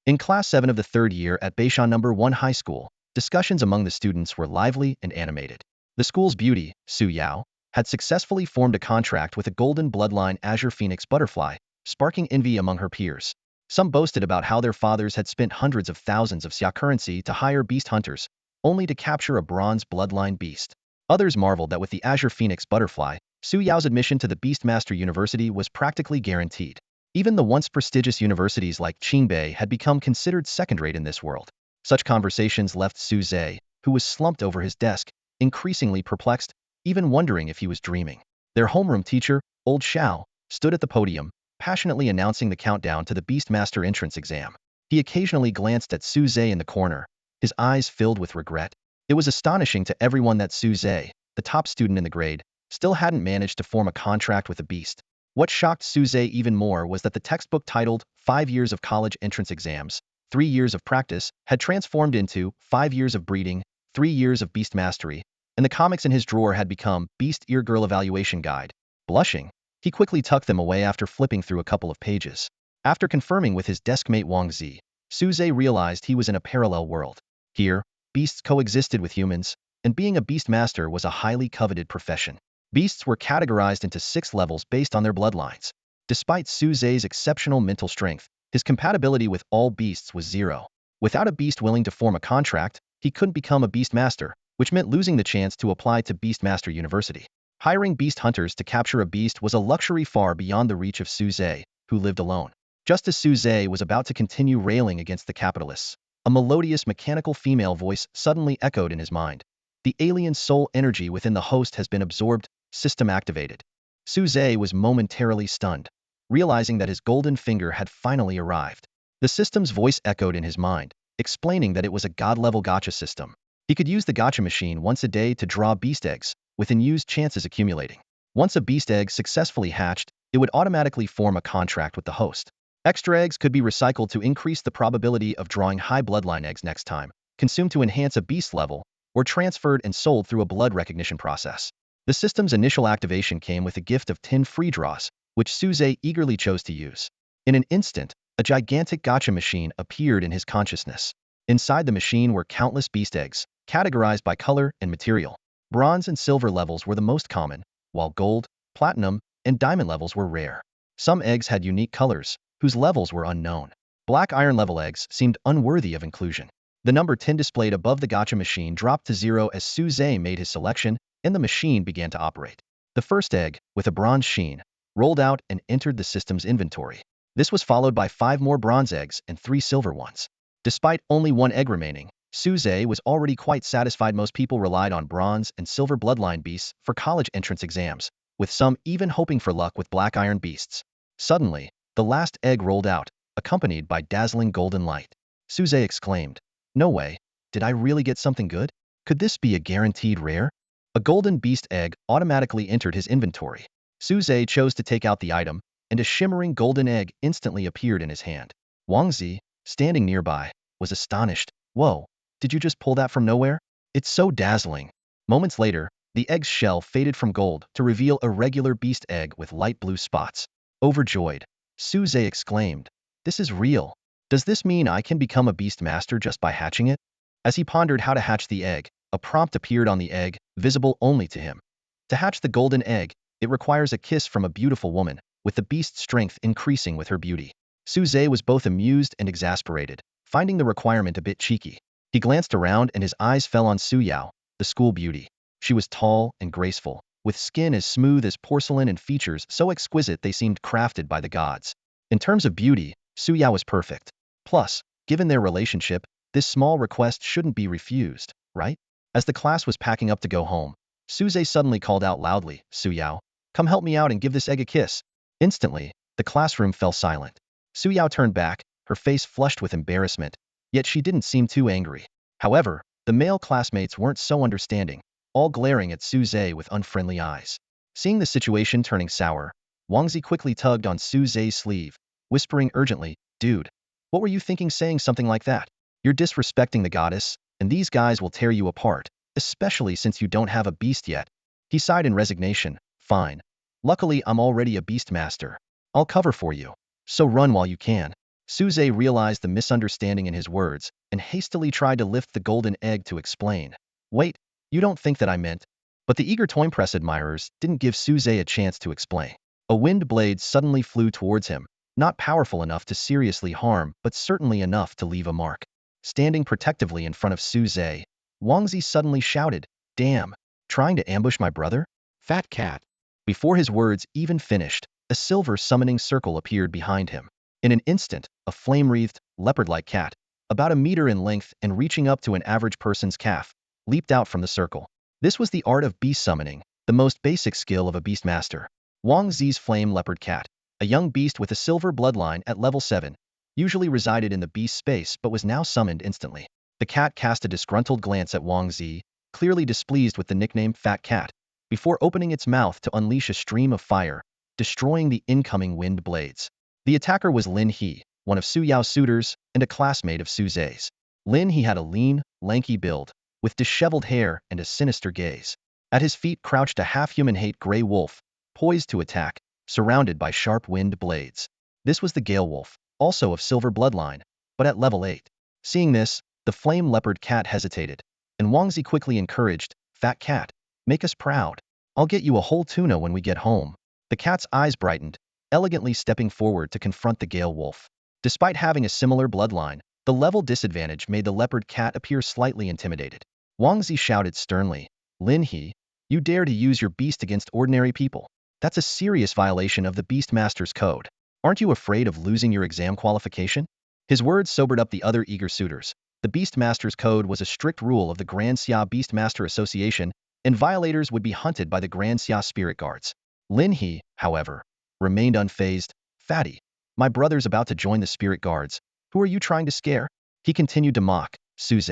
In Class 7 of the third year at Beishan No. 1 High School, discussions among the students were lively and animated. The school's beauty, Su Yao, had successfully formed a contract with a golden bloodline azure phoenix butterfly, sparking envy among her peers. Some boasted about how their fathers had spent hundreds of thousands of xia currency to hire beast hunters, only to capture a bronze bloodline beast. Others marveled that with the azure phoenix butterfly, Su Yao's admission to the Beastmaster University was practically guaranteed. Even the once prestigious universities like Qingbei had become considered second-rate in this world. Such conversations left Su Zhe, who was slumped over his desk, increasingly perplexed, even wondering if he was dreaming. Their homeroom teacher, Old Xiao, stood at the podium, passionately announcing the countdown to the Beastmaster entrance exam. He occasionally glanced at Su Zhe in the corner, his eyes filled with regret. It was astonishing to everyone that Su Zhe, the top student in the grade, still hadn't managed to form a contract with a beast. What shocked Su Zhe even more was that the textbook titled 5 Years of College Entrance Exams, 3 Years of Practice had transformed into 5 Years of Breeding, 3 Years of Beast Mastery, and the comics in his drawer had become Beast Ear Girl Evaluation Guide. Blushing, he quickly tucked them away after flipping through a couple of pages. After confirming with his deskmate Wang Zi, Su Zhe realized he was in a parallel world. Here, beasts coexisted with humans, and being a beast master was a highly coveted profession. Beasts were categorized into 6 levels based on their bloodlines. Despite Su Zhe's exceptional mental strength, his compatibility with all beasts was 0. Without a beast willing to form a contract, he couldn't become a beast master, which meant losing the chance to apply to Beastmaster University. Hiring beast hunters to capture a beast was a luxury far beyond the reach of Su Zhe, who lived alone. Just as Su Zhe was about to continue railing against the capitalists, a melodious mechanical female voice suddenly echoed in his mind. The alien soul energy within the host has been absorbed, system activated. Su Zhe was momentarily stunned, realizing that his golden finger had finally arrived. The system's voice echoed in his mind, explaining that it was a god-level gacha system. He could use the gacha machine once a day to draw beast eggs, with unused chances accumulating. Once a beast egg successfully hatched, it would automatically form a contract with the host. Extra eggs could be recycled to increase the probability of drawing high bloodline eggs next time, consumed to enhance a beast level, or transferred and sold through a blood recognition process. The system's initial activation came with a gift of 10 free draws, which Su Zhe eagerly chose to use. In an instant, a gigantic gacha machine appeared in his consciousness. Inside the machine were countless beast eggs, categorized by color and material. Bronze and silver levels were the most common, while gold, platinum, and diamond levels were rare. Some eggs had unique colors, whose levels were unknown. Black iron level eggs seemed unworthy of inclusion. The number 10 displayed above the gacha machine dropped to 0 as Su Zhe made his selection, and the machine began to operate. The first egg, with a bronze sheen, rolled out and entered the system's inventory. This was followed by 5 more bronze eggs and 3 silver ones. Despite only 1 egg remaining, Su Zhe was already quite satisfied. Most people relied on bronze and silver bloodline beasts for college entrance exams, with some even hoping for luck with black iron beasts. Suddenly, the last egg rolled out, accompanied by dazzling golden light. Su Zhe exclaimed, "No way, did I really get something good? Could this be a guaranteed rare?" A golden beast egg automatically entered his inventory. Su Zhe chose to take out the item, and a shimmering golden egg instantly appeared in his hand. Wang Zi, standing nearby, was astonished. "Whoa, did you just pull that from nowhere? It's so dazzling." Moments later, the egg's shell faded from gold to reveal a regular beast egg with light blue spots. Overjoyed, Su Zhe exclaimed, "This is real. Does this mean I can become a beast master just by hatching it?" As he pondered how to hatch the egg, a prompt appeared on the egg, visible only to him. To hatch the golden egg, it requires a kiss from a beautiful woman, with the beast's strength increasing with her beauty. Su Zhe was both amused and exasperated, finding the requirement a bit cheeky. He glanced around and his eyes fell on Su Yao, the school beauty. She was tall and graceful, with skin as smooth as porcelain and features so exquisite they seemed crafted by the gods. In terms of beauty, Su Yao was perfect. Plus, given their relationship, this small request shouldn't be refused, right? As the class was packing up to go home, Su Zhe suddenly called out loudly, "Su Yao, come help me out and give this egg a kiss." Instantly, the classroom fell silent. Su Yao turned back, her face flushed with embarrassment, yet she didn't seem too angry. However, the male classmates weren't so understanding, all glaring at Su Zhe with unfriendly eyes. Seeing the situation turning sour, Wang Zi quickly tugged on Su Zhe's sleeve, whispering urgently, "Dude, what were you thinking saying something like that? You're disrespecting the goddess, and these guys will tear you apart, especially since you don't have a beast yet." He sighed in resignation, "Fine. Luckily I'm already a beast master. I'll cover for you. So run while you can." Suze realized the misunderstanding in his words and hastily tried to lift the golden egg to explain. Wait, you don't think that I meant? But the eager Toy Press admirers didn't give Suze a chance to explain. A wind blade suddenly flew towards him, not powerful enough to seriously harm, but certainly enough to leave a mark. Standing protectively in front of Suze, Wangzi suddenly shouted, "Damn! Trying to ambush my brother? Fat cat!" Before his words even finished, a silver summoning circle appeared behind him. In an instant, a flame-wreathed, leopard-like cat, about a meter in length and reaching up to an average person's calf, leaped out from the circle. This was the art of beast summoning, the most basic skill of a beast master. Wang Zi's flame leopard cat, a young beast with a silver bloodline at level 7, usually resided in the beast space but was now summoned instantly. The cat cast a disgruntled glance at Wang Zi, clearly displeased with the nickname Fat Cat, before opening its mouth to unleash a stream of fire, destroying the incoming wind blades. The attacker was Lin He, one of Su Yao's suitors and a classmate of Suze's. Lin He had a lean, lanky build, with disheveled hair and a sinister gaze. At his feet crouched a half-human gray wolf, poised to attack, surrounded by sharp wind blades. This was the Gale Wolf, also of silver bloodline, but at level 8. Seeing this, the flame leopard cat hesitated, and Wangzi quickly encouraged, "Fat cat, make us proud. I'll get you a whole tuna when we get home." The cat's eyes brightened, elegantly stepping forward to confront the Gale Wolf. Despite having a similar bloodline, the level disadvantage made the leopard cat appear slightly intimidated. Wangzi shouted sternly, "Lin He, you dare to use your beast against ordinary people? That's a serious violation of the Beastmaster's code. Aren't you afraid of losing your exam qualification?" His words sobered up the other eager suitors. The Beastmaster's code was a strict rule of the Grand Xia Beastmaster Association, and violators would be hunted by the Grand Xia Spirit Guards. Lin He, however, remained unfazed. "Fatty, my brother's about to join the Spirit Guards. Who are you trying to scare?" He continued to mock. "Suze,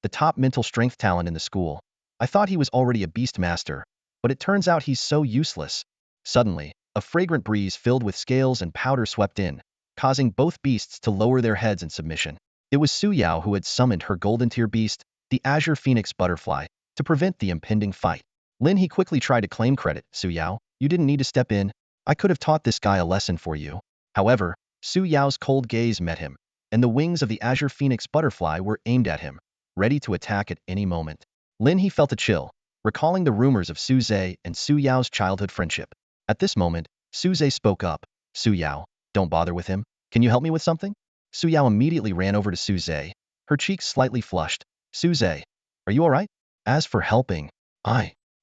the top mental strength talent in the school. I thought he was already a Beastmaster, but it turns out he's so useless." Suddenly, a fragrant breeze filled with scales and powder swept in, causing both beasts to lower their heads in submission. It was Su Yao who had summoned her golden tier beast, the azure phoenix butterfly, to prevent the impending fight. Lin He quickly tried to claim credit. "Su Yao, you didn't need to step in. I could have taught this guy a lesson for you." However, Su Yao's cold gaze met him, and the wings of the azure phoenix butterfly were aimed at him, ready to attack at any moment. Lin He felt a chill, recalling the rumors of Suze and Su Yao's childhood friendship. At this moment, Suze spoke up. "Su Yao, don't bother with him. Can you help me with something?" Su Yao immediately ran over to Suze, her cheeks slightly flushed. "Suze, are you alright?" As for helping,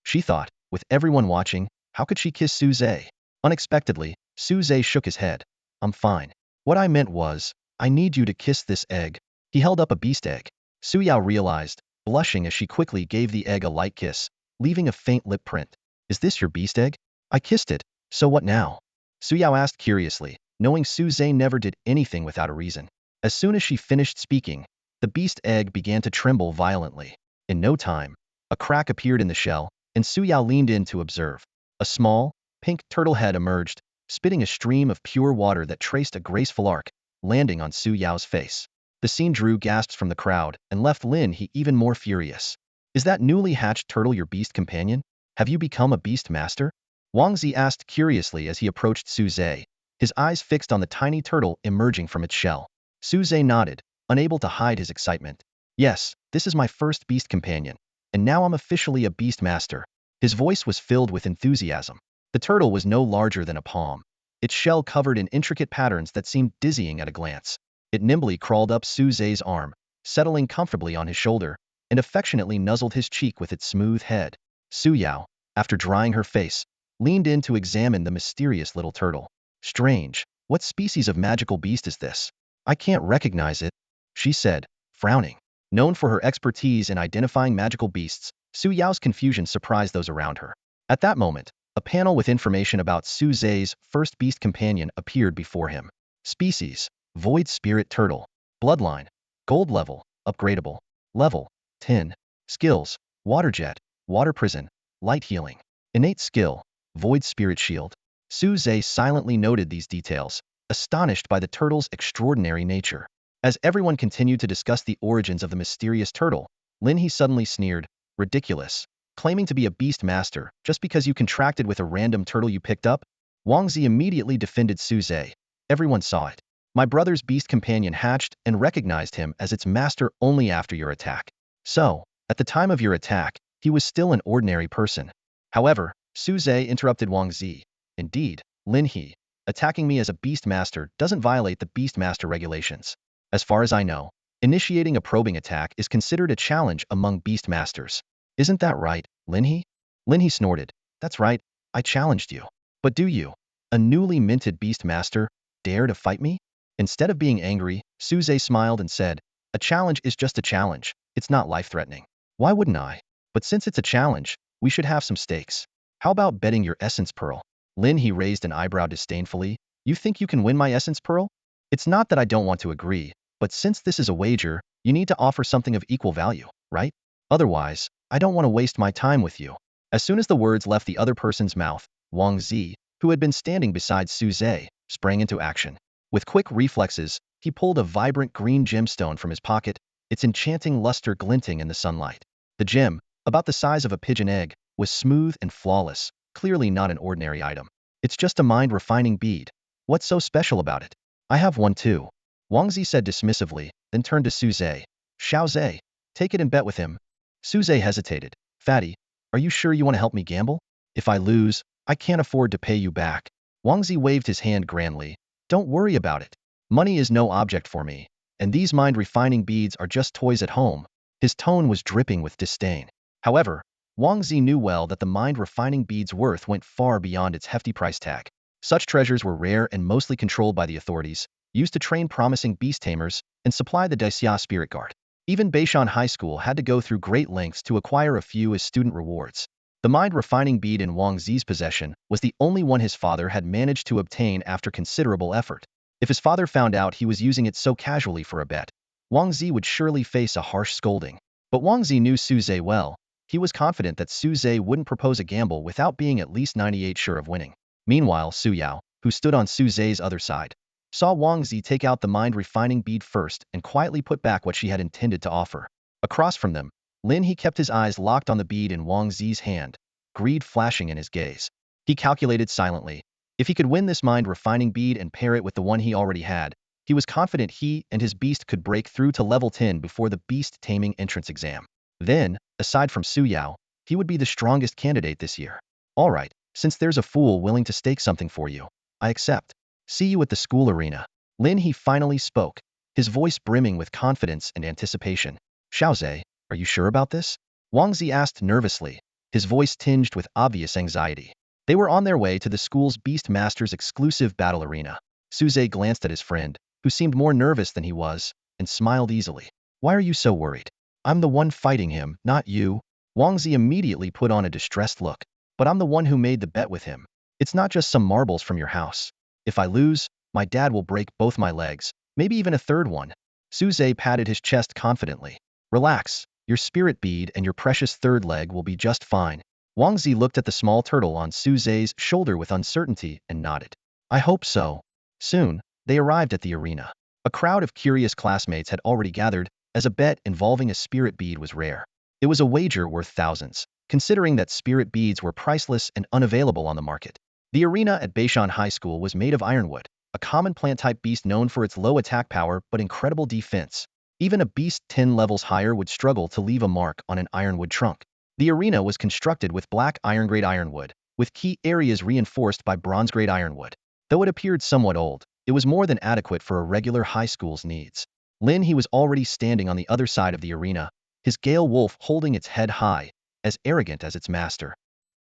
she thought, with everyone watching, how could she kiss Suze? Unexpectedly, Suze shook his head. "I'm fine. What I meant was, I need you to kiss this egg." He held up a beast egg. Su Yao realized, blushing as she quickly gave the egg a light kiss, leaving a faint lip print. "Is this your beast egg?" "I kissed it, so what now?" Su Yao asked curiously, knowing Suze never did anything without a reason. As soon as she finished speaking, the beast egg began to tremble violently. In no time, a crack appeared in the shell, and Su Yao leaned in to observe. A small, pink turtle head emerged, spitting a stream of pure water that traced a graceful arc, landing on Su Yao's face. The scene drew gasps from the crowd and left Lin He even more furious. "Is that newly hatched turtle your beast companion? Have you become a beast master?" Wangzi asked curiously as he approached Suze, his eyes fixed on the tiny turtle emerging from its shell. Suze nodded, unable to hide his excitement. "Yes, this is my first beast companion, and now I'm officially a beast master." His voice was filled with enthusiasm. The turtle was no larger than a palm, its shell covered in intricate patterns that seemed dizzying at a glance. It nimbly crawled up Suze's arm, settling comfortably on his shoulder, and affectionately nuzzled his cheek with its smooth head. Su Yao, after drying her face, leaned in to examine the mysterious little turtle. "Strange, what species of magical beast is this? I can't recognize it," she said, frowning. Known for her expertise in identifying magical beasts, Su Yao's confusion surprised those around her. At that moment, a panel with information about Suze's first beast companion appeared before him. Species: Void Spirit Turtle. Bloodline: Gold level, upgradable. Level: 10. Skills: Water Jet, Water Prison, Light Healing. Innate skill: Void Spirit Shield. Suze silently noted these details, astonished by the turtle's extraordinary nature. As everyone continued to discuss the origins of the mysterious turtle, Lin He suddenly sneered, "Ridiculous. Claiming to be a beast master just because you contracted with a random turtle you picked up?" Wangzi immediately defended Suze. Everyone saw it. My brother's beast companion hatched and recognized him as its master only after your attack. So, at the time of your attack, he was still an ordinary person. However, Su Zhe interrupted Wang Zi. Indeed, Lin He, attacking me as a beast master doesn't violate the beast master regulations. As far as I know, initiating a probing attack is considered a challenge among beast masters. Isn't that right, Lin He? Lin He snorted. That's right, I challenged you. But do you, a newly minted beast master, dare to fight me? Instead of being angry, Su Zhe smiled and said, a challenge is just a challenge, it's not life-threatening. Why wouldn't I? But since it's a challenge, we should have some stakes. How about betting your essence pearl? Lin He raised an eyebrow disdainfully. You think you can win my essence pearl? It's not that I don't want to agree, but since this is a wager, you need to offer something of equal value, right? Otherwise, I don't want to waste my time with you. As soon as the words left the other person's mouth, Wang Zi, who had been standing beside Su Zhe, sprang into action. With quick reflexes, he pulled a vibrant green gemstone from his pocket, its enchanting luster glinting in the sunlight. The gem, about the size of a pigeon egg, was smooth and flawless, clearly not an ordinary item. It's just a mind-refining bead. What's so special about it? I have one too. Wang Zi said dismissively, then turned to Su Zhe. Xiao Zhe, take it and bet with him. Su Zhe hesitated. Fatty, are you sure you want to help me gamble? If I lose, I can't afford to pay you back. Wang Zi waved his hand grandly. Don't worry about it. Money is no object for me, and these mind-refining beads are just toys at home. His tone was dripping with disdain. However, Wang Zi knew well that the mind-refining bead's worth went far beyond its hefty price tag. Such treasures were rare and mostly controlled by the authorities, used to train promising beast tamers and supply the Daixia spirit guard. Even Beishan High School had to go through great lengths to acquire a few as student rewards. The mind-refining bead in Wang Zi's possession was the only one his father had managed to obtain after considerable effort. If his father found out he was using it so casually for a bet, Wang Zi would surely face a harsh scolding. But Wang Zi knew Su Zhe well. He was confident that Su Zhe wouldn't propose a gamble without being at least 98% sure of winning. Meanwhile, Su Yao, who stood on Su Zhe's other side, saw Wang Zi take out the mind-refining bead first and quietly put back what she had intended to offer. Across from them, Lin He kept his eyes locked on the bead in Wang Zi's hand, greed flashing in his gaze. He calculated silently. If he could win this mind-refining bead and pair it with the one he already had, he was confident he and his beast could break through to level 10 before the beast taming entrance exam. Then, aside from Su Yao, he would be the strongest candidate this year. All right, since there's a fool willing to stake something for you, I accept. See you at the school arena. Lin He finally spoke, his voice brimming with confidence and anticipation. Xiaozhe, are you sure about this? Wang Zi asked nervously, his voice tinged with obvious anxiety. They were on their way to the school's Beast Master's exclusive battle arena. Su Zhe glanced at his friend, who seemed more nervous than he was, and smiled easily. Why are you so worried? I'm the one fighting him, not you. Wang Zi immediately put on a distressed look. But I'm the one who made the bet with him. It's not just some marbles from your house. If I lose, my dad will break both my legs, maybe even a third one. Su Zhe patted his chest confidently. Relax, your spirit bead and your precious third leg will be just fine. Wang Zi looked at the small turtle on Su Zhe's shoulder with uncertainty and nodded. I hope so. Soon, they arrived at the arena. A crowd of curious classmates had already gathered, as a bet involving a spirit bead was rare. It was a wager worth thousands, considering that spirit beads were priceless and unavailable on the market. The arena at Beishan High School was made of ironwood, a common plant-type beast known for its low attack power but incredible defense. Even a beast 10 levels higher would struggle to leave a mark on an ironwood trunk. The arena was constructed with black iron-grade ironwood, with key areas reinforced by bronze-grade ironwood. Though it appeared somewhat old, it was more than adequate for a regular high school's needs. Lin He was already standing on the other side of the arena, his Gale wolf holding its head high, as arrogant as its master.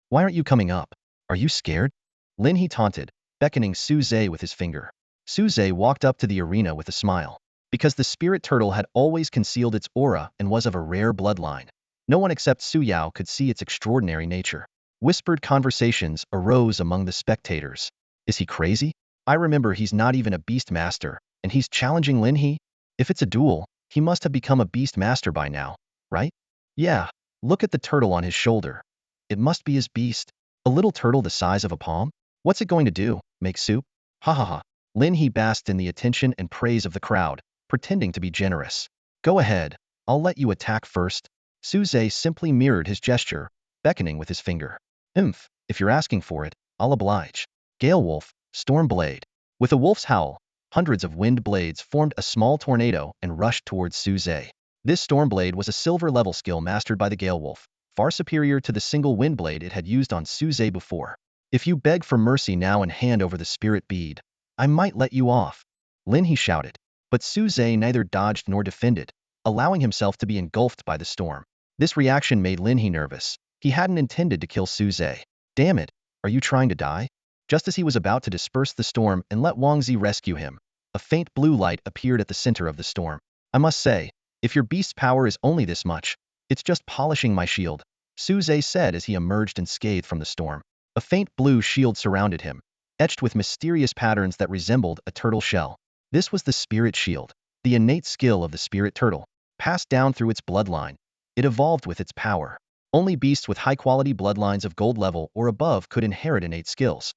Why aren't you coming up? Are you scared? Lin He taunted, beckoning Su Zhe with his finger. Su Zhe walked up to the arena with a smile. Because the spirit turtle had always concealed its aura and was of a rare bloodline, no one except Su Yao could see its extraordinary nature. Whispered conversations arose among the spectators. Is he crazy? I remember he's not even a beast master, and he's challenging Lin He? If it's a duel, he must have become a beast master by now, right? Yeah, look at the turtle on his shoulder. It must be his beast. A little turtle the size of a palm? What's it going to do, make soup? Ha ha ha. Lin He basked in the attention and praise of the crowd, pretending to be generous. Go ahead, I'll let you attack first. Su Zhe simply mirrored his gesture, beckoning with his finger. If you're asking for it, I'll oblige. Gale wolf, storm blade. With a wolf's howl, hundreds of wind blades formed a small tornado and rushed towards Su Zhe. This Stormblade was a silver-level skill mastered by the Gale Wolf, far superior to the single wind blade it had used on Su Zhe before. If you beg for mercy now and hand over the spirit bead, I might let you off, Lin He shouted. But Su Zhe neither dodged nor defended, allowing himself to be engulfed by the storm. This reaction made Lin He nervous. He hadn't intended to kill Su Zhe. Damn it, are you trying to die? Just as he was about to disperse the storm and let Wang Zi rescue him, a faint blue light appeared at the center of the storm. I must say, if your beast's power is only this much, it's just polishing my shield, Su Zhe said as he emerged unscathed from the storm. A faint blue shield surrounded him, etched with mysterious patterns that resembled a turtle shell. This was the spirit shield, the innate skill of the spirit turtle, passed down through its bloodline. It evolved with its power. Only beasts with high-quality bloodlines of gold level or above could inherit innate skills.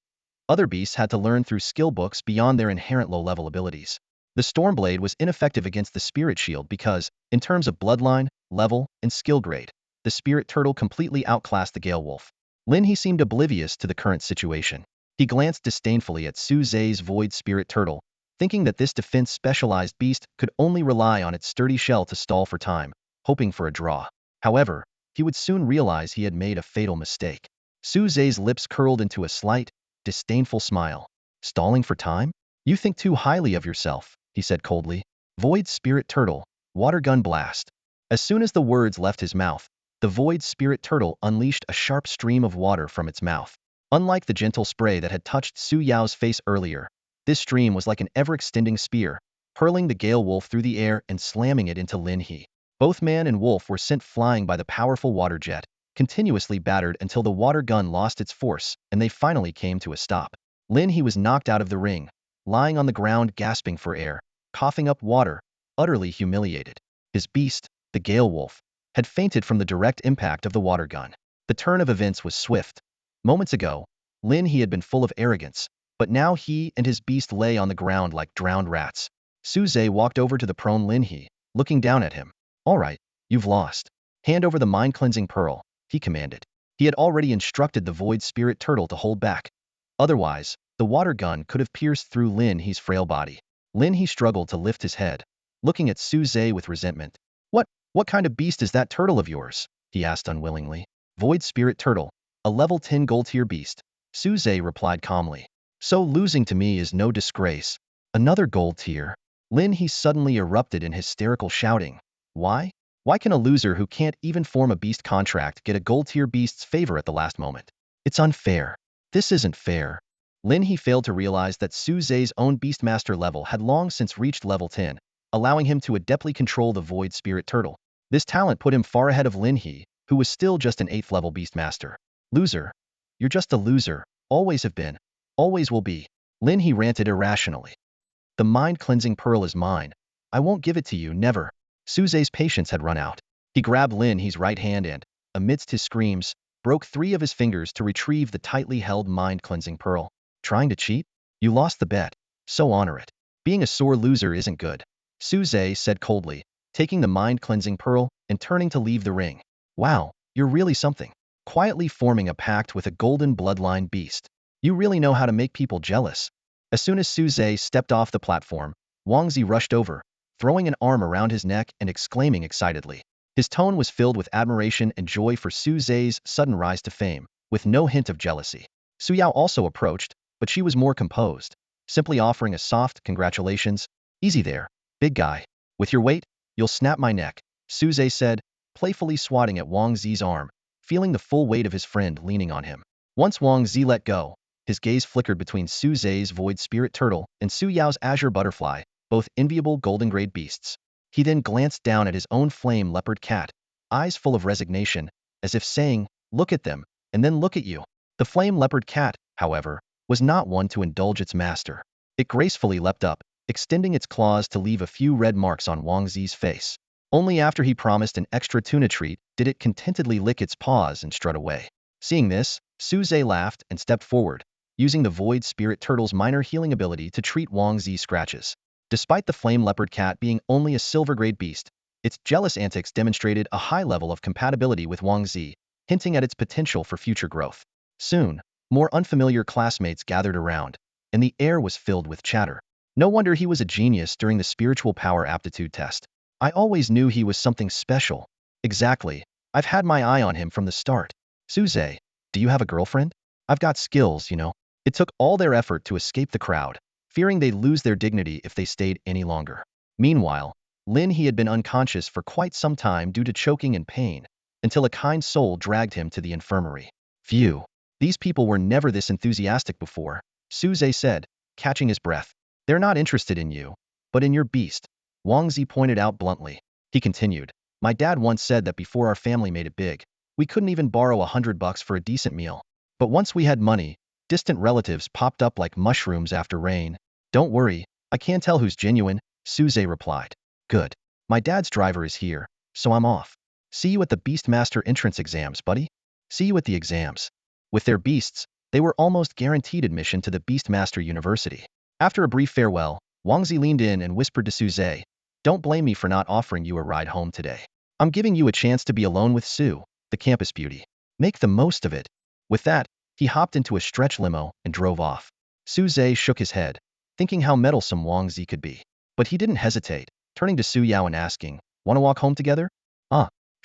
Other beasts had to learn through skill books beyond their inherent low-level abilities. The Stormblade was ineffective against the Spirit Shield because, in terms of bloodline, level, and skill grade, the Spirit Turtle completely outclassed the Gale Wolf. Lin He seemed oblivious to the current situation. He glanced disdainfully at Su Zhe's Void Spirit Turtle, thinking that this defense-specialized beast could only rely on its sturdy shell to stall for time, hoping for a draw. However, he would soon realize he had made a fatal mistake. Su Zhe's lips curled into a slight, disdainful smile. Stalling for time? You think too highly of yourself, he said coldly. Void Spirit Turtle, Water Gun Blast. As soon as the words left his mouth, the Void Spirit Turtle unleashed a sharp stream of water from its mouth. Unlike the gentle spray that had touched Su Yao's face earlier, this stream was like an ever-extending spear, hurling the Gale Wolf through the air and slamming it into Lin He. Both man and wolf were sent flying by the powerful water jet, continuously battered until the water gun lost its force and they finally came to a stop. Lin He was knocked out of the ring, lying on the ground gasping for air, coughing up water, utterly humiliated. His beast, the Gale Wolf, had fainted from the direct impact of the water gun. The turn of events was swift. Moments ago, Lin He had been full of arrogance, but now he and his beast lay on the ground like drowned rats. Su Zhe walked over to the prone Lin He, looking down at him. All right, you've lost. Hand over the mind-cleansing pearl, he commanded. He had already instructed the Void Spirit Turtle to hold back. Otherwise, the water gun could have pierced through Lin He's frail body. Lin He struggled to lift his head, looking at Su Zhe with resentment. What kind of beast is that turtle of yours? He asked unwillingly. Void Spirit Turtle, a level 10 gold tier beast, Su Zhe replied calmly. So losing to me is no disgrace. Another gold tier. Lin He suddenly erupted in hysterical shouting. Why? Why can a loser who can't even form a beast contract get a gold tier beast's favor at the last moment? It's unfair. This isn't fair. Lin He failed to realize that Su Zhe's own Beastmaster level had long since reached level 10, allowing him to adeptly control the Void Spirit Turtle. This talent put him far ahead of Lin He, who was still just an 8th level Beastmaster. Loser. You're just a loser. Always have been. Always will be. Lin He ranted irrationally. The mind-cleansing pearl is mine. I won't give it to you, never. Su Zhe's patience had run out. He grabbed Lin He's right hand and, amidst his screams, broke 3 of his fingers to retrieve the tightly held mind-cleansing pearl. Trying to cheat? You lost the bet. So honor it. Being a sore loser isn't good, Su Zhe said coldly, taking the mind-cleansing pearl and turning to leave the ring. Wow, you're really something. Quietly forming a pact with a golden bloodline beast. You really know how to make people jealous. As soon as Su Zhe stepped off the platform, Wang Zi rushed over, throwing an arm around his neck and exclaiming excitedly. His tone was filled with admiration and joy for Su Zhe's sudden rise to fame, with no hint of jealousy. Su Yao also approached, but she was more composed, simply offering a soft congratulations. Easy there, big guy. With your weight, you'll snap my neck, Su Zhe said, playfully swatting at Wang Zi's arm, feeling the full weight of his friend leaning on him. Once Wang Zi let go, his gaze flickered between Su Zhe's Void Spirit Turtle and Su Yao's Azure Butterfly, both enviable golden-grade beasts. He then glanced down at his own flame leopard cat, eyes full of resignation, as if saying, look at them, and then look at you. The flame leopard cat, however, was not one to indulge its master. It gracefully leapt up, extending its claws to leave a few red marks on Wang Zi's face. Only after he promised an extra tuna treat did it contentedly lick its paws and strut away. Seeing this, Su Zhe laughed and stepped forward, using the Void Spirit Turtle's minor healing ability to treat Wang Zi's scratches. Despite the flame leopard cat being only a silver-grade beast, its jealous antics demonstrated a high level of compatibility with Wang Zi, hinting at its potential for future growth. Soon, more unfamiliar classmates gathered around, and the air was filled with chatter. No wonder he was a genius during the spiritual power aptitude test. I always knew he was something special. Exactly. I've had my eye on him from the start. Suze, do you have a girlfriend? I've got skills, you know. It took all their effort to escape the crowd, fearing they'd lose their dignity if they stayed any longer. Meanwhile, Lin He had been unconscious for quite some time due to choking and pain, until a kind soul dragged him to the infirmary. Phew. These people were never this enthusiastic before, Suze said, catching his breath. They're not interested in you, but in your beast, Wang Zi pointed out bluntly. He continued, my dad once said that before our family made it big, we couldn't even borrow $100 for a decent meal. But once we had money, distant relatives popped up like mushrooms after rain. Don't worry, I can't tell who's genuine, Suze replied. Good. My dad's driver is here, so I'm off. See you at the Beastmaster entrance exams, buddy. See you at the exams. With their beasts, they were almost guaranteed admission to the Beastmaster University. After a brief farewell, Wang Zi leaned in and whispered to Suze, don't blame me for not offering you a ride home today. I'm giving you a chance to be alone with Sue, the campus beauty. Make the most of it. With that, he hopped into a stretch limo and drove off. Suze shook his head, thinking how meddlesome Wang Zi could be. But he didn't hesitate, turning to Su Yao and asking, want to walk home together?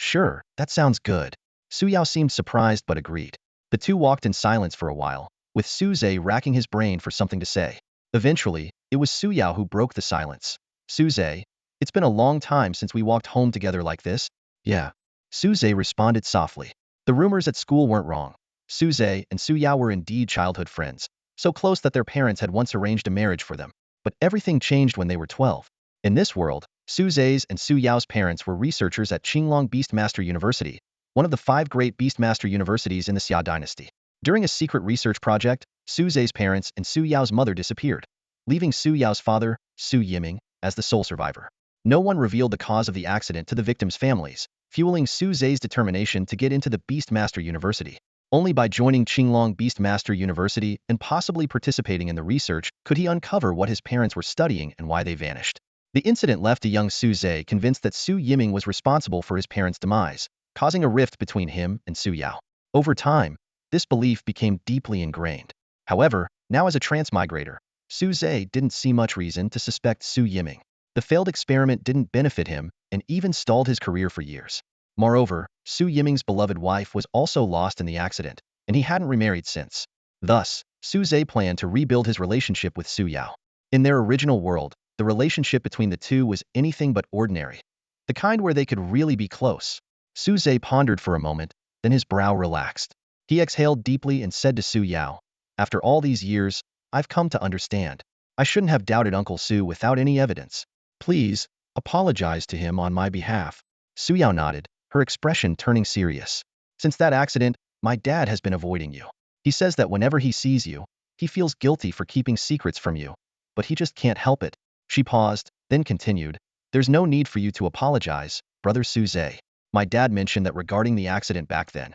Sure, that sounds good. Su Yao seemed surprised but agreed. The two walked in silence for a while, with Suze racking his brain for something to say. Eventually, it was Su Yao who broke the silence. Suze, it's been a long time since we walked home together like this. Yeah. Suze responded softly. The rumors at school weren't wrong. Suze and Su Yao were indeed childhood friends, so close that their parents had once arranged a marriage for them. But everything changed when they were 12. In this world, Suze's and Su Yao's parents were researchers at Qinglong Beastmaster University, one of the 5 great Beastmaster universities in the Xia dynasty. During a secret research project, Suze's parents and Su Yao's mother disappeared, leaving Su Yao's father, Su Yiming, as the sole survivor. No one revealed the cause of the accident to the victims' families, fueling Suze's determination to get into the Beastmaster University. Only by joining Qinglong Beastmaster University and possibly participating in the research could he uncover what his parents were studying and why they vanished. The incident left a young Suze convinced that Su Yiming was responsible for his parents' demise, causing a rift between him and Su Yao. Over time, this belief became deeply ingrained. However, now as a transmigrator, Suze didn't see much reason to suspect Su Yiming. The failed experiment didn't benefit him and even stalled his career for years. Moreover, Su Yiming's beloved wife was also lost in the accident, and he hadn't remarried since. Thus, Suze planned to rebuild his relationship with Su Yao. In their original world, the relationship between the two was anything but ordinary, the kind where they could really be close. Suze pondered for a moment, then his brow relaxed. He exhaled deeply and said to Su Yao, after all these years, I've come to understand. I shouldn't have doubted Uncle Su without any evidence. Please, apologize to him on my behalf. Su Yao nodded, her expression turning serious. Since that accident, my dad has been avoiding you. He says that whenever he sees you, he feels guilty for keeping secrets from you, but he just can't help it. She paused, then continued, there's no need for you to apologize, brother Suze. My dad mentioned that regarding the accident back then.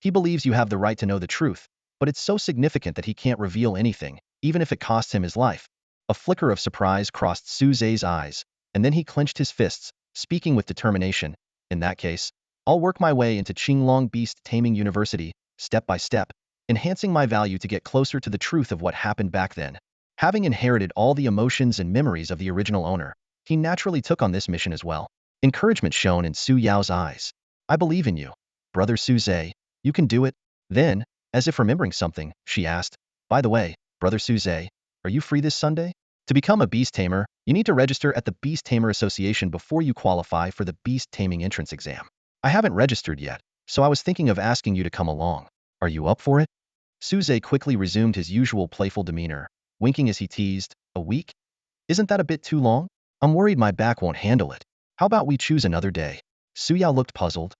He believes you have the right to know the truth, but it's so significant that he can't reveal anything, even if it costs him his life. A flicker of surprise crossed Suze's eyes, and then he clenched his fists, speaking with determination. In that case, I'll work my way into Qinglong Beast Taming University, step by step, enhancing my value to get closer to the truth of what happened back then. Having inherited all the emotions and memories of the original owner, he naturally took on this mission as well. Encouragement shone in Su Yao's eyes. I believe in you, brother Suze. You can do it. Then, as if remembering something, she asked, by the way, brother Suze, are you free this Sunday? To become a beast tamer, you need to register at the Beast Tamer Association before you qualify for the beast taming entrance exam. I haven't registered yet, so I was thinking of asking you to come along. Are you up for it? Suze quickly resumed his usual playful demeanor, winking as he teased, a week? Isn't that a bit too long? I'm worried my back won't handle it. How about we choose another day? Su Yao looked puzzled.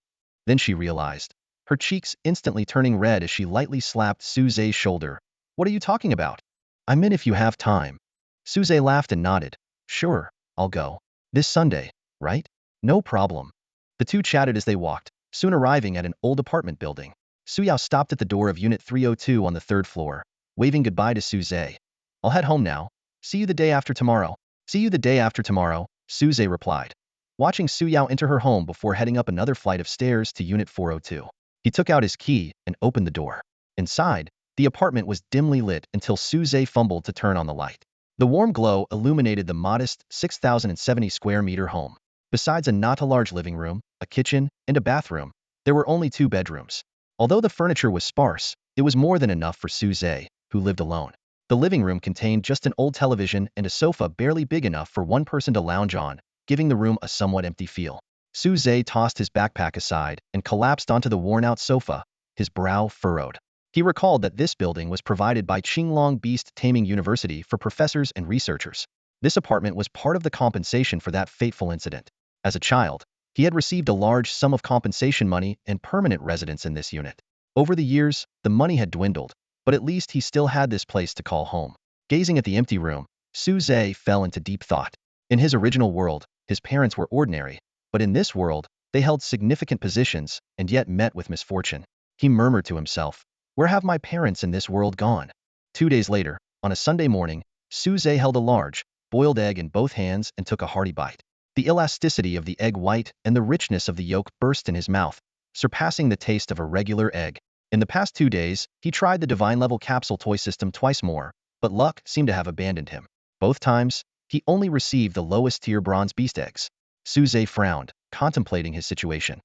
Then she realized, her cheeks instantly turning red as she lightly slapped Suze's shoulder. What are you talking about? I meant if you have time. Suze laughed and nodded. Sure, I'll go. This Sunday, right? No problem. The two chatted as they walked, soon arriving at an old apartment building. Su Yao stopped at the door of Unit 302 on the 3rd floor, waving goodbye to Suze. I'll head home now. See you the day after tomorrow. See you the day after tomorrow, Suze replied, watching Su Yao enter her home before heading up another flight of stairs to Unit 402. He took out his key and opened the door. Inside, the apartment was dimly lit until Suze fumbled to turn on the light. The warm glow illuminated the modest 6,070 square meter home. Besides a not a large living room, a kitchen, and a bathroom, there were only 2 bedrooms. Although the furniture was sparse, it was more than enough for Suze, who lived alone. The living room contained just an old television and a sofa barely big enough for one person to lounge on, giving the room a somewhat empty feel. Suze tossed his backpack aside and collapsed onto the worn-out sofa, his brow furrowed. He recalled that this building was provided by Qinglong Beast Taming University for professors and researchers. This apartment was part of the compensation for that fateful incident. As a child, he had received a large sum of compensation money and permanent residence in this unit. Over the years, the money had dwindled, but at least he still had this place to call home. Gazing at the empty room, Suze fell into deep thought. In his original world, his parents were ordinary, but in this world, they held significant positions and yet met with misfortune. He murmured to himself, "Where have my parents in this world gone?" 2 days later, on a Sunday morning, Suze held a large, boiled egg in both hands and took a hearty bite. The elasticity of the egg white and the richness of the yolk burst in his mouth, surpassing the taste of a regular egg. In the past 2 days, he tried the divine-level capsule toy system twice more, but luck seemed to have abandoned him. Both times, he only received the lowest-tier bronze beast eggs. Suze frowned, contemplating his situation.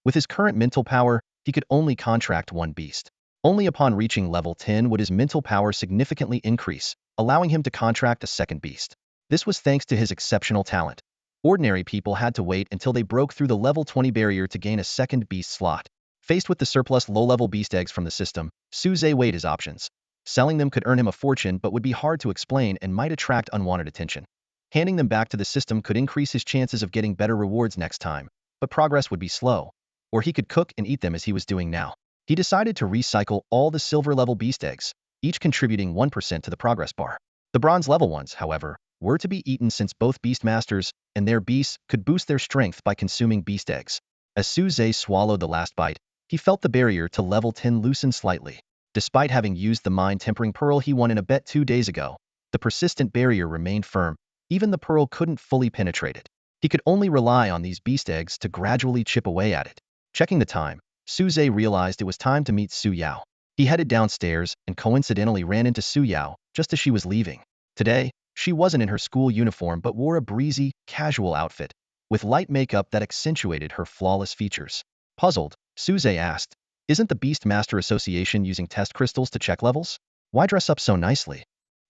With his current mental power, he could only contract one beast. Only upon reaching level 10 would his mental power significantly increase, allowing him to contract a second beast. This was thanks to his exceptional talent. Ordinary people had to wait until they broke through the level 20 barrier to gain a second beast slot. Faced with the surplus low-level beast eggs from the system, Suze weighed his options. Selling them could earn him a fortune but would be hard to explain and might attract unwanted attention. Handing them back to the system could increase his chances of getting better rewards next time, but progress would be slow. Or he could cook and eat them as he was doing now. He decided to recycle all the silver-level beast eggs, each contributing 1% to the progress bar. The bronze-level ones, however, were to be eaten since both beastmasters and their beasts could boost their strength by consuming beast eggs. As Suze swallowed the last bite, he felt the barrier to level 10 loosen slightly. Despite having used the mind-tempering pearl he won in a bet 2 days ago, the persistent barrier remained firm. Even the pearl couldn't fully penetrate it. He could only rely on these beast eggs to gradually chip away at it. Checking the time, Suze realized it was time to meet Su Yao. He headed downstairs and coincidentally ran into Su Yao just as she was leaving. Today, she wasn't in her school uniform but wore a breezy, casual outfit, with light makeup that accentuated her flawless features. Puzzled, Suze asked, "Isn't the Beastmaster Association using test crystals to check levels? Why dress up so nicely?"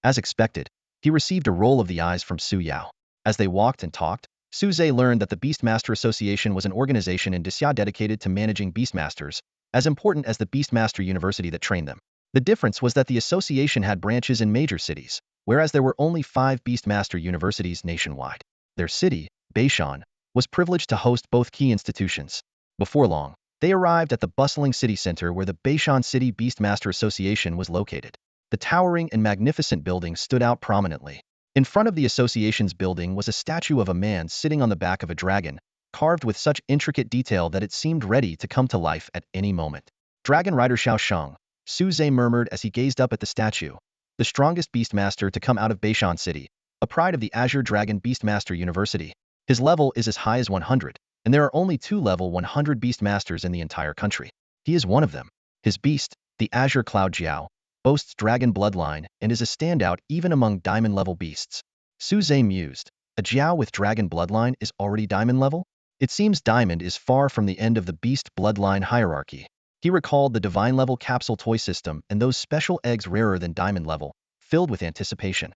As expected, he received a roll of the eyes from Su Yao. As they walked and talked, Suze learned that the Beastmaster Association was an organization in Disya dedicated to managing beastmasters, as important as the Beastmaster University that trained them. The difference was that the association had branches in major cities, whereas there were only 5 Beastmaster universities nationwide. Their city, Beishan, was privileged to host both key institutions. Before long, they arrived at the bustling city center where the Beishan City Beastmaster Association was located. The towering and magnificent building stood out prominently. In front of the association's building was a statue of a man sitting on the back of a dragon, carved with such intricate detail that it seemed ready to come to life at any moment. "Dragon Rider Xiao Shang," Suze murmured as he gazed up at the statue. "The strongest beastmaster to come out of Beishan City, a pride of the Azure Dragon Beastmaster University. His level is as high as 100, and there are only 2 level 100 beastmasters in the entire country. He is one of them. His beast, the Azure Cloud Jiao, boasts dragon bloodline and is a standout even among diamond-level beasts." Suze mused. A Jiao with dragon bloodline is already diamond level? It seems diamond is far from the end of the beast bloodline hierarchy. He recalled the divine-level capsule toy system and those special eggs rarer than diamond level, filled with anticipation.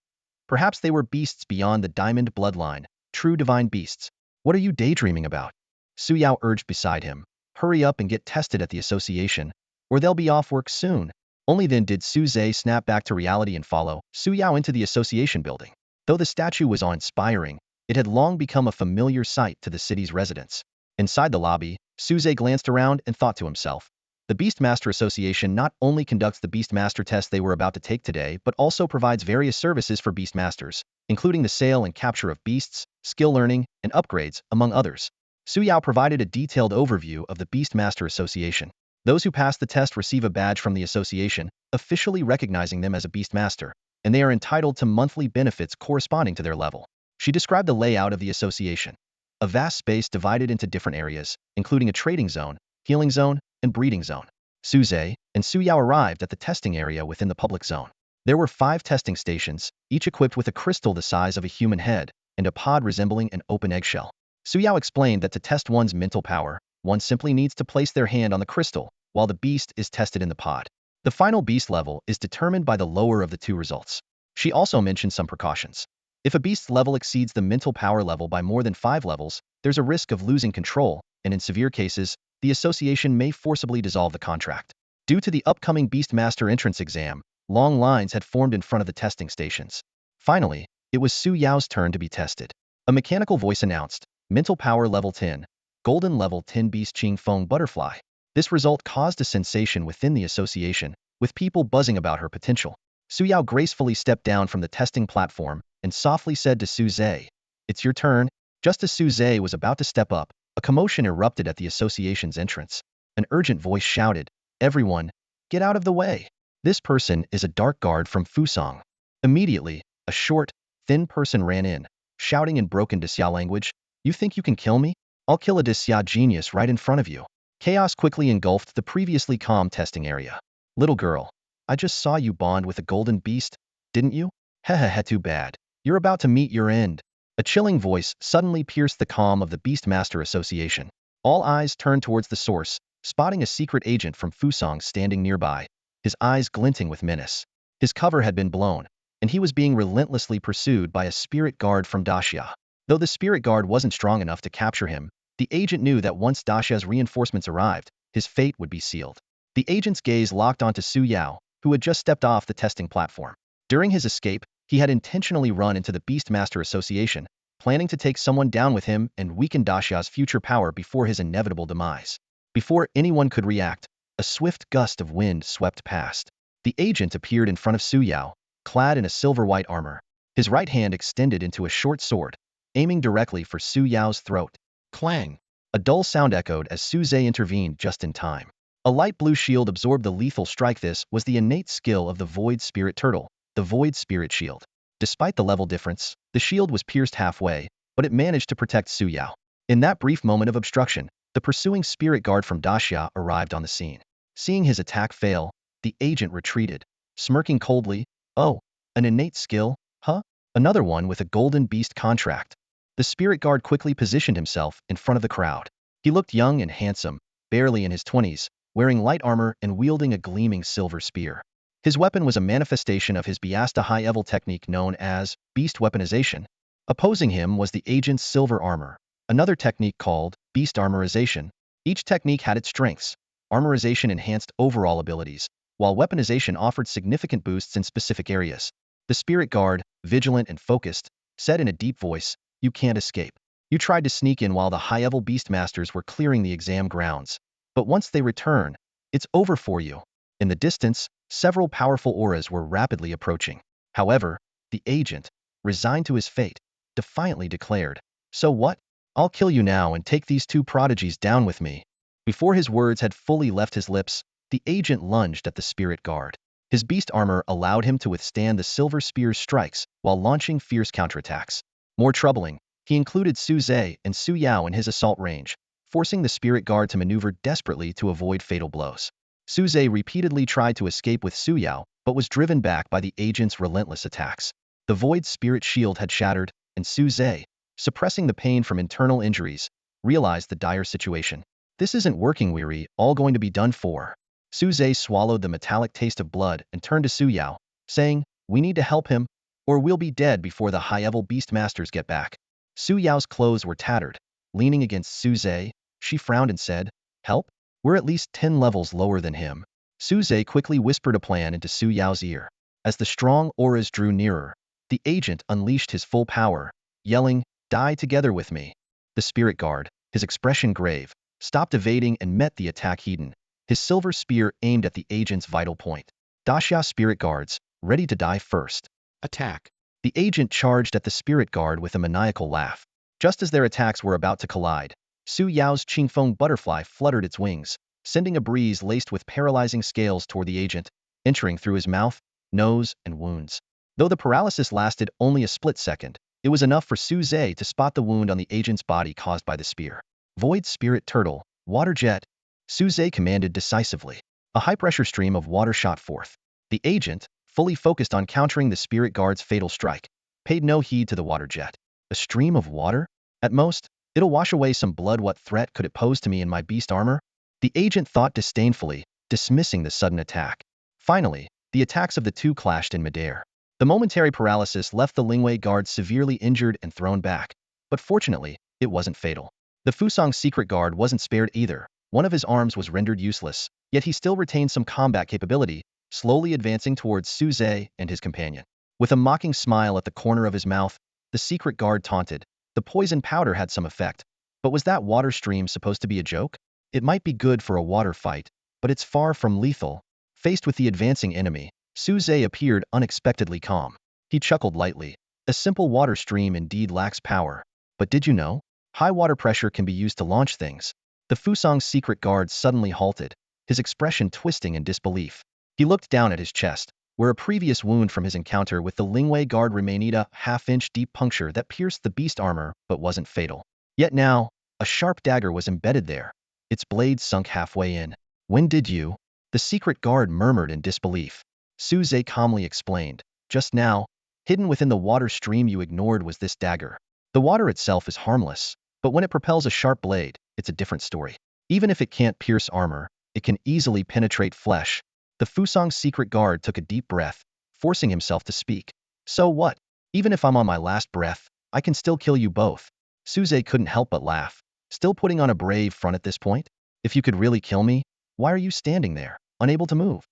Perhaps they were beasts beyond the diamond bloodline, true divine beasts. "What are you daydreaming about?" Su Yao urged beside him. "Hurry up and get tested at the association, or they'll be off work soon." Only then did Suze snap back to reality and follow Su Yao into the association building. Though the statue was awe-inspiring, it had long become a familiar sight to the city's residents. Inside the lobby, Suze glanced around and thought to himself, the Beastmaster Association not only conducts the Beastmaster test they were about to take today but also provides various services for Beastmasters, including the sale and capture of beasts, skill learning, and upgrades, among others. Su Yao provided a detailed overview of the Beastmaster Association. Those who pass the test receive a badge from the association, officially recognizing them as a Beastmaster, and they are entitled to monthly benefits corresponding to their level. She described the layout of the association. A vast space divided into different areas, including a trading zone, healing zone, and breeding zone. Suze and Su Yao arrived at the testing area within the public zone. There were 5 testing stations, each equipped with a crystal the size of a human head and a pod resembling an open eggshell. Su Yao explained that to test one's mental power, one simply needs to place their hand on the crystal, while the beast is tested in the pod. The final beast level is determined by the lower of the 2 results. She also mentioned some precautions. If a beast's level exceeds the mental power level by more than 5 levels, there's a risk of losing control, and in severe cases, the association may forcibly dissolve the contract. Due to the upcoming Beastmaster entrance exam, long lines had formed in front of the testing stations. Finally, it was Su Yao's turn to be tested. A mechanical voice announced, Mental Power Level 10, Golden Level 10 Beast Ching Feng Butterfly. This result caused a sensation within the association, with people buzzing about her potential. Su Yao gracefully stepped down from the testing platform and softly said to Su Zhe, "It's your turn." Just as Su Zhe was about to step up, a commotion erupted at the association's entrance. An urgent voice shouted, "Everyone, get out of the way. This person is a dark guard from Fusang." Immediately, a short, thin person ran in, shouting in broken Disya language, "You think you can kill me? I'll kill a Disya genius right in front of you." Chaos quickly engulfed the previously calm testing area. "Little girl, I just saw you bond with a golden beast, didn't you? Hehehe, too bad. You're about to meet your end." A chilling voice suddenly pierced the calm of the Beastmaster Association. All eyes turned towards the source, spotting a secret agent from Fusang standing nearby, his eyes glinting with menace. His cover had been blown, and he was being relentlessly pursued by a spirit guard from Daxia. Though the spirit guard wasn't strong enough to capture him, the agent knew that once Daxia's reinforcements arrived, his fate would be sealed. The agent's gaze locked onto Su Yao, who had just stepped off the testing platform. During his escape, he had intentionally run into the Beastmaster Association, planning to take someone down with him and weaken Daxia's future power before his inevitable demise. Before anyone could react, a swift gust of wind swept past. The agent appeared in front of Su Yao, clad in a silver-white armor. His right hand extended into a short sword, aiming directly for Su Yao's throat. Clang! A dull sound echoed as Su Zhe intervened just in time. A light blue shield absorbed the lethal strike. This was the innate skill of the Void Spirit Turtle, the Void Spirit Shield. Despite the level difference, the shield was pierced halfway, but it managed to protect Su Yao. In that brief moment of obstruction, the pursuing spirit guard from Daxia arrived on the scene. Seeing his attack fail, the agent retreated, smirking coldly. "Oh, an innate skill, huh? Another one with a golden beast contract." The spirit guard quickly positioned himself in front of the crowd. He looked young and handsome, barely in his 20s, wearing light armor and wielding a gleaming silver spear. His weapon was a manifestation of his Biasta high-level technique known as beast weaponization. Opposing him was the agent's silver armor, another technique called beast armorization. Each technique had its strengths. Armorization enhanced overall abilities, while weaponization offered significant boosts in specific areas. The spirit guard, vigilant and focused, said in a deep voice, "You can't escape. You tried to sneak in while the high-level beastmasters were clearing the exam grounds. But once they return, it's over for you." In the distance, several powerful auras were rapidly approaching. However, the agent, resigned to his fate, defiantly declared, "So what? I'll kill you now and take these 2 prodigies down with me." Before his words had fully left his lips, the agent lunged at the spirit guard. His beast armor allowed him to withstand the silver spear's strikes while launching fierce counterattacks. More troubling, he included Su Zhe and Su Yao in his assault range, forcing the spirit guard to maneuver desperately to avoid fatal blows. Su Zhe repeatedly tried to escape with Su Yao, but was driven back by the agent's relentless attacks. The Void Spirit Shield had shattered, and Su Zhe, suppressing the pain from internal injuries, realized the dire situation. "This isn't working, weary, all going to be done for." Su Zhe swallowed the metallic taste of blood and turned to Su Yao, saying, "We need to help him, or we'll be dead before the high-level beastmasters get back." Su Yao's clothes were tattered. Leaning against Su Zhe, she frowned and said, "Help? We're at least 10 levels lower than him." Su Zhe quickly whispered a plan into Su Yao's ear. As the strong auras drew nearer, the agent unleashed his full power, yelling, "Die together with me." The spirit guard, his expression grave, stopped evading and met the attack head-on, his silver spear aimed at the agent's vital point. Daxia spirit guards, ready to die first. Attack. The agent charged at the spirit guard with a maniacal laugh. Just as their attacks were about to collide, Su Yao's Qingfeng butterfly fluttered its wings, sending a breeze laced with paralyzing scales toward the agent, entering through his mouth, nose, and wounds. Though the paralysis lasted only a split second, it was enough for Su Zhe to spot the wound on the agent's body caused by the spear. "Void Spirit Turtle, Water Jet," Su Zhe commanded decisively. A high-pressure stream of water shot forth. The agent, fully focused on countering the spirit guard's fatal strike, paid no heed to the water jet. A stream of water? At most, it'll wash away some blood. What threat could it pose to me in my beast armor? The agent thought disdainfully, dismissing the sudden attack. Finally, the attacks of the two clashed in midair. The momentary paralysis left the Lingwei guard severely injured and thrown back, but fortunately, it wasn't fatal. The Fusong's secret guard wasn't spared either. One of his arms was rendered useless, yet he still retained some combat capability, slowly advancing towards Su Zhe and his companion. With a mocking smile at the corner of his mouth, the secret guard taunted. The poison powder had some effect, but was that water stream supposed to be a joke? It might be good for a water fight, but it's far from lethal. Faced with the advancing enemy, Su Zhe appeared unexpectedly calm. He chuckled lightly. A simple water stream indeed lacks power. But did you know? High water pressure can be used to launch things. The Fusong's secret guard suddenly halted, his expression twisting in disbelief. He looked down at his chest, where a previous wound from his encounter with the Lingwei guard remained, a half-inch deep puncture that pierced the beast armor but wasn't fatal. Yet now, a sharp dagger was embedded there. Its blade sunk halfway in. When did you? The secret guard murmured in disbelief. Su Zhe calmly explained. Just now, hidden within the water stream you ignored was this dagger. The water itself is harmless, but when it propels a sharp blade, it's a different story. Even if it can't pierce armor, it can easily penetrate flesh. The Fusong's secret guard took a deep breath, forcing himself to speak. So what? Even if I'm on my last breath, I can still kill you both. Su Zhe couldn't help but laugh. Still putting on a brave front at this point? If you could really kill me, why are you standing there, unable to move?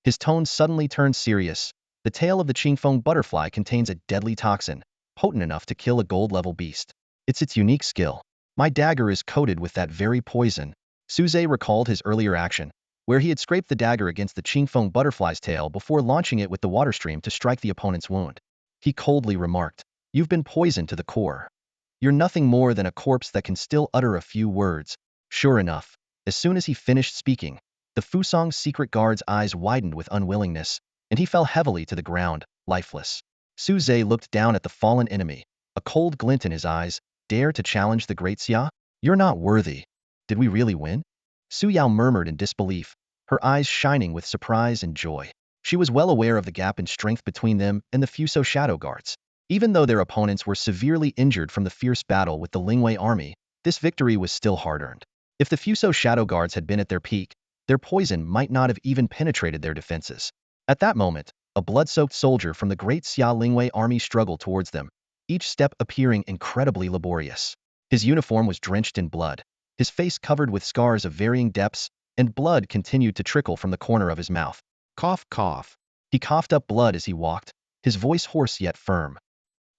His tone suddenly turned serious. The tail of the Qingfeng butterfly contains a deadly toxin, potent enough to kill a gold-level beast. It's its unique skill. My dagger is coated with that very poison. Su Zhe recalled his earlier action, where he had scraped the dagger against the Qingfeng butterfly's tail before launching it with the water stream to strike the opponent's wound. He coldly remarked, "You've been poisoned to the core. You're nothing more than a corpse that can still utter a few words." Sure enough, as soon as he finished speaking, the Fusong's secret guard's eyes widened with unwillingness, and he fell heavily to the ground, lifeless. Su Zhe looked down at the fallen enemy, a cold glint in his eyes. Dare to challenge the great Xia? You're not worthy. Did we really win? Su Yao murmured in disbelief, her eyes shining with surprise and joy. She was well aware of the gap in strength between them and the Fuso shadow guards. Even though their opponents were severely injured from the fierce battle with the Lingwei army, this victory was still hard-earned. If the Fuso shadow guards had been at their peak, their poison might not have even penetrated their defenses. At that moment, a blood-soaked soldier from the great Xia Lingwei army struggled towards them, each step appearing incredibly laborious. His uniform was drenched in blood, his face covered with scars of varying depths, and blood continued to trickle from the corner of his mouth. Cough, cough. He coughed up blood as he walked, his voice hoarse yet firm.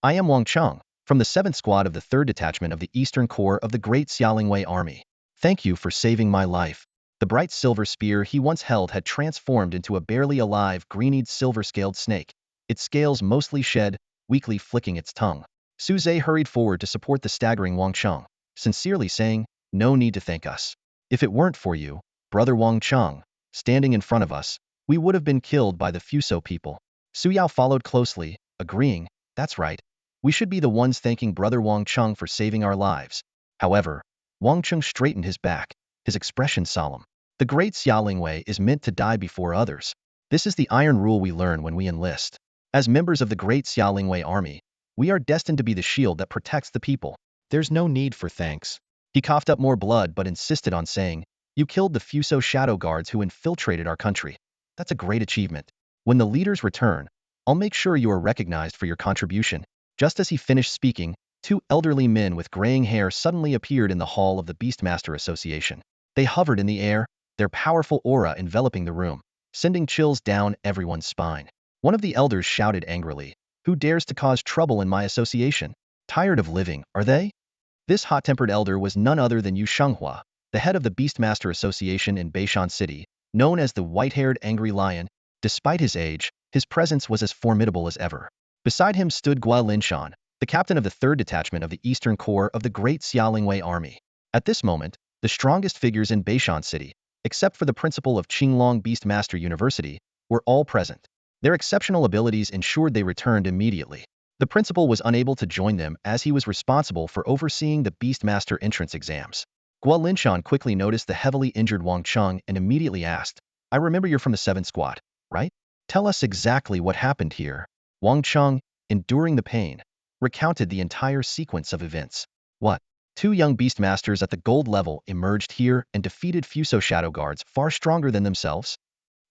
I am Wang Cheng, from the 7th Squad of the 3rd Detachment of the Eastern Corps of the Great Xia Lingwei Army. Thank you for saving my life. The bright silver spear he once held had transformed into a barely alive, green-eyed silver-scaled snake, its scales mostly shed, weakly flicking its tongue. Su Zhe hurried forward to support the staggering Wang Cheng, sincerely saying, "No need to thank us. If it weren't for you, Brother Wang Cheng, standing in front of us, we would have been killed by the Fuso people." Su Yao followed closely, agreeing, "That's right. We should be the ones thanking Brother Wang Cheng for saving our lives." However, Wang Cheng straightened his back, his expression solemn. The great Xia Lingwei is meant to die before others. This is the iron rule we learn when we enlist. As members of the great Xia Lingwei army, we are destined to be the shield that protects the people. There's no need for thanks. He coughed up more blood but insisted on saying, "You killed the Fuso shadow guards who infiltrated our country. That's a great achievement. When the leaders return, I'll make sure you are recognized for your contribution." Just as he finished speaking, two elderly men with graying hair suddenly appeared in the hall of the Beastmaster Association. They hovered in the air, their powerful aura enveloping the room, sending chills down everyone's spine. One of the elders shouted angrily, "Who dares to cause trouble in my association? Tired of living, are they?" This hot-tempered elder was none other than Yu Shenghua, the head of the Beastmaster Association in Beishan City, known as the white-haired angry lion. Despite his age, his presence was as formidable as ever. Beside him stood Gua Linshan, the captain of the 3rd Detachment of the Eastern Corps of the Great Xia Lingwei Army. At this moment, the strongest figures in Beishan City, except for the principal of Qinglong Beastmaster University, were all present. Their exceptional abilities ensured they returned immediately. The principal was unable to join them as he was responsible for overseeing the Beastmaster entrance exams. Gua Linshan quickly noticed the heavily injured Wang Cheng and immediately asked, "I remember you're from the 7th Squad, right? Tell us exactly what happened here. Wang Cheng, enduring the pain, recounted the entire sequence of events. What? Two young beastmasters at the gold level emerged here and defeated Fuso shadow guards far stronger than themselves?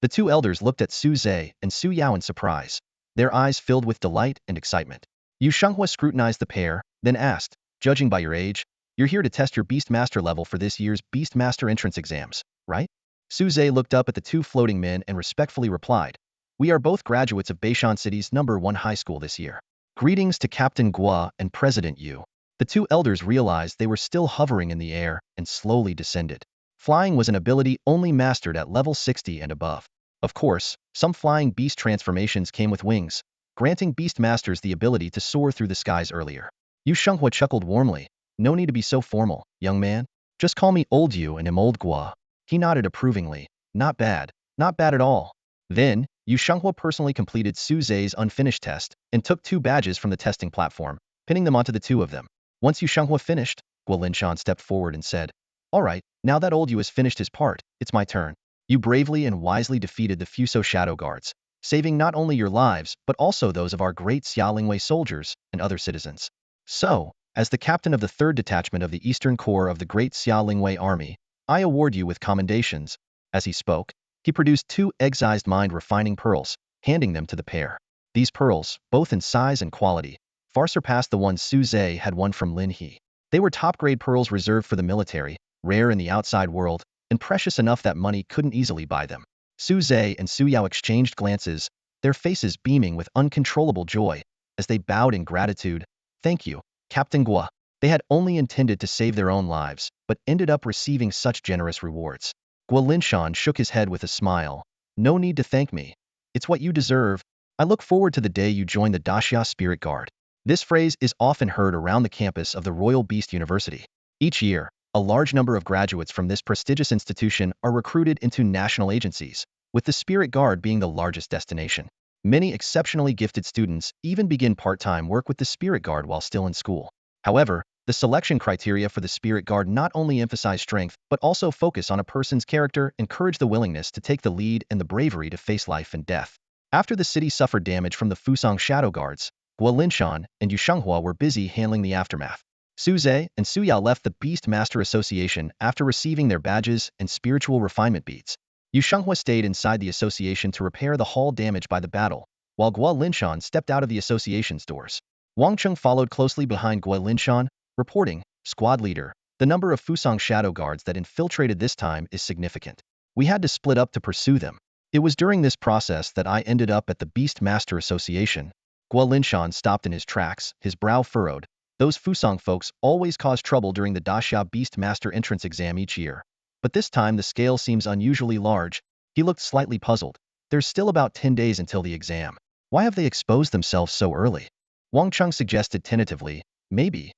The two elders looked at Su Zhe and Su Yao in surprise, their eyes filled with delight and excitement. Yu Shenghua scrutinized the pair, then asked, judging by your age, you're here to test your Beastmaster level for this year's Beastmaster entrance exams, right? Su Zhe looked up at the two floating men and respectfully replied, we are both graduates of Beishan City's #1 high school this year. Greetings to Captain Gua and President Yu. The two elders realized they were still hovering in the air and slowly descended. Flying was an ability only mastered at level 60 and above. Of course, some flying beast transformations came with wings, granting Beastmasters the ability to soar through the skies earlier. Yu Shenghua chuckled warmly. No need to be so formal, young man. Just call me Old Yu and him Old Gua. He nodded approvingly. Not bad. Not bad at all. Then, Yu Shenghua personally completed Su Zhe's unfinished test and took 2 badges from the testing platform, pinning them onto the 2 of them. Once Yu Shenghua finished, Guo Linshan stepped forward and said, all right, now that Old Yu has finished his part, it's my turn. You bravely and wisely defeated the Fuso shadow guards, saving not only your lives but also those of our great Xiaolingwei soldiers and other citizens. So, as the captain of the 3rd detachment of the Eastern Corps of the great Xiaolingwei army, I award you with commendations. As he spoke, he produced 2 excised mind-refining pearls, handing them to the pair. These pearls, both in size and quality, far surpassed the ones Su Zhe had won from Lin He. They were top-grade pearls reserved for the military, rare in the outside world, and precious enough that money couldn't easily buy them. Su Zhe and Su Yao exchanged glances, their faces beaming with uncontrollable joy, as they bowed in gratitude. Thank you, Captain Gua. They had only intended to save their own lives, but ended up receiving such generous rewards. Guo Linshan shook his head with a smile. No need to thank me. It's what you deserve. I look forward to the day you join the Daxia Spirit Guard. This phrase is often heard around the campus of the Royal Beast University. Each year, a large number of graduates from this prestigious institution are recruited into national agencies, with the Spirit Guard being the largest destination. Many exceptionally gifted students even begin part-time work with the Spirit Guard while still in school. However, the selection criteria for the Spirit Guard not only emphasize strength but also focus on a person's character, encourage the willingness to take the lead and the bravery to face life and death. After the city suffered damage from the Fusang Shadow Guards, Guo Linshan and Yu Shenghua were busy handling the aftermath. Su Zhe and Su Yao left the Beast Master Association after receiving their badges and spiritual refinement beads. Yu Shenghua stayed inside the association to repair the hull damaged by the battle, while Guo Linshan stepped out of the association's doors. Wang Cheng followed closely behind Guo Linshan, reporting, Squad Leader, the number of Fusang Shadow Guards that infiltrated this time is significant. We had to split up to pursue them. It was during this process that I ended up at the Beast Master Association. Guo Linshan stopped in his tracks, his brow furrowed. Those Fusang folks always cause trouble during the Daxia Beast Master entrance exam each year. But this time the scale seems unusually large. He looked slightly puzzled. There's still about 10 days until the exam. Why have they exposed themselves so early? Wang Cheng suggested tentatively, maybe.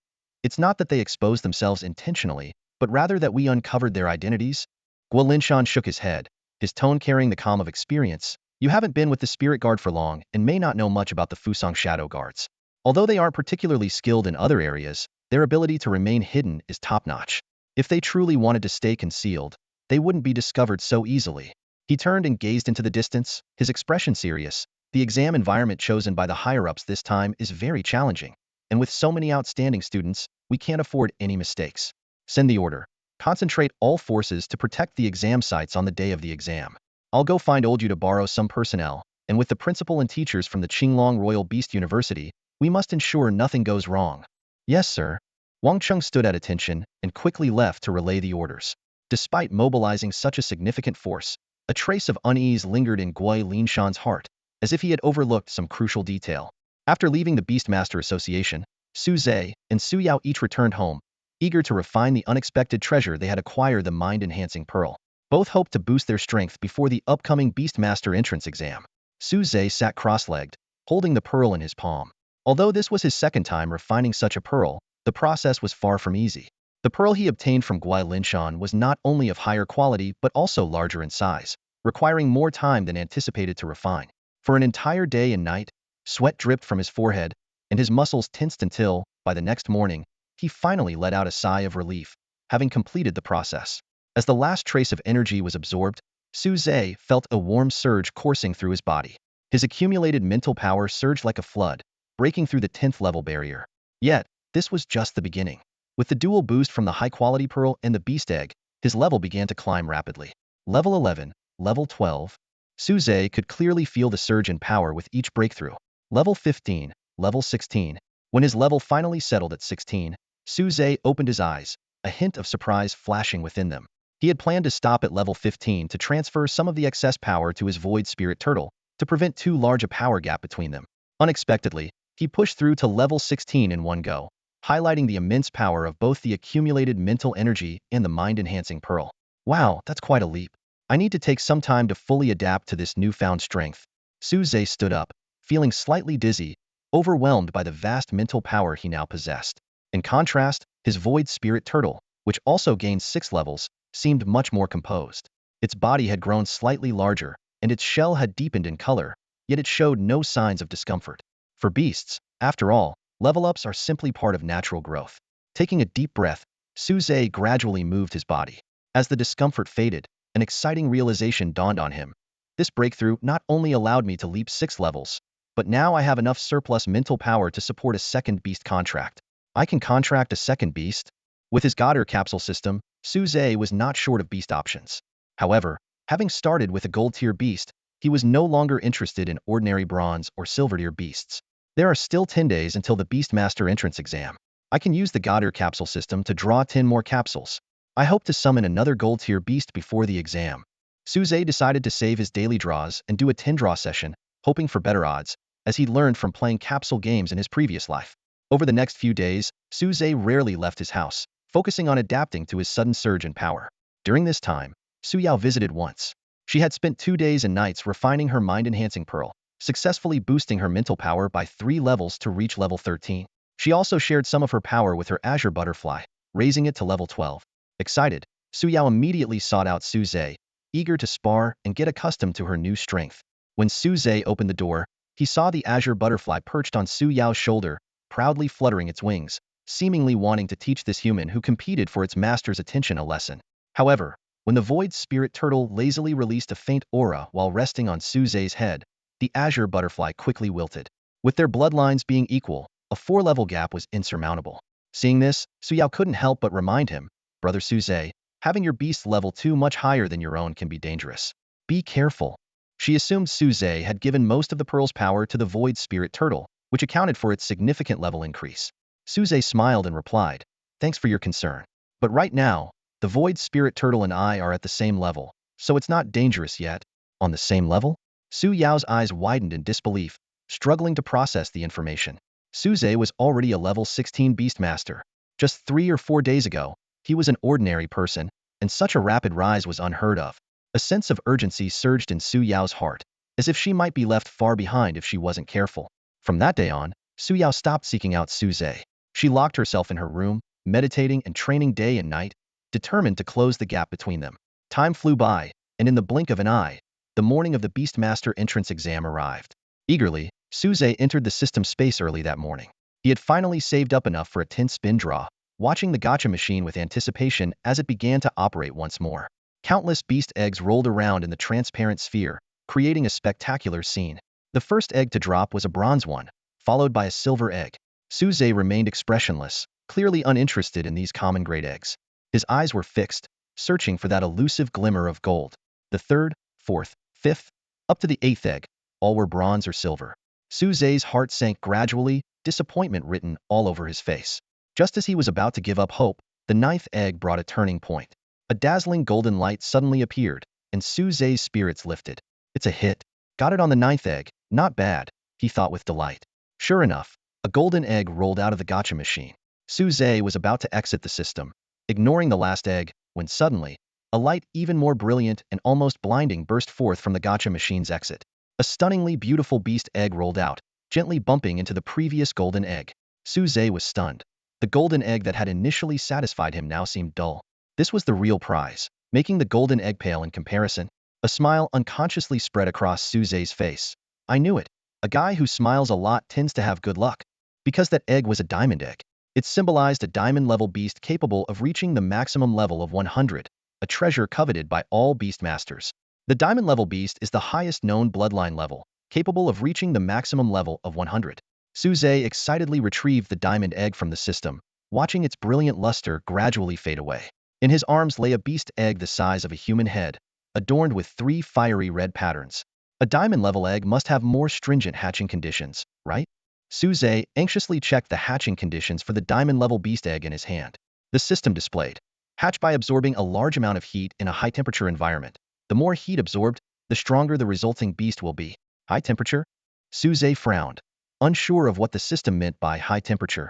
It's not that they exposed themselves intentionally, but rather that we uncovered their identities. Guo Linshan shook his head, his tone carrying the calm of experience. You haven't been with the Spirit Guard for long and may not know much about the Fusang Shadow Guards. Although they aren't particularly skilled in other areas, their ability to remain hidden is top-notch. If they truly wanted to stay concealed, they wouldn't be discovered so easily. He turned and gazed into the distance, his expression serious. The exam environment chosen by the higher-ups this time is very challenging. And with so many outstanding students, we can't afford any mistakes. Send the order. Concentrate all forces to protect the exam sites on the day of the exam. I'll go find Old Yu to borrow some personnel, and with the principal and teachers from the Qinglong Royal Beast University, we must ensure nothing goes wrong. Yes, sir. Wang Cheng stood at attention and quickly left to relay the orders. Despite mobilizing such a significant force, a trace of unease lingered in Guo Linshan's heart, as if he had overlooked some crucial detail. After leaving the Beastmaster Association, Su Zhe and Su Yao each returned home, eager to refine the unexpected treasure they had acquired, the mind-enhancing pearl. Both hoped to boost their strength before the upcoming Beastmaster entrance exam. Su Zhe sat cross-legged, holding the pearl in his palm. Although this was his second time refining such a pearl, the process was far from easy. The pearl he obtained from Guo Linshan was not only of higher quality but also larger in size, requiring more time than anticipated to refine. For an entire day and night, sweat dripped from his forehead, and his muscles tensed until, by the next morning, he finally let out a sigh of relief, having completed the process. As the last trace of energy was absorbed, Su Zhe felt a warm surge coursing through his body. His accumulated mental power surged like a flood, breaking through the 10th level barrier. Yet, this was just the beginning. With the dual boost from the high-quality pearl and the beast egg, his level began to climb rapidly. Level 11, level 12. Suze could clearly feel the surge in power with each breakthrough. Level 15, level 16. When his level finally settled at 16, Suze opened his eyes, a hint of surprise flashing within them. He had planned to stop at level 15 to transfer some of the excess power to his void spirit turtle, to prevent too large a power gap between them. Unexpectedly, he pushed through to level 16 in one go, highlighting the immense power of both the accumulated mental energy and the mind-enhancing pearl. Wow, that's quite a leap. I need to take some time to fully adapt to this newfound strength. Suze stood up, feeling slightly dizzy, overwhelmed by the vast mental power he now possessed. In contrast, his void spirit turtle, which also gained 6 levels, seemed much more composed. Its body had grown slightly larger, and its shell had deepened in color, yet it showed no signs of discomfort. For beasts, after all, level-ups are simply part of natural growth. Taking a deep breath, Suze gradually moved his body. As the discomfort faded, an exciting realization dawned on him. This breakthrough not only allowed me to leap 6 levels, but now I have enough surplus mental power to support a second beast contract. I can contract a second beast? With his gacha capsule system, Suze was not short of beast options. However, having started with a gold-tier beast, he was no longer interested in ordinary bronze or silver-tier beasts. There are still 10 days until the Beastmaster entrance exam. I can use the gacha capsule system to draw 10 more capsules. I hope to summon another gold-tier beast before the exam. Suze decided to save his daily draws and do a 10-draw session, hoping for better odds, as he'd learned from playing capsule games in his previous life. Over the next few days, Suze rarely left his house, focusing on adapting to his sudden surge in power. During this time, Suyao visited once. She had spent 2 days and nights refining her mind-enhancing pearl, successfully boosting her mental power by 3 levels to reach level 13. She also shared some of her power with her azure butterfly, raising it to level 12. Excited, Suyao immediately sought out Suze, eager to spar and get accustomed to her new strength. When Suze opened the door, he saw the azure butterfly perched on Suyao's shoulder, proudly fluttering its wings, seemingly wanting to teach this human who competed for its master's attention a lesson. However, when the void spirit turtle lazily released a faint aura while resting on Suze's head, the azure butterfly quickly wilted. With their bloodlines being equal, a 4-level gap was insurmountable. Seeing this, Suyao couldn't help but remind him, Brother Suze, having your beast level 2 much higher than your own can be dangerous. Be careful. She assumed Suze had given most of the pearl's power to the void spirit turtle, which accounted for its significant level increase. Suze smiled and replied, thanks for your concern. But right now, the void spirit turtle and I are at the same level, so it's not dangerous yet. On the same level? Su Yao's eyes widened in disbelief, struggling to process the information. Suze was already a level 16 Beastmaster. Just 3 or 4 days ago, he was an ordinary person, and such a rapid rise was unheard of. A sense of urgency surged in Su Yao's heart, as if she might be left far behind if she wasn't careful. From that day on, Su Yao stopped seeking out Suze. She locked herself in her room, meditating and training day and night, determined to close the gap between them. Time flew by, and in the blink of an eye, the morning of the Beastmaster entrance exam arrived. Eagerly, Suze entered the system space early that morning. He had finally saved up enough for a 10-spin draw, watching the gacha machine with anticipation as it began to operate once more. Countless beast eggs rolled around in the transparent sphere, creating a spectacular scene. The first egg to drop was a bronze one, followed by a silver egg. Suze remained expressionless, clearly uninterested in these common grade eggs. His eyes were fixed, searching for that elusive glimmer of gold. The third, fourth, fifth, up to the 8th egg, all were bronze or silver. Suze's heart sank gradually, disappointment written all over his face. Just as he was about to give up hope, the 9th egg brought a turning point. A dazzling golden light suddenly appeared, and Suze's spirits lifted. It's a hit. Got it on the 9th egg, not bad, he thought with delight. Sure enough, a golden egg rolled out of the gacha machine. Suze was about to exit the system, ignoring the last egg, when suddenly, a light even more brilliant and almost blinding burst forth from the gacha machine's exit. A stunningly beautiful beast egg rolled out, gently bumping into the previous golden egg. Suze was stunned. The golden egg that had initially satisfied him now seemed dull. This was the real prize, making the golden egg pale in comparison. A smile unconsciously spread across Suze's face. I knew it. A guy who smiles a lot tends to have good luck. Because that egg was a diamond egg. It symbolized a diamond-level beast capable of reaching the maximum level of 100, a treasure coveted by all beastmasters. The diamond-level beast is the highest known bloodline level, capable of reaching the maximum level of 100. Suze excitedly retrieved the diamond egg from the system, watching its brilliant luster gradually fade away. In his arms lay a beast egg the size of a human head, adorned with 3 fiery red patterns. A diamond-level egg must have more stringent hatching conditions, right? Suze anxiously checked the hatching conditions for the diamond-level beast egg in his hand. The system displayed: hatch by absorbing a large amount of heat in a high-temperature environment. The more heat absorbed, the stronger the resulting beast will be. High temperature? Suze frowned, unsure of what the system meant by high temperature.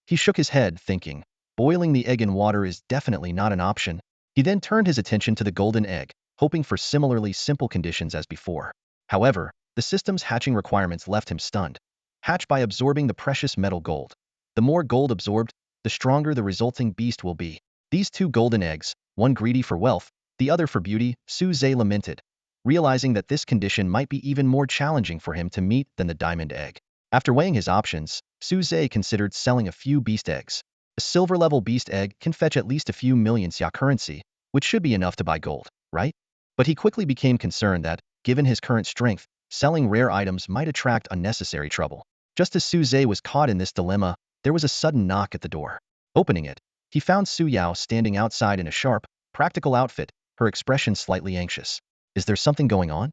He shook his head, thinking, boiling the egg in water is definitely not an option. He then turned his attention to the golden egg, hoping for similarly simple conditions as before. However, the system's hatching requirements left him stunned. Hatch by absorbing the precious metal gold. The more gold absorbed, the stronger the resulting beast will be. These 2 golden eggs, one greedy for wealth, the other for beauty, Suze lamented, realizing that this condition might be even more challenging for him to meet than the diamond egg. After weighing his options, Suze considered selling a few beast eggs. A silver-level beast egg can fetch at least a few million xia currency, which should be enough to buy gold, right? But he quickly became concerned that, given his current strength, selling rare items might attract unnecessary trouble. Just as Suze was caught in this dilemma, there was a sudden knock at the door. Opening it, he found Su Yao standing outside in a sharp, practical outfit, her expression slightly anxious. Is there something going on?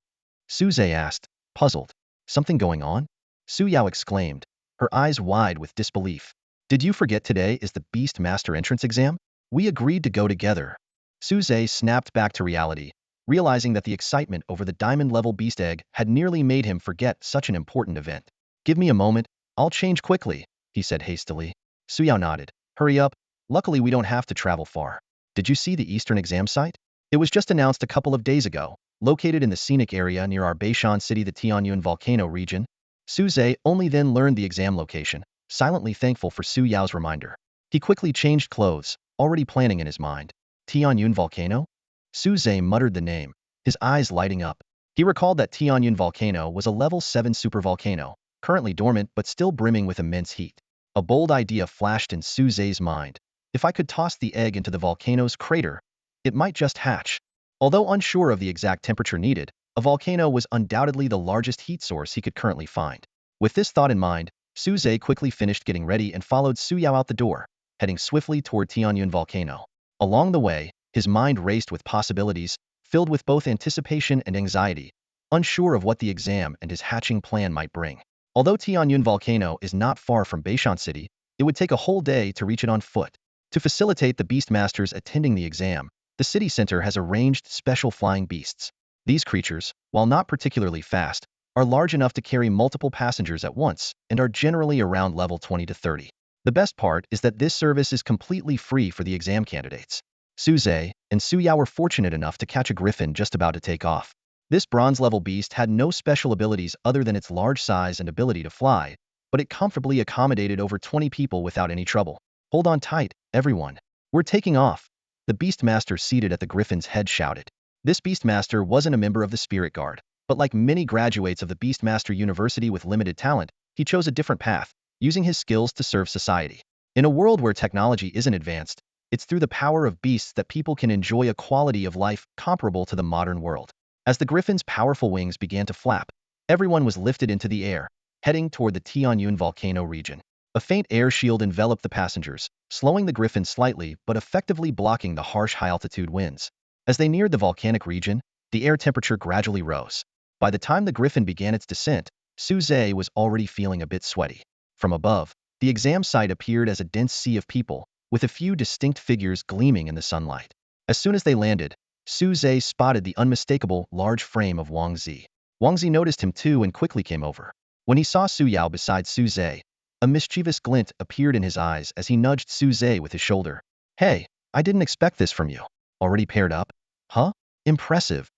Suze asked, puzzled. Something going on? Su Yao exclaimed, her eyes wide with disbelief. Did you forget today is the Beast Master entrance exam? We agreed to go together. Suze snapped back to reality, realizing that the excitement over the diamond-level beast egg had nearly made him forget such an important event. Give me a moment, I'll change quickly, he said hastily. Su Yao nodded. Hurry up, luckily we don't have to travel far. Did you see the Eastern exam site? It was just announced a couple of days ago, located in the scenic area near our Beishan city, the Tianyun volcano region. Suze only then learned the exam location, silently thankful for Su Yao's reminder. He quickly changed clothes, already planning in his mind. Tianyun volcano? Suze muttered the name, his eyes lighting up. He recalled that Tianyun volcano was a level 7 supervolcano, currently dormant but still brimming with immense heat. A bold idea flashed in Suze's mind. If I could toss the egg into the volcano's crater, it might just hatch. Although unsure of the exact temperature needed, a volcano was undoubtedly the largest heat source he could currently find. With this thought in mind, Suze quickly finished getting ready and followed Su Yao out the door, heading swiftly toward Tianyun volcano. Along the way, his mind raced with possibilities, filled with both anticipation and anxiety, unsure of what the exam and his hatching plan might bring. Although Tianyun volcano is not far from Beishan City, it would take a whole day to reach it on foot. To facilitate the Beastmasters attending the exam, the city center has arranged special flying beasts. These creatures, while not particularly fast, are large enough to carry multiple passengers at once and are generally around level 20 to 30. The best part is that this service is completely free for the exam candidates. Suze and Su Yao were fortunate enough to catch a griffin just about to take off. This bronze-level beast had no special abilities other than its large size and ability to fly, but it comfortably accommodated over 20 people without any trouble. Hold on tight, everyone. We're taking off, the Beastmaster seated at the griffin's head shouted. This Beastmaster wasn't a member of the Spirit Guard, but like many graduates of the Beastmaster University with limited talent, he chose a different path, using his skills to serve society. In a world where technology isn't advanced, it's through the power of beasts that people can enjoy a quality of life comparable to the modern world. As the griffin's powerful wings began to flap, everyone was lifted into the air, heading toward the Tianyun volcano region. A faint air shield enveloped the passengers, slowing the griffin slightly but effectively blocking the harsh high-altitude winds. As they neared the volcanic region, the air temperature gradually rose. By the time the griffin began its descent, Suze was already feeling a bit sweaty. From above, the exam site appeared as a dense sea of people, with a few distinct figures gleaming in the sunlight. As soon as they landed, Suze spotted the unmistakable large frame of Wang Zi. Wang Zi noticed him too and quickly came over. When he saw Su Yao beside Suze, a mischievous glint appeared in his eyes as he nudged Suze with his shoulder. Hey, I didn't expect this from you. Already paired up? Huh? Impressive.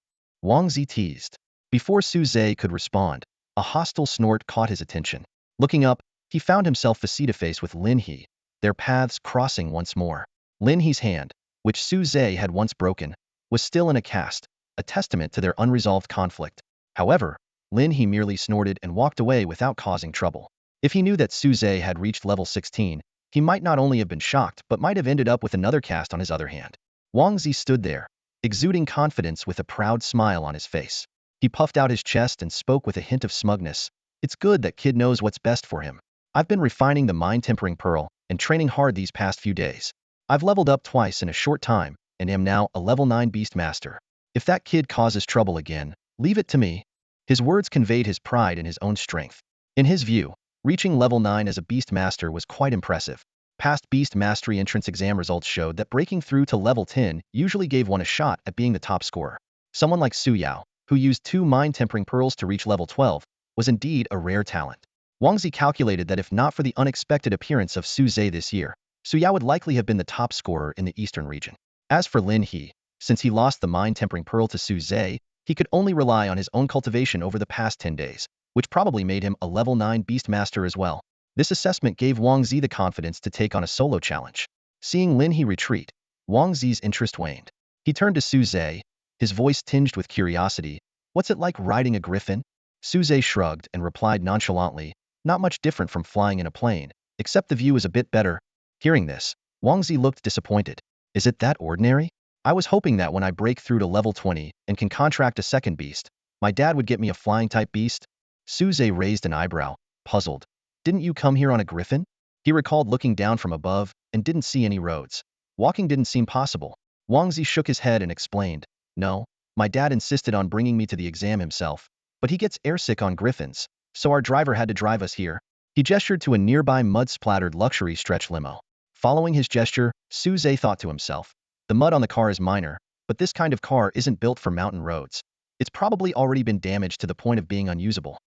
Wang Zi teased. Before Suze could respond, a hostile snort caught his attention. Looking up, he found himself face-to-face with Lin He, their paths crossing once more. Lin He's hand, which Suze had once broken, was still in a cast, a testament to their unresolved conflict. However, Lin He merely snorted and walked away without causing trouble. If he knew that Suze had reached level 16, he might not only have been shocked but might have ended up with another cast on his other hand. Wang Zi stood there, exuding confidence with a proud smile on his face. He puffed out his chest and spoke with a hint of smugness. It's good that kid knows what's best for him. I've been refining the mind-tempering pearl and training hard these past few days. I've leveled up twice in a short time and am now a level 9 beast master. If that kid causes trouble again, leave it to me. His words conveyed his pride in his own strength. In his view, reaching level 9 as a beast master was quite impressive. Past beast mastery entrance exam results showed that breaking through to level 10 usually gave one a shot at being the top scorer. Someone like Su Yao, who used 2 mind-tempering pearls to reach level 12, was indeed a rare talent. Wang Zi calculated that if not for the unexpected appearance of Su Zhe this year, Su Yao would likely have been the top scorer in the eastern region. As for Lin He, since he lost the mind-tempering pearl to Su Zhe, he could only rely on his own cultivation over the past 10 days, which probably made him a level 9 beast master as well. This assessment gave Wang Zi the confidence to take on a solo challenge. Seeing Lin He retreat, Wang Zi's interest waned. He turned to Su Zhe, his voice tinged with curiosity. What's it like riding a griffin? Su Zhe shrugged and replied nonchalantly, not much different from flying in a plane, except the view is a bit better. Hearing this, Wang Zi looked disappointed. Is it that ordinary? I was hoping that when I break through to level 20 and can contract a second beast, my dad would get me a flying-type beast. Su Zhe raised an eyebrow, puzzled. Didn't you come here on a griffin? He recalled looking down from above and didn't see any roads. Walking didn't seem possible. Wang Zi shook his head and explained, no, my dad insisted on bringing me to the exam himself, but he gets airsick on griffins, so our driver had to drive us here. He gestured to a nearby mud-splattered luxury stretch limo. Following his gesture, Su Zhe thought to himself, the mud on the car is minor, but this kind of car isn't built for mountain roads. It's probably already been damaged to the point of being unusable.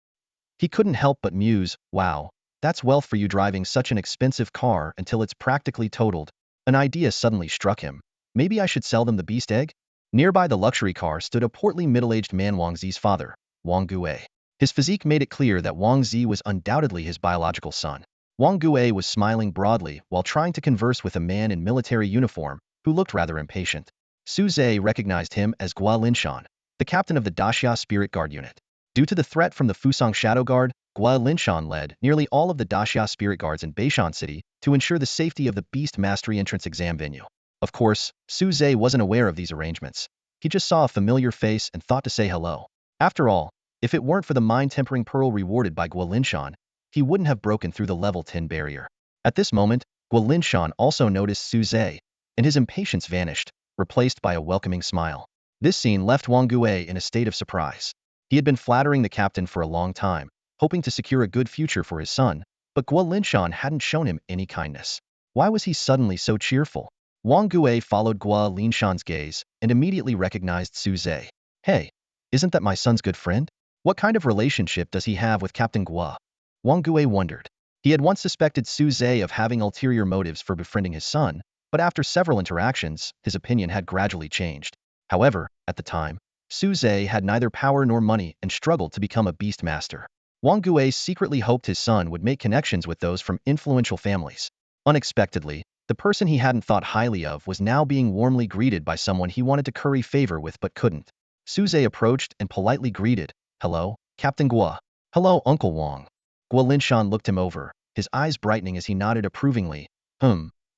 He couldn't help but muse, wow, that's wealth for you driving such an expensive car until it's practically totaled. An idea suddenly struck him. Maybe I should sell them the beast egg? Nearby the luxury car stood a portly middle-aged man, Wang Zi's father, Wang Gue. His physique made it clear that Wang Zi was undoubtedly his biological son. Wang Gue was smiling broadly while trying to converse with a man in military uniform who looked rather impatient. Su Zhe recognized him as Gua Linshan, the captain of the Daxia Spirit Guard unit. Due to the threat from the Fusang Shadow Guard, Gua Linshan led nearly all of the Daxia Spirit Guards in Beishan City to ensure the safety of the Beast Mastery entrance exam venue. Of course, Su Zhe wasn't aware of these arrangements. He just saw a familiar face and thought to say hello. After all, if it weren't for the mind-tempering pearl rewarded by Gua Linshan, he wouldn't have broken through the level 10 barrier. At this moment, Gua Linshan also noticed Su Zhe, and his impatience vanished, replaced by a welcoming smile. This scene left Wang Gue in a state of surprise. He had been flattering the captain for a long time, hoping to secure a good future for his son, but Gua Linshan hadn't shown him any kindness. Why was he suddenly so cheerful? Wang Gue followed Gua Linshan's gaze and immediately recognized Su Zhe. Hey, isn't that my son's good friend? What kind of relationship does he have with Captain Gua? Wang Gue wondered. He had once suspected Su Zhe of having ulterior motives for befriending his son, but after several interactions, his opinion had gradually changed. However, at the time, Su Zhe had neither power nor money and struggled to become a beast master. Wang Gue secretly hoped his son would make connections with those from influential families. Unexpectedly, the person he hadn't thought highly of was now being warmly greeted by someone he wanted to curry favor with but couldn't. Su Zhe approached and politely greeted, hello, Captain Gua. Hello, Uncle Wang. Gua Linshan looked him over, his eyes brightening as he nodded approvingly.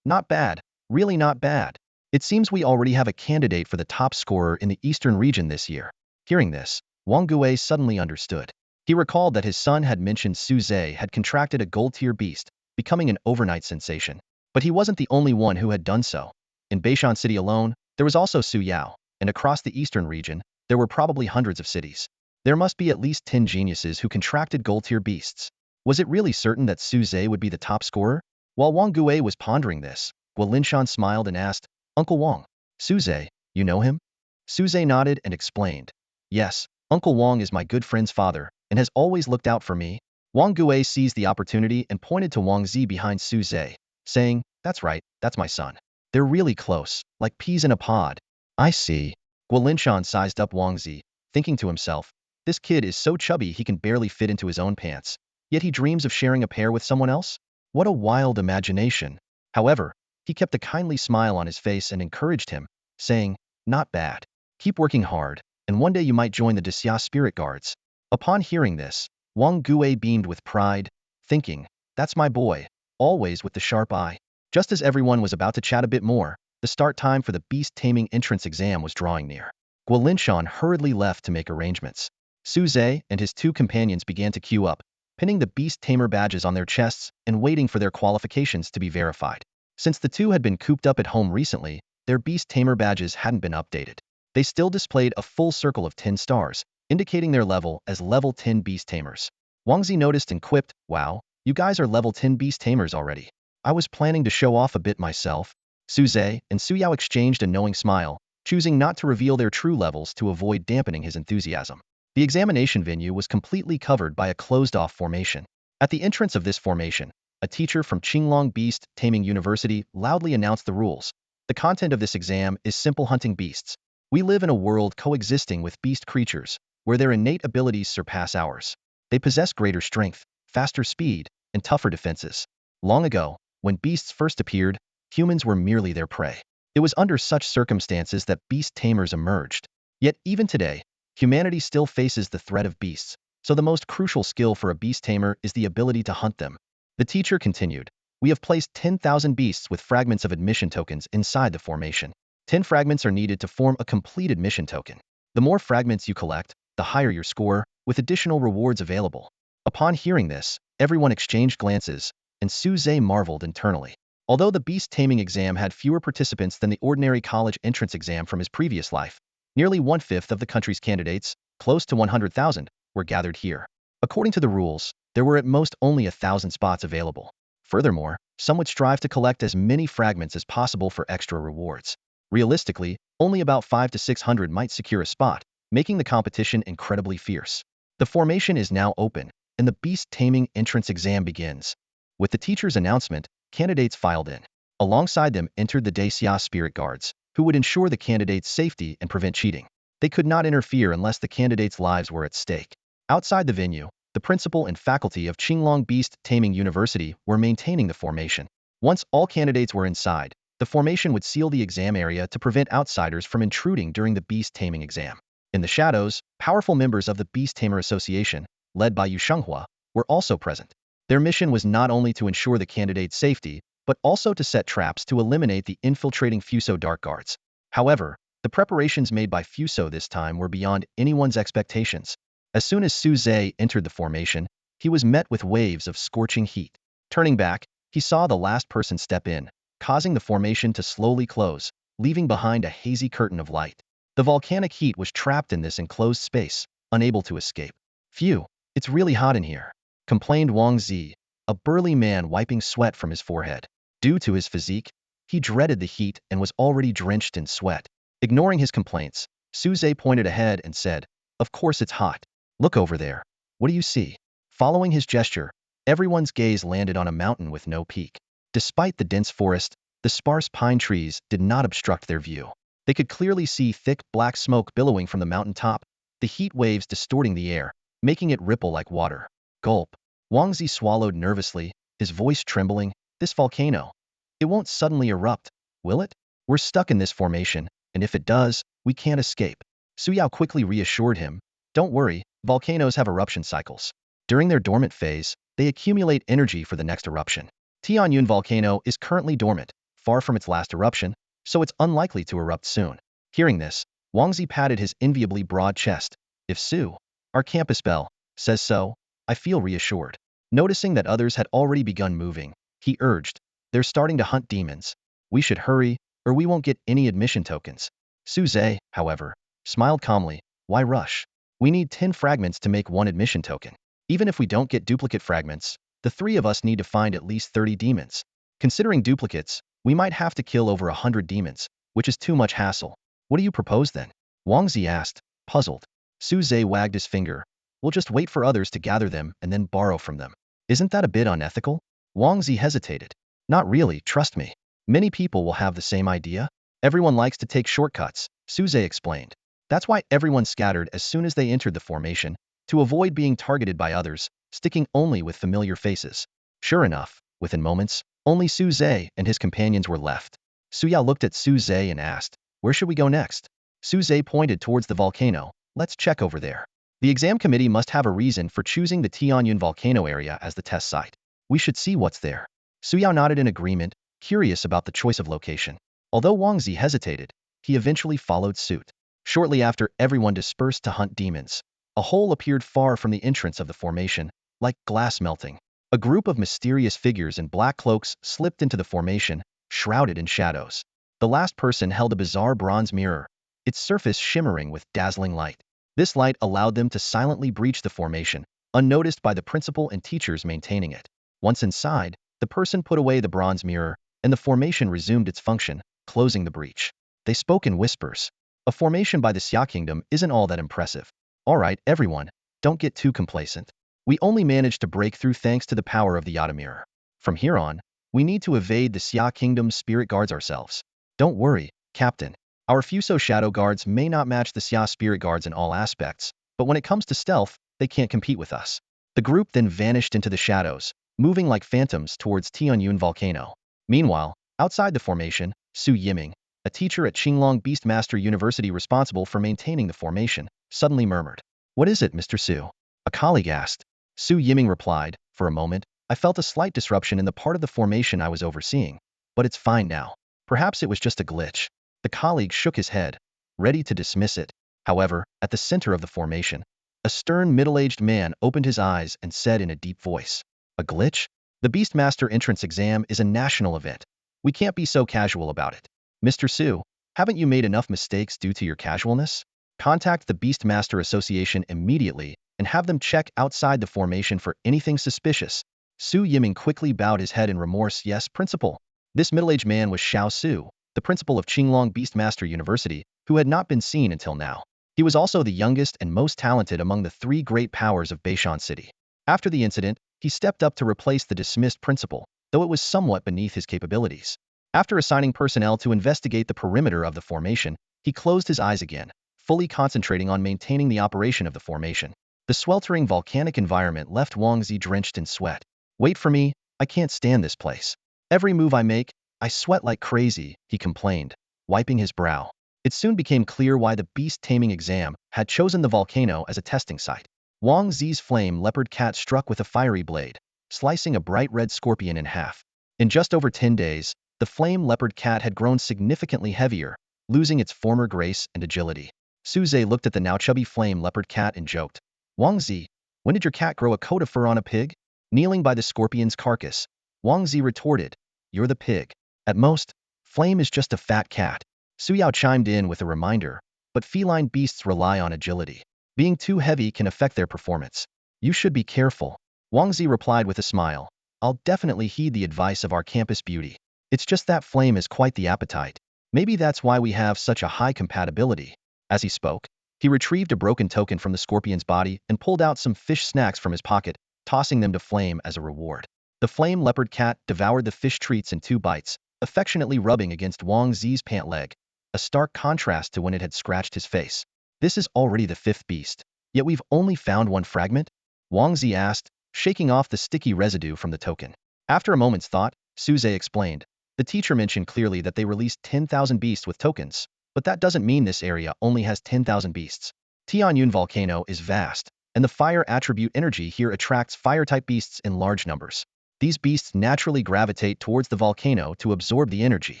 Not bad, really not bad. It seems we already have a candidate for the top scorer in the eastern region this year. Hearing this, Wang Gue suddenly understood. He recalled that his son had mentioned Su Zhe had contracted a gold-tier beast, becoming an overnight sensation. But he wasn't the only one who had done so. In Beishan City alone, there was also Su Yao, and across the eastern region, there were probably hundreds of cities. There must be at least 10 geniuses who contracted gold-tier beasts. Was it really certain that Su Zhe would be the top scorer? While Wang Gue was pondering this, Gua Linshan smiled and asked, Uncle Wang, Su Zhe, you know him? Su Zhe nodded and explained. Yes, Uncle Wang is my good friend's father, and has always looked out for me. Wang Gue seized the opportunity and pointed to Wang Zi behind Su Zhe, saying, that's right, that's my son. They're really close, like peas in a pod. I see. Gua Linshan sized up Wang Zi, thinking to himself, this kid is so chubby he can barely fit into his own pants, yet he dreams of sharing a pair with someone else? What a wild imagination. However, he kept a kindly smile on his face and encouraged him, saying, not bad. Keep working hard, and one day you might join the Daxia Spirit Guards. Upon hearing this, Wang Gue beamed with pride, thinking, that's my boy, always with the sharp eye. Just as everyone was about to chat a bit more, the start time for the Beast Taming entrance exam was drawing near. Gua Linshan hurriedly left to make arrangements. Su Zhe and his two companions began to queue up, pinning the beast tamer badges on their chests and waiting for their qualifications to be verified. Since the two had been cooped up at home recently, their beast tamer badges hadn't been updated. They still displayed a full circle of 10 stars, indicating their level as level 10 beast tamers. Wang Zi noticed and quipped, "Wow, you guys are level 10 beast tamers already. I was planning to show off a bit myself." Su Zhe and Su Yao exchanged a knowing smile, choosing not to reveal their true levels to avoid dampening his enthusiasm. The examination venue was completely covered by a closed-off formation. At the entrance of this formation, a teacher from Qinglong Beast Taming University loudly announced the rules. The content of this exam is simple: hunting beasts. We live in a world coexisting with beast creatures, where their innate abilities surpass ours. They possess greater strength, faster speed, and tougher defenses. Long ago, when beasts first appeared, humans were merely their prey. It was under such circumstances that beast tamers emerged. Yet even today, humanity still faces the threat of beasts, so the most crucial skill for a beast tamer is the ability to hunt them. The teacher continued, "We have placed 10,000 beasts with fragments of admission tokens inside the formation. 10 fragments are needed to form a complete admission token. The more fragments you collect, the higher your score, with additional rewards available." Upon hearing this, everyone exchanged glances, and Su Zhe marveled internally. Although the beast taming exam had fewer participants than the ordinary college entrance exam from his previous life, nearly one-fifth of the country's candidates, close to 100,000, were gathered here. According to the rules, there were at most only 1,000 spots available. Furthermore, some would strive to collect as many fragments as possible for extra rewards. Realistically, only about 500 to 600 might secure a spot, making the competition incredibly fierce. The formation is now open, and the beast taming entrance exam begins. With the teacher's announcement, candidates filed in. Alongside them entered the Daxia spirit guards, who would ensure the candidates' safety and prevent cheating. They could not interfere unless the candidates' lives were at stake. Outside the venue, the principal and faculty of Qinglong Beast Taming University were maintaining the formation. Once all candidates were inside, the formation would seal the exam area to prevent outsiders from intruding during the beast taming exam. In the shadows, powerful members of the Beast Tamer Association, led by Yu Shenghua, were also present. Their mission was not only to ensure the candidate's safety, but also to set traps to eliminate the infiltrating Fuso Dark Guards. However, the preparations made by Fuso this time were beyond anyone's expectations. As soon as Su Zhe entered the formation, he was met with waves of scorching heat. Turning back, he saw the last person step in, causing the formation to slowly close, leaving behind a hazy curtain of light. The volcanic heat was trapped in this enclosed space, unable to escape. "Phew, it's really hot in here," complained Wang Zi, a burly man wiping sweat from his forehead. Due to his physique, he dreaded the heat and was already drenched in sweat. Ignoring his complaints, Su Zhe pointed ahead and said, "Of course it's hot. Look over there. What do you see?" Following his gesture, everyone's gaze landed on a mountain with no peak. Despite the dense forest, the sparse pine trees did not obstruct their view. They could clearly see thick black smoke billowing from the mountain top, the heat waves distorting the air, making it ripple like water. Gulp. Wang Zi swallowed nervously, his voice trembling. "This volcano. It won't suddenly erupt, will it? We're stuck in this formation, and if it does, we can't escape." Su Yao quickly reassured him, "Don't worry, volcanoes have eruption cycles. During their dormant phase, they accumulate energy for the next eruption. Tianyun volcano is currently dormant, far from its last eruption, so it's unlikely to erupt soon." Hearing this, Wang Zi patted his enviably broad chest. "If Su, our campus belle, says so, I feel reassured." Noticing that others had already begun moving, he urged, "They're starting to hunt demons. We should hurry, or we won't get any admission tokens." Su Zhe, however, smiled calmly. "Why rush? We need 10 fragments to make one admission token. Even if we don't get duplicate fragments, the three of us need to find at least 30 demons. Considering duplicates, we might have to kill over 100 demons, which is too much hassle. What do you propose then?" Wang Zi asked, puzzled. Su Zhe wagged his finger. "We'll just wait for others to gather them and then borrow from them." "Isn't that a bit unethical?" Wang Zi hesitated. "Not really, trust me. Many people will have the same idea. Everyone likes to take shortcuts," Su Zhe explained. "That's why everyone scattered as soon as they entered the formation, to avoid being targeted by others, sticking only with familiar faces." Sure enough, within moments, only Su Zhe and his companions were left. Su Yao looked at Su Zhe and asked, "Where should we go next?" Su Zhe pointed towards the volcano. "Let's check over there. The exam committee must have a reason for choosing the Tianyun volcano area as the test site. We should see what's there." Su Yao nodded in agreement, curious about the choice of location. Although Wang Zi hesitated, he eventually followed suit. Shortly after, everyone dispersed to hunt demons. A hole appeared far from the entrance of the formation, like glass melting. A group of mysterious figures in black cloaks slipped into the formation, shrouded in shadows. The last person held a bizarre bronze mirror, its surface shimmering with dazzling light. This light allowed them to silently breach the formation, unnoticed by the principal and teachers maintaining it. Once inside, the person put away the bronze mirror, and the formation resumed its function, closing the breach. They spoke in whispers. A formation by the Xia Kingdom isn't all that impressive. All right, everyone, don't get too complacent. We only managed to break through thanks to the power of the Yada mirror. From here on, we need to evade the Xia Kingdom's spirit guards ourselves. Don't worry, Captain. Our Fuso shadow guards may not match the Xia spirit guards in all aspects, but when it comes to stealth, they can't compete with us. The group then vanished into the shadows, moving like phantoms towards Tianyun volcano. Meanwhile, outside the formation, Su Yiming, a teacher at Qinglong Beastmaster University responsible for maintaining the formation, suddenly murmured. What is it, Mr. Su? A colleague asked. Su Yiming replied, for a moment, I felt a slight disruption in the part of the formation I was overseeing, but it's fine now. Perhaps it was just a glitch. The colleague shook his head, ready to dismiss it. However, at the center of the formation, a stern middle-aged man opened his eyes and said in a deep voice, a glitch? The Beastmaster entrance exam is a national event. We can't be so casual about it. Mr. Su, haven't you made enough mistakes due to your casualness? Contact the Beastmaster Association immediately and have them check outside the formation for anything suspicious. Su Yiming quickly bowed his head in remorse. Yes, principal. This middle-aged man was Xiao Su, the principal of Qinglong Beastmaster University, who had not been seen until now. He was also the youngest and most talented among the three great powers of Beishan City. After the incident, he stepped up to replace the dismissed principal, though it was somewhat beneath his capabilities. After assigning personnel to investigate the perimeter of the formation, he closed his eyes again, fully concentrating on maintaining the operation of the formation. The sweltering volcanic environment left Wang Zi drenched in sweat. Wait for me, I can't stand this place. Every move I make, I sweat like crazy, he complained, wiping his brow. It soon became clear why the beast taming exam had chosen the volcano as a testing site. Wang Zi's flame leopard cat struck with a fiery blade, slicing a bright red scorpion in half. In just over 10 days, the flame leopard cat had grown significantly heavier, losing its former grace and agility. Su Zhe looked at the now chubby flame leopard cat and joked, Wang Zi, when did your cat grow a coat of fur on a pig? Kneeling by the scorpion's carcass, Wang Zi retorted, you're the pig. At most, Flame is just a fat cat. Su Yao chimed in with a reminder, but feline beasts rely on agility. Being too heavy can affect their performance. You should be careful. Wang Zi replied with a smile. I'll definitely heed the advice of our campus beauty. It's just that Flame is quite the appetite. Maybe that's why we have such a high compatibility. As he spoke, he retrieved a broken token from the scorpion's body and pulled out some fish snacks from his pocket, tossing them to Flame as a reward. The flame leopard cat devoured the fish treats in 2 bites, affectionately rubbing against Wang Zi's pant leg, a stark contrast to when it had scratched his face. This is already the 5th beast, yet we've only found 1 fragment? Wang Zi asked, shaking off the sticky residue from the token. After a moment's thought, Su Zhe explained. The teacher mentioned clearly that they released 10,000 beasts with tokens, but that doesn't mean this area only has 10,000 beasts. Tianyun volcano is vast, and the fire attribute energy here attracts fire-type beasts in large numbers. These beasts naturally gravitate towards the volcano to absorb the energy.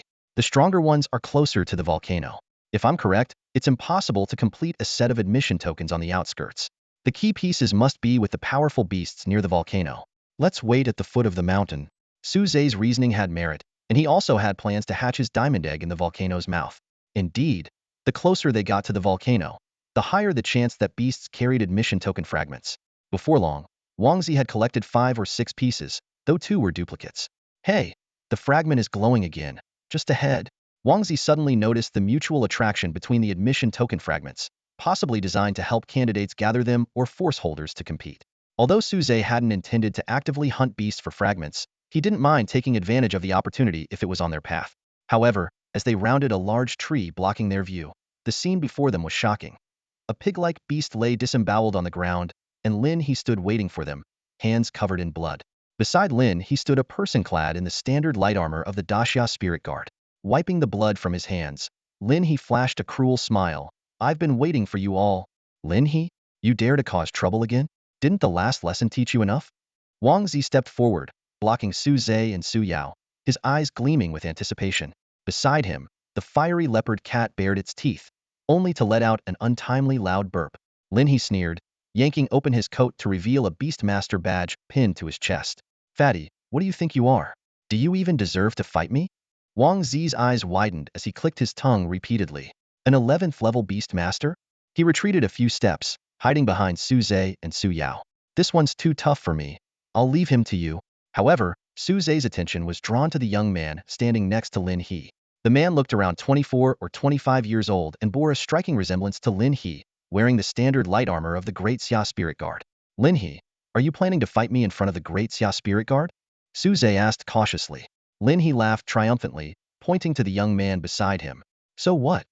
The stronger ones are closer to the volcano. If I'm correct, it's impossible to complete a set of admission tokens on the outskirts. The key pieces must be with the powerful beasts near the volcano. Let's wait at the foot of the mountain. Su Zhe's reasoning had merit, and he also had plans to hatch his diamond egg in the volcano's mouth. Indeed, the closer they got to the volcano, the higher the chance that beasts carried admission token fragments. Before long, Wang Zi had collected 5 or 6 pieces, though 2 were duplicates. Hey, the fragment is glowing again, just ahead. Wang Zi suddenly noticed the mutual attraction between the admission token fragments, possibly designed to help candidates gather them or force holders to compete. Although Su Zhe hadn't intended to actively hunt beasts for fragments, he didn't mind taking advantage of the opportunity if it was on their path. However, as they rounded a large tree blocking their view, the scene before them was shocking. A pig-like beast lay disemboweled on the ground, and Lin He stood waiting for them, hands covered in blood. Beside Lin He stood a person clad in the standard light armor of the Daxia Spirit Guard. Wiping the blood from his hands, Lin He flashed a cruel smile. I've been waiting for you all. Lin He, you dare to cause trouble again? Didn't the last lesson teach you enough? Wang Zi stepped forward, blocking Su Zhe and Su Yao, his eyes gleaming with anticipation. Beside him, the fiery leopard cat bared its teeth, only to let out an untimely loud burp. Lin He sneered, yanking open his coat to reveal a Beastmaster badge pinned to his chest. Fatty, what do you think you are? Do you even deserve to fight me? Wang Zi's eyes widened as he clicked his tongue repeatedly. An 11th level Beastmaster? He retreated a few steps, hiding behind Su Zhe and Su Yao. This one's too tough for me. I'll leave him to you. However, Su Zhe's attention was drawn to the young man standing next to Lin He. The man looked around 24 or 25 years old and bore a striking resemblance to Lin He, wearing the standard light armor of the Great Xia Spirit Guard. Lin He, are you planning to fight me in front of the Great Xia Spirit Guard? Su Zhe asked cautiously. Lin He laughed triumphantly, pointing to the young man beside him. So what?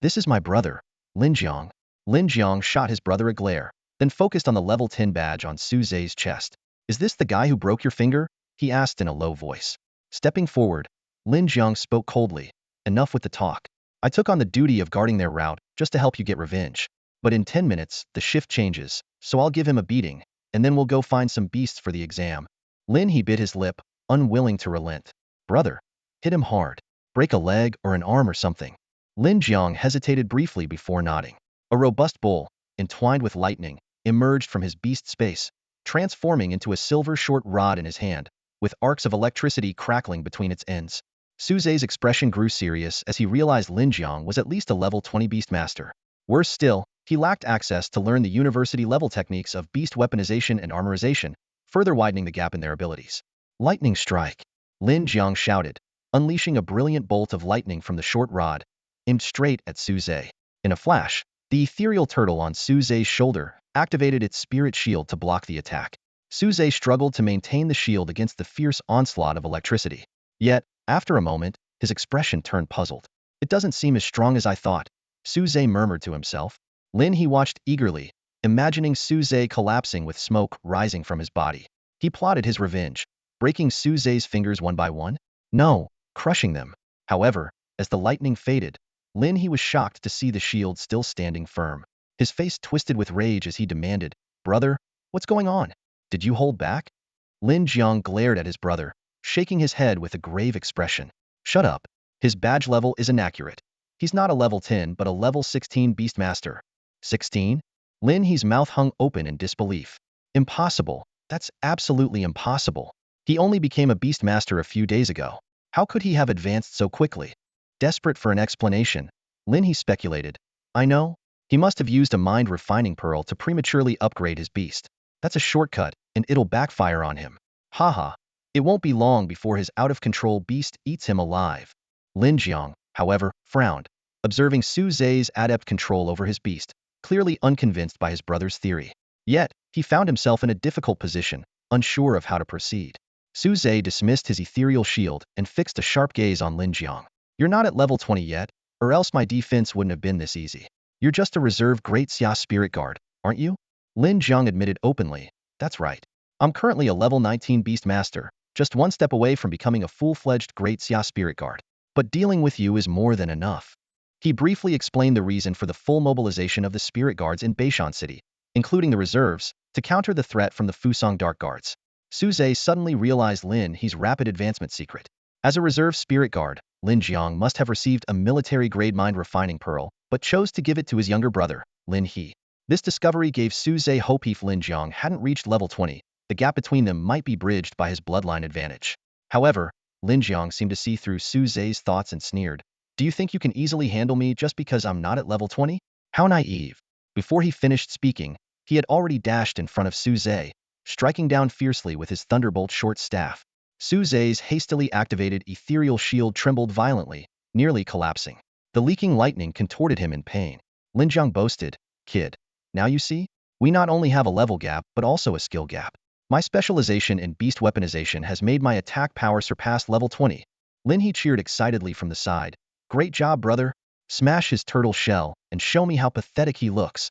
This is my brother, Lin Jiang. Lin Jiang shot his brother a glare, then focused on the level 10 badge on Su Zhe's chest. Is this the guy who broke your finger? He asked in a low voice. Stepping forward, Lin Jiang spoke coldly. Enough with the talk. I took on the duty of guarding their route just to help you get revenge. But in 10 minutes, the shift changes, so I'll give him a beating, and then we'll go find some beasts for the exam. Lin He bit his lip, unwilling to relent. Brother, hit him hard. Break a leg or an arm or something. Lin Jiang hesitated briefly before nodding. A robust bull, entwined with lightning, emerged from his beast space, transforming into a silver short rod in his hand, with arcs of electricity crackling between its ends. Su Zhe's expression grew serious as he realized Lin Jiang was at least a level 20 Beastmaster. Worse still, he lacked access to learn the university-level techniques of beast weaponization and armorization, further widening the gap in their abilities. Lightning strike! Lin Jiang shouted, unleashing a brilliant bolt of lightning from the short rod, aimed straight at Su Zhe. In a flash, the ethereal turtle on Su Zhe's shoulder activated its spirit shield to block the attack. Su Zhe struggled to maintain the shield against the fierce onslaught of electricity. Yet, after a moment, his expression turned puzzled. It doesn't seem as strong as I thought, Su Zhe murmured to himself. Lin He watched eagerly, imagining Su Zhe collapsing with smoke rising from his body. He plotted his revenge, breaking Su Zhe's fingers one by one? No, crushing them. However, as the lightning faded, Lin He was shocked to see the shield still standing firm. His face twisted with rage as he demanded, Brother, what's going on? Did you hold back? Lin Jiang glared at his brother, shaking his head with a grave expression. Shut up. His badge level is inaccurate. He's not a level 10 but a level 16 Beastmaster. 16? Lin He's mouth hung open in disbelief. Impossible. That's absolutely impossible. He only became a Beastmaster a few days ago. How could he have advanced so quickly? Desperate for an explanation, Lin He speculated. I know. He must have used a mind refining pearl to prematurely upgrade his beast. That's a shortcut, and it'll backfire on him. Haha. It won't be long before his out-of-control beast eats him alive. Lin Jiang, however, frowned, observing Su Zhe's adept control over his beast, clearly unconvinced by his brother's theory. Yet, he found himself in a difficult position, unsure of how to proceed. Su Zhe dismissed his ethereal shield and fixed a sharp gaze on Lin Jiang. You're not at level 20 yet, or else my defense wouldn't have been this easy. You're just a reserve Great Xia Spirit Guard, aren't you? Lin Jiang admitted openly. That's right. I'm currently a level 19 Beastmaster, just one step away from becoming a full-fledged Great Xia Spirit Guard. But dealing with you is more than enough. He briefly explained the reason for the full mobilization of the Spirit Guards in Beishan City, including the reserves, to counter the threat from the Fusang Dark Guards. Su Zhe suddenly realized Lin He's rapid advancement secret. As a reserve Spirit Guard, Lin Jiang must have received a military-grade mind refining pearl, but chose to give it to his younger brother, Lin He. This discovery gave Su Zhe hope if Lin Jiang hadn't reached level 20, the gap between them might be bridged by his bloodline advantage. However, Lin Jiang seemed to see through Su Zhe's thoughts and sneered. Do you think you can easily handle me just because I'm not at level 20? How naive. Before he finished speaking, he had already dashed in front of Su Zhe, striking down fiercely with his thunderbolt short staff. Su Zhe's hastily activated ethereal shield trembled violently, nearly collapsing. The leaking lightning contorted him in pain. Lin Jiang boasted, Kid, now you see? We not only have a level gap but also a skill gap. My specialization in beast weaponization has made my attack power surpass level 20. Lin He cheered excitedly from the side. Great job, brother. Smash his turtle shell and show me how pathetic he looks.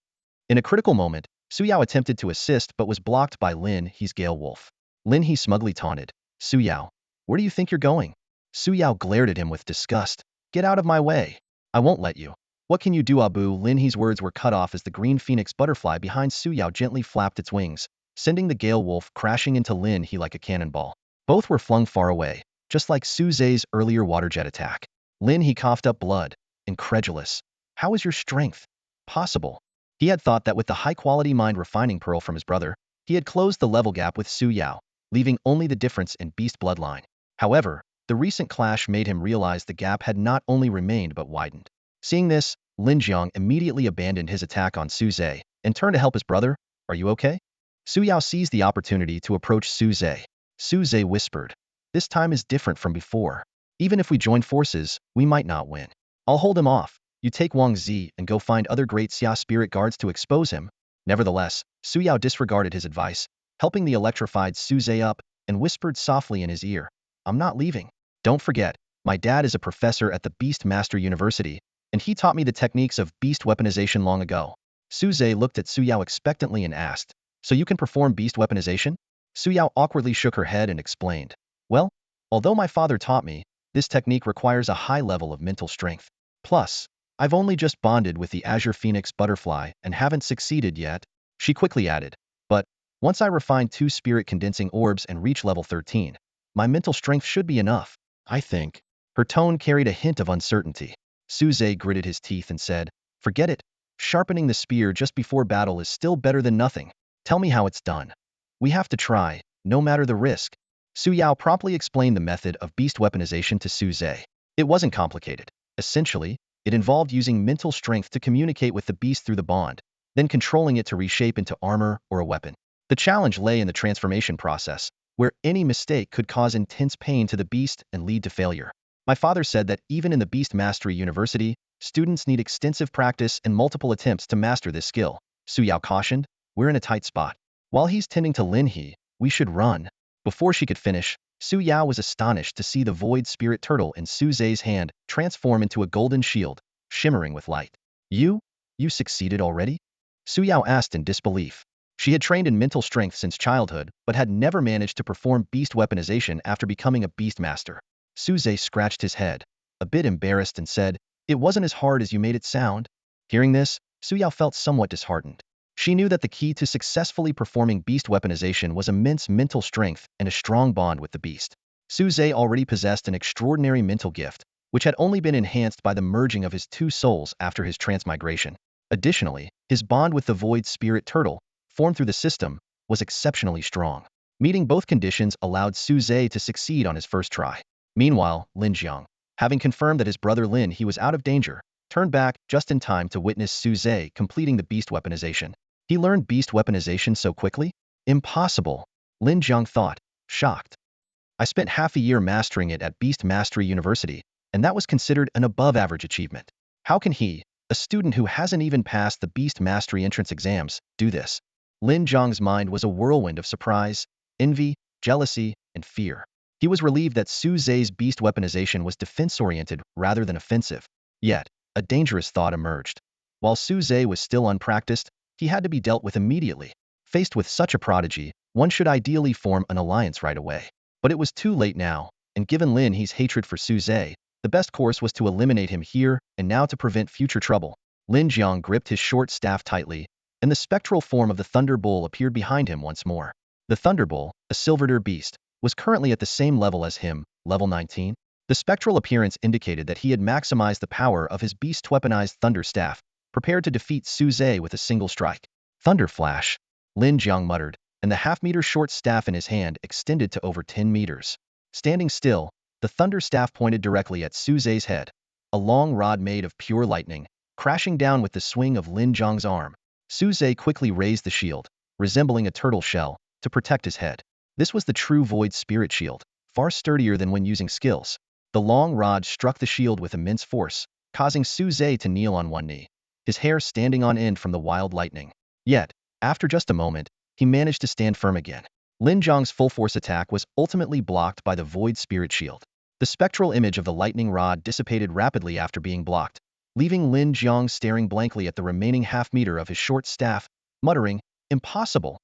In a critical moment, Su Yao attempted to assist but was blocked by Lin He's Gale Wolf. Lin He smugly taunted, Su Yao, where do you think you're going? Su Yao glared at him with disgust. Get out of my way. I won't let you. What can you do, Abu? Lin He's words were cut off as the green phoenix butterfly behind Su Yao gently flapped its wings, sending the Gale Wolf crashing into Lin He like a cannonball. Both were flung far away, just like Su Zhe's earlier water jet attack. Lin He coughed up blood, incredulous. How is your strength possible? He had thought that with the high-quality mind refining pearl from his brother, he had closed the level gap with Su Yao, leaving only the difference in beast bloodline. However, the recent clash made him realize the gap had not only remained but widened. Seeing this, Lin Jiang immediately abandoned his attack on Su Zhe and turned to help his brother. Are you okay? Su Yao seized the opportunity to approach Su Zhe. Su Zhe whispered, this time is different from before. Even if we join forces, we might not win. I'll hold him off. You take Wang Zi and go find other great Xia spirit guards to expose him. Nevertheless, Su Yao disregarded his advice, helping the electrified Su Zhe up, and whispered softly in his ear, I'm not leaving. Don't forget, my dad is a professor at the Beast Master University, and he taught me the techniques of beast weaponization long ago. Su Zhe looked at Su Yao expectantly and asked, so you can perform beast weaponization? Su Yao awkwardly shook her head and explained, well, although my father taught me, this technique requires a high level of mental strength. Plus, I've only just bonded with the Azure Phoenix butterfly and haven't succeeded yet. She quickly added, but once I refine 2 spirit condensing orbs and reach level 13, my mental strength should be enough, I think. Her tone carried a hint of uncertainty. Su Zhe gritted his teeth and said, forget it. Sharpening the spear just before battle is still better than nothing. Tell me how it's done. We have to try, no matter the risk. Su Yao promptly explained the method of beast weaponization to Su Zhe. It wasn't complicated. Essentially, it involved using mental strength to communicate with the beast through the bond, then controlling it to reshape into armor or a weapon. The challenge lay in the transformation process, where any mistake could cause intense pain to the beast and lead to failure. My father said that even in the Beast Mastery University, students need extensive practice and multiple attempts to master this skill. Su Yao cautioned, we're in a tight spot. While he's tending to Lin He, we should run. Before she could finish, Su Yao was astonished to see the void spirit turtle in Su Zhe's hand transform into a golden shield, shimmering with light. You succeeded already? Su Yao asked in disbelief. She had trained in mental strength since childhood, but had never managed to perform beast weaponization after becoming a beast master. Su Zhe scratched his head, a bit embarrassed, and said, it wasn't as hard as you made it sound. Hearing this, Su Yao felt somewhat disheartened. She knew that the key to successfully performing beast weaponization was immense mental strength and a strong bond with the beast. Su Zhe already possessed an extraordinary mental gift, which had only been enhanced by the merging of his 2 souls after his transmigration. Additionally, his bond with the void spirit turtle, formed through the system, was exceptionally strong. Meeting both conditions allowed Su Zhe to succeed on his first try. Meanwhile, Lin Jiang, having confirmed that his brother Lin He was out of danger, turned back just in time to witness Su Zhe completing the beast weaponization. He learned beast weaponization so quickly? Impossible, Lin Jiang thought, shocked. I spent half a year mastering it at Beast Mastery University, and that was considered an above-average achievement. How can he, a student who hasn't even passed the Beast Mastery entrance exams, do this? Lin Jiang's mind was a whirlwind of surprise, envy, jealousy, and fear. He was relieved that Su Zhe's beast weaponization was defense-oriented rather than offensive. Yet, a dangerous thought emerged. While Su Zhe was still unpracticed, he had to be dealt with immediately. Faced with such a prodigy, one should ideally form an alliance right away. But it was too late now, and given Lin He's hatred for Su Zhe, the best course was to eliminate him here and now to prevent future trouble. Lin Jiang gripped his short staff tightly, and the spectral form of the Thunder Bull appeared behind him once more. The Thunder Bull, a silver beast, was currently at the same level as him, level 19. The spectral appearance indicated that he had maximized the power of his beast-weaponized Thunder Staff, prepared to defeat Su Zhe with a single strike. Thunder Flash, Lin Jiang muttered, and the half-meter short staff in his hand extended to over 10 meters. Standing still, the Thunder Staff pointed directly at Su Zhe's head, a long rod made of pure lightning, crashing down with the swing of Lin Jiang's arm. Su Zhe quickly raised the shield, resembling a turtle shell, to protect his head. This was the true Void Spirit Shield, far sturdier than when using skills. The long rod struck the shield with immense force, causing Su Zhe to kneel on one knee, his hair standing on end from the wild lightning. Yet, after just a moment, he managed to stand firm again. Lin Jiang's full-force attack was ultimately blocked by the Void Spirit Shield. The spectral image of the lightning rod dissipated rapidly after being blocked, leaving Lin Jiang staring blankly at the remaining half-meter of his short staff, muttering, impossible.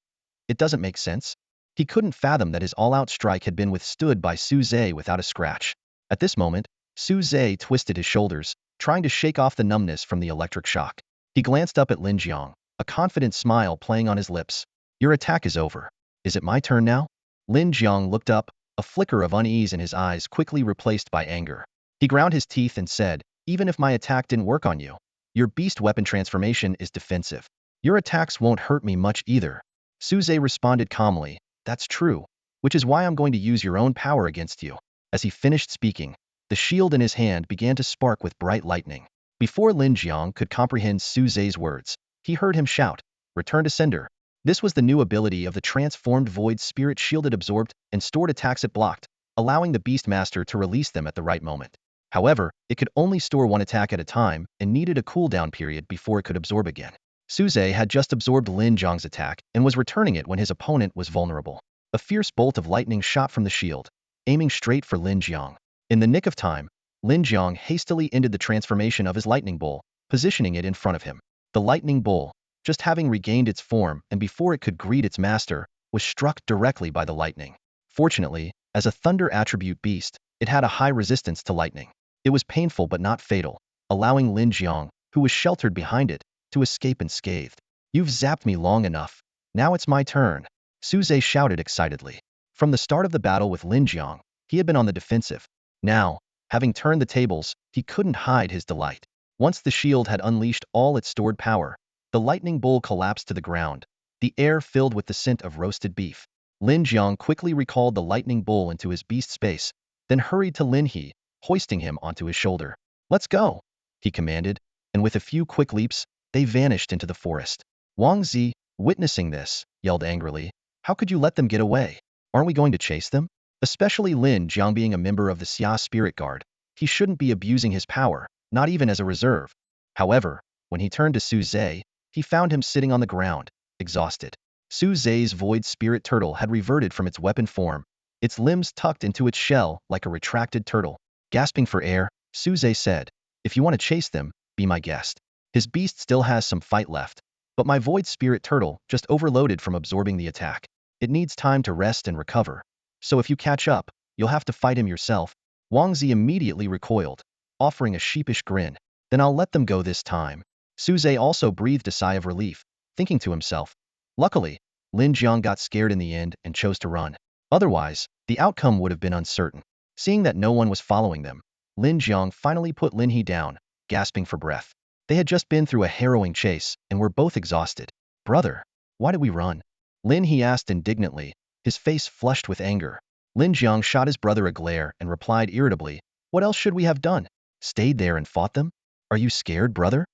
It doesn't make sense. He couldn't fathom that his all-out strike had been withstood by Su Zhe without a scratch. At this moment, Su Zhe twisted his shoulders, trying to shake off the numbness from the electric shock. He glanced up at Lin Jiang, a confident smile playing on his lips. Your attack is over. Is it my turn now? Lin Jiang looked up, a flicker of unease in his eyes quickly replaced by anger. He ground his teeth and said, even if my attack didn't work on you, your beast weapon transformation is defensive. Your attacks won't hurt me much either. Suze responded calmly, that's true, which is why I'm going to use your own power against you. As he finished speaking, the shield in his hand began to spark with bright lightning. Before Lin Jiang could comprehend Suze's words, he heard him shout, return to sender. This was the new ability of the transformed void spirit shielded absorbed and stored attacks it blocked, allowing the Beastmaster to release them at the right moment. However, it could only store one attack at a time and needed a cooldown period before it could absorb again. Suze had just absorbed Lin Jiang's attack and was returning it when his opponent was vulnerable. A fierce bolt of lightning shot from the shield, aiming straight for Lin Jiang. In the nick of time, Lin Jiang hastily ended the transformation of his lightning bowl, positioning it in front of him. The lightning bowl, just having regained its form and before it could greet its master, was struck directly by the lightning. Fortunately, as a thunder attribute beast, it had a high resistance to lightning. It was painful but not fatal, allowing Lin Jiang, who was sheltered behind it, to escape unscathed. You've zapped me long enough. Now it's my turn. Suze shouted excitedly. From the start of the battle with Lin Jiang, he had been on the defensive. Now, having turned the tables, he couldn't hide his delight. Once the shield had unleashed all its stored power, the lightning bowl collapsed to the ground, the air filled with the scent of roasted beef. Lin Jiang quickly recalled the lightning bowl into his beast space, then hurried to Lin He, hoisting him onto his shoulder. Let's go, he commanded, and with a few quick leaps, they vanished into the forest. Wang Zi, witnessing this, yelled angrily, how could you let them get away? Aren't we going to chase them? Especially Lin Jiang being a member of the Xia Spirit Guard, he shouldn't be abusing his power, not even as a reserve. However, when he turned to Suze, he found him sitting on the ground, exhausted. Suze's void spirit turtle had reverted from its weapon form, its limbs tucked into its shell like a retracted turtle. Gasping for air, Suze said, if you want to chase them, be my guest. His beast still has some fight left, but my void spirit turtle just overloaded from absorbing the attack. It needs time to rest and recover. So if you catch up, you'll have to fight him yourself. Wang Zi immediately recoiled, offering a sheepish grin. Then I'll let them go this time. Suze also breathed a sigh of relief, thinking to himself. Luckily, Lin Jiang got scared in the end and chose to run. Otherwise, the outcome would have been uncertain. Seeing that no one was following them, Lin Jiang finally put Lin He down, gasping for breath. They had just been through a harrowing chase and were both exhausted. Brother, why did we run? Lin He asked indignantly, his face flushed with anger. Lin Jiang shot his brother a glare and replied irritably, what else should we have done? Stayed there and fought them? Are you scared, brother?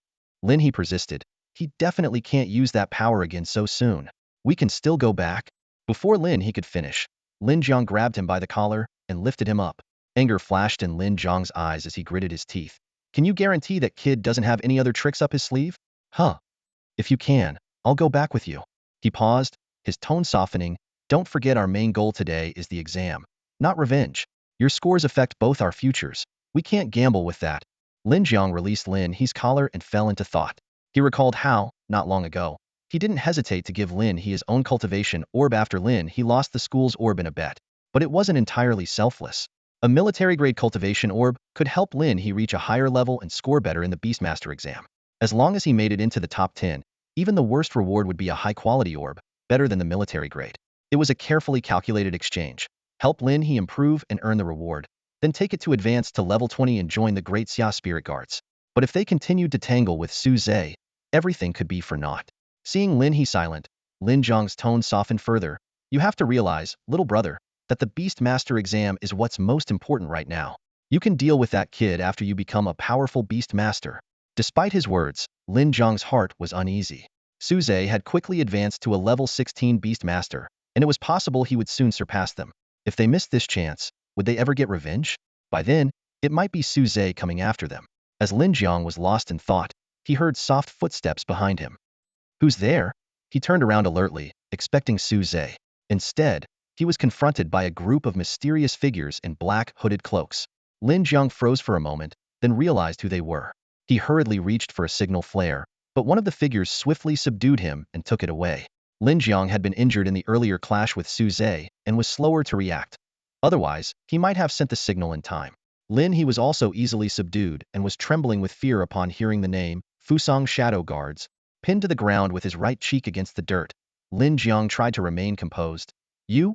Lin He persisted. He definitely can't use that power again so soon. We can still go back. Before Lin He could finish, Lin Jiang grabbed him by the collar and lifted him up. Anger flashed in Lin Jiang's eyes as he gritted his teeth. Can you guarantee that kid doesn't have any other tricks up his sleeve? Huh. If you can, I'll go back with you. He paused, his tone softening. Don't forget our main goal today is the exam, not revenge. Your scores affect both our futures. We can't gamble with that. Lin Jiang released Lin He's collar and fell into thought. He recalled how, not long ago, he didn't hesitate to give Lin He his own cultivation orb after Lin He lost the school's orb in a bet. But it wasn't entirely selfless. A military-grade cultivation orb could help Lin He reach a higher level and score better in the Beastmaster exam. As long as he made it into the top 10, even the worst reward would be a high-quality orb, better than the military grade. It was a carefully calculated exchange. Help Lin He improve and earn the reward, then take it to advance to level 20 and join the Great Xia Spirit Guards. But if they continued to tangle with Suze, everything could be for naught. Seeing Lin He silent, Lin Jiang's tone softened further. You have to realize, little brother, that the Beastmaster exam is what's most important right now. You can deal with that kid after you become a powerful Beastmaster. Despite his words, Lin Jiang's heart was uneasy. Suze had quickly advanced to a level 16 Beastmaster, and it was possible he would soon surpass them. If they missed this chance, would they ever get revenge? By then, it might be Suze coming after them. As Lin Jiang was lost in thought, he heard soft footsteps behind him. Who's there? He turned around alertly, expecting Suze. Instead, he was confronted by a group of mysterious figures in black, hooded cloaks. Lin Jiang froze for a moment, then realized who they were. He hurriedly reached for a signal flare, but one of the figures swiftly subdued him and took it away. Lin Jiang had been injured in the earlier clash with Suze and was slower to react. Otherwise, he might have sent the signal in time. Lin He was also easily subdued and was trembling with fear upon hearing the name, Fusang Shadow Guards. Pinned to the ground with his right cheek against the dirt, Lin Jiang tried to remain composed. You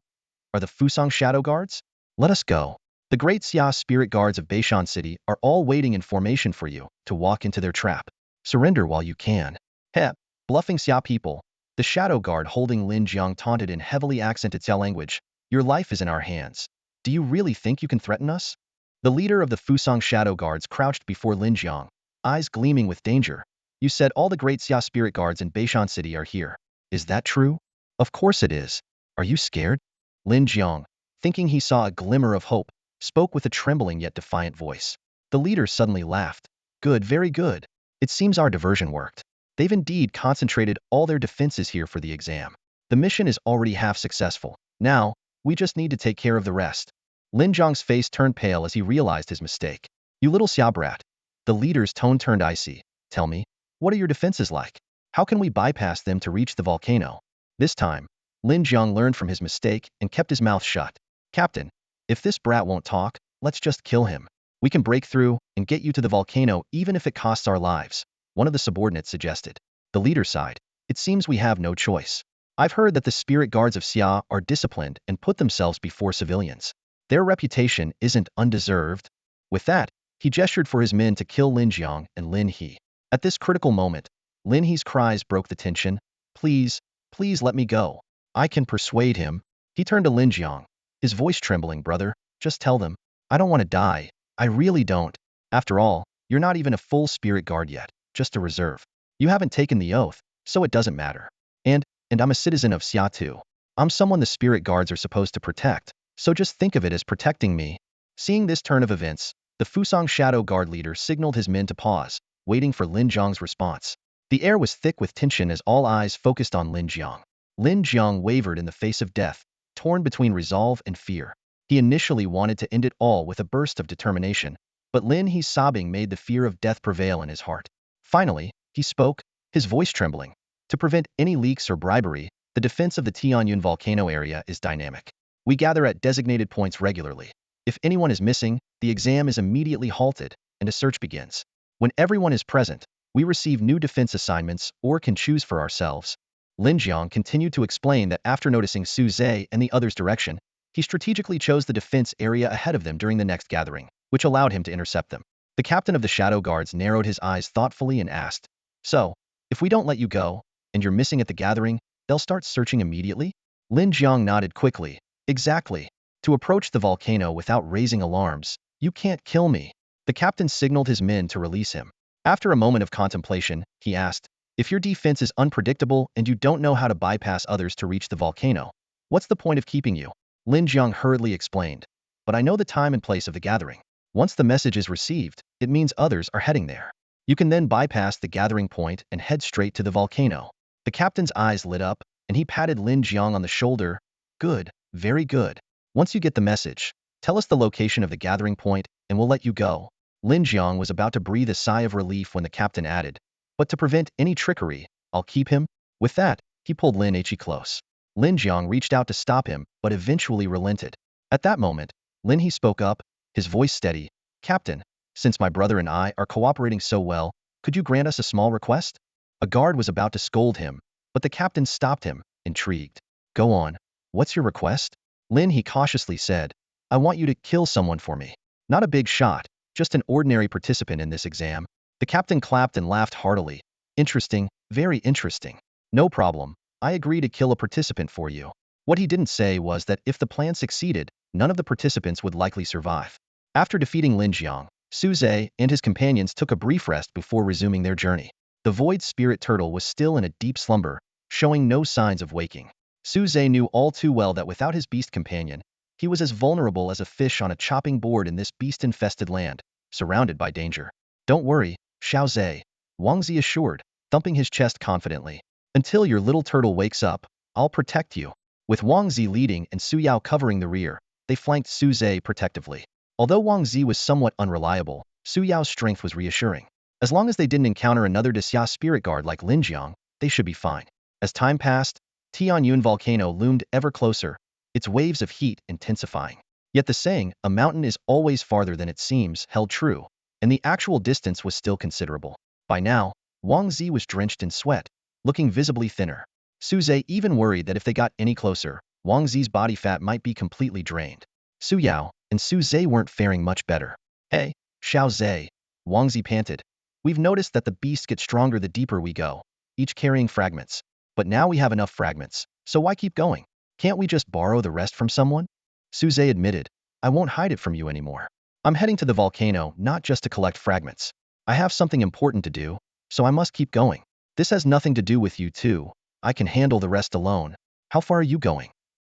are the Fusang Shadow Guards? Let us go. The Great Xia Spirit Guards of Beishan City are all waiting in formation for you to walk into their trap. Surrender while you can. Heh. Bluffing Xia people. The shadow guard holding Lin Jiang taunted in heavily accented Xia language. Your life is in our hands. Do you really think you can threaten us? The leader of the Fusang shadow guards crouched before Lin Jiang, eyes gleaming with danger. You said all the great Xia spirit guards in Beishan City are here. Is that true? Of course it is. Are you scared? Lin Jiang, thinking he saw a glimmer of hope, spoke with a trembling yet defiant voice. The leader suddenly laughed. Good, very good. It seems our diversion worked. They've indeed concentrated all their defenses here for the exam. The mission is already half successful. Now, we just need to take care of the rest. Lin Jiang's face turned pale as he realized his mistake. You little Xia brat. The leader's tone turned icy. Tell me, what are your defenses like? How can we bypass them to reach the volcano? This time, Lin Jiang learned from his mistake and kept his mouth shut. Captain, if this brat won't talk, let's just kill him. We can break through and get you to the volcano even if it costs our lives, one of the subordinates suggested. The leader sighed. It seems we have no choice. I've heard that the spirit guards of Xia are disciplined and put themselves before civilians. Their reputation isn't undeserved. With that, he gestured for his men to kill Lin Jiang and Lin He. At this critical moment, Lin He's cries broke the tension. Please, please let me go. I can persuade him. He turned to Lin Jiang, his voice trembling. Brother, just tell them. I don't want to die. I really don't. After all, you're not even a full spirit guard yet, just a reserve. You haven't taken the oath, so it doesn't matter. And I'm a citizen of Xia too. I'm someone the spirit guards are supposed to protect, so just think of it as protecting me. Seeing this turn of events, the Fusang Shadow Guard leader signaled his men to pause, waiting for Lin Jiang's response. The air was thick with tension as all eyes focused on Lin Jiang. Lin Jiang wavered in the face of death, torn between resolve and fear. He initially wanted to end it all with a burst of determination, but Lin He's sobbing made the fear of death prevail in his heart. Finally, he spoke, his voice trembling. To prevent any leaks or bribery, the defense of the Tianyun volcano area is dynamic. We gather at designated points regularly. If anyone is missing, the exam is immediately halted, and a search begins. When everyone is present, we receive new defense assignments or can choose for ourselves. Lin Jiang continued to explain that after noticing Su Zhe and the others' direction, he strategically chose the defense area ahead of them during the next gathering, which allowed him to intercept them. The captain of the Shadow Guards narrowed his eyes thoughtfully and asked, So, if we don't let you go, and you're missing at the gathering, they'll start searching immediately? Lin Jiang nodded quickly. Exactly. To approach the volcano without raising alarms, you can't kill me. The captain signaled his men to release him. After a moment of contemplation, he asked, if your defense is unpredictable and you don't know how to bypass others to reach the volcano, what's the point of keeping you? Lin Jiang hurriedly explained. But I know the time and place of the gathering. Once the message is received, it means others are heading there. You can then bypass the gathering point and head straight to the volcano. The captain's eyes lit up, and he patted Lin Jiang on the shoulder. Good, very good. Once you get the message, tell us the location of the gathering point, and we'll let you go. Lin Jiang was about to breathe a sigh of relief when the captain added, but to prevent any trickery, I'll keep him. With that, he pulled Lin He close. Lin Jiang reached out to stop him, but eventually relented. At that moment, Lin He spoke up, his voice steady. Captain, since my brother and I are cooperating so well, could you grant us a small request? A guard was about to scold him, but the captain stopped him, intrigued. Go on. What's your request? Lin He cautiously said, I want you to kill someone for me. Not a big shot, just an ordinary participant in this exam. The captain clapped and laughed heartily. Interesting, very interesting. No problem. I agree to kill a participant for you. What he didn't say was that if the plan succeeded, none of the participants would likely survive. After defeating Lin Jiang, Su Zhe and his companions took a brief rest before resuming their journey. The void spirit turtle was still in a deep slumber, showing no signs of waking. Su Zhe knew all too well that without his beast companion, he was as vulnerable as a fish on a chopping board in this beast-infested land, surrounded by danger. Don't worry, Xiao Zhe, Wang Zi assured, thumping his chest confidently. Until your little turtle wakes up, I'll protect you. With Wang Zi leading and Su Yao covering the rear, they flanked Su Zhe protectively. Although Wang Zi was somewhat unreliable, Su Yao's strength was reassuring. As long as they didn't encounter another Xia spirit guard like Lin Jiang, they should be fine. As time passed, Tianyun volcano loomed ever closer, its waves of heat intensifying. Yet the saying, a mountain is always farther than it seems, held true, and the actual distance was still considerable. By now, Wang Zi was drenched in sweat, looking visibly thinner. Su Zhe even worried that if they got any closer, Wang Zi's body fat might be completely drained. Su Yao and Su Zhe weren't faring much better. Hey, Xiao Zhe, Wang Zi panted. We've noticed that the beast gets stronger the deeper we go. each carrying fragments. But now we have enough fragments, so why keep going? Can't we just borrow the rest from someone? Suze admitted, I won't hide it from you anymore. I'm heading to the volcano not just to collect fragments. I have something important to do, so I must keep going. This has nothing to do with you too. I can handle the rest alone. How far are you going?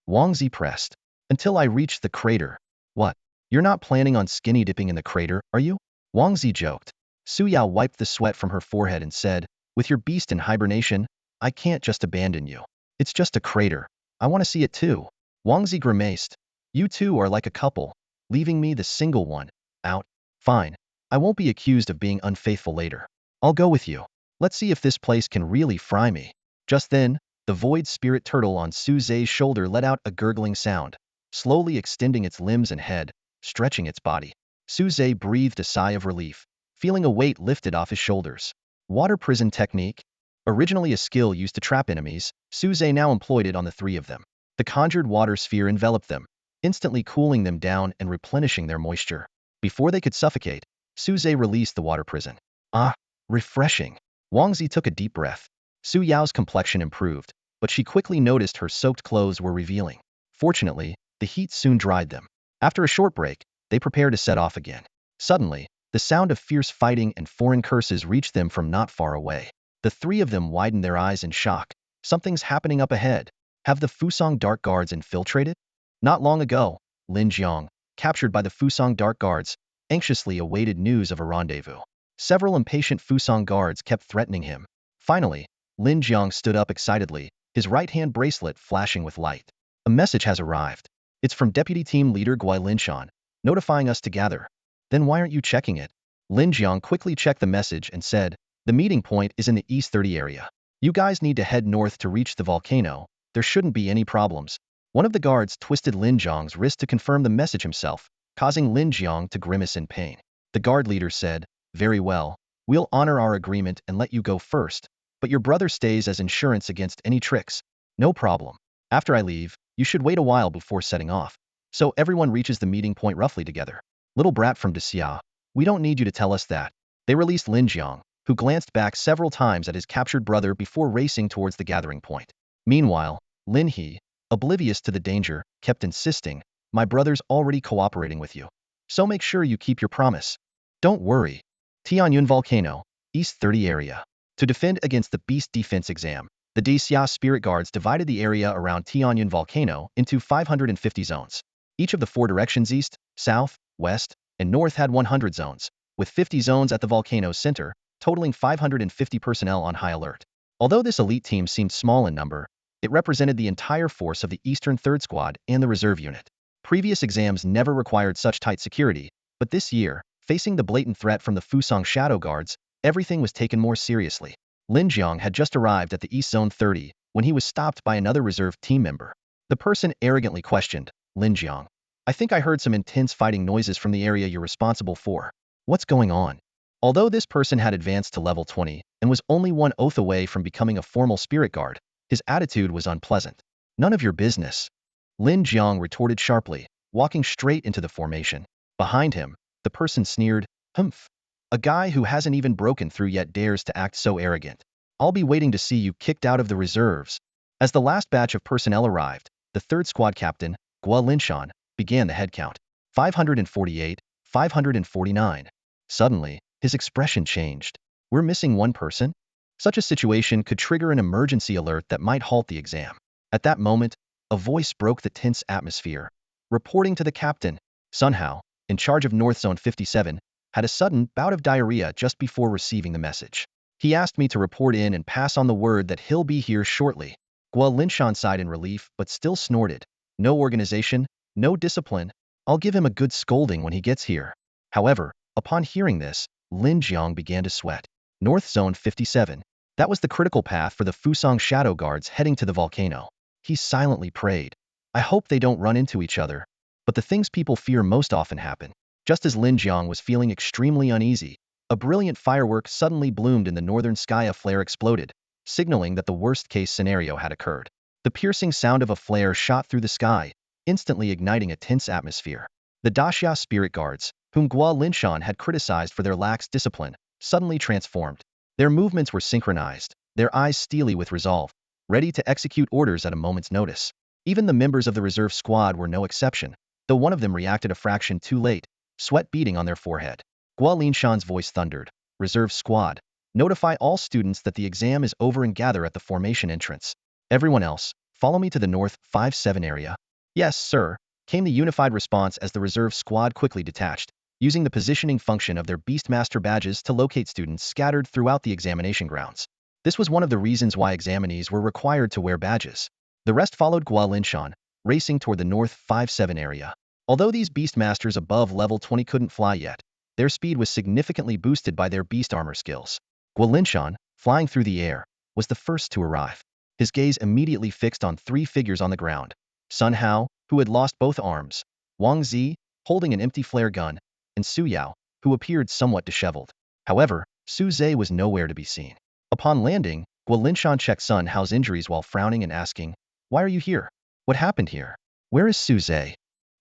Wang Zi pressed. Until I reach the crater. What? You're not planning on skinny dipping in the crater, are you? Wang Zi joked. Su Yao wiped the sweat from her forehead and said, with your beast in hibernation, I can't just abandon you. It's just a crater. I want to see it too. Wang Zi grimaced. You two are like a couple, leaving me the single one out. Fine. I won't be accused of being unfaithful later. I'll go with you. Let's see if this place can really fry me. Just then, the void spirit turtle on Su Zhe's shoulder let out a gurgling sound, slowly extending its limbs and head, stretching its body. Su Zhe breathed a sigh of relief, feeling a weight lifted off his shoulders. Water prison technique? Originally a skill used to trap enemies, Su Zhe now employed it on the three of them. The conjured water sphere enveloped them, instantly cooling them down and replenishing their moisture. Before they could suffocate, Su Zhe released the water prison. Ah, refreshing. Wang Zi took a deep breath. Su Yao's complexion improved, but she quickly noticed her soaked clothes were revealing. Fortunately, the heat soon dried them. After a short break, they prepared to set off again. Suddenly, the sound of fierce fighting and foreign curses reached them from not far away. The three of them widened their eyes in shock. Something's happening up ahead. Have the Fusang Dark Guards infiltrated? Not long ago, Lin Jiang, captured by the Fusang Dark Guards, anxiously awaited news of a rendezvous. Several impatient Fusang guards kept threatening him. Finally, Lin Jiang stood up excitedly, his right-hand bracelet flashing with light. A message has arrived. It's from Deputy Team Leader Guai Linshan, notifying us to gather. Then why aren't you checking it? Lin Jiang quickly checked the message and said, the meeting point is in the East 30 area. You guys need to head north to reach the volcano. There shouldn't be any problems. One of the guards twisted Lin Jiang's wrist to confirm the message himself, causing Lin Jiang to grimace in pain. The guard leader said, very well, we'll honor our agreement and let you go first, but your brother stays as insurance against any tricks. No problem. After I leave, you should wait a while before setting off, so everyone reaches the meeting point roughly together. Little brat from Xia, we don't need you to tell us that. They released Lin Jiang, who glanced back several times at his captured brother before racing towards the gathering point. Meanwhile, Lin He, oblivious to the danger, kept insisting, my brother's already cooperating with you. So make sure you keep your promise. Don't worry. Tianyun Volcano, East 30 area. To defend against the Beast Defense Exam, the Xia Spirit Guards divided the area around Tianyun Volcano into 550 zones. Each of the four directions east, south, west, and north had 100 zones, with 50 zones at the volcano's center, totaling 550 personnel on high alert. Although this elite team seemed small in number, it represented the entire force of the Eastern Third Squad and the reserve unit. Previous exams never required such tight security, but this year, facing the blatant threat from the Fusang Shadow Guards, everything was taken more seriously. Lin Jiang had just arrived at the East Zone 30 when he was stopped by another reserve team member. The person arrogantly questioned, Lin Jiang, I think I heard some intense fighting noises from the area you're responsible for. What's going on? Although this person had advanced to level 20 and was only one oath away from becoming a formal spirit guard, his attitude was unpleasant. None of your business. Lin Jiang retorted sharply, walking straight into the formation. Behind him, the person sneered, humph. A guy who hasn't even broken through yet dares to act so arrogant. I'll be waiting to see you kicked out of the reserves. As the last batch of personnel arrived, the third squad captain, Guo Linshan, began the head count. 548, 549. Suddenly, his expression changed. We're missing one person? Such a situation could trigger an emergency alert that might halt the exam. At that moment, a voice broke the tense atmosphere. Reporting to the captain, Sun Hao, in charge of North Zone 57, had a sudden bout of diarrhea just before receiving the message. He asked me to report in and pass on the word that he'll be here shortly. Guo Linshan sighed in relief but still snorted. No organization, no discipline. I'll give him a good scolding when he gets here. However, upon hearing this, Lin Jiang began to sweat. North Zone 57. That was the critical path for the Fusang Shadow Guards heading to the volcano. He silently prayed. I hope they don't run into each other. But the things people fear most often happen. Just as Lin Jiang was feeling extremely uneasy, a brilliant firework suddenly bloomed in the northern sky. A flare exploded, signaling that the worst-case scenario had occurred. The piercing sound of a flare shot through the sky, instantly igniting a tense atmosphere. The Daxia Spirit Guards, whom Guo Linshan had criticized for their lax discipline, suddenly transformed. Their movements were synchronized, their eyes steely with resolve, ready to execute orders at a moment's notice. Even the members of the reserve squad were no exception, though one of them reacted a fraction too late, sweat beading on their forehead. Linshan's voice thundered. Reserve squad, notify all students that the exam is over and gather at the formation entrance. Everyone else, follow me to the north 5-7 area. Yes, sir, came the unified response as the reserve squad quickly detached, using the positioning function of their Beastmaster badges to locate students scattered throughout the examination grounds. This was one of the reasons why examinees were required to wear badges. The rest followed Linshan, racing toward the north 5-7 area. Although these Beastmasters above level 20 couldn't fly yet, their speed was significantly boosted by their beast armor skills. Linshan, flying through the air, was the first to arrive. His gaze immediately fixed on three figures on the ground. Sun Hao, who had lost both arms, Wang Zi, holding an empty flare gun, and Su Yao, who appeared somewhat disheveled. However, Su Zhe was nowhere to be seen. Upon landing, Linshan checked Sun Hao's injuries while frowning and asking, "Why are you here? What happened here? Where is Su Zhe?"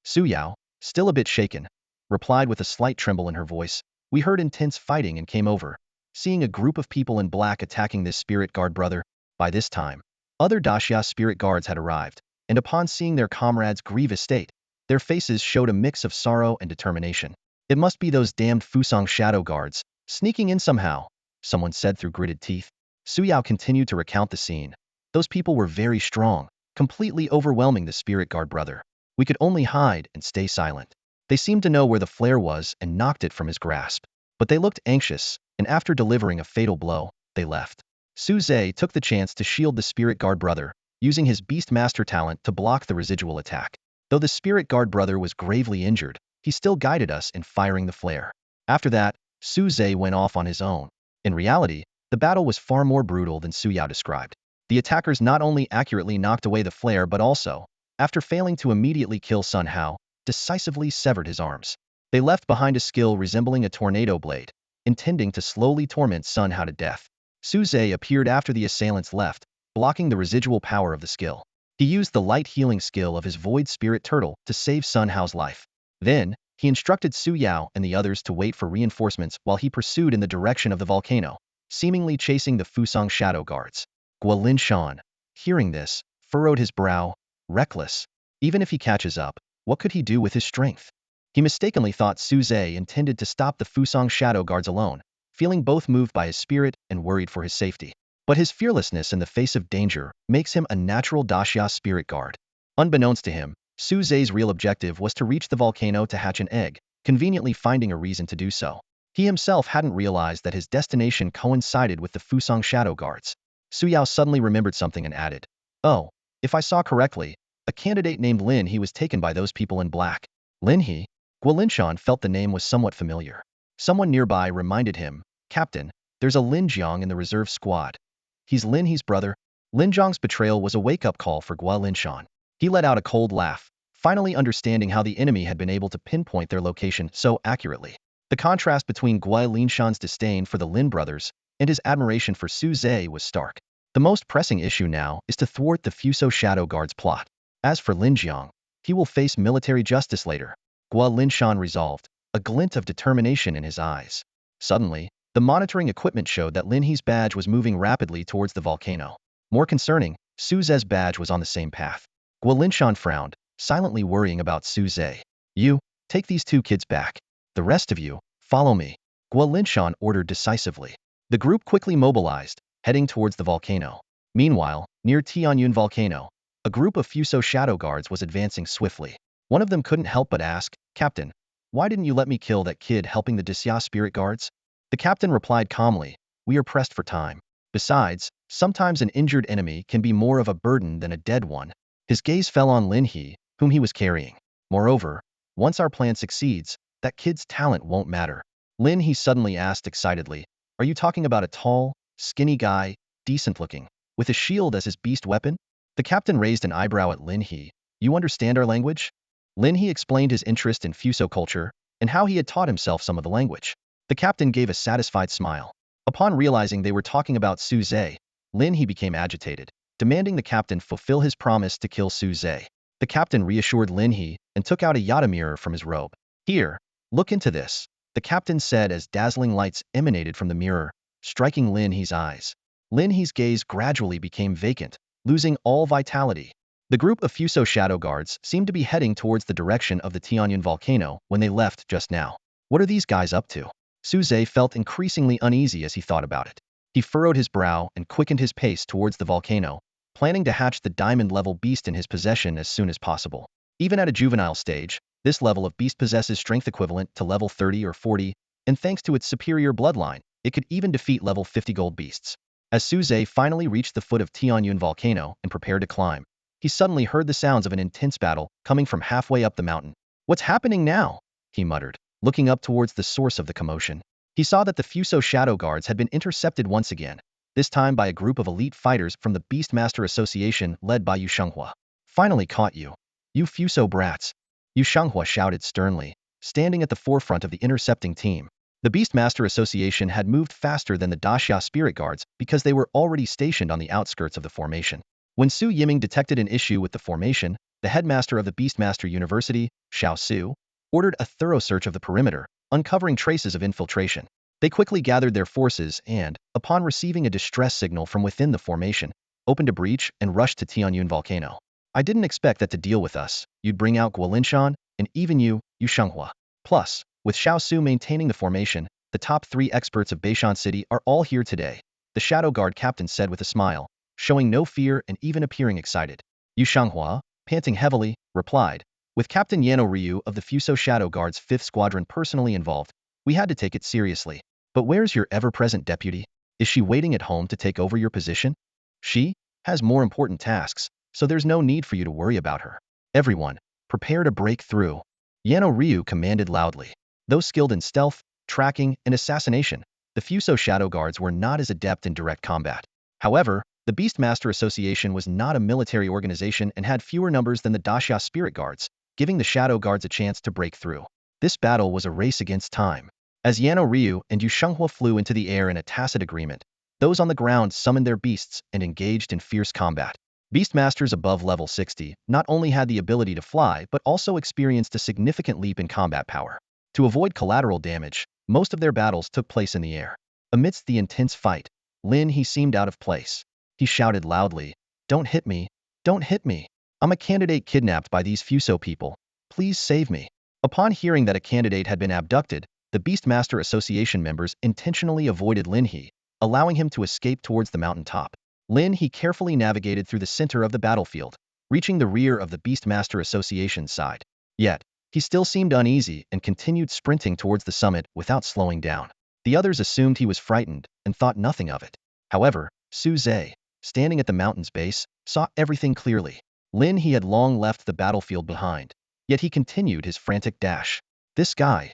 Su Yao, still a bit shaken, replied with a slight tremble in her voice, "We heard intense fighting and came over, seeing a group of people in black attacking this spirit guard brother." By this time, other Daxia spirit guards had arrived, and upon seeing their comrades' grievous state, their faces showed a mix of sorrow and determination. "It must be those damned Fusang shadow guards, sneaking in somehow," someone said through gritted teeth. Su Yao continued to recount the scene. "Those people were very strong, completely overwhelming the spirit guard brother. We could only hide and stay silent. They seemed to know where the flare was and knocked it from his grasp. But they looked anxious, and after delivering a fatal blow, they left." Su Zhe took the chance to shield the spirit guard brother, using his Beastmaster talent to block the residual attack. Though the spirit guard brother was gravely injured, he still guided us in firing the flare. After that, Su Zhe went off on his own. In reality, the battle was far more brutal than Su Yao described. The attackers not only accurately knocked away the flare but also, after failing to immediately kill Sun Hao, decisively severed his arms. They left behind a skill resembling a tornado blade, intending to slowly torment Sun Hao to death. Su Zhe appeared after the assailants left, blocking the residual power of the skill. He used the light healing skill of his Void Spirit Turtle to save Sun Hao's life. Then, he instructed Su Yao and the others to wait for reinforcements while he pursued in the direction of the volcano, seemingly chasing the Fusang shadow guards. Linshan, hearing this, furrowed his brow, reckless. Even if he catches up, what could he do with his strength? He mistakenly thought Su Zhe intended to stop the Fusang shadow guards alone, feeling both moved by his spirit and worried for his safety. But his fearlessness in the face of danger makes him a natural Daxia spirit guard. Unbeknownst to him, Su Zhe's real objective was to reach the volcano to hatch an egg, conveniently finding a reason to do so. He himself hadn't realized that his destination coincided with the Fusang shadow guards. Su Yao suddenly remembered something and added, "Oh, if I saw correctly, a candidate named Lin He was taken by those people in black." Lin He? Linshan felt the name was somewhat familiar. Someone nearby reminded him, "Captain, there's a Lin Jiang in the reserve squad. He's Lin He's brother." Lin Jiang's betrayal was a wake-up call for Linshan. He let out a cold laugh, finally understanding how the enemy had been able to pinpoint their location so accurately. The contrast between Linshan's disdain for the Lin brothers and his admiration for Su Zhe was stark. The most pressing issue now is to thwart the Fuso Shadow Guard's plot. As for Lin Jiang, he will face military justice later. Linshan resolved, a glint of determination in his eyes. Suddenly, the monitoring equipment showed that Lin He's badge was moving rapidly towards the volcano. More concerning, Su Zhe's badge was on the same path. Linshan frowned, silently worrying about Su Zhe. "You, take these two kids back. The rest of you, follow me," Linshan ordered decisively. The group quickly mobilized, heading towards the volcano. Meanwhile, near Tianyun Volcano, a group of Fuso shadow guards was advancing swiftly. One of them couldn't help but ask, "Captain, why didn't you let me kill that kid helping the Daxia spirit guards?" The captain replied calmly, "We are pressed for time. Besides, sometimes an injured enemy can be more of a burden than a dead one." His gaze fell on Lin He, whom he was carrying. "Moreover, once our plan succeeds, that kid's talent won't matter." Lin He suddenly asked excitedly, "Are you talking about a tall, skinny guy, decent-looking, with a shield as his beast weapon?" The captain raised an eyebrow at Lin He. "You understand our language?" Lin He explained his interest in Fuso culture and how he had taught himself some of the language. The captain gave a satisfied smile. Upon realizing they were talking about Su Zhe, Lin He became agitated, demanding the captain fulfill his promise to kill Su Zhe. The captain reassured Lin He and took out a Yada mirror from his robe. "Here, look into this," the captain said as dazzling lights emanated from the mirror, striking Lin He's eyes. Lin He's gaze gradually became vacant, losing all vitality. The group of Fuso shadow guards seemed to be heading towards the direction of the Tianyun volcano when they left just now. What are these guys up to? Suze felt increasingly uneasy as he thought about it. He furrowed his brow and quickened his pace towards the volcano, planning to hatch the diamond-level beast in his possession as soon as possible. Even at a juvenile stage, this level of beast possesses strength equivalent to level 30 or 40, and thanks to its superior bloodline, it could even defeat level 50 gold beasts. As Suze finally reached the foot of Tianyun volcano and prepared to climb, he suddenly heard the sounds of an intense battle coming from halfway up the mountain. "What's happening now?" he muttered, looking up towards the source of the commotion. He saw that the Fuso shadow guards had been intercepted once again, this time by a group of elite fighters from the Beastmaster Association led by Yu Shenghua. "Finally caught you, you Fuso brats," Yu Shenghua shouted sternly, standing at the forefront of the intercepting team. The Beastmaster Association had moved faster than the Daxia Spirit Guards because they were already stationed on the outskirts of the formation. When Su Yiming detected an issue with the formation, the headmaster of the Beastmaster University, Xiao Su, ordered a thorough search of the perimeter, uncovering traces of infiltration. They quickly gathered their forces and, upon receiving a distress signal from within the formation, opened a breach and rushed to Tianyun volcano. "I didn't expect that to deal with us. You'd bring out Guolinshan, and even you, Yu Shenghua. Plus, with Xiao Su maintaining the formation, the top 3 experts of Beishan City are all here today," the Shadow Guard captain said with a smile, showing no fear and even appearing excited. Yu Shenghua, panting heavily, replied, "With Captain Yano Ryu of the Fuso Shadow Guard's 5th Squadron personally involved, we had to take it seriously. But where's your ever-present deputy? Is she waiting at home to take over your position? She has more important tasks, so there's no need for you to worry about her. Everyone, prepare to break through." Yano Ryu commanded loudly. Though skilled in stealth, tracking, and assassination, the Fuso Shadow Guards were not as adept in direct combat. However, the Beastmaster Association was not a military organization and had fewer numbers than the Daxia Spirit Guards, giving the Shadow Guards a chance to break through. This battle was a race against time. As Yano Ryu and Yu Shenghua flew into the air in a tacit agreement, those on the ground summoned their beasts and engaged in fierce combat. Beastmasters above level 60 not only had the ability to fly but also experienced a significant leap in combat power. To avoid collateral damage, most of their battles took place in the air. Amidst the intense fight, Lin He seemed out of place. He shouted loudly, "Don't hit me! Don't hit me! I'm a candidate kidnapped by these Fuso people. Please save me." Upon hearing that a candidate had been abducted, the Beastmaster Association members intentionally avoided Lin He, allowing him to escape towards the mountain top. Lin He carefully navigated through the center of the battlefield, reaching the rear of the Beastmaster Association's side. Yet, he still seemed uneasy and continued sprinting towards the summit without slowing down. The others assumed he was frightened and thought nothing of it. However, Suze, standing at the mountain's base, saw everything clearly. Lin He had long left the battlefield behind, yet he continued his frantic dash. "This guy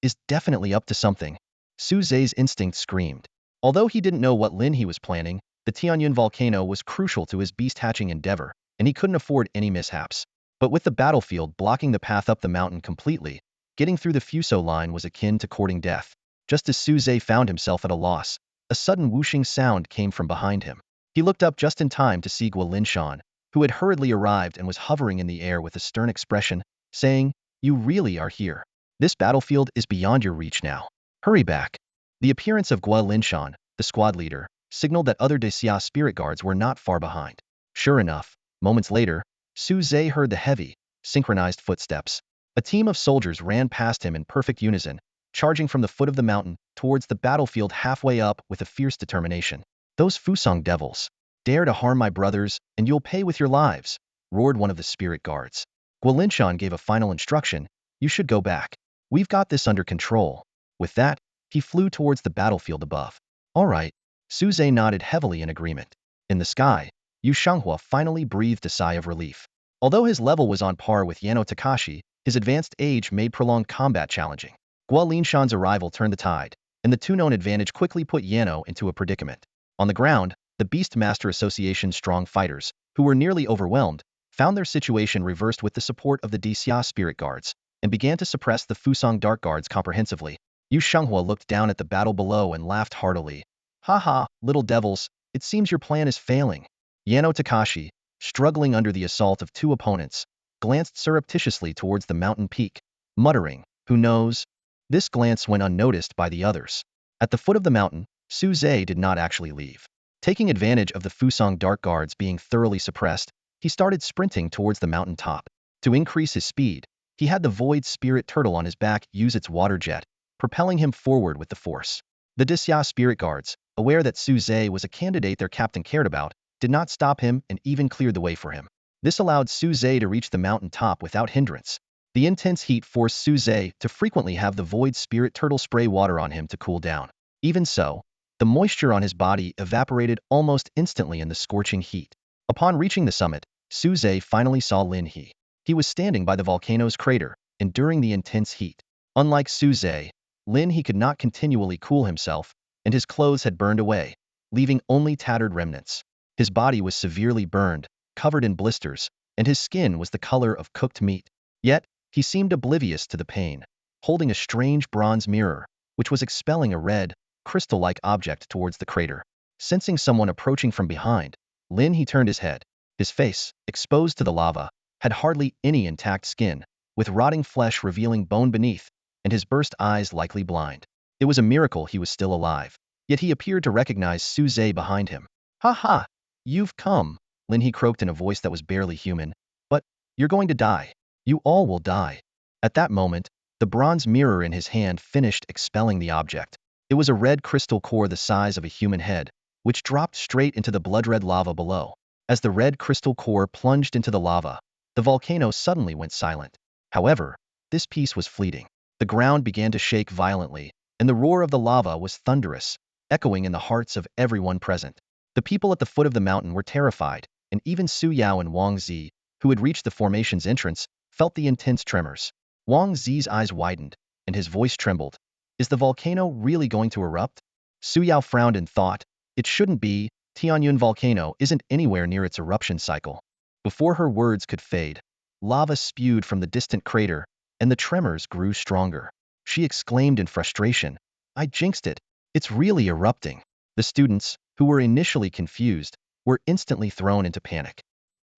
is definitely up to something," Suze's instinct screamed. Although he didn't know what Lin He was planning, the Tianyun volcano was crucial to his beast-hatching endeavor, and he couldn't afford any mishaps. But with the battlefield blocking the path up the mountain completely, getting through the Fuso line was akin to courting death. Just as Suze found himself at a loss, a sudden whooshing sound came from behind him. He looked up just in time to see Guolinshan, who had hurriedly arrived and was hovering in the air with a stern expression, saying, "You really are here. This battlefield is beyond your reach now. Hurry back." The appearance of Guolinshan, the squad leader, signaled that other Daxia Spirit Guards were not far behind. Sure enough, moments later, Suze heard the heavy, synchronized footsteps. A team of soldiers ran past him in perfect unison, charging from the foot of the mountain towards the battlefield halfway up with a fierce determination. "Those Fusong devils dare to harm my brothers, and you'll pay with your lives," roared one of the Spirit Guards. Guolinshan gave a final instruction, "You should go back. We've got this under control." With that, he flew towards the battlefield above. "All right." Suze nodded heavily in agreement. In the sky, Yu Shenghua finally breathed a sigh of relief. Although his level was on par with Yano Takashi, his advanced age made prolonged combat challenging. Guolinshan's arrival turned the tide, and the two-known advantage quickly put Yano into a predicament. On the ground, the Beastmaster Association's strong fighters, who were nearly overwhelmed, found their situation reversed with the support of the Daxia Spirit Guards, and began to suppress the Fusong Dark Guards comprehensively. Yu Shenghua looked down at the battle below and laughed heartily. "Ha ha, little devils, it seems your plan is failing." Yano Takashi, struggling under the assault of two opponents, glanced surreptitiously towards the mountain peak, muttering, "Who knows?" This glance went unnoticed by the others. At the foot of the mountain, Suze did not actually leave. Taking advantage of the Fusang dark guards being thoroughly suppressed, he started sprinting towards the mountain top. To increase his speed, he had the void spirit turtle on his back use its water jet, propelling him forward with the force. The Disya spirit guards, aware that Su Zhe was a candidate their captain cared about, did not stop him and even cleared the way for him. This allowed Su Zhe to reach the mountain top without hindrance. The intense heat forced Su Zhe to frequently have the void spirit turtle spray water on him to cool down. Even so, the moisture on his body evaporated almost instantly in the scorching heat. Upon reaching the summit, Su Zhe finally saw Lin He. He was standing by the volcano's crater, enduring the intense heat. Unlike Su Zhe, Lin He could not continually cool himself, and his clothes had burned away, leaving only tattered remnants. His body was severely burned, covered in blisters, and his skin was the color of cooked meat. Yet, he seemed oblivious to the pain, holding a strange bronze mirror, which was expelling a red, crystal-like object towards the crater. Sensing someone approaching from behind, Lin He turned his head. His face, exposed to the lava, had hardly any intact skin, with rotting flesh revealing bone beneath, and his burst eyes likely blind. It was a miracle he was still alive, yet he appeared to recognize Su Zhe behind him. "Ha ha! You've come," Lin He croaked in a voice that was barely human. "But you're going to die. You all will die." At that moment, the bronze mirror in his hand finished expelling the object. It was a red crystal core the size of a human head, which dropped straight into the blood-red lava below. As the red crystal core plunged into the lava, the volcano suddenly went silent. However, this piece was fleeting. The ground began to shake violently, and the roar of the lava was thunderous, echoing in the hearts of everyone present. The people at the foot of the mountain were terrified, and even Su Yao and Wang Zi, who had reached the formation's entrance, felt the intense tremors. Wang Zi's eyes widened, and his voice trembled. Is the volcano really going to erupt? Su Yao frowned in thought. It shouldn't be. Tianyun volcano isn't anywhere near its eruption cycle. Before her words could fade, lava spewed from the distant crater, and the tremors grew stronger. She exclaimed in frustration, "I jinxed it. It's really erupting." The students, who were initially confused, were instantly thrown into panic.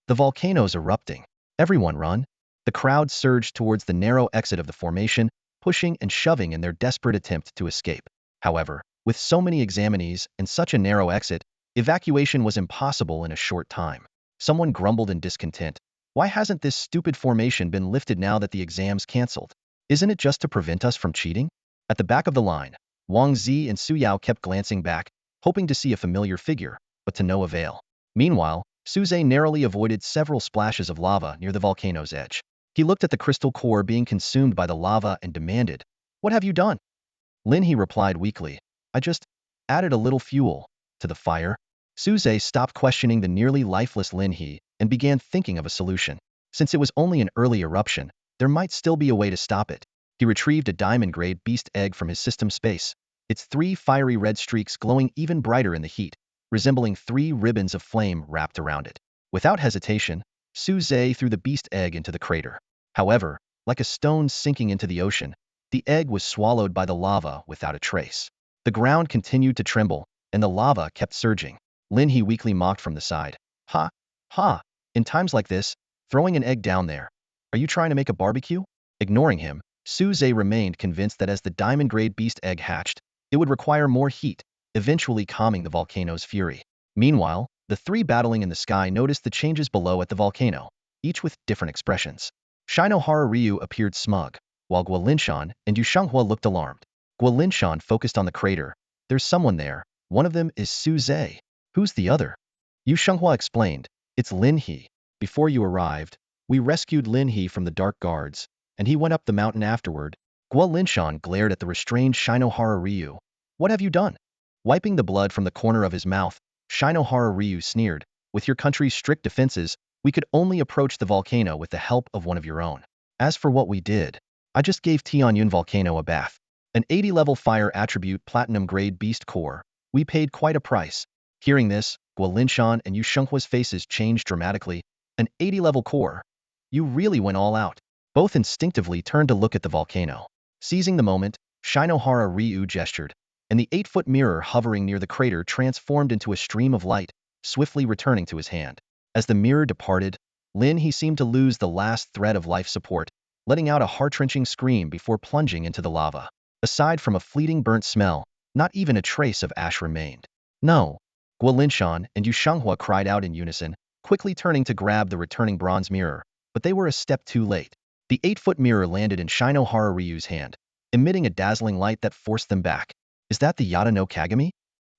The volcano's erupting. Everyone run. The crowd surged towards the narrow exit of the formation, pushing and shoving in their desperate attempt to escape. However, with so many examinees and such a narrow exit, evacuation was impossible in a short time. Someone grumbled in discontent. Why hasn't this stupid formation been lifted now that the exam's cancelled? Isn't it just to prevent us from cheating? At the back of the line, Wang Zi and Su Yao kept glancing back, hoping to see a familiar figure, but to no avail. Meanwhile, Su Zhe narrowly avoided several splashes of lava near the volcano's edge. He looked at the crystal core being consumed by the lava and demanded, "What have you done?" Lin He replied weakly, "I just added a little fuel to the fire." Su Zhe stopped questioning the nearly lifeless Lin He and began thinking of a solution. Since it was only an early eruption, there might still be a way to stop it. He retrieved a diamond-grade beast egg from his system space, its 3 fiery red streaks glowing even brighter in the heat, resembling 3 ribbons of flame wrapped around it. Without hesitation, Su Zhe threw the beast egg into the crater. However, like a stone sinking into the ocean, the egg was swallowed by the lava without a trace. The ground continued to tremble, and the lava kept surging. Lin He weakly mocked from the side. "Ha! Ha! In times like this, throwing an egg down there. Are you trying to make a barbecue?" Ignoring him, Su Zhe remained convinced that as the diamond-grade beast egg hatched, it would require more heat, eventually calming the volcano's fury. Meanwhile, the 3 battling in the sky noticed the changes below at the volcano, each with different expressions. Shinohara Ryu appeared smug, while Guo Linshan and Yu Shenghua looked alarmed. Guo Linshan focused on the crater. "There's someone there. One of them is Su Zhe. Who's the other?" Yu Shenghua explained, "It's Lin He. Before you arrived, we rescued Lin He from the dark guards, and he went up the mountain afterward." Guo Linshan glared at the restrained Shinohara Ryu. "What have you done?" Wiping the blood from the corner of his mouth, Shinohara Ryu sneered, "With your country's strict defenses, we could only approach the volcano with the help of one of your own. As for what we did, I just gave Tianyun volcano a bath. An 80-level fire attribute platinum-grade beast core. We paid quite a price." Hearing this, Guo Linshan and Yu Shenghua's faces changed dramatically. "An 80-level core? You really went all out." Both instinctively turned to look at the volcano. Seizing the moment, Shinohara Ryu gestured, and the 8-foot mirror hovering near the crater transformed into a stream of light, swiftly returning to his hand. As the mirror departed, Lin He seemed to lose the last thread of life support, letting out a heart-wrenching scream before plunging into the lava. Aside from a fleeting burnt smell, not even a trace of ash remained. "No. Guo Linshan and Yu Shanghua cried out in unison, quickly turning to grab the returning bronze mirror, but they were a step too late. The 8-foot mirror landed in Shinohara Ryu's hand, emitting a dazzling light that forced them back. Is that the Yata no Kagami?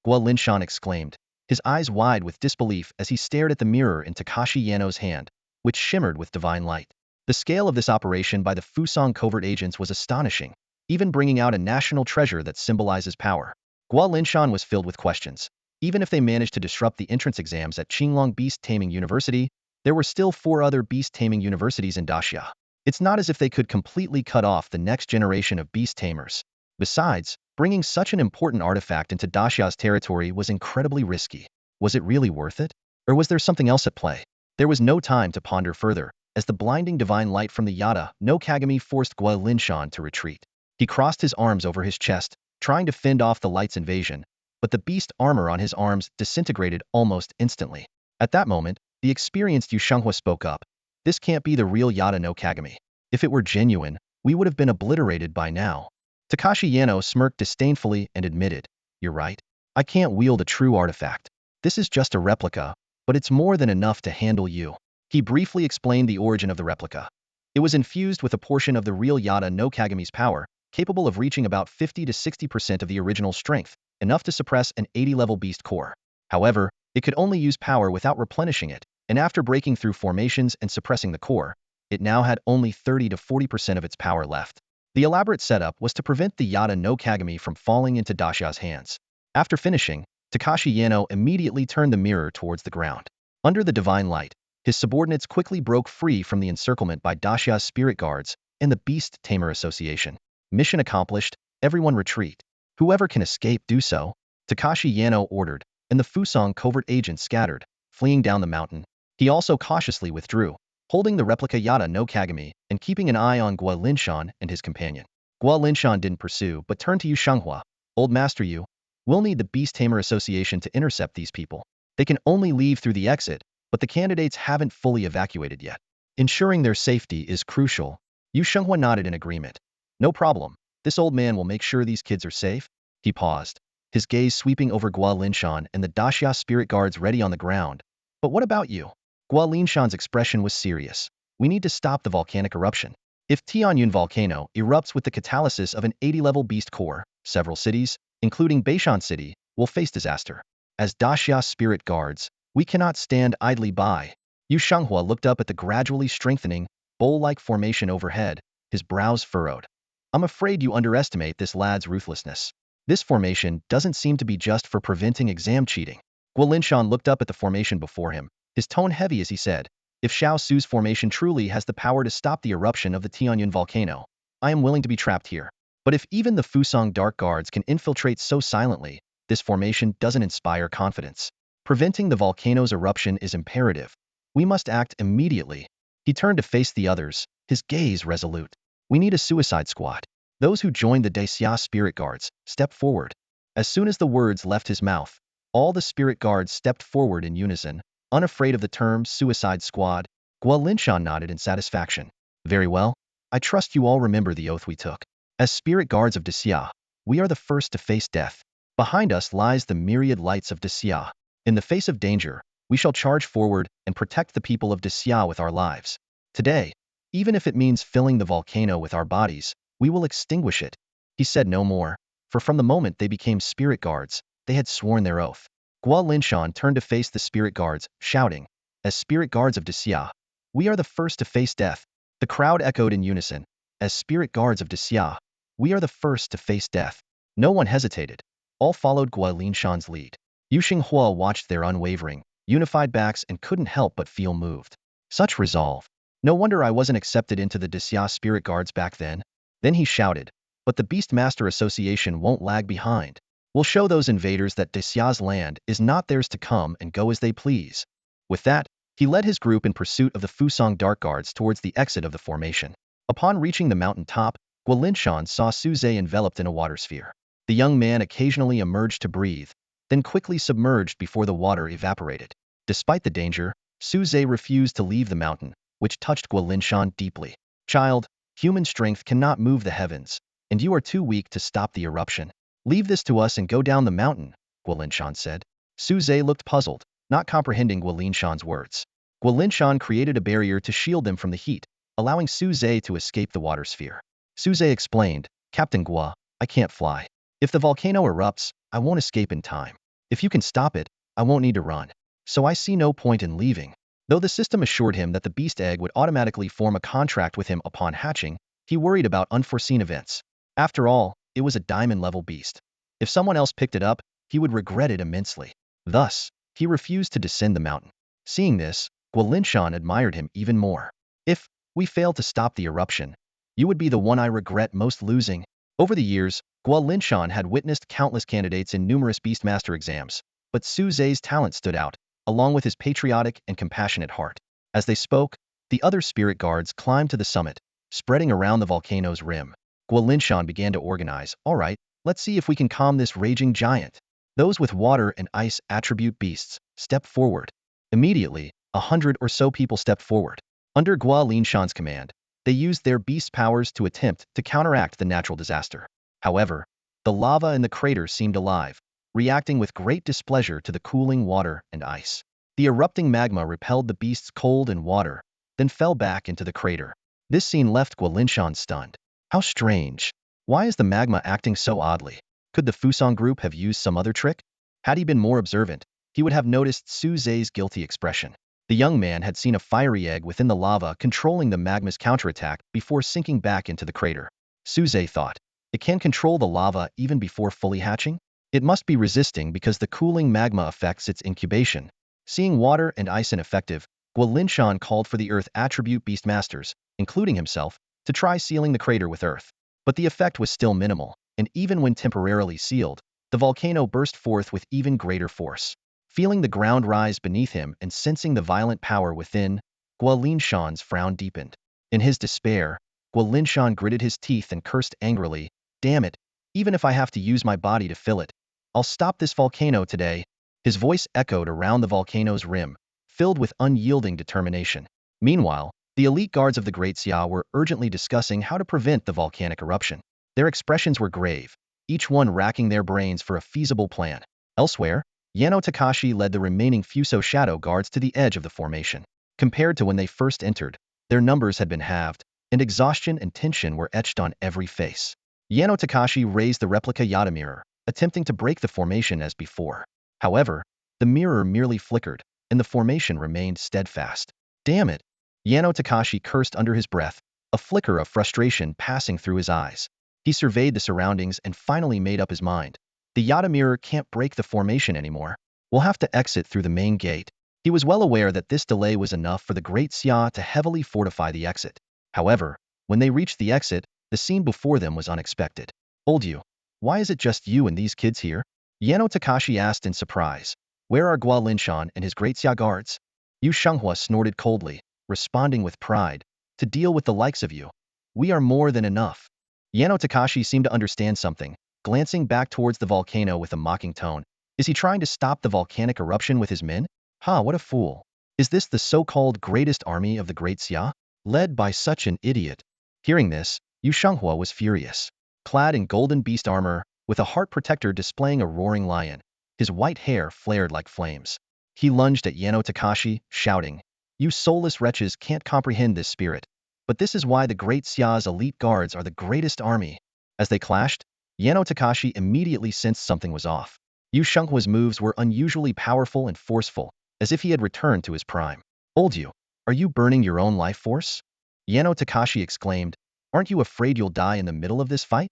Guo Linshan exclaimed, his eyes wide with disbelief as he stared at the mirror in Takashi Yano's hand, which shimmered with divine light. The scale of this operation by the Fusang covert agents was astonishing, even bringing out a national treasure that symbolizes power. Guo Linshan was filled with questions. Even if they managed to disrupt the entrance exams at Qinglong Beast Taming University, there were still 4 other beast taming universities in Daxia. It's not as if they could completely cut off the next generation of beast tamers. Besides, bringing such an important artifact into Daxia's territory was incredibly risky. Was it really worth it? Or was there something else at play? There was no time to ponder further, as the blinding divine light from the Yata no Kagami forced Guo Linshan to retreat. He crossed his arms over his chest, trying to fend off the light's invasion, but the beast armor on his arms disintegrated almost instantly. At that moment, the experienced Yu Shanghua spoke up. This can't be the real Yata no Kagami. If it were genuine, we would have been obliterated by now. Takashi Yano smirked disdainfully and admitted, you're right. I can't wield a true artifact. This is just a replica, but it's more than enough to handle you. He briefly explained the origin of the replica. It was infused with a portion of the real Yata no Kagami's power, capable of reaching about 50 to 60% of the original strength, enough to suppress an 80-level beast core. However, it could only use power without replenishing it, and after breaking through formations and suppressing the core, it now had only 30 to 40% of its power left. The elaborate setup was to prevent the Yata no Kagami from falling into Daxia's hands. After finishing, Takashi Yano immediately turned the mirror towards the ground. Under the divine light, his subordinates quickly broke free from the encirclement by Daxia's spirit guards and the Beast Tamer Association. Mission accomplished, everyone retreat. Whoever can escape, do so, Takashi Yano ordered, and the Fusang covert agents scattered, fleeing down the mountain. He also cautiously withdrew, holding the replica Yata no Kagami and keeping an eye on Guo Linshan and his companion. Guo Linshan didn't pursue but turned to Yu Shanghua. Old Master Yu, we'll need the Beast Tamer Association to intercept these people. They can only leave through the exit, but the candidates haven't fully evacuated yet. Ensuring their safety is crucial. Yu Shanghua nodded in agreement. No problem. This old man will make sure these kids are safe. He paused, his gaze sweeping over Guo Linshan and the Daxia spirit guards ready on the ground. But what about you? Guo Linshan's expression was serious. We need to stop the volcanic eruption. If Tianyun volcano erupts with the catalysis of an 80-level beast core, several cities, including Beishan City, will face disaster. As Daxia spirit guards, we cannot stand idly by. Yu Shanghua looked up at the gradually strengthening, bowl-like formation overhead, his brows furrowed. I'm afraid you underestimate this lad's ruthlessness. This formation doesn't seem to be just for preventing exam cheating. Guo Linshan looked up at the formation before him, his tone heavy as he said, if Xiao Su's formation truly has the power to stop the eruption of the Tianyun volcano, I am willing to be trapped here. But if even the Fusang Dark Guards can infiltrate so silently, this formation doesn't inspire confidence. Preventing the volcano's eruption is imperative. We must act immediately. He turned to face the others, his gaze resolute. We need a suicide squad. Those who joined the Daxia spirit guards stepped forward. As soon as the words left his mouth, all the spirit guards stepped forward in unison, unafraid of the term suicide squad. Guo Linshan nodded in satisfaction. Very well. I trust you all remember the oath we took. As spirit guards of Daxia, we are the first to face death. Behind us lies the myriad lights of Daxia. In the face of danger, we shall charge forward and protect the people of Daxia with our lives. Today, even if it means filling the volcano with our bodies, we will extinguish it. He said no more, for from the moment they became spirit guards, they had sworn their oath. Guo Linshan turned to face the spirit guards, shouting, as spirit guards of Daxia, we are the first to face death. The crowd echoed in unison, as spirit guards of Daxia, we are the first to face death. No one hesitated. All followed Guo Linshan's lead. Yu Shanghua watched their unwavering, unified backs and couldn't help but feel moved. Such resolve. No wonder I wasn't accepted into the Daxia spirit guards back then. Then he shouted, but the Beastmaster Association won't lag behind. We'll show those invaders that Daxia's land is not theirs to come and go as they please. With that, he led his group in pursuit of the Fusang Dark Guards towards the exit of the formation. Upon reaching the mountain top, Guo Linshan saw Suze enveloped in a water sphere. The young man occasionally emerged to breathe, then quickly submerged before the water evaporated. Despite the danger, Suze refused to leave the mountain, which touched Guo Linshan deeply. Child, human strength cannot move the heavens, and you are too weak to stop the eruption. Leave this to us and go down the mountain, Guo Linshan said. Su Zhe looked puzzled, not comprehending Guo Linshan's words. Guo Linshan created a barrier to shield them from the heat, allowing Su Zhe to escape the water sphere. Su Zhe explained, Captain Guo, I can't fly. If the volcano erupts, I won't escape in time. If you can stop it, I won't need to run. So I see no point in leaving. Though the system assured him that the beast egg would automatically form a contract with him upon hatching, he worried about unforeseen events. After all, it was a diamond-level beast. If someone else picked it up, he would regret it immensely. Thus, he refused to descend the mountain. Seeing this, Guo Linshan admired him even more. If we fail to stop the eruption, you would be the one I regret most losing. Over the years, Guo Linshan had witnessed countless candidates in numerous Beastmaster exams, but Su Zhe's talent stood out, along with his patriotic and compassionate heart. As they spoke, the other spirit guards climbed to the summit, spreading around the volcano's rim. Guo Linshan began to organize. All right, let's see if we can calm this raging giant. Those with water and ice attribute beasts stepped forward. Immediately, 100 or so people stepped forward. Under Guo Linshan's command, they used their beast powers to attempt to counteract the natural disaster. However, the lava in the crater seemed alive, reacting with great displeasure to the cooling water and ice. The erupting magma repelled the beast's cold and water, then fell back into the crater. This scene left Guo Linshan stunned. How strange. Why is the magma acting so oddly? Could the Fusang group have used some other trick? Had he been more observant, he would have noticed Su Zhe's guilty expression. The young man had seen a fiery egg within the lava controlling the magma's counterattack before sinking back into the crater. Su Zhe thought, it can control the lava even before fully hatching? It must be resisting because the cooling magma affects its incubation. Seeing water and ice ineffective, Guo Linshan called for the earth attribute beastmasters, including himself, to try sealing the crater with earth. But the effect was still minimal, and even when temporarily sealed, the volcano burst forth with even greater force. Feeling the ground rise beneath him and sensing the violent power within, Guo Linshan's frown deepened. In his despair, Guo Linshan gritted his teeth and cursed angrily, damn it, even if I have to use my body to fill it, I'll stop this volcano today. His voice echoed around the volcano's rim, filled with unyielding determination. Meanwhile, the elite guards of the Great Xia were urgently discussing how to prevent the volcanic eruption. Their expressions were grave, each one racking their brains for a feasible plan. Elsewhere, Yano Takashi led the remaining Fuso shadow guards to the edge of the formation. Compared to when they first entered, their numbers had been halved, and exhaustion and tension were etched on every face. Yano Takashi raised the replica Yata mirror, attempting to break the formation as before. However, the mirror merely flickered, and the formation remained steadfast. Damn it! Yano Takashi cursed under his breath, a flicker of frustration passing through his eyes. He surveyed the surroundings and finally made up his mind. The Yata mirror can't break the formation anymore. We'll have to exit through the main gate. He was well aware that this delay was enough for the Great Xia to heavily fortify the exit. However, when they reached the exit, the scene before them was unexpected. Old you, why is it just you and these kids here? Yano Takashi asked in surprise. Where are Guo Linshan and his Great Xia guards? Yu Shenghua snorted coldly, responding with pride. To deal with the likes of you, we are more than enough. Yano Takashi seemed to understand something, glancing back towards the volcano with a mocking tone. Is he trying to stop the volcanic eruption with his men? Ha, what a fool. Is this the so-called greatest army of the Great Xia, led by such an idiot? Hearing this, Yu Shenghua was furious. Clad in golden beast armor, with a heart protector displaying a roaring lion, his white hair flared like flames. He lunged at Yano Takashi, shouting, You soulless wretches can't comprehend this spirit. But this is why the Great Xia's elite guards are the greatest army. As they clashed, Yano Takashi immediately sensed something was off. Yu Shenghua's moves were unusually powerful and forceful, as if he had returned to his prime. Old you, are you burning your own life force? Yano Takashi exclaimed, Aren't you afraid you'll die in the middle of this fight?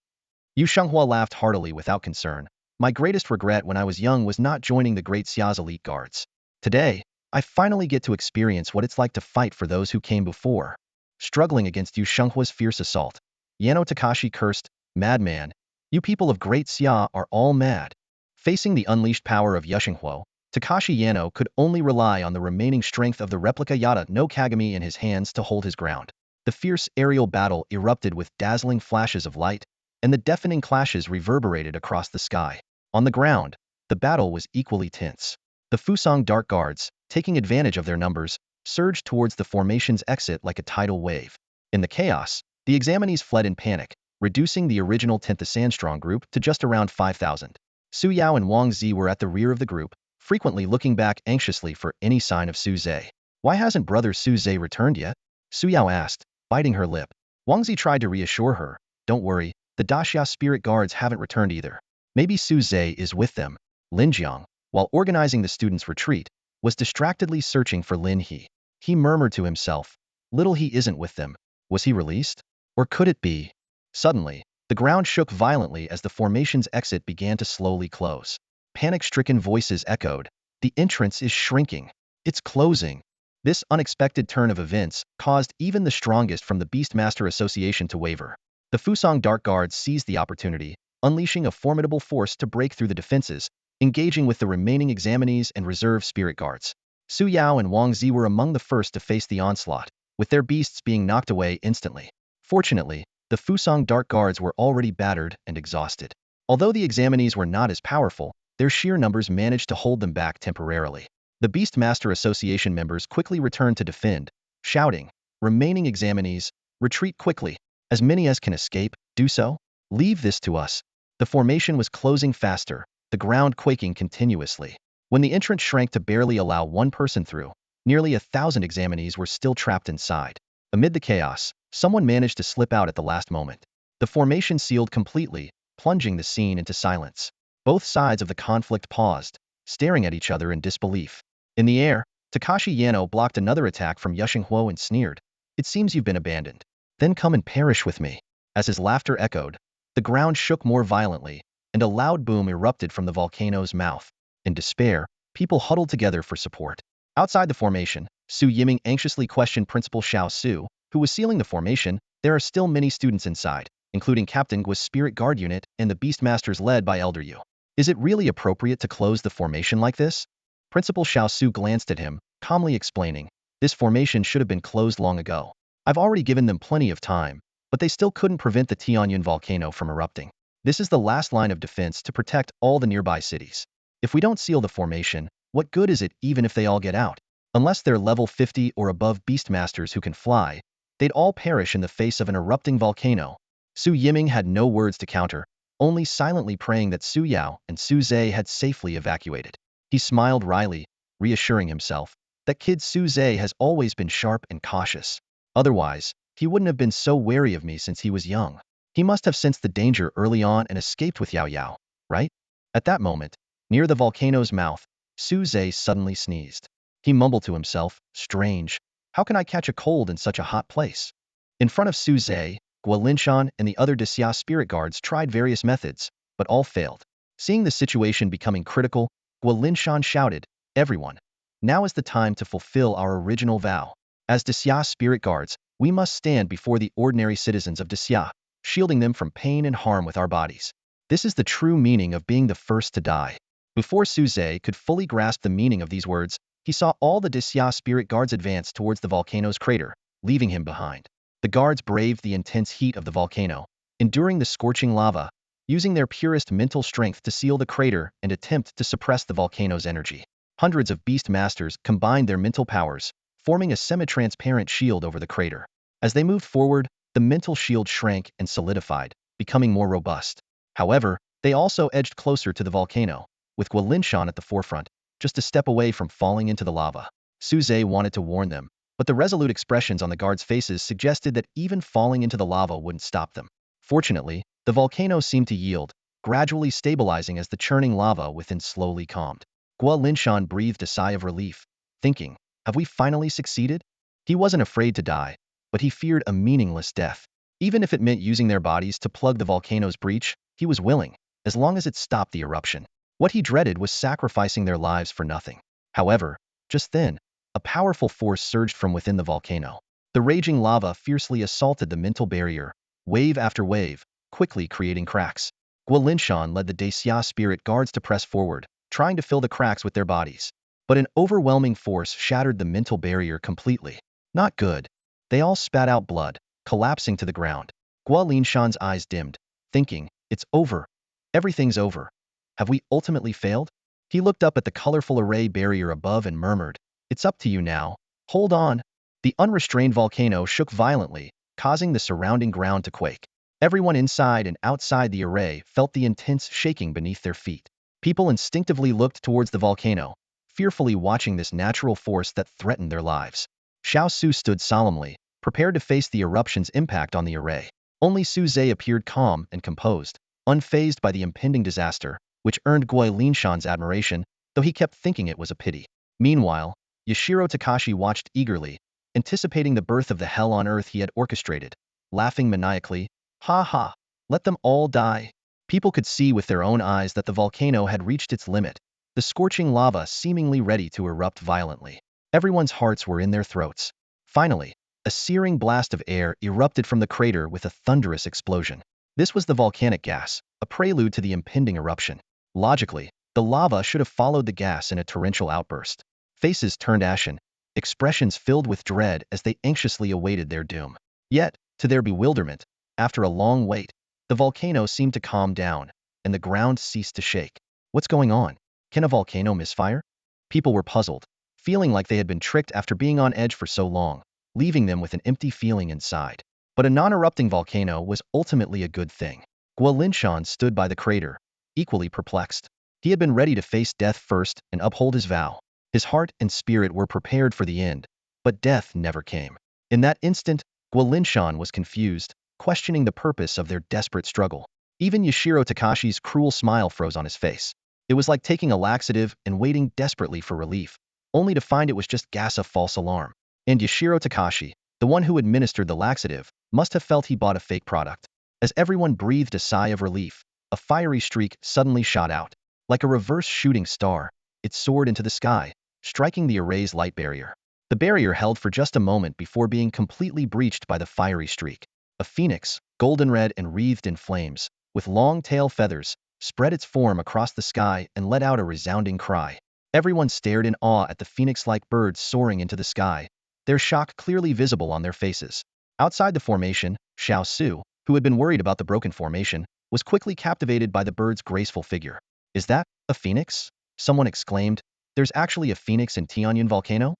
Yu Shenghua laughed heartily without concern. My greatest regret when I was young was not joining the Great Xia's elite guards. Today, I finally get to experience what it's like to fight for those who came before. Struggling against Yu Shenghua's fierce assault, Yano Takashi cursed, Madman, you people of Great Xia are all mad. Facing the unleashed power of Yu Shenghua, Takashi Yano could only rely on the remaining strength of the replica Yata no Kagami in his hands to hold his ground. The fierce aerial battle erupted with dazzling flashes of light, and the deafening clashes reverberated across the sky. On the ground, the battle was equally tense. The Fusang Dark Guards, taking advantage of their numbers, surged towards the formation's exit like a tidal wave. In the chaos, the examinees fled in panic, reducing the original 10th Sandstrong group to just around 5,000. Su Yao and Wang Zi were at the rear of the group, frequently looking back anxiously for any sign of Su Zhe. Why hasn't brother Su Zhe returned yet? Su Yao asked, biting her lip. Wang Zi tried to reassure her. Don't worry, the Daxia spirit guards haven't returned either. Maybe Su Zhe is with them. Lin Jiang, while organizing the students' retreat, was distractedly searching for Lin He. He murmured to himself, little He isn't with them. Was he released? Or could it be? Suddenly, the ground shook violently as the formation's exit began to slowly close. Panic-stricken voices echoed. The entrance is shrinking. It's closing. This unexpected turn of events caused even the strongest from the Beastmaster Association to waver. The Fusang Dark Guards seized the opportunity, unleashing a formidable force to break through the defenses, engaging with the remaining examinees and reserve spirit guards. Su Yao and Wang Zi were among the first to face the onslaught, with their beasts being knocked away instantly. Fortunately, the Fusang Dark Guards were already battered and exhausted. Although the examinees were not as powerful, their sheer numbers managed to hold them back temporarily. The Beastmaster Association members quickly returned to defend, shouting, remaining examinees, retreat quickly. As many as can escape, do so. Leave this to us. The formation was closing faster, the ground quaking continuously. When the entrance shrank to barely allow one person through, nearly 1,000 examinees were still trapped inside. Amid the chaos, someone managed to slip out at the last moment. The formation sealed completely, plunging the scene into silence. Both sides of the conflict paused, staring at each other in disbelief. In the air, Takashi Yano blocked another attack from Yushinghuo and sneered. It seems you've been abandoned. Then come and perish with me. As his laughter echoed, the ground shook more violently, and a loud boom erupted from the volcano's mouth. In despair, people huddled together for support. Outside the formation, Su Yiming anxiously questioned Principal Xiao Su, who was sealing the formation. There are still many students inside, including Captain Gui's Spirit Guard unit and the Beastmasters led by Elder Yu. Is it really appropriate to close the formation like this? Principal Xiao Su glanced at him, calmly explaining, this formation should have been closed long ago. I've already given them plenty of time, but they still couldn't prevent the Tianyun volcano from erupting. This is the last line of defense to protect all the nearby cities. If we don't seal the formation, what good is it even if they all get out? Unless they're level 50 or above Beastmasters who can fly, they'd all perish in the face of an erupting volcano. Su Yiming had no words to counter, only silently praying that Su Yao and Su Zhe had safely evacuated. He smiled wryly, reassuring himself that kid Su Zhe has always been sharp and cautious. Otherwise, he wouldn't have been so wary of me since he was young. He must have sensed the danger early on and escaped with Yao Yao, right? At that moment, near the volcano's mouth, Su Zhe suddenly sneezed. He mumbled to himself, strange. How can I catch a cold in such a hot place? In front of Su Zhe, Guo Linshan and the other Daxia spirit guards tried various methods, but all failed. Seeing the situation becoming critical, Guo Linshan shouted, everyone, now is the time to fulfill our original vow. As Daxia spirit guards, we must stand before the ordinary citizens of Daxia, shielding them from pain and harm with our bodies. This is the true meaning of being the first to die. Before Su Zhe could fully grasp the meaning of these words, he saw all the Daxia spirit guards advance towards the volcano's crater, leaving him behind. The guards braved the intense heat of the volcano, enduring the scorching lava, using their purest mental strength to seal the crater and attempt to suppress the volcano's energy. Hundreds of beast masters combined their mental powers, forming a semi-transparent shield over the crater. As they moved forward, the mental shield shrank and solidified, becoming more robust. However, they also edged closer to the volcano, with Guo Linshan at the forefront, just a step away from falling into the lava. Su Zhe wanted to warn them, but the resolute expressions on the guards' faces suggested that even falling into the lava wouldn't stop them. Fortunately, the volcano seemed to yield, gradually stabilizing as the churning lava within slowly calmed. Guo Linshan breathed a sigh of relief, thinking, have we finally succeeded? He wasn't afraid to die, but he feared a meaningless death. Even if it meant using their bodies to plug the volcano's breach, he was willing, as long as it stopped the eruption. What he dreaded was sacrificing their lives for nothing. However, just then, a powerful force surged from within the volcano. The raging lava fiercely assaulted the mental barrier, wave after wave, quickly creating cracks. Guo Linshan led the Daxia spirit guards to press forward, trying to fill the cracks with their bodies. But an overwhelming force shattered the mental barrier completely. Not good. They all spat out blood, collapsing to the ground. Guo Linshan's eyes dimmed, thinking, it's over. Everything's over. Have we ultimately failed? He looked up at the colorful array barrier above and murmured, it's up to you now. Hold on. The unrestrained volcano shook violently, causing the surrounding ground to quake. Everyone inside and outside the array felt the intense shaking beneath their feet. People instinctively looked towards the volcano, fearfully watching this natural force that threatened their lives. Xiao Su stood solemnly, prepared to face the eruption's impact on the array. Only Su Zhe appeared calm and composed, unfazed by the impending disaster, which earned Guo Linshan's admiration, though he kept thinking it was a pity. Meanwhile, Yashiro Takashi watched eagerly, anticipating the birth of the hell on earth he had orchestrated, laughing maniacally, "Ha ha! Let them all die." People could see with their own eyes that the volcano had reached its limit, the scorching lava seemingly ready to erupt violently. Everyone's hearts were in their throats. Finally, a searing blast of air erupted from the crater with a thunderous explosion. This was the volcanic gas, a prelude to the impending eruption. Logically, the lava should have followed the gas in a torrential outburst. Faces turned ashen, expressions filled with dread as they anxiously awaited their doom. Yet, to their bewilderment, after a long wait, the volcano seemed to calm down, and the ground ceased to shake. What's going on? Can a volcano misfire? People were puzzled, feeling like they had been tricked after being on edge for so long, leaving them with an empty feeling inside. But a non-erupting volcano was ultimately a good thing. Guo Linshan stood by the crater, equally perplexed. He had been ready to face death first and uphold his vow. His heart and spirit were prepared for the end, but death never came. In that instant, Guo Linshan was confused, questioning the purpose of their desperate struggle. Even Yashiro Takashi's cruel smile froze on his face. It was like taking a laxative and waiting desperately for relief, only to find it was just gacha false alarm. And Yashiro Takashi, the one who administered the laxative, must have felt he bought a fake product. As everyone breathed a sigh of relief, a fiery streak suddenly shot out. Like a reverse shooting star, it soared into the sky, striking the array's light barrier. The barrier held for just a moment before being completely breached by the fiery streak. A phoenix, golden red and wreathed in flames, with long tail feathers, spread its form across the sky and let out a resounding cry. Everyone stared in awe at the phoenix-like birds soaring into the sky, their shock clearly visible on their faces. Outside the formation, Xiao Su, who had been worried about the broken formation, was quickly captivated by the bird's graceful figure. "Is that a phoenix?" someone exclaimed. "There's actually a phoenix in Tianyan volcano?"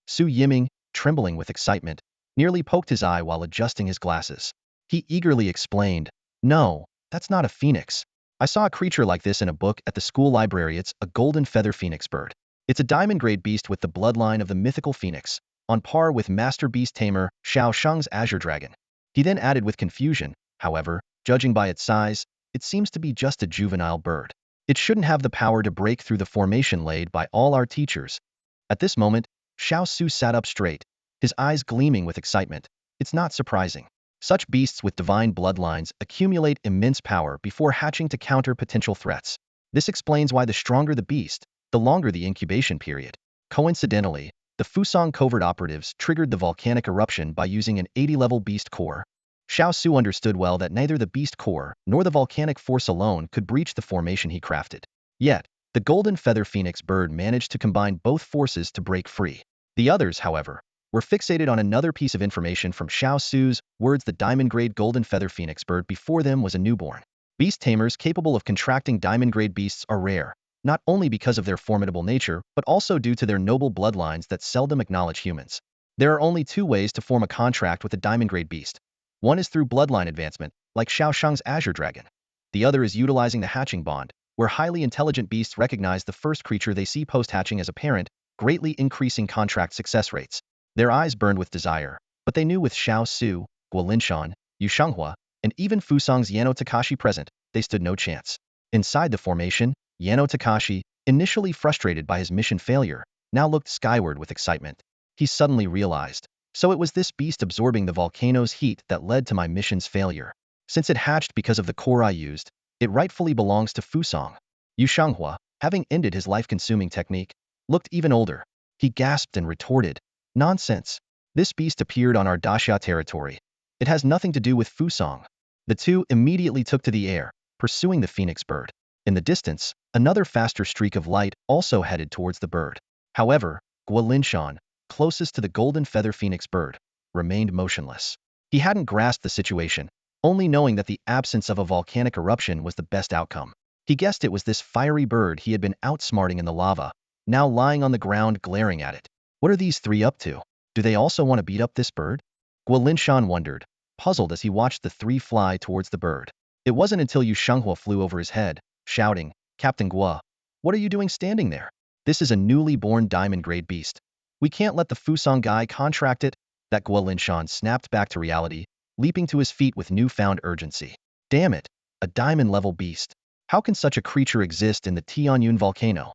Su Yiming, trembling with excitement, nearly poked his eye while adjusting his glasses. He eagerly explained, "No, that's not a phoenix. I saw a creature like this in a book at the school library. It's a golden feather phoenix bird. It's a diamond-grade beast with the bloodline of the mythical phoenix, on par with Master Beast Tamer Xiao Sheng's azure dragon." He then added with confusion, "However, judging by its size, it seems to be just a juvenile bird. It shouldn't have the power to break through the formation laid by all our teachers." At this moment, Xiao Su sat up straight, his eyes gleaming with excitement. It's not surprising. Such beasts with divine bloodlines accumulate immense power before hatching to counter potential threats. This explains why the stronger the beast, the longer the incubation period. Coincidentally, the Fusang covert operatives triggered the volcanic eruption by using an 80-level beast core. Xiao Su understood well that neither the beast core nor the volcanic force alone could breach the formation he crafted. Yet, the golden feather phoenix bird managed to combine both forces to break free. The others, however, were fixated on another piece of information from Xiao Su's words. The diamond-grade golden feather phoenix bird before them was a newborn. Beast tamers capable of contracting diamond-grade beasts are rare, not only because of their formidable nature, but also due to their noble bloodlines that seldom acknowledge humans. There are only two ways to form a contract with a diamond-grade beast. One is through bloodline advancement, like Xiao Sheng's azure dragon. The other is utilizing the hatching bond, where highly intelligent beasts recognize the first creature they see post-hatching as a parent, greatly increasing contract success rates. Their eyes burned with desire, but they knew with Xiao Su, Guo Linshan, Yu Shenghua, and even Fusang's Yano Takashi present, they stood no chance. Inside the formation, Yano Takashi, initially frustrated by his mission failure, now looked skyward with excitement. He suddenly realized, so it was this beast absorbing the volcano's heat that led to my mission's failure. Since it hatched because of the core I used, it rightfully belongs to Fusang. Yu Shenghua, having ended his life-consuming technique, looked even older. He gasped and retorted, "Nonsense. This beast appeared on our Daxia territory. It has nothing to do with Fusang." The two immediately took to the air, pursuing the phoenix bird. In the distance, another faster streak of light also headed towards the bird. However, Guo Linshan, closest to the golden feather phoenix bird, remained motionless. He hadn't grasped the situation, only knowing that the absence of a volcanic eruption was the best outcome. He guessed it was this fiery bird he had been outsmarting in the lava, now lying on the ground glaring at it. What are these three up to? Do they also want to beat up this bird? Guo Linshan wondered, puzzled as he watched the three fly towards the bird. It wasn't until Yu Shenghua flew over his head, shouting, "Captain Guo, What are you doing standing there? This is a newly born diamond-grade beast. We can't let the Fusong guy contract it. That Guolinshan snapped back to reality, leaping to his feet with newfound urgency. Damn it, a diamond-level beast. How can such a creature exist in the Tianyun volcano?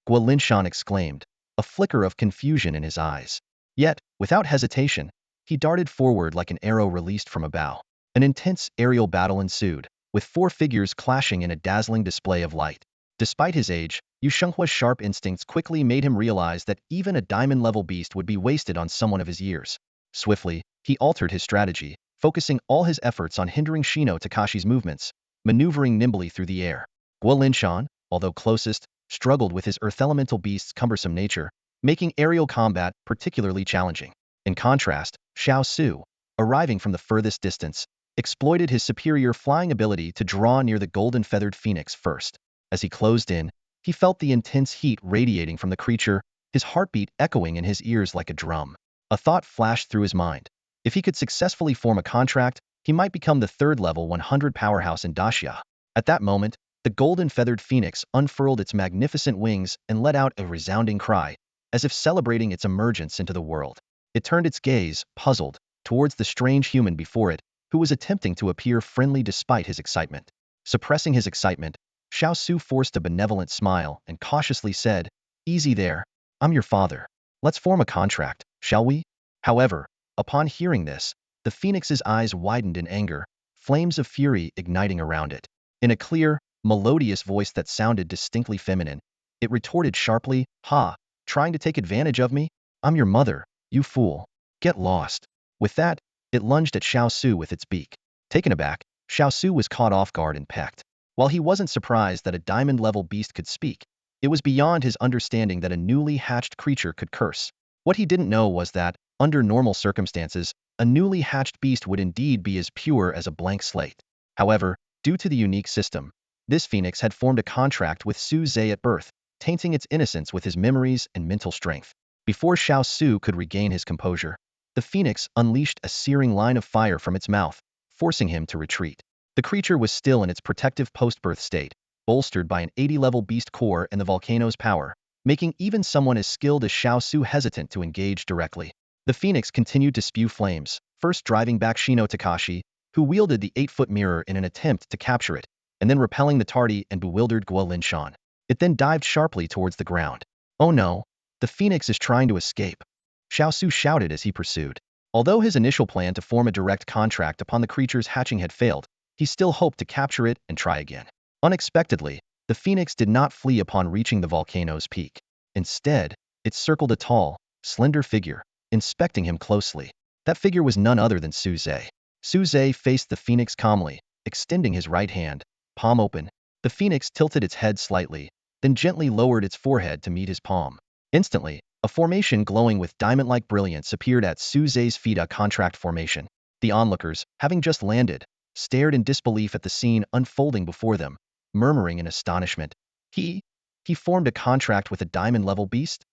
Guolinshan exclaimed, a flicker of confusion in his eyes. Yet, without hesitation, he darted forward like an arrow released from a bow. An intense aerial battle ensued, with four figures clashing in a dazzling display of light. Despite his age, Yu Shenghua's sharp instincts quickly made him realize that even a diamond-level beast would be wasted on someone of his years. Swiftly, he altered his strategy, focusing all his efforts on hindering Shino Takashi's movements, maneuvering nimbly through the air. Guolinshan, although closest, struggled with his earth elemental beast's cumbersome nature, making aerial combat particularly challenging. In contrast, Xiao Su, arriving from the furthest distance, exploited his superior flying ability to draw near the golden-feathered phoenix first. As he closed in, he felt the intense heat radiating from the creature, his heartbeat echoing in his ears like a drum. A thought flashed through his mind. If he could successfully form a contract, he might become the third-level 100 powerhouse in Daxia. At that moment, the golden-feathered phoenix unfurled its magnificent wings and let out a resounding cry, as if celebrating its emergence into the world. It turned its gaze, puzzled, towards the strange human before it, who was attempting to appear friendly despite his excitement. Suppressing his excitement, Xiao Su forced a benevolent smile and cautiously said, "Easy there. I'm your father. Let's form a contract, shall we?" However, upon hearing this, the phoenix's eyes widened in anger, flames of fury igniting around it. In a clear, melodious voice that sounded distinctly feminine, it retorted sharply, "Ha, trying to take advantage of me? I'm your mother, you fool. Get lost." With that, it lunged at Xiao Su with its beak. Taken aback, Xiao Su was caught off guard and pecked. While he wasn't surprised that a diamond-level beast could speak, it was beyond his understanding that a newly hatched creature could curse. What he didn't know was that, under normal circumstances, a newly hatched beast would indeed be as pure as a blank slate. However, due to the unique system, this phoenix had formed a contract with Su Zhe at birth, tainting its innocence with his memories and mental strength. Before Xiao Su could regain his composure, the phoenix unleashed a searing line of fire from its mouth, forcing him to retreat. The creature was still in its protective post-birth state, bolstered by an 80-level beast core and the volcano's power, making even someone as skilled as Xiao Su hesitant to engage directly. The phoenix continued to spew flames, first driving back Shino Takashi, who wielded the 8-foot mirror in an attempt to capture it, and then repelling the tardy and bewildered Guolinshan. It then dived sharply towards the ground. "Oh no, the phoenix is trying to escape," Xiao Su shouted as he pursued. Although his initial plan to form a direct contract upon the creature's hatching had failed, he still hoped to capture it and try again. Unexpectedly, the phoenix did not flee upon reaching the volcano's peak. Instead, it circled a tall, slender figure, inspecting him closely. That figure was none other than Su Zhe. Su Zhe faced the phoenix calmly, extending his right hand, palm open. The phoenix tilted its head slightly, then gently lowered its forehead to meet his palm. Instantly, a formation glowing with diamond-like brilliance appeared at Su Zhe's feet, a contract formation. The onlookers, having just landed, stared in disbelief at the scene unfolding before them, murmuring in astonishment. He formed a contract with a diamond-level beast?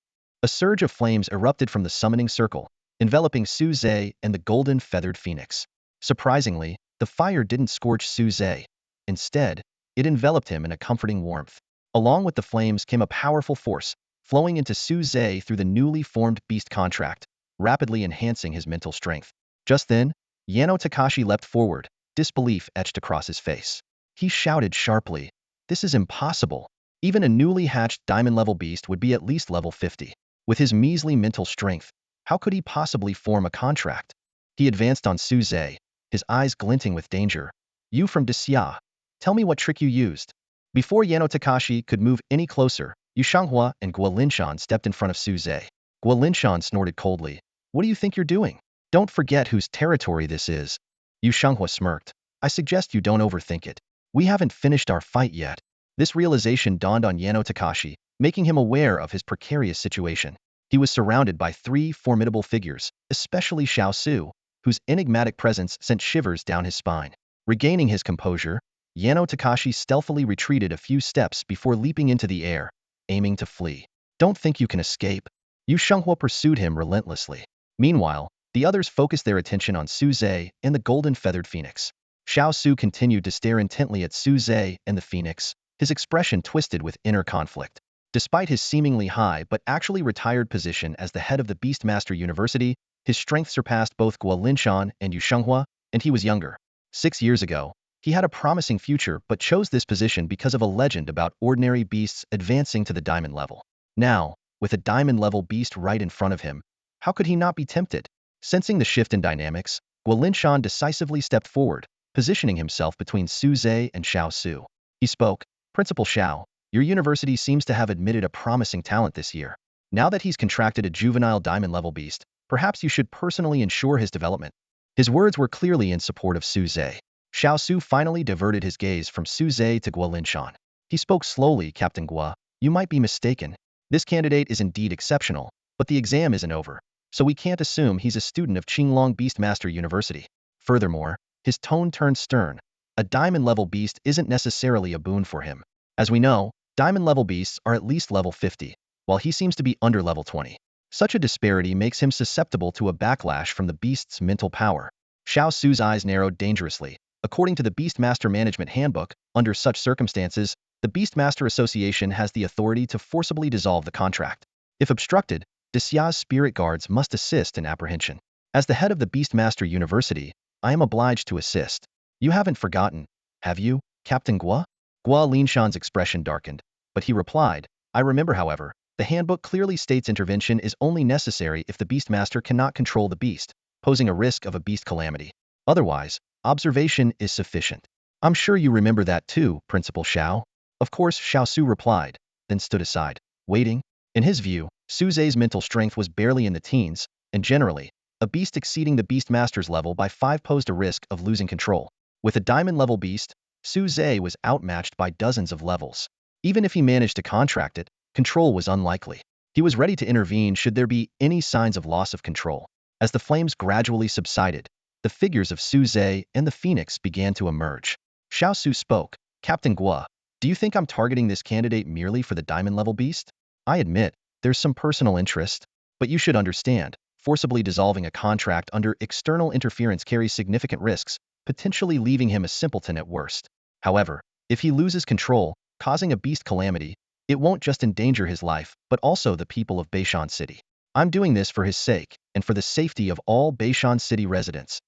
A surge of flames erupted from the summoning circle, enveloping Su Zhe and the golden-feathered phoenix. Surprisingly, the fire didn't scorch Su Zhe. Instead, it enveloped him in a comforting warmth. Along with the flames came a powerful force, flowing into Su Zhe through the newly formed beast contract, rapidly enhancing his mental strength. Just then, Yano Takashi leapt forward, disbelief etched across his face. He shouted sharply, "This is impossible. Even a newly hatched diamond-level beast would be at least level 50. With his measly mental strength, how could he possibly form a contract?" He advanced on Su Zhe, his eyes glinting with danger. "You from Daxia, tell me what trick you used." Before Yano Takashi could move any closer, Yu Shanghua and Guolinshan stepped in front of Su Zhe. Guolinshan snorted coldly. "What do you think you're doing? Don't forget whose territory this is." Yu Shanghua smirked. "I suggest you don't overthink it. We haven't finished our fight yet." This realization dawned on Yano Takashi, making him aware of his precarious situation. He was surrounded by three formidable figures, especially Xiao Su, whose enigmatic presence sent shivers down his spine. Regaining his composure, Yano Takashi stealthily retreated a few steps before leaping into the air, aiming to flee. "Don't think you can escape." Yu Shanghua pursued him relentlessly. Meanwhile, the others focused their attention on Su Zhe and the golden-feathered phoenix. Xiao Su continued to stare intently at Su Zhe and the phoenix, his expression twisted with inner conflict. Despite his seemingly high but actually retired position as the head of the Beastmaster University, his strength surpassed both Guo Linshan and Yu Shenghua, and he was younger. 6 years ago, he had a promising future but chose this position because of a legend about ordinary beasts advancing to the diamond level. Now, with a diamond-level beast right in front of him, how could he not be tempted? Sensing the shift in dynamics, Guo Linshan decisively stepped forward, positioning himself between Su Zhe and Xiao Su. He spoke, "Principal Xiao, your university seems to have admitted a promising talent this year. Now that he's contracted a juvenile diamond-level beast, perhaps you should personally ensure his development." His words were clearly in support of Su Zhe. Xiao Su finally diverted his gaze from Su Zhe to Guo Linshan. He spoke slowly, "Captain Guo, you might be mistaken. This candidate is indeed exceptional, but the exam isn't over, so we can't assume he's a student of Qinglong Beastmaster University." Furthermore, his tone turned stern. A diamond-level beast isn't necessarily a boon for him. As we know, diamond-level beasts are at least level 50, while he seems to be under level 20. Such a disparity makes him susceptible to a backlash from the beast's mental power. Xiao Su's eyes narrowed dangerously. According to the Beastmaster Management Handbook, under such circumstances, the Beastmaster Association has the authority to forcibly dissolve the contract. If obstructed, Desia's spirit guards must assist in apprehension. As the head of the Beastmaster University, I am obliged to assist. You haven't forgotten, have you, Captain Guo? Guo Linshan's expression darkened, but he replied, "I remember, however, the handbook clearly states intervention is only necessary if the Beastmaster cannot control the beast, posing a risk of a beast calamity. Otherwise, observation is sufficient." "I'm sure you remember that too, Principal Xiao." Of course, Xiao Su replied, then stood aside, waiting. In his view, Su Zhe's mental strength was barely in the teens, and generally, a beast exceeding the Beastmaster's level by 5 posed a risk of losing control. With a diamond-level beast, Su Zhe was outmatched by dozens of levels. Even if he managed to contract it, control was unlikely. He was ready to intervene should there be any signs of loss of control. As the flames gradually subsided, the figures of Su Zhe and the Phoenix began to emerge. Xiao Su spoke, "Captain Guo, do you think I'm targeting this candidate merely for the diamond-level beast? I admit, there's some personal interest, but you should understand, forcibly dissolving a contract under external interference carries significant risks, potentially leaving him a simpleton at worst. However, if he loses control, causing a beast calamity, it won't just endanger his life, but also the people of Beishan City. I'm doing this for his sake, and for the safety of all Beishan City residents."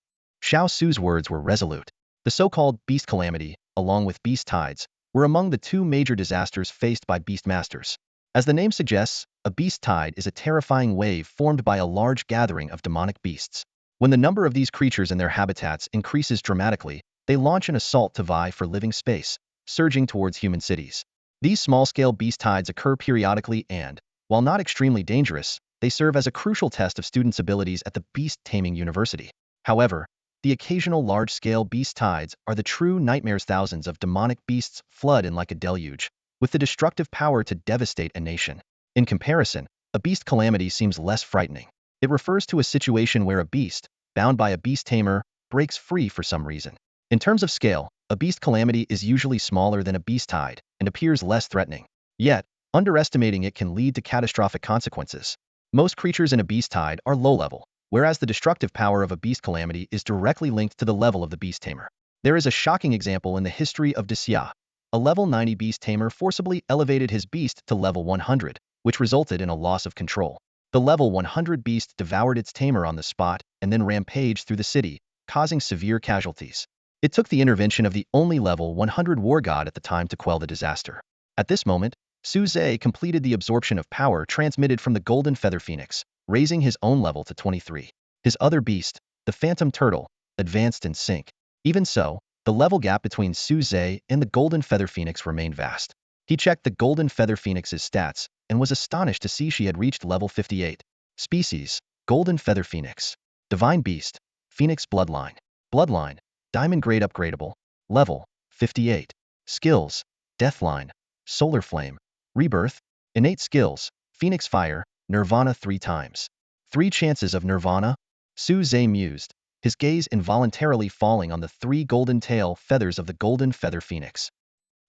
Xiao Su's words were resolute. The so-called beast calamity, along with beast tides, were among the 2 major disasters faced by beastmasters. As the name suggests, a beast tide is a terrifying wave formed by a large gathering of demonic beasts. When the number of these creatures and their habitats increases dramatically, they launch an assault to vie for living space, surging towards human cities. These small-scale beast tides occur periodically and, while not extremely dangerous, they serve as a crucial test of students' abilities at the Beast Taming University. However, the occasional large-scale beast tides are the true nightmares. Thousands of demonic beasts flood in like a deluge, with the destructive power to devastate a nation. In comparison, a beast calamity seems less frightening. It refers to a situation where a beast, bound by a beast tamer, breaks free for some reason. In terms of scale, a beast calamity is usually smaller than a beast tide and appears less threatening. Yet, underestimating it can lead to catastrophic consequences. Most creatures in a beast tide are low-level, whereas the destructive power of a beast calamity is directly linked to the level of the beast tamer. There is a shocking example in the history of Desia. A level 90 beast tamer forcibly elevated his beast to level 100, which resulted in a loss of control. The level 100 beast devoured its tamer on the spot and then rampaged through the city, causing severe casualties. It took the intervention of the only level 100 war god at the time to quell the disaster. At this moment, Su Zhe completed the absorption of power transmitted from the golden feather phoenix, raising his own level to 23. His other beast, the phantom turtle, advanced in sync. Even so, the level gap between Su Zhe and the golden feather phoenix remained vast. He checked the golden feather phoenix's stats and was astonished to see she had reached level 58. Species, golden feather phoenix. Divine beast, phoenix bloodline. Bloodline, diamond grade upgradable. Level, 58. Skills, deathline, solar flame. Rebirth, innate skills, phoenix fire, nirvana 3 times. 3 chances of nirvana? Su Zhe mused, his gaze involuntarily falling on the 3 golden tail feathers of the golden feather phoenix.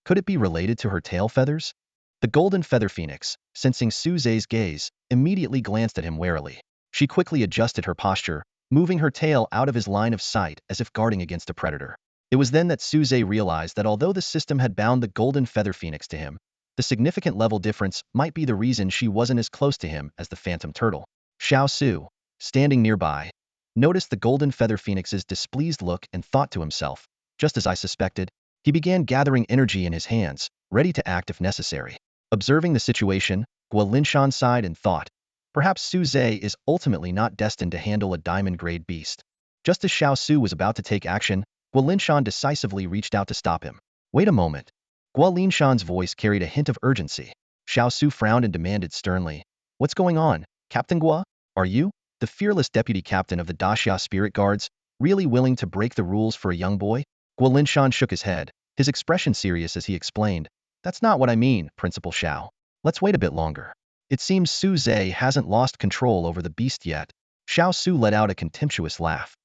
Could it be related to her tail feathers? The golden feather phoenix, sensing Su Zhe's gaze, immediately glanced at him warily. She quickly adjusted her posture, moving her tail out of his line of sight as if guarding against a predator. It was then that Suze realized that although the system had bound the golden feather phoenix to him, the significant level difference might be the reason she wasn't as close to him as the phantom turtle. Xiao Su, standing nearby, noticed the golden feather phoenix's displeased look and thought to himself, just as I suspected. He began gathering energy in his hands, ready to act if necessary. Observing the situation, Guo Linshan sighed and thought, perhaps Su Zhe is ultimately not destined to handle a diamond-grade beast. Just as Xiao Su was about to take action, Guo Linshan decisively reached out to stop him. Wait a moment. Guo Linshan's voice carried a hint of urgency. Xiao Su frowned and demanded sternly, what's going on, Captain Guo? Are you, the fearless deputy captain of the Daxia Spirit Guards, really willing to break the rules for a young boy? Guo Linshan shook his head, his expression serious as he explained, that's not what I mean, Principal Xiao. Let's wait a bit longer. It seems Su Zhe hasn't lost control over the beast yet. Xiao Su let out a contemptuous laugh.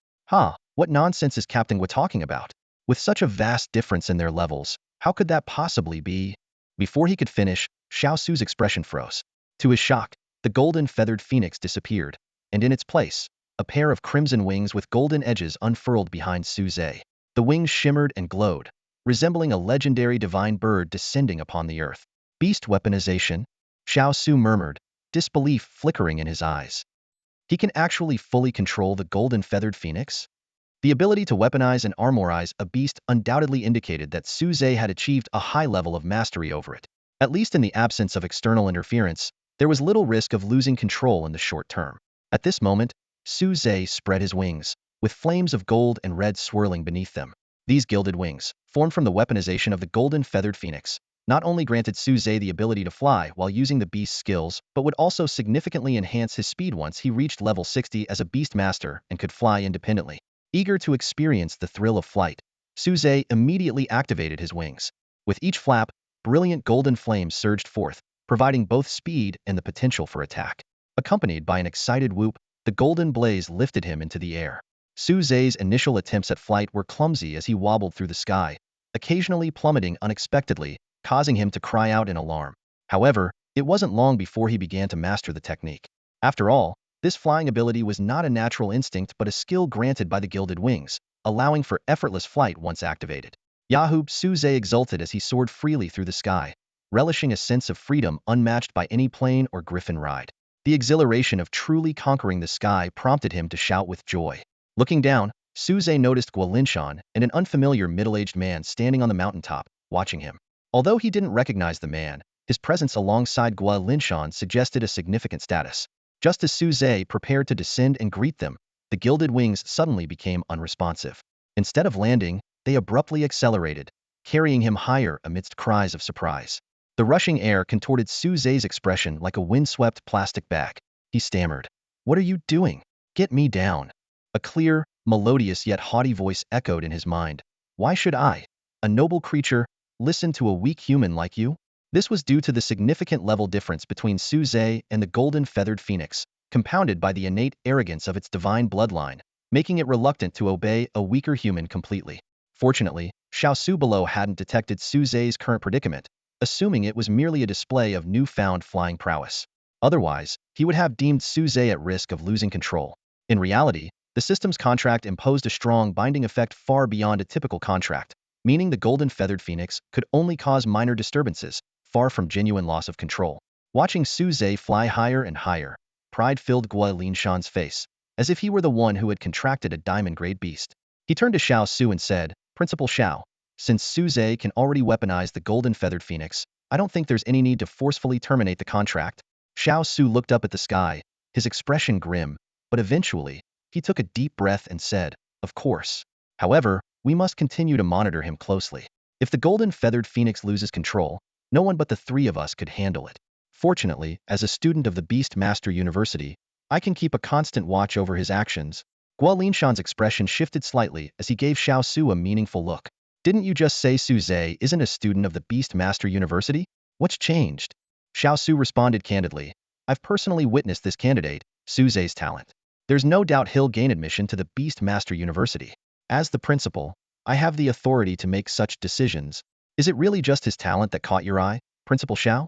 What nonsense is Captain Guo talking about? With such a vast difference in their levels, how could that possibly be? Before he could finish, Xiao Su's expression froze. To his shock, the golden feathered phoenix disappeared, and in its place, a pair of crimson wings with golden edges unfurled behind Su Zhe. The wings shimmered and glowed, resembling a legendary divine bird descending upon the earth. Beast weaponization? Xiao Su murmured, disbelief flickering in his eyes. He can actually fully control the golden feathered phoenix? The ability to weaponize and armorize a beast undoubtedly indicated that Su Zhe had achieved a high level of mastery over it. At least in the absence of external interference, there was little risk of losing control in the short term. At this moment, Su Zhe spread his wings, with flames of gold and red swirling beneath them. These gilded wings, formed from the weaponization of the golden feathered phoenix, not only granted Su Zhe the ability to fly while using the beast's skills, but would also significantly enhance his speed once he reached level 60 as a beast master and could fly independently. Eager to experience the thrill of flight, Su Zhe immediately activated his wings. With each flap, brilliant golden flames surged forth, providing both speed and the potential for attack. Accompanied by an excited whoop, the golden blaze lifted him into the air. Su Zhe's initial attempts at flight were clumsy as he wobbled through the sky, occasionally plummeting unexpectedly, causing him to cry out in alarm. However, it wasn't long before he began to master the technique. After all, this flying ability was not a natural instinct but a skill granted by the gilded wings, allowing for effortless flight once activated. Yahoo! Su Zhe exulted as he soared freely through the sky, relishing a sense of freedom unmatched by any plane or griffin ride. The exhilaration of truly conquering the sky prompted him to shout with joy. Looking down, Su Zhe noticed Guo Linshan and an unfamiliar middle-aged man standing on the mountaintop, watching him. Although he didn't recognize the man, his presence alongside Guo Linshan suggested a significant status. Just as Su Zhe prepared to descend and greet them, the gilded wings suddenly became unresponsive. Instead of landing, they abruptly accelerated, carrying him higher amidst cries of surprise. The rushing air contorted Su Zhe's expression like a windswept plastic bag. He stammered, "What are you doing? Get me down." A clear, melodious yet haughty voice echoed in his mind. "Why should I, a noble creature, listen to a weak human like you?" This was due to the significant level difference between Su Zhe and the golden feathered phoenix, compounded by the innate arrogance of its divine bloodline, making it reluctant to obey a weaker human completely. Fortunately, Xiao Su below hadn't detected Su Zhe's current predicament, assuming it was merely a display of newfound flying prowess. Otherwise, he would have deemed Su Zhe at risk of losing control. In reality, the system's contract imposed a strong binding effect far beyond a typical contract, meaning the golden feathered phoenix could only cause minor disturbances, far from genuine loss of control. Watching Su Zhe fly higher and higher, pride filled Guo Linshan's face, as if he were the one who had contracted a diamond-grade beast. He turned to Xiao Su and said, "Principal Xiao, since Su Zhe can already weaponize the golden feathered phoenix, I don't think there's any need to forcefully terminate the contract." Xiao Su looked up at the sky, his expression grim, but eventually, he took a deep breath and said, "Of course. However, we must continue to monitor him closely. If the golden feathered phoenix loses control, no one but the three of us could handle it. Fortunately, as a student of the Beast Master University, I can keep a constant watch over his actions." Guo Linshan's expression shifted slightly as he gave Xiao Su a meaningful look. "Didn't you just say Su Zhe isn't a student of the Beast Master University? What's changed?" Xiao Su responded candidly, "I've personally witnessed this candidate, Su Zhe's talent. There's no doubt he'll gain admission to the Beast Master University. As the principal, I have the authority to make such decisions. Is it really just his talent that caught your eye, Principal Xiao?"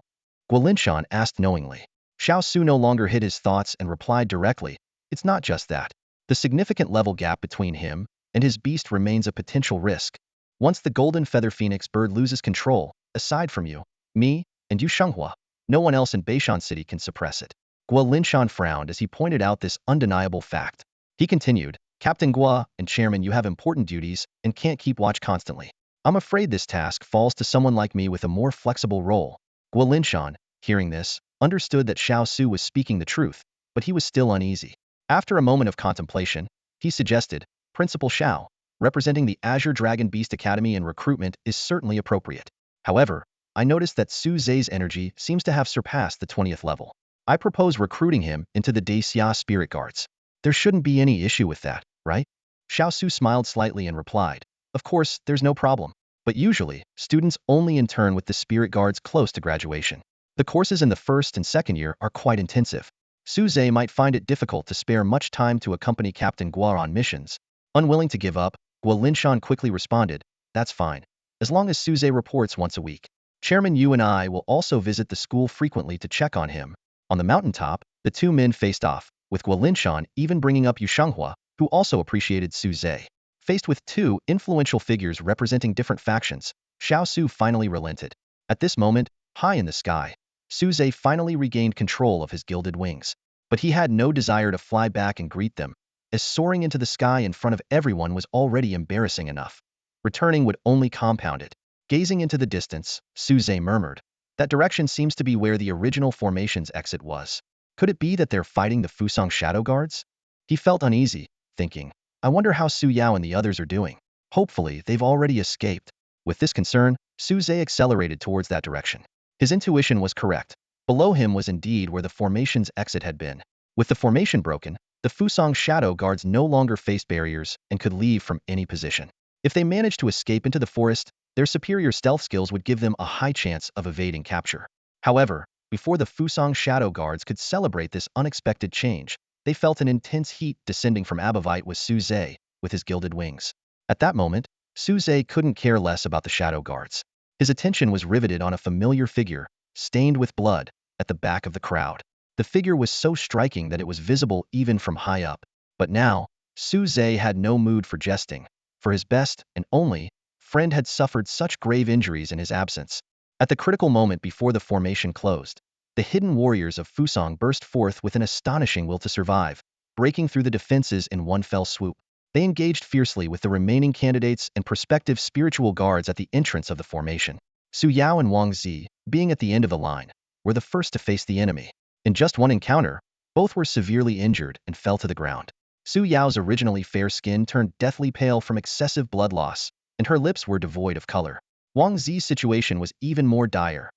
Guo Linshan asked knowingly. Xiao Su no longer hid his thoughts and replied directly, "It's not just that. The significant level gap between him and his beast remains a potential risk. Once the golden feather phoenix bird loses control, aside from you, me, and Yu Shenghua, no one else in Beishan City can suppress it. Guo Linshan frowned as he pointed out this undeniable fact. He continued, Captain Guo and Chairman, you have important duties and can't keep watch constantly. I'm afraid this task falls to someone like me with a more flexible role. Guo Linshan, hearing this, understood that Xiao Su was speaking the truth, but he was still uneasy. After a moment of contemplation, he suggested, Principal Xiao, representing the Azure Dragon Beast Academy in recruitment is certainly appropriate. However, I noticed that Su Zhe's energy seems to have surpassed the 20th level. I propose recruiting him into the Daxia Spirit Guards. There shouldn't be any issue with that, right? Xiao Su smiled slightly and replied, Of course, there's no problem. But usually, students only intern with the Spirit Guards close to graduation. The courses in the first and second year are quite intensive. Su Zhe might find it difficult to spare much time to accompany Captain Guo on missions. Unwilling to give up, Guo Linshan quickly responded, That's fine, as long as Su Zhe reports once a week. Chairman Yu and I will also visit the school frequently to check on him. On the mountaintop, the two men faced off, with Guo Linshan even bringing up Yu Shenghua, who also appreciated Su Zhe. Faced with two influential figures representing different factions, Xiao Su finally relented. At this moment, high in the sky, Su Zhe finally regained control of his gilded wings. But he had no desire to fly back and greet them, as soaring into the sky in front of everyone was already embarrassing enough. Returning would only compound it. Gazing into the distance, Su Zhe murmured, That direction seems to be where the original formation's exit was. Could it be that they're fighting the Fusang Shadow Guards? He felt uneasy, thinking, I wonder how Su Yao and the others are doing. Hopefully, they've already escaped. With this concern, Su Zhe accelerated towards that direction. His intuition was correct. Below him was indeed where the formation's exit had been. With the formation broken, the Fusang Shadow Guards no longer faced barriers and could leave from any position. If they managed to escape into the forest, their superior stealth skills would give them a high chance of evading capture. However, before the Fusang Shadow Guards could celebrate this unexpected change, they felt an intense heat descending from Abavite with Su Zhe, with his gilded wings. At that moment, Su Zhe couldn't care less about the Shadow Guards. His attention was riveted on a familiar figure, stained with blood, at the back of the crowd. The figure was so striking that it was visible even from high up. But now, Su Zhe had no mood for jesting, for his best, and only, friend had suffered such grave injuries in his absence. At the critical moment before the formation closed, the hidden warriors of Fusang burst forth with an astonishing will to survive, breaking through the defenses in one fell swoop. They engaged fiercely with the remaining candidates and prospective spiritual guards at the entrance of the formation. Su Yao and Wang Zi, being at the end of the line, were the first to face the enemy. In just one encounter, both were severely injured and fell to the ground. Su Yao's originally fair skin turned deathly pale from excessive blood loss, and her lips were devoid of color. Wang Zi's situation was even more dire.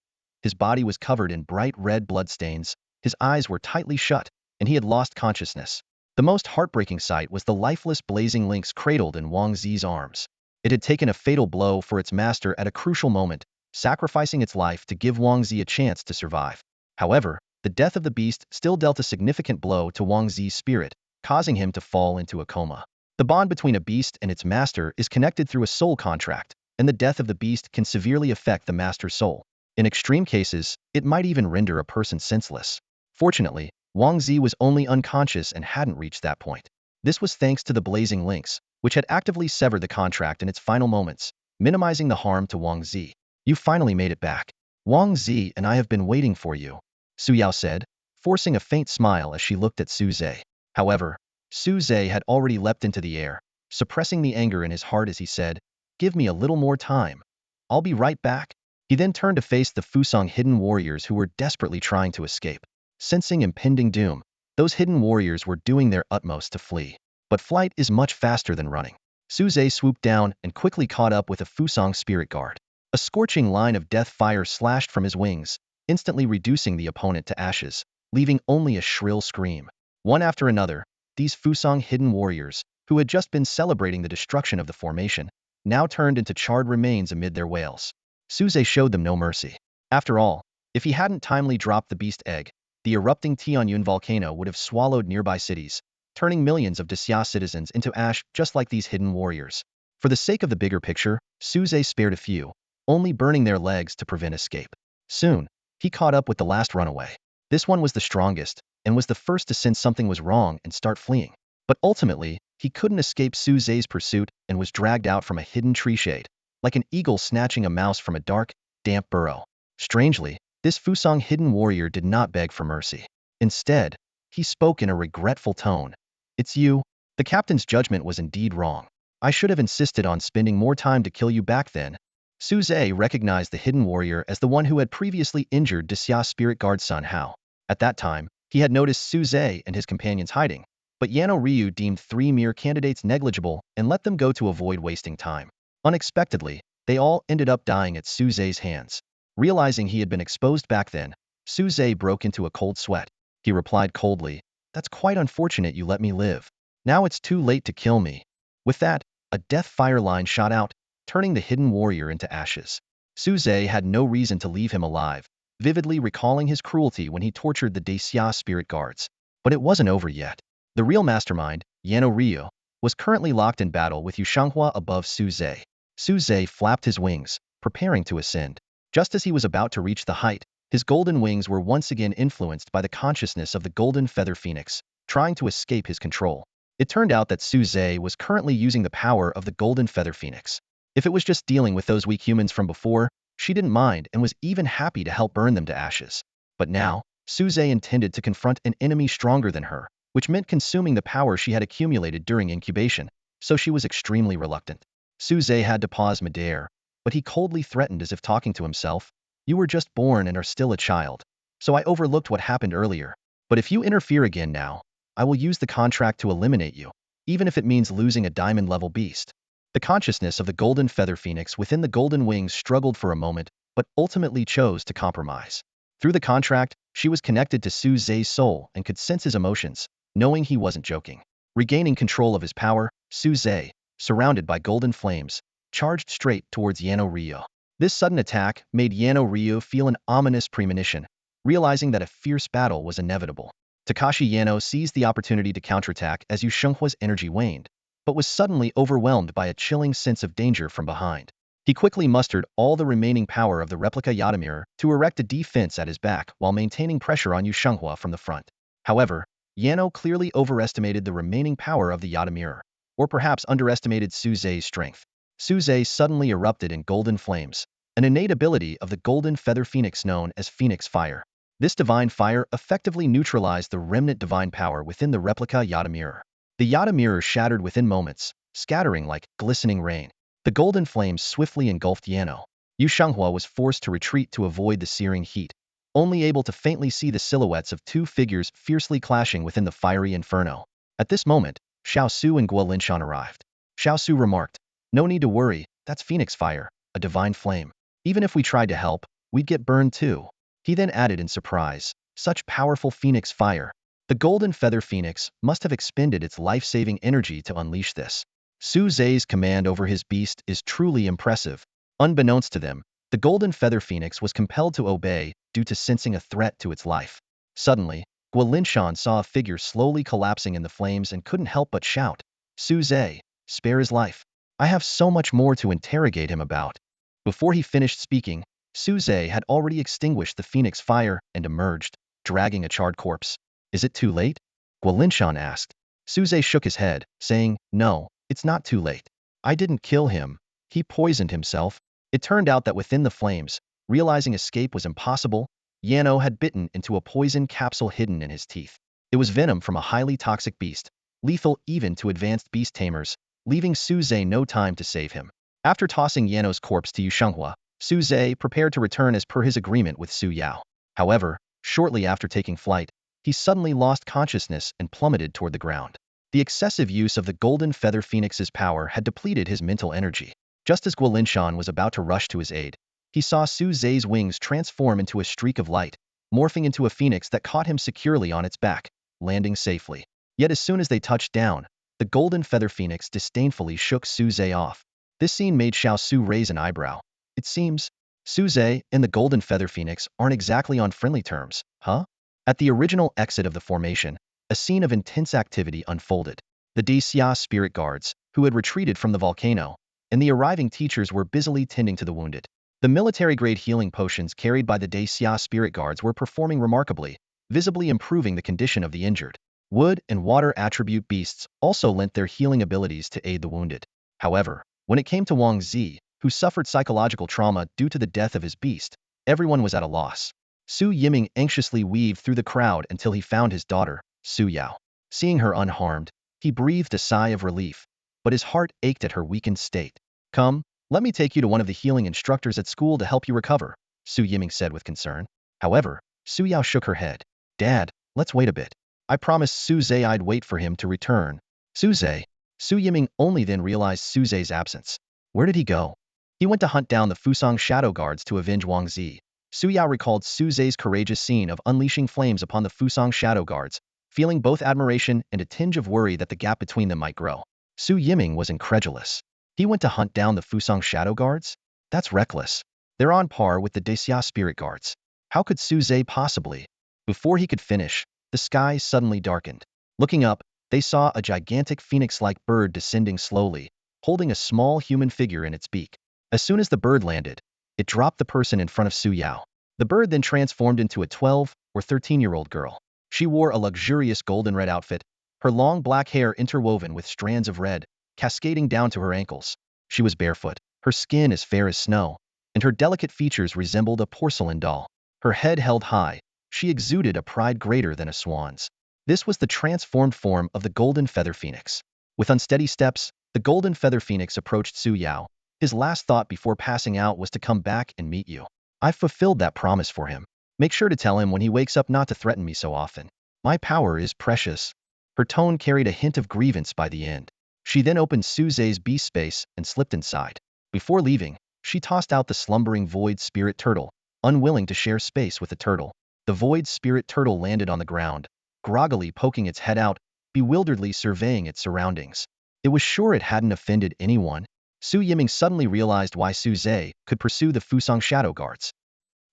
His body was covered in bright red bloodstains, his eyes were tightly shut, and he had lost consciousness. The most heartbreaking sight was the lifeless blazing lynx cradled in Wang Zi's arms. It had taken a fatal blow for its master at a crucial moment, sacrificing its life to give Wang Zi a chance to survive. However, the death of the beast still dealt a significant blow to Wang Zi's spirit, causing him to fall into a coma. The bond between a beast and its master is connected through a soul contract, and the death of the beast can severely affect the master's soul. In extreme cases, it might even render a person senseless. Fortunately, Wang Zi was only unconscious and hadn't reached that point. This was thanks to the blazing lynx, which had actively severed the contract in its final moments, minimizing the harm to Wang Zi. You finally made it back. Wang Zi and I have been waiting for you, Su Yao said, forcing a faint smile as she looked at Su Zhe. However, Su Zhe had already leapt into the air, suppressing the anger in his heart as he said, Give me a little more time. I'll be right back. He then turned to face the Fusang hidden warriors who were desperately trying to escape. Sensing impending doom, those hidden warriors were doing their utmost to flee. But flight is much faster than running. Su Zhe swooped down and quickly caught up with a Fusang spirit guard. A scorching line of death fire slashed from his wings, instantly reducing the opponent to ashes, leaving only a shrill scream. One after another, these Fusang hidden warriors, who had just been celebrating the destruction of the formation, now turned into charred remains amid their wails. Su Zhe showed them no mercy. After all, if he hadn't timely dropped the beast egg, the erupting Tianyun volcano would have swallowed nearby cities, turning millions of Daxia citizens into ash just like these hidden warriors. For the sake of the bigger picture, Su Zhe spared a few, only burning their legs to prevent escape. Soon, he caught up with the last runaway. This one was the strongest, and was the first to sense something was wrong and start fleeing. But ultimately, he couldn't escape Su Zhe's pursuit and was dragged out from a hidden tree shade. like an eagle snatching a mouse from a dark, damp burrow. Strangely, this Fusang hidden warrior did not beg for mercy. Instead, he spoke in a regretful tone. It's you. The captain's judgment was indeed wrong. I should have insisted on spending more time to kill you back then. Su Zhe recognized the hidden warrior as the one who had previously injured Xia spirit guard Sun Hao. At that time, he had noticed Su Zhe and his companions hiding, but Yano Ryu deemed 3 mere candidates negligible and let them go to avoid wasting time. Unexpectedly, they all ended up dying at Su Zhe's hands. Realizing he had been exposed back then, Su Zhe broke into a cold sweat. He replied coldly, "That's quite unfortunate you let me live. Now it's too late to kill me." With that, a death fire line shot out, turning the hidden warrior into ashes. Su Zhe had no reason to leave him alive, vividly recalling his cruelty when he tortured the Xia spirit guards. But it wasn't over yet. The real mastermind, Yano Ryu, was currently locked in battle with Yu Shanghua above Su Zhe. Su Zhe flapped his wings, preparing to ascend. Just as he was about to reach the height, his golden wings were once again influenced by the consciousness of the golden feather phoenix, trying to escape his control. It turned out that Su Zhe was currently using the power of the golden feather phoenix. If it was just dealing with those weak humans from before, she didn't mind and was even happy to help burn them to ashes. But now, Su Zhe intended to confront an enemy stronger than her, which meant consuming the power she had accumulated during incubation, so she was extremely reluctant. Su Zhe had to pause midair, but he coldly threatened as if talking to himself, "You were just born and are still a child, so I overlooked what happened earlier. But if you interfere again now, I will use the contract to eliminate you, even if it means losing a diamond-level beast." The consciousness of the golden feather phoenix within the golden wings struggled for a moment, but ultimately chose to compromise. Through the contract, she was connected to Su Zhe's soul and could sense his emotions, knowing he wasn't joking. Regaining control of his power, Su Zhe, surrounded by golden flames, charged straight towards Yano Ryu. This sudden attack made Yano Ryu feel an ominous premonition, realizing that a fierce battle was inevitable. Takashi Yano seized the opportunity to counterattack as Yu Shenghua's energy waned, but was suddenly overwhelmed by a chilling sense of danger from behind. He quickly mustered all the remaining power of the replica Yadamir to erect a defense at his back while maintaining pressure on Yu Shenghua from the front. However, Yano clearly overestimated the remaining power of the Yadamir, or perhaps underestimated Su Zhe's strength. Su Zhe suddenly erupted in golden flames, an innate ability of the golden feather phoenix known as Phoenix Fire. This divine fire effectively neutralized the remnant divine power within the replica Yadamir. The Yadamir shattered within moments, scattering like glistening rain. The golden flames swiftly engulfed Yano. Yu Shenghua was forced to retreat to avoid the searing heat, only able to faintly see the silhouettes of 2 figures fiercely clashing within the fiery inferno. At this moment, Xiao Su and Guo Linshan arrived. Xiao Su remarked, "No need to worry, that's Phoenix Fire, a divine flame. Even if we tried to help, we'd get burned too." He then added in surprise, "Such powerful Phoenix Fire. The golden feather phoenix must have expended its life-saving energy to unleash this." Su Zhe's command over his beast is truly impressive. Unbeknownst to them, the golden feather phoenix was compelled to obey due to sensing a threat to its life. Suddenly, Guo Linshan saw a figure slowly collapsing in the flames and couldn't help but shout, "Su Zhe, spare his life. I have so much more to interrogate him about." Before he finished speaking, Su Zhe had already extinguished the phoenix fire and emerged, dragging a charred corpse. "Is it too late?" Guo Linshan asked. Su Zhe shook his head, saying, "No, it's not too late. I didn't kill him. He poisoned himself." It turned out that within the flames, realizing escape was impossible, Yano had bitten into a poison capsule hidden in his teeth. It was venom from a highly toxic beast, lethal even to advanced beast tamers, leaving Su Zhe no time to save him. After tossing Yano's corpse to Yu Shenghua, Su Zhe prepared to return as per his agreement with Su Yao. However, shortly after taking flight, he suddenly lost consciousness and plummeted toward the ground. The excessive use of the golden feather phoenix's power had depleted his mental energy. Just as Guo Linshan was about to rush to his aid, he saw Su Zhe's wings transform into a streak of light, morphing into a phoenix that caught him securely on its back, landing safely. Yet as soon as they touched down, the golden feather phoenix disdainfully shook Su Zhe off. This scene made Xiao Su raise an eyebrow. It seems Su Zhe and the golden feather phoenix aren't exactly on friendly terms, huh? At the original exit of the formation, a scene of intense activity unfolded. The Xia spirit guards, who had retreated from the volcano, and the arriving teachers were busily tending to the wounded. The military-grade healing potions carried by the Xia spirit guards were performing remarkably, visibly improving the condition of the injured. Wood and water attribute beasts also lent their healing abilities to aid the wounded. However, when it came to Wang Zi, who suffered psychological trauma due to the death of his beast, everyone was at a loss. Su Yiming anxiously weaved through the crowd until he found his daughter, Su Yao. Seeing her unharmed, he breathed a sigh of relief, but his heart ached at her weakened state. Come, let me take you to one of the healing instructors at school to help you recover, Su Yiming said with concern. However, Su Yao shook her head. Dad, let's wait a bit. I promised Su Zhe I'd wait for him to return. Su Zhe. Su Yiming only then realized Su Zhe's absence. Where did he go? He went to hunt down the Fusang shadow guards to avenge Wang Zi. Su Yao recalled Su Zhe's courageous scene of unleashing flames upon the Fusang shadow guards, feeling both admiration and a tinge of worry that the gap between them might grow. Su Yiming was incredulous. He went to hunt down the Fusang shadow guards? That's reckless. They're on par with the Daxia spirit guards. How could Su Zhe possibly? Before he could finish, the sky suddenly darkened. Looking up, they saw a gigantic phoenix-like bird descending slowly, holding a small human figure in its beak. As soon as the bird landed, it dropped the person in front of Su Yao. The bird then transformed into a 12 or 13-year-old girl. She wore a luxurious golden-red outfit, her long black hair interwoven with strands of red, cascading down to her ankles. She was barefoot, her skin as fair as snow, and her delicate features resembled a porcelain doll. Her head held high, she exuded a pride greater than a swan's. This was the transformed form of the golden feather phoenix. With unsteady steps, the golden feather phoenix approached Su Yao. His last thought before passing out was to come back and meet you. I've fulfilled that promise for him. Make sure to tell him when he wakes up not to threaten me so often. My power is precious. Her tone carried a hint of grievance by the end. She then opened Su Zhe's beast space and slipped inside. Before leaving, she tossed out the slumbering void spirit turtle, unwilling to share space with the turtle. The void spirit turtle landed on the ground, groggily poking its head out, bewilderedly surveying its surroundings. It was sure it hadn't offended anyone. Su Yiming suddenly realized why Su Zhe could pursue the Fusang shadow guards.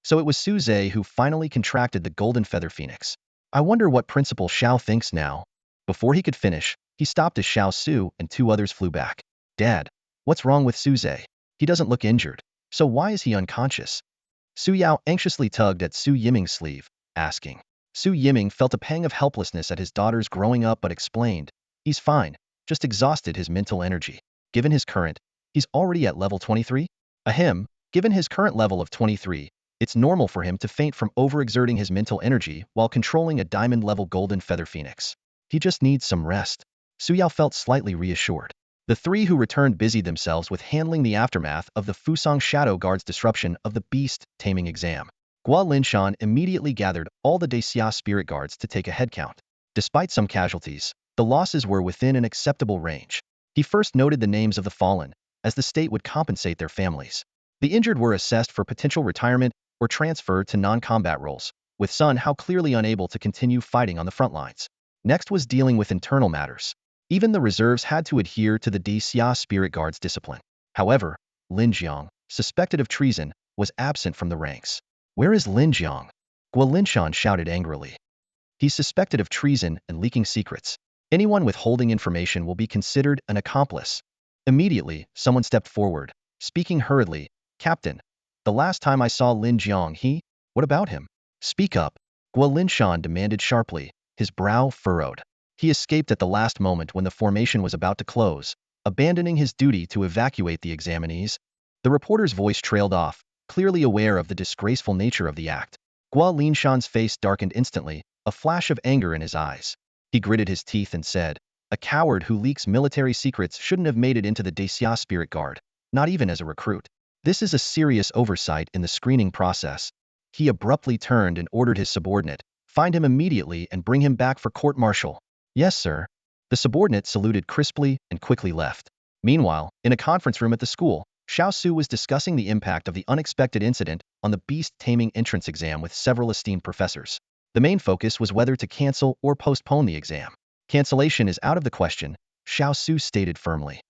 So it was Su Zhe who finally contracted the golden feather phoenix. I wonder what Principal Xiao thinks now. Before he could finish, he stopped as Xiao Su and two others flew back. Dad, what's wrong with Su Zhe? He doesn't look injured. So why is he unconscious? Su Yao anxiously tugged at Su Yiming's sleeve, asking. Su Yiming felt a pang of helplessness at his daughter's growing up but explained. He's fine, just exhausted his mental energy. Given his current, he's already at level 23? Ahem, given his current level of 23, it's normal for him to faint from overexerting his mental energy while controlling a diamond-level golden feather phoenix. He just needs some rest. Su Yao felt slightly reassured. The three who returned busied themselves with handling the aftermath of the Fusang Shadow Guard's disruption of the Beast Taming exam. Gua Linshan immediately gathered all the Daxia spirit guards to take a head count. Despite some casualties, the losses were within an acceptable range. He first noted the names of the fallen, as the state would compensate their families. The injured were assessed for potential retirement or transfer to non-combat roles, with Sun Hao clearly unable to continue fighting on the front lines. Next was dealing with internal matters. Even the reserves had to adhere to the Daxia spirit guard's discipline. However, Lin Jiang, suspected of treason, was absent from the ranks. Where is Lin Jiang? Gua Linshan shouted angrily. He's suspected of treason and leaking secrets. Anyone withholding information will be considered an accomplice. Immediately, someone stepped forward, speaking hurriedly. Captain, the last time I saw Lin Jiang, what about him? Speak up, Gua Linshan demanded sharply, his brow furrowed. He escaped at the last moment when the formation was about to close, abandoning his duty to evacuate the examinees. The reporter's voice trailed off, clearly aware of the disgraceful nature of the act. Gua Linshan's face darkened instantly, a flash of anger in his eyes. He gritted his teeth and said, a coward who leaks military secrets shouldn't have made it into the Daxia Spirit Guard, not even as a recruit. This is a serious oversight in the screening process. He abruptly turned and ordered his subordinate, find him immediately and bring him back for court-martial. Yes, sir. The subordinate saluted crisply and quickly left. Meanwhile, in a conference room at the school, Xiao Su was discussing the impact of the unexpected incident on the beast taming entrance exam with several esteemed professors. The main focus was whether to cancel or postpone the exam. Cancellation is out of the question, Xiao Su stated firmly.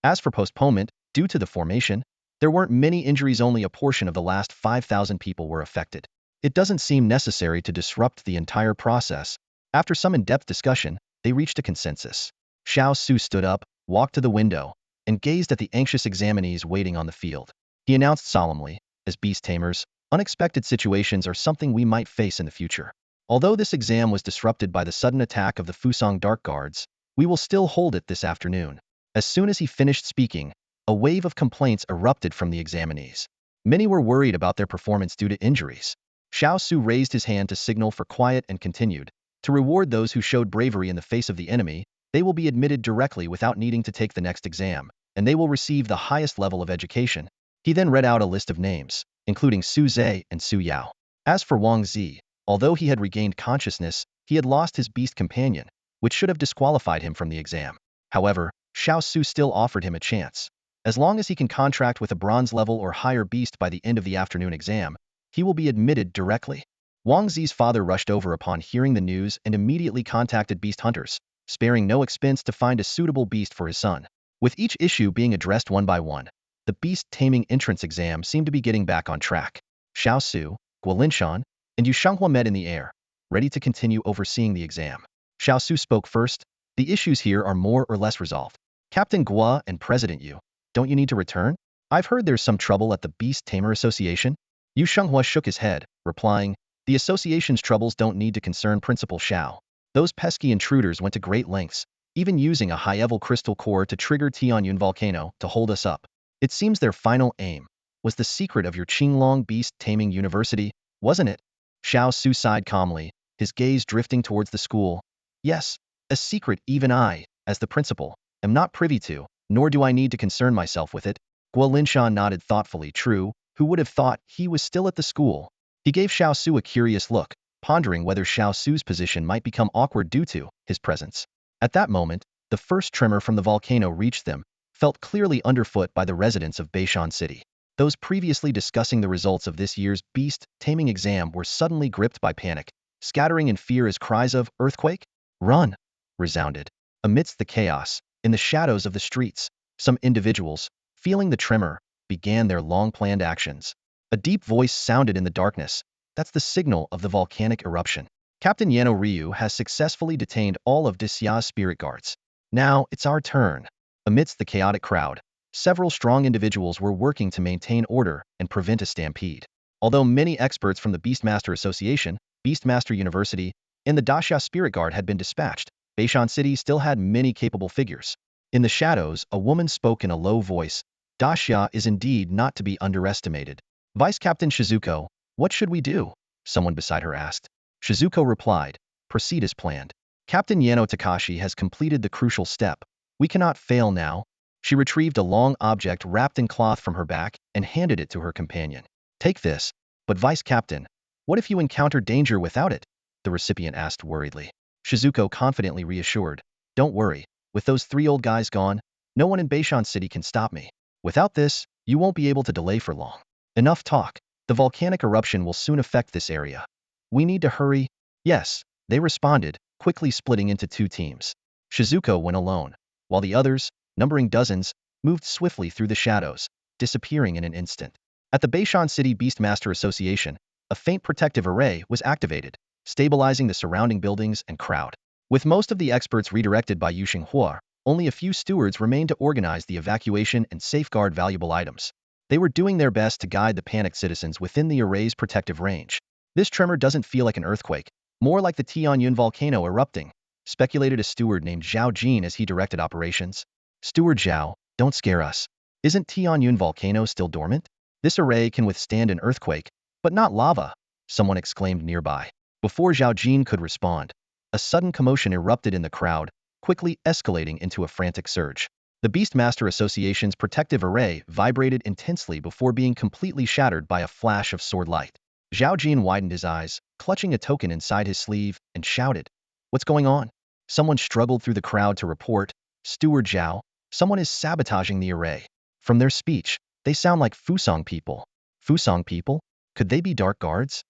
As for postponement, due to the formation, there weren't many injuries, only a portion of the last 5,000 people were affected. It doesn't seem necessary to disrupt the entire process. After some in-depth discussion, they reached a consensus. Xiao Su stood up, walked to the window, and gazed at the anxious examinees waiting on the field. He announced solemnly, as beast tamers, unexpected situations are something we might face in the future. Although this exam was disrupted by the sudden attack of the Fusang Dark Guards, we will still hold it this afternoon. As soon as he finished speaking, a wave of complaints erupted from the examinees. Many were worried about their performance due to injuries. Xiao Su raised his hand to signal for quiet and continued. To reward those who showed bravery in the face of the enemy, they will be admitted directly without needing to take the next exam, and they will receive the highest level of education. He then read out a list of names, including Su Zhe and Su Yao. As for Wang Zi, although he had regained consciousness, he had lost his beast companion, which should have disqualified him from the exam. However, Xiao Su still offered him a chance. As long as he can contract with a bronze level or higher beast by the end of the afternoon exam, he will be admitted directly. Wang Zi's father rushed over upon hearing the news and immediately contacted beast hunters, sparing no expense to find a suitable beast for his son. With each issue being addressed one by one, the beast taming entrance exam seemed to be getting back on track. Xiao Su, Guo Linshan, and Yu Shanghua met in the air, ready to continue overseeing the exam. Xiao Su spoke first. The issues here are more or less resolved. Captain Guo and President Yu, don't you need to return? I've heard there's some trouble at the Beast Tamer Association. Yu Shanghua shook his head, replying, the association's troubles don't need to concern Principal Xiao. Those pesky intruders went to great lengths, even using a high-level crystal core to trigger Tianyun volcano to hold us up. It seems their final aim was the secret of your Qinglong Beast Taming University, wasn't it? Xiao Su sighed calmly, his gaze drifting towards the school. Yes, a secret even I, as the principal, am not privy to, nor do I need to concern myself with it. Guo Linshan nodded thoughtfully. True, who would have thought he was still at the school? He gave Xiao Su a curious look, pondering whether Xiao Su's position might become awkward due to his presence. At that moment, the first tremor from the volcano reached them, felt clearly underfoot by the residents of Beishan City. Those previously discussing the results of this year's beast taming exam were suddenly gripped by panic, scattering in fear as cries of "Earthquake! Run!" resounded. Amidst the chaos, in the shadows of the streets, some individuals, feeling the tremor, began their long-planned actions. A deep voice sounded in the darkness. That's the signal of the volcanic eruption. Captain Yano Ryu has successfully detained all of Disya's spirit guards. Now, it's our turn. Amidst the chaotic crowd, several strong individuals were working to maintain order and prevent a stampede. Although many experts from the Beastmaster Association, Beastmaster University, and the Daxia Spirit Guard had been dispatched, Beishan City still had many capable figures. In the shadows, a woman spoke in a low voice. Daxia is indeed not to be underestimated. Vice Captain Shizuko, what should we do? Someone beside her asked. Shizuko replied, proceed as planned. Captain Yano Takashi has completed the crucial step. We cannot fail now. She retrieved a long object wrapped in cloth from her back and handed it to her companion. Take this. But Vice Captain, what if you encounter danger without it? The recipient asked worriedly. Shizuko confidently reassured. Don't worry, with those 3 old guys gone, no one in Beishan City can stop me. Without this, you won't be able to delay for long. Enough talk. The volcanic eruption will soon affect this area. We need to hurry. Yes, they responded, quickly splitting into 2 teams. Shizuko went alone, while the others, numbering dozens, moved swiftly through the shadows, disappearing in an instant. At the Beishan City Beastmaster Association, a faint protective array was activated, stabilizing the surrounding buildings and crowd. With most of the experts redirected by Yu Xinghua, only a few stewards remained to organize the evacuation and safeguard valuable items. They were doing their best to guide the panicked citizens within the array's protective range. This tremor doesn't feel like an earthquake, more like the Tianyun volcano erupting, speculated a steward named Zhao Jin as he directed operations. Steward Zhao, don't scare us. Isn't Tianyun volcano still dormant? This array can withstand an earthquake, but not lava, someone exclaimed nearby. Before Zhao Jin could respond, a sudden commotion erupted in the crowd, quickly escalating into a frantic surge. The Beastmaster Association's protective array vibrated intensely before being completely shattered by a flash of sword light. Zhao Jin widened his eyes, clutching a token inside his sleeve, and shouted, "What's going on?" Someone struggled through the crowd to report, "Steward Zhao, someone is sabotaging the array." From their speech, they sound like Fusong people. Fusong people? Could they be dark guards?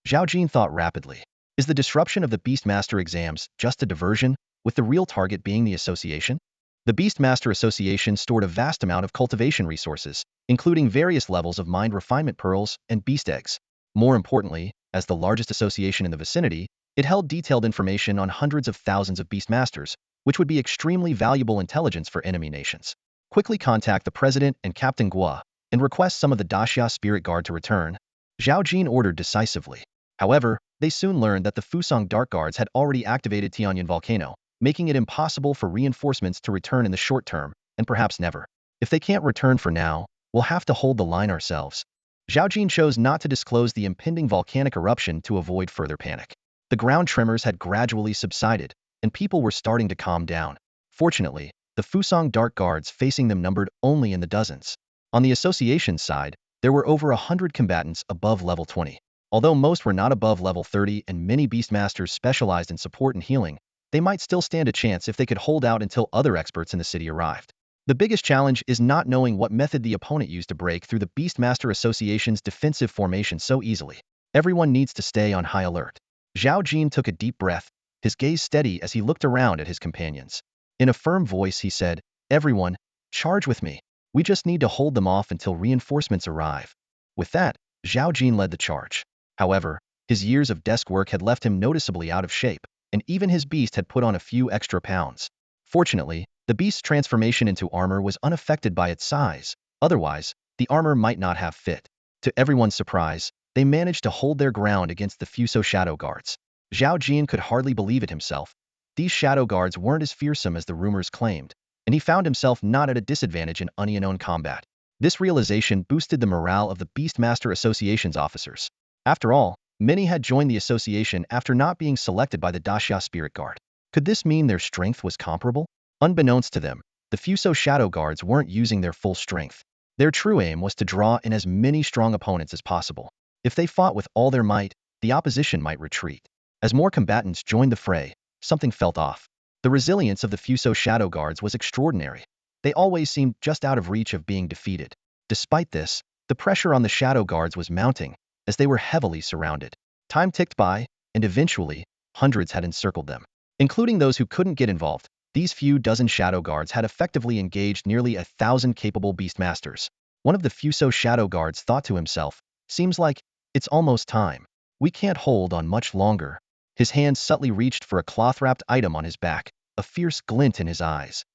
Zhao Jin thought rapidly. Is the disruption of the Beastmaster exams just a diversion, with the real target being the association? The Beastmaster Association stored a vast amount of cultivation resources, including various levels of mind refinement pearls and beast eggs. More importantly, as the largest association in the vicinity, it held detailed information on hundreds of thousands of Beastmasters, which would be extremely valuable intelligence for enemy nations. Quickly contact the President and Captain Guo, and request some of the Daxia Spirit Guard to return. Zhao Jin ordered decisively. However, they soon learned that the Fusong Dark Guards had already activated Tianyun volcano, making it impossible for reinforcements to return in the short term, and perhaps never. If they can't return for now, we'll have to hold the line ourselves. Zhao Jin chose not to disclose the impending volcanic eruption to avoid further panic. The ground tremors had gradually subsided, and people were starting to calm down. Fortunately, the Fusang Dark Guards facing them numbered only in the dozens. On the association's side, there were over 100 combatants above level 20. Although most were not above level 30 and many beastmasters specialized in support and healing, they might still stand a chance if they could hold out until other experts in the city arrived. The biggest challenge is not knowing what method the opponent used to break through the Beastmaster Association's defensive formation so easily. Everyone needs to stay on high alert. Zhao Jin took a deep breath, his gaze steady as he looked around at his companions. In a firm voice he said, "Everyone, charge with me. We just need to hold them off until reinforcements arrive." With that, Zhao Jin led the charge. However, his years of desk work had left him noticeably out of shape, and even his beast had put on a few extra pounds. Fortunately, the beast's transformation into armor was unaffected by its size, otherwise, the armor might not have fit. To everyone's surprise, they managed to hold their ground against the Fuso Shadow Guards. Zhao Jin could hardly believe it himself. These Shadow Guards weren't as fearsome as the rumors claimed, and he found himself not at a disadvantage in unknown combat. This realization boosted the morale of the Beastmaster Association's officers. After all, many had joined the association after not being selected by the Daxia Spirit Guard. Could this mean their strength was comparable? Unbeknownst to them, the Fuso Shadow Guards weren't using their full strength. Their true aim was to draw in as many strong opponents as possible. If they fought with all their might, the opposition might retreat. As more combatants joined the fray, something felt off. The resilience of the Fuso Shadow Guards was extraordinary. They always seemed just out of reach of being defeated. Despite this, the pressure on the Shadow Guards was mounting, as they were heavily surrounded. Time ticked by, and eventually, hundreds had encircled them. Including those who couldn't get involved, these few dozen Shadow Guards had effectively engaged nearly 1,000 capable Beastmasters. One of the Fuso Shadow Guards thought to himself, "Seems like it's almost time. We can't hold on much longer." His hand subtly reached for a cloth-wrapped item on his back, a fierce glint in his eyes.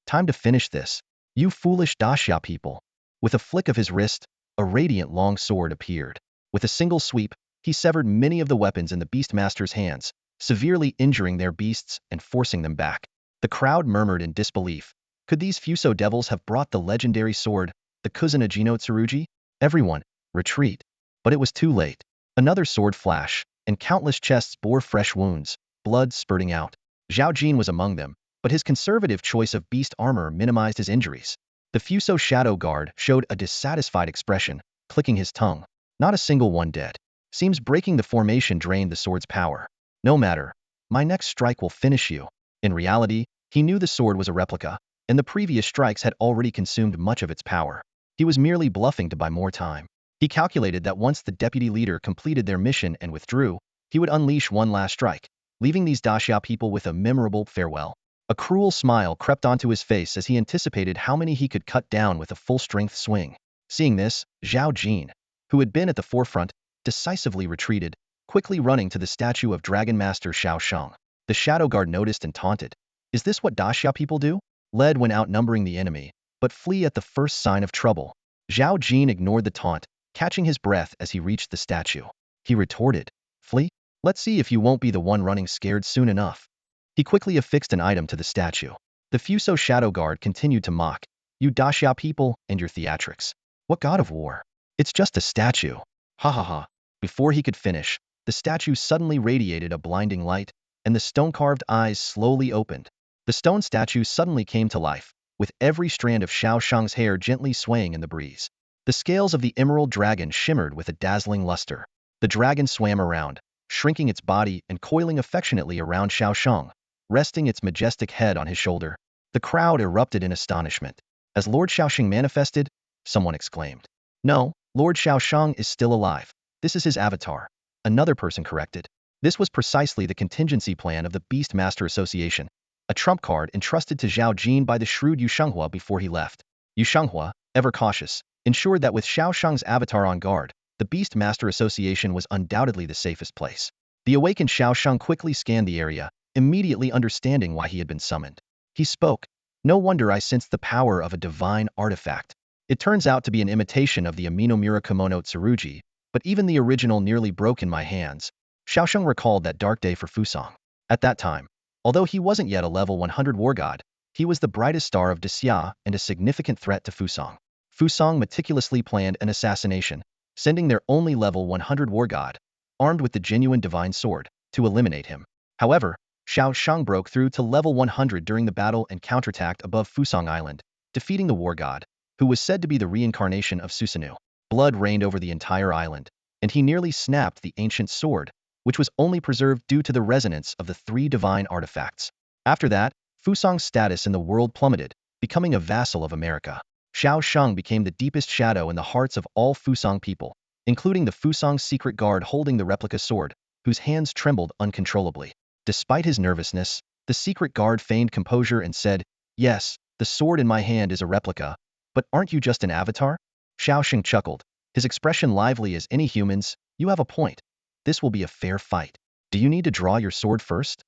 "Time to finish this, you foolish Daxia people." With a flick of his wrist, a radiant long sword appeared. With a single sweep, he severed many of the weapons in the Beastmaster's hands, severely injuring their beasts and forcing them back. The crowd murmured in disbelief. Could these Fuso devils have brought the legendary sword, the Kusanagino Tsurugi? Everyone, retreat. But it was too late. Another sword flash, and countless chests bore fresh wounds, blood spurting out. Zhao Jin was among them, but his conservative choice of beast armor minimized his injuries. The Fuso Shadow Guard showed a dissatisfied expression, clicking his tongue. Not a single one dead. Seems breaking the formation drained the sword's power. No matter. My next strike will finish you. In reality, he knew the sword was a replica, and the previous strikes had already consumed much of its power. He was merely bluffing to buy more time. He calculated that once the deputy leader completed their mission and withdrew, he would unleash one last strike, leaving these Daxia people with a memorable farewell. A cruel smile crept onto his face as he anticipated how many he could cut down with a full-strength swing. Seeing this, Zhao Jin, who had been at the forefront, decisively retreated, quickly running to the statue of Dragon Master Xiao Shang. The Shadow Guard noticed and taunted. Is this what Daxia people do? Lead when outnumbering the enemy, but flee at the first sign of trouble. Zhao Jin ignored the taunt, catching his breath as he reached the statue. He retorted, "Flee? Let's see if you won't be the one running scared soon enough." He quickly affixed an item to the statue. The Fuso Shadow Guard continued to mock. "You Daxia people and your theatrics. What god of war? It's just a statue. Ha ha ha." Before he could finish, the statue suddenly radiated a blinding light, and the stone-carved eyes slowly opened. The stone statue suddenly came to life, with every strand of Xiao Shang's hair gently swaying in the breeze. The scales of the emerald dragon shimmered with a dazzling luster. The dragon swam around, shrinking its body and coiling affectionately around Xiao Shang, resting its majestic head on his shoulder. The crowd erupted in astonishment. "As Lord Xiaoshang manifested?" someone exclaimed. "No, Lord Xiaoshang is still alive. This is his avatar," another person corrected. This was precisely the contingency plan of the Beastmaster Association, a trump card entrusted to Zhao Jin by the shrewd Yu Shenghua before he left. Yu Shenghua, ever cautious, ensured that with Xiao Shang's avatar on guard, the Beastmaster Association was undoubtedly the safest place. The awakened Xiao Shang quickly scanned the area, immediately understanding why he had been summoned. He spoke. "No wonder I sensed the power of a divine artifact. It turns out to be an imitation of the Aminomura Kimono Tsurugi, but even the original nearly broke in my hands." Xiao Shang recalled that dark day for Fusang. At that time, although he wasn't yet a level 100 war god, He was the brightest star of Dixia and a significant threat to Fusang. Fusang meticulously planned an assassination, sending their only level 100 war god, armed with the genuine divine sword, to eliminate him. However, Xiao Shang broke through to level 100 during the battle and counterattacked above Fusang Island, defeating the war god, who was said to be the reincarnation of Susanoo. Blood rained over the entire island, and he nearly snapped the ancient sword, which was only preserved due to the resonance of the 3 divine artifacts. After that, Fusang's status in the world plummeted, becoming a vassal of America. Xiao Shang became the deepest shadow in the hearts of all Fusang people, including the Fusang secret guard holding the replica sword, whose hands trembled uncontrollably. Despite his nervousness, the secret guard feigned composure and said, "Yes, the sword in my hand is a replica, but aren't you just an avatar?" Xiao Shang chuckled, his expression lively as any human's. "You have a point. This will be a fair fight. Do you need to draw your sword first?"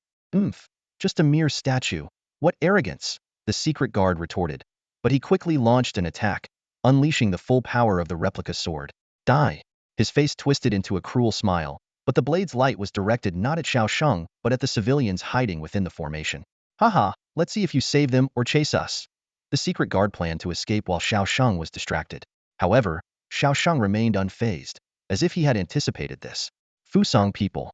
Just a mere statue. What arrogance!" the secret guard retorted. But he quickly launched an attack, unleashing the full power of the replica sword. "Die!" His face twisted into a cruel smile, but the blade's light was directed not at Xiao Shang, but at the civilians hiding within the formation. "Haha, let's see if you save them or chase us." The secret guard planned to escape while Xiao Shang was distracted. However, Xiao Shang remained unfazed, as if he had anticipated this. Fusang people.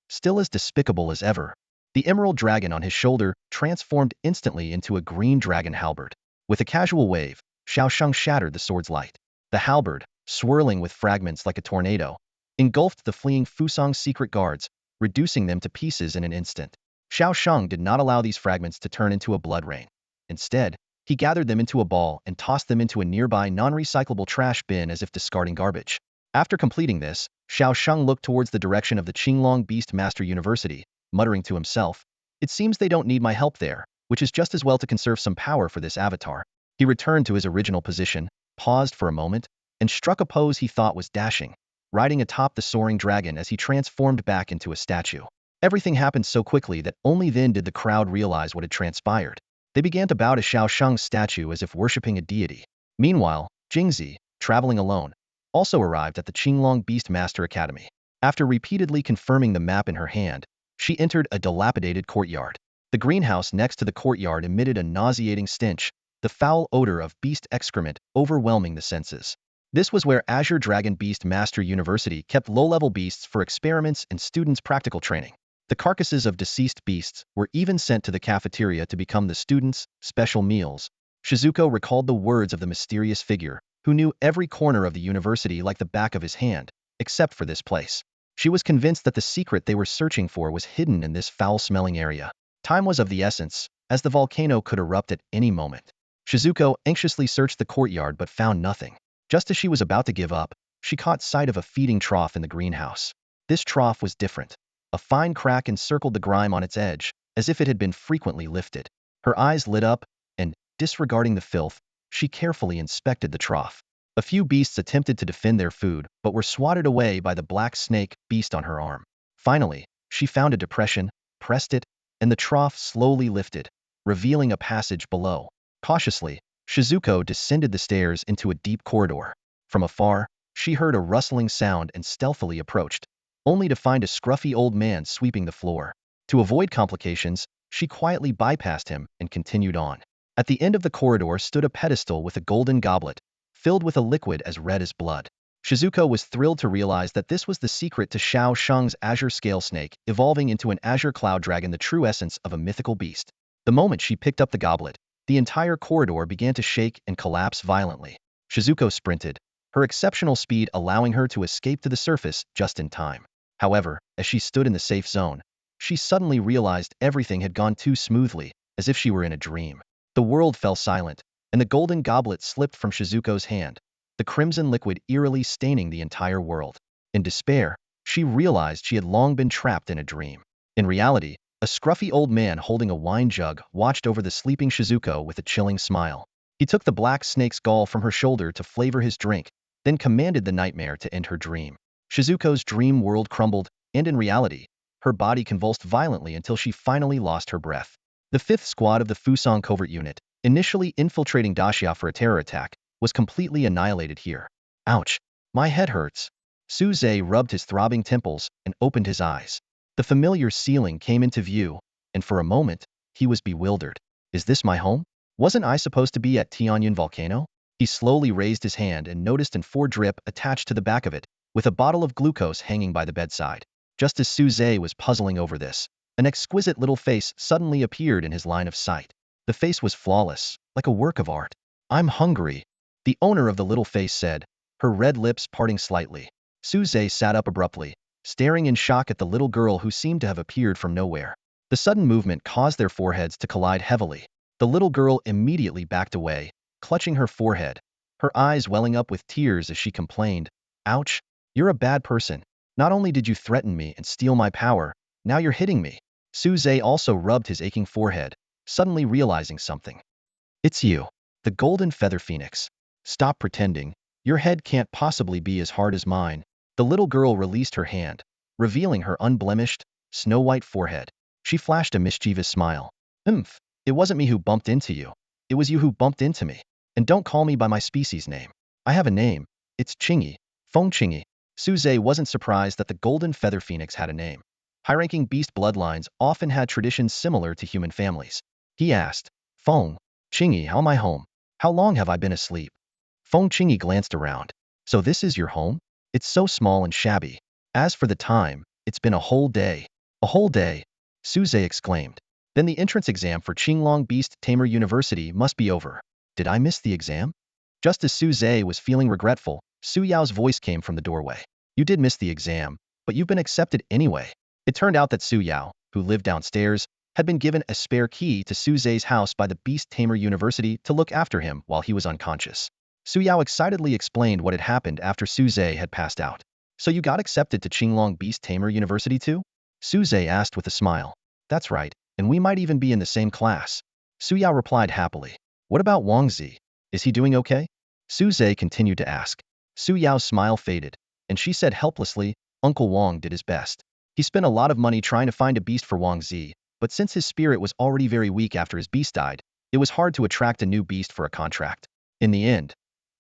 Still as despicable as ever. The emerald dragon on his shoulder transformed instantly into a green dragon halberd. With a casual wave, Xiao Shang shattered the sword's light. The halberd, swirling with fragments like a tornado, engulfed the fleeing Fusang secret guards, reducing them to pieces in an instant. Xiao Shang did not allow these fragments to turn into a blood rain. Instead, he gathered them into a ball and tossed them into a nearby non-recyclable trash bin as if discarding garbage. After completing this, Xiao Shang looked towards the direction of the Qinglong Beast Master University, muttering to himself, "It seems they don't need my help there, which is just as well to conserve some power for this avatar." He returned to his original position, paused for a moment, and struck a pose he thought was dashing, riding atop the soaring dragon as he transformed back into a statue. Everything happened so quickly that only then did the crowd realize what had transpired. They began to bow to Xiao Shang's statue as if worshipping a deity. Meanwhile, Jingzi, traveling alone, also arrived at the Qinglong Beast Master Academy. After repeatedly confirming the map in her hand, she entered a dilapidated courtyard. The greenhouse next to the courtyard emitted a nauseating stench, the foul odor of beast excrement overwhelming the senses. This was where Azure Dragon Beast Master University kept low-level beasts for experiments and students' practical training. The carcasses of deceased beasts were even sent to the cafeteria to become the students' special meals. Shizuko recalled the words of the mysterious figure, who knew every corner of the university like the back of his hand, except for this place. She was convinced that the secret they were searching for was hidden in this foul-smelling area. Time was of the essence, as the volcano could erupt at any moment. Shizuko anxiously searched the courtyard but found nothing. Just as she was about to give up, she caught sight of a feeding trough in the greenhouse. This trough was different. A fine crack encircled the grime on its edge, as if it had been frequently lifted. Her eyes lit up, and, disregarding the filth, she carefully inspected the trough. A few beasts attempted to defend their food, but were swatted away by the black snake beast on her arm. Finally, she found a depression, pressed it, and the trough slowly lifted, revealing a passage below. Cautiously, Shizuko descended the stairs into a deep corridor. From afar, she heard a rustling sound and stealthily approached, only to find a scruffy old man sweeping the floor. To avoid complications, she quietly bypassed him and continued on. At the end of the corridor stood a pedestal with a golden goblet, filled with a liquid as red as blood. Shizuko was thrilled to realize that this was the secret to Xiao Shang's azure scale snake evolving into an azure cloud dragon, the true essence of a mythical beast. The moment she picked up the goblet, the entire corridor began to shake and collapse violently. Shizuko sprinted, her exceptional speed allowing her to escape to the surface just in time. However, as she stood in the safe zone, she suddenly realized everything had gone too smoothly, as if she were in a dream. The world fell silent, and the golden goblet slipped from Shizuko's hand, the crimson liquid eerily staining the entire world. In despair, she realized she had long been trapped in a dream. In reality, a scruffy old man holding a wine jug watched over the sleeping Shizuko with a chilling smile. He took the black snake's gall from her shoulder to flavor his drink, then commanded the nightmare to end her dream. Shizuko's dream world crumbled, and in reality, her body convulsed violently until she finally lost her breath. The 5th squad of the Fusang Covert Unit, initially infiltrating Daxia for a terror attack, was completely annihilated here. Ouch! My head hurts. Su Zhe rubbed his throbbing temples and opened his eyes. The familiar ceiling came into view, and for a moment, he was bewildered. Is this my home? Wasn't I supposed to be at Tianyan Volcano? He slowly raised his hand and noticed an 4 drip attached to the back of it, with a bottle of glucose hanging by the bedside. Just as Suze was puzzling over this, an exquisite little face suddenly appeared in his line of sight. The face was flawless, like a work of art. I'm hungry, the owner of the little face said, her red lips parting slightly. Suze sat up abruptly, staring in shock at the little girl who seemed to have appeared from nowhere. The sudden movement caused their foreheads to collide heavily. The little girl immediately backed away, clutching her forehead, her eyes welling up with tears as she complained, "Ouch, you're a bad person. Not only did you threaten me and steal my power, now you're hitting me." Suze also rubbed his aching forehead, suddenly realizing something. "It's you, the golden feather phoenix. Stop pretending. Your head can't possibly be as hard as mine." The little girl released her hand, revealing her unblemished, snow-white forehead. She flashed a mischievous smile. It wasn't me who bumped into you. It was you who bumped into me. And don't call me by my species name. I have a name. It's Chingy. Feng Chingy." Suze wasn't surprised that the golden feather phoenix had a name. High-ranking beast bloodlines often had traditions similar to human families. He asked, "Feng Chingy, how am I home? How long have I been asleep?" Feng Chingy glanced around. "So this is your home? It's so small and shabby. As for the time, it's been a whole day." "A whole day?" Suze exclaimed. "Then the entrance exam for Qinglong Beast Tamer University must be over. Did I miss the exam?" Just as Suze was feeling regretful, Su Yao's voice came from the doorway. "You did miss the exam, but you've been accepted anyway." It turned out that Su Yao, who lived downstairs, had been given a spare key to Suze's house by the Beast Tamer University to look after him while he was unconscious. Su Yao excitedly explained what had happened after Suze had passed out. "So you got accepted to Qinglong Beast Tamer University too?" Suze asked with a smile. "That's right, and we might even be in the same class." Su Yao replied happily. "What about Wang Zi? Is he doing okay?" Suze continued to ask. Su Yao's smile faded, and she said helplessly, "Uncle Wang did his best. He spent a lot of money trying to find a beast for Wang Zi, but since his spirit was already very weak after his beast died, it was hard to attract a new beast for a contract. In the end,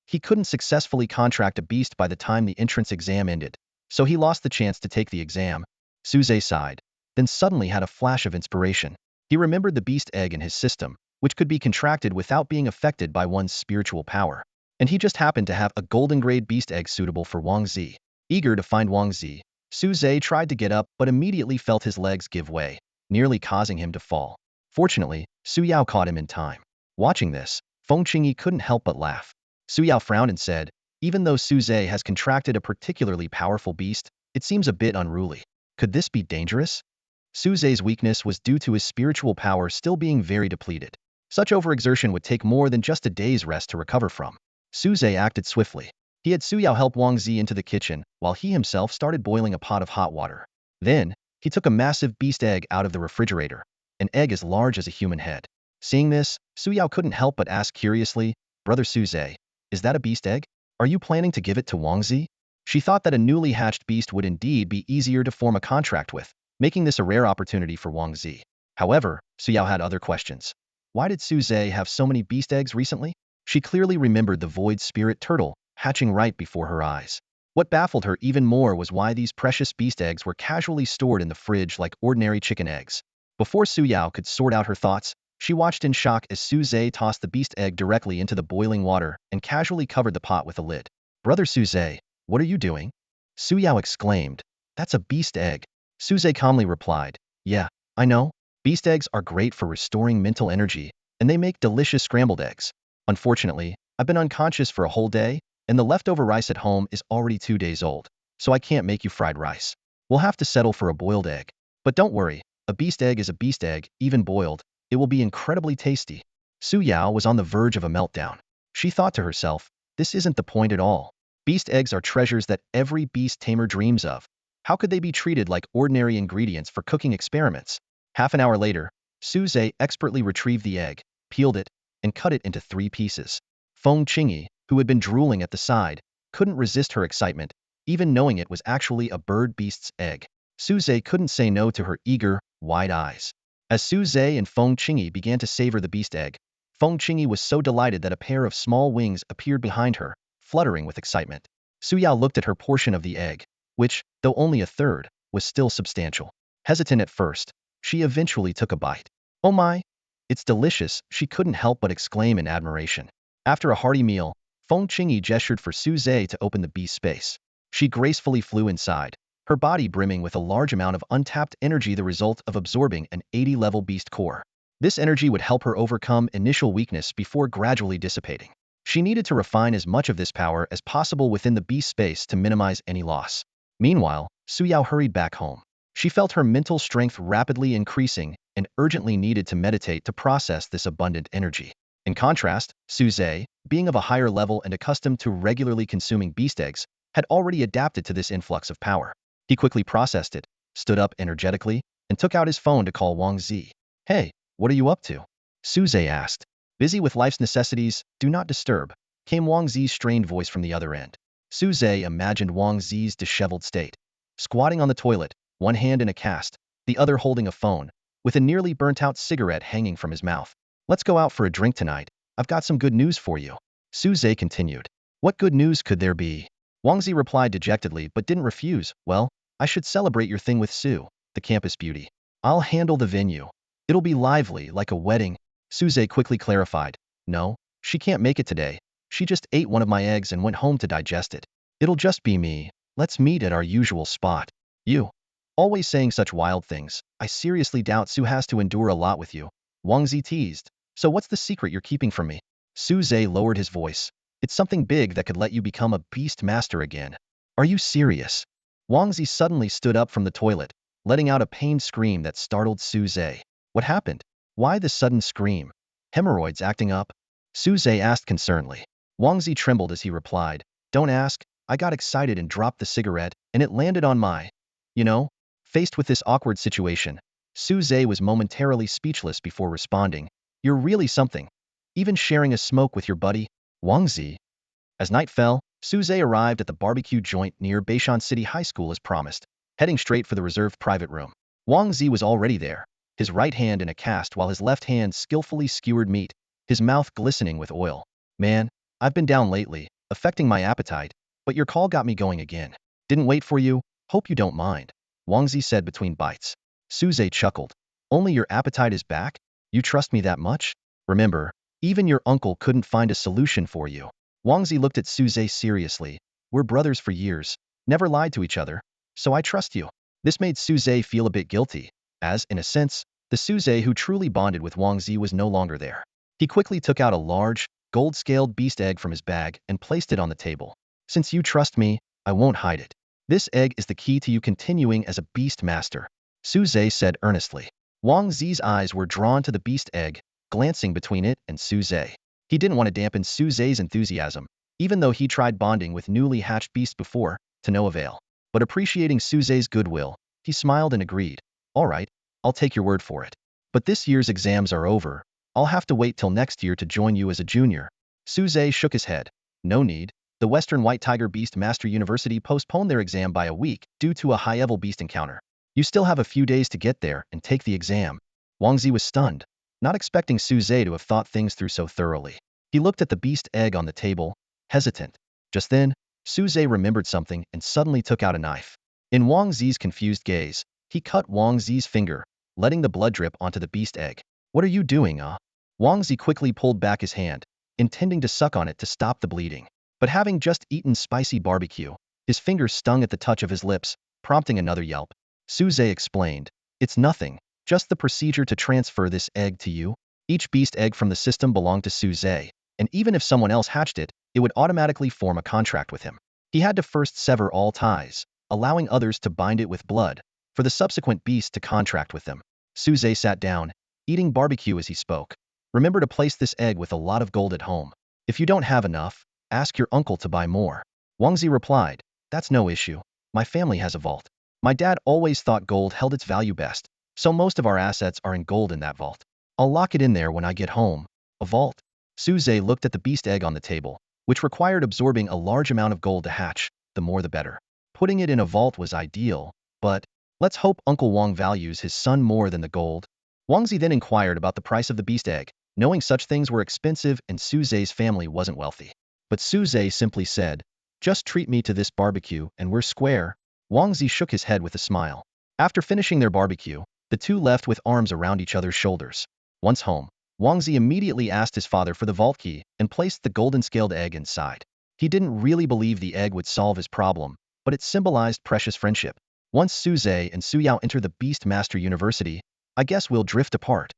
he couldn't successfully contract a beast by the time the entrance exam ended, so he lost the chance to take the exam." Suze sighed, then suddenly had a flash of inspiration. He remembered the beast egg in his system, which could be contracted without being affected by one's spiritual power. And he just happened to have a golden grade beast egg suitable for Wang Zi. Eager to find Wang Zi, Suze tried to get up but immediately felt his legs give way, nearly causing him to fall. Fortunately, Su Yao caught him in time. Watching this, Feng Qingyi couldn't help but laugh. Su Yao frowned and said, "Even though Suze has contracted a particularly powerful beast, it seems a bit unruly. Could this be dangerous?" Suze's weakness was due to his spiritual power still being very depleted. Such overexertion would take more than just a day's rest to recover from. Suze acted swiftly. He had Su Yao help Wang Zi into the kitchen, while he himself started boiling a pot of hot water. Then, he took a massive beast egg out of the refrigerator, an egg as large as a human head. Seeing this, Su Yao couldn't help but ask curiously, "Brother Suze, is that a beast egg? Are you planning to give it to Wang Zi?" She thought that a newly hatched beast would indeed be easier to form a contract with, making this a rare opportunity for Wang Zi. However, Su Yao had other questions. Why did Suze have so many beast eggs recently? She clearly remembered the void spirit turtle hatching right before her eyes. What baffled her even more was why these precious beast eggs were casually stored in the fridge like ordinary chicken eggs. Before Su Yao could sort out her thoughts, she watched in shock as Suze tossed the beast egg directly into the boiling water and casually covered the pot with a lid. "Brother Suze, what are you doing?" Su Yao exclaimed. "That's a beast egg." Suze calmly replied, "Yeah, I know. Beast eggs are great for restoring mental energy, and they make delicious scrambled eggs. Unfortunately, I've been unconscious for a whole day, and the leftover rice at home is already 2 days old, so I can't make you fried rice. We'll have to settle for a boiled egg. But don't worry, a beast egg is a beast egg, even boiled. It will be incredibly tasty." Su Yao was on the verge of a meltdown. She thought to herself, this isn't the point at all. Beast eggs are treasures that every beast tamer dreams of. How could they be treated like ordinary ingredients for cooking experiments? Half an hour later, Suze expertly retrieved the egg, peeled it, and cut it into 3 pieces. Feng Qingyi, who had been drooling at the side, couldn't resist her excitement, even knowing it was actually a bird beast's egg. Suze couldn't say no to her eager, wide eyes. As Suze and Feng Qingyi began to savor the beast egg, Feng Qingyi was so delighted that a pair of small wings appeared behind her, fluttering with excitement. Su Yao looked at her portion of the egg, which, though only a third, was still substantial. Hesitant at first, she eventually took a bite. "Oh my! It's delicious, she couldn't help but exclaim in admiration. After a hearty meal, Feng Qingyi gestured for Su Zhe to open the beast space. She gracefully flew inside, her body brimming with a large amount of untapped energy, the result of absorbing an 80-level beast core. This energy would help her overcome initial weakness before gradually dissipating. She needed to refine as much of this power as possible within the beast space to minimize any loss. Meanwhile, Su Yao hurried back home. She felt her mental strength rapidly increasing and urgently needed to meditate to process this abundant energy. In contrast, Su Zhe, being of a higher level and accustomed to regularly consuming beast eggs, had already adapted to this influx of power. He quickly processed it, stood up energetically, and took out his phone to call Wang Zi. "Hey, what are you up to?" Su Zhe asked. "Busy with life's necessities, do not disturb," came Wang Zi's strained voice from the other end. Su Zhe imagined Wang Zi's disheveled state. Squatting on the toilet, one hand in a cast, the other holding a phone, with a nearly burnt-out cigarette hanging from his mouth. "Let's go out for a drink tonight. I've got some good news for you," Su Zhe continued. "What good news could there be?" Wang Zi replied dejectedly but didn't refuse. "Well, I should celebrate your thing with Su, the campus beauty. I'll handle the venue. It'll be lively, like a wedding." Su Zhe quickly clarified. "No, she can't make it today. She just ate one of my eggs and went home to digest it. It'll just be me. Let's meet at our usual spot." "You. Always saying such wild things. I seriously doubt Su has to endure a lot with you," Wang Zi teased. "So what's the secret you're keeping from me?" Su Zhe lowered his voice. "It's something big that could let you become a beast master again." "Are you serious?" Wang Zi suddenly stood up from the toilet, letting out a pained scream that startled Su Zhe. "What happened? Why this sudden scream? Hemorrhoids acting up?" Su Zhe asked concernedly. Wang Zi trembled as he replied, "Don't ask. I got excited and dropped the cigarette, and it landed on my, you know." Faced with this awkward situation, Su Zhe was momentarily speechless before responding. "You're really something. Even sharing a smoke with your buddy, Wang Zi." As night fell, Su Zhe arrived at the barbecue joint near Beishan City High School as promised, heading straight for the reserved private room. Wang Zi was already there, his right hand in a cast while his left hand skillfully skewered meat, his mouth glistening with oil. "Man, I've been down lately, affecting my appetite, but your call got me going again. Didn't wait for you, hope you don't mind," Wang Zi said between bites. Su Zhe chuckled. "Only your appetite is back? You trust me that much? Remember, even your uncle couldn't find a solution for you." Wang Zi looked at Su Zhe seriously. "We're brothers for years, never lied to each other, so I trust you." This made Su Zhe feel a bit guilty, as, in a sense, the Su Zhe who truly bonded with Wang Zi was no longer there. He quickly took out a large, gold-scaled beast egg from his bag and placed it on the table. "Since you trust me, I won't hide it. This egg is the key to you continuing as a beast master," Su Zhe said earnestly. Wang Zi's eyes were drawn to the beast egg, glancing between it and Su Zhe. He didn't want to dampen Su Zhe's enthusiasm, even though he tried bonding with newly hatched beasts before, to no avail. But appreciating Su Zhe's goodwill, he smiled and agreed. "All right, I'll take your word for it. But this year's exams are over. I'll have to wait till next year to join you as a junior." Su Zhe shook his head. "No need. The Western White Tiger Beast Master University postponed their exam by a week due to a high-level beast encounter. You still have a few days to get there and take the exam." Wang Zi was stunned, not expecting Su Zhe to have thought things through so thoroughly. He looked at the beast egg on the table, hesitant. Just then, Su Zhe remembered something and suddenly took out a knife. In Wang Zi's confused gaze, he cut Wang Zi's finger, letting the blood drip onto the beast egg. "What are you doing, Wang Zi quickly pulled back his hand, intending to suck on it to stop the bleeding. But having just eaten spicy barbecue, his fingers stung at the touch of his lips, prompting another yelp. Su Zhe explained, "It's nothing, just the procedure to transfer this egg to you." Each beast egg from the system belonged to Su Zhe, and even if someone else hatched it, it would automatically form a contract with him. He had to first sever all ties, allowing others to bind it with blood, for the subsequent beast to contract with them. Su Zhe sat down, eating barbecue as he spoke. "Remember to place this egg with a lot of gold at home. If you don't have enough, ask your uncle to buy more." Wang Zi replied, "That's no issue. My family has a vault. My dad always thought gold held its value best, so most of our assets are in gold in that vault. I'll lock it in there when I get home." A vault? Su Zhe looked at the beast egg on the table, which required absorbing a large amount of gold to hatch, the more the better. Putting it in a vault was ideal, but let's hope Uncle Wang values his son more than the gold. Wang Zi then inquired about the price of the beast egg, knowing such things were expensive and Su Zhe's family wasn't wealthy. But Su Zhe simply said, "Just treat me to this barbecue and we're square." Wang Zi shook his head with a smile. After finishing their barbecue, the two left with arms around each other's shoulders. Once home, Wang Zi immediately asked his father for the vault key and placed the golden scaled egg inside. He didn't really believe the egg would solve his problem, but it symbolized precious friendship. Once Su Zhe and Su Yao enter the Beast Master University, I guess we'll drift apart,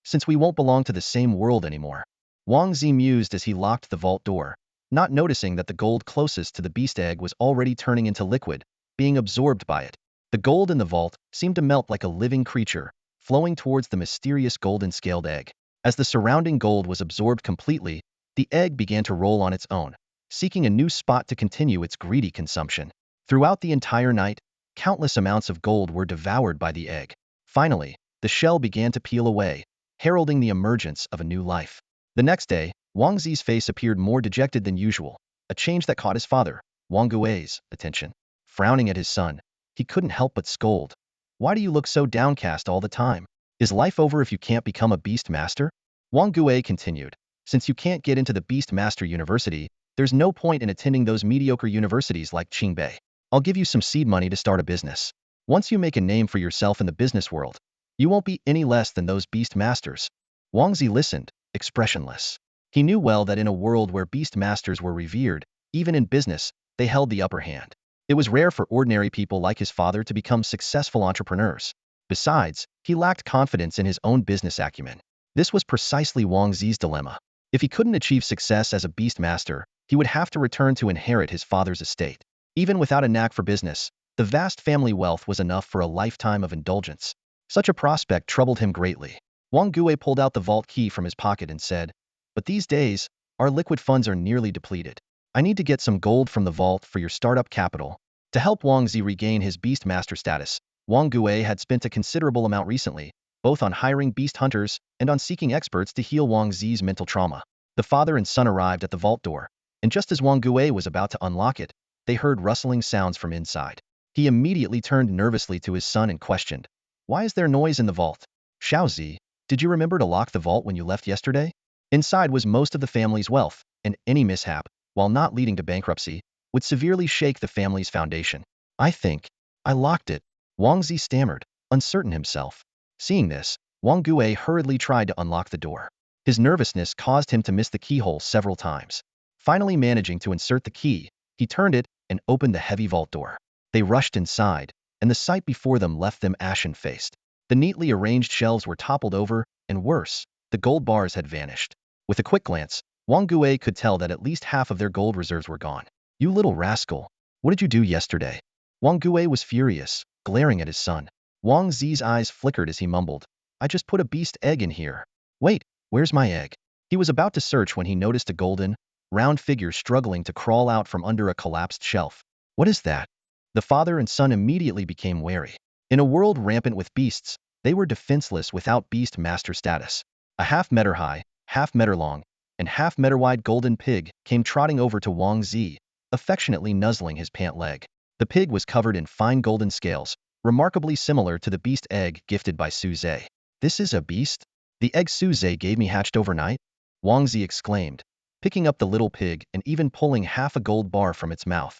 since we won't belong to the same world anymore. Wang Zi mused as he locked the vault door, not noticing that the gold closest to the beast egg was already turning into liquid, being absorbed by it. The gold in the vault seemed to melt like a living creature, flowing towards the mysterious golden scaled egg. As the surrounding gold was absorbed completely, the egg began to roll on its own, seeking a new spot to continue its greedy consumption. Throughout the entire night, countless amounts of gold were devoured by the egg. Finally, the shell began to peel away, heralding the emergence of a new life. The next day, Wang Zi's face appeared more dejected than usual, a change that caught his father, Wang Gui's, attention. Frowning at his son, he couldn't help but scold. Why do you look so downcast all the time? Is life over if you can't become a beast master? Wang Gui continued. Since you can't get into the Beast Master University, there's no point in attending those mediocre universities like Qingbei. I'll give you some seed money to start a business. Once you make a name for yourself in the business world, you won't be any less than those beast masters. Wang Zi listened, expressionless. He knew well that in a world where beast masters were revered, even in business, they held the upper hand. It was rare for ordinary people like his father to become successful entrepreneurs. Besides, he lacked confidence in his own business acumen. This was precisely Wang Zi's dilemma. If he couldn't achieve success as a beast master, he would have to return to inherit his father's estate. Even without a knack for business, the vast family wealth was enough for a lifetime of indulgence. Such a prospect troubled him greatly. Wang Gui pulled out the vault key from his pocket and said, "But these days, our liquid funds are nearly depleted. I need to get some gold from the vault for your startup capital." To help Wang Zi regain his beast master status, Wang Gui had spent a considerable amount recently, both on hiring beast hunters and on seeking experts to heal Wang Zi's mental trauma. The father and son arrived at the vault door, and just as Wang Gui was about to unlock it, they heard rustling sounds from inside. He immediately turned nervously to his son and questioned, "Why is there noise in the vault? Xiaozi, did you remember to lock the vault when you left yesterday?" Inside was most of the family's wealth, and any mishap, while not leading to bankruptcy, would severely shake the family's foundation. "I think I locked it," Wang Zi stammered, uncertain himself. Seeing this, Wang Gui hurriedly tried to unlock the door. His nervousness caused him to miss the keyhole several times. Finally managing to insert the key, he turned it and opened the heavy vault door. They rushed inside, and the sight before them left them ashen-faced. The neatly arranged shelves were toppled over, and worse, the gold bars had vanished. With a quick glance, Wang Gui could tell that at least half of their gold reserves were gone. "You little rascal, what did you do yesterday?" Wang Gui was furious, glaring at his son. Wang Zi's eyes flickered as he mumbled, "I just put a beast egg in here. Wait, where's my egg?" He was about to search when he noticed a golden, round figure struggling to crawl out from under a collapsed shelf. "What is that?" The father and son immediately became wary. In a world rampant with beasts, they were defenseless without beast master status. A half-meter high, half-meter long, and half-meter wide golden pig came trotting over to Wang Zi, affectionately nuzzling his pant leg. The pig was covered in fine golden scales, remarkably similar to the beast egg gifted by Su Zhe. "This is a beast? The egg Su Zhe gave me hatched overnight?" Wang Zi exclaimed, picking up the little pig and even pulling half a gold bar from its mouth.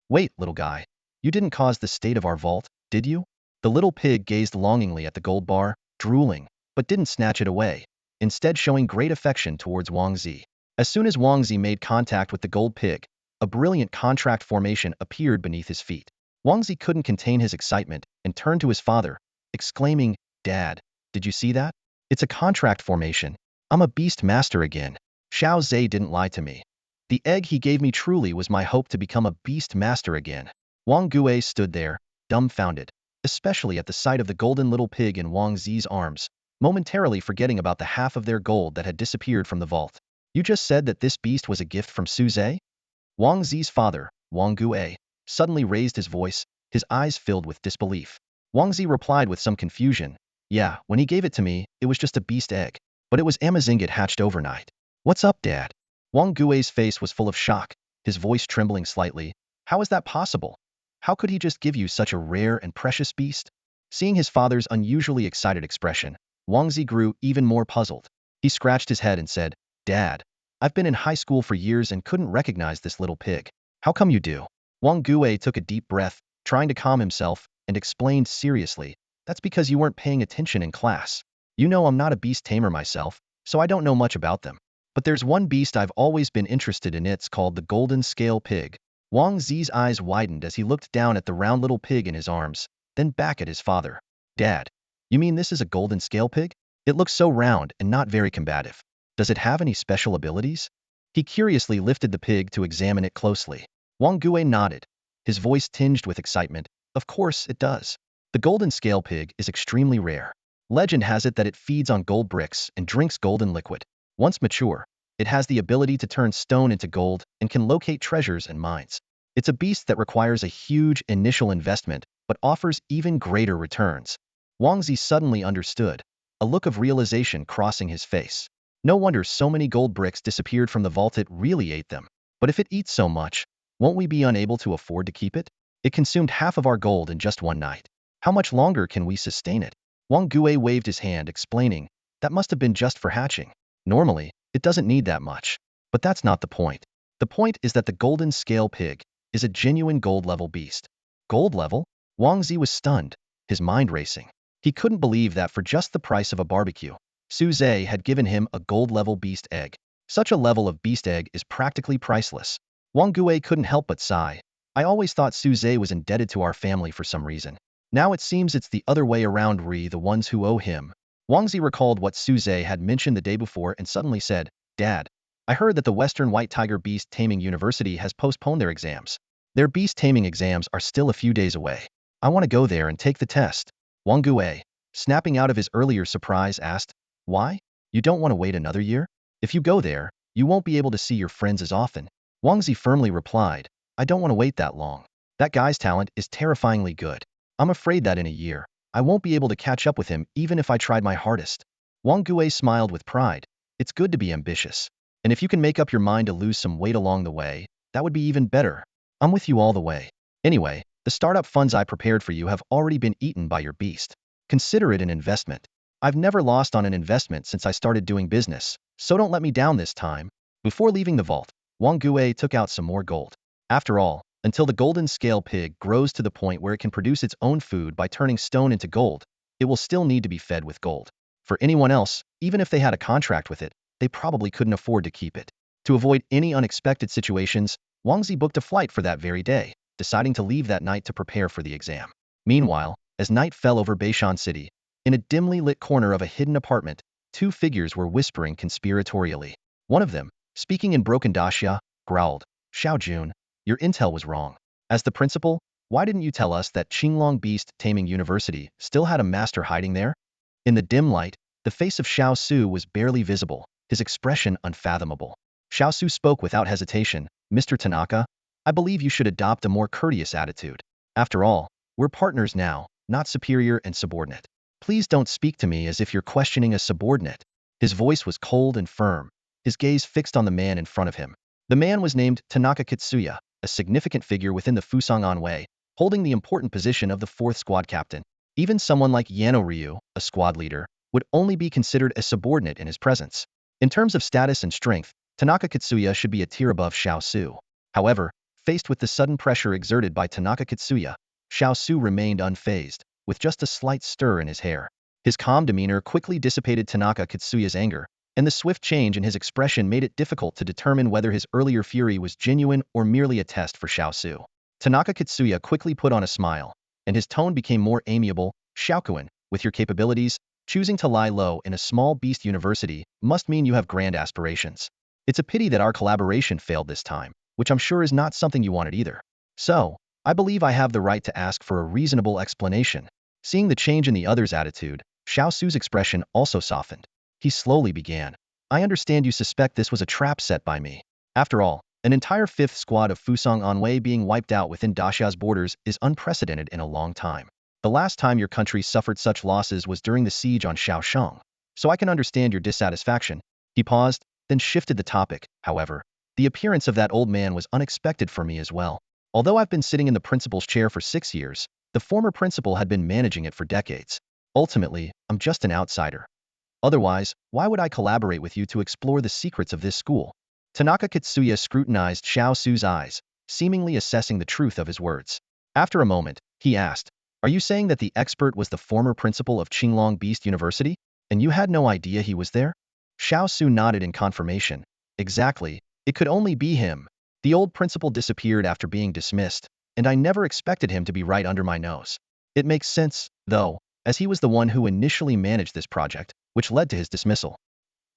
"Wait, little guy. You didn't cause the state of our vault, did you?" The little pig gazed longingly at the gold bar, drooling, but didn't snatch it away, instead showing great affection towards Wang Zi. As soon as Wang Zi made contact with the gold pig, a brilliant contract formation appeared beneath his feet. Wang Zi couldn't contain his excitement and turned to his father, exclaiming, "Dad, did you see that? It's a contract formation. I'm a beast master again. Xiao Zhe didn't lie to me. The egg he gave me truly was my hope to become a beast master again." Wang Gui stood there, dumbfounded, especially at the sight of the golden little pig in Wang Zi's arms, momentarily forgetting about the half of their gold that had disappeared from the vault. "You just said that this beast was a gift from Su Zhe?" Wang Zi's father, Wang Gui, suddenly raised his voice, his eyes filled with disbelief. Wang Zi replied with some confusion, "Yeah, when he gave it to me, it was just a beast egg. But it was Amazing it hatched overnight." "What's up, Dad?" Wang Gui's face was full of shock, his voice trembling slightly. "How is that possible? How could he just give you such a rare and precious beast?" Seeing his father's unusually excited expression, Wang Zi grew even more puzzled. He scratched his head and said, "Dad, I've been in high school for years and couldn't recognize this little pig. How come you do?" Wang Gui took a deep breath, trying to calm himself, and explained seriously, "That's because you weren't paying attention in class. You know I'm not a beast tamer myself, so I don't know much about them. But there's one beast I've always been interested in. It's called the golden scale pig. Wang Zi's eyes widened as he looked down at the round little pig in his arms, then back at his father. Dad, you mean this is a golden scale pig? It looks so round and not very combative. Does it have any special abilities? He curiously lifted the pig to examine it closely. Wang Gui nodded, his voice tinged with excitement. Of course it does. The golden scale pig is extremely rare. Legend has it that it feeds on gold bricks and drinks golden liquid. Once mature, it has the ability to turn stone into gold and can locate treasures and mines. It's a beast that requires a huge initial investment, but offers even greater returns. Wang Zi suddenly understood, a look of realization crossing his face. No wonder so many gold bricks disappeared from the vault. It really ate them. But if it eats so much, won't we be unable to afford to keep it? It consumed half of our gold in just one night. How much longer can we sustain it? Wang Gui waved his hand, explaining, that must have been just for hatching. Normally, it doesn't need that much. But that's not the point. The point is that the golden scale pig is a genuine gold level beast. Gold level? Wang Zi was stunned, his mind racing. He couldn't believe that for just the price of a barbecue, Su Zhe had given him a gold level beast egg. Such a level of beast egg is practically priceless. Wang Gui couldn't help but sigh. I always thought Su Zhe was indebted to our family for some reason. Now it seems it's the other way around, the ones who owe him. Wang Zi recalled what Su Zhe had mentioned the day before and suddenly said, Dad, I heard that the Western White Tiger Beast Taming University has postponed their exams. Their beast taming exams are still a few days away. I want to go there and take the test. Wang Gui, snapping out of his earlier surprise, asked, Why? You don't want to wait another year? If you go there, you won't be able to see your friends as often. Wang Zi firmly replied, I don't want to wait that long. That guy's talent is terrifyingly good. I'm afraid that in a year, I won't be able to catch up with him even if I tried my hardest. Wang Gui smiled with pride. It's good to be ambitious. And if you can make up your mind to lose some weight along the way, that would be even better. I'm with you all the way. Anyway, the startup funds I prepared for you have already been eaten by your beast. Consider it an investment. I've never lost on an investment since I started doing business, so don't let me down this time. Before leaving the vault, Wang Gui took out some more gold. After all, until the golden scale pig grows to the point where it can produce its own food by turning stone into gold, it will still need to be fed with gold. For anyone else, even if they had a contract with it, they probably couldn't afford to keep it. To avoid any unexpected situations, Wang Zi booked a flight for that very day, deciding to leave that night to prepare for the exam. Meanwhile, as night fell over Beishan City, in a dimly lit corner of a hidden apartment, two figures were whispering conspiratorially. One of them, speaking in broken Daxia, growled, Xiao Jun, your intel was wrong. As the principal, why didn't you tell us that Qinglong Beast Taming University still had a master hiding there? In the dim light, the face of Xiao Su was barely visible, his expression unfathomable. Xiao Su spoke without hesitation, Mr. Tanaka, I believe you should adopt a more courteous attitude. After all, we're partners now, not superior and subordinate. Please don't speak to me as if you're questioning a subordinate. His voice was cold and firm, his gaze fixed on the man in front of him. The man was named Tanaka Kitsuya, a significant figure within the Fusang Anwei, holding the important position of the 4th squad captain. Even someone like Yano Ryu, a squad leader, would only be considered a subordinate in his presence. In terms of status and strength, Tanaka Kitsuya should be a tier above Xiao Su. However, faced with the sudden pressure exerted by Tanaka Kitsuya, Xiao Su remained unfazed, with just a slight stir in his hair. His calm demeanor quickly dissipated Tanaka Kitsuya's anger, and the swift change in his expression made it difficult to determine whether his earlier fury was genuine or merely a test for Xiao Su. Tanaka Kitsuya quickly put on a smile, and his tone became more amiable. Xiaokuan, with your capabilities, choosing to lie low in a small beast university must mean you have grand aspirations. It's a pity that our collaboration failed this time, which I'm sure is not something you wanted either. So, I believe I have the right to ask for a reasonable explanation. Seeing the change in the other's attitude, Xiao Su's expression also softened. He slowly began. I understand you suspect this was a trap set by me. After all, an entire 5th squad of Fusang Anwei being wiped out within Daxia's borders is unprecedented in a long time. The last time your country suffered such losses was during the siege on Shaoshang, so I can understand your dissatisfaction. He paused, then shifted the topic. However, the appearance of that old man was unexpected for me as well. Although I've been sitting in the principal's chair for 6 years, the former principal had been managing it for decades. Ultimately, I'm just an outsider. Otherwise, why would I collaborate with you to explore the secrets of this school? Tanaka Kitsuya scrutinized Xiao Su's eyes, seemingly assessing the truth of his words. After a moment, he asked, Are you saying that the expert was the former principal of Qinglong Beast University, and you had no idea he was there? Xiao Su nodded in confirmation. Exactly. It could only be him. The old principal disappeared after being dismissed, and I never expected him to be right under my nose. It makes sense, though, as he was the one who initially managed this project, which led to his dismissal.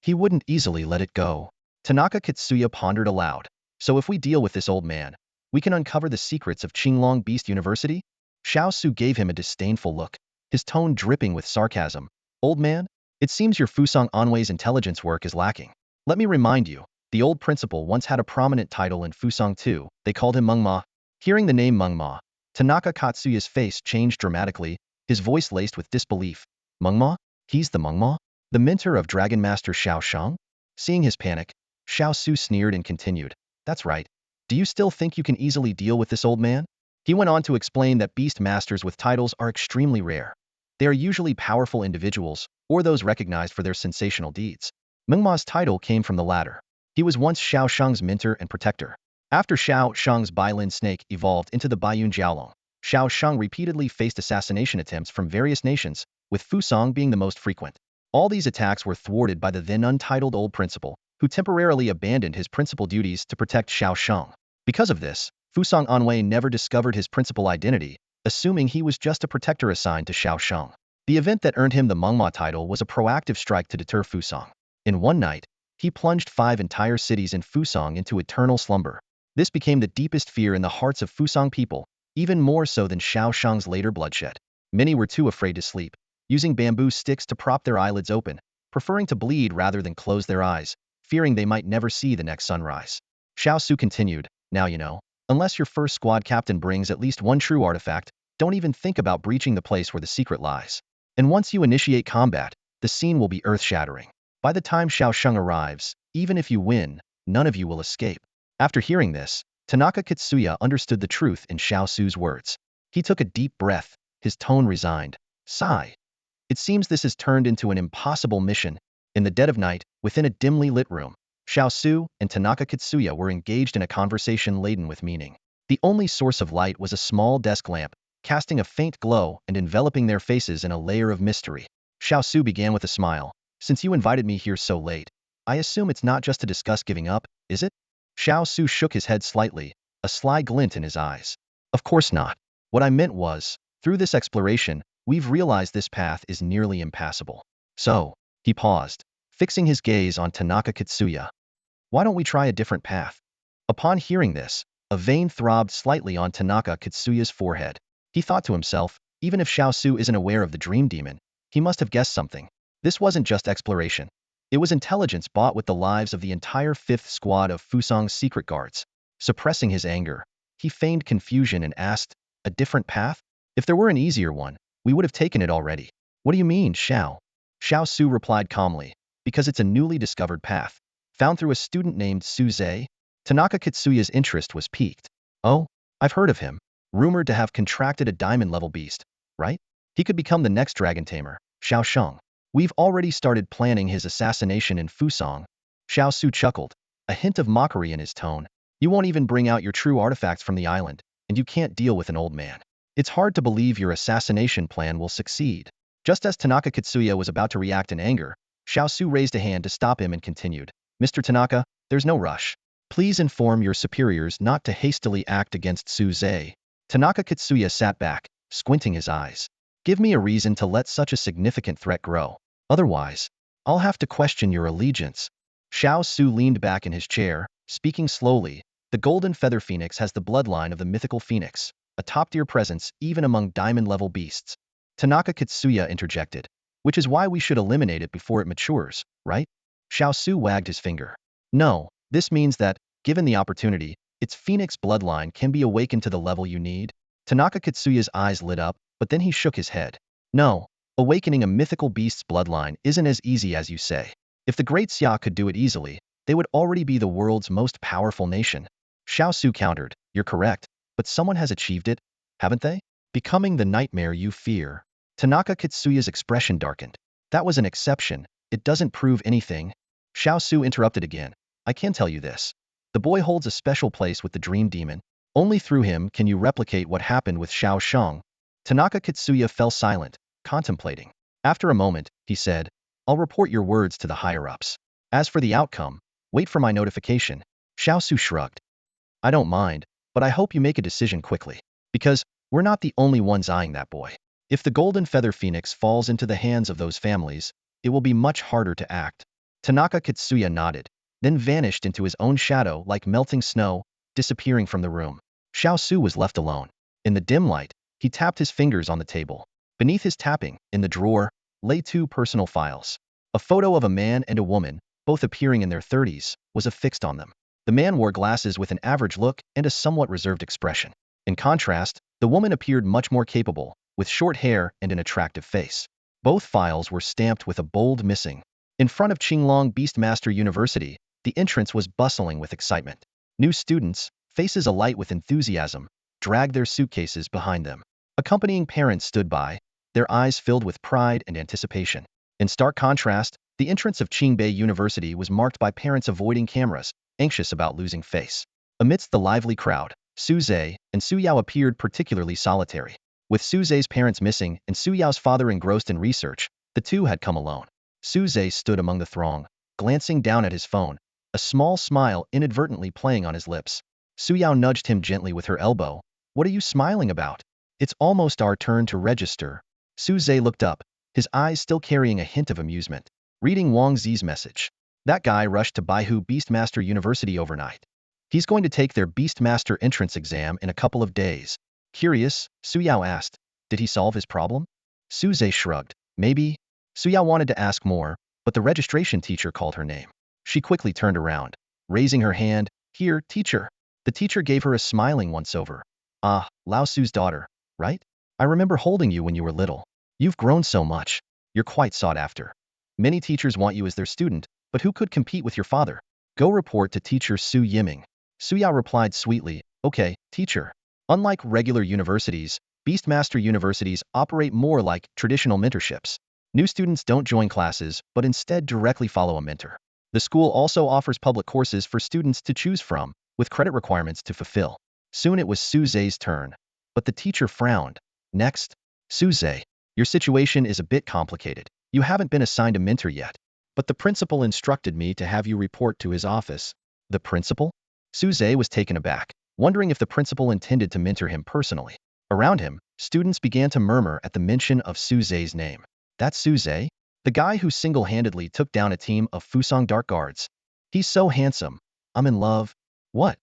He wouldn't easily let it go. Tanaka Kitsuya pondered aloud. So if we deal with this old man, we can uncover the secrets of Qinglong Beast University? Xiao Su gave him a disdainful look, his tone dripping with sarcasm. Old man, it seems your Fusang Anwei's intelligence work is lacking. Let me remind you, the old principal once had a prominent title in Fusang too. They called him Mengma. Hearing the name Mengma, Tanaka Katsuya's face changed dramatically, his voice laced with disbelief. Mengma? He's the Mengma? The mentor of Dragon Master Xiao Shang? Seeing his panic, Xiao Su sneered and continued. That's right. Do you still think you can easily deal with this old man? He went on to explain that beast masters with titles are extremely rare. They are usually powerful individuals, or those recognized for their sensational deeds. Mengma's title came from the latter. He was once Xiao Shang's mentor and protector. After Xiao Shang's Bailin snake evolved into the Baiyun Jiaolong, Xiao Shang repeatedly faced assassination attempts from various nations, with Fusang being the most frequent. All these attacks were thwarted by the then untitled old principal, who temporarily abandoned his principal duties to protect Xiao Shang. Because of this, Fusang Anwei never discovered his principal identity, assuming he was just a protector assigned to Xiao Shang. The event that earned him the Mengma title was a proactive strike to deter Fusang. In one night, he plunged 5 entire cities in Fusang into eternal slumber. This became the deepest fear in the hearts of Fusang people, even more so than Xiao Shang's later bloodshed. Many were too afraid to sleep, using bamboo sticks to prop their eyelids open, preferring to bleed rather than close their eyes, fearing they might never see the next sunrise. Xiao Su continued, now you know, unless your first squad captain brings at least one true artifact, don't even think about breaching the place where the secret lies. And once you initiate combat, the scene will be earth-shattering. By the time Xiao Shang arrives, even if you win, none of you will escape. After hearing this, Tanaka Kitsuya understood the truth in Xiao Su's words. He took a deep breath, his tone resigned. Sigh. It seems this has turned into an impossible mission. In the dead of night, within a dimly lit room, Xiao Su and Tanaka Kitsuya were engaged in a conversation laden with meaning. The only source of light was a small desk lamp, casting a faint glow and enveloping their faces in a layer of mystery. Xiao Su began with a smile. Since you invited me here so late, I assume it's not just to discuss giving up, is it? Xiao Su shook his head slightly, a sly glint in his eyes. Of course not. What I meant was, through this exploration, we've realized this path is nearly impassable. So, he paused, fixing his gaze on Tanaka Kitsuya. Why don't we try a different path? Upon hearing this, a vein throbbed slightly on Tanaka Kitsuya's forehead. He thought to himself, even if Xiao Su isn't aware of the dream demon, he must have guessed something. This wasn't just exploration. It was intelligence bought with the lives of the entire 5th squad of Fusang's secret guards. Suppressing his anger, he feigned confusion and asked, a different path? If there were an easier one, we would have taken it already. What do you mean, Xiao? Xiao Su replied calmly, because it's a newly discovered path, found through a student named Su Zhe. Tanaka Kitsuya's interest was piqued. Oh, I've heard of him. Rumored to have contracted a diamond-level beast, right? He could become the next dragon tamer, Xiao Shang. We've already started planning his assassination in Fusang. Xiao Su chuckled, a hint of mockery in his tone. You won't even bring out your true artifacts from the island, and you can't deal with an old man. It's hard to believe your assassination plan will succeed. Just as Tanaka Kitsuya was about to react in anger, Xiao Su raised a hand to stop him and continued. Mr. Tanaka, there's no rush. Please inform your superiors not to hastily act against Su Zhe. Tanaka Kitsuya sat back, squinting his eyes. Give me a reason to let such a significant threat grow. Otherwise, I'll have to question your allegiance. Xiao Su leaned back in his chair, speaking slowly. The golden feather phoenix has the bloodline of the mythical phoenix, a top-tier presence even among diamond-level beasts. Tanaka Kitsuya interjected. Which is why we should eliminate it before it matures, right? Xiao Su wagged his finger. No, this means that, given the opportunity, its phoenix bloodline can be awakened to the level you need. Tanaka Kitsuya's eyes lit up, but then he shook his head. No, awakening a mythical beast's bloodline isn't as easy as you say. If the Great Xia could do it easily, they would already be the world's most powerful nation. Xiao Su countered, you're correct, but someone has achieved it, haven't they? Becoming the nightmare you fear. Tanaka Kitsuya's expression darkened. That was an exception, it doesn't prove anything. Xiao Su interrupted again. I can tell you this. The boy holds a special place with the dream demon. Only through him can you replicate what happened with Xiao Shang. Tanaka Kitsuya fell silent, contemplating. After a moment, he said, I'll report your words to the higher-ups. As for the outcome, wait for my notification. Xiao Su shrugged. I don't mind, but I hope you make a decision quickly. Because we're not the only ones eyeing that boy. If the golden feather phoenix falls into the hands of those families, it will be much harder to act. Tanaka Kitsuya nodded, then vanished into his own shadow like melting snow, disappearing from the room. Xiao Su was left alone. In the dim light, he tapped his fingers on the table. Beneath his tapping, in the drawer, lay two personal files. A photo of a man and a woman, both appearing in their 30s, was affixed on them. The man wore glasses with an average look and a somewhat reserved expression. In contrast, the woman appeared much more capable, with short hair and an attractive face. Both files were stamped with a bold missing. In front of Qinglong Beastmaster University, the entrance was bustling with excitement. New students, faces alight with enthusiasm, dragged their suitcases behind them. Accompanying parents stood by, their eyes filled with pride and anticipation. In stark contrast, the entrance of Qingbei University was marked by parents avoiding cameras, anxious about losing face. Amidst the lively crowd, Su Zhe and Su Yao appeared particularly solitary. With Su Zhe's parents missing and Su Yao's father engrossed in research, the two had come alone. Su Zhe stood among the throng, glancing down at his phone, a small smile inadvertently playing on his lips. Su Yao nudged him gently with her elbow. What are you smiling about? It's almost our turn to register. Su Zhe looked up, his eyes still carrying a hint of amusement. Reading Wang Zi's message. That guy rushed to Baihu Beastmaster University overnight. He's going to take their Beastmaster entrance exam in a couple of days. Curious, Su Yao asked. Did he solve his problem? Su Zhe shrugged. Maybe. Su Yao wanted to ask more, but the registration teacher called her name. She quickly turned around, raising her hand. Here, teacher. The teacher gave her a smiling once-over. Ah, Lao Su's daughter, right? I remember holding you when you were little. You've grown so much. You're quite sought after. Many teachers want you as their student, but who could compete with your father? Go report to teacher Su Yiming. Su Yao replied sweetly, okay, teacher. Unlike regular universities, Beastmaster universities operate more like traditional mentorships. New students don't join classes, but instead directly follow a mentor. The school also offers public courses for students to choose from, with credit requirements to fulfill. Soon it was Su Zhe's turn, but the teacher frowned. Next, Su Zhe, your situation is a bit complicated. You haven't been assigned a mentor yet, but the principal instructed me to have you report to his office. The principal? Su Zhe was taken aback, wondering if the principal intended to mentor him personally. Around him, students began to murmur at the mention of Su Zhe's name. That's Su Zhe? The guy who single-handedly took down a team of Fusang Dark Guards. He's so handsome. I'm in love. What?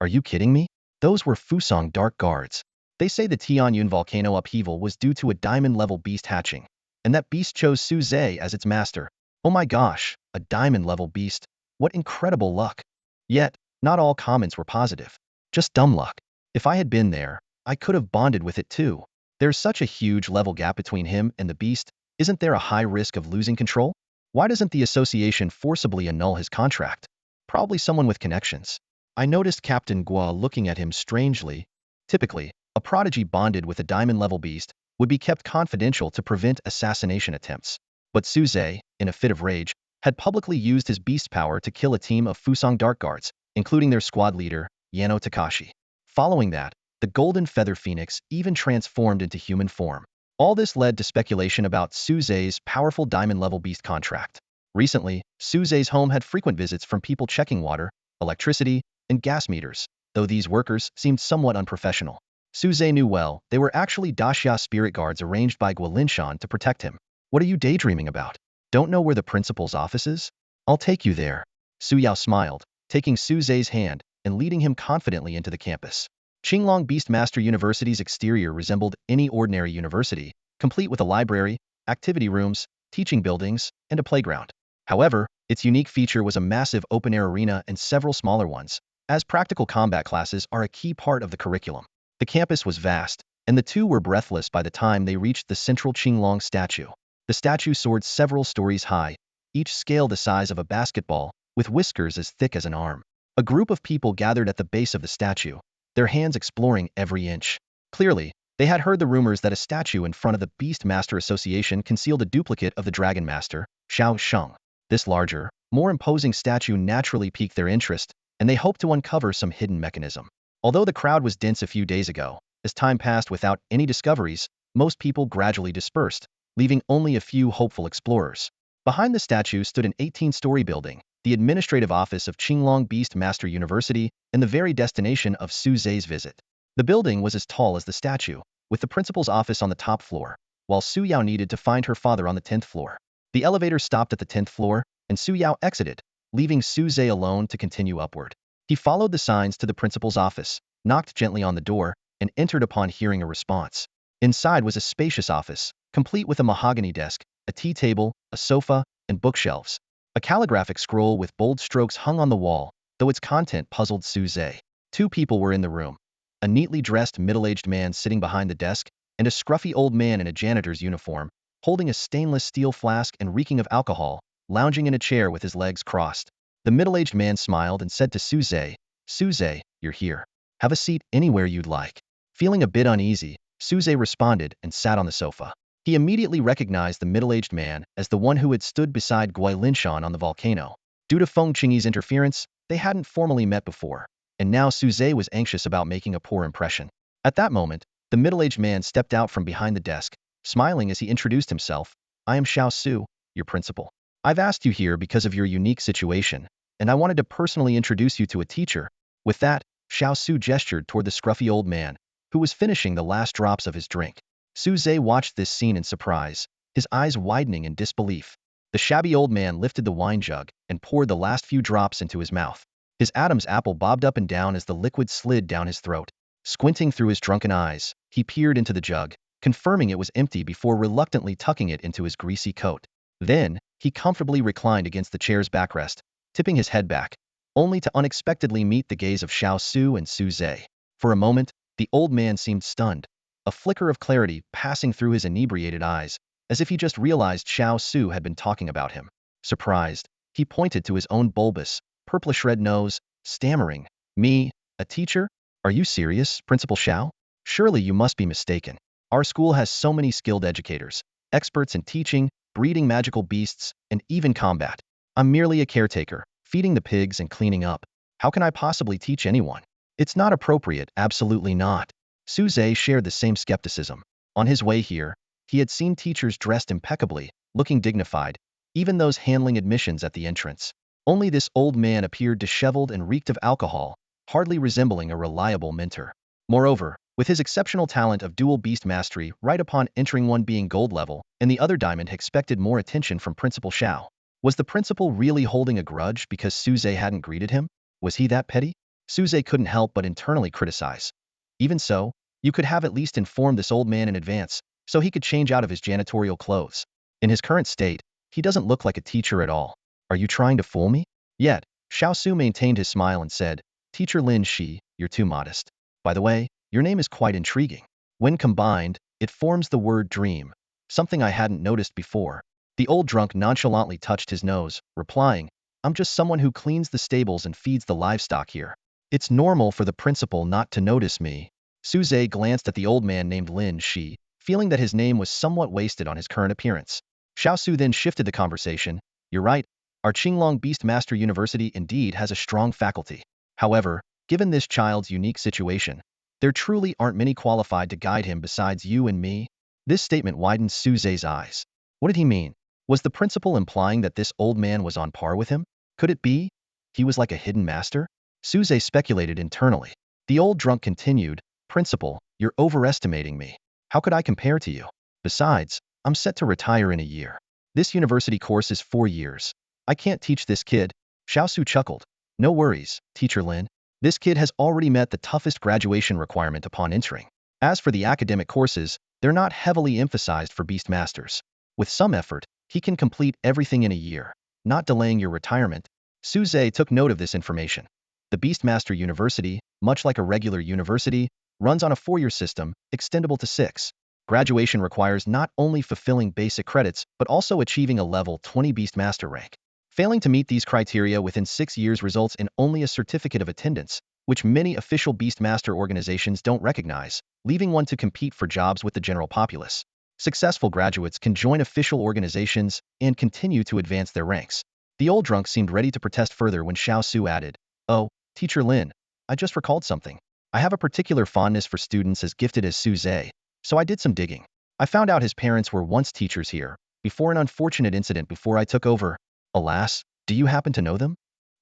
Are you kidding me? Those were Fusang Dark Guards. They say the Tianyun volcano upheaval was due to a diamond-level beast hatching, and that beast chose Su Zhe as its master. Oh my gosh, a diamond-level beast. What incredible luck. Yet, not all comments were positive. Just dumb luck. If I had been there, I could have bonded with it too. There's such a huge level gap between him and the beast. Isn't there a high risk of losing control? Why doesn't the association forcibly annul his contract? Probably someone with connections. I noticed Captain Guo looking at him strangely. Typically, a prodigy bonded with a diamond-level beast would be kept confidential to prevent assassination attempts. But Su Zhe, in a fit of rage, had publicly used his beast power to kill a team of Fusang Dark Guards, including their squad leader, Yano Takashi. Following that, the Golden Feather Phoenix even transformed into human form. All this led to speculation about Su Zhe's powerful diamond-level beast contract. Recently, Su Zhe's home had frequent visits from people checking water, electricity, and gas meters, though these workers seemed somewhat unprofessional. Su Zhe knew well they were actually Daxia spirit guards arranged by Guolinshan to protect him. What are you daydreaming about? Don't know where the principal's office is? I'll take you there. Su Yao smiled, taking Su Zhe's hand and leading him confidently into the campus. Qinglong Beastmaster University's exterior resembled any ordinary university, complete with a library, activity rooms, teaching buildings, and a playground. However, its unique feature was a massive open-air arena and several smaller ones, as practical combat classes are a key part of the curriculum. The campus was vast, and the two were breathless by the time they reached the central Qinglong statue. The statue soared several stories high, each scale the size of a basketball, with whiskers as thick as an arm. A group of people gathered at the base of the statue, their hands exploring every inch. Clearly, they had heard the rumors that a statue in front of the Beast Master Association concealed a duplicate of the Dragon Master, Xiao Sheng. This larger, more imposing statue naturally piqued their interest, and they hoped to uncover some hidden mechanism. Although the crowd was dense a few days ago, as time passed without any discoveries, most people gradually dispersed, leaving only a few hopeful explorers. Behind the statue stood an 18-story building, the administrative office of Qinglong Beast Master University and the very destination of Su Zhe's visit. The building was as tall as the statue, with the principal's office on the top floor, while Su Yao needed to find her father on the 10th floor. The elevator stopped at the 10th floor, and Su Yao exited, leaving Su Zhe alone to continue upward. He followed the signs to the principal's office, knocked gently on the door, and entered upon hearing a response. Inside was a spacious office, complete with a mahogany desk, a tea table, a sofa, and bookshelves. A calligraphic scroll with bold strokes hung on the wall, though its content puzzled Su Zhe. Two people were in the room. A neatly dressed middle-aged man sitting behind the desk, and a scruffy old man in a janitor's uniform, holding a stainless steel flask and reeking of alcohol, lounging in a chair with his legs crossed. The middle-aged man smiled and said to Su Zhe, "Su Zhe, you're here. Have a seat anywhere you'd like." Feeling a bit uneasy, Su Zhe responded and sat on the sofa. He immediately recognized the middle-aged man as the one who had stood beside Gui Linshan on the volcano. Due to Feng Qingyi's interference, they hadn't formally met before, and now Su Zhe was anxious about making a poor impression. At that moment, the middle-aged man stepped out from behind the desk, smiling as he introduced himself. "I am Xiao Su, your principal. I've asked you here because of your unique situation, and I wanted to personally introduce you to a teacher." With that, Xiao Su gestured toward the scruffy old man, who was finishing the last drops of his drink. Su Zhe watched this scene in surprise, his eyes widening in disbelief. The shabby old man lifted the wine jug and poured the last few drops into his mouth. His Adam's apple bobbed up and down as the liquid slid down his throat. Squinting through his drunken eyes, he peered into the jug, confirming it was empty before reluctantly tucking it into his greasy coat. Then, he comfortably reclined against the chair's backrest, tipping his head back, only to unexpectedly meet the gaze of Xiao Su and Su Zhe. For a moment, the old man seemed stunned, a flicker of clarity passing through his inebriated eyes, as if he just realized Xiao Su had been talking about him. Surprised, he pointed to his own bulbous, purplish-red nose, stammering, "Me, a teacher? Are you serious, Principal Xiao? Surely you must be mistaken. Our school has so many skilled educators, experts in teaching, breeding magical beasts, and even combat. I'm merely a caretaker, feeding the pigs and cleaning up. How can I possibly teach anyone? It's not appropriate, absolutely not." Su Zhe shared the same skepticism. On his way here, he had seen teachers dressed impeccably, looking dignified, even those handling admissions at the entrance. Only this old man appeared disheveled and reeked of alcohol, hardly resembling a reliable mentor. Moreover, with his exceptional talent of dual beast mastery right upon entering one being gold level, and the other diamond expected more attention from Principal Xiao. Was the principal really holding a grudge because Su Zhe hadn't greeted him? Was he that petty? Su Zhe couldn't help but internally criticize. Even so, you could have at least informed this old man in advance, so he could change out of his janitorial clothes. In his current state, he doesn't look like a teacher at all. Are you trying to fool me? Yet, Xiao Su maintained his smile and said, "Teacher Lin He, you're too modest. By the way, your name is quite intriguing. When combined, it forms the word dream, something I hadn't noticed before." The old drunk nonchalantly touched his nose, replying, "I'm just someone who cleans the stables and feeds the livestock here. It's normal for the principal not to notice me." Su Zhe glanced at the old man named Lin He, feeling that his name was somewhat wasted on his current appearance. Xiao Su then shifted the conversation. "You're right, our Qinglong Beast Master University indeed has a strong faculty. However, given this child's unique situation, there truly aren't many qualified to guide him besides you and me." This statement widened Su Zhe's eyes. What did he mean? Was the principal implying that this old man was on par with him? Could it be he was like a hidden master? Su Zhe speculated internally. The old drunk continued, "Principal, you're overestimating me. How could I compare to you? Besides, I'm set to retire in a year. This university course is 4 years. I can't teach this kid." Xiao Su chuckled. "No worries, Teacher Lin. This kid has already met the toughest graduation requirement upon entering. As for the academic courses, they're not heavily emphasized for beast masters. With some effort, he can complete everything in a year, not delaying your retirement." Su Zhe took note of this information. The Beastmaster University, much like a regular university, runs on a 4-year system, extendable to 6. Graduation requires not only fulfilling basic credits, but also achieving a level 20 Beastmaster rank. Failing to meet these criteria within 6 years results in only a certificate of attendance, which many official Beastmaster organizations don't recognize, leaving one to compete for jobs with the general populace. Successful graduates can join official organizations and continue to advance their ranks. The old drunk seemed ready to protest further when Xiao Su added, "Oh, Teacher Lin, I just recalled something. I have a particular fondness for students as gifted as Su Zhe, so I did some digging. I found out his parents were once teachers here, before an unfortunate incident before I took over. Alas, Do you happen to know them?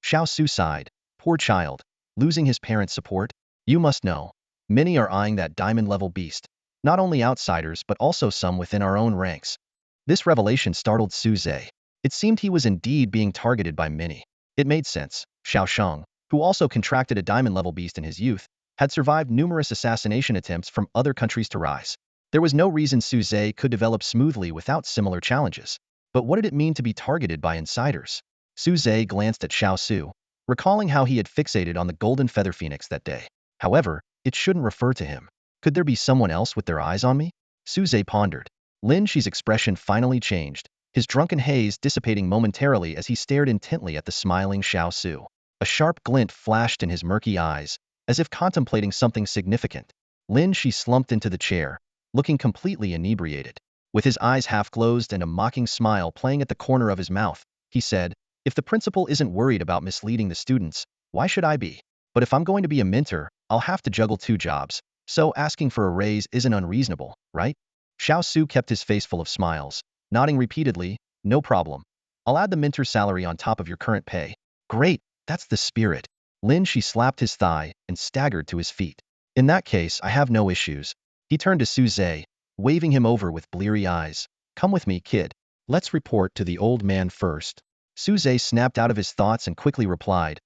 Xiao Su sighed. Poor child. Losing his parents' support? You must know. Many are eyeing that diamond-level beast. Not only outsiders but also some within our own ranks. This revelation startled Su Zhe. It seemed he was indeed being targeted by many. It made sense. Xiao Sheng, who also contracted a diamond-level beast in his youth, had survived numerous assassination attempts from other countries to rise. There was no reason Su Zhe could develop smoothly without similar challenges. But what did it mean to be targeted by insiders? Su Zhe glanced at Xiao Su, recalling how he had fixated on the golden feather phoenix that day. However, it shouldn't refer to him. Could there be someone else with their eyes on me? Su Zhe pondered. Lin He's expression finally changed, his drunken haze dissipating momentarily as he stared intently at the smiling Xiao Su. A sharp glint flashed in his murky eyes, as if contemplating something significant. Lin He slumped into the chair, looking completely inebriated. With his eyes half closed and a mocking smile playing at the corner of his mouth, he said, "If the principal isn't worried about misleading the students, why should I be? But if I'm going to be a mentor, I'll have to juggle 2 jobs, so asking for a raise isn't unreasonable, right?" Xiao Su kept his face full of smiles, nodding repeatedly. "No problem. I'll add the mentor salary on top of your current pay." "Great, that's the spirit." Lin He slapped his thigh and staggered to his feet. "In that case, I have no issues." He turned to Su Zhe, waving him over with bleary eyes. "Come with me, kid. Let's report to the old man first." Su Zhe snapped out of his thoughts and quickly replied,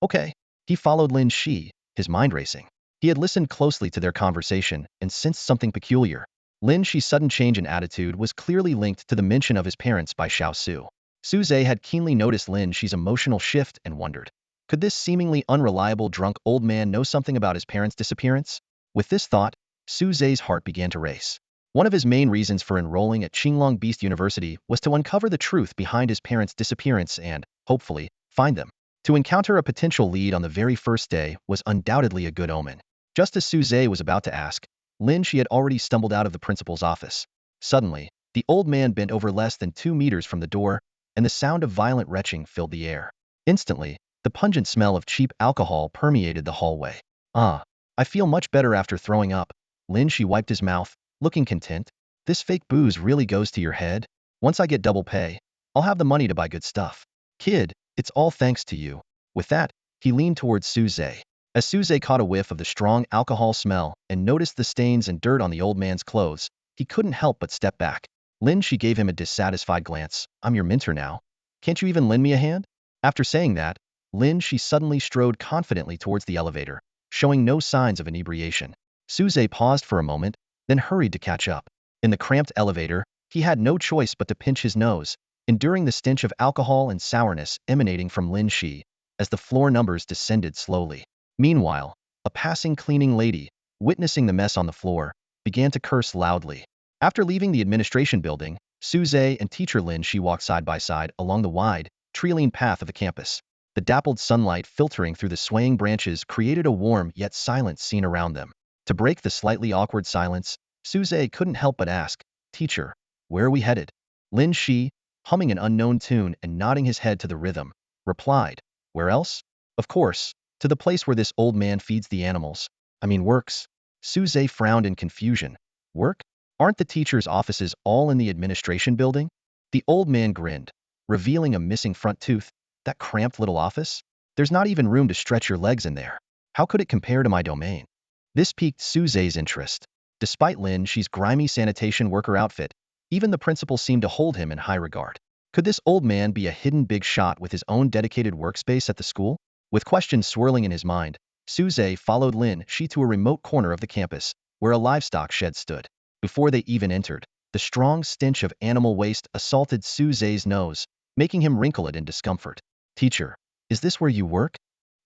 okay." He followed Lin He, his mind racing. He had listened closely to their conversation and sensed something peculiar. Lin He's sudden change in attitude was clearly linked to the mention of his parents by Xiao Su. Su Zhe had keenly noticed Lin He's emotional shift and wondered, could this seemingly unreliable drunk old man know something about his parents' disappearance? With this thought, Su Zhe's heart began to race. One of his main reasons for enrolling at Qinglong Beast University was to uncover the truth behind his parents' disappearance and, hopefully, find them. To encounter a potential lead on the very first day was undoubtedly a good omen. Just as Su Zhe was about to ask, Lin He had already stumbled out of the principal's office. Suddenly, the old man bent over less than 2 meters from the door, and the sound of violent retching filled the air. Instantly, the pungent smell of cheap alcohol permeated the hallway. I feel much better after throwing up." Lin He wiped his mouth, looking content. "This fake booze really goes to your head? Once I get double pay, I'll have the money to buy good stuff. Kid, it's all thanks to you." With that, he leaned towards Su Zhe. As Su Zhe caught a whiff of the strong alcohol smell and noticed the stains and dirt on the old man's clothes, he couldn't help but step back. Lin He gave him a dissatisfied glance. "I'm your mentor now. Can't you even lend me a hand?" After saying that, Lin He suddenly strode confidently towards the elevator, showing no signs of inebriation. Su Zhe paused for a moment, then hurried to catch up. In the cramped elevator, he had no choice but to pinch his nose, enduring the stench of alcohol and sourness emanating from Lin He, as the floor numbers descended slowly. Meanwhile, a passing cleaning lady, witnessing the mess on the floor, began to curse loudly. After leaving the administration building, Su Zhe and teacher Lin He walked side by side along the wide, tree-lined path of the campus. The dappled sunlight filtering through the swaying branches created a warm yet silent scene around them. To break the slightly awkward silence, Su Zhe couldn't help but ask, "Teacher, where are we headed?" Lin He, humming an unknown tune and nodding his head to the rhythm, replied, "Where else? Of course, to the place where this old man feeds the animals. Works." Su Zhe frowned in confusion. "Work? Aren't the teachers' offices all in the administration building?" The old man grinned, revealing a missing front tooth. "That cramped little office? There's not even room to stretch your legs in there. How could it compare to my domain?" This piqued Su Zhe's interest. Despite Lin He's grimy sanitation worker outfit, even the principal seemed to hold him in high regard. Could this old man be a hidden big shot with his own dedicated workspace at the school? With questions swirling in his mind, Su Zhe followed Lin He to a remote corner of the campus, where a livestock shed stood. Before they even entered, the strong stench of animal waste assaulted Su Zhe's nose, making him wrinkle it in discomfort. "Teacher, is this where you work?"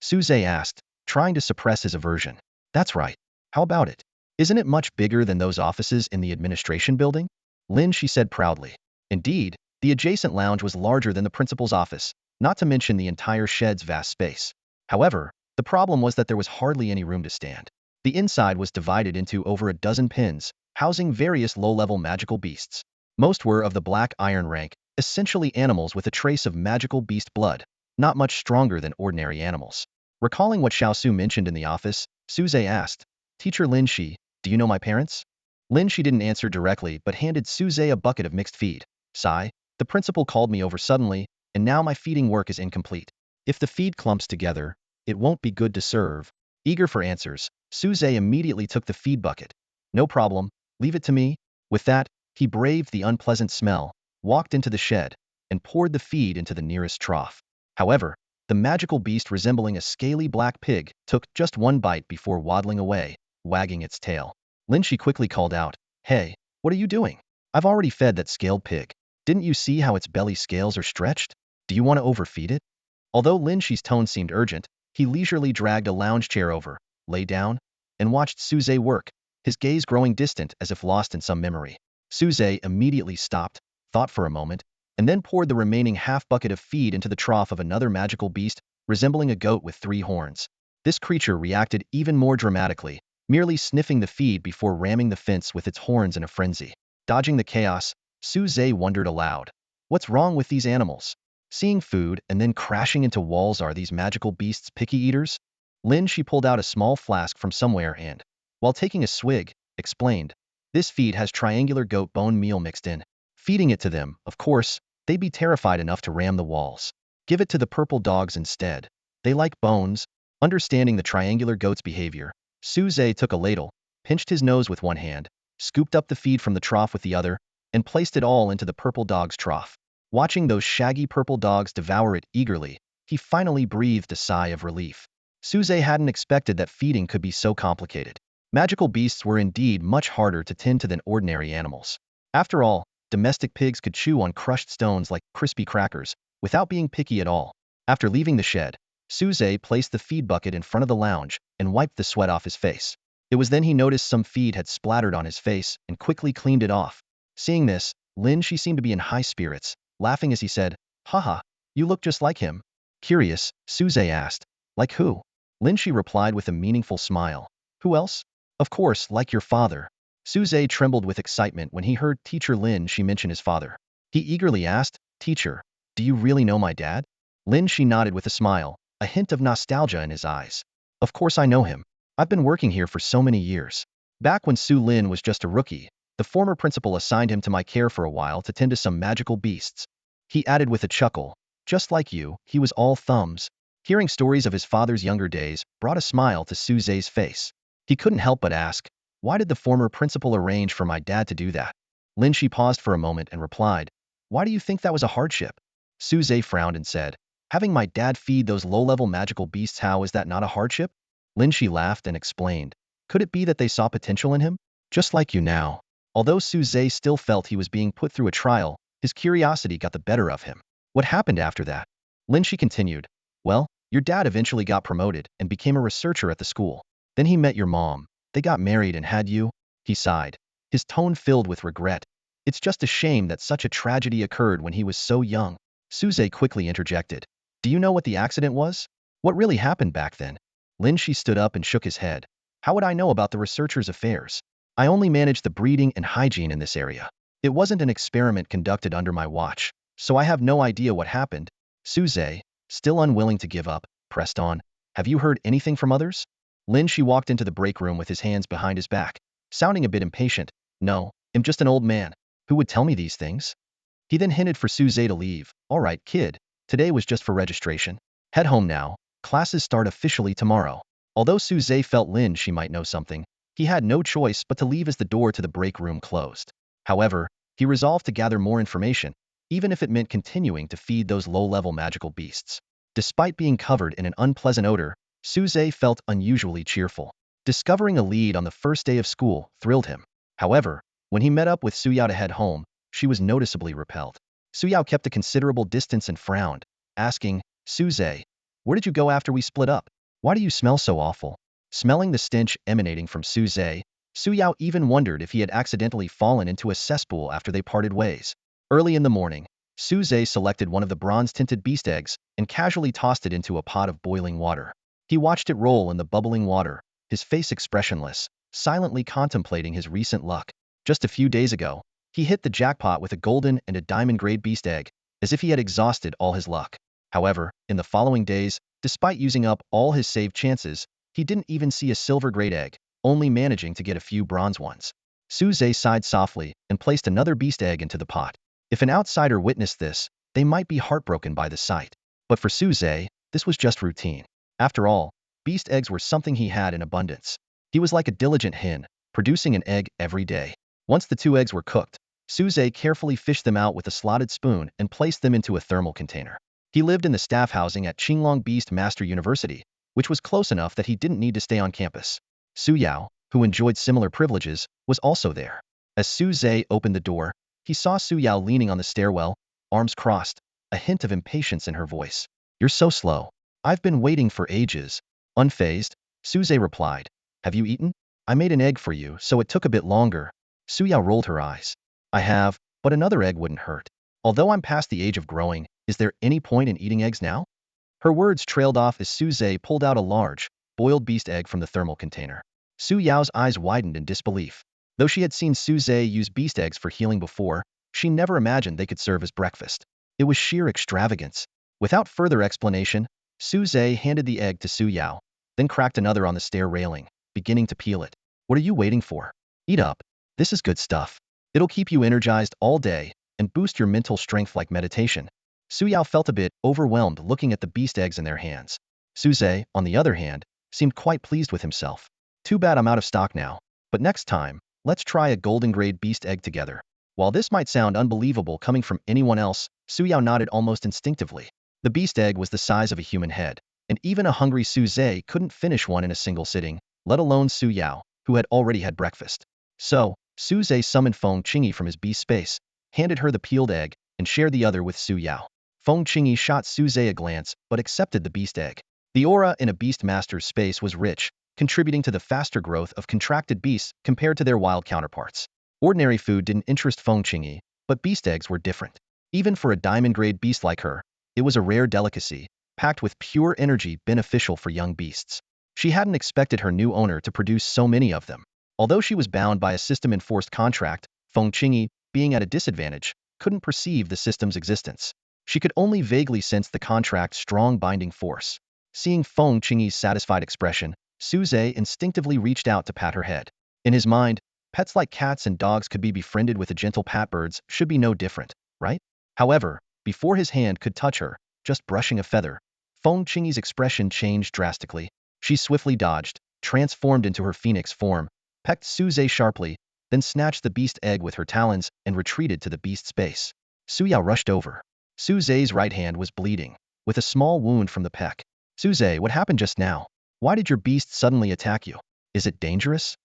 Su Zhe asked, trying to suppress his aversion. "That's right. How about it? Isn't it much bigger than those offices in the administration building?" Lin He said proudly. Indeed, the adjacent lounge was larger than the principal's office, not to mention the entire shed's vast space. However, the problem was that there was hardly any room to stand. The inside was divided into over a dozen pens, housing various low-level magical beasts. Most were of the black iron rank, essentially animals with a trace of magical beast blood, not much stronger than ordinary animals. Recalling what Xiao Su mentioned in the office, Su Zhe asked, "Teacher Lin He, do you know my parents?" Lin He didn't answer directly but handed Su Zhe a bucket of mixed feed. "Sigh, the principal called me over suddenly, and now my feeding work is incomplete. If the feed clumps together, it won't be good to serve. Eager for answers, Suze immediately took the feed bucket. No problem, leave it to me. With that, he braved the unpleasant smell, walked into the shed, and poured the feed into the nearest trough. However, the magical beast resembling a scaly black pig took just one bite before waddling away, wagging its tail. Lin He quickly called out, "Hey, what are you doing? I've already fed that scaled pig. Didn't you see how its belly scales are stretched? Do you want to overfeed it?" Although Lin He's tone seemed urgent, he leisurely dragged a lounge chair over, lay down, and watched Suze work, his gaze growing distant as if lost in some memory. Suze immediately stopped, thought for a moment, and then poured the remaining half-bucket of feed into the trough of another magical beast, resembling a goat with 3 horns. This creature reacted even more dramatically, merely sniffing the feed before ramming the fence with its horns in a frenzy. Dodging the chaos, Suze wondered aloud. What's wrong with these animals? Seeing food and then crashing into walls, are these magical beasts picky eaters? Lin He pulled out a small flask from somewhere and, while taking a swig, explained, "This feed has triangular goat bone meal mixed in. Feeding it to them, of course, they'd be terrified enough to ram the walls. Give it to the purple dogs instead. They like bones." Understanding the triangular goat's behavior, Suze took a ladle, pinched his nose with one hand, scooped up the feed from the trough with the other, and placed it all into the purple dog's trough. Watching those shaggy purple dogs devour it eagerly, he finally breathed a sigh of relief. Suze hadn't expected that feeding could be so complicated. Magical beasts were indeed much harder to tend to than ordinary animals. After all, domestic pigs could chew on crushed stones like crispy crackers, without being picky at all. After leaving the shed, Suze placed the feed bucket in front of the lounge and wiped the sweat off his face. It was then he noticed some feed had splattered on his face and quickly cleaned it off. Seeing this, Lin He seemed to be in high spirits, laughing as he said, "Haha, you look just like him." Curious, Suze asked, "Like who?" Lin He replied with a meaningful smile, "Who else? Of course, like your father." Suze trembled with excitement when he heard Teacher Lin He mention his father. He eagerly asked, "Teacher, do you really know my dad?" Lin He nodded with a smile, a hint of nostalgia in his eyes. "Of course I know him. I've been working here for so many years. Back when Su Lin was just a rookie, the former principal assigned him to my care for a while to tend to some magical beasts." He added with a chuckle, "Just like you, he was all thumbs." Hearing stories of his father's younger days brought a smile to Suze's face. He couldn't help but ask, "Why did the former principal arrange for my dad to do that?" Lin He paused for a moment and replied, "Why do you think that was a hardship?" Suze frowned and said, "Having my dad feed those low-level magical beasts, how is that not a hardship?" Lin He laughed and explained, "Could it be that they saw potential in him? Just like you now." Although Suze still felt he was being put through a trial, his curiosity got the better of him. "What happened after that?" Lin He continued, "Well, your dad eventually got promoted and became a researcher at the school. Then he met your mom. They got married and had you." He sighed, his tone filled with regret. "It's just a shame that such a tragedy occurred when he was so young." Suze quickly interjected, "Do you know what the accident was? What really happened back then?" Lin He stood up and shook his head. "How would I know about the researcher's affairs? I only manage the breeding and hygiene in this area. It wasn't an experiment conducted under my watch, so I have no idea what happened." Suze, still unwilling to give up, pressed on, "Have you heard anything from others?" Lin He walked into the break room with his hands behind his back, sounding a bit impatient. "No, I'm just an old man. Who would tell me these things?" He then hinted for Suze to leave. "All right, kid. Today was just for registration. Head home now. Classes start officially tomorrow." Although Suze felt Lin He might know something, he had no choice but to leave as the door to the break room closed. However, he resolved to gather more information, even if it meant continuing to feed those low-level magical beasts. Despite being covered in an unpleasant odor, Suze felt unusually cheerful. Discovering a lead on the first day of school thrilled him. However, when he met up with Suyao to head home, she was noticeably repelled. Suyao kept a considerable distance and frowned, asking, "Suze, where did you go after we split up? Why do you smell so awful?" Smelling the stench emanating from Suze, Suyao even wondered if he had accidentally fallen into a cesspool after they parted ways. Early in the morning, Suze selected one of the bronze-tinted beast eggs and casually tossed it into a pot of boiling water. He watched it roll in the bubbling water, his face expressionless, silently contemplating his recent luck. Just a few days ago, he hit the jackpot with a golden and a diamond-grade beast egg, as if he had exhausted all his luck. However, in the following days, despite using up all his saved chances, he didn't even see a silver-grade egg, only managing to get a few bronze ones. Suze sighed softly and placed another beast egg into the pot. If an outsider witnessed this, they might be heartbroken by the sight. But for Suze, this was just routine. After all, beast eggs were something he had in abundance. He was like a diligent hen, producing an egg every day. Once the 2 eggs were cooked, Suze carefully fished them out with a slotted spoon and placed them into a thermal container. He lived in the staff housing at Qinglong Beast Master University, which was close enough that he didn't need to stay on campus. Su Yao, who enjoyed similar privileges, was also there. As Su Zhe opened the door, he saw Su Yao leaning on the stairwell, arms crossed, a hint of impatience in her voice. "You're so slow. I've been waiting for ages." Unfazed, Su Zhe replied, "Have you eaten? I made an egg for you, so it took a bit longer." Su Yao rolled her eyes. "I have, but another egg wouldn't hurt. Although I'm past the age of growing, is there any point in eating eggs now?" Her words trailed off as Su Zhe pulled out a large, boiled beast egg from the thermal container. Su Yao's eyes widened in disbelief. Though she had seen Su Zhe use beast eggs for healing before, she never imagined they could serve as breakfast. It was sheer extravagance. Without further explanation, Su Zhe handed the egg to Su Yao, then cracked another on the stair railing, beginning to peel it. "What are you waiting for? Eat up. This is good stuff. It'll keep you energized all day and boost your mental strength like meditation." Su Yao felt a bit overwhelmed looking at the beast eggs in their hands. Su Zhe, on the other hand, seemed quite pleased with himself. "Too bad I'm out of stock now. But next time, let's try a golden grade beast egg together." While this might sound unbelievable coming from anyone else, Su Yao nodded almost instinctively. The beast egg was the size of a human head, and even a hungry Su Zhe couldn't finish one in a single sitting, let alone Su Yao, who had already had breakfast. So, Su Zhe summoned Feng Qingyi from his beast space, handed her the peeled egg, and shared the other with Su Yao. Feng Qingyi shot Su Zhe a glance, but accepted the beast egg. The aura in a beast master's space was rich, contributing to the faster growth of contracted beasts compared to their wild counterparts. Ordinary food didn't interest Feng Qingyi, but beast eggs were different. Even for a diamond-grade beast like her, it was a rare delicacy, packed with pure energy beneficial for young beasts. She hadn't expected her new owner to produce so many of them. Although she was bound by a system-enforced contract, Feng Qingyi, being at a disadvantage, couldn't perceive the system's existence. She could only vaguely sense the contract's strong binding force. Seeing Feng Qingyi's satisfied expression, Su Zhe instinctively reached out to pat her head. In his mind, pets like cats and dogs could be befriended with a gentle pat. Birds should be no different, right? However, before his hand could touch her, just brushing a feather, Feng Qingyi's expression changed drastically. She swiftly dodged, transformed into her phoenix form, pecked Su Zhe sharply, then snatched the beast egg with her talons and retreated to the beast's base. Su Yao rushed over. Su Zhe's right hand was bleeding, with a small wound from the peck. "Su Zhe, what happened just now? Why did your beast suddenly attack you? Is it dangerous?"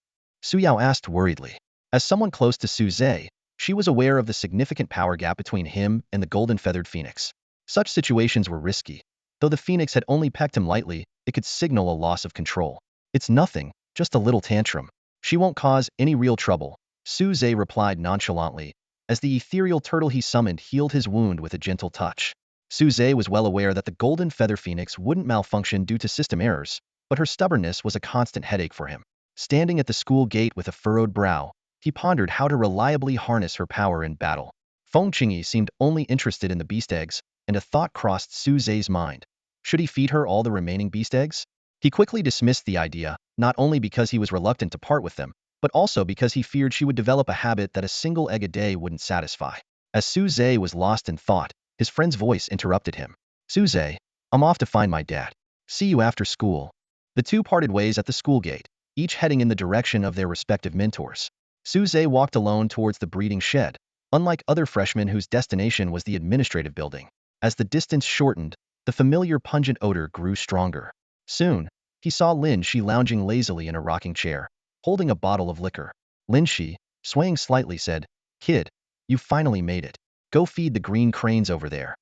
Su Yao asked worriedly. As someone close to Su Zhe, she was aware of the significant power gap between him and the golden-feathered phoenix. Such situations were risky. Though the phoenix had only pecked him lightly, it could signal a loss of control. "It's nothing, just a little tantrum. She won't cause any real trouble," Su Zhe replied nonchalantly, as the ethereal turtle he summoned healed his wound with a gentle touch. Su Zhe was well aware that the golden feather phoenix wouldn't malfunction due to system errors, but her stubbornness was a constant headache for him. Standing at the school gate with a furrowed brow, he pondered how to reliably harness her power in battle. Feng Qingyi seemed only interested in the beast eggs, and a thought crossed Su Zhe's mind. Should he feed her all the remaining beast eggs? He quickly dismissed the idea, not only because he was reluctant to part with them, but also because he feared she would develop a habit that a single egg a day wouldn't satisfy. As Su Zhe was lost in thought, his friend's voice interrupted him. "Su Zhe, I'm off to find my dad. See you after school." The two parted ways at the school gate, each heading in the direction of their respective mentors. Su Zhe walked alone towards the breeding shed, unlike other freshmen whose destination was the administrative building. As the distance shortened, the familiar pungent odor grew stronger. Soon, he saw Lin He lounging lazily in a rocking chair, holding a bottle of liquor. Lin He, swaying slightly, said, "Kid, you finally made it. Go feed the green cranes over there.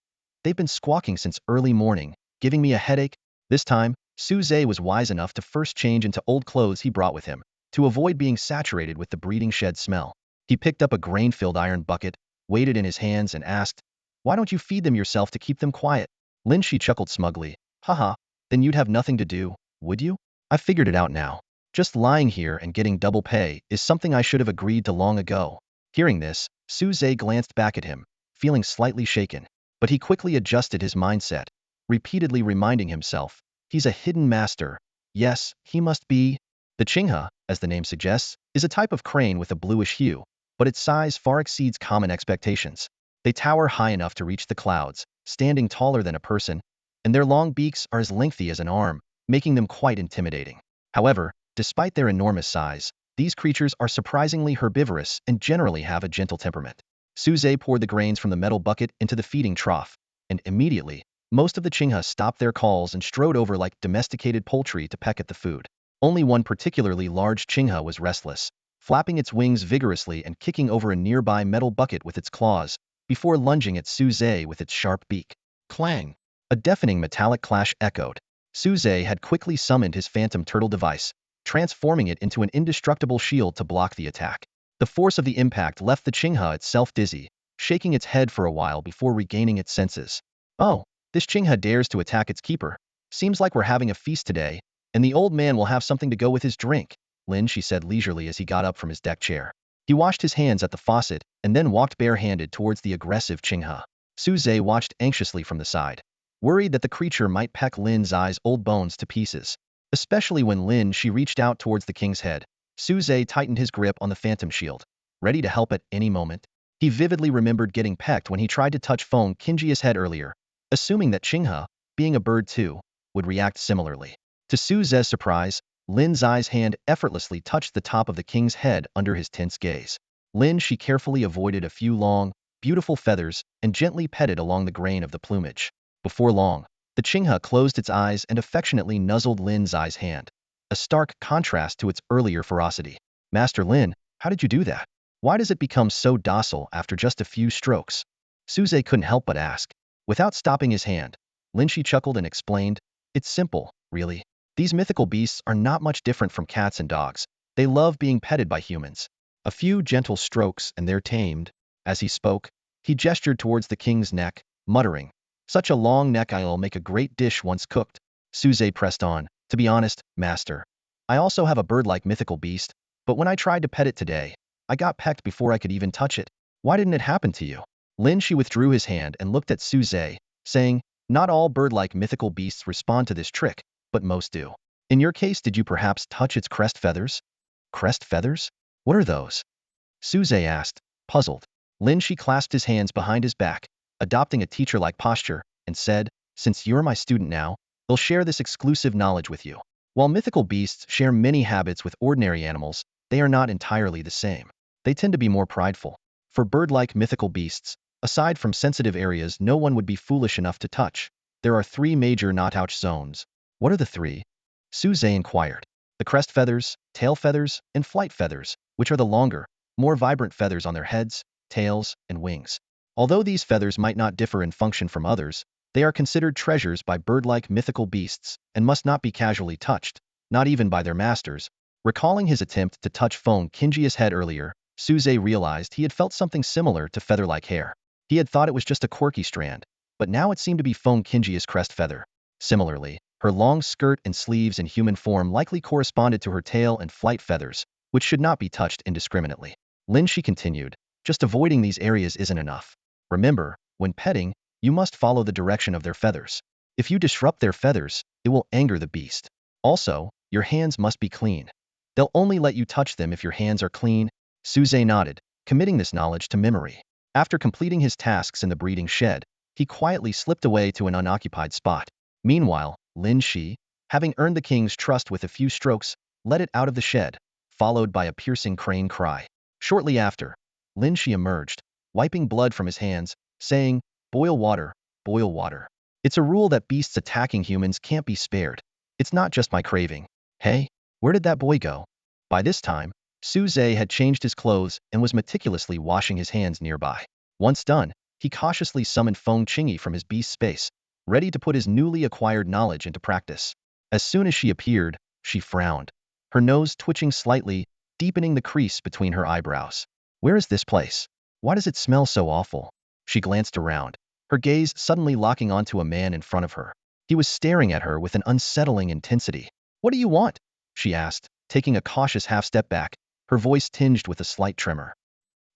They've been squawking since early morning, giving me a headache." This time, Su Zhe was wise enough to first change into old clothes he brought with him, to avoid being saturated with the breeding shed smell. He picked up a grain-filled iron bucket, weighed it in his hands and asked, "Why don't you feed them yourself to keep them quiet?" Lin He chuckled smugly. "Haha, then you'd have nothing to do, would you? I figured it out now. Just lying here and getting double pay is something I should have agreed to long ago." Hearing this, Su Zhe glanced back at him, feeling slightly shaken. But he quickly adjusted his mindset, repeatedly reminding himself, he's a hidden master. Yes, he must be. The Qinghe, as the name suggests, is a type of crane with a bluish hue, but its size far exceeds common expectations. They tower high enough to reach the clouds, standing taller than a person, and their long beaks are as lengthy as an arm, making them quite intimidating. However, despite their enormous size, these creatures are surprisingly herbivorous and generally have a gentle temperament. Suze poured the grains from the metal bucket into the feeding trough, and immediately, most of the Chingha stopped their calls and strode over like domesticated poultry to peck at the food. Only one particularly large Chingha was restless, flapping its wings vigorously and kicking over a nearby metal bucket with its claws, before lunging at Suze with its sharp beak. Clang! A deafening metallic clash echoed. Suze had quickly summoned his phantom turtle device, transforming it into an indestructible shield to block the attack. The force of the impact left the Chingha itself dizzy, shaking its head for a while before regaining its senses. Oh, this Chingha dares to attack its keeper. Seems like we're having a feast today, and the old man will have something to go with his drink, Lin He said leisurely as he got up from his deck chair. He washed his hands at the faucet and then walked barehanded towards the aggressive Chingha. Suze watched anxiously from the side, worried that the creature might peck Lin He's old bones to pieces. Especially when Lin He reached out towards the king's head, Suze tightened his grip on the phantom shield, ready to help at any moment. He vividly remembered getting pecked when he tried to touch Feng Qingjia's head earlier, assuming that Chingha, being a bird too, would react similarly. To Suze's surprise, Lin He's hand effortlessly touched the top of the king's head under his tense gaze. Lin He carefully avoided a few long, beautiful feathers and gently petted along the grain of the plumage. Before long, the Chingha closed its eyes and affectionately nuzzled Lin He's hand, a stark contrast to its earlier ferocity. Master Lin, how did you do that? Why does it become so docile after just a few strokes? Suze couldn't help but ask. Without stopping his hand, Lin He chuckled and explained, it's simple, really. These mythical beasts are not much different from cats and dogs. They love being petted by humans. A few gentle strokes and they're tamed. As he spoke, he gestured towards the king's neck, muttering, such a long neck I'll make a great dish once cooked. Suze pressed on, to be honest, master. I also have a bird-like mythical beast, but when I tried to pet it today, I got pecked before I could even touch it. Why didn't it happen to you? Lin He withdrew his hand and looked at Suze, saying, not all bird-like mythical beasts respond to this trick, but most do. In your case, did you perhaps touch its crest feathers? Crest feathers? What are those? Suze asked, puzzled. Lin He clasped his hands behind his back, adopting a teacher-like posture, and said, since you're my student now, they'll share this exclusive knowledge with you. While mythical beasts share many habits with ordinary animals, they are not entirely the same. They tend to be more prideful. For bird-like mythical beasts, aside from sensitive areas no one would be foolish enough to touch, there are 3 major not-touch zones. What are the 3? Suze inquired. The crest feathers, tail feathers, and flight feathers, which are the longer, more vibrant feathers on their heads, tails, and wings. Although these feathers might not differ in function from others, they are considered treasures by bird-like mythical beasts and must not be casually touched, not even by their masters. Recalling his attempt to touch Feng Qingjia's head earlier, Suze realized he had felt something similar to feather-like hair. He had thought it was just a quirky strand, but now it seemed to be Feng Qingjia's crest feather. Similarly, her long skirt and sleeves in human form likely corresponded to her tail and flight feathers, which should not be touched indiscriminately. Lin He continued, just avoiding these areas isn't enough. Remember, when petting, you must follow the direction of their feathers. If you disrupt their feathers, it will anger the beast. Also, your hands must be clean. They'll only let you touch them if your hands are clean. Suze nodded, committing this knowledge to memory. After completing his tasks in the breeding shed, he quietly slipped away to an unoccupied spot. Meanwhile, Lin He, having earned the king's trust with a few strokes, let it out of the shed, followed by a piercing crane cry. Shortly after, Lin He emerged, wiping blood from his hands, saying, boil water, boil water. It's a rule that beasts attacking humans can't be spared. It's not just my craving. Hey, where did that boy go? By this time, Suze had changed his clothes and was meticulously washing his hands nearby. Once done, he cautiously summoned Feng Qingyi from his beast space, ready to put his newly acquired knowledge into practice. As soon as she appeared, she frowned, her nose twitching slightly, deepening the crease between her eyebrows. Where is this place? Why does it smell so awful? She glanced around, her gaze suddenly locking onto a man in front of her. He was staring at her with an unsettling intensity. What do you want? She asked, taking a cautious half-step back, her voice tinged with a slight tremor.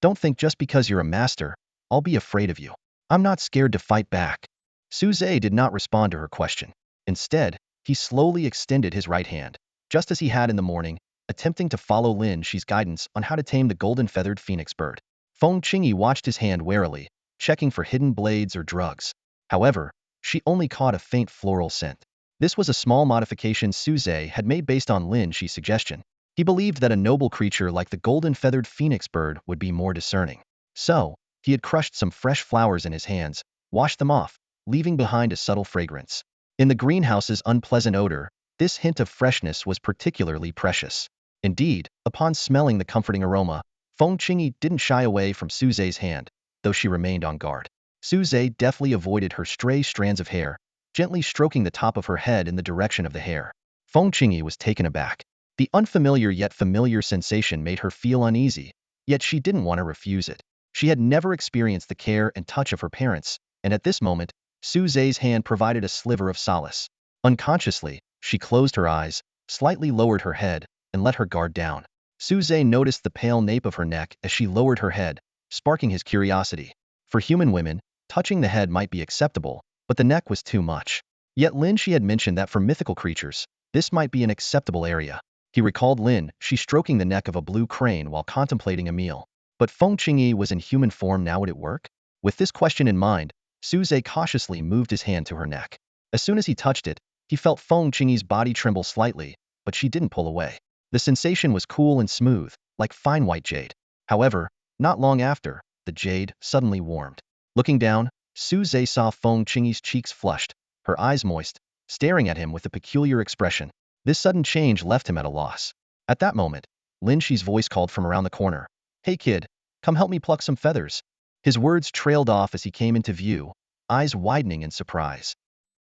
Don't think just because you're a master, I'll be afraid of you. I'm not scared to fight back. Suze did not respond to her question. Instead, he slowly extended his right hand, just as he had in the morning, attempting to follow Lin He's guidance on how to tame the golden-feathered phoenix bird. Feng Qingyi watched his hand warily, checking for hidden blades or drugs. However, she only caught a faint floral scent. This was a small modification Suze had made based on Lin He's suggestion. He believed that a noble creature like the golden-feathered phoenix bird would be more discerning. So, he had crushed some fresh flowers in his hands, washed them off, leaving behind a subtle fragrance. In the greenhouse's unpleasant odor, this hint of freshness was particularly precious. Indeed, upon smelling the comforting aroma, Feng Qingyi didn't shy away from Suze's hand, though she remained on guard. Suze deftly avoided her stray strands of hair, gently stroking the top of her head in the direction of the hair. Feng Qingyi was taken aback. The unfamiliar yet familiar sensation made her feel uneasy, yet she didn't want to refuse it. She had never experienced the care and touch of her parents, and at this moment, Suze's hand provided a sliver of solace. Unconsciously, she closed her eyes, slightly lowered her head, and let her guard down. Suze noticed the pale nape of her neck as she lowered her head, sparking his curiosity. For human women, touching the head might be acceptable, but the neck was too much. Yet Lin He had mentioned that for mythical creatures, this might be an acceptable area. He recalled Lin He stroking the neck of a blue crane while contemplating a meal. But Feng Qingyi was in human form now, would it work? With this question in mind, Suze cautiously moved his hand to her neck. As soon as he touched it, he felt Feng Qingyi's body tremble slightly, but she didn't pull away. The sensation was cool and smooth, like fine white jade. However, not long after, the jade suddenly warmed. Looking down, Suze saw Feng Qingyi's cheeks flushed, her eyes moist, staring at him with a peculiar expression. This sudden change left him at a loss. At that moment, Lin He's voice called from around the corner. "Hey kid, come help me pluck some feathers." His words trailed off as he came into view, eyes widening in surprise.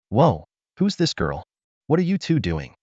"Whoa, who's this girl? What are you two doing?"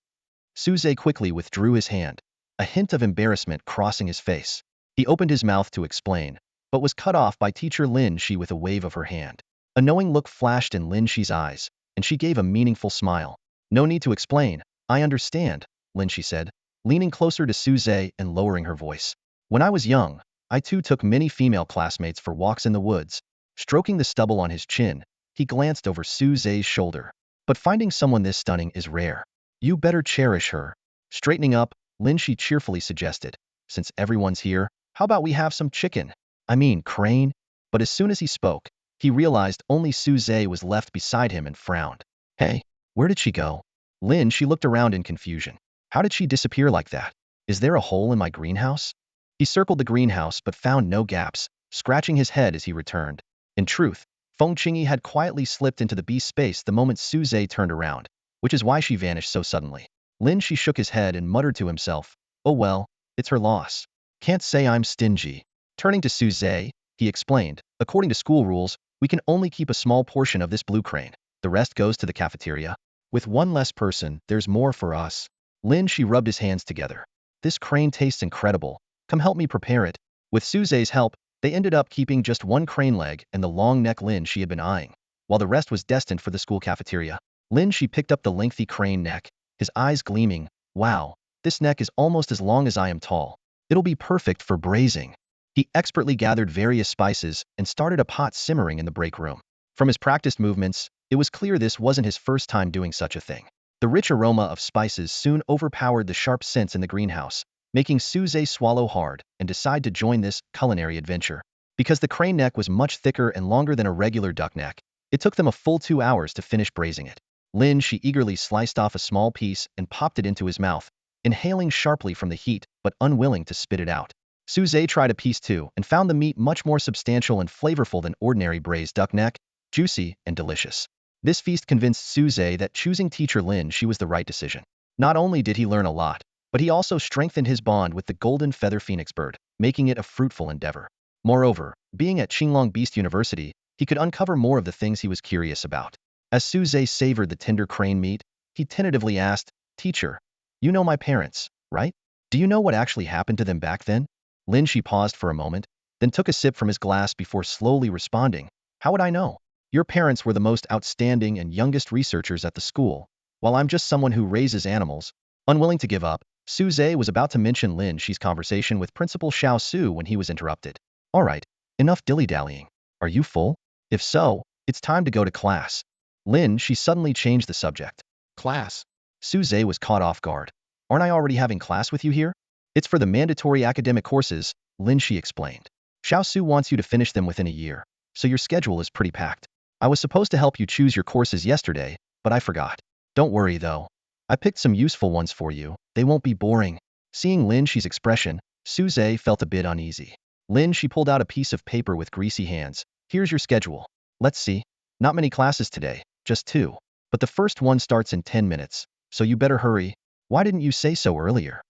Suze quickly withdrew his hand, a hint of embarrassment crossing his face. He opened his mouth to explain, but was cut off by teacher Lin He with a wave of her hand. A knowing look flashed in Lin He's eyes, and she gave a meaningful smile. "No need to explain, I understand," Lin He said, leaning closer to Suze and lowering her voice. "When I was young, I too took many female classmates for walks in the woods." Stroking the stubble on his chin, he glanced over Suze's shoulder. "But finding someone this stunning is rare. You better cherish her." Straightening up, Lin He cheerfully suggested, "Since everyone's here, how about we have some chicken? I mean crane?" But as soon as he spoke, he realized only Suze was left beside him and frowned. "Hey, where did she go?" Lin He looked around in confusion. "How did she disappear like that? Is there a hole in my greenhouse?" He circled the greenhouse but found no gaps, scratching his head as he returned. In truth, Feng Qingyi had quietly slipped into the beast's space the moment Suze turned around, which is why she vanished so suddenly. Lin He shook his head and muttered to himself, "Oh well, it's her loss. Can't say I'm stingy." Turning to Suze, he explained, "According to school rules, we can only keep a small portion of this blue crane. The rest goes to the cafeteria. With one less person, there's more for us." Lin He rubbed his hands together. "This crane tastes incredible. Come help me prepare it." With Suze's help, they ended up keeping just one crane leg and the long neck Lin He had been eyeing, while the rest was destined for the school cafeteria. Lin He picked up the lengthy crane neck, his eyes gleaming. "Wow, this neck is almost as long as I am tall. It'll be perfect for braising." He expertly gathered various spices and started a pot simmering in the break room. From his practiced movements, it was clear this wasn't his first time doing such a thing. The rich aroma of spices soon overpowered the sharp scents in the greenhouse, making Suze swallow hard and decide to join this culinary adventure. Because the crane neck was much thicker and longer than a regular duck neck, it took them a full 2 hours to finish braising it. Lin He eagerly sliced off a small piece and popped it into his mouth, inhaling sharply from the heat but unwilling to spit it out. Suze tried a piece too and found the meat much more substantial and flavorful than ordinary braised duck neck, juicy and delicious. This feast convinced Suze that choosing teacher Lin He was the right decision. Not only did he learn a lot, but he also strengthened his bond with the golden feather phoenix bird, making it a fruitful endeavor. Moreover, being at Qinglong Beast University, he could uncover more of the things he was curious about. As Suze savored the tender crane meat, he tentatively asked, "Teacher, you know my parents, right? Do you know what actually happened to them back then?" Lin He paused for a moment, then took a sip from his glass before slowly responding, "How would I know? Your parents were the most outstanding and youngest researchers at the school, while I'm just someone who raises animals." Unwilling to give up, Suze was about to mention Lin He's conversation with Principal Xiao Su when he was interrupted. "All right, enough dilly-dallying. Are you full? If so, it's time to go to class." Lin He suddenly changed the subject. "Class?" Suze was caught off guard. "Aren't I already having class with you here?" "It's for the mandatory academic courses," Lin He explained. "Xiao Su wants you to finish them within a year." so your schedule is pretty packed. I was supposed to help you choose your courses yesterday, but I forgot. Don't worry though. I picked some useful ones for you. They won't be boring. Seeing Lin He's expression, Suze felt a bit uneasy. Lin He pulled out a piece of paper with greasy hands. Here's your schedule. Let's see. Not many classes today, just 2. But the first one starts in 10 minutes, so you better hurry. Why didn't you say so earlier?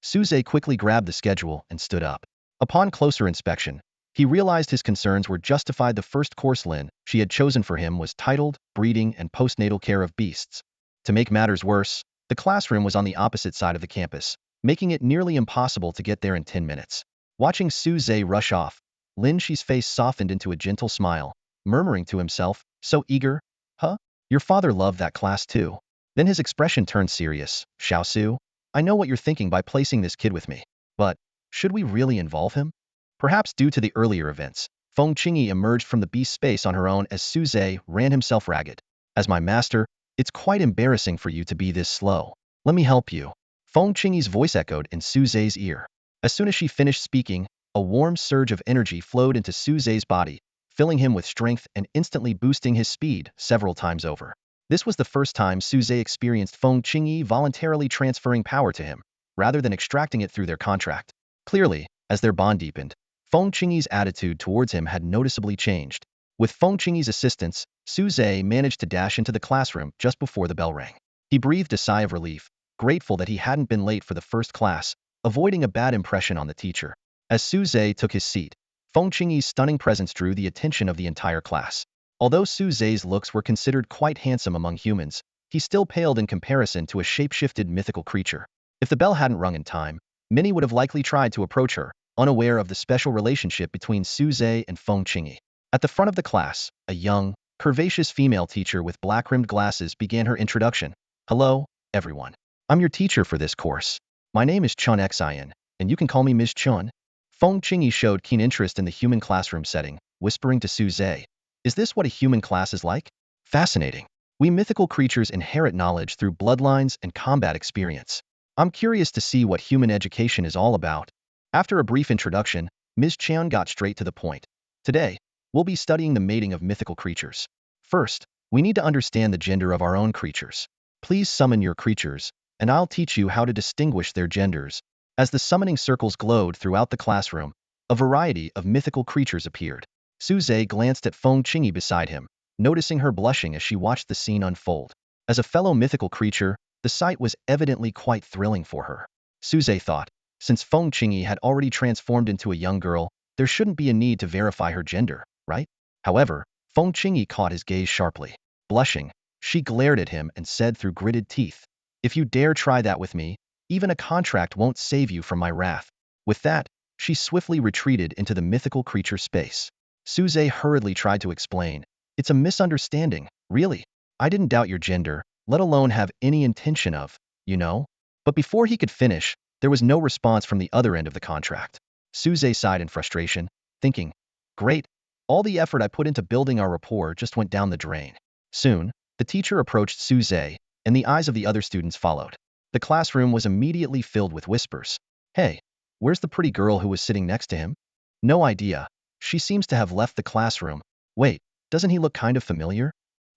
Suze quickly grabbed the schedule and stood up. Upon closer inspection, he realized his concerns were justified. The first course Lin He had chosen for him was titled Breeding and Postnatal Care of Beasts. To make matters worse, the classroom was on the opposite side of the campus, making it nearly impossible to get there in 10 minutes. Watching Suze rush off, Lin He's face softened into a gentle smile, murmuring to himself, so eager? Huh? Your father loved that class too. Then his expression turned serious. Xiaosu, I know what you're thinking by placing this kid with me, but should we really involve him? Perhaps due to the earlier events, Feng Qingyi emerged from the beast space on her own as Suze ran himself ragged. As my master, it's quite embarrassing for you to be this slow. Let me help you. Feng Qingyi's voice echoed in Suze's ear. As soon as she finished speaking, a warm surge of energy flowed into Suze's body, filling him with strength and instantly boosting his speed several times over. This was the first time Suze experienced Feng Qingyi voluntarily transferring power to him, rather than extracting it through their contract. Clearly, as their bond deepened, Feng Qingyi's attitude towards him had noticeably changed. With Feng Qingyi's assistance, Suze managed to dash into the classroom just before the bell rang. He breathed a sigh of relief, grateful that he hadn't been late for the first class, avoiding a bad impression on the teacher. As Suze took his seat, Feng Qingyi's stunning presence drew the attention of the entire class. Although Suze's looks were considered quite handsome among humans, he still paled in comparison to a shape-shifted mythical creature. If the bell hadn't rung in time, many would have likely tried to approach her, unaware of the special relationship between Suze and Feng Qingyi. At the front of the class, a young, curvaceous female teacher with black-rimmed glasses began her introduction. Hello, everyone. I'm your teacher for this course. My name is Chun Xian, and you can call me Ms. Chun. Feng Qingyi showed keen interest in the human classroom setting, whispering to Suze, is this what a human class is like? Fascinating. We mythical creatures inherit knowledge through bloodlines and combat experience. I'm curious to see what human education is all about. After a brief introduction, Ms. Chan got straight to the point. Today, we'll be studying the mating of mythical creatures. First, we need to understand the gender of our own creatures. Please summon your creatures, and I'll teach you how to distinguish their genders. As the summoning circles glowed throughout the classroom, a variety of mythical creatures appeared. Suze glanced at Feng Qingyi beside him, noticing her blushing as she watched the scene unfold. As a fellow mythical creature, the sight was evidently quite thrilling for her. Suze thought, since Feng Qingyi had already transformed into a young girl, there shouldn't be a need to verify her gender, right? However, Feng Qingyi caught his gaze sharply. Blushing, she glared at him and said through gritted teeth, if you dare try that with me, even a contract won't save you from my wrath. With that, she swiftly retreated into the mythical creature space. Suze hurriedly tried to explain, it's a misunderstanding, really. I didn't doubt your gender, let alone have any intention of, you know. But before he could finish, there was no response from the other end of the contract. Suze sighed in frustration, thinking, great, all the effort I put into building our rapport just went down the drain. Soon, the teacher approached Suze, and the eyes of the other students followed. The classroom was immediately filled with whispers. Hey, where's the pretty girl who was sitting next to him? No idea. She seems to have left the classroom. Wait, doesn't he look kind of familiar?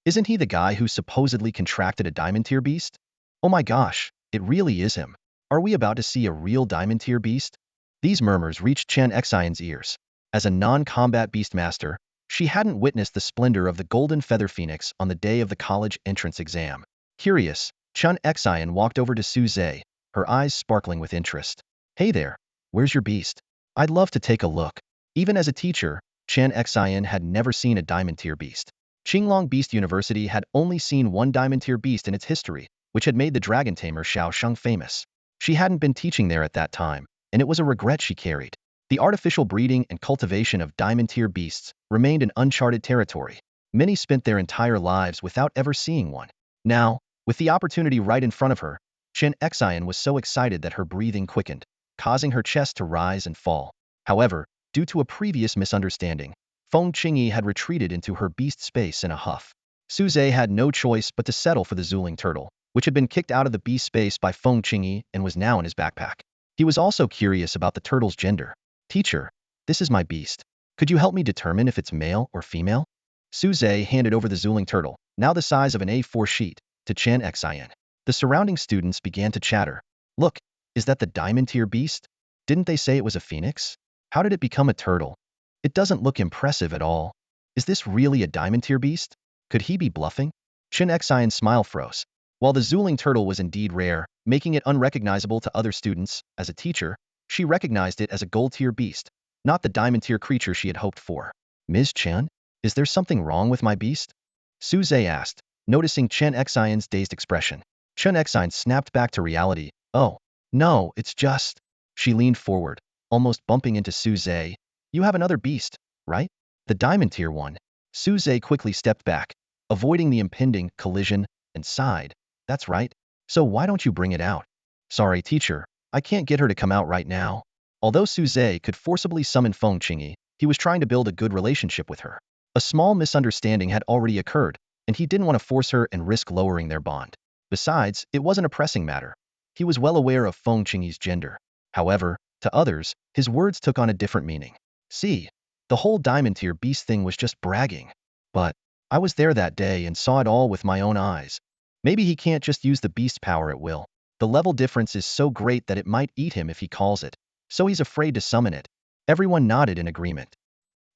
Isn't he the guy who supposedly contracted a diamond tier beast? Oh my gosh, it really is him. Are we about to see a real diamond tier beast? These murmurs reached Chen Xian's ears. As a non-combat beastmaster, she hadn't witnessed the splendor of the golden feather phoenix on the day of the college entrance exam. Curious, Chen Xian walked over to Suze, her eyes sparkling with interest. Hey there, where's your beast? I'd love to take a look. Even as a teacher, Chen Xian had never seen a diamond tier beast. Qinglong Beast University had only seen one diamond tier beast in its history, which had made the dragon tamer Xiao Sheng famous. She hadn't been teaching there at that time, and it was a regret she carried. The artificial breeding and cultivation of diamond tier beasts remained an uncharted territory. Many spent their entire lives without ever seeing one. Now, with the opportunity right in front of her, Chen Xian was so excited that her breathing quickened, causing her chest to rise and fall. However, due to a previous misunderstanding, Feng Qingyi had retreated into her beast space in a huff. Suze had no choice but to settle for the Zuling turtle, which had been kicked out of the beast space by Feng Qingyi and was now in his backpack. He was also curious about the turtle's gender. Teacher, this is my beast. Could you help me determine if it's male or female? Suze handed over the Zuling turtle, now the size of an A4 sheet, to Chen Xian. The surrounding students began to chatter. Look, is that the diamond tier beast? Didn't they say it was a phoenix? How did it become a turtle? It doesn't look impressive at all. Is this really a diamond tier beast? Could he be bluffing? Chen Xian's smile froze. While the Zuling turtle was indeed rare, making it unrecognizable to other students, as a teacher, she recognized it as a gold tier beast, not the diamond tier creature she had hoped for. Ms. Chen, is there something wrong with my beast? Suze asked, noticing Chen Xian's dazed expression. Chen Xian snapped back to reality. Oh, no, it's just... She leaned forward, almost bumping into Suze. You have another beast, right? The diamond tier one. Suze quickly stepped back, avoiding the impending collision, and sighed. That's right. So why don't you bring it out? Sorry, teacher. I can't get her to come out right now. Although Suze could forcibly summon Feng Qingyi, he was trying to build a good relationship with her. A small misunderstanding had already occurred, and he didn't want to force her and risk lowering their bond. Besides, it wasn't a pressing matter. He was well aware of Feng Qingyi's gender. However, to others, his words took on a different meaning. See, the whole diamond tier beast thing was just bragging. But I was there that day and saw it all with my own eyes. Maybe he can't just use the beast power at will. The level difference is so great that it might eat him if he calls it. So he's afraid to summon it. Everyone nodded in agreement.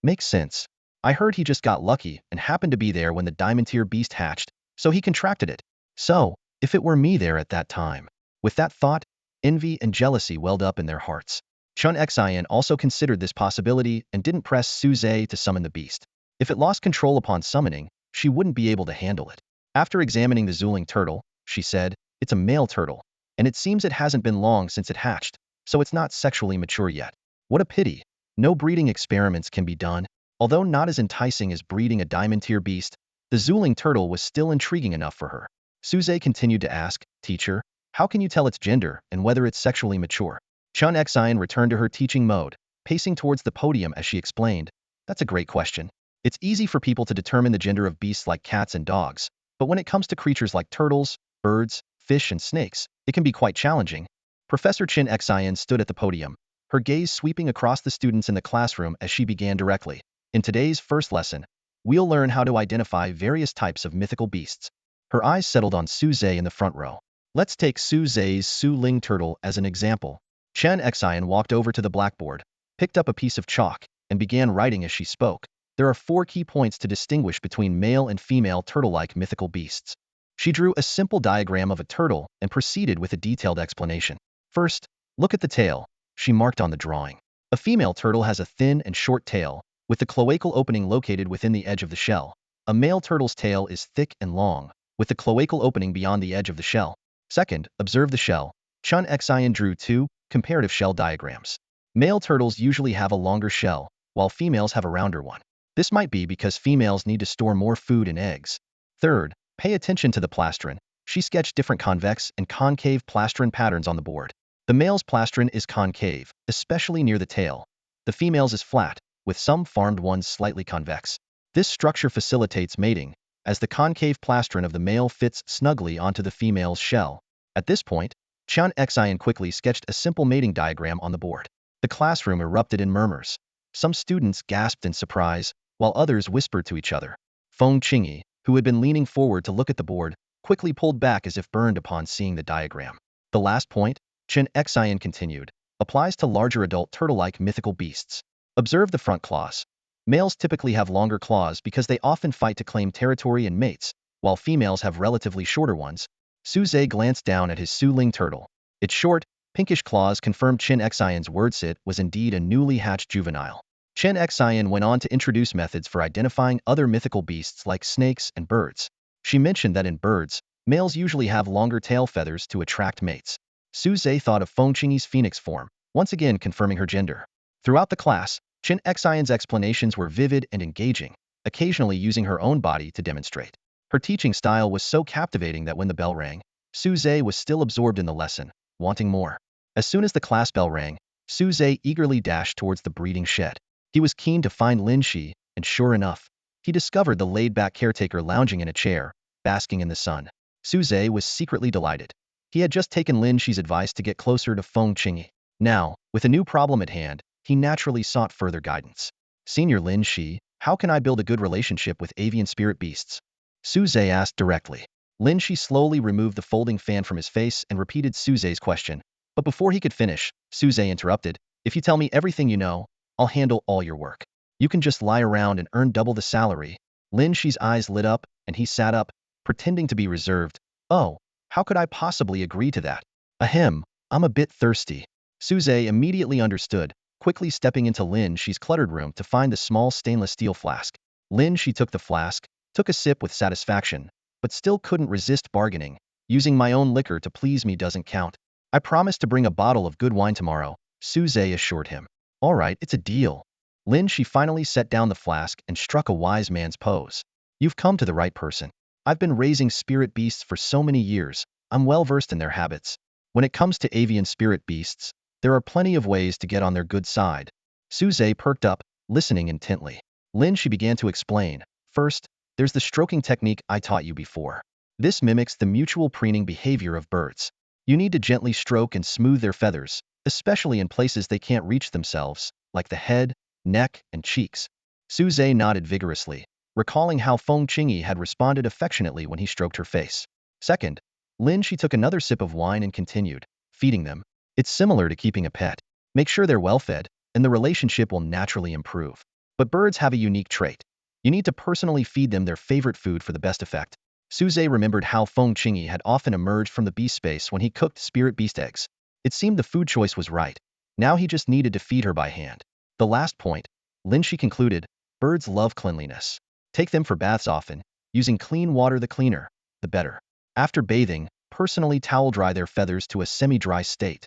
Makes sense. I heard he just got lucky and happened to be there when the diamond tier beast hatched, so he contracted it. So, if it were me there at that time. With that thought, envy and jealousy welled up in their hearts. Chen Xian also considered this possibility and didn't press Suze to summon the beast. If it lost control upon summoning, she wouldn't be able to handle it. After examining the Zuling turtle, she said, it's a male turtle, and it seems it hasn't been long since it hatched, so it's not sexually mature yet. What a pity. No breeding experiments can be done. Although not as enticing as breeding a diamond tier beast, the Zuling turtle was still intriguing enough for her. Suze continued to ask, Teacher, how can you tell its gender and whether it's sexually mature? Chen Xian returned to her teaching mode, pacing towards the podium as she explained, that's a great question. It's easy for people to determine the gender of beasts like cats and dogs, but when it comes to creatures like turtles, birds, fish, and snakes, it can be quite challenging. Professor Chen Xian stood at the podium, her gaze sweeping across the students in the classroom as she began directly. In today's first lesson, we'll learn how to identify various types of mythical beasts. Her eyes settled on Suze in the front row. Let's take Suze's Zuling turtle as an example. Chen Xian walked over to the blackboard, picked up a piece of chalk, and began writing as she spoke. There are 4 key points to distinguish between male and female turtle-like mythical beasts. She drew a simple diagram of a turtle and proceeded with a detailed explanation. First, look at the tail. She marked on the drawing. A female turtle has a thin and short tail, with the cloacal opening located within the edge of the shell. A male turtle's tail is thick and long, with the cloacal opening beyond the edge of the shell. Second, observe the shell. Chen Xian drew 2 comparative shell diagrams. Male turtles usually have a longer shell, while females have a rounder one. This might be because females need to store more food and eggs. Third, pay attention to the plastron. She sketched different convex and concave plastron patterns on the board. The male's plastron is concave, especially near the tail. The female's is flat, with some farmed ones slightly convex. This structure facilitates mating, as the concave plastron of the male fits snugly onto the female's shell. At this point, Chen Xian quickly sketched a simple mating diagram on the board. The classroom erupted in murmurs. Some students gasped in surprise, while others whispered to each other. Feng Qingyi, who had been leaning forward to look at the board, quickly pulled back as if burned upon seeing the diagram. The last point, Chen Xian continued, applies to larger adult turtle-like mythical beasts. Observe the front claws. Males typically have longer claws because they often fight to claim territory and mates, while females have relatively shorter ones. Suze glanced down at his Zuling turtle. Its short, pinkish claws confirmed Chen Xian's words. It was indeed a newly hatched juvenile. Chen Xian went on to introduce methods for identifying other mythical beasts like snakes and birds. She mentioned that in birds, males usually have longer tail feathers to attract mates. Suze thought of Feng Qingyi's phoenix form, once again confirming her gender. Throughout the class, Chen Xian's explanations were vivid and engaging, occasionally using her own body to demonstrate. Her teaching style was so captivating that when the bell rang, Suze was still absorbed in the lesson, wanting more. As soon as the class bell rang, Suze eagerly dashed towards the breeding shed. He was keen to find Lin He, and sure enough, he discovered the laid-back caretaker lounging in a chair, basking in the sun. Suze was secretly delighted. He had just taken Lin He's advice to get closer to Feng Qingyi. Now, with a new problem at hand, he naturally sought further guidance. Senior Lin He, how can I build a good relationship with avian spirit beasts? Suze asked directly. Lin He slowly removed the folding fan from his face and repeated Suze's question. But before he could finish, Suze interrupted. If you tell me everything you know, I'll handle all your work. You can just lie around and earn double the salary. Lin He's eyes lit up, and he sat up, pretending to be reserved. Oh, how could I possibly agree to that? Ahem, I'm a bit thirsty. Suze immediately understood, quickly stepping into Lin He's cluttered room to find the small stainless steel flask. Lin He took the flask, took a sip with satisfaction, but still couldn't resist bargaining. Using my own liquor to please me doesn't count. I promise to bring a bottle of good wine tomorrow, Suze assured him. All right, it's a deal. Lin He finally set down the flask and struck a wise man's pose. You've come to the right person. I've been raising spirit beasts for so many years, I'm well versed in their habits. When it comes to avian spirit beasts, there are plenty of ways to get on their good side. Suze perked up, listening intently. Lin He began to explain. First, there's the stroking technique I taught you before. This mimics the mutual preening behavior of birds. You need to gently stroke and smooth their feathers, especially in places they can't reach themselves, like the head, neck, and cheeks. Suze nodded vigorously, recalling how Feng Qingyi had responded affectionately when he stroked her face. Second, Lin He took another sip of wine and continued, feeding them. It's similar to keeping a pet. Make sure they're well fed, and the relationship will naturally improve. But birds have a unique trait. You need to personally feed them their favorite food for the best effect. Suze remembered how Feng Qingyi had often emerged from the beast space when he cooked spirit beast eggs. It seemed the food choice was right. Now he just needed to feed her by hand. The last point, Lin He concluded, birds love cleanliness. Take them for baths often, using clean water the cleaner, the better. After bathing, personally towel dry their feathers to a semi-dry state.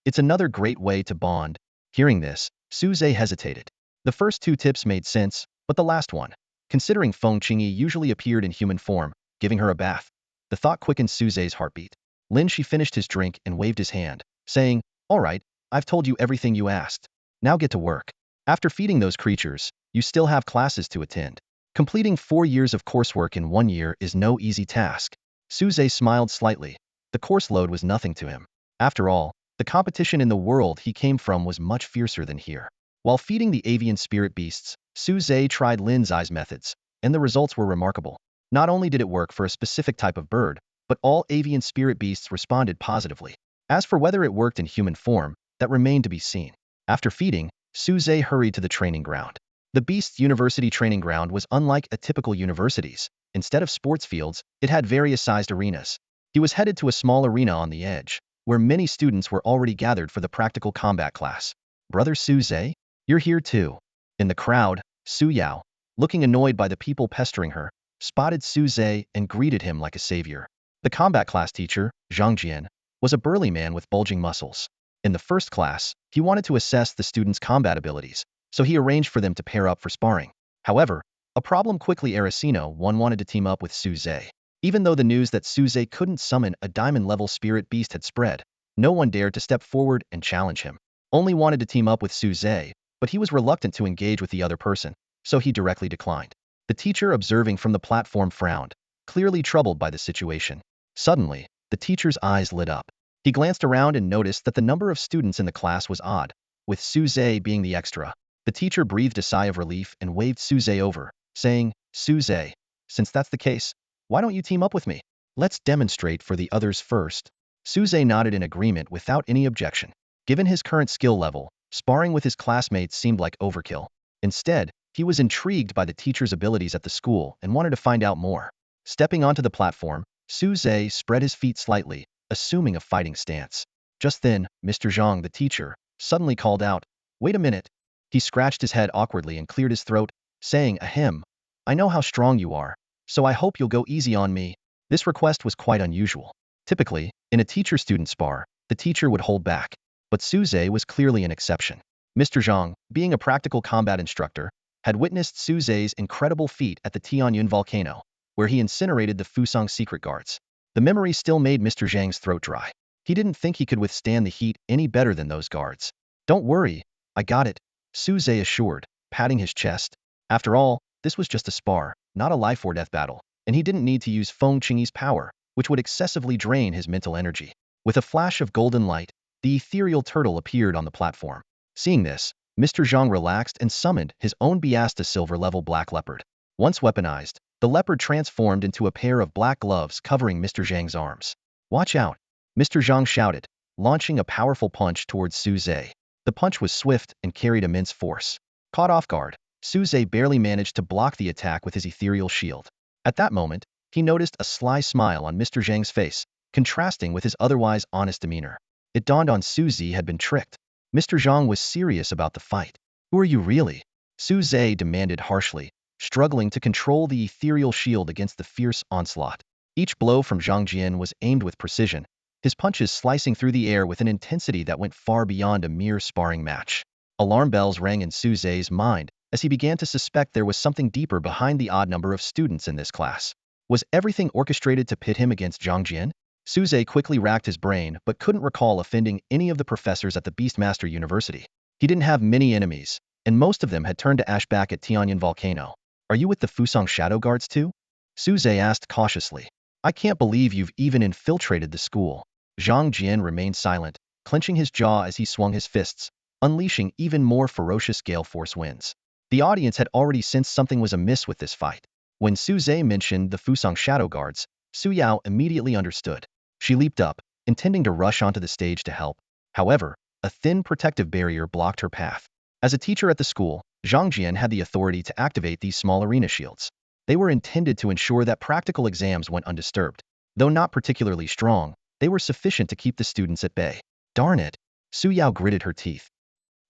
It's another great way to bond. Hearing this, Suze hesitated. The first two tips made sense, but the last one, considering Feng Qingyi usually appeared in human form, giving her a bath. The thought quickened Suze's heartbeat. Lin He finished his drink and waved his hand, saying, all right, I've told you everything you asked. Now get to work. After feeding those creatures, you still have classes to attend. Completing 4 years of coursework in 1 year is no easy task. Suze smiled slightly. The course load was nothing to him. After all, the competition in the world he came from was much fiercer than here. While feeding the avian spirit beasts, Suze tried Lin's eyes methods, and the results were remarkable. Not only did it work for a specific type of bird, but all avian spirit beasts responded positively. As for whether it worked in human form, that remained to be seen. After feeding, Suze hurried to the training ground. The Beast's University training ground was unlike a typical university's. Instead of sports fields, it had various sized arenas. He was headed to a small arena on the edge, where many students were already gathered for the practical combat class. Brother Suze? You're here too. In the crowd, Su Yao, looking annoyed by the people pestering her, spotted Suze and greeted him like a savior. The combat class teacher, Zhang Jian, was a burly man with bulging muscles. In the first class, he wanted to assess the students' combat abilities, so he arranged for them to pair up for sparring. However, a problem quickly Aracino wanted to team up with Suze. Even though the news that Suze couldn't summon a diamond-level spirit beast had spread, no one dared to step forward and challenge him. Only wanted to team up with Suze, but he was reluctant to engage with the other person, so he directly declined. The teacher observing from the platform frowned, clearly troubled by the situation. Suddenly, the teacher's eyes lit up. He glanced around and noticed that the number of students in the class was odd, with Suze being the extra. The teacher breathed a sigh of relief and waved Suze over, saying, Suze, since that's the case, why don't you team up with me? Let's demonstrate for the others first. Suze nodded in agreement without any objection. Given his current skill level, sparring with his classmates seemed like overkill. Instead, he was intrigued by the teacher's abilities at the school and wanted to find out more. Stepping onto the platform, Suze spread his feet slightly, assuming a fighting stance. Just then, Mr. Zhang, the teacher, suddenly called out, wait a minute. He scratched his head awkwardly and cleared his throat, saying, ahem, I know how strong you are, so I hope you'll go easy on me. This request was quite unusual. Typically, in a teacher-student spar, the teacher would hold back. But Suze was clearly an exception. Mr. Zhang, being a practical combat instructor, had witnessed Suze's incredible feat at the Tianyun volcano, where he incinerated the Fusang secret guards. The memory still made Mr. Zhang's throat dry. He didn't think he could withstand the heat any better than those guards. Don't worry, I got it, Suze assured, patting his chest. After all, this was just a spar, not a life-or-death battle, and he didn't need to use Feng Qingyi's power, which would excessively drain his mental energy. With a flash of golden light, the ethereal turtle appeared on the platform. Seeing this, Mr. Zhang relaxed and summoned his own Biasta silver-level black leopard. Once weaponized, the leopard transformed into a pair of black gloves covering Mr. Zhang's arms. "Watch out!" Mr. Zhang shouted, launching a powerful punch towards Su Zhe. The punch was swift and carried immense force. Caught off guard, Su Zhe barely managed to block the attack with his ethereal shield. At that moment, he noticed a sly smile on Mr. Zhang's face, contrasting with his otherwise honest demeanor. It dawned on Su Zhe had been tricked. Mr. Zhang was serious about the fight. "Who are you really?" Su Zhe demanded harshly, struggling to control the ethereal shield against the fierce onslaught. Each blow from Zhang Jian was aimed with precision, his punches slicing through the air with an intensity that went far beyond a mere sparring match. Alarm bells rang in Su Zhe's mind as he began to suspect there was something deeper behind the odd number of students in this class. Was everything orchestrated to pit him against Zhang Jian? Su Zhe quickly racked his brain but couldn't recall offending any of the professors at the Beastmaster University. He didn't have many enemies, and most of them had turned to ash back at Tianyan Volcano. "Are you with the Fusang Shadow Guards too?" Su Zhe asked cautiously. "I can't believe you've even infiltrated the school." Zhang Jian remained silent, clenching his jaw as he swung his fists, unleashing even more ferocious gale force winds. The audience had already sensed something was amiss with this fight. When Su Zhe mentioned the Fusang Shadow Guards, Su Yao immediately understood. She leaped up, intending to rush onto the stage to help. However, a thin protective barrier blocked her path. As a teacher at the school, Zhang Jian had the authority to activate these small arena shields. They were intended to ensure that practical exams went undisturbed. Though not particularly strong, they were sufficient to keep the students at bay. "Darn it!" Su Yao gritted her teeth.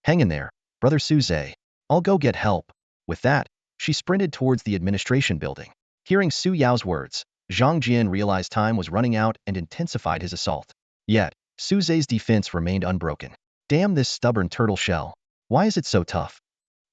"Hang in there, brother Su Zhe. I'll go get help." With that, she sprinted towards the administration building. Hearing Su Yao's words, Zhang Jian realized time was running out and intensified his assault. Yet, Su Zhe's defense remained unbroken. "Damn this stubborn turtle shell. Why is it so tough?"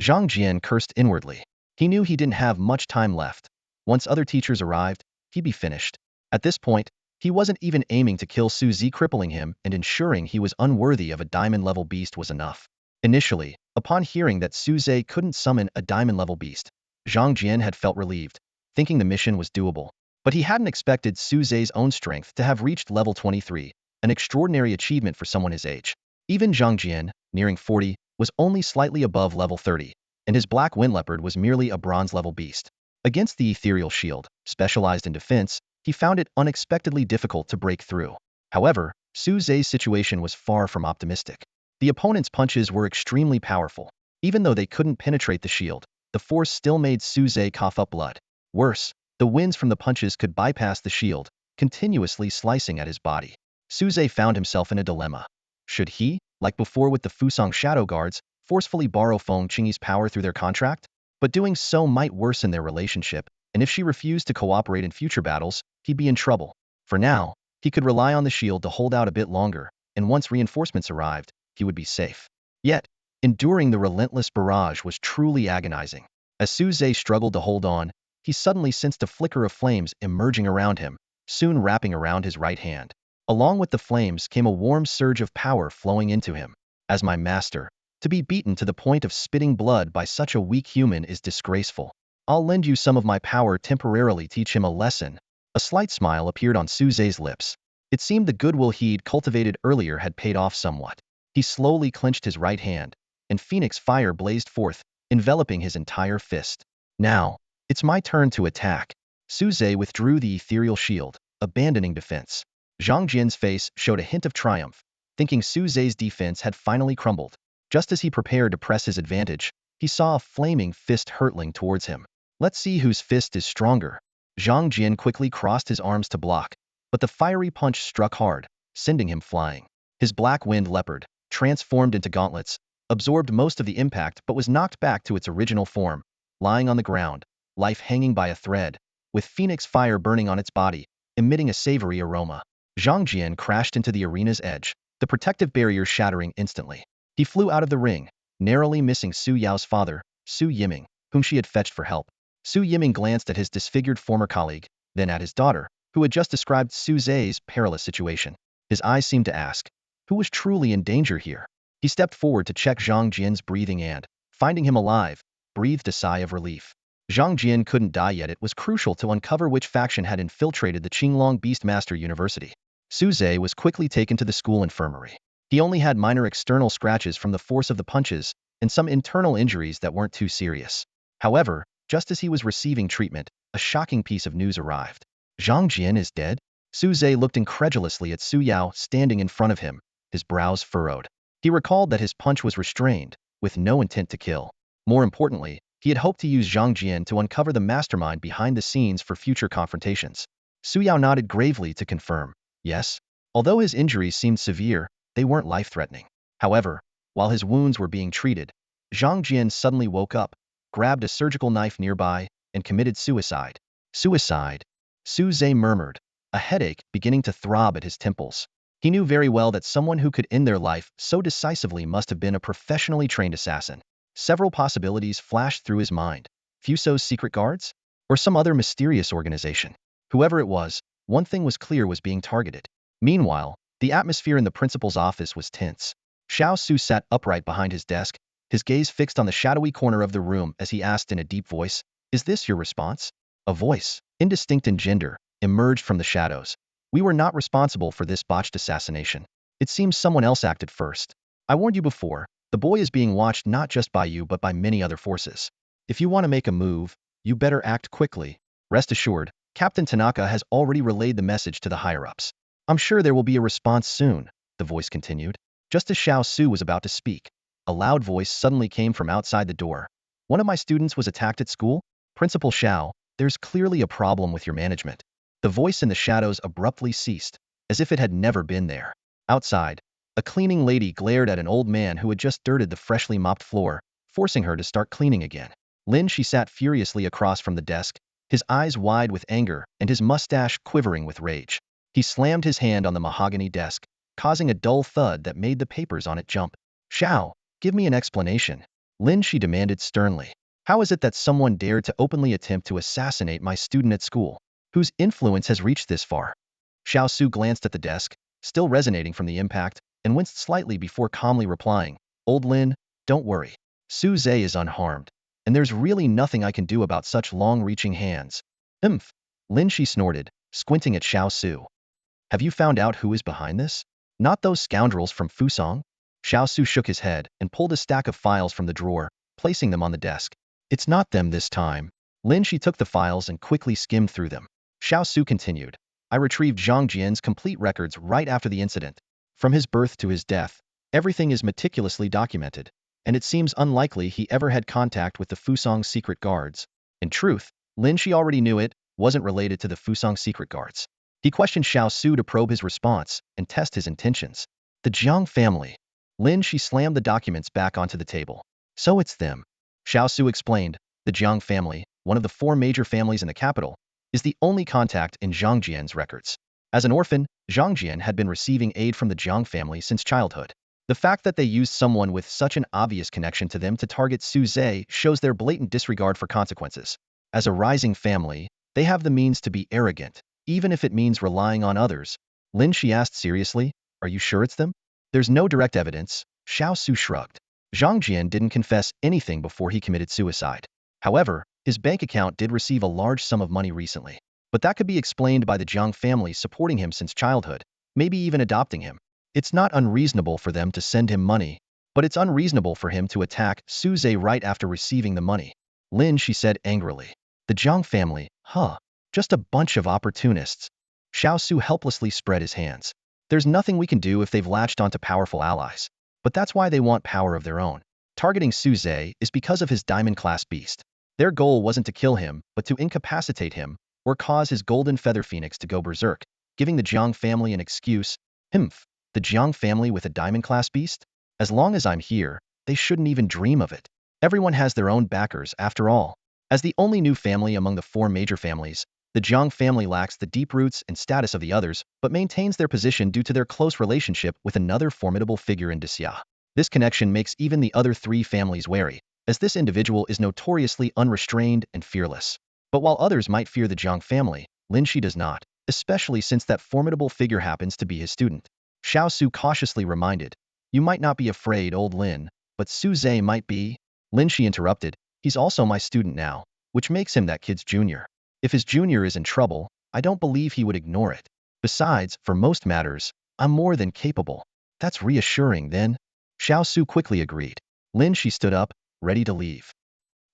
Zhang Jian cursed inwardly. He knew he didn't have much time left. Once other teachers arrived, he'd be finished. At this point, he wasn't even aiming to kill Su Zhe. Crippling him and ensuring he was unworthy of a diamond-level beast was enough. Initially, upon hearing that Su Zhe couldn't summon a diamond-level beast, Zhang Jian had felt relieved, thinking the mission was doable. But he hadn't expected Su Zhe's own strength to have reached level 23, an extraordinary achievement for someone his age. Even Zhang Jian, nearing 40, was only slightly above level 30, and his black wind leopard was merely a bronze-level beast. Against the ethereal shield, specialized in defense, he found it unexpectedly difficult to break through. However, Su Zhe's situation was far from optimistic. The opponent's punches were extremely powerful. Even though they couldn't penetrate the shield, the force still made Su Zhe cough up blood. Worse, the winds from the punches could bypass the shield, continuously slicing at his body. Su Zhe found himself in a dilemma. Should he, like before with the Fusang Shadow Guards, forcefully borrow Feng Qingyi's power through their contract? But doing so might worsen their relationship, and if she refused to cooperate in future battles, he'd be in trouble. For now, he could rely on the shield to hold out a bit longer, and once reinforcements arrived, he would be safe. Yet, enduring the relentless barrage was truly agonizing. As Su Zhe struggled to hold on, he suddenly sensed a flicker of flames emerging around him, soon wrapping around his right hand. Along with the flames came a warm surge of power flowing into him. "As my master, to be beaten to the point of spitting blood by such a weak human is disgraceful. I'll lend you some of my power temporarily, teach him a lesson." A slight smile appeared on Su Zhe's lips. It seemed the goodwill he'd cultivated earlier had paid off somewhat. He slowly clenched his right hand, and phoenix fire blazed forth, enveloping his entire fist. "Now, it's my turn to attack." Su Zhe withdrew the ethereal shield, abandoning defense. Zhang Jian's face showed a hint of triumph, thinking Su Zhe's defense had finally crumbled. Just as he prepared to press his advantage, he saw a flaming fist hurtling towards him. "Let's see whose fist is stronger." Zhang Jian quickly crossed his arms to block, but the fiery punch struck hard, sending him flying. His black wind leopard, transformed into gauntlets, absorbed most of the impact but was knocked back to its original form, lying on the ground, life hanging by a thread, with phoenix fire burning on its body, emitting a savory aroma. Zhang Jian crashed into the arena's edge, the protective barrier shattering instantly. He flew out of the ring, narrowly missing Su Yao's father, Su Yiming, whom she had fetched for help. Su Yiming glanced at his disfigured former colleague, then at his daughter, who had just described Su Zhe's perilous situation. His eyes seemed to ask, who was truly in danger here? He stepped forward to check Zhang Jian's breathing and, finding him alive, breathed a sigh of relief. Zhang Jian couldn't die yet. It was crucial to uncover which faction had infiltrated the Qinglong Beastmaster University. Su Zhe was quickly taken to the school infirmary. He only had minor external scratches from the force of the punches, and some internal injuries that weren't too serious. However, just as he was receiving treatment, a shocking piece of news arrived. Zhang Jian is dead? Su Zhe looked incredulously at Su Yao standing in front of him, his brows furrowed. He recalled that his punch was restrained, with no intent to kill. More importantly, he had hoped to use Zhang Jian to uncover the mastermind behind the scenes for future confrontations. Su Yao nodded gravely to confirm. Yes. Although his injuries seemed severe, they weren't life-threatening. However, while his wounds were being treated, Zhang Jian suddenly woke up, grabbed a surgical knife nearby, and committed suicide. Suicide? Su Zhe murmured, a headache beginning to throb at his temples. He knew very well that someone who could end their life so decisively must have been a professionally trained assassin. Several possibilities flashed through his mind. Fuso's secret guards? Or some other mysterious organization? Whoever it was, one thing was clear was being targeted. Meanwhile, the atmosphere in the principal's office was tense. Xiao Su sat upright behind his desk, his gaze fixed on the shadowy corner of the room as he asked in a deep voice, "Is this your response?" A voice, indistinct in gender, emerged from the shadows. "We were not responsible for this botched assassination. It seems someone else acted first. I warned you before, the boy is being watched not just by you but by many other forces. If you want to make a move, you better act quickly. Rest assured, Captain Tanaka has already relayed the message to the higher-ups. I'm sure there will be a response soon," the voice continued. Just as Xiao Su was about to speak, a loud voice suddenly came from outside the door. "One of my students was attacked at school? Principal Xiao, there's clearly a problem with your management." The voice in the shadows abruptly ceased, as if it had never been there. Outside, a cleaning lady glared at an old man who had just dirted the freshly mopped floor, forcing her to start cleaning again. Lin He sat furiously across from the desk, his eyes wide with anger and his mustache quivering with rage. He slammed his hand on the mahogany desk, causing a dull thud that made the papers on it jump. "Xiao, give me an explanation," Lin He demanded sternly. "How is it that someone dared to openly attempt to assassinate my student at school? Whose influence has reached this far?" Xiao Su glanced at the desk, still resonating from the impact, and winced slightly before calmly replying, "Old Lin, don't worry. Su Zhe is unharmed, and there's really nothing I can do about such long-reaching hands." "Umph," Lin He snorted, squinting at Xiao Su. "Have you found out who is behind this? Not those scoundrels from Fusong?" Xiao Su shook his head and pulled a stack of files from the drawer, placing them on the desk. "It's not them this time." Lin He took the files and quickly skimmed through them. Xiao Su continued, "I retrieved Zhang Jian's complete records right after the incident. From his birth to his death, everything is meticulously documented, and it seems unlikely he ever had contact with the Fusong secret guards. In truth, Lin He already knew it wasn't related to the Fusong secret guards." He questioned Xiao Su to probe his response and test his intentions. "The Jiang family." Lin He slammed the documents back onto the table. "So it's them." Xiao Su explained, "The Jiang family, one of the 4 major families in the capital, is the only contact in Zhang Jian's records. As an orphan, Zhang Jian had been receiving aid from the Jiang family since childhood. The fact that they used someone with such an obvious connection to them to target Su Zhe shows their blatant disregard for consequences. As a rising family, they have the means to be arrogant, even if it means relying on others." Lin He asked seriously, "Are you sure it's them?" "There's no direct evidence," Xiao Su shrugged. "Zhang Jian didn't confess anything before he committed suicide. However, his bank account did receive a large sum of money recently. But that could be explained by the Jiang family supporting him since childhood, maybe even adopting him. It's not unreasonable for them to send him money, but it's unreasonable for him to attack Su Zhe right after receiving the money." Lin He said angrily. "The Jiang family, huh? Just a bunch of opportunists." Xiao Su helplessly spread his hands. "There's nothing we can do if they've latched onto powerful allies. But that's why they want power of their own. Targeting Su Zhe is because of his diamond-class beast. Their goal wasn't to kill him, but to incapacitate him, or cause his golden feather phoenix to go berserk, giving the Jiang family an excuse." "Humph, the Jiang family with a diamond-class beast? As long as I'm here, they shouldn't even dream of it. Everyone has their own backers, after all." As the only new family among the 4 major families, the Jiang family lacks the deep roots and status of the others, but maintains their position due to their close relationship with another formidable figure in Xia. This connection makes even the other 3 families wary, as this individual is notoriously unrestrained and fearless. But while others might fear the Jiang family, Lin He does not, especially since that formidable figure happens to be his student. Xiao Su cautiously reminded, "You might not be afraid, old Lin, but Su Zhe might be." Lin He interrupted, "He's also my student now, which makes him that kid's junior. If his junior is in trouble, I don't believe he would ignore it. Besides, for most matters, I'm more than capable." "That's reassuring, then," Xiao Su quickly agreed. Lin He stood up, ready to leave.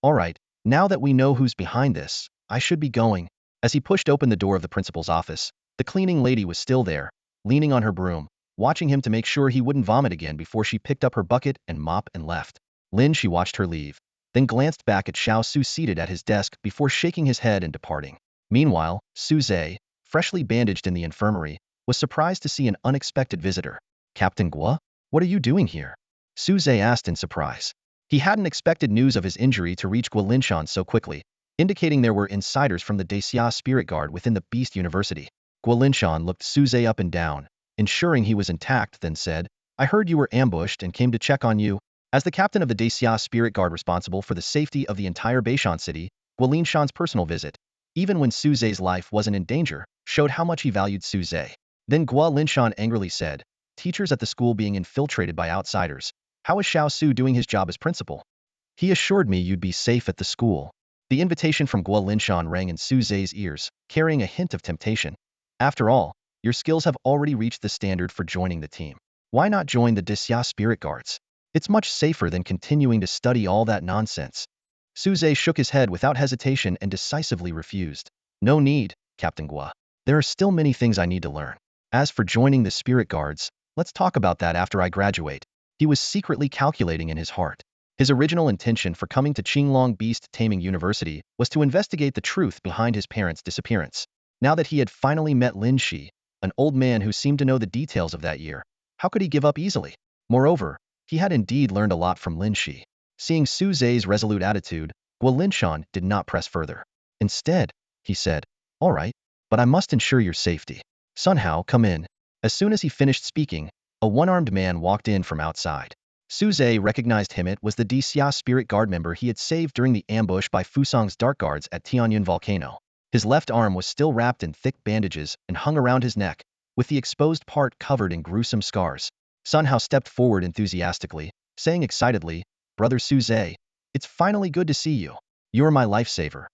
All right, now that we know who's behind this, I should be going. As he pushed open the door of the principal's office, the cleaning lady was still there, leaning on her broom, watching him to make sure he wouldn't vomit again before she picked up her bucket and mop and left. Lin He watched her leave, then glanced back at Xiao Su seated at his desk before shaking his head and departing. Meanwhile, Su Zhe, freshly bandaged in the infirmary, was surprised to see an unexpected visitor. Captain Guo? What are you doing here? Su Zhe asked in surprise. He hadn't expected news of his injury to reach Guo Linshan so quickly, indicating there were insiders from the Daxia Spirit Guard within the Beast University. Guo Linshan looked Su Zhe up and down, ensuring he was intact, then said, I heard you were ambushed and came to check on you. As the captain of the Daxia Spirit Guard responsible for the safety of the entire Beishan city, Guo Linshan's personal visit, even when Su Zhe's life wasn't in danger, showed how much he valued Su Zhe. Then Guo Linshan angrily said, teachers at the school being infiltrated by outsiders. How is Xiao Su doing his job as principal? He assured me you'd be safe at the school. The invitation from Guo Linshan rang in Su Zhe's ears, carrying a hint of temptation. After all, your skills have already reached the standard for joining the team. Why not join the Daxia Spirit Guards? It's much safer than continuing to study all that nonsense. Su Zhe shook his head without hesitation and decisively refused. No need, Captain Guo. There are still many things I need to learn. As for joining the Spirit Guards, let's talk about that after I graduate. He was secretly calculating in his heart. His original intention for coming to Qinglong Beast Taming University was to investigate the truth behind his parents' disappearance. Now that he had finally met Lin He, an old man who seemed to know the details of that year, how could he give up easily? Moreover, he had indeed learned a lot from Lin He. Seeing Su Zhe's resolute attitude, Guo Linshan did not press further. Instead, he said, all right, but I must ensure your safety. Sun Hao, come in. As soon as he finished speaking, a one-armed man walked in from outside. Su Zhe recognized him. It was the Daxia Spirit Guard member he had saved during the ambush by Fusang's Dark Guards at Tianyun Volcano. His left arm was still wrapped in thick bandages and hung around his neck, with the exposed part covered in gruesome scars. Sun Hao stepped forward enthusiastically, saying excitedly, Brother Su Zhe, it's finally good to see you. You're my lifesaver.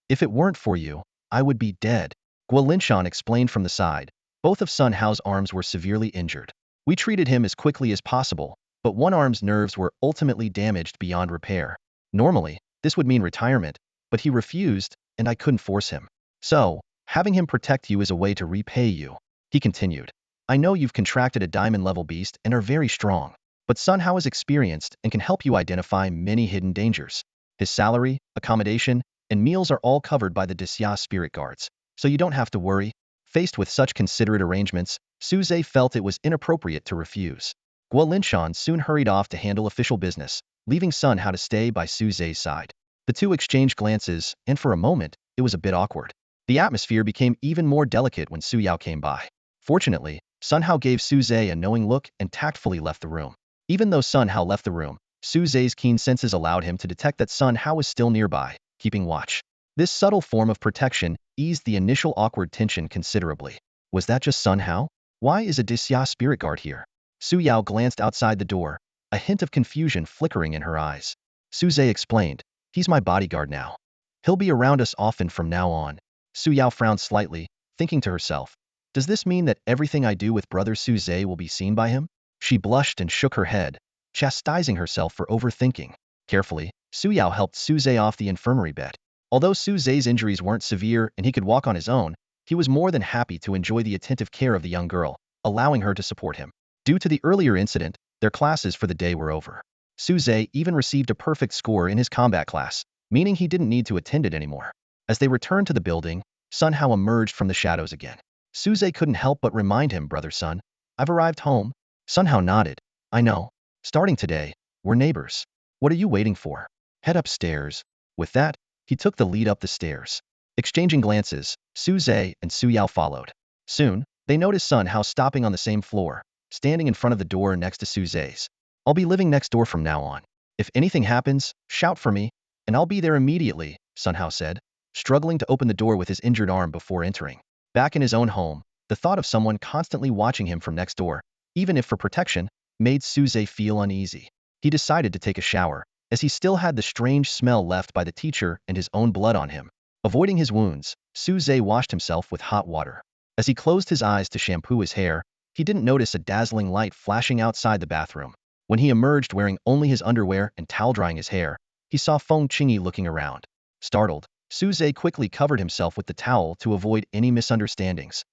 If it weren't for you, I would be dead. Guo Linshan explained from the side. Both of Sun Hao's arms were severely injured. We treated him as quickly as possible, but one arm's nerves were ultimately damaged beyond repair. Normally, this would mean retirement, but he refused, and I couldn't force him. So, having him protect you is a way to repay you. He continued. I know you've contracted a diamond-level beast and are very strong, but Sun Hao is experienced and can help you identify many hidden dangers. His salary, accommodation, and meals are all covered by the Daxia Spirit Guards, so you don't have to worry. Faced with such considerate arrangements, Su Zhe felt it was inappropriate to refuse. Guo Linshan soon hurried off to handle official business, leaving Sun Hao to stay by Su Zhe's side. The two exchanged glances, and for a moment, it was a bit awkward. The atmosphere became even more delicate when Su Yao came by. Fortunately, Sun Hao gave Su Zhe a knowing look and tactfully left the room. Even though Sun Hao left the room, Su Zhe's keen senses allowed him to detect that Sun Hao was still nearby, keeping watch. This subtle form of protection eased the initial awkward tension considerably. Was that just Sun Hao? Why is a Daxia Spirit Guard here? Su Yao glanced outside the door, a hint of confusion flickering in her eyes. Su Zhe explained, he's my bodyguard now. He'll be around us often from now on. Su Yao frowned slightly, thinking to herself, does this mean that everything I do with brother Su Zhe will be seen by him? She blushed and shook her head, chastising herself for overthinking. Carefully, Su Yao helped Su Zhe off the infirmary bed. Although Su Zhe's injuries weren't severe and he could walk on his own, he was more than happy to enjoy the attentive care of the young girl, allowing her to support him. Due to the earlier incident, their classes for the day were over. Su Zhe even received a perfect score in his combat class, meaning he didn't need to attend it anymore. As they returned to the building, Sun Hao emerged from the shadows again. Su Zhe couldn't help but remind him, brother Sun, I've arrived home. Sun Hao nodded. I know. Starting today, we're neighbors. What are you waiting for? Head upstairs. With that, he took the lead up the stairs. Exchanging glances, Su Zhe and Su Yao followed. Soon, they noticed Sun Hao stopping on the same floor, standing in front of the door next to Su Zhe's. I'll be living next door from now on. If anything happens, shout for me, and I'll be there immediately, Sun Hao said, struggling to open the door with his injured arm before entering. Back in his own home, the thought of someone constantly watching him from next door, even if for protection, made Su Zhe feel uneasy. He decided to take a shower, as he still had the strange smell left by the teacher and his own blood on him. Avoiding his wounds, Su Zhe washed himself with hot water. As he closed his eyes to shampoo his hair, he didn't notice a dazzling light flashing outside the bathroom. When he emerged wearing only his underwear and towel drying his hair, he saw Feng Qingyi looking around. Startled, Suze quickly covered himself with the towel to avoid any misunderstandings.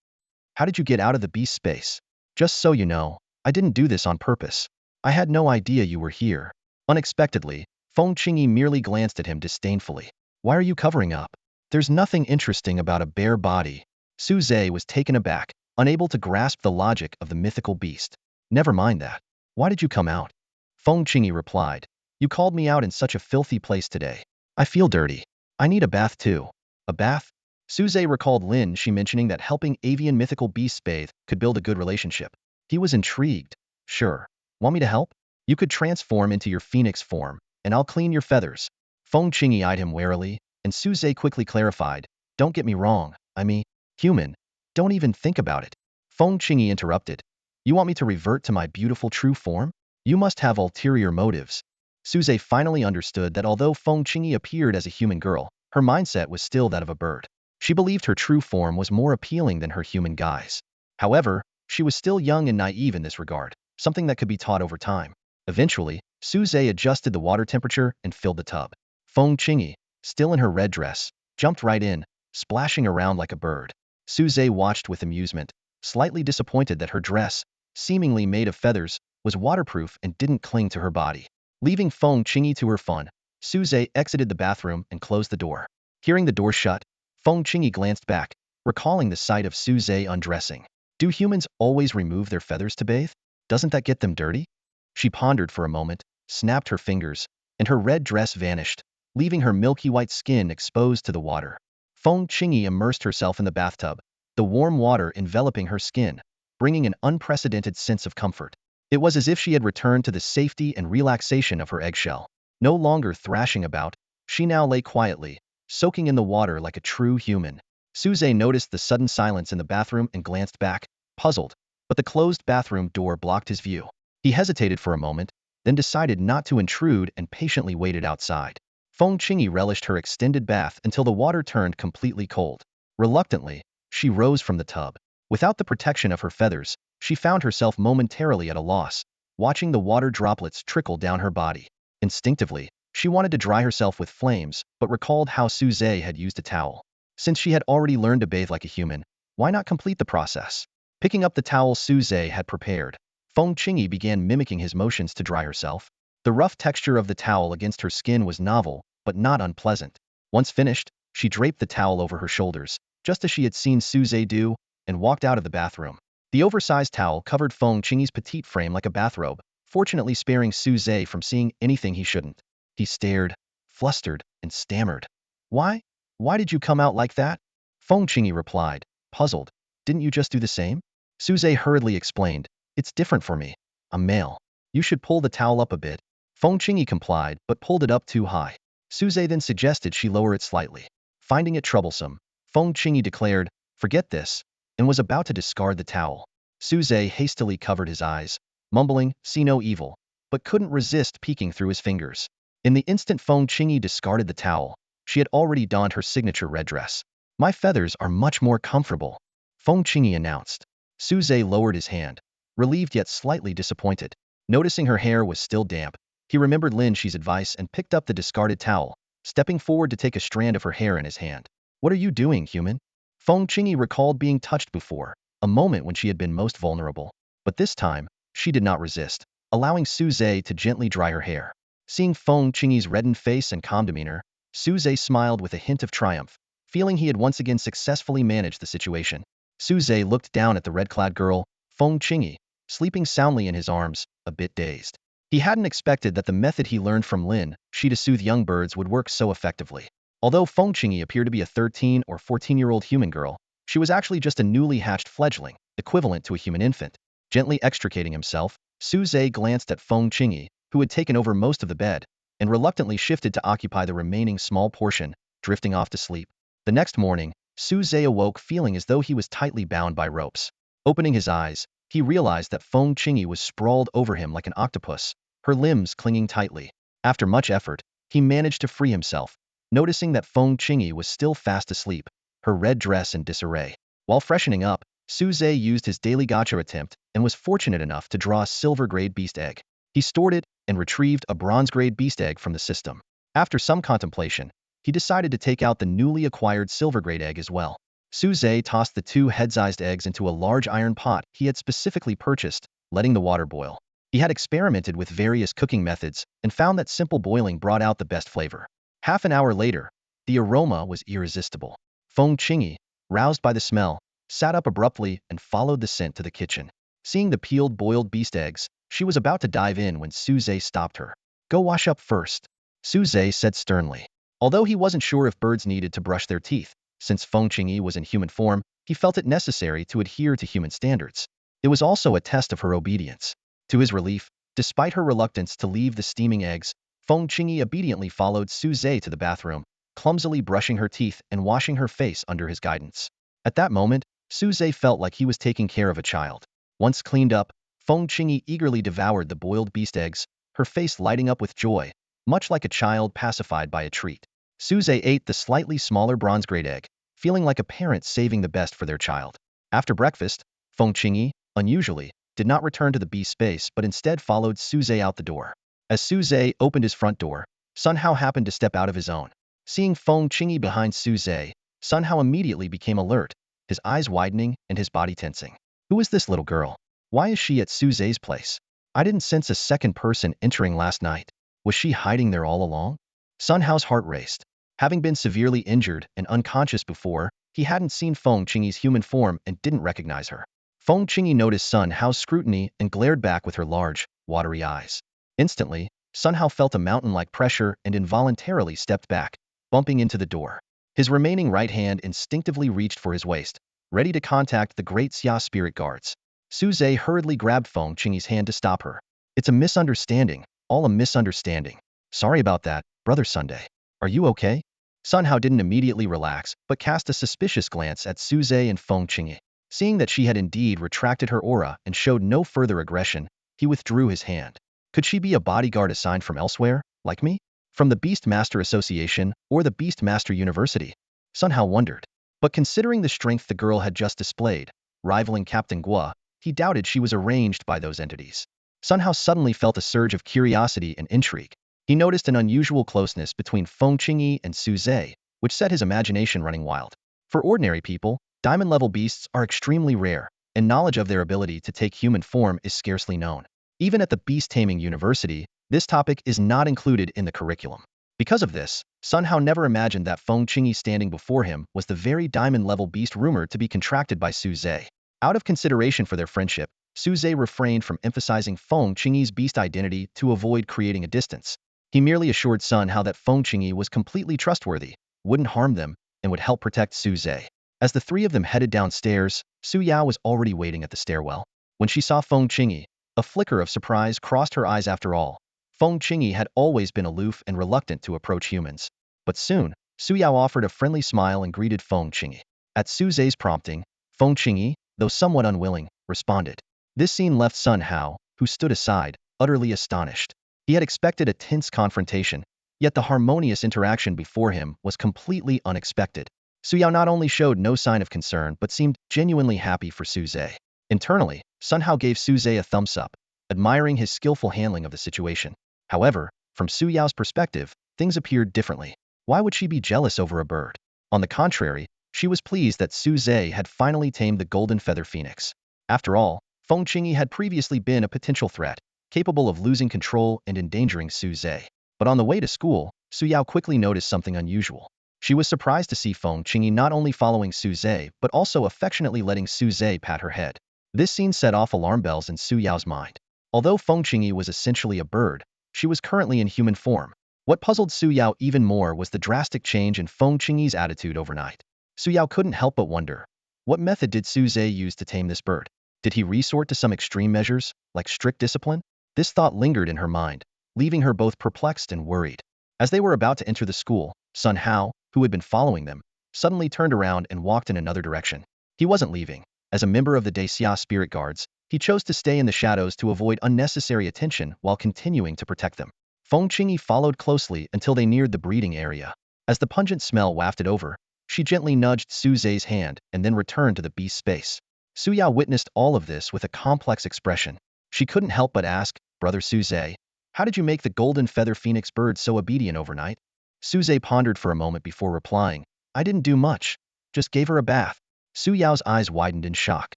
How did you get out of the beast space? Just so you know, I didn't do this on purpose. I had no idea you were here. Unexpectedly, Feng Qingyi merely glanced at him disdainfully. Why are you covering up? There's nothing interesting about a bare body. Suze was taken aback, unable to grasp the logic of the mythical beast. Never mind that. Why did you come out? Feng Qingyi replied. You called me out in such a filthy place today. I feel dirty. I need a bath too. A bath? Suze recalled Lin He mentioning that helping avian mythical beasts bathe could build a good relationship. He was intrigued. Sure. Want me to help? You could transform into your phoenix form, and I'll clean your feathers. Feng Qingyi eyed him warily, and Suze quickly clarified. Don't get me wrong, I mean, human. Don't even think about it. Feng Qingyi interrupted. You want me to revert to my beautiful true form? You must have ulterior motives. Suze finally understood that although Feng Qingyi appeared as a human girl, her mindset was still that of a bird. She believed her true form was more appealing than her human guise. However, she was still young and naive in this regard, something that could be taught over time. Eventually, Suze adjusted the water temperature and filled the tub. Feng Qingyi, still in her red dress, jumped right in, splashing around like a bird. Suze watched with amusement, slightly disappointed that her dress, seemingly made of feathers, was waterproof and didn't cling to her body. Leaving Feng Qingyi to her fun, Suze exited the bathroom and closed the door. Hearing the door shut, Feng Qingyi glanced back, recalling the sight of Suze undressing. Do humans always remove their feathers to bathe? Doesn't that get them dirty? She pondered for a moment, snapped her fingers, and her red dress vanished, leaving her milky white skin exposed to the water. Feng Qingyi immersed herself in the bathtub, the warm water enveloping her skin, bringing an unprecedented sense of comfort. It was as if she had returned to the safety and relaxation of her eggshell. No longer thrashing about, she now lay quietly, soaking in the water like a true human. Suze noticed the sudden silence in the bathroom and glanced back, puzzled, but the closed bathroom door blocked his view. He hesitated for a moment, then decided not to intrude and patiently waited outside. Feng Qingyi relished her extended bath until the water turned completely cold. Reluctantly, she rose from the tub. Without the protection of her feathers, she found herself momentarily at a loss, watching the water droplets trickle down her body. Instinctively, she wanted to dry herself with flames, but recalled how Suze had used a towel. Since she had already learned to bathe like a human, why not complete the process? Picking up the towel Suze had prepared, Feng Qingyi began mimicking his motions to dry herself. The rough texture of the towel against her skin was novel, but not unpleasant. Once finished, she draped the towel over her shoulders, just as she had seen Suze do, and walked out of the bathroom. The oversized towel covered Feng Qingyi's petite frame like a bathrobe, fortunately sparing Suze from seeing anything he shouldn't. He stared, flustered, and stammered. Why? Why did you come out like that? Feng Qingyi replied, puzzled. Didn't you just do the same? Suze hurriedly explained. It's different for me. I'm male. You should pull the towel up a bit. Feng Qingyi complied, but pulled it up too high. Suze then suggested she lower it slightly. Finding it troublesome, Feng Qingyi declared, forget this, and was about to discard the towel. Suze hastily covered his eyes, mumbling, see no evil, but couldn't resist peeking through his fingers. In the instant Feng Qingyi discarded the towel, she had already donned her signature red dress. My feathers are much more comfortable, Feng Qingyi announced. Suze lowered his hand, relieved yet slightly disappointed. Noticing her hair was still damp, he remembered Lin He's advice and picked up the discarded towel, stepping forward to take a strand of her hair in his hand. What are you doing, human? Feng Qingyi recalled being touched before, a moment when she had been most vulnerable. But this time, she did not resist, allowing Suze to gently dry her hair. Seeing Feng Qingyi's reddened face and calm demeanor, Suze smiled with a hint of triumph, feeling he had once again successfully managed the situation. Suze looked down at the red-clad girl, Feng Qingyi, sleeping soundly in his arms, a bit dazed. He hadn't expected that the method he learned from Lin He to soothe young birds would work so effectively. Although Feng Qingyi appeared to be a 13 or 14-year-old human girl, she was actually just a newly hatched fledgling, equivalent to a human infant. Gently extricating himself, Suze glanced at Feng Qingyi, who had taken over most of the bed, and reluctantly shifted to occupy the remaining small portion, drifting off to sleep. The next morning, Suze awoke feeling as though he was tightly bound by ropes. Opening his eyes, he realized that Feng Qingyi was sprawled over him like an octopus, her limbs clinging tightly. After much effort, he managed to free himself, noticing that Feng Qingyi was still fast asleep, her red dress in disarray. While freshening up, Suze used his daily gacha attempt and was fortunate enough to draw a silver-grade beast egg. He stored it and retrieved a bronze-grade beast egg from the system. After some contemplation, he decided to take out the newly acquired silver-grade egg as well. Su Zhe tossed the two head-sized eggs into a large iron pot he had specifically purchased, letting the water boil. He had experimented with various cooking methods and found that simple boiling brought out the best flavor. Half an hour later, the aroma was irresistible. Feng Qingyi, roused by the smell, sat up abruptly and followed the scent to the kitchen. Seeing the peeled boiled beast eggs, she was about to dive in when Su Zhe stopped her. "Go wash up first," Su Zhe said sternly. Although he wasn't sure if birds needed to brush their teeth, since Feng Qingyi was in human form, he felt it necessary to adhere to human standards. It was also a test of her obedience. To his relief, despite her reluctance to leave the steaming eggs, Feng Qingyi obediently followed Su Zhe to the bathroom, clumsily brushing her teeth and washing her face under his guidance. At that moment, Su Zhe felt like he was taking care of a child. Once cleaned up, Feng Qingyi eagerly devoured the boiled beast eggs, her face lighting up with joy, much like a child pacified by a treat. Su Zhe ate the slightly smaller bronze-grade egg, feeling like a parent saving the best for their child. After breakfast, Feng Qingyi, unusually, did not return to the beast space but instead followed Su Zhe out the door. As Su Zhe opened his front door, Sun Hao happened to step out of his own. Seeing Feng Qingyi behind Su Zhe, Sun Hao immediately became alert, his eyes widening and his body tensing. Who is this little girl? Why is she at Su Zhe's place? I didn't sense a second person entering last night. Was she hiding there all along? Sun Hao's heart raced. Having been severely injured and unconscious before, he hadn't seen Feng Qingyi's human form and didn't recognize her. Feng Qingyi noticed Sun Hao's scrutiny and glared back with her large, watery eyes. Instantly, Sun Hao felt a mountain-like pressure and involuntarily stepped back, bumping into the door. His remaining right hand instinctively reached for his waist, ready to contact the Great Xia spirit guards. Su Zhe hurriedly grabbed Feng Qingyi's hand to stop her. "It's a misunderstanding, all a misunderstanding. Sorry about that, Brother Sunday. Are you okay?" Sun Hao didn't immediately relax, but cast a suspicious glance at Su Zhe and Feng Qingyi. Seeing that she had indeed retracted her aura and showed no further aggression, he withdrew his hand. Could she be a bodyguard assigned from elsewhere, like me? From the Beast Master Association or the Beast Master University? Sun Hao wondered. But considering the strength the girl had just displayed, rivaling Captain Guo, he doubted she was arranged by those entities. Sun Hao suddenly felt a surge of curiosity and intrigue. He noticed an unusual closeness between Feng Qingyi and Su Zhe, which set his imagination running wild. For ordinary people, diamond-level beasts are extremely rare, and knowledge of their ability to take human form is scarcely known. Even at the Beast Taming University, this topic is not included in the curriculum. Because of this, Sun Hao never imagined that Feng Qingyi standing before him was the very diamond-level beast rumored to be contracted by Su Zhe. Out of consideration for their friendship, Su Zhe refrained from emphasizing Feng Qingyi's beast identity to avoid creating a distance. He merely assured Sun Hao that Feng Qingyi was completely trustworthy, wouldn't harm them, and would help protect Su Zhe. As the three of them headed downstairs, Su Yao was already waiting at the stairwell. When she saw Feng Qingyi, a flicker of surprise crossed her eyes. After all, Feng Qingyi had always been aloof and reluctant to approach humans. But soon, Su Yao offered a friendly smile and greeted Feng Qingyi. At Su Zhe's prompting, Feng Qingyi, though somewhat unwilling, responded. This scene left Sun Hao, who stood aside, utterly astonished. He had expected a tense confrontation, yet the harmonious interaction before him was completely unexpected. Su Yao not only showed no sign of concern but seemed genuinely happy for Su Zhe. Internally, Sun Hao gave Su Zhe a thumbs up, admiring his skillful handling of the situation. However, from Su Yao's perspective, things appeared differently. Why would she be jealous over a bird? On the contrary, she was pleased that Su Zhe had finally tamed the golden feather phoenix. After all, Feng Qingyi had previously been a potential threat, capable of losing control and endangering Su Zhe. But on the way to school, Su Yao quickly noticed something unusual. She was surprised to see Feng Qingyi not only following Su Zhe but also affectionately letting Su Zhe pat her head. This scene set off alarm bells in Su Yao's mind. Although Feng Qingyi was essentially a bird, she was currently in human form. What puzzled Su Yao even more was the drastic change in Feng Qingyi's attitude overnight. Su Yao couldn't help but wonder, what method did Su Zhe use to tame this bird? Did he resort to some extreme measures, like strict discipline? This thought lingered in her mind, leaving her both perplexed and worried. As they were about to enter the school, Sun Hao, who had been following them, suddenly turned around and walked in another direction. He wasn't leaving. As a member of the Xia spirit guards, he chose to stay in the shadows to avoid unnecessary attention while continuing to protect them. Feng Qingyi followed closely until they neared the breeding area. As the pungent smell wafted over, she gently nudged Su Zhe's hand and then returned to the beast space. Su Yao witnessed all of this with a complex expression. She couldn't help but ask, Brother Suze, how did you make the golden feather phoenix bird so obedient overnight? Suze pondered for a moment before replying, I didn't do much. Just gave her a bath. Su Yao's eyes widened in shock.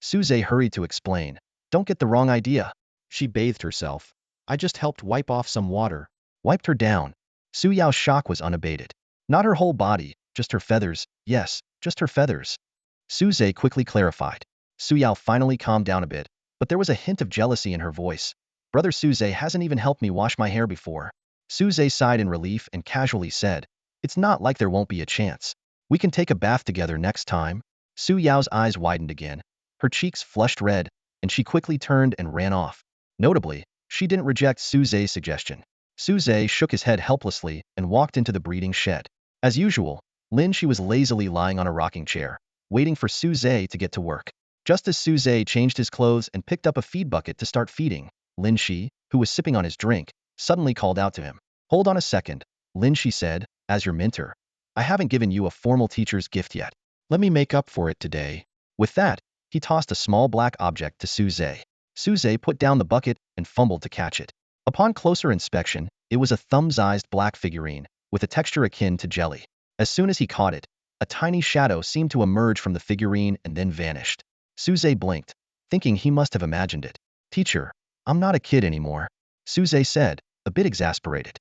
Suze hurried to explain, don't get the wrong idea. She bathed herself. I just helped wipe off some water. Wiped her down. Su Yao's shock was unabated. Not her whole body, just her feathers. Yes, just her feathers. Suze quickly clarified. Su Yao finally calmed down a bit, but there was a hint of jealousy in her voice. Brother Suze hasn't even helped me wash my hair before. Suze sighed in relief and casually said, it's not like there won't be a chance. We can take a bath together next time. Su Yao's eyes widened again. Her cheeks flushed red, and she quickly turned and ran off. Notably, she didn't reject Suze's suggestion. Suze shook his head helplessly and walked into the breeding shed. As usual, Lin He was lazily lying on a rocking chair, waiting for Suze to get to work. Just as Suze changed his clothes and picked up a feed bucket to start feeding, Lin He, who was sipping on his drink, suddenly called out to him. Hold on a second, Lin He said, as your mentor. I haven't given you a formal teacher's gift yet. Let me make up for it today. With that, he tossed a small black object to Suze. Suze put down the bucket and fumbled to catch it. Upon closer inspection, it was a thumb-sized black figurine, with a texture akin to jelly. As soon as he caught it, a tiny shadow seemed to emerge from the figurine and then vanished. Suze blinked, thinking he must have imagined it. Teacher, I'm not a kid anymore, Suze said, a bit exasperated.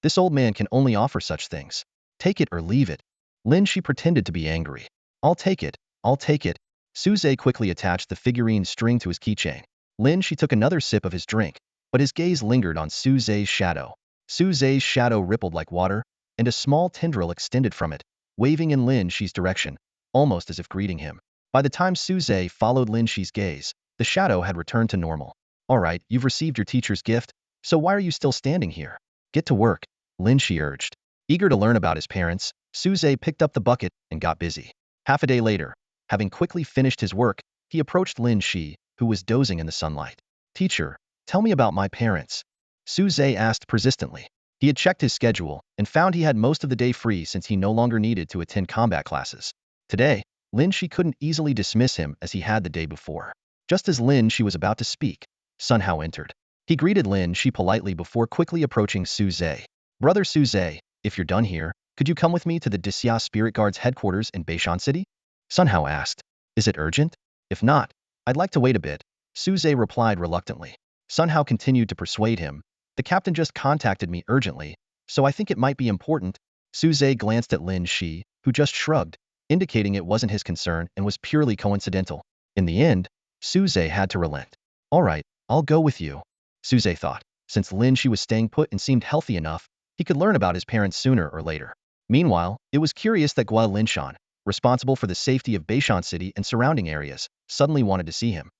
This old man can only offer such things. Take it or leave it. Lin He pretended to be angry. I'll take it, I'll take it. Suze quickly attached the figurine's string to his keychain. Lin He took another sip of his drink, but his gaze lingered on Suze's shadow. Suze's shadow rippled like water, and a small tendril extended from it, waving in Lin He's direction, almost as if greeting him. By the time Suze followed Lin He's gaze, the shadow had returned to normal. All right, you've received your teacher's gift, so why are you still standing here? Get to work, Lin He urged. Eager to learn about his parents, Suze picked up the bucket and got busy. Half a day later, having quickly finished his work, he approached Lin He, who was dozing in the sunlight. Teacher, tell me about my parents, Suze asked persistently. He had checked his schedule and found he had most of the day free since he no longer needed to attend combat classes. Today, Lin He couldn't easily dismiss him as he had the day before. Just as Lin He was about to speak, Sun Hao entered. He greeted Lin He politely before quickly approaching Suze. Brother Suze, if you're done here, could you come with me to the Disya Spirit Guard's headquarters in Beishan City? Sun Hao asked. Is it urgent? If not, I'd like to wait a bit, Suze replied reluctantly. Sun Hao continued to persuade him. The captain just contacted me urgently, so I think it might be important. Suze glanced at Lin He, who just shrugged, indicating it wasn't his concern and was purely coincidental. In the end, Suze had to relent. All right, I'll go with you, Suze thought. Since Lin He was staying put and seemed healthy enough, he could learn about his parents sooner or later. Meanwhile, it was curious that Gua Linshan, responsible for the safety of Beishan City and surrounding areas, suddenly wanted to see him.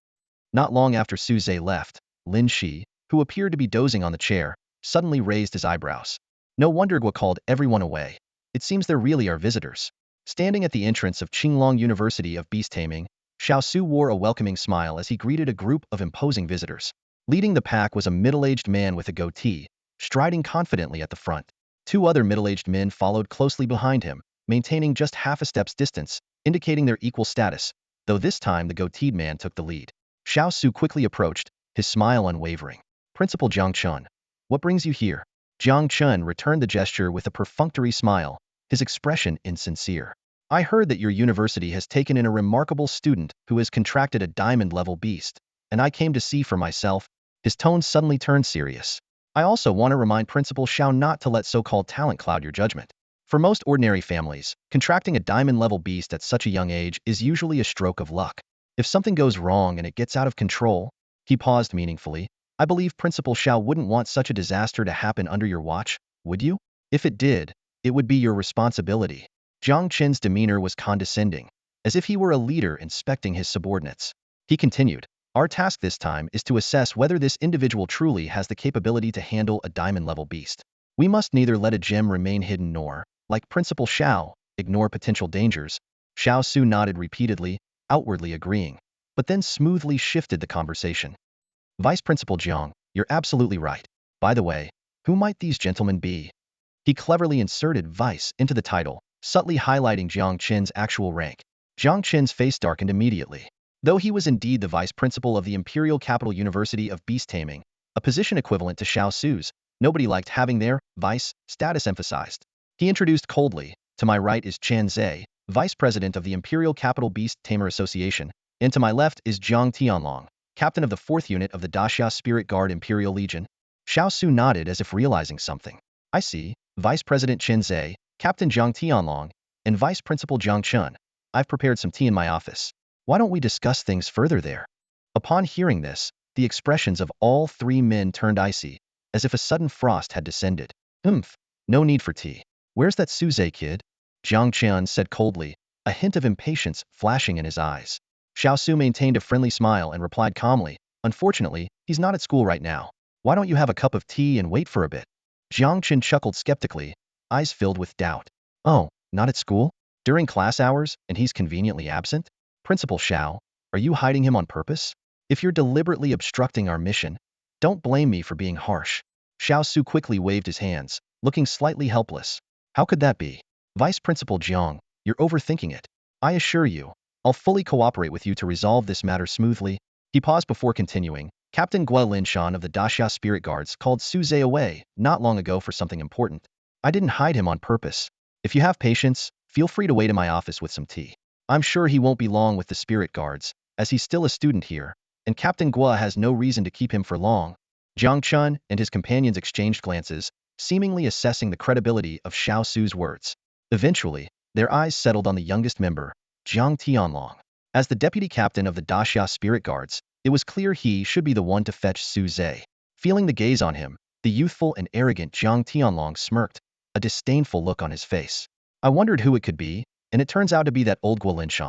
Not long after Suze left, Lin He, who appeared to be dozing on the chair, suddenly raised his eyebrows. No wonder Gua called everyone away. It seems there really are visitors. Standing at the entrance of Qinglong University of Beast Taming, Xiao Su wore a welcoming smile as he greeted a group of imposing visitors. Leading the pack was a middle-aged man with a goatee, striding confidently at the front. Two other middle-aged men followed closely behind him, maintaining just half a step's distance, indicating their equal status, though this time the goateed man took the lead. Xiao Su quickly approached, his smile unwavering. Principal Jiang Chun, what brings you here? Jiang Chun returned the gesture with a perfunctory smile, his expression insincere. I heard that your university has taken in a remarkable student who has contracted a diamond-level beast, and I came to see for myself. His tone suddenly turned serious. I also want to remind Principal Xiao not to let so-called talent cloud your judgment. For most ordinary families, contracting a diamond-level beast at such a young age is usually a stroke of luck. If something goes wrong and it gets out of control, he paused meaningfully, I believe Principal Xiao wouldn't want such a disaster to happen under your watch, would you? If it did, it would be your responsibility. Jiang Qin's demeanor was condescending, as if he were a leader inspecting his subordinates. He continued, our task this time is to assess whether this individual truly has the capability to handle a diamond-level beast. We must neither let a gem remain hidden nor, like Principal Xiao, ignore potential dangers. Xiao Su nodded repeatedly, outwardly agreeing, but then smoothly shifted the conversation. Vice Principal Jiang, you're absolutely right. By the way, who might these gentlemen be? He cleverly inserted vice into the title, subtly highlighting Jiang Qin's actual rank. Jiang Qin's face darkened immediately. Though he was indeed the vice principal of the Imperial Capital University of Beast Taming, a position equivalent to Xiao Su's. Nobody liked having their vice status emphasized. He introduced coldly, to my right is Chen Zhe, vice president of the Imperial Capital Beast Tamer Association, and to my left is Jiang Tianlong, captain of the 4th unit of the Daxia Spirit Guard Imperial Legion. Xiao Su nodded as if realizing something. I see, Vice President Chen Zhe, Captain Jiang Tianlong, and Vice Principal Jiang Chun. I've prepared some tea in my office. Why don't we discuss things further there? Upon hearing this, the expressions of all 3 men turned icy, as if a sudden frost had descended. No need for tea. Where's that Suze kid? Jiang Chun said coldly, a hint of impatience flashing in his eyes. Xiao Su maintained a friendly smile and replied calmly, unfortunately, he's not at school right now. Why don't you have a cup of tea and wait for a bit? Jiang Chun chuckled skeptically, eyes filled with doubt. Oh, not at school? During class hours, and he's conveniently absent? Principal Xiao, are you hiding him on purpose? If you're deliberately obstructing our mission, don't blame me for being harsh. Xiao Su quickly waved his hands, looking slightly helpless. How could that be? Vice Principal Jiang, you're overthinking it. I assure you, I'll fully cooperate with you to resolve this matter smoothly. He paused before continuing. Captain Lin He of the Daxia Spirit Guards called Suze away not long ago for something important. I didn't hide him on purpose. If you have patience, feel free to wait in my office with some tea. I'm sure he won't be long with the Spirit Guards, as he's still a student here, and Captain Gua has no reason to keep him for long. Jiang Chun and his companions exchanged glances, seemingly assessing the credibility of Xiao Su's words. Eventually, their eyes settled on the youngest member, Jiang Tianlong. As the deputy captain of the Daxia Spirit Guards, it was clear he should be the one to fetch Su Zhe. Feeling the gaze on him, the youthful and arrogant Jiang Tianlong smirked, a disdainful look on his face. I wondered who it could be, and it turns out to be that old Lin He.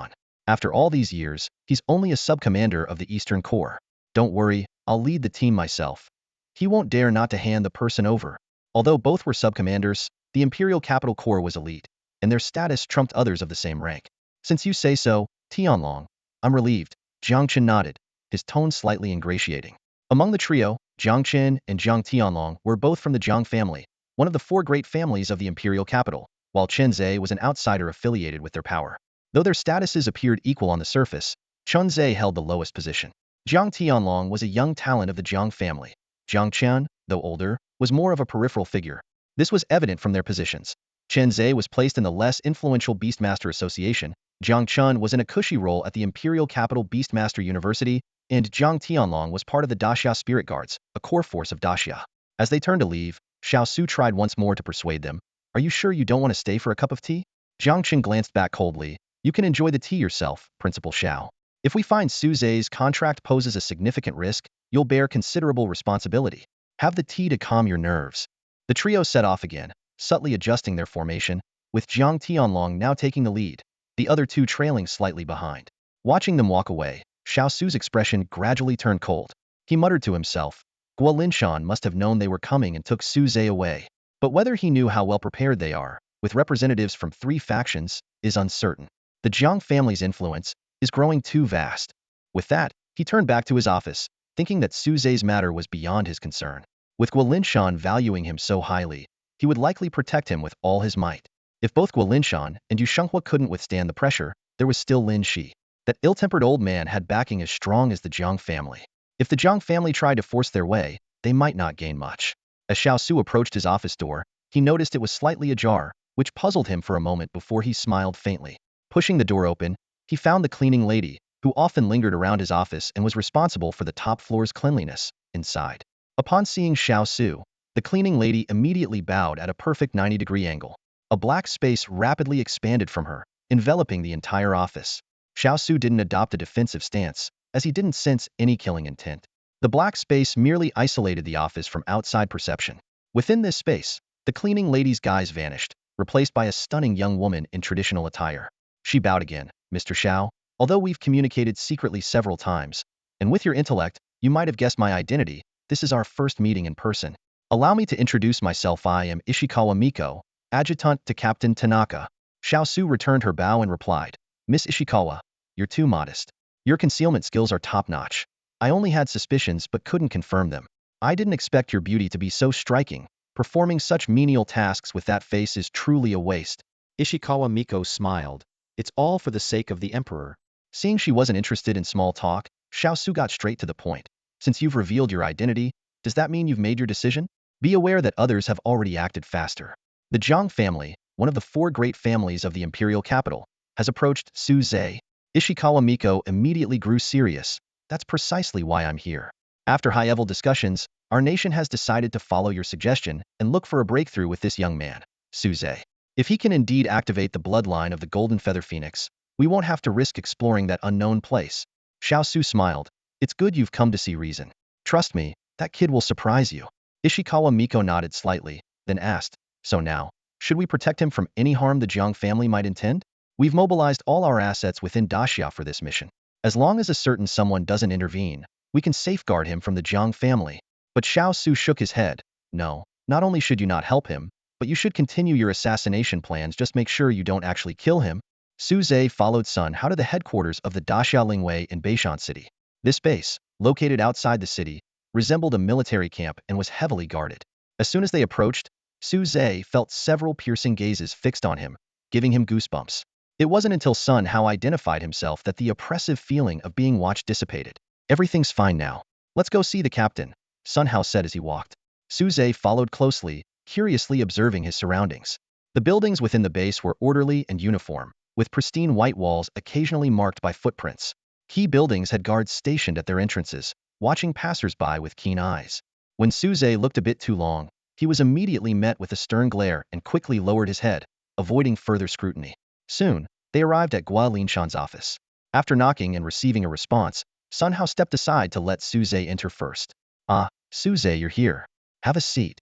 After all these years, he's only a sub-commander of the Eastern Corps. Don't worry, I'll lead the team myself. He won't dare not to hand the person over. Although both were sub-commanders, the Imperial Capital Corps was elite, and their status trumped others of the same rank. Since you say so, Tianlong, I'm relieved. Jiang Chen nodded, his tone slightly ingratiating. Among the trio, Jiang Chen and Jiang Tianlong were both from the Jiang family, one of the 4 great families of the Imperial Capital, while Chen Zhe was an outsider affiliated with their power. Though their statuses appeared equal on the surface, Chen Zhe held the lowest position. Jiang Tianlong was a young talent of the Jiang family. Jiang Chen, though older, was more of a peripheral figure. This was evident from their positions. Chen Zhe was placed in the less influential Beastmaster Association, Jiang Chun was in a cushy role at the Imperial Capital Beastmaster University, and Jiang Tianlong was part of the Daxia Spirit Guards, a core force of Daxia. As they turned to leave, Xiao Su tried once more to persuade them. Are you sure you don't want to stay for a cup of tea? Jiang Chen glanced back coldly. You can enjoy the tea yourself, Principal Xiao. If we find Su Zhe's contract poses a significant risk, you'll bear considerable responsibility. Have the tea to calm your nerves. The trio set off again, subtly adjusting their formation, with Jiang Tianlong now taking the lead, the other 2 trailing slightly behind. Watching them walk away, Xiao Su's expression gradually turned cold. He muttered to himself, Lin He must have known they were coming and took Su Zhe away. But whether he knew how well prepared they are, with representatives from 3 factions, is uncertain. The Jiang family's influence is growing too vast. With that, he turned back to his office, thinking that Su Zhe's matter was beyond his concern. With Lin He valuing him so highly, he would likely protect him with all his might. If both Lin He and Yu Shenghua couldn't withstand the pressure, there was still Lin He. That ill-tempered old man had backing as strong as the Jiang family. If the Jiang family tried to force their way, they might not gain much. As Xiao Su approached his office door, he noticed it was slightly ajar, which puzzled him for a moment before he smiled faintly. Pushing the door open, he found the cleaning lady, who often lingered around his office and was responsible for the top floor's cleanliness, inside. Upon seeing Xiao Su, the cleaning lady immediately bowed at a perfect 90-degree angle. A black space rapidly expanded from her, enveloping the entire office. Xiao Su didn't adopt a defensive stance, as he didn't sense any killing intent. The black space merely isolated the office from outside perception. Within this space, the cleaning lady's guise vanished, replaced by a stunning young woman in traditional attire. She bowed again. Mr. Xiao, although we've communicated secretly several times, and with your intellect, you might have guessed my identity, this is our first meeting in person. Allow me to introduce myself. I am Ishikawa Miko, adjutant to Captain Tanaka. Xiao Su returned her bow and replied, Miss Ishikawa, you're too modest. Your concealment skills are top-notch. I only had suspicions but couldn't confirm them. I didn't expect your beauty to be so striking. Performing such menial tasks with that face is truly a waste. Ishikawa Miko smiled. It's all for the sake of the emperor. Seeing she wasn't interested in small talk, Xiao Su got straight to the point. Since you've revealed your identity, Does that mean you've made your decision? Be aware that others have already acted faster. The Jiang family, one of the four great families of the imperial capital, has approached Su Zhe. Ishikawa Miko immediately grew serious. That's precisely why I'm here. After high-level discussions, our nation has decided to follow your suggestion and look for a breakthrough with this young man, Su Zhe. If he can indeed activate the bloodline of the Golden Feather Phoenix, we won't have to risk exploring that unknown place. Xiao Su smiled. It's good you've come to see reason. Trust me, that kid will surprise you. Ishikawa Miko nodded slightly, then asked, so now, should we protect him from any harm the Jiang family might intend? We've mobilized all our assets within Daxia for this mission. As long as a certain someone doesn't intervene, we can safeguard him from the Jiang family. But Xiao Su shook his head. No, not only should you not help him, but you should continue your assassination plans, just make sure you don't actually kill him. Su Zhe followed Sun Hao to the headquarters of the Daxia Lingwei in Beishan City. This base, located outside the city, resembled a military camp and was heavily guarded. As soon as they approached, Su Zhe felt several piercing gazes fixed on him, giving him goosebumps. It wasn't until Sun Hao identified himself that the oppressive feeling of being watched dissipated. Everything's fine now. Let's go see the captain, Sun Hao said as he walked. Su Zhe followed closely, curiously observing his surroundings. The buildings within the base were orderly and uniform, with pristine white walls occasionally marked by footprints. Key buildings had guards stationed at their entrances, watching passers-by with keen eyes. When Su Zhe looked a bit too long, he was immediately met with a stern glare and quickly lowered his head, avoiding further scrutiny. Soon, they arrived at Guo Linshan's office. After knocking and receiving a response, Sun Hao stepped aside to let Su Zhe enter first. Ah, Su Zhe, you're here. Have a seat.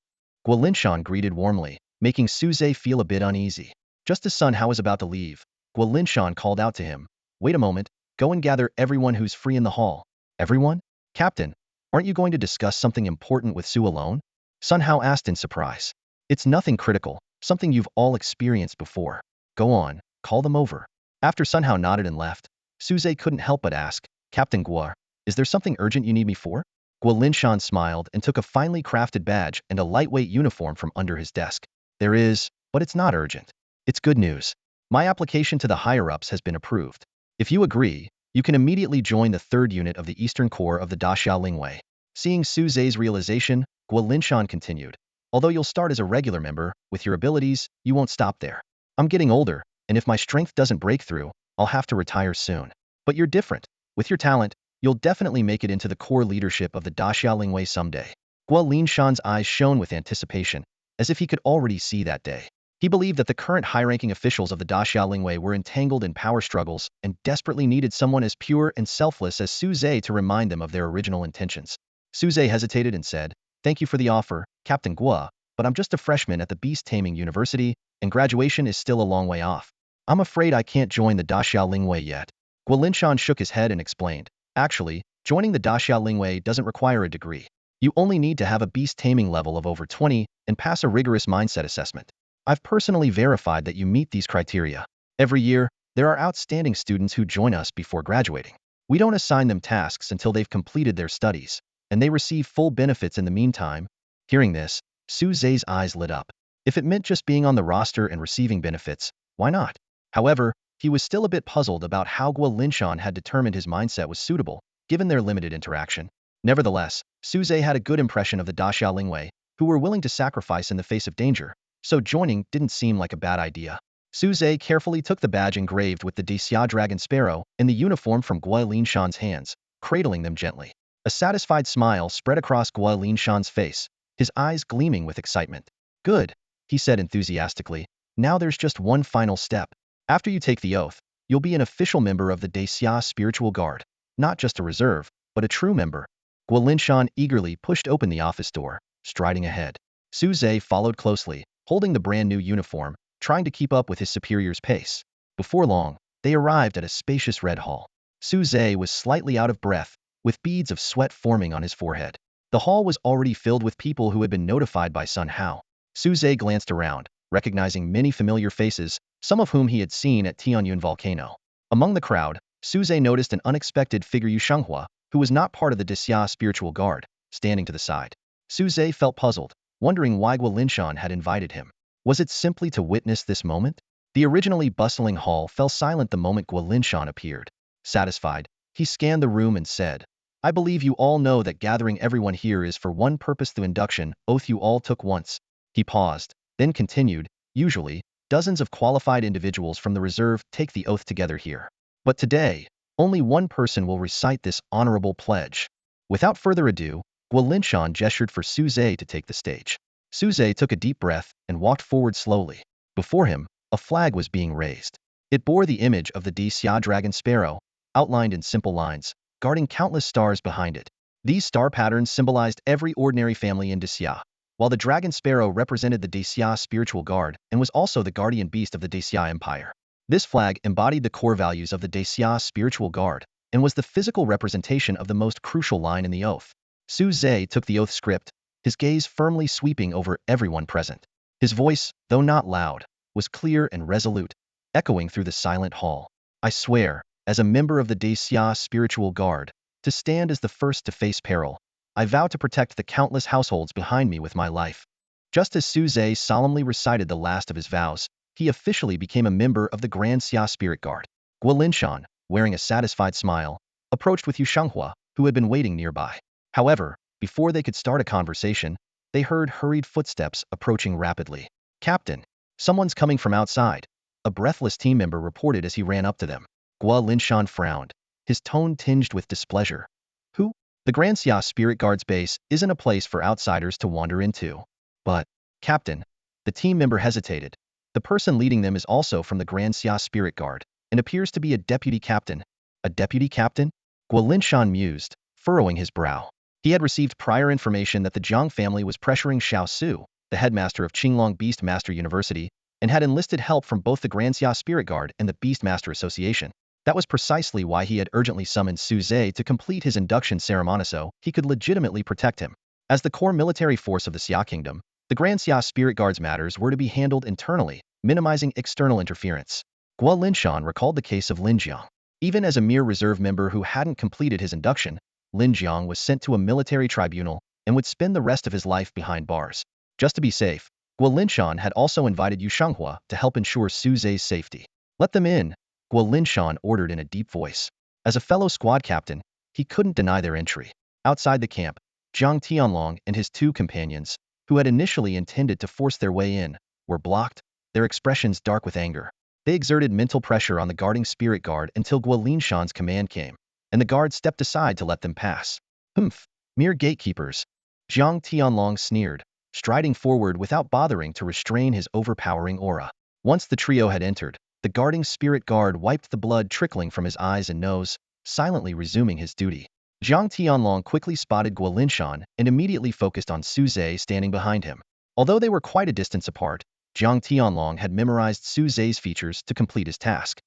Guo Linshan greeted warmly, making Su Zhe feel a bit uneasy. Just as Sun Hao was about to leave, Guo Linshan called out to him, wait a moment, go and gather everyone who's free in the hall. Everyone? Captain, aren't you going to discuss something important with Su alone? Sun Hao asked in surprise. It's nothing critical, something you've all experienced before. Go on, call them over. After Sun Hao nodded and left, Su Zhe couldn't help but ask, Captain Guo, is there something urgent you need me for? Guo Linshan smiled and took a finely crafted badge and a lightweight uniform from under his desk. There is, but it's not urgent. It's good news. My application to the higher-ups has been approved. If you agree, you can immediately join the 3rd unit of the Eastern Corps of the Daxia Lingwei. Seeing Su Zhe's realization, Guo Linshan continued, although you'll start as a regular member, with your abilities, you won't stop there. I'm getting older, and if my strength doesn't break through, I'll have to retire soon. But you're different. With your talent, you'll definitely make it into the core leadership of the Daxia Lingwei someday. Guo Linshan's eyes shone with anticipation, as if he could already see that day. He believed that the current high-ranking officials of the Daxia Lingwei were entangled in power struggles and desperately needed someone as pure and selfless as Su Zhe to remind them of their original intentions. Su Zhe hesitated and said, thank you for the offer, Captain Guo, but I'm just a freshman at the Beast Taming University, and graduation is still a long way off. I'm afraid I can't join the Daxia Lingwei yet. Guo Linshan shook his head and explained, actually, joining the Daxia Lingwei doesn't require a degree. You only need to have a beast taming level of over 20 and pass a rigorous mindset assessment. I've personally verified that you meet these criteria. Every year, there are outstanding students who join us before graduating. We don't assign them tasks until they've completed their studies, and they receive full benefits in the meantime. Hearing this, Su Zhe's eyes lit up. If it meant just being on the roster and receiving benefits, why not? However, he was still a bit puzzled about how Guo Linshan had determined his mindset was suitable, given their limited interaction. Nevertheless, Su Zhe had a good impression of the Daxia Lingwei, who were willing to sacrifice in the face of danger, so joining didn't seem like a bad idea. Su Zhe carefully took the badge engraved with the Daxia Dragon Sparrow and the uniform from Guo Linshan's hands, cradling them gently. A satisfied smile spread across Guo Linshan's face, his eyes gleaming with excitement. Good, he said enthusiastically. Now there's just one final step. After you take the oath, you'll be an official member of the Daxia Spiritual Guard, not just a reserve, but a true member. Guo Linshan eagerly pushed open the office door, striding ahead. Su Zhe followed closely, holding the brand new uniform, trying to keep up with his superior's pace. Before long, they arrived at a spacious red hall. Su Zhe was slightly out of breath, with beads of sweat forming on his forehead. The hall was already filled with people who had been notified by Sun Hao. Su Zhe glanced around, recognizing many familiar faces, some of whom he had seen at Tianyun Volcano. Among the crowd, Su Zhe noticed an unexpected figure, Yu Shenghua, who was not part of the Daxia Spiritual Guard, standing to the side. Su Zhe felt puzzled, wondering why Guo Linshan had invited him. Was it simply to witness this moment? The originally bustling hall fell silent the moment Guo Linshan appeared. Satisfied, he scanned the room and said, I believe you all know that gathering everyone here is for one purpose: the induction oath you all took once. He paused, then continued, usually, dozens of qualified individuals from the reserve take the oath together here. But today, only one person will recite this honorable pledge. Without further ado, Guolinshan gestured for Su Zhe to take the stage. Su Zhe took a deep breath and walked forward slowly. Before him, a flag was being raised. It bore the image of the Xia dragon sparrow, outlined in simple lines, guarding countless stars behind it. These star patterns symbolized every ordinary family in Xia, while the dragon sparrow represented the Xia spiritual guard and was also the guardian beast of the Xia empire. This flag embodied the core values of the Xia spiritual guard and was the physical representation of the most crucial line in the oath. Su Zhe took the oath script, his gaze firmly sweeping over everyone present. His voice, though not loud, was clear and resolute, echoing through the silent hall. I swear, as a member of the Xia spiritual guard, to stand as the first to face peril. I vow to protect the countless households behind me with my life. Just as Su Zhe solemnly recited the last of his vows, he officially became a member of the Grand Xia Spirit Guard. Guolinshan, wearing a satisfied smile, approached with Yu Shenghua, who had been waiting nearby. However, before they could start a conversation, they heard hurried footsteps approaching rapidly. Captain, someone's coming from outside, a breathless team member reported as he ran up to them. Guolinshan frowned, his tone tinged with displeasure. Who? The Grand Xia Spirit Guard's base isn't a place for outsiders to wander into. But, Captain, the team member hesitated. The person leading them is also from the Grand Xia Spirit Guard, and appears to be a deputy captain. A deputy captain? Guolinshan mused, furrowing his brow. He had received prior information that the Jiang family was pressuring Xiao Su, the headmaster of Qinglong Beastmaster University, and had enlisted help from both the Grand Xia Spirit Guard and the Beastmaster Association. That was precisely why he had urgently summoned Su Zhe to complete his induction ceremony so he could legitimately protect him. As the core military force of the Xia Kingdom, the Grand Xia Spirit Guard's matters were to be handled internally, minimizing external interference. Guolinshan recalled the case of Lin Jiang. Even as a mere reserve member who hadn't completed his induction, Lin Jiang was sent to a military tribunal and would spend the rest of his life behind bars. Just to be safe, Guolinshan had also invited Yu Shenghua to help ensure Su Zhe's safety. Let them in, Guolinshan ordered in a deep voice. As a fellow squad captain, he couldn't deny their entry. Outside the camp, Zhang Tianlong and his two companions, who had initially intended to force their way in, were blocked, their expressions dark with anger. They exerted mental pressure on the guarding spirit guard until Guolinshan's command came, and the guard stepped aside to let them pass. Humph, mere gatekeepers. Zhang Tianlong sneered, striding forward without bothering to restrain his overpowering aura. Once the trio had entered, the guarding spirit guard wiped the blood trickling from his eyes and nose, silently resuming his duty. Zhang Tianlong quickly spotted Guolinshan and immediately focused on Su Zhe standing behind him. Although they were quite a distance apart, Zhang Tianlong had memorized Su Zhe's features to complete his task.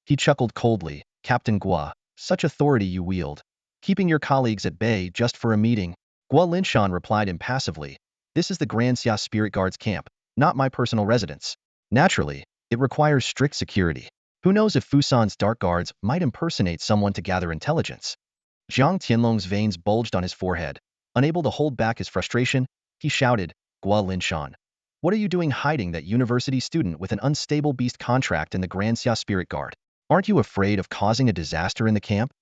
He chuckled coldly, Captain Gua, such authority you wield. Keeping your colleagues at bay just for a meeting. Guolinshan replied impassively, this is the Grand Xia Spirit Guard's camp, not my personal residence. Naturally, it requires strict security. Who knows if Fusan's dark guards might impersonate someone to gather intelligence. Zhang Tianlong's veins bulged on his forehead. Unable to hold back his frustration, he shouted, Guolinshan, what are you doing hiding that university student with an unstable beast contract in the Grand Xia Spirit Guard? Aren't you afraid of causing a disaster in the camp?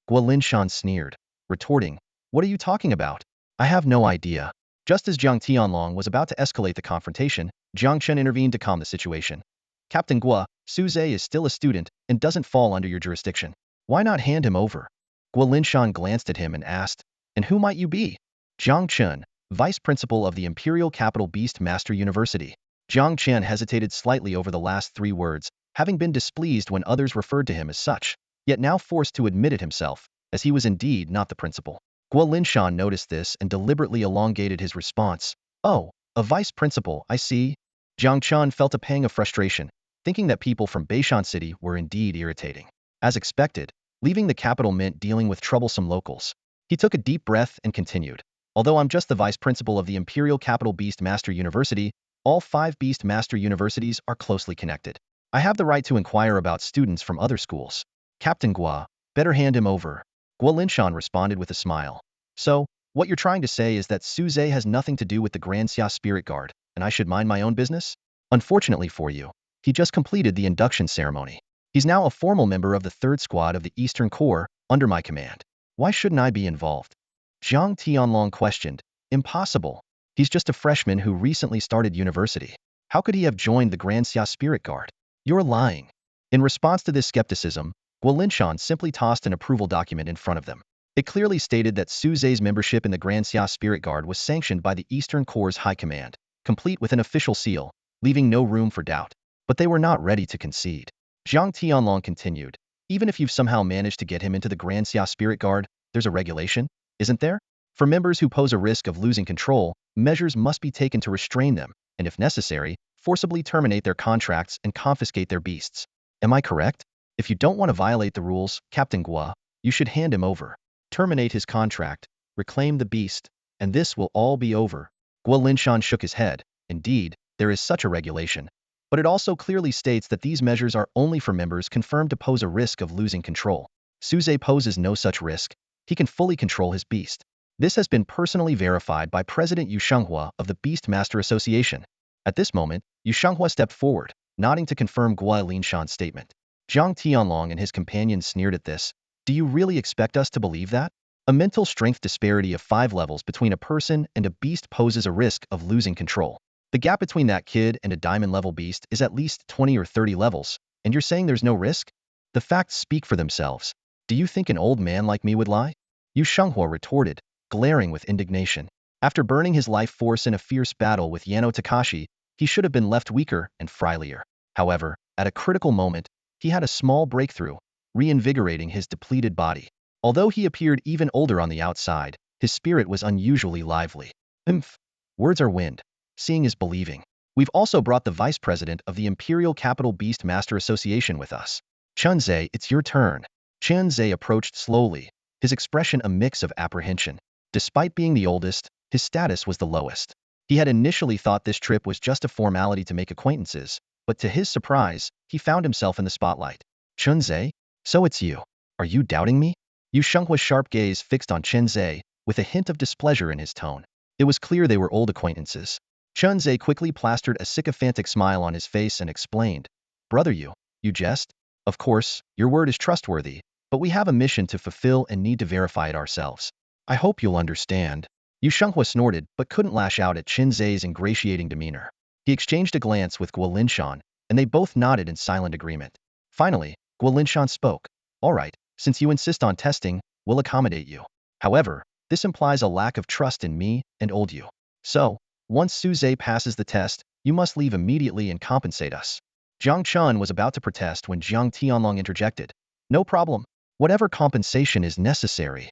Guolinshan sneered, retorting, what are you talking about? I have no idea. Just as Zhang Tianlong was about to escalate the confrontation, Jiang Chen intervened to calm the situation. Captain Gua, Su Zhe is still a student and doesn't fall under your jurisdiction. Why not hand him over? Guolinshan glanced at him and asked, and who might you be? Jiang Chen, vice principal of the Imperial Capital Beast Master University. Jiang Chen hesitated slightly over the last three words, having been displeased when others referred to him as such, yet now forced to admit it himself, as he was indeed not the principal. Guolinshan noticed this and deliberately elongated his response. Oh, a vice principal, I see. Jiang Chen felt a pang of frustration, thinking that people from Beishan City were indeed irritating. As expected, leaving the capital meant dealing with troublesome locals. He took a deep breath and continued. Although I'm just the vice principal of the Imperial Capital Beast Master University, all 5 Beast Master Universities are closely connected. I have the right to inquire about students from other schools. Captain Gua, better hand him over. Guolinshan responded with a smile. So, what you're trying to say is that Su Zhe has nothing to do with the Grand Xia Spirit Guard, and I should mind my own business? Unfortunately for you, he just completed the induction ceremony. He's now a formal member of the 3rd Squad of the Eastern Corps, under my command. Why shouldn't I be involved? Jiang Tianlong questioned. Impossible. He's just a freshman who recently started university. How could he have joined the Grand Xia Spirit Guard? You're lying. In response to this skepticism, Guo Linshan simply tossed an approval document in front of them. It clearly stated that Su Zhe's membership in the Grand Xia Spirit Guard was sanctioned by the Eastern Corps' High Command, complete with an official seal, leaving no room for doubt. But they were not ready to concede. Jiang Tianlong continued. Even if you've somehow managed to get him into the Grand Xia Spirit Guard, there's a regulation, isn't there? For members who pose a risk of losing control, measures must be taken to restrain them, and if necessary, forcibly terminate their contracts and confiscate their beasts. Am I correct? If you don't want to violate the rules, Captain Guo, you should hand him over. Terminate his contract, reclaim the beast, and this will all be over. Guo Linshan shook his head. Indeed, there is such a regulation. But it also clearly states that these measures are only for members confirmed to pose a risk of losing control. Su Zhe poses no such risk. He can fully control his beast. This has been personally verified by President Yu Shenghua of the Beast Master Association. At this moment, Yu Shenghua stepped forward, nodding to confirm Guo Linshan's statement. Jiang Tianlong and his companions sneered at this. Do you really expect us to believe that? A mental strength disparity of 5 levels between a person and a beast poses a risk of losing control. The gap between that kid and a diamond-level beast is at least 20 or 30 levels, and you're saying there's no risk? The facts speak for themselves. Do you think an old man like me would lie? Yu Shenghua retorted, glaring with indignation. After burning his life force in a fierce battle with Yano Takashi, he should have been left weaker and frilier. However, at a critical moment, he had a small breakthrough, reinvigorating his depleted body. Although he appeared even older on the outside, his spirit was unusually lively. Words are wind. Seeing is believing. We've also brought the vice president of the Imperial Capital Beast Master Association with us. Chunzhe, it's your turn. Chunzhe approached slowly, his expression a mix of apprehension. Despite being the oldest, his status was the lowest. He had initially thought this trip was just a formality to make acquaintances, but to his surprise, he found himself in the spotlight. Chunzhe? So it's you. Are you doubting me? Yu Shenghua's sharp gaze fixed on Chunzhe, with a hint of displeasure in his tone. It was clear they were old acquaintances. Chunzhe quickly plastered a sycophantic smile on his face and explained. Brother you jest? Of course, your word is trustworthy, but we have a mission to fulfill and need to verify it ourselves. I hope you'll understand. Yu Shenghua snorted, but couldn't lash out at Chunzhe's ingratiating demeanor. He exchanged a glance with Guo Linshan, and they both nodded in silent agreement. Finally, Guo Linshan spoke. All right, since you insist on testing, we'll accommodate you. However, this implies a lack of trust in me and old you. So, once Su Zhe passes the test, you must leave immediately and compensate us. Jiang Chun was about to protest when Jiang Tianlong interjected. No problem. Whatever compensation is necessary.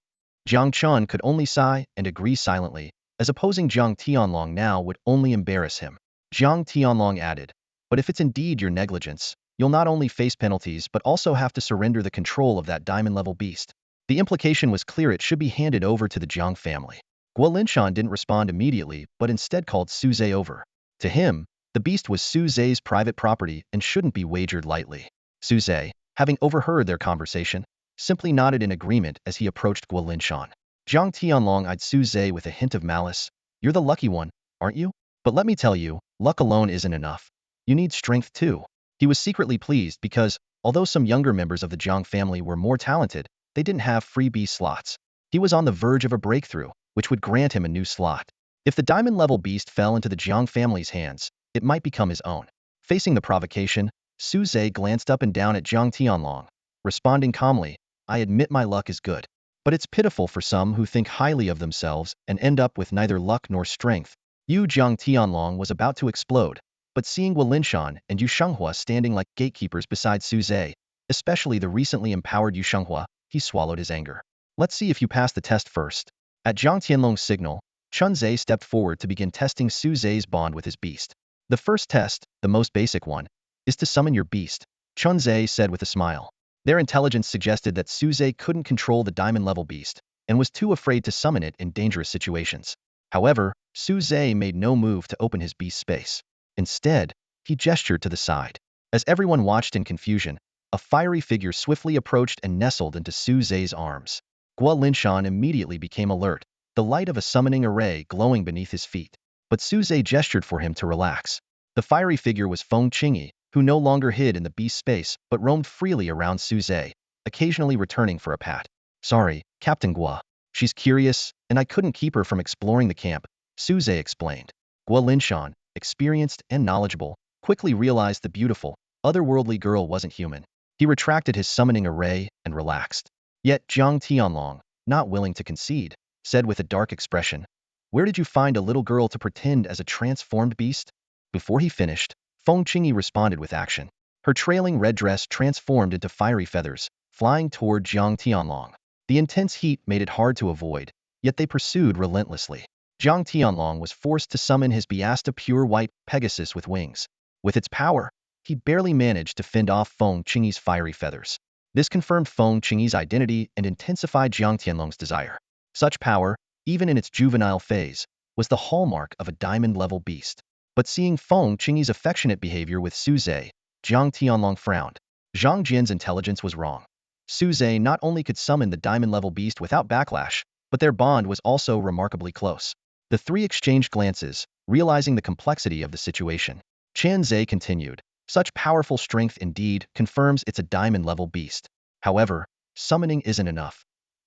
Jiang Chun could only sigh and agree silently, as opposing Jiang Tianlong now would only embarrass him. Jiang Tianlong added, but if it's indeed your negligence, you'll not only face penalties but also have to surrender the control of that diamond-level beast. The implication was clear. It should be handed over to the Jiang family. Guo Linshan didn't respond immediately, but instead called Su Zhe over. To him, the beast was Su Zhe's private property and shouldn't be wagered lightly. Su Zhe, having overheard their conversation, simply nodded in agreement as he approached Guo Linshan. Jiang Tianlong eyed Su Zhe with a hint of malice. You're the lucky one, aren't you? But let me tell you, luck alone isn't enough. You need strength too. He was secretly pleased because, although some younger members of the Jiang family were more talented, they didn't have freebie slots. He was on the verge of a breakthrough, which would grant him a new slot. If the diamond-level beast fell into the Jiang family's hands, it might become his own. Facing the provocation, Su Zhe glanced up and down at Jiang Tianlong, responding calmly, I admit my luck is good. But it's pitiful for some who think highly of themselves and end up with neither luck nor strength. Jiang Tianlong was about to explode, but seeing Guo Linshan and Yu Shenghua standing like gatekeepers beside Su Zhe, especially the recently empowered Yu Shenghua, he swallowed his anger. Let's see if you pass the test first. At Jiang Tianlong's signal, Chunzhe stepped forward to begin testing Su Zhe's bond with his beast. The first test, the most basic one, is to summon your beast, Chunzhe said with a smile. Their intelligence suggested that Su Zhe couldn't control the diamond-level beast, and was too afraid to summon it in dangerous situations. However, Su Zhe made no move to open his beast space. Instead, he gestured to the side. As everyone watched in confusion, a fiery figure swiftly approached and nestled into Su Zhe's arms. Guo Linshan immediately became alert, the light of a summoning array glowing beneath his feet. But Su Zhe gestured for him to relax. The fiery figure was Feng Qingyi, who no longer hid in the beast space but roamed freely around Su Zhe, occasionally returning for a pat. Sorry, Captain Gua. She's curious, and I couldn't keep her from exploring the camp, Suze explained. Gua Linshan, experienced and knowledgeable, quickly realized the beautiful, otherworldly girl wasn't human. He retracted his summoning array and relaxed. Yet Jiang Tianlong, not willing to concede, said with a dark expression, "Where did you find a little girl to pretend as a transformed beast?" Before he finished, Feng Qingyi responded with action. Her trailing red dress transformed into fiery feathers, flying toward Jiang Tianlong. The intense heat made it hard to avoid, yet they pursued relentlessly. Jiang Tianlong was forced to summon his Biasta pure white Pegasus with wings. With its power, he barely managed to fend off Feng Qingyi's fiery feathers. This confirmed Feng Qingyi's identity and intensified Jiang Tianlong's desire. Such power, even in its juvenile phase, was the hallmark of a diamond-level beast. But seeing Feng Qingyi's affectionate behavior with Suze, Jiang Tianlong frowned. Zhang Jian's intelligence was wrong. Suze not only could summon the diamond-level beast without backlash, but their bond was also remarkably close. The three exchanged glances, realizing the complexity of the situation. Qian Zhe continued, "Such powerful strength indeed confirms it's a diamond-level beast. However, summoning isn't enough.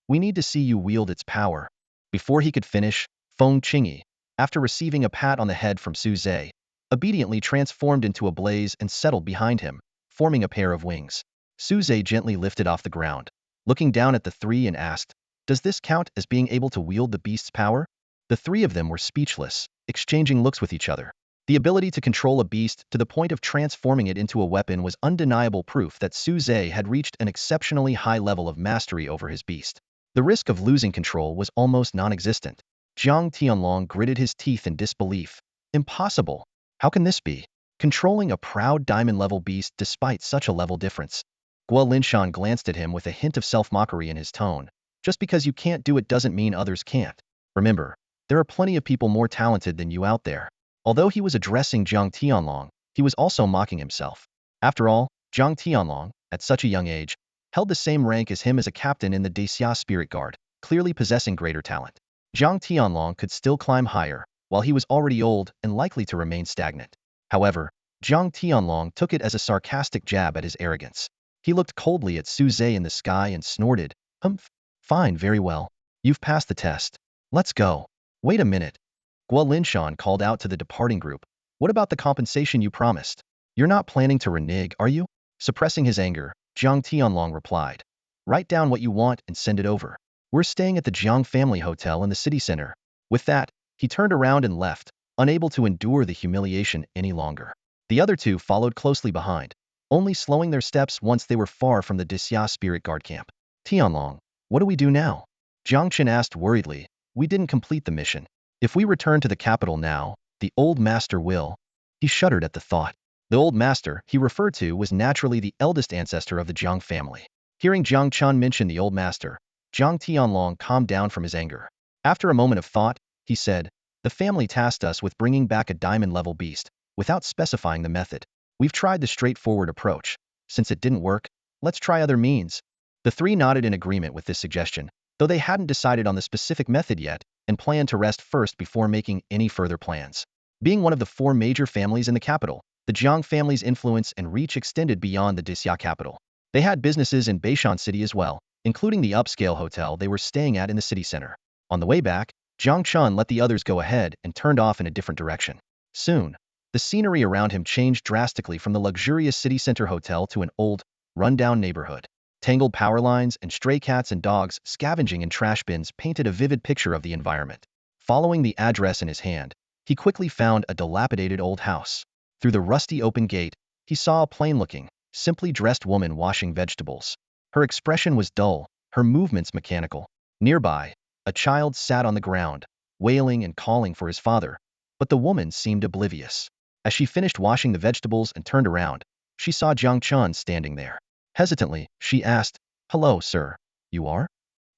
We need to see you wield its power." Before he could finish, Feng Qingyi, after receiving a pat on the head from Suze, obediently transformed into a blaze and settled behind him, forming a pair of wings. Suze gently lifted off the ground, looking down at the three and asked, "Does this count as being able to wield the beast's power?" The three of them were speechless, exchanging looks with each other. The ability to control a beast to the point of transforming it into a weapon was undeniable proof that Suze had reached an exceptionally high level of mastery over his beast. The risk of losing control was almost non-existent. Jiang Tianlong gritted his teeth in disbelief. Impossible. How can this be? Controlling a proud diamond-level beast despite such a level difference. Gua Linshan glanced at him with a hint of self-mockery in his tone. Just because you can't do it doesn't mean others can't. Remember, there are plenty of people more talented than you out there. Although he was addressing Jiang Tianlong, he was also mocking himself. After all, Jiang Tianlong, at such a young age, held the same rank as him as a captain in the Daxia Spirit Guard, clearly possessing greater talent. Jiang Tianlong could still climb higher, while he was already old and likely to remain stagnant. However, Jiang Tianlong took it as a sarcastic jab at his arrogance. He looked coldly at Suze in the sky and snorted, "Humph. Fine, very well. You've passed the test. Let's go." "Wait a minute." Gua Linshan called out to the departing group. "What about the compensation you promised? You're not planning to renege, are you?" Suppressing his anger, Jiang Tianlong replied, "Write down what you want and send it over. We're staying at the Jiang family hotel in the city center." With that, he turned around and left, unable to endure the humiliation any longer. The other two followed closely behind, only slowing their steps once they were far from the Daxia Spirit Guard camp. "Tianlong, what do we do now?" Jiang Chen asked worriedly. "We didn't complete the mission. If we return to the capital now, the old master will..." He shuddered at the thought. The old master he referred to was naturally the eldest ancestor of the Jiang family. Hearing Jiang Chen mention the old master, Jiang Tianlong calmed down from his anger. After a moment of thought, he said, "The family tasked us with bringing back a diamond-level beast, without specifying the method. We've tried the straightforward approach. Since it didn't work, let's try other means." The three nodded in agreement with this suggestion, though they hadn't decided on the specific method yet, and planned to rest first before making any further plans. Being one of the four major families in the capital, the Jiang family's influence and reach extended beyond the Daxia capital. They had businesses in Beishan City as well, including the upscale hotel they were staying at in the city center. On the way back, Jiang Chen let the others go ahead and turned off in a different direction. Soon, the scenery around him changed drastically from the luxurious city center hotel to an old, run-down neighborhood. Tangled power lines and stray cats and dogs scavenging in trash bins painted a vivid picture of the environment. Following the address in his hand, he quickly found a dilapidated old house. Through the rusty open gate, he saw a plain-looking, simply dressed woman washing vegetables. Her expression was dull, her movements mechanical. Nearby, a child sat on the ground, wailing and calling for his father, but the woman seemed oblivious. As she finished washing the vegetables and turned around, she saw Jiang Chen standing there. Hesitantly, she asked, "Hello, sir. You are?"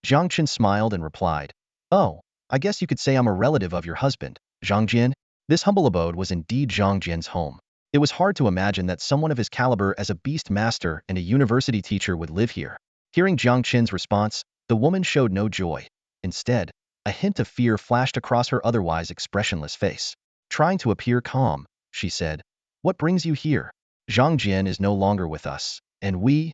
Jiang Chen smiled and replied, "Oh, I guess you could say I'm a relative of your husband, Zhang Jian." This humble abode was indeed Zhang Jian's home. It was hard to imagine that someone of his caliber as a beast master and a university teacher would live here. Hearing Jiang Chen's response, the woman showed no joy. Instead, a hint of fear flashed across her otherwise expressionless face. Trying to appear calm, she said, "What brings you here? Zhang Jian is no longer with us, and we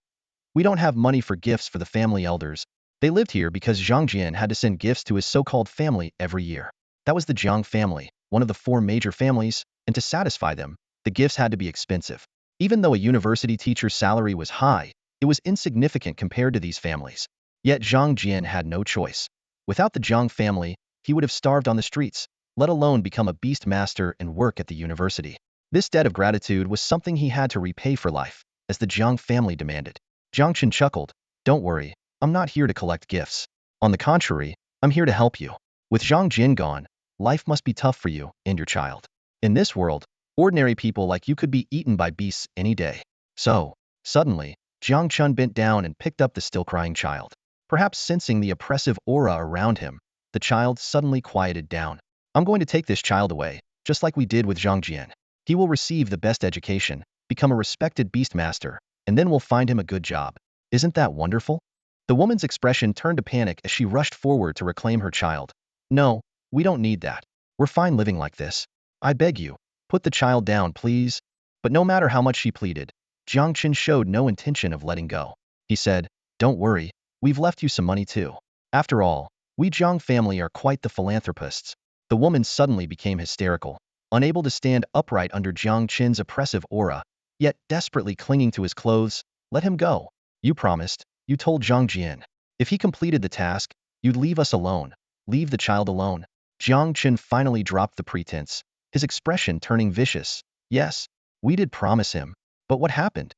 don't have money for gifts for the family elders." They lived here because Zhang Jian had to send gifts to his so-called family every year. That was the Jiang family, one of the four major families, and to satisfy them, the gifts had to be expensive. Even though a university teacher's salary was high, it was insignificant compared to these families. Yet Zhang Jian had no choice. Without the Jiang family, he would have starved on the streets, let alone become a beast master and work at the university. This debt of gratitude was something he had to repay for life, as the Jiang family demanded. Jiang Chen chuckled, "Don't worry, I'm not here to collect gifts. On the contrary, I'm here to help you. With Zhang Jin gone, life must be tough for you and your child. In this world, ordinary people like you could be eaten by beasts any day." So, suddenly, Jiang Chun bent down and picked up the still crying child. Perhaps sensing the oppressive aura around him, the child suddenly quieted down. "I'm going to take this child away, just like we did with Zhang Jian. He will receive the best education, become a respected beastmaster, and then we'll find him a good job. Isn't that wonderful?" The woman's expression turned to panic as she rushed forward to reclaim her child. "No, we don't need that. We're fine living like this. I beg you, put the child down, please." But no matter how much she pleaded, Jiang Qin showed no intention of letting go. He said, "Don't worry, we've left you some money too. After all, we Jiang family are quite the philanthropists." The woman suddenly became hysterical, unable to stand upright under Jiang Qin's oppressive aura, yet desperately clinging to his clothes. "Let him go. You promised, you told Zhang Jian. If he completed the task, you'd leave us alone. Leave the child alone." Jiang Qin finally dropped the pretense, his expression turning vicious. "Yes, we did promise him. But what happened?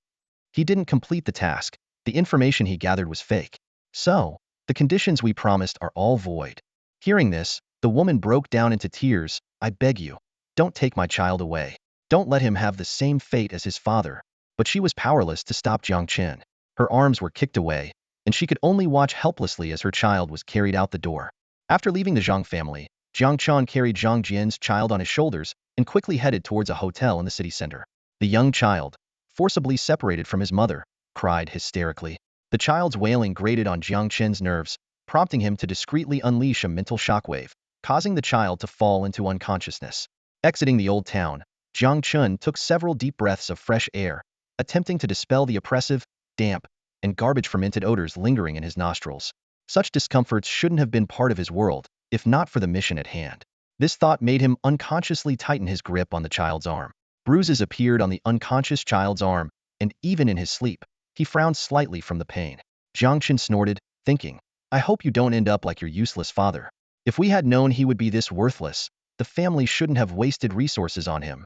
He didn't complete the task. The information he gathered was fake. So, the conditions we promised are all void." Hearing this, the woman broke down into tears. "I beg you, don't take my child away. Don't let him have the same fate as his father." But she was powerless to stop Jiang Qin. Her arms were kicked away, and she could only watch helplessly as her child was carried out the door. After leaving the Zhang family, Jiang Chan carried Zhang Jian's child on his shoulders and quickly headed towards a hotel in the city center. The young child, forcibly separated from his mother, cried hysterically. The child's wailing grated on Jiang Chen's nerves, prompting him to discreetly unleash a mental shockwave, causing the child to fall into unconsciousness. Exiting the old town, Jiang Chun took several deep breaths of fresh air, attempting to dispel the oppressive, damp, and garbage-fermented odors lingering in his nostrils. Such discomforts shouldn't have been part of his world, if not for the mission at hand. This thought made him unconsciously tighten his grip on the child's arm. Bruises appeared on the unconscious child's arm, and even in his sleep, he frowned slightly from the pain. Jiang Qin snorted, thinking, "I hope you don't end up like your useless father. If we had known he would be this worthless, the family shouldn't have wasted resources on him."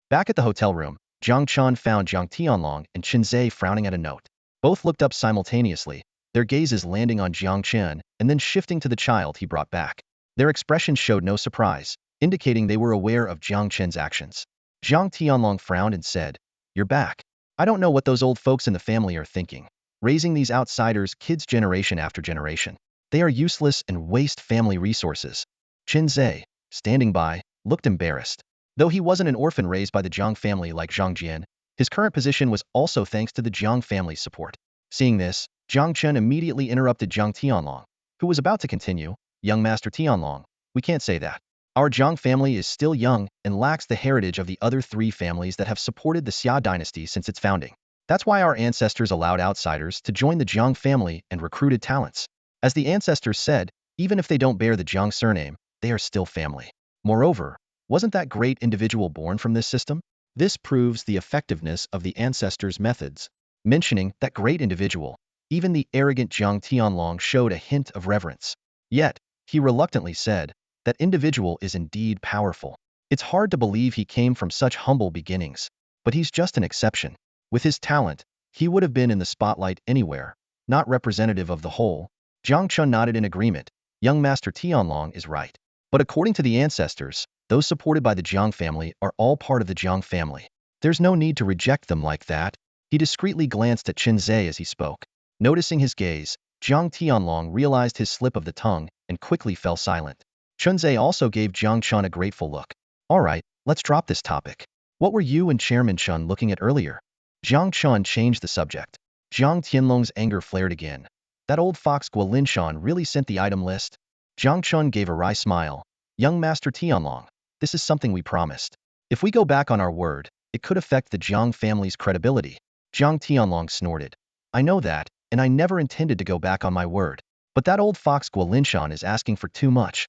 Back at the hotel room, Jiang Chan found Jiang Tianlong and Qin Zhe frowning at a note. Both looked up simultaneously, their gazes landing on Jiang Chen and then shifting to the child he brought back. Their expressions showed no surprise, indicating they were aware of Jiang Chen's actions. Jiang Tianlong frowned and said, "You're back. I don't know what those old folks in the family are thinking, raising these outsiders kids generation after generation. They are useless and waste family resources." Qin Zhe, standing by, looked embarrassed. Though he wasn't an orphan raised by the Jiang family like Zhang Jian, his current position was also thanks to the Jiang family's support. Seeing this, Jiang Chen immediately interrupted Jiang Tianlong, who was about to continue. "Young Master Tianlong, we can't say that. Our Jiang family is still young and lacks the heritage of the other three families that have supported the Xia dynasty since its founding. That's why our ancestors allowed outsiders to join the Jiang family and recruited talents. As the ancestors said, even if they don't bear the Jiang surname, they are still family. Moreover, wasn't that great individual born from this system? This proves the effectiveness of the ancestors' methods." Mentioning that great individual, even the arrogant Jiang Tianlong showed a hint of reverence. Yet, he reluctantly said, "That individual is indeed powerful. It's hard to believe he came from such humble beginnings. But he's just an exception. With his talent, he would have been in the spotlight anywhere, not representative of the whole." Jiang Chun nodded in agreement. Young Master Tianlong is right. But according to the ancestors, those supported by the Jiang family are all part of the Jiang family. There's no need to reject them like that. He discreetly glanced at Qin Zhe as he spoke. Noticing his gaze, Jiang Tianlong realized his slip of the tongue and quickly fell silent. Qin Zhe also gave Jiang Chun a grateful look. "All right, let's drop this topic. What were you and Chairman Chun looking at earlier?" Jiang Chun changed the subject. Jiang Tianlong's anger flared again. "That old fox Guolin Shan really sent the item list?" Jiang Chun gave a wry smile. "Young Master Tianlong, this is something we promised. If we go back on our word, it could affect the Jiang family's credibility." Jiang Tianlong snorted. "I know that, and I never intended to go back on my word. But that old fox Guo Linshan is asking for too much.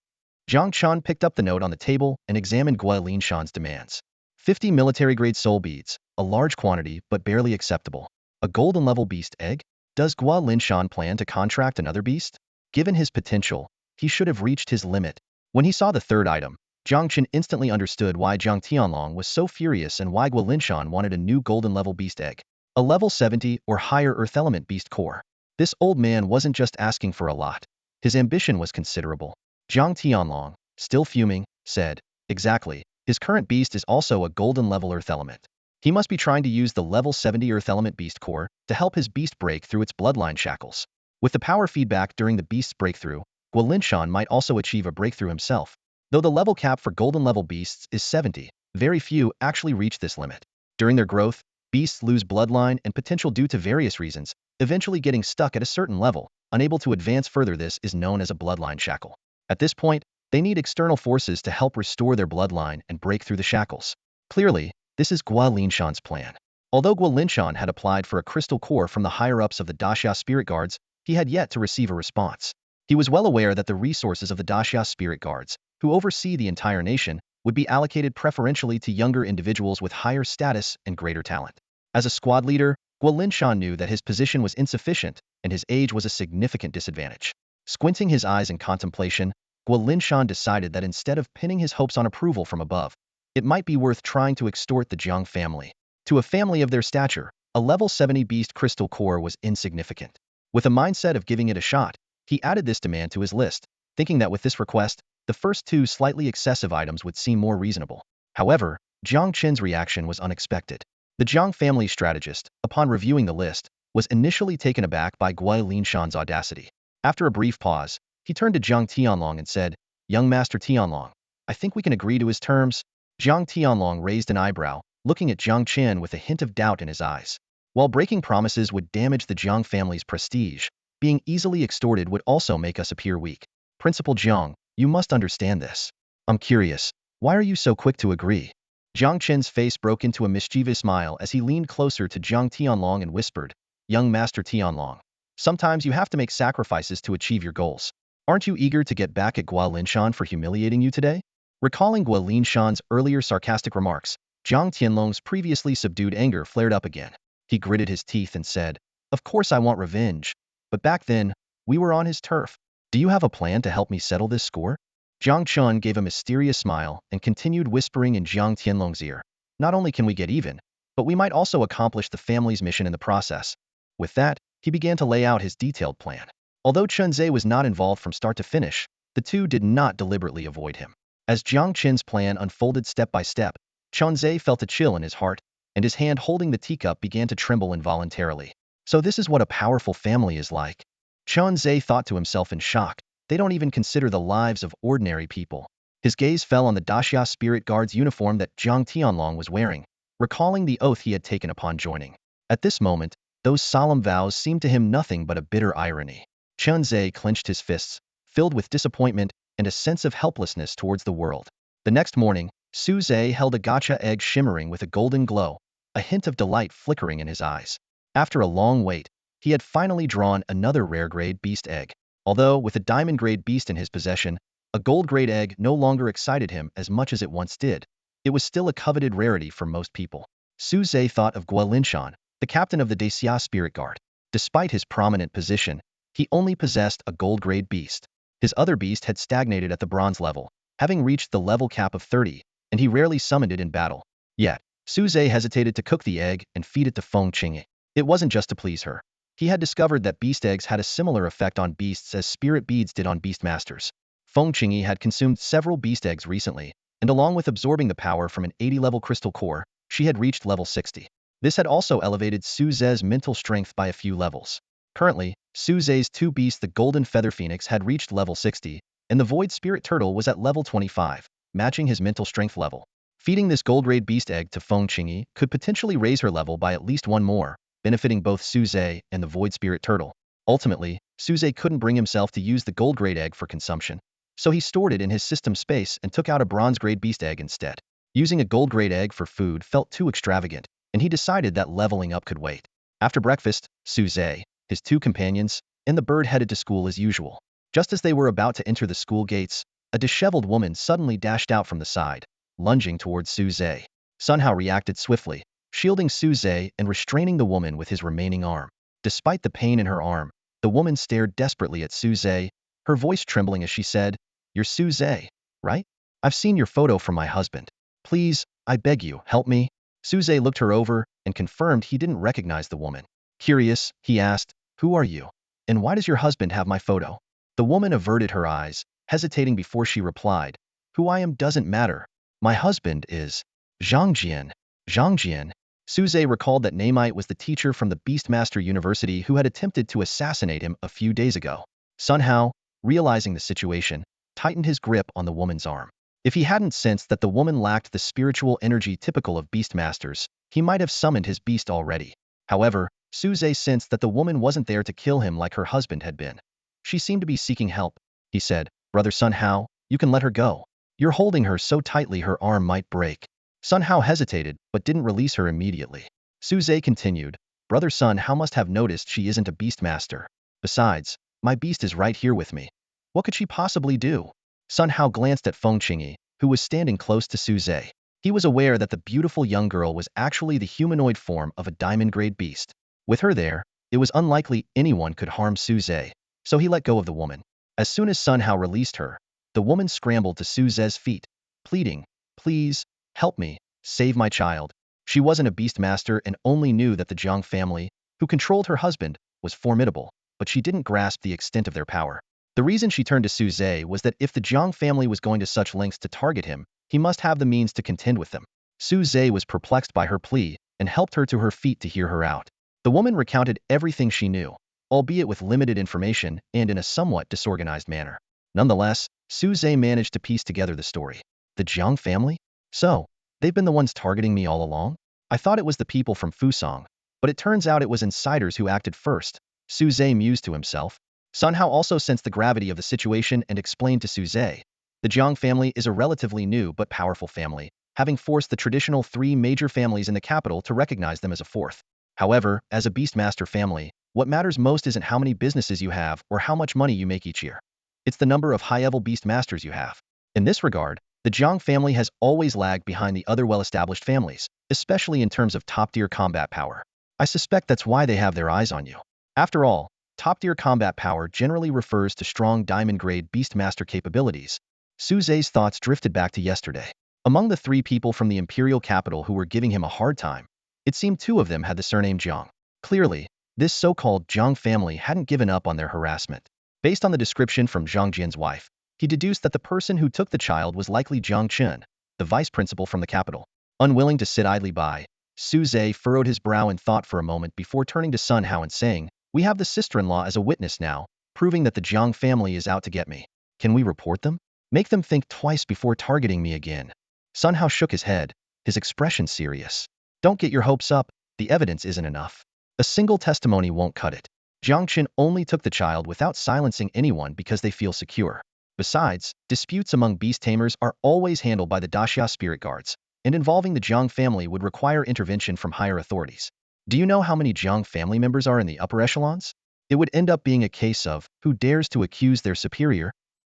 Zhang Chen picked up the note on the table and examined Guo Linshan's demands. 50 military-grade soul beads, a large quantity but barely acceptable. A golden-level beast egg? Does Guo Linshan plan to contract another beast? Given his potential, he should have reached his limit. When he saw the third item, Zhang Chen instantly understood why Zhang Tianlong was so furious and why Guo Linshan wanted a new golden-level beast egg. A level 70 or higher earth element beast core. This old man wasn't just asking for a lot. His ambition was considerable. Zhang Tianlong, still fuming, said, "Exactly, his current beast is also a golden-level earth element. He must be trying to use the level 70 earth element beast core to help his beast break through its bloodline shackles. With the power feedback during the beast's breakthrough, Guo Linshan might also achieve a breakthrough himself. Though the level cap for golden-level beasts is 70, very few actually reach this limit. During their growth, beasts lose bloodline and potential due to various reasons, eventually getting stuck at a certain level, unable to advance further. This is known as a bloodline shackle. At this point, they need external forces to help restore their bloodline and break through the shackles. Clearly, this is Guo Linshan's plan. Although Guo Linshan had applied for a crystal core from the higher-ups of the Daxia Spirit Guards, he had yet to receive a response. He was well aware that the resources of the Daxia Spirit Guards, who oversee the entire nation, would be allocated preferentially to younger individuals with higher status and greater talent. As a squad leader, Guo Linshan knew that his position was insufficient and his age was a significant disadvantage. Squinting his eyes in contemplation, Guo Linshan decided that instead of pinning his hopes on approval from above, it might be worth trying to extort the Jiang family. To a family of their stature, a level 70 beast crystal core was insignificant. With a mindset of giving it a shot, he added this demand to his list, thinking that with this request, the first two slightly excessive items would seem more reasonable. However, Jiang Qin's reaction was unexpected. The Jiang family strategist, upon reviewing the list, was initially taken aback by Guo Linshan's audacity. After a brief pause, he turned to Zhang Tianlong and said, "Young Master Tianlong, I think we can agree to his terms." Zhang Tianlong raised an eyebrow, looking at Jiang Qin with a hint of doubt in his eyes. While breaking promises would damage the Jiang family's prestige, being easily extorted would also make us appear weak. Principal Jiang, you must understand this. I'm curious, why are you so quick to agree? Jiang Qin's face broke into a mischievous smile as he leaned closer to Zhang Tianlong and whispered, "Young Master Tianlong, sometimes you have to make sacrifices to achieve your goals. Aren't you eager to get back at Guo Linshan for humiliating you today?" Recalling Guo Linshan's earlier sarcastic remarks, Zhang Tianlong's previously subdued anger flared up again. He gritted his teeth and said, "Of course I want revenge, but back then, we were on his turf. Do you have a plan to help me settle this score?" Zhang Chun gave a mysterious smile and continued whispering in Zhang Tianlong's ear, "Not only can we get even, but we might also accomplish the family's mission in the process." With that, he began to lay out his detailed plan. Although Chunzhe was not involved from start to finish, the two did not deliberately avoid him. As Jiang Qin's plan unfolded step by step, Chunzhe felt a chill in his heart, and his hand holding the teacup began to tremble involuntarily. So this is what a powerful family is like. Chunzhe thought to himself in shock. They don't even consider the lives of ordinary people. His gaze fell on the Daxia Spirit Guard's uniform that Zhang Tianlong was wearing, recalling the oath he had taken upon joining. At this moment, those solemn vows seemed to him nothing but a bitter irony. Chunzhe clenched his fists, filled with disappointment and a sense of helplessness towards the world. The next morning, Su Zhe held a gacha egg shimmering with a golden glow, a hint of delight flickering in his eyes. After a long wait, he had finally drawn another rare-grade beast egg. Although, with a diamond-grade beast in his possession, a gold-grade egg no longer excited him as much as it once did. It was still a coveted rarity for most people. Su Zhe thought of Guo Linshan, the captain of the Daxia Spirit Guard. Despite his prominent position, he only possessed a gold-grade beast. His other beast had stagnated at the bronze level, having reached the level cap of 30, and he rarely summoned it in battle. Yet, Su Zhe hesitated to cook the egg and feed it to Feng Qingyi. It wasn't just to please her. He had discovered that beast eggs had a similar effect on beasts as spirit beads did on beast masters. Feng Qingyi had consumed several beast eggs recently, and along with absorbing the power from an 80-level crystal core, she had reached level 60. This had also elevated Su Zhe's mental strength by a few levels. Currently, Su Zhe's two beasts, the Golden Feather Phoenix, had reached level 60, and the Void Spirit Turtle was at level 25, matching his mental strength level. Feeding this gold-grade beast egg to Feng Qingyi could potentially raise her level by at least one more, benefiting both Su Zhe and the Void Spirit Turtle. Ultimately, Su Zhe couldn't bring himself to use the gold-grade egg for consumption, so he stored it in his system space and took out a bronze-grade beast egg instead. Using a gold-grade egg for food felt too extravagant, and he decided that leveling up could wait. After breakfast, Su Zhe, his two companions, and the bird headed to school as usual. Just as they were about to enter the school gates, a disheveled woman suddenly dashed out from the side, lunging towards Su Zhe. Sun Hao reacted swiftly, shielding Su Zhe and restraining the woman with his remaining arm. Despite the pain in her arm, the woman stared desperately at Su Zhe, her voice trembling as she said, "You're Su Zhe, right? I've seen your photo from my husband. Please, I beg you, help me." Su Zhe looked her over and confirmed he didn't recognize the woman. Curious, he asked, "Who are you? And why does your husband have my photo?" The woman averted her eyes, hesitating before she replied, "Who I am doesn't matter. My husband is Zhang Jian." Zhang Jian. Su Zhe recalled that Namite was the teacher from the Beastmaster University who had attempted to assassinate him a few days ago. Sun Hao, realizing the situation, tightened his grip on the woman's arm. If he hadn't sensed that the woman lacked the spiritual energy typical of Beastmasters, he might have summoned his beast already. However, Su Zhe sensed that the woman wasn't there to kill him like her husband had been. She seemed to be seeking help. He said, "Brother Sun Hao, you can let her go. You're holding her so tightly her arm might break." Sun Hao hesitated, but didn't release her immediately. Su Zhe continued, "Brother Sun Hao must have noticed she isn't a Beastmaster. Besides, my beast is right here with me. What could she possibly do?" Sun Hao glanced at Feng Qingyi, who was standing close to Su Zhe. He was aware that the beautiful young girl was actually the humanoid form of a diamond-grade beast. With her there, it was unlikely anyone could harm Su Zhe, so he let go of the woman. As soon as Sun Hao released her, the woman scrambled to Su Zhe's feet, pleading, "Please, help me, save my child." She wasn't a Beastmaster and only knew that the Jiang family, who controlled her husband, was formidable, but she didn't grasp the extent of their power. The reason she turned to Su Zhe was that if the Jiang family was going to such lengths to target him, he must have the means to contend with them. Su Zhe was perplexed by her plea and helped her to her feet to hear her out. The woman recounted everything she knew, albeit with limited information and in a somewhat disorganized manner. Nonetheless, Su Zhe managed to piece together the story. The Jiang family? So, they've been the ones targeting me all along? I thought it was the people from Fusang, but it turns out it was insiders who acted first. Su Zhe mused to himself. Sun Hao also sensed the gravity of the situation and explained to Su Zhe. The Jiang family is a relatively new but powerful family, having forced the traditional three major families in the capital to recognize them as a fourth. However, as a Beastmaster family, what matters most isn't how many businesses you have or how much money you make each year. It's the number of high-level Beastmasters you have. In this regard, the Jiang family has always lagged behind the other well-established families, especially in terms of top-tier combat power. I suspect that's why they have their eyes on you. After all, top-tier combat power generally refers to strong diamond-grade Beastmaster capabilities. Su Zhe's thoughts drifted back to yesterday. Among the three people from the imperial capital who were giving him a hard time, it seemed two of them had the surname Jiang. Clearly, this so-called Jiang family hadn't given up on their harassment. Based on the description from Zhang Jian's wife, he deduced that the person who took the child was likely Jiang Chen, the vice principal from the capital. Unwilling to sit idly by, Su Zhe furrowed his brow in thought for a moment before turning to Sun Hao and saying, "We have the sister-in-law as a witness now, proving that the Jiang family is out to get me. Can we report them? Make them think twice before targeting me again." Sun Hao shook his head, his expression serious. "Don't get your hopes up, the evidence isn't enough. A single testimony won't cut it. Jiang Chen only took the child without silencing anyone because they feel secure. Besides, disputes among beast tamers are always handled by the Daxia spirit guards, and involving the Jiang family would require intervention from higher authorities. Do you know how many Jiang family members are in the upper echelons? It would end up being a case of who dares to accuse their superior."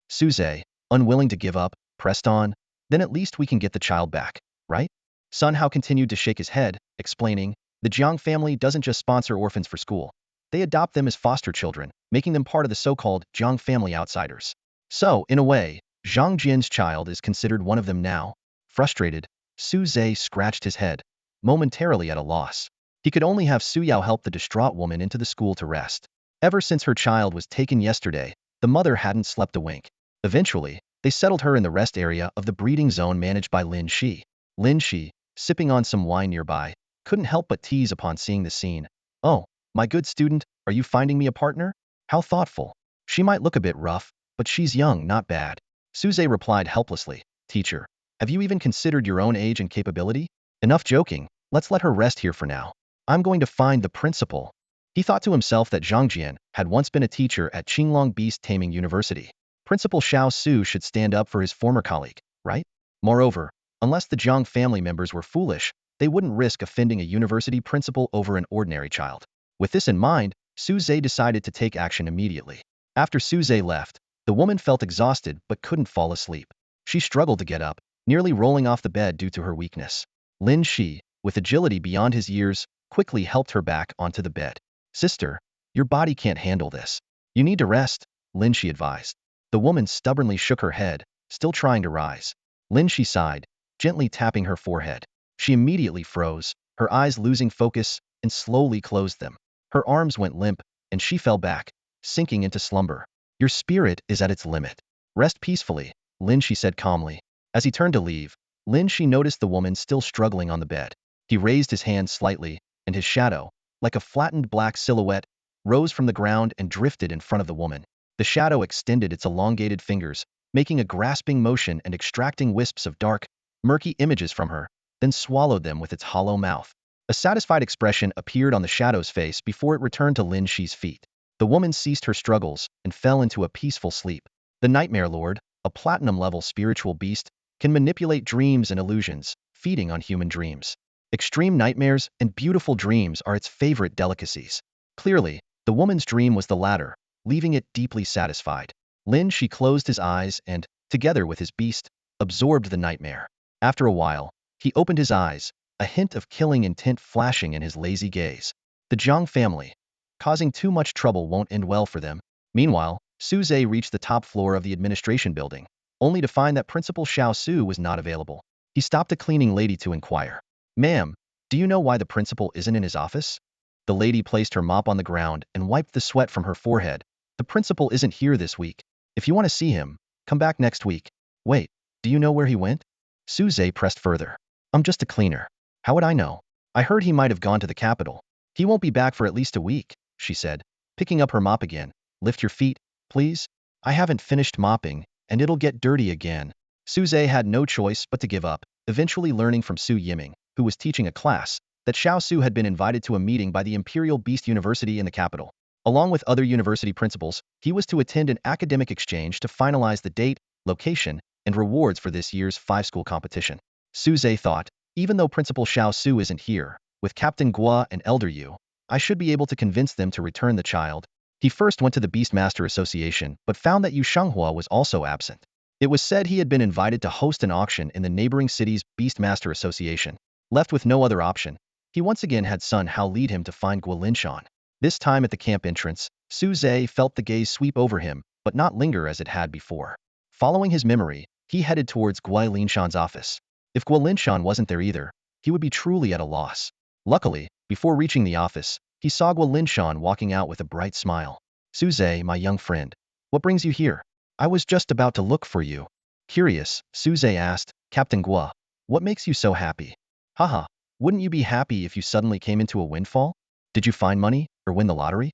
Su Zhe, unwilling to give up, pressed on, "Then at least we can get the child back, right?" Sun Hao continued to shake his head, explaining, "The Jiang family doesn't just sponsor orphans for school. They adopt them as foster children, making them part of the so-called Jiang family outsiders. So, in a way, Zhang Jian's child is considered one of them now." Frustrated, Su Zhe scratched his head, momentarily at a loss. He could only have Su Yao help the distraught woman into the school to rest. Ever since her child was taken yesterday, the mother hadn't slept a wink. Eventually, they settled her in the rest area of the breeding zone managed by Lin He. Lin He, sipping on some wine nearby, couldn't help but tease upon seeing the scene. "Oh, my good student, are you finding me a partner? How thoughtful. She might look a bit rough, but she's young, not bad." Su Zhe replied helplessly, "Teacher, have you even considered your own age and capability? Enough joking, let's let her rest here for now. I'm going to find the principal." He thought to himself that Zhang Jian had once been a teacher at Qinglong Beast Taming University. Principal Xiao Su should stand up for his former colleague, right? Moreover, unless the Jiang family members were foolish, they wouldn't risk offending a university principal over an ordinary child. With this in mind, Suze decided to take action immediately. After Suze left, the woman felt exhausted but couldn't fall asleep. She struggled to get up, nearly rolling off the bed due to her weakness. Lin He, with agility beyond his years, quickly helped her back onto the bed. Sister, your body can't handle this. You need to rest, Lin He advised. The woman stubbornly shook her head, still trying to rise. Lin He sighed, gently tapping her forehead. She immediately froze, her eyes losing focus, and slowly closed them. Her arms went limp, and she fell back, sinking into slumber. Your spirit is at its limit. Rest peacefully, Lin He said calmly. As he turned to leave, Lin He noticed the woman still struggling on the bed. He raised his hand slightly, and his shadow, like a flattened black silhouette, rose from the ground and drifted in front of the woman. The shadow extended its elongated fingers, making a grasping motion and extracting wisps of dark, murky images from her, then swallowed them with its hollow mouth. A satisfied expression appeared on the shadow's face before it returned to Lin He's feet. The woman ceased her struggles and fell into a peaceful sleep. The Nightmare Lord, a platinum-level spiritual beast, can manipulate dreams and illusions, feeding on human dreams. Extreme nightmares and beautiful dreams are its favorite delicacies. Clearly, the woman's dream was the latter, leaving it deeply satisfied. Lin He closed his eyes and, together with his beast, absorbed the nightmare. After a while, he opened his eyes, a hint of killing intent flashing in his lazy gaze. The Zhang family. Causing too much trouble won't end well for them. Meanwhile, Suze reached the top floor of the administration building, only to find that Principal Xiao Su was not available. He stopped a cleaning lady to inquire. Ma'am, do you know why the principal isn't in his office? The lady placed her mop on the ground and wiped the sweat from her forehead. The principal isn't here this week. If you want to see him, come back next week. Wait, do you know where he went? Suze pressed further. I'm just a cleaner. How would I know? I heard he might have gone to the capital. He won't be back for at least a week, she said, picking up her mop again. Lift your feet, please. I haven't finished mopping, and it'll get dirty again. Suze had no choice but to give up, eventually learning from Su Yiming, who was teaching a class, that Xiao Su had been invited to a meeting by the Imperial Beast University in the capital. Along with other university principals, he was to attend an academic exchange to finalize the date, location, and rewards for this year's 5-school competition. Suze thought, even though Principal Xiao Su isn't here, with Captain Gua and Elder Yu, I should be able to convince them to return the child. He first went to the Beastmaster Association but found that Yu Shanghua was also absent. It was said he had been invited to host an auction in the neighboring city's Beastmaster Association. Left with no other option, he once again had Sun Hao lead him to find Guo Linshan. This time at the camp entrance, Suze felt the gaze sweep over him, but not linger as it had before. Following his memory, he headed towards Guo Linshan's office. If Guo Linshan wasn't there either, he would be truly at a loss. Luckily, before reaching the office, he saw Guo Linshan walking out with a bright smile. Suze, my young friend, what brings you here? I was just about to look for you. Curious, Suze asked, Captain Guo, what makes you so happy? Haha, wouldn't you be happy if you suddenly came into a windfall? Did you find money, or win the lottery?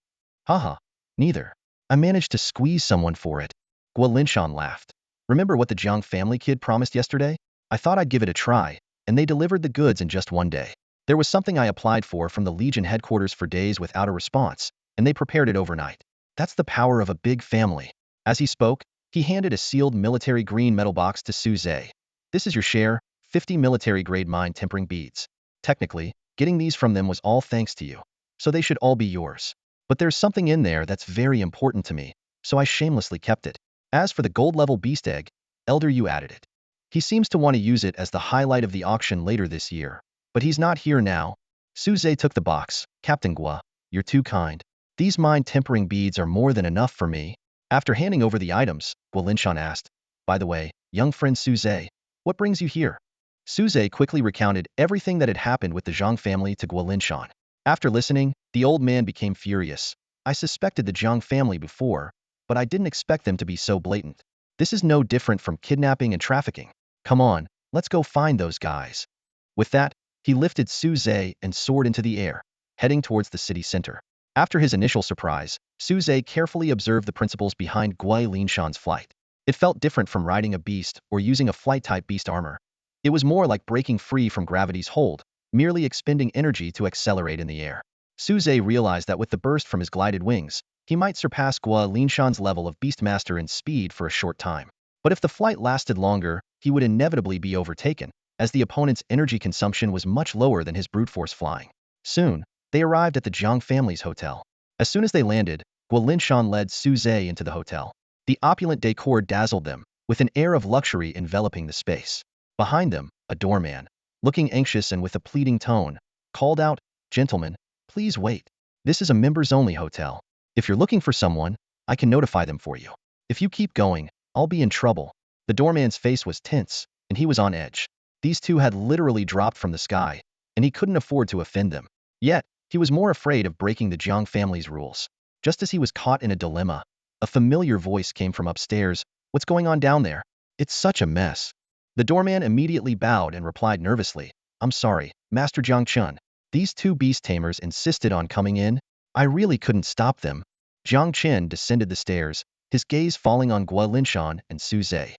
Haha, neither. I managed to squeeze someone for it. Guo Linshan laughed. Remember what the Jiang family kid promised yesterday? I thought I'd give it a try, and they delivered the goods in just one day. There was something I applied for from the Legion headquarters for days without a response, and they prepared it overnight. That's the power of a big family. As he spoke, he handed a sealed military green metal box to Suze. This is your share, 50 military-grade mind tempering beads. Technically, getting these from them was all thanks to you, so they should all be yours. But there's something in there that's very important to me, so I shamelessly kept it. As for the gold-level beast egg, Elder Yu added it. He seems to want to use it as the highlight of the auction later this year, but he's not here now. Suze took the box. Captain Gua, you're too kind. These mind-tempering beads are more than enough for me. After handing over the items, Guo Linshan asked, by the way, young friend Suze, what brings you here? Suze quickly recounted everything that had happened with the Zhang family to Guo Linshan. After listening, the old man became furious. I suspected the Zhang family before, but I didn't expect them to be so blatant. This is no different from kidnapping and trafficking. Come on, let's go find those guys. With that, he lifted Suze and soared into the air, heading towards the city center. After his initial surprise, Suze carefully observed the principles behind Guo Linshan's flight. It felt different from riding a beast or using a flight-type beast armor. It was more like breaking free from gravity's hold, merely expending energy to accelerate in the air. Suze realized that with the burst from his glided wings, he might surpass Guo Linshan's level of Beastmaster in speed for a short time. But if the flight lasted longer, he would inevitably be overtaken, as the opponent's energy consumption was much lower than his brute force flying. Soon, they arrived at the Zhang family's hotel. As soon as they landed, Guo Linshan led Su Zhe into the hotel. The opulent decor dazzled them, with an air of luxury enveloping the space. Behind them, a doorman, looking anxious and with a pleading tone, called out, "Gentlemen, please wait. This is a members-only hotel. If you're looking for someone, I can notify them for you. If you keep going, I'll be in trouble." The doorman's face was tense, and he was on edge. These two had literally dropped from the sky, and he couldn't afford to offend them. Yet, he was more afraid of breaking the Jiang family's rules. Just as he was caught in a dilemma, a familiar voice came from upstairs. "What's going on down there? It's such a mess." The doorman immediately bowed and replied nervously, "I'm sorry, Master Jiang Chun. These two beast tamers insisted on coming in. I really couldn't stop them." Jiang Chen descended the stairs, his gaze falling on Guo Linshan and Su Zhe.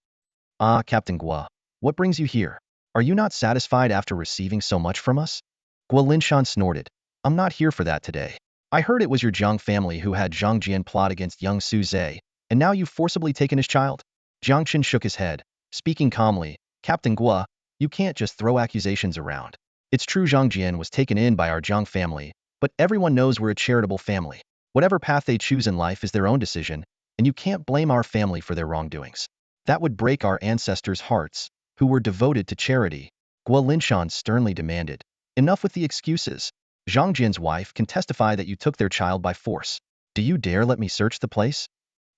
"Ah, Captain Guo, what brings you here? Are you not satisfied after receiving so much from us?" Guo Linshan snorted. "I'm not here for that today. I heard it was your Jiang family who had Zhang Jian plot against young Su Zhe, and now you've forcibly taken his child?" Jiang Chen shook his head, speaking calmly. "Captain Guo, you can't just throw accusations around. It's true Zhang Jian was taken in by our Jiang family, but everyone knows we're a charitable family. Whatever path they choose in life is their own decision, and you can't blame our family for their wrongdoings. That would break our ancestors' hearts, who were devoted to charity." Guo Linshan sternly demanded. "Enough with the excuses. Zhang Jian's wife can testify that you took their child by force. Do you dare let me search the place?"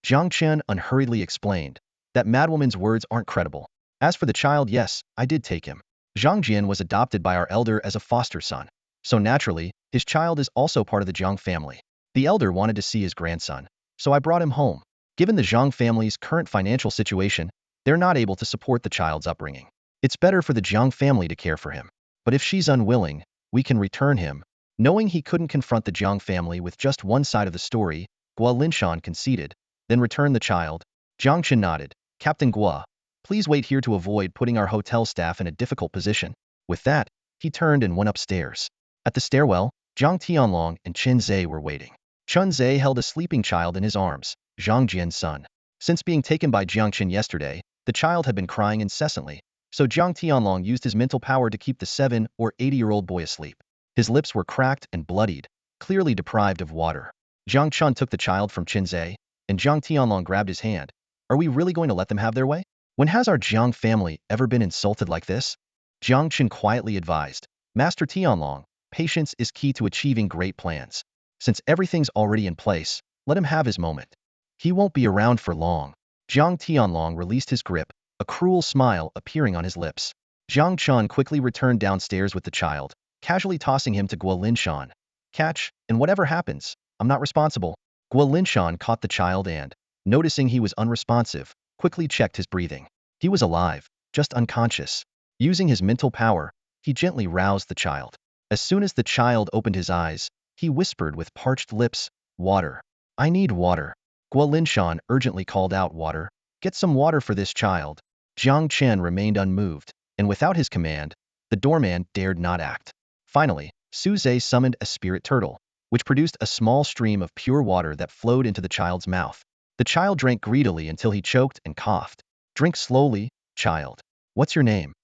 Jiang Chen unhurriedly explained. "That madwoman's words aren't credible. As for the child, yes, I did take him. Zhang Jian was adopted by our elder as a foster son, so naturally, his child is also part of the Jiang family. The elder wanted to see his grandson, so I brought him home. Given the Zhang family's current financial situation, they're not able to support the child's upbringing. It's better for the Jiang family to care for him. But if she's unwilling, we can return him." Knowing he couldn't confront the Jiang family with just one side of the story, Guo Linshan conceded, "Then return the child." Jiang Chen nodded. "Captain Guo, please wait here to avoid putting our hotel staff in a difficult position." With that, he turned and went upstairs. At the stairwell, Zhang Tianlong and Chen Zhe were waiting. Chen Zhe held a sleeping child in his arms, Zhang Jian's son. Since being taken by Jiang Chen yesterday, the child had been crying incessantly, so Zhang Tianlong used his mental power to keep the 7 or 80-year-old boy asleep. His lips were cracked and bloodied, clearly deprived of water. Jiang Chun took the child from Chen Zhe, and Zhang Tianlong grabbed his hand. "Are we really going to let them have their way? When has our Jiang family ever been insulted like this?" Jiang Chen quietly advised. "Master Tianlong, patience is key to achieving great plans. Since everything's already in place, let him have his moment. He won't be around for long." Jiang Tianlong released his grip, a cruel smile appearing on his lips. Jiang Chun quickly returned downstairs with the child, casually tossing him to Guo Linshan. "Catch, and whatever happens, I'm not responsible." Guo Linshan caught the child and, noticing he was unresponsive, quickly checked his breathing. He was alive, just unconscious. Using his mental power, he gently roused the child. As soon as the child opened his eyes, he whispered with parched lips, "Water. I need water." Guo Linshan urgently called out, "Water. Get some water for this child." Jiang Chen remained unmoved, and without his command, the doorman dared not act. Finally, Su Zhe summoned a spirit turtle, which produced a small stream of pure water that flowed into the child's mouth. The child drank greedily until he choked and coughed. "Drink slowly, child. What's your name?"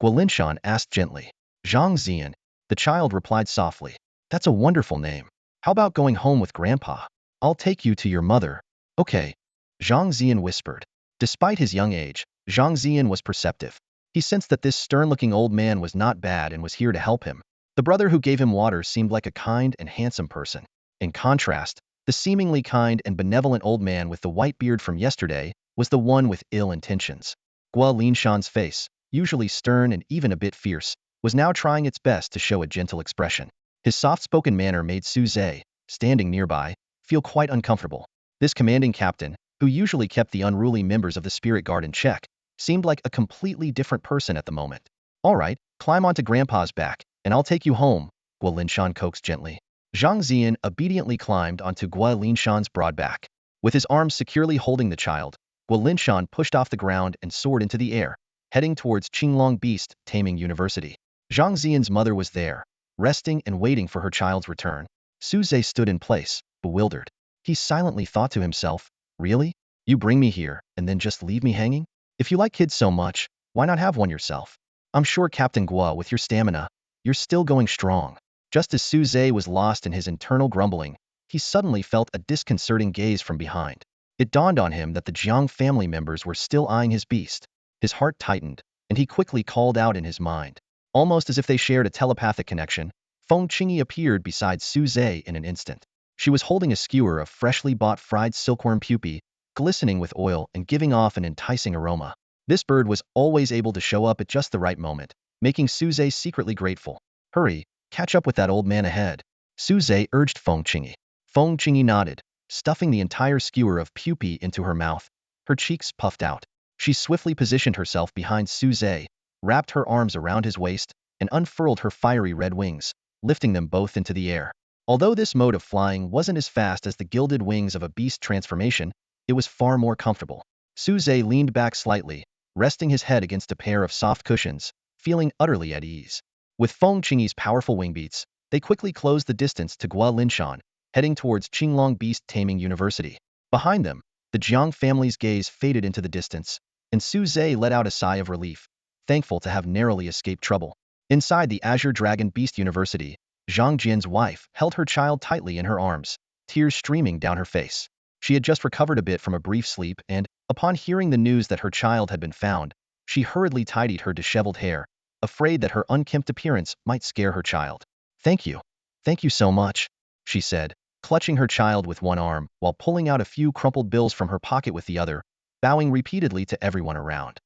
Guo Linshan asked gently. "Zhang Zian." The child replied softly. "That's a wonderful name. How about going home with Grandpa? I'll take you to your mother." "Okay," Zhang Zian whispered. Despite his young age, Zhang Zian was perceptive. He sensed that this stern-looking old man was not bad and was here to help him. The brother who gave him water seemed like a kind and handsome person. In contrast, the seemingly kind and benevolent old man with the white beard from yesterday was the one with ill intentions. Guo Linshan's face, usually stern and even a bit fierce, was now trying its best to show a gentle expression. His soft-spoken manner made Su Zhe, standing nearby, feel quite uncomfortable. This commanding captain, who usually kept the unruly members of the spirit guard in check, seemed like a completely different person at the moment. "All right, climb onto Grandpa's back, and I'll take you home," Guo Linshan coaxed gently. Zhang Zian obediently climbed onto Guo Linshan's broad back. With his arms securely holding the child, Guo Linshan pushed off the ground and soared into the air, heading towards Qinglong Beast Taming University. Zhang Zian's mother was there, resting and waiting for her child's return. Su Zhe stood in place, bewildered. He silently thought to himself, "Really? You bring me here, and then just leave me hanging? If you like kids so much, why not have one yourself? I'm sure Captain Guo, with your stamina, you're still going strong." Just as Su Zhe was lost in his internal grumbling, he suddenly felt a disconcerting gaze from behind. It dawned on him that the Jiang family members were still eyeing his beast. His heart tightened, and he quickly called out in his mind. Almost as if they shared a telepathic connection, Feng Qingyi appeared beside Su Zhe in an instant. She was holding a skewer of freshly bought fried silkworm pupae, glistening with oil and giving off an enticing aroma. This bird was always able to show up at just the right moment, making Su Zhe secretly grateful. Hurry, catch up with that old man ahead, Su Zhe urged Feng Qingyi. Feng Qingyi nodded, stuffing the entire skewer of pupae into her mouth. Her cheeks puffed out. She swiftly positioned herself behind Su Zhe, wrapped her arms around his waist, and unfurled her fiery red wings, lifting them both into the air. Although this mode of flying wasn't as fast as the gilded wings of a beast transformation, it was far more comfortable. Su Zhe leaned back slightly, resting his head against a pair of soft cushions, feeling utterly at ease. With Feng Qingyi's powerful wing beats, they quickly closed the distance to Gua Linshan, heading towards Qinglong Beast Taming University. Behind them, the Jiang family's gaze faded into the distance, and Su Zhe let out a sigh of relief, thankful to have narrowly escaped trouble. Inside the Azure Dragon Beast University, Zhang Jian's wife held her child tightly in her arms, tears streaming down her face. She had just recovered a bit from a brief sleep and, upon hearing the news that her child had been found, she hurriedly tidied her disheveled hair, afraid that her unkempt appearance might scare her child. Thank you. Thank you so much, she said, clutching her child with one arm while pulling out a few crumpled bills from her pocket with the other, bowing repeatedly to everyone around.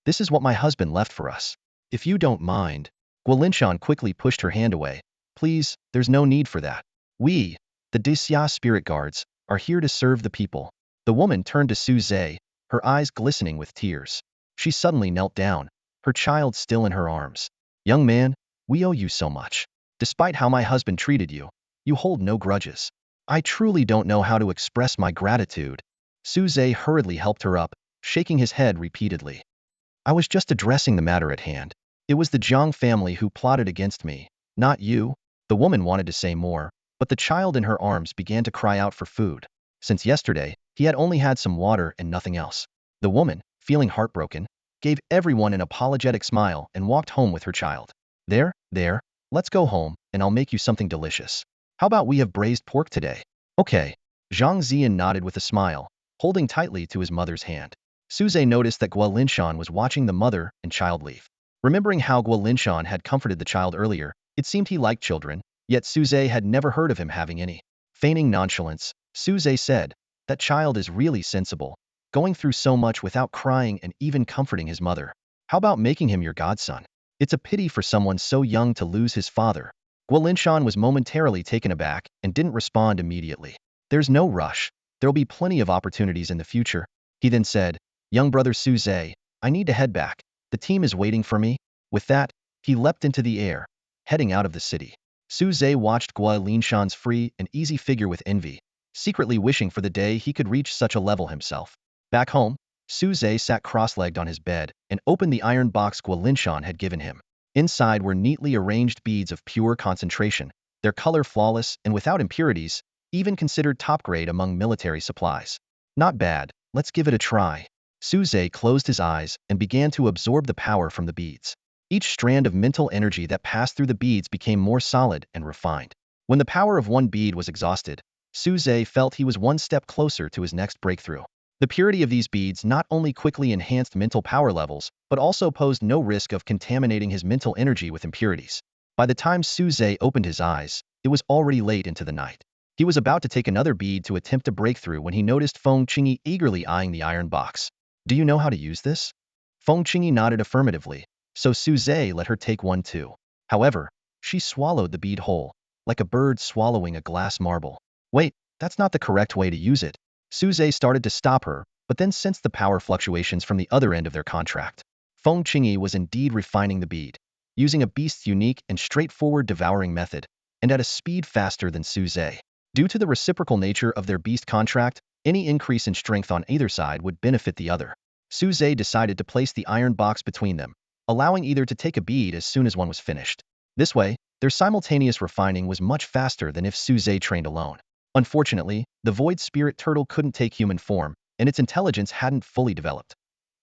This is what my husband left for us. If you don't mind. Guolinshan quickly pushed her hand away. Please, there's no need for that. We, the Dixia spirit guards, are here to serve the people. The woman turned to Su Zhe, her eyes glistening with tears. She suddenly knelt down, her child still in her arms. Young man, we owe you so much. Despite how my husband treated you, you hold no grudges. I truly don't know how to express my gratitude. Su Zhe hurriedly helped her up, shaking his head repeatedly. I was just addressing the matter at hand. It was the Jiang family who plotted against me, not you. The woman wanted to say more, but the child in her arms began to cry out for food. Since yesterday, he had only had some water and nothing else. The woman, feeling heartbroken, gave everyone an apologetic smile and walked home with her child. There, let's go home, and I'll make you something delicious. How about we have braised pork today? Okay. Zhang Ziyan nodded with a smile, holding tightly to his mother's hand. Su Zhe noticed that Gua Linshan was watching the mother and child leave. Remembering how Gua Linshan had comforted the child earlier, it seemed he liked children, yet Su Zhe had never heard of him having any. Feigning nonchalance, Su Zhe said, that child is really sensible, going through so much without crying and even comforting his mother. How about making him your godson? It's a pity for someone so young to lose his father. Gua Linshan was momentarily taken aback and didn't respond immediately. There's no rush. There'll be plenty of opportunities in the future. He then said, young brother Su Zhe, I need to head back. The team is waiting for me. With that, he leapt into the air, heading out of the city. Su Zhe watched Gua Linshan's free and easy figure with envy, secretly wishing for the day he could reach such a level himself. Back home, Su Zhe sat cross-legged on his bed and opened the iron box Gua Linshan had given him. Inside were neatly arranged beads of pure concentration, their color flawless and without impurities, even considered top grade among military supplies. Not bad, let's give it a try. Su Zhe closed his eyes and began to absorb the power from the beads. Each strand of mental energy that passed through the beads became more solid and refined. When the power of one bead was exhausted, Su Zhe felt he was one step closer to his next breakthrough. The purity of these beads not only quickly enhanced mental power levels, but also posed no risk of contaminating his mental energy with impurities. By the time Su Zhe opened his eyes, it was already late into the night. He was about to take another bead to attempt a breakthrough when he noticed Feng Qingyi eagerly eyeing the iron box. Do you know how to use this? Feng Qingyi nodded affirmatively, so Su Zhe let her take one too. However, she swallowed the bead whole, like a bird swallowing a glass marble. Wait, that's not the correct way to use it. Su Zhe started to stop her, but then sensed the power fluctuations from the other end of their contract. Feng Qingyi was indeed refining the bead, using a beast's unique and straightforward devouring method, and at a speed faster than Su Zhe. Due to the reciprocal nature of their beast contract, any increase in strength on either side would benefit the other. Su Zhe decided to place the iron box between them, allowing either to take a bead as soon as one was finished. This way, their simultaneous refining was much faster than if Su Zhe trained alone. Unfortunately, the void spirit turtle couldn't take human form, and its intelligence hadn't fully developed.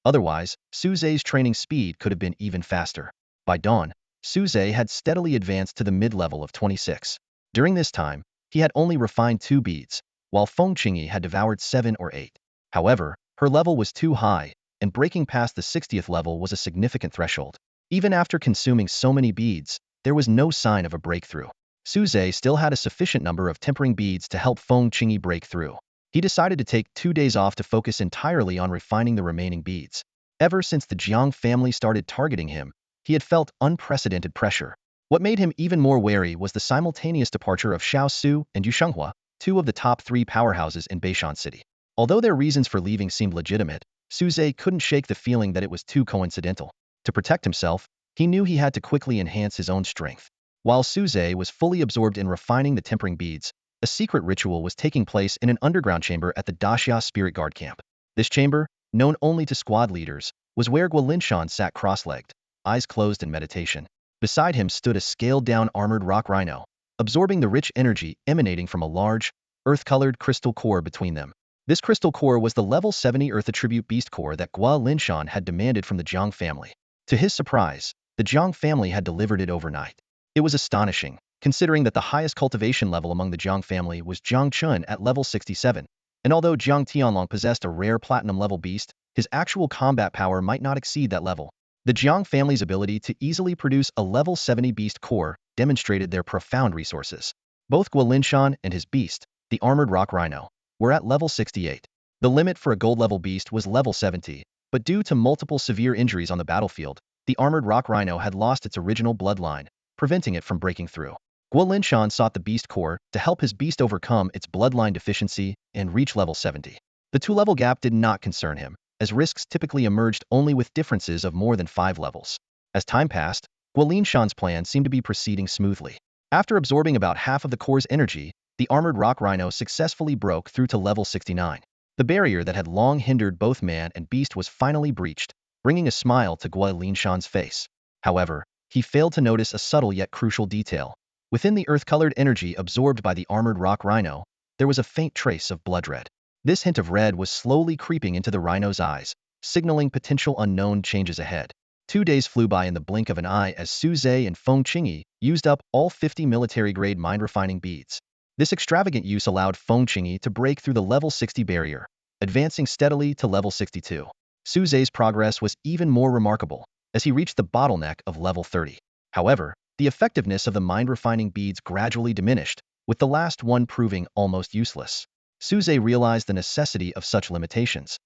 Otherwise, Su Zhe's training speed could have been even faster. By dawn, Su Zhe had steadily advanced to the mid-level of 26. During this time, he had only refined 2 beads, while Feng Qingyi had devoured 7 or 8. However, her level was too high, and breaking past the 60th level was a significant threshold. Even after consuming so many beads, there was no sign of a breakthrough. Su Zhe still had a sufficient number of tempering beads to help Feng Qingyi break through. He decided to take 2 days off to focus entirely on refining the remaining beads. Ever since the Jiang family started targeting him, he had felt unprecedented pressure. What made him even more wary was the simultaneous departure of Xiao Su and Yu Shenghua, 2 of the top 3 powerhouses in Beishan City. Although their reasons for leaving seemed legitimate, Su Zhe couldn't shake the feeling that it was too coincidental. To protect himself, he knew he had to quickly enhance his own strength. While Su Zhe was fully absorbed in refining the tempering beads, a secret ritual was taking place in an underground chamber at the Daxia Spirit Guard camp. This chamber, known only to squad leaders, was where Guolinshan sat cross-legged, eyes closed in meditation. Beside him stood a scaled-down armored rock rhino, absorbing the rich energy emanating from a large, earth-colored crystal core between them. This crystal core was the level 70 Earth Attribute Beast Core that Guolinshan had demanded from the Jiang family. To his surprise, the Jiang family had delivered it overnight. It was astonishing, considering that the highest cultivation level among the Jiang family was Jiang Chun at level 67, and although Jiang Tianlong possessed a rare platinum-level beast, his actual combat power might not exceed that level. The Jiang family's ability to easily produce a level 70 beast core demonstrated their profound resources. Both Guolinshan and his beast, the armored rock rhino, were at level 68. The limit for a gold-level beast was level 70, but due to multiple severe injuries on the battlefield, the armored rock rhino had lost its original bloodline, preventing it from breaking through. Guolinshan sought the beast core to help his beast overcome its bloodline deficiency and reach level 70. The 2-level gap did not concern him, as risks typically emerged only with differences of more than 5 levels. As time passed, Guolinshan's plan seemed to be proceeding smoothly. After absorbing about half of the core's energy, the armored rock rhino successfully broke through to level 69. The barrier that had long hindered both man and beast was finally breached, bringing a smile to Guolinshan's face. However, he failed to notice a subtle yet crucial detail. Within the earth-colored energy absorbed by the armored rock rhino, there was a faint trace of blood red. This hint of red was slowly creeping into the rhino's eyes, signaling potential unknown changes ahead. 2 days flew by in the blink of an eye as Su Zhe and Feng Qingyi used up all 50 military-grade mind-refining beads. This extravagant use allowed Feng Qingyi to break through the level 60 barrier, advancing steadily to level 62. Su Zhe's progress was even more remarkable, as he reached the bottleneck of level 30. However, the effectiveness of the mind-refining beads gradually diminished, with the last one proving almost useless. Su Zhe realized the necessity of such limitations.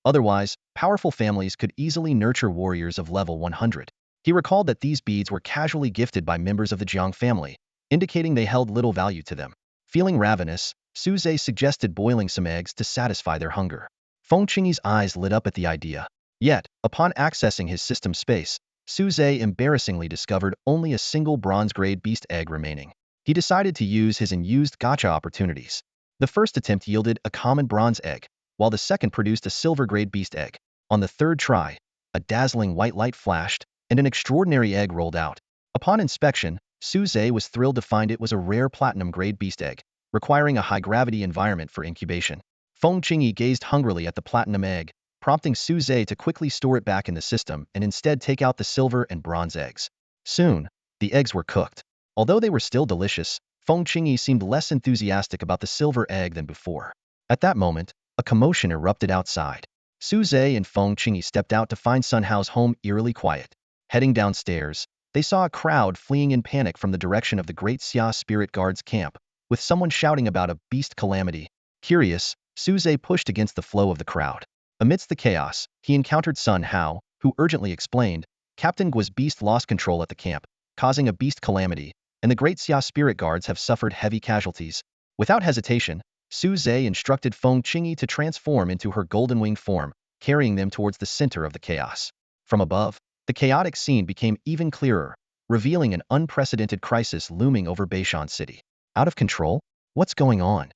Otherwise, powerful families could easily nurture warriors of level 100. He recalled that these beads were casually gifted by members of the Jiang family, indicating they held little value to them. Feeling ravenous, Su Zhe suggested boiling some eggs to satisfy their hunger. Feng Qingyi's eyes lit up at the idea. Yet, upon accessing his system space, Su Zhe embarrassingly discovered only a single bronze-grade beast egg remaining. He decided to use his unused gacha opportunities. The first attempt yielded a common bronze egg, while the second produced a silver-grade beast egg. On the third try, a dazzling white light flashed, and an extraordinary egg rolled out. Upon inspection, Su Zhe was thrilled to find it was a rare platinum-grade beast egg, requiring a high-gravity environment for incubation. Feng Qingyi gazed hungrily at the platinum egg, prompting Su Zhe to quickly store it back in the system and instead take out the silver and bronze eggs. Soon, the eggs were cooked. Although they were still delicious, Feng Qingyi seemed less enthusiastic about the silver egg than before. At that moment, a commotion erupted outside. Su Zhe and Feng Qingyi stepped out to find Sun Hao's home eerily quiet. Heading downstairs, they saw a crowd fleeing in panic from the direction of the Great Xia Spirit Guard's camp, with someone shouting about a beast calamity. Curious, Su Zhe pushed against the flow of the crowd. Amidst the chaos, he encountered Sun Hao, who urgently explained, Captain Guo's beast lost control at the camp, causing a beast calamity, and the Great Xia Spirit Guards have suffered heavy casualties. Without hesitation, Su Zhe instructed Feng Qingyi to transform into her golden-winged form, carrying them towards the center of the chaos. From above, the chaotic scene became even clearer, revealing an unprecedented crisis looming over Beishan City. Out of control? What's going on?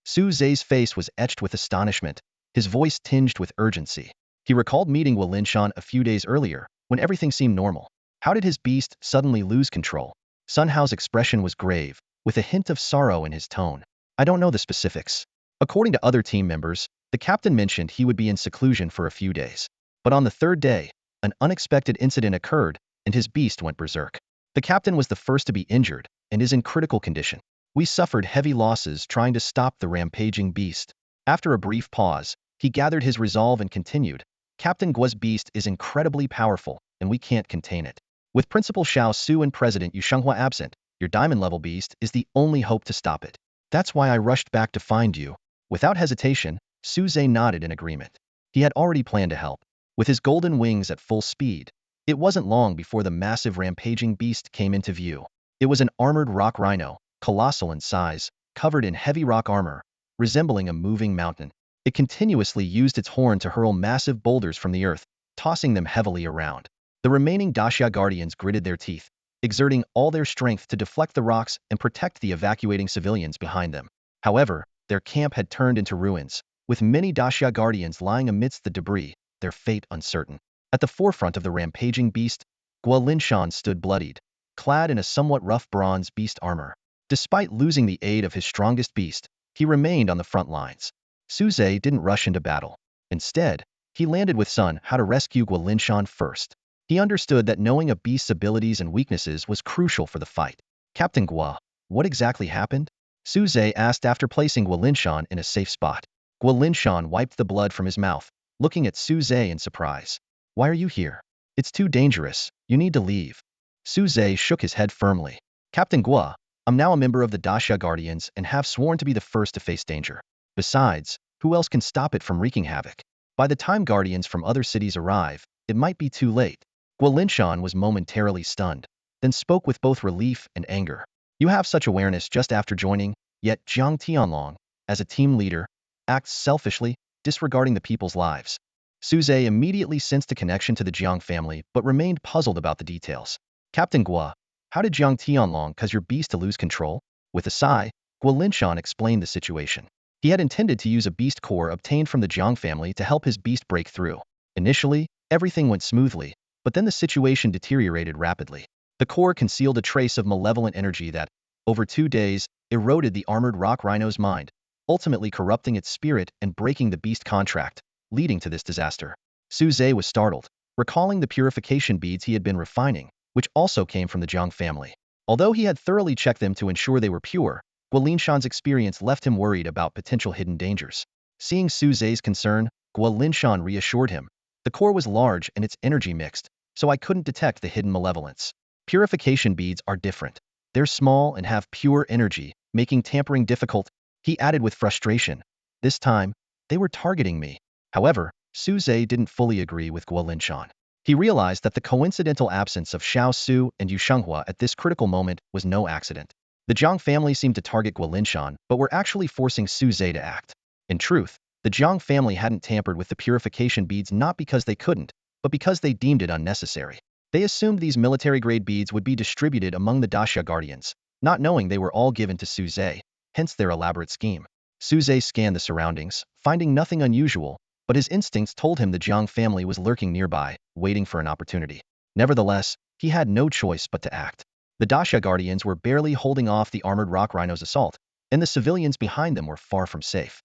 Su Zhe's face was etched with astonishment, his voice tinged with urgency. He recalled meeting Guolinshan a few days earlier, when everything seemed normal. How did his beast suddenly lose control? Sun Hao's expression was grave, with a hint of sorrow in his tone. I don't know the specifics. According to other team members, the captain mentioned he would be in seclusion for a few days. But on the third day, an unexpected incident occurred, and his beast went berserk. The captain was the first to be injured, and is in critical condition. We suffered heavy losses trying to stop the rampaging beast. After a brief pause, he gathered his resolve and continued, Captain Guo's beast is incredibly powerful, and we can't contain it. With Principal Xiao Su and President Yu Shenghua absent, your diamond-level beast is the only hope to stop it. That's why I rushed back to find you. Without hesitation, Su Zhe nodded in agreement. He had already planned to help. With his golden wings at full speed, it wasn't long before the massive rampaging beast came into view. It was an armored rock rhino, colossal in size, covered in heavy rock armor, resembling a moving mountain. It continuously used its horn to hurl massive boulders from the earth, tossing them heavily around. The remaining Daxia guardians gritted their teeth, exerting all their strength to deflect the rocks and protect the evacuating civilians behind them. However, their camp had turned into ruins, with many Daxia guardians lying amidst the debris, their fate uncertain. At the forefront of the rampaging beast, Guo Linshan stood bloodied, clad in a somewhat rough bronze beast armor. Despite losing the aid of his strongest beast, he remained on the front lines. Su Zhe didn't rush into battle. Instead, he landed with Sun how to rescue Guo Linshan first. He understood that knowing a beast's abilities and weaknesses was crucial for the fight. Captain Guo, what exactly happened? Su Zhe asked after placing Guo Linshan in a safe spot. Guo Linshan wiped the blood from his mouth, looking at Su Zhe in surprise. Why are you here? It's too dangerous. You need to leave. Su Zhe shook his head firmly. Captain Guo, I'm now a member of the Daxia Guardians and have sworn to be the first to face danger. Besides, who else can stop it from wreaking havoc? By the time guardians from other cities arrive, it might be too late. Guo Linshan was momentarily stunned, then spoke with both relief and anger. You have such awareness just after joining, yet Jiang Tianlong, as a team leader, acts selfishly, disregarding the people's lives. Su Zhe immediately sensed a connection to the Jiang family but remained puzzled about the details. Captain Guo, how did Jiang Tianlong cause your beast to lose control? With a sigh, Guo Linshan explained the situation. He had intended to use a beast core obtained from the Jiang family to help his beast break through. Initially, everything went smoothly, but then the situation deteriorated rapidly. The core concealed a trace of malevolent energy that, over 2 days, eroded the armored rock rhino's mind, ultimately corrupting its spirit and breaking the beast contract, leading to this disaster. Su Zhe was startled, recalling the purification beads he had been refining, which also came from the Jiang family. Although he had thoroughly checked them to ensure they were pure, Guo Linshan's experience left him worried about potential hidden dangers. Seeing Su Zhe's concern, Guo Linshan reassured him. The core was large and its energy mixed, so I couldn't detect the hidden malevolence. Purification beads are different. They're small and have pure energy, making tampering difficult, he added with frustration. This time, they were targeting me. However, Su Zhe didn't fully agree with Guo Linshan. He realized that the coincidental absence of Xiao Su and Yu Shenghua at this critical moment was no accident. The Jiang family seemed to target Guo Linshan, but were actually forcing Su Zhe to act. In truth, the Jiang family hadn't tampered with the purification beads not because they couldn't, but because they deemed it unnecessary. They assumed these military-grade beads would be distributed among the Daxia guardians, not knowing they were all given to Su Zhe, hence their elaborate scheme. Su Zhe scanned the surroundings, finding nothing unusual, but his instincts told him the Jiang family was lurking nearby, waiting for an opportunity. Nevertheless, he had no choice but to act. The Daxia guardians were barely holding off the armored rock rhino's assault, and the civilians behind them were far from safe.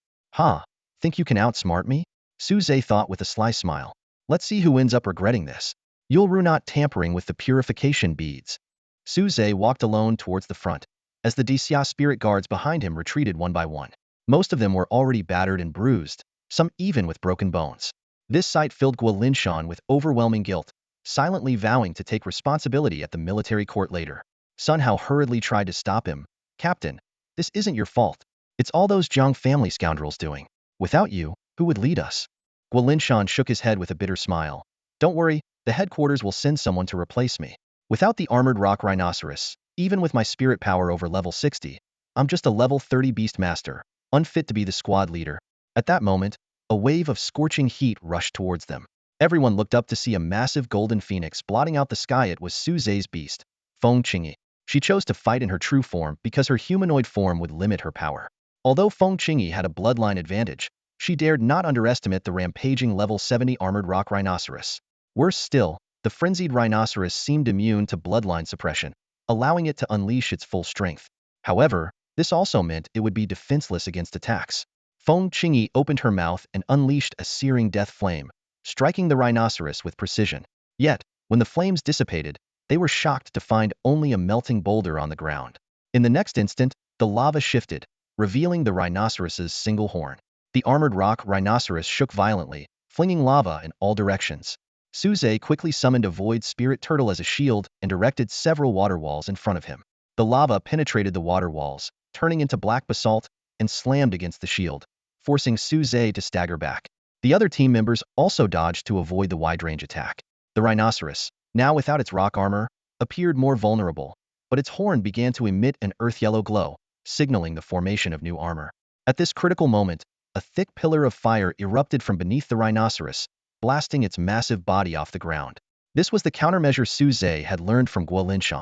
Think you can outsmart me? Su Zhe thought with a sly smile. Let's see who ends up regretting this. You'll rue not tampering with the purification beads. Su Zhe walked alone towards the front, as the Daxia spirit guards behind him retreated one by one. Most of them were already battered and bruised, some even with broken bones. This sight filled Guo Linshan with overwhelming guilt, silently vowing to take responsibility at the military court later. Sun Hao hurriedly tried to stop him. Captain, this isn't your fault. It's all those Jiang family scoundrels doing. Without you, who would lead us? Guo Linshan shook his head with a bitter smile. Don't worry, the headquarters will send someone to replace me. Without the armored rock rhinoceros, even with my spirit power over level 60, I'm just a level 30 beast master, unfit to be the squad leader. At that moment, a wave of scorching heat rushed towards them. Everyone looked up to see a massive golden phoenix blotting out the sky. It was Su Zhe's beast, Feng Qingyi. She chose to fight in her true form because her humanoid form would limit her power. Although Feng Qingyi had a bloodline advantage, she dared not underestimate the rampaging level 70 armored rock rhinoceros. Worse still, the frenzied rhinoceros seemed immune to bloodline suppression, allowing it to unleash its full strength. However, this also meant it would be defenseless against attacks. Feng Qingyi opened her mouth and unleashed a searing death flame, striking the rhinoceros with precision. Yet, when the flames dissipated, they were shocked to find only a melting boulder on the ground. In the next instant, the The lava shifted, revealing the rhinoceros's single horn. The armored rock rhinoceros shook violently, flinging lava in all directions. Suze quickly summoned a void spirit turtle as a shield and erected several water walls in front of him. The lava penetrated the water walls, turning into black basalt, and slammed against the shield, forcing Suze to stagger back. The other team members also dodged to avoid the wide-range attack. The rhinoceros, now without its rock armor, appeared more vulnerable, but its horn began to emit an earth-yellow glow, signaling the formation of new armor. At this critical moment, a thick pillar of fire erupted from beneath the rhinoceros, blasting its massive body off the ground. This was the countermeasure Suze had learned from Lin He.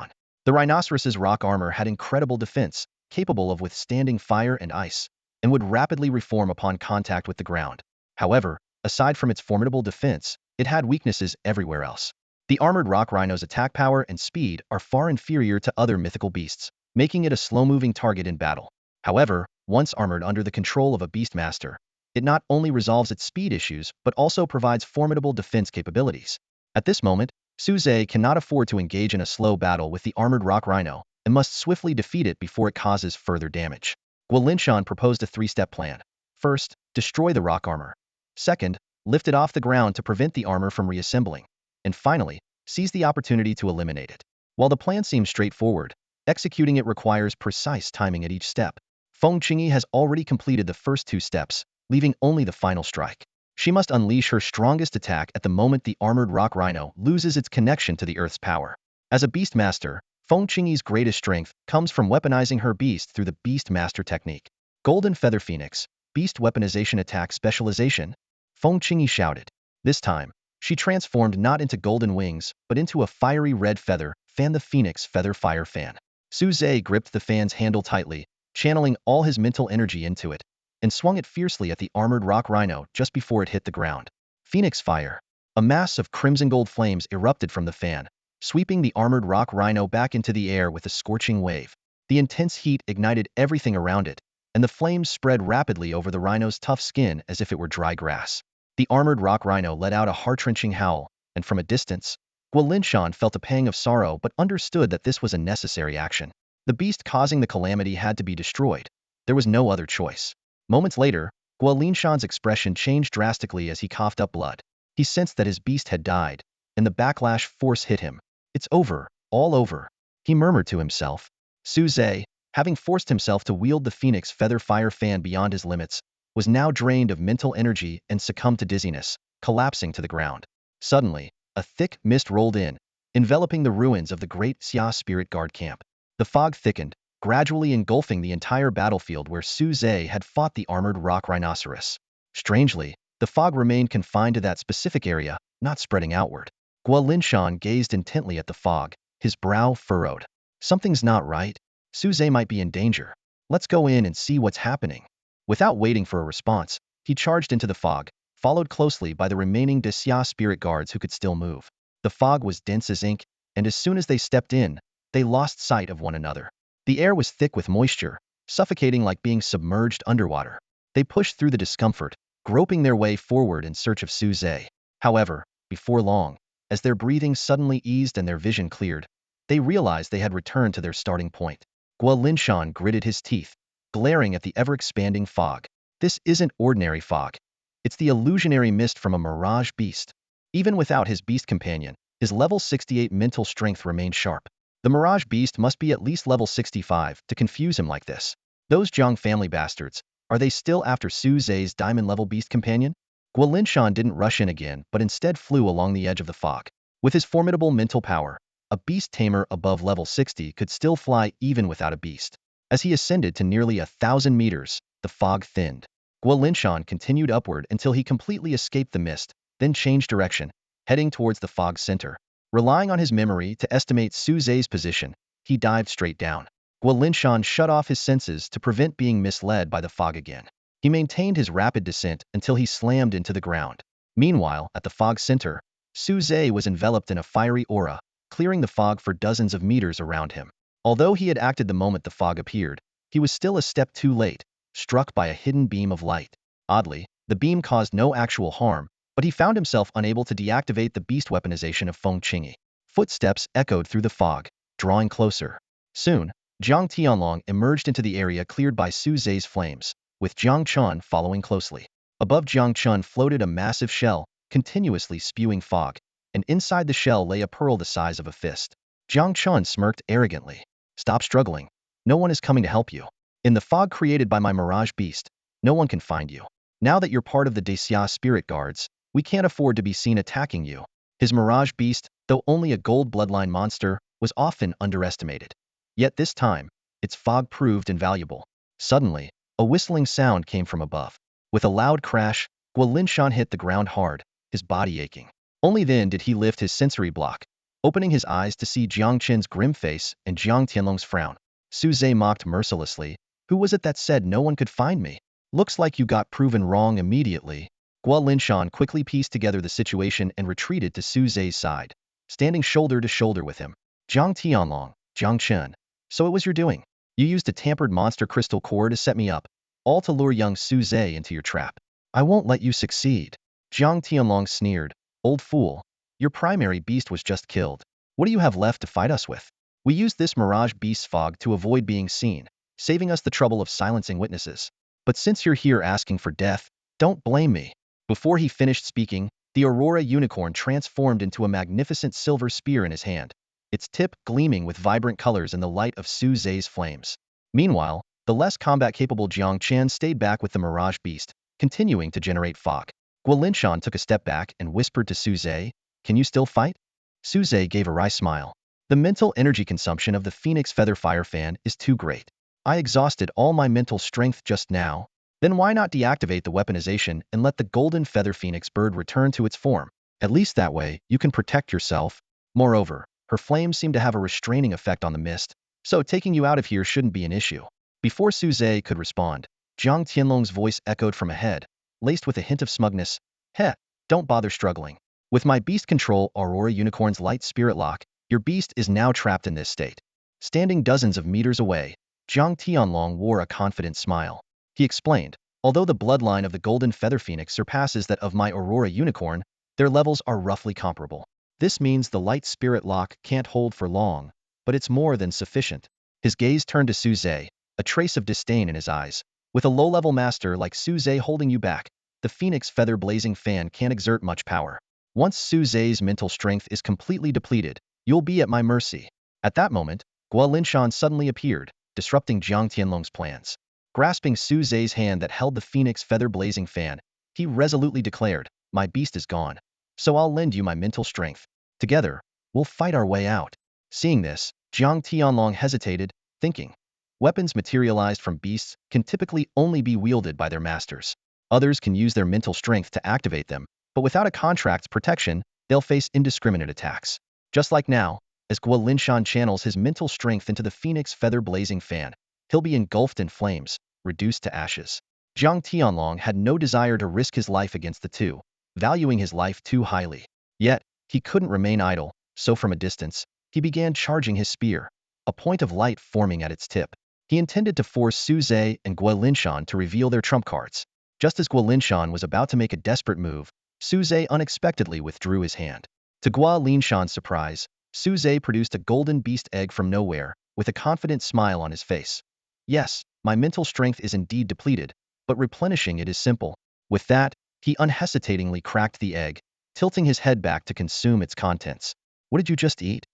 The rhinoceros's rock armor had incredible defense, capable of withstanding fire and ice, and would rapidly reform upon contact with the ground. However, aside from its formidable defense, it had weaknesses everywhere else. The armored rock rhino's attack power and speed are far inferior to other mythical beasts, making it a slow-moving target in battle. However, once armored under the control of a beastmaster, it not only resolves its speed issues but also provides formidable defense capabilities. At this moment, Suze cannot afford to engage in a slow battle with the armored rock rhino and must swiftly defeat it before it causes further damage. Lin He proposed a three-step plan. First, destroy the rock armor. Second, lift it off the ground to prevent the armor from reassembling. And finally, seize the opportunity to eliminate it. While the plan seems straightforward, executing it requires precise timing at each step. Qingyi has already completed the first two steps, leaving only the final strike. She must unleash her strongest attack at the moment the armored rock rhino loses its connection to the Earth's power. As a beastmaster, Qingyi's greatest strength comes from weaponizing her beast through the beastmaster technique. Golden Feather Phoenix, Beast Weaponization Attack Specialization, Qingyi shouted. This time, she transformed not into golden wings, but into a fiery red feather fan, the Phoenix Feather Fire Fan. Suze gripped the fan's handle tightly, channeling all his mental energy into it, and swung it fiercely at the armored rock rhino just before it hit the ground. Phoenix Fire. A mass of crimson gold flames erupted from the fan, sweeping the armored rock rhino back into the air with a scorching wave. The intense heat ignited everything around it, and the flames spread rapidly over the rhino's tough skin as if it were dry grass. The armored rock rhino let out a heart-wrenching howl, and from a distance, Lin He felt a pang of sorrow but understood that this was a necessary action. The beast causing the calamity had to be destroyed. There was no other choice. Moments later, Lin He's expression changed drastically as he coughed up blood. He sensed that his beast had died, and the backlash force hit him. It's over, all over, he murmured to himself. Suze, having forced himself to wield the Phoenix Feather Fire Fan beyond his limits, was now drained of mental energy and succumbed to dizziness, collapsing to the ground. Suddenly, a thick mist rolled in, enveloping the ruins of the great Xia Spirit Guard camp. The fog thickened, gradually engulfing the entire battlefield where Suze had fought the armored rock rhinoceros. Strangely, the fog remained confined to that specific area, not spreading outward. Lin He gazed intently at the fog, his brow furrowed. Something's not right. Suze might be in danger. Let's go in and see what's happening. Without waiting for a response, he charged into the fog, followed closely by the remaining Xia Spirit Guards who could still move. The fog was dense as ink, and as soon as they stepped in, they lost sight of one another. The air was thick with moisture, suffocating like being submerged underwater. They pushed through the discomfort, groping their way forward in search of Suze. However, before long, as their breathing suddenly eased and their vision cleared, they realized they had returned to their starting point. Lin He gritted his teeth, glaring at the ever-expanding fog. This isn't ordinary fog. It's the illusionary mist from a mirage beast. Even without his beast companion, his level 68 mental strength remained sharp. The mirage beast must be at least level 65 to confuse him like this. Those Jiang family bastards, are they still after Suze's diamond-level beast companion? Lin He didn't rush in again, but instead flew along the edge of the fog. With his formidable mental power, a beast tamer above level 60 could still fly even without a beast. As he ascended to nearly 1,000 meters, the fog thinned. Lin He continued upward until he completely escaped the mist, then changed direction, heading towards the fog's center. Relying on his memory to estimate Suze's position, he dived straight down. Lin He shut off his senses to prevent being misled by the fog again. He maintained his rapid descent until he slammed into the ground. Meanwhile, at the fog's center, Suze was enveloped in a fiery aura, clearing the fog for dozens of meters around him. Although he had acted the moment the fog appeared, he was still a step too late, struck by a hidden beam of light. Oddly, the beam caused no actual harm, but he found himself unable to deactivate the beast weaponization of Qingyi. Footsteps echoed through the fog, drawing closer. Soon, Jiang Tianlong emerged into the area cleared by Su Zhe's flames, with Jiang Chun following closely. Above Jiang Chun floated a massive shell, continuously spewing fog, and inside the shell lay a pearl the size of a fist. Jiang Chun smirked arrogantly. Stop struggling. No one is coming to help you. In the fog created by my mirage beast, no one can find you. Now that you're part of the Daxia spirit guards, we can't afford to be seen attacking you. His mirage beast, though only a gold bloodline monster, was often underestimated. Yet this time, its fog proved invaluable. Suddenly, a whistling sound came from above. With a loud crash, Guo Linshan hit the ground hard, his body aching. Only then did he lift his sensory block, opening his eyes to see Jiang Qin's grim face and Jiang Tianlong's frown. Su Zhe mocked mercilessly. Who was it that said no one could find me? Looks like you got proven wrong immediately. Guo Linshan quickly pieced together the situation and retreated to Su Zhe's side, standing shoulder to shoulder with him. Jiang Tianlong, Jiang Chen. So it was your doing. You used a tampered monster crystal core to set me up, all to lure young Su Zhe into your trap. I won't let you succeed. Jiang Tianlong sneered. Old fool. Your primary beast was just killed. What do you have left to fight us with? We used this mirage beast's fog to avoid being seen, saving us the trouble of silencing witnesses. But since you're here asking for death, don't blame me. Before he finished speaking, the Aurora unicorn transformed into a magnificent silver spear in his hand, its tip gleaming with vibrant colors in the light of Su Zhe's flames. Meanwhile, the less combat-capable Jiang Chen stayed back with the mirage beast, continuing to generate fog. Guo Linshan took a step back and whispered to Su Zhe, "Can you still fight?" Su Zhe gave a wry smile. The mental energy consumption of the Phoenix Feather Fire Fan is too great. I exhausted all my mental strength just now. Then why not deactivate the weaponization and let the golden feather phoenix bird return to its form? At least that way, you can protect yourself. Moreover, her flames seem to have a restraining effect on the mist, so taking you out of here shouldn't be an issue. Before Su Zhe could respond, Jiang Tianlong's voice echoed from ahead, laced with a hint of smugness. Heh, don't bother struggling. With my beast control Aurora Unicorn's light spirit lock, your beast is now trapped in this state. Standing dozens of meters away, Jiang Tianlong wore a confident smile. He explained, although the bloodline of the golden feather phoenix surpasses that of my Aurora Unicorn, their levels are roughly comparable. This means the light spirit lock can't hold for long, but it's more than sufficient. His gaze turned to Su Zhe, a trace of disdain in his eyes. With a low-level master like Su Zhe holding you back, the Phoenix Feather Blazing Fan can't exert much power. Once Su Zhe's mental strength is completely depleted, you'll be at my mercy. At that moment, Guo Linshan suddenly appeared, disrupting Jiang Tianlong's plans. Grasping Su Zhe's hand that held the Phoenix Feather Blazing Fan, he resolutely declared, "My beast is gone. So I'll lend you my mental strength. Together, we'll fight our way out." Seeing this, Jiang Tianlong hesitated, thinking. Weapons materialized from beasts can typically only be wielded by their masters. Others can use their mental strength to activate them, but without a contract's protection, they'll face indiscriminate attacks. Just like now, as Guo Linshan channels his mental strength into the Phoenix Feather Blazing Fan, he'll be engulfed in flames, reduced to ashes. Jiang Tianlong had no desire to risk his life against the two, valuing his life too highly. Yet, he couldn't remain idle, so from a distance, he began charging his spear, a point of light forming at its tip. He intended to force Su Zhe and Guo Linshan to reveal their trump cards. Just as Guo Linshan was about to make a desperate move, Su Zhe unexpectedly withdrew his hand. To Guo Linshan's surprise, Su Zhe produced a golden beast egg from nowhere, with a confident smile on his face. Yes, my mental strength is indeed depleted, but replenishing it is simple. With that, he unhesitatingly cracked the egg, tilting his head back to consume its contents. What did you just eat?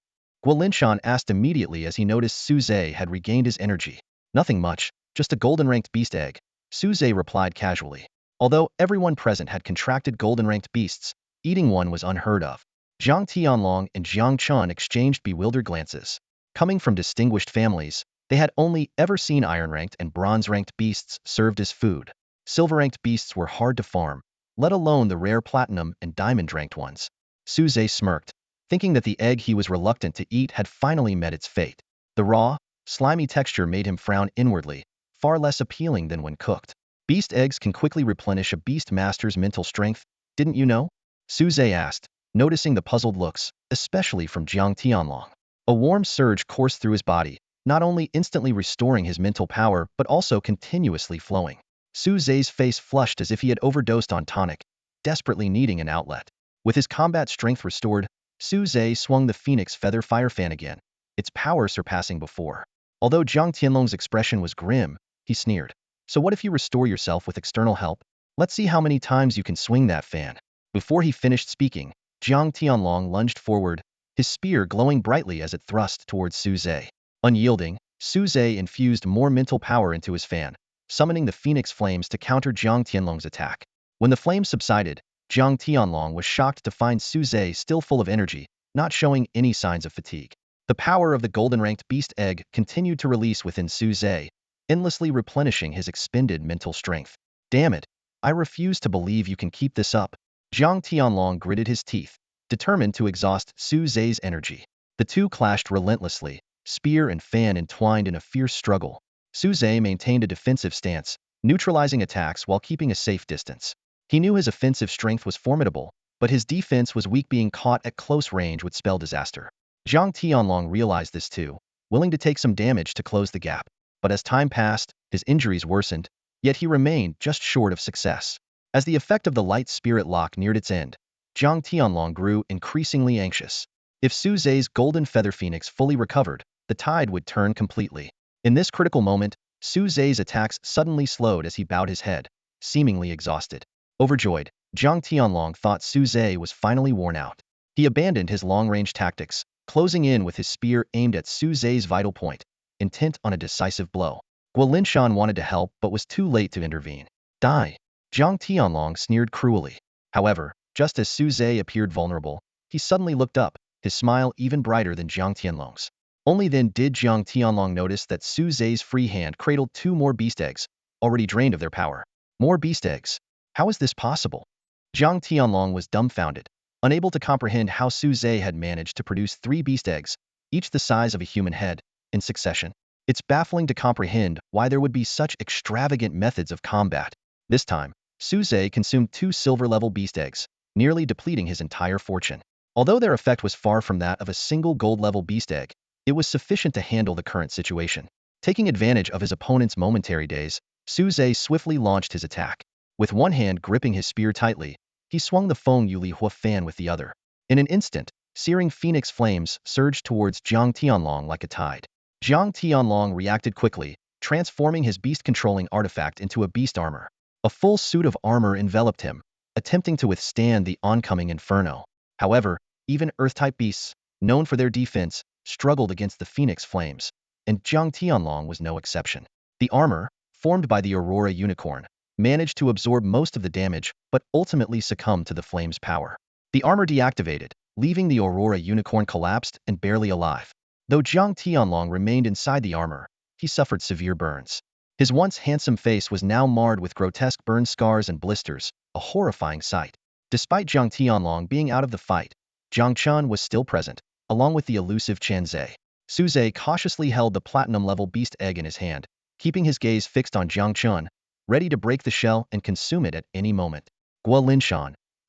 Guo Linshan asked immediately as he noticed Su Zhe had regained his energy. Nothing much, just a golden-ranked beast egg, Su Zhe replied casually. Although everyone present had contracted golden-ranked beasts, eating one was unheard of. Jiang Tianlong and Jiang Chun exchanged bewildered glances. Coming from distinguished families, they had only ever seen iron-ranked and bronze-ranked beasts served as food. Silver-ranked beasts were hard to farm, let alone the rare platinum and diamond-ranked ones. Su Zhe smirked, thinking that the egg he was reluctant to eat had finally met its fate. The raw, slimy texture made him frown inwardly, far less appealing than when cooked. Beast eggs can quickly replenish a beast master's mental strength, didn't you know? Su Zhe asked, noticing the puzzled looks, especially from Jiang Tianlong. A warm surge coursed through his body, not only instantly restoring his mental power but also continuously flowing. Su Zhe's face flushed as if he had overdosed on tonic, desperately needing an outlet. With his combat strength restored, Su Zhe swung the Phoenix Feather Fire Fan again, its power surpassing before. Although Jiang Tianlong's expression was grim, he sneered. So what if you restore yourself with external help? Let's see how many times you can swing that fan. Before he finished speaking, Jiang Tianlong lunged forward, his spear glowing brightly as it thrust towards Su Zhe. Unyielding, Su Zhe infused more mental power into his fan, summoning the phoenix flames to counter Jiang Tianlong's attack. When the flames subsided, Jiang Tianlong was shocked to find Su Zhe still full of energy, not showing any signs of fatigue. The power of the golden-ranked beast egg continued to release within Su Zhe, endlessly replenishing his expended mental strength. Damn it, I refuse to believe you can keep this up. Jiang Tianlong gritted his teeth, determined to exhaust Su Zhe's energy. The two clashed relentlessly, spear and fan entwined in a fierce struggle. Su Zhe maintained a defensive stance, neutralizing attacks while keeping a safe distance. He knew his offensive strength was formidable, but his defense was weak, being caught at close range would spell disaster. Jiang Tianlong realized this too, willing to take some damage to close the gap. But as time passed, his injuries worsened, yet he remained just short of success. As the effect of the light spirit lock neared its end, Jiang Tianlong grew increasingly anxious. If Su Zhe's golden feather phoenix fully recovered, the tide would turn completely. In this critical moment, Su Zhe's attacks suddenly slowed as he bowed his head, seemingly exhausted. Overjoyed, Jiang Tianlong thought Su Zhe was finally worn out. He abandoned his long-range tactics, closing in with his spear aimed at Su Zhe's vital point, intent on a decisive blow. Lin He wanted to help but was too late to intervene. Die! Jiang Tianlong sneered cruelly. However, just as Su Zhe appeared vulnerable, he suddenly looked up, his smile even brighter than Jiang Tianlong's. Only then did Jiang Tianlong notice that Su Zhe's free hand cradled two more beast eggs, already drained of their power. More beast eggs? How is this possible? Jiang Tianlong was dumbfounded, unable to comprehend how Su Zhe had managed to produce 3 beast eggs, each the size of a human head, in succession. It's baffling to comprehend why there would be such extravagant methods of combat. This time, Su Zhe consumed 2 silver-level beast eggs, nearly depleting his entire fortune. Although their effect was far from that of a single gold-level beast egg, it was sufficient to handle the current situation. Taking advantage of his opponent's momentary daze, Su Zhe swiftly launched his attack. With one hand gripping his spear tightly, he swung the Feng Yuli Hua fan with the other. In an instant, searing phoenix flames surged towards Jiang Tianlong like a tide. Jiang Tianlong reacted quickly, transforming his beast-controlling artifact into a beast armor. A full suit of armor enveloped him, attempting to withstand the oncoming inferno. However, even Earth-type beasts, known for their defense, struggled against the phoenix flames, and Jiang Tianlong was no exception. The armor, formed by the Aurora Unicorn, managed to absorb most of the damage but ultimately succumbed to the flame's power. The armor deactivated, leaving the Aurora Unicorn collapsed and barely alive. Though Jiang Tianlong remained inside the armor, he suffered severe burns. His once handsome face was now marred with grotesque burn scars and blisters, a horrifying sight. Despite Jiang Tianlong being out of the fight, Jiang Chun was still present, along with the elusive Chen Zhe. Su Zhe cautiously held the platinum-level beast egg in his hand, keeping his gaze fixed on Jiang Chun, ready to break the shell and consume it at any moment. Lin He,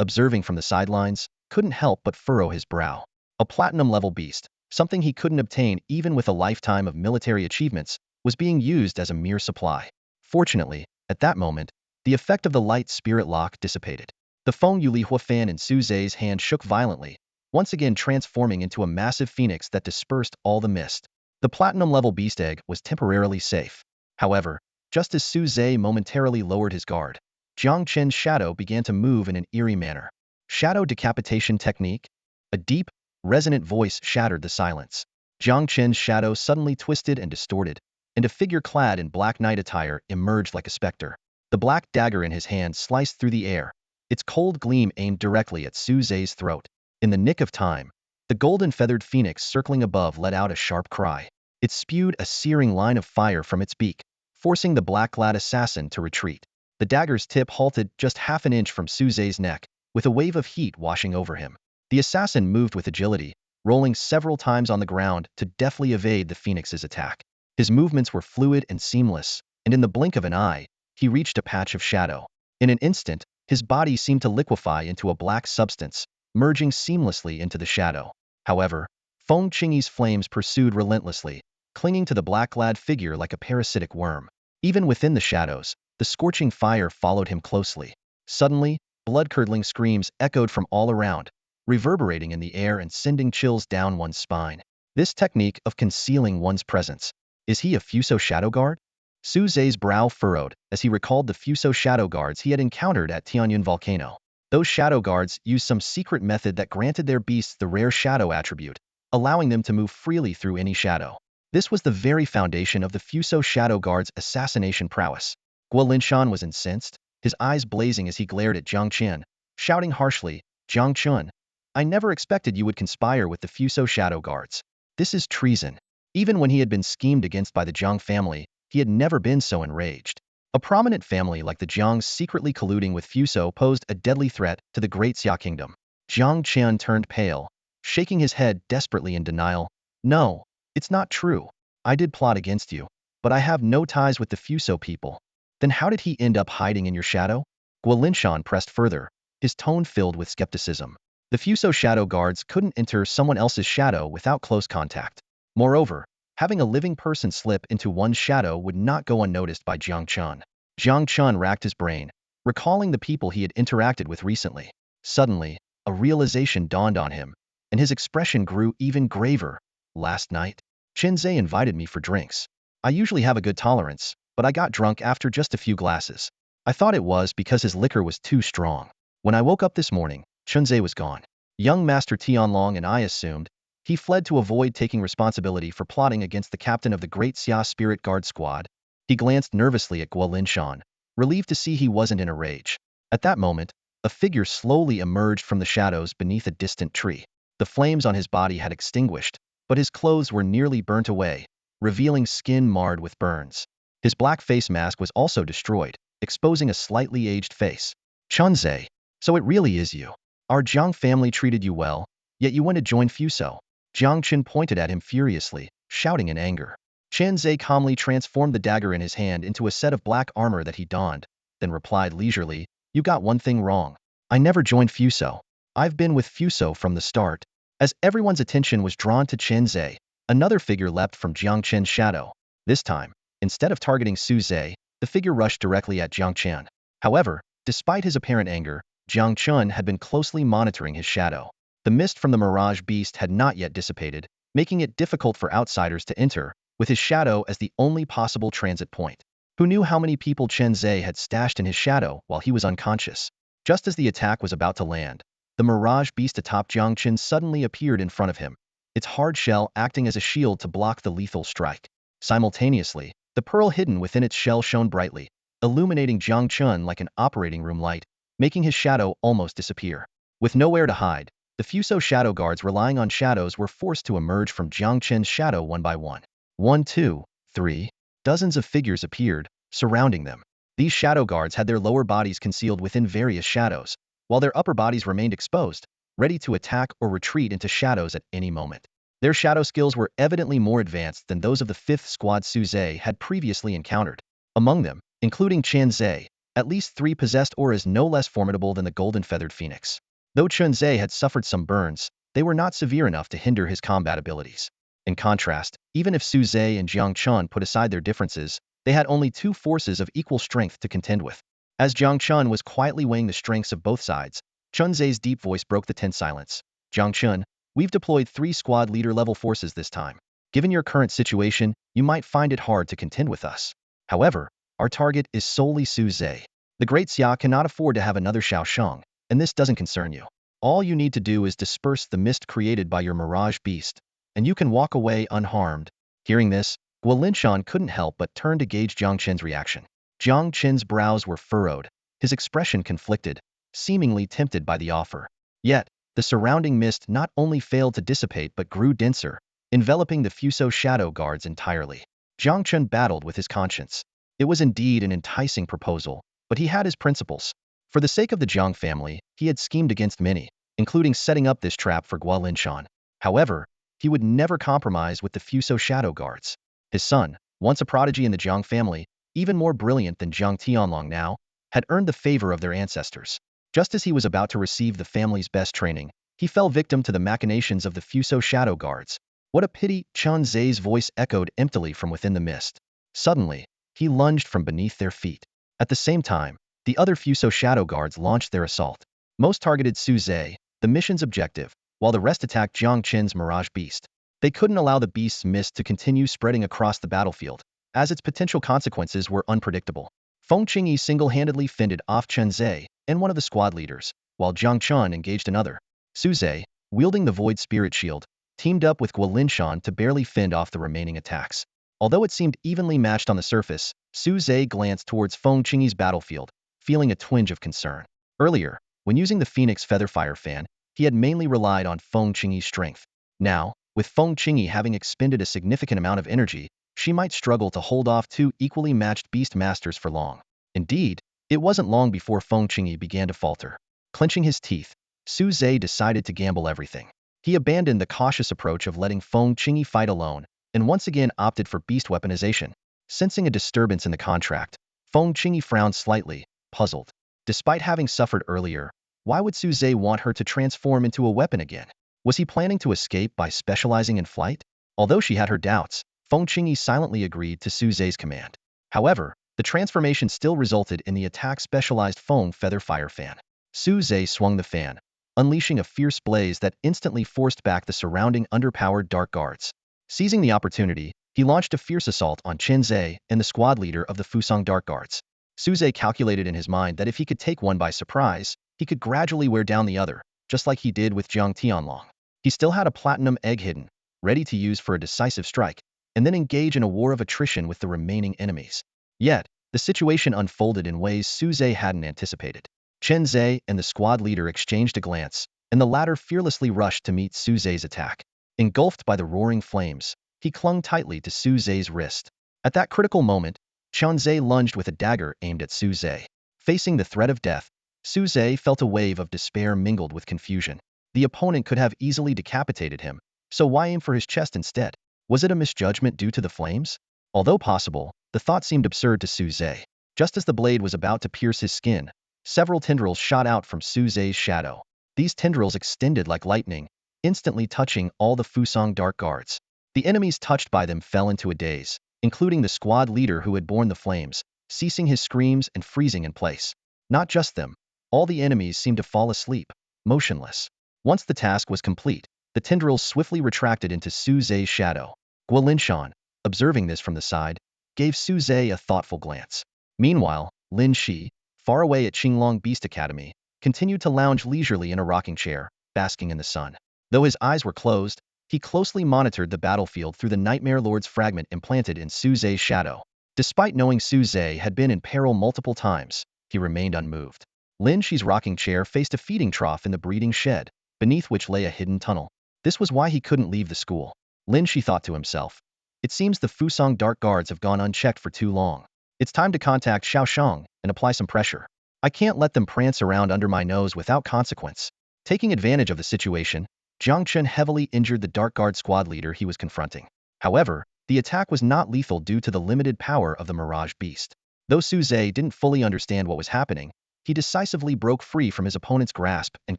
observing from the sidelines, couldn't help but furrow his brow. A platinum-level beast, something he couldn't obtain even with a lifetime of military achievements, was being used as a mere supply. Fortunately, at that moment, the effect of the light spirit lock dissipated. The Feng Yuli Hua fan in Su Zhe's hand shook violently, once again transforming into a massive phoenix that dispersed all the mist. The platinum-level beast egg was temporarily safe. However, just as Su Zhe momentarily lowered his guard, Jiang Chen's shadow began to move in an eerie manner. Shadow decapitation technique? A deep, resonant voice shattered the silence. Jiang Chen's shadow suddenly twisted and distorted, and a figure clad in black knight attire emerged like a specter. The black dagger in his hand sliced through the air, its cold gleam aimed directly at Su Zhe's throat. In the nick of time, the golden feathered phoenix circling above let out a sharp cry. It spewed a searing line of fire from its beak, forcing the black-clad assassin to retreat. The dagger's tip halted just half an inch from Su Zhe's neck, with a wave of heat washing over him. The assassin moved with agility, rolling several times on the ground to deftly evade the phoenix's attack. His movements were fluid and seamless, and in the blink of an eye, he reached a patch of shadow. In an instant, his body seemed to liquefy into a black substance, merging seamlessly into the shadow. However, Feng Qingyi's flames pursued relentlessly, clinging to the black-clad figure like a parasitic worm. Even within the shadows, the scorching fire followed him closely. Suddenly, blood-curdling screams echoed from all around, reverberating in the air and sending chills down one's spine. This technique of concealing one's presence, Is he a Fuso shadow guard? Su Zhe's brow furrowed as he recalled the Fuso shadow guards he had encountered at Tianyun Volcano. Those shadow guards used some secret method that granted their beasts the rare shadow attribute, allowing them to move freely through any shadow. This was the very foundation of the Fuso shadow guard's assassination prowess. Guo Linshan was incensed, his eyes blazing as he glared at Jiang Qian, shouting harshly, "Jiang Chun, I never expected you would conspire with the Fuso shadow guards. This is treason." Even when he had been schemed against by the Jiang family, he had never been so enraged. A prominent family like the Jiangs secretly colluding with Fuso posed a deadly threat to the great Xia kingdom. Jiang Qian turned pale, shaking his head desperately in denial. "No, it's not true. I did plot against you, but I have no ties with the Fuso people." "Then how did he end up hiding in your shadow?" Guo Linshan pressed further, his tone filled with skepticism. The Fuso shadow guards couldn't enter someone else's shadow without close contact. Moreover, having a living person slip into one's shadow would not go unnoticed by Jiang Chun. Jiang Chun racked his brain, recalling the people he had interacted with recently. Suddenly, a realization dawned on him, and his expression grew even graver. "Last night, Zhe invited me for drinks. I usually have a good tolerance, but I got drunk after just a few glasses. I thought it was because his liquor was too strong. When I woke up this morning, Zhe was gone. Young Master Tianlong and I assumed he fled to avoid taking responsibility for plotting against the captain of the Great Xia Spirit Guard Squad." He glanced nervously at Guo Linshan, relieved to see he wasn't in a rage. At that moment, a figure slowly emerged from the shadows beneath a distant tree. The flames on his body had extinguished, but his clothes were nearly burnt away, revealing skin marred with burns. His black face mask was also destroyed, exposing a slightly aged face. "Chunze, so it really is you. Our Jiang family treated you well, yet you went to join Fuso." Jiang Qin pointed at him furiously, shouting in anger. Zhe calmly transformed the dagger in his hand into a set of black armor that he donned, then replied leisurely, "You got one thing wrong. I never joined Fuso. I've been with Fuso from the start." As everyone's attention was drawn to Zhe, another figure leapt from Jiang Qin's shadow. This time, instead of targeting Su Zhe, the figure rushed directly at Jiang Qian. However, despite his apparent anger, Jiang Chun had been closely monitoring his shadow. The mist from the mirage beast had not yet dissipated, making it difficult for outsiders to enter, with his shadow as the only possible transit point. Who knew how many people Zhe had stashed in his shadow while he was unconscious? Just as the attack was about to land, the mirage beast atop Jiang Qin suddenly appeared in front of him, its hard shell acting as a shield to block the lethal strike. Simultaneously, the pearl hidden within its shell shone brightly, illuminating Jiang Chun like an operating room light, making his shadow almost disappear. With nowhere to hide, the Fuso shadow guards relying on shadows were forced to emerge from Jiang Chen's shadow one by one. 1, 2, 3. Dozens of figures appeared, surrounding them. These shadow guards had their lower bodies concealed within various shadows, while their upper bodies remained exposed, ready to attack or retreat into shadows at any moment. Their shadow skills were evidently more advanced than those of the 5th Squad Su Zhe had previously encountered. Among them, including Zhe, at least 3 possessed auras no less formidable than the golden feathered phoenix. Though Zhe had suffered some burns, they were not severe enough to hinder his combat abilities. In contrast, even if Su Zhe and Jiang Chun put aside their differences, they had only 2 forces of equal strength to contend with. As Jiang Chun was quietly weighing the strengths of both sides, Zhe's deep voice broke the tense silence. "Jiang Chun, we've deployed 3 squad leader level forces this time. Given your current situation, you might find it hard to contend with us. However, our target is solely Su Zhe. The Great Xia cannot afford to have another Shaosheng, and this doesn't concern you. All you need to do is disperse the mist created by your mirage beast, and you can walk away unharmed." Hearing this, Guo Linshan couldn't help but turn to gauge Jiang Qin's reaction. Jiang Qin's brows were furrowed, his expression conflicted, seemingly tempted by the offer. Yet, the surrounding mist not only failed to dissipate but grew denser, enveloping the Fuso shadow guards entirely. Jiang Qin battled with his conscience. It was indeed an enticing proposal, but he had his principles. For the sake of the Jiang family, he had schemed against many, including setting up this trap for Guo Linshan. However, he would never compromise with the Fuso shadow guards. His son, once a prodigy in the Jiang family, even more brilliant than Jiang Tianlong now, had earned the favor of their ancestors. Just as he was about to receive the family's best training, he fell victim to the machinations of the Fuso shadow guards. "What a pity!" Zhe's voice echoed emptily from within the mist. Suddenly, he lunged from beneath their feet. At the same time, the other Fuso shadow guards launched their assault. Most targeted Su Zhe, the mission's objective, while the rest attacked Jiang Qin's mirage beast. They couldn't allow the beast's mist to continue spreading across the battlefield, as its potential consequences were unpredictable. Feng Qingyi single-handedly fended off Chen Zhe and one of the squad leaders, while Jiang Chun engaged another. Su Zhe, wielding the Void Spirit Shield, teamed up with Guo Linshan to barely fend off the remaining attacks. Although it seemed evenly matched on the surface, Su Zhe glanced towards Feng Qingyi's battlefield, feeling a twinge of concern. Earlier, when using the Phoenix Featherfire fan, he had mainly relied on Feng Qingyi's strength. Now, with Feng Qingyi having expended a significant amount of energy, she might struggle to hold off two equally matched beast masters for long. Indeed, it wasn't long before Feng Qingyi began to falter. Clenching his teeth, Su Zhe decided to gamble everything. He abandoned the cautious approach of letting Feng Qingyi fight alone, and once again opted for beast weaponization. Sensing a disturbance in the contract, Feng Qingyi frowned slightly, puzzled. Despite having suffered earlier, why would Su Zhe want her to transform into a weapon again? Was he planning to escape by specializing in flight? Although she had her doubts, Feng Qingyi silently agreed to Su Zhe's command. However, the transformation still resulted in the attack-specialized Feng Featherfire fan. Su Zhe swung the fan, unleashing a fierce blaze that instantly forced back the surrounding underpowered dark guards. Seizing the opportunity, he launched a fierce assault on Chen Zhe and the squad leader of the Fusang Dark Guards. Su Zhe calculated in his mind that if he could take one by surprise, he could gradually wear down the other, just like he did with Jiang Tianlong. He still had a platinum egg hidden, ready to use for a decisive strike, and then engage in a war of attrition with the remaining enemies. Yet, the situation unfolded in ways Su Zhe hadn't anticipated. Chen Zhe and the squad leader exchanged a glance, and the latter fearlessly rushed to meet Su Zhe's attack. Engulfed by the roaring flames, he clung tightly to Su Zhe's wrist. At that critical moment, Chen Zhe lunged with a dagger aimed at Su Zhe. Facing the threat of death, Su Zhe felt a wave of despair mingled with confusion. The opponent could have easily decapitated him, so why aim for his chest instead? Was it a misjudgment due to the flames? Although possible, the thought seemed absurd to Su Zhe. Just as the blade was about to pierce his skin, several tendrils shot out from Su Zhe's shadow. These tendrils extended like lightning, instantly touching all the Fusang Dark Guards. The enemies touched by them fell into a daze, including the squad leader who had borne the flames, ceasing his screams and freezing in place. Not just them, all the enemies seemed to fall asleep, motionless. Once the task was complete, the tendrils swiftly retracted into Su Zhe's shadow. Guo Linshan, observing this from the side, gave Su Zhe a thoughtful glance. Meanwhile, Lin He, far away at Qinglong Beast Academy, continued to lounge leisurely in a rocking chair, basking in the sun. Though his eyes were closed, he closely monitored the battlefield through the Nightmare Lord's fragment implanted in Su Zhe's shadow. Despite knowing Su Zhe had been in peril multiple times, he remained unmoved. Lin He's rocking chair faced a feeding trough in the breeding shed, beneath which lay a hidden tunnel. This was why he couldn't leave the school. Lin He thought to himself. It seems the Fusang Dark Guards have gone unchecked for too long. It's time to contact Xiaoshang and apply some pressure. I can't let them prance around under my nose without consequence. Taking advantage of the situation, Jiang Chen heavily injured the Dark Guard squad leader he was confronting. However, the attack was not lethal due to the limited power of the Mirage Beast. Though Su Zhe didn't fully understand what was happening, he decisively broke free from his opponent's grasp and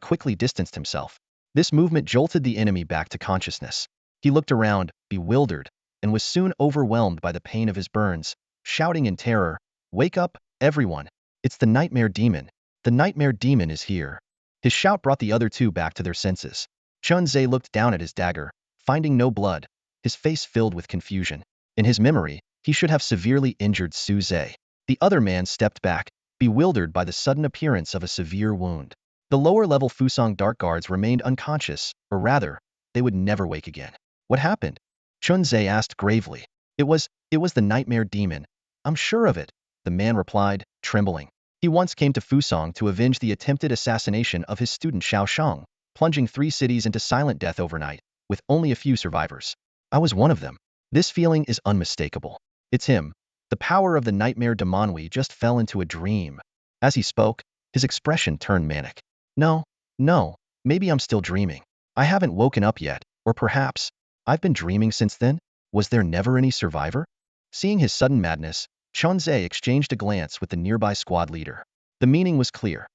quickly distanced himself. This movement jolted the enemy back to consciousness. He looked around, bewildered, and was soon overwhelmed by the pain of his burns, shouting in terror, "Wake up, everyone! It's the Nightmare Demon! The Nightmare Demon is here!" His shout brought the other two back to their senses. Chen Zhe looked down at his dagger, finding no blood, his face filled with confusion. In his memory, he should have severely injured Su Zhe. The other man stepped back, bewildered by the sudden appearance of a severe wound. The lower-level Fusang Dark Guards remained unconscious, or rather, they would never wake again. What happened? Chen Zhe asked gravely. It was the Nightmare Demon. I'm sure of it, the man replied, trembling. He once came to Fusang to avenge the attempted assassination of his student Xiaoshang, plunging 3 cities into silent death overnight, with only a few survivors. I was one of them. This feeling is unmistakable. It's him. The power of the Nightmare Demonwi just fell into a dream. As he spoke, his expression turned manic. No, maybe I'm still dreaming. I haven't woken up yet, or perhaps, I've been dreaming since then? Was there never any survivor? Seeing his sudden madness, Chen Zhe exchanged a glance with the nearby squad leader. The meaning was clear.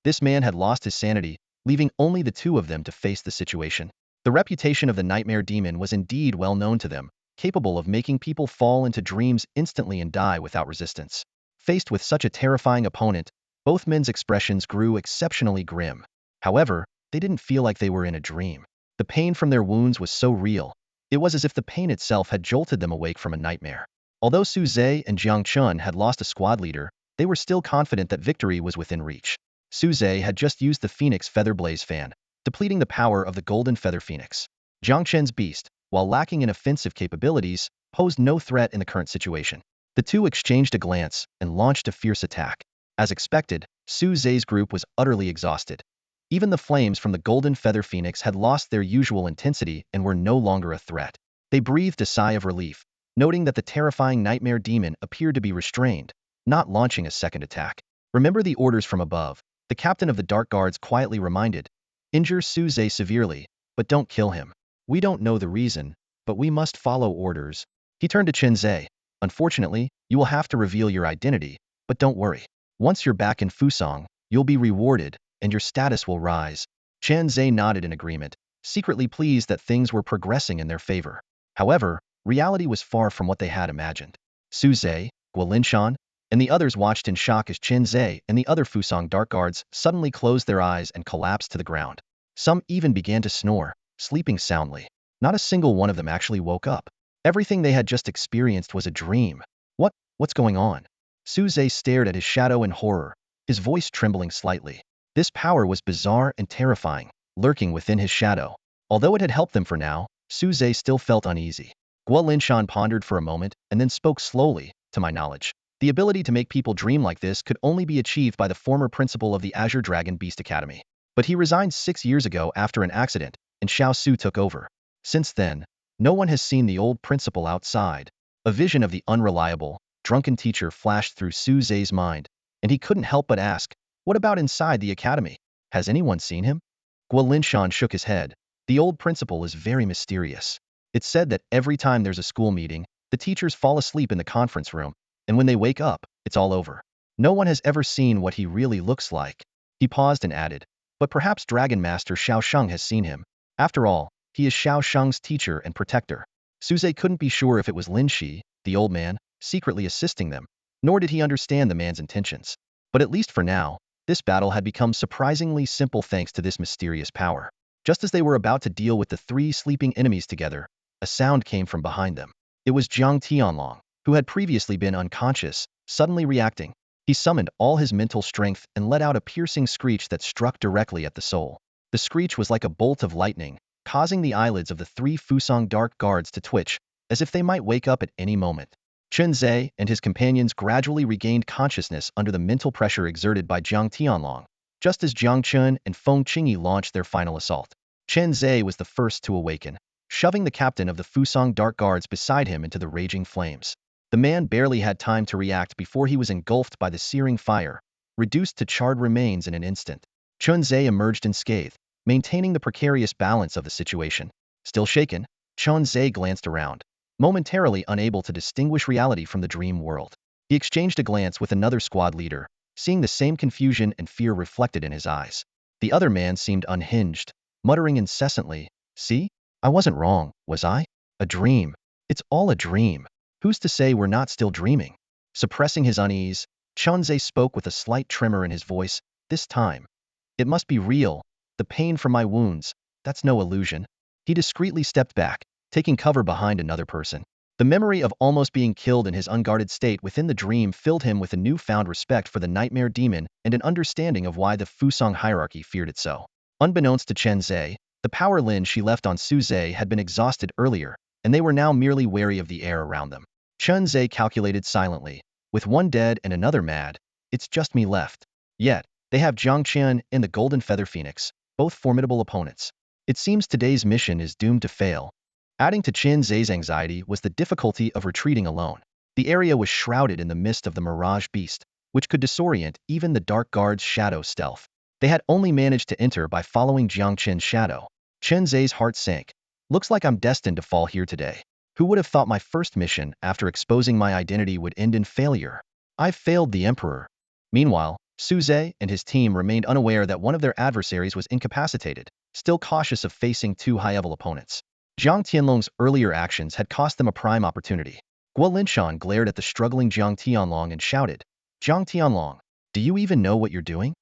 This man had lost his sanity, leaving only the two of them to face the situation. The reputation of the Nightmare Demon was indeed well known to them, capable of making people fall into dreams instantly and die without resistance. Faced with such a terrifying opponent, both men's expressions grew exceptionally grim. However, they didn't feel like they were in a dream. The pain from their wounds was so real, It was as if the pain itself had jolted them awake from a nightmare. Although Su Zhe and Jiang Chun had lost a squad leader, they were still confident that victory was within reach. Su Zhe had just used the Phoenix Feather Blaze fan, depleting the power of the Golden Feather Phoenix. Jiang Chen's beast, while lacking in offensive capabilities, posed no threat in the current situation. The two exchanged a glance and launched a fierce attack. As expected, Su Zhe's group was utterly exhausted. Even the flames from the Golden Feather Phoenix had lost their usual intensity and were no longer a threat. They breathed a sigh of relief, noting that the terrifying nightmare demon appeared to be restrained, not launching a second attack. Remember the orders from above, the captain of the Dark Guards quietly reminded. Injure Su Zhe severely, but don't kill him. We don't know the reason, but we must follow orders. He turned to Chen Zhe. Unfortunately, you will have to reveal your identity, but don't worry. Once you're back in Fusang, you'll be rewarded, and your status will rise. Chen Zhe nodded in agreement, secretly pleased that things were progressing in their favor. However, reality was far from what they had imagined. Su Zhe, Guo Linshan, and the others watched in shock as Chen Zhe and the other Fusang Dark Guards suddenly closed their eyes and collapsed to the ground. Some even began to snore, sleeping soundly. Not a single one of them actually woke up. Everything they had just experienced was a dream. What's going on? Su Zhe stared at his shadow in horror, his voice trembling slightly. This power was bizarre and terrifying, lurking within his shadow. Although it had helped them for now, Su Zhe still felt uneasy. Guo Linshan pondered for a moment and then spoke slowly. To my knowledge, the ability to make people dream like this could only be achieved by the former principal of the Azure Dragon Beast Academy. But he resigned 6 years ago after an accident, and Xiao Su took over. Since then, no one has seen the old principal outside. A vision of the unreliable, drunken teacher flashed through Su Zhe's mind, and he couldn't help but ask, what about inside the academy? Has anyone seen him? Guo Linshan shook his head. The old principal is very mysterious. It's said that every time there's a school meeting, the teachers fall asleep in the conference room, and when they wake up, it's all over. No one has ever seen what he really looks like. He paused and added, but perhaps Dragon Master Xiao Sheng has seen him. After all, he is Xiao Sheng's teacher and protector. Su Zhe couldn't be sure if it was Lin He, the old man, secretly assisting them, nor did he understand the man's intentions. But at least for now, this battle had become surprisingly simple thanks to this mysterious power. Just as they were about to deal with the 3 sleeping enemies together, a sound came from behind them. It was Jiang Tianlong, who had previously been unconscious, suddenly reacting. He summoned all his mental strength and let out a piercing screech that struck directly at the soul. The screech was like a bolt of lightning, causing the eyelids of the 3 Fusang Dark Guards to twitch, as if they might wake up at any moment. Chen Zhe and his companions gradually regained consciousness under the mental pressure exerted by Jiang Tianlong, just as Jiang Chun and Feng Qingyi launched their final assault. Chen Zhe was the first to awaken, shoving the captain of the Fusang Dark Guards beside him into the raging flames. The man barely had time to react before he was engulfed by the searing fire, reduced to charred remains in an instant. Chen Zhe emerged unscathed, maintaining the precarious balance of the situation. Still shaken, Chen Zhe glanced around, momentarily unable to distinguish reality from the dream world. He exchanged a glance with another squad leader, seeing the same confusion and fear reflected in his eyes. The other man seemed unhinged, muttering incessantly, "See? I wasn't wrong, was I? A dream. It's all a dream. Who's to say we're not still dreaming?" Suppressing his unease, Chunze spoke with a slight tremor in his voice. "This time. It must be real. The pain from my wounds. That's no illusion." He discreetly stepped back, taking cover behind another person. The memory of almost being killed in his unguarded state within the dream filled him with a newfound respect for the nightmare demon and an understanding of why the Fusang hierarchy feared it so. Unbeknownst to Chen Zhe, the power Lin she left on Su Zhe had been exhausted earlier, and they were now merely wary of the air around them. Chen Zhe calculated silently. With one dead and another mad, it's just me left. Yet, they have Jiang Qian and the Golden Feather Phoenix, both formidable opponents. It seems today's mission is doomed to fail. Adding to Chen Zhe's anxiety was the difficulty of retreating alone. The area was shrouded in the mist of the Mirage Beast, which could disorient even the Dark Guard's shadow stealth. They had only managed to enter by following Jiang Qin's shadow. Chen Zhe's heart sank. Looks like I'm destined to fall here today. Who would have thought my first mission after exposing my identity would end in failure? I've failed the Emperor. Meanwhile, Su Zhe and his team remained unaware that one of their adversaries was incapacitated, still cautious of facing 2 high-level opponents. Jiang Tianlong's earlier actions had cost them a prime opportunity. Guo Linshan glared at the struggling Jiang Tianlong and shouted, "Jiang Tianlong, do you even know what you're doing?"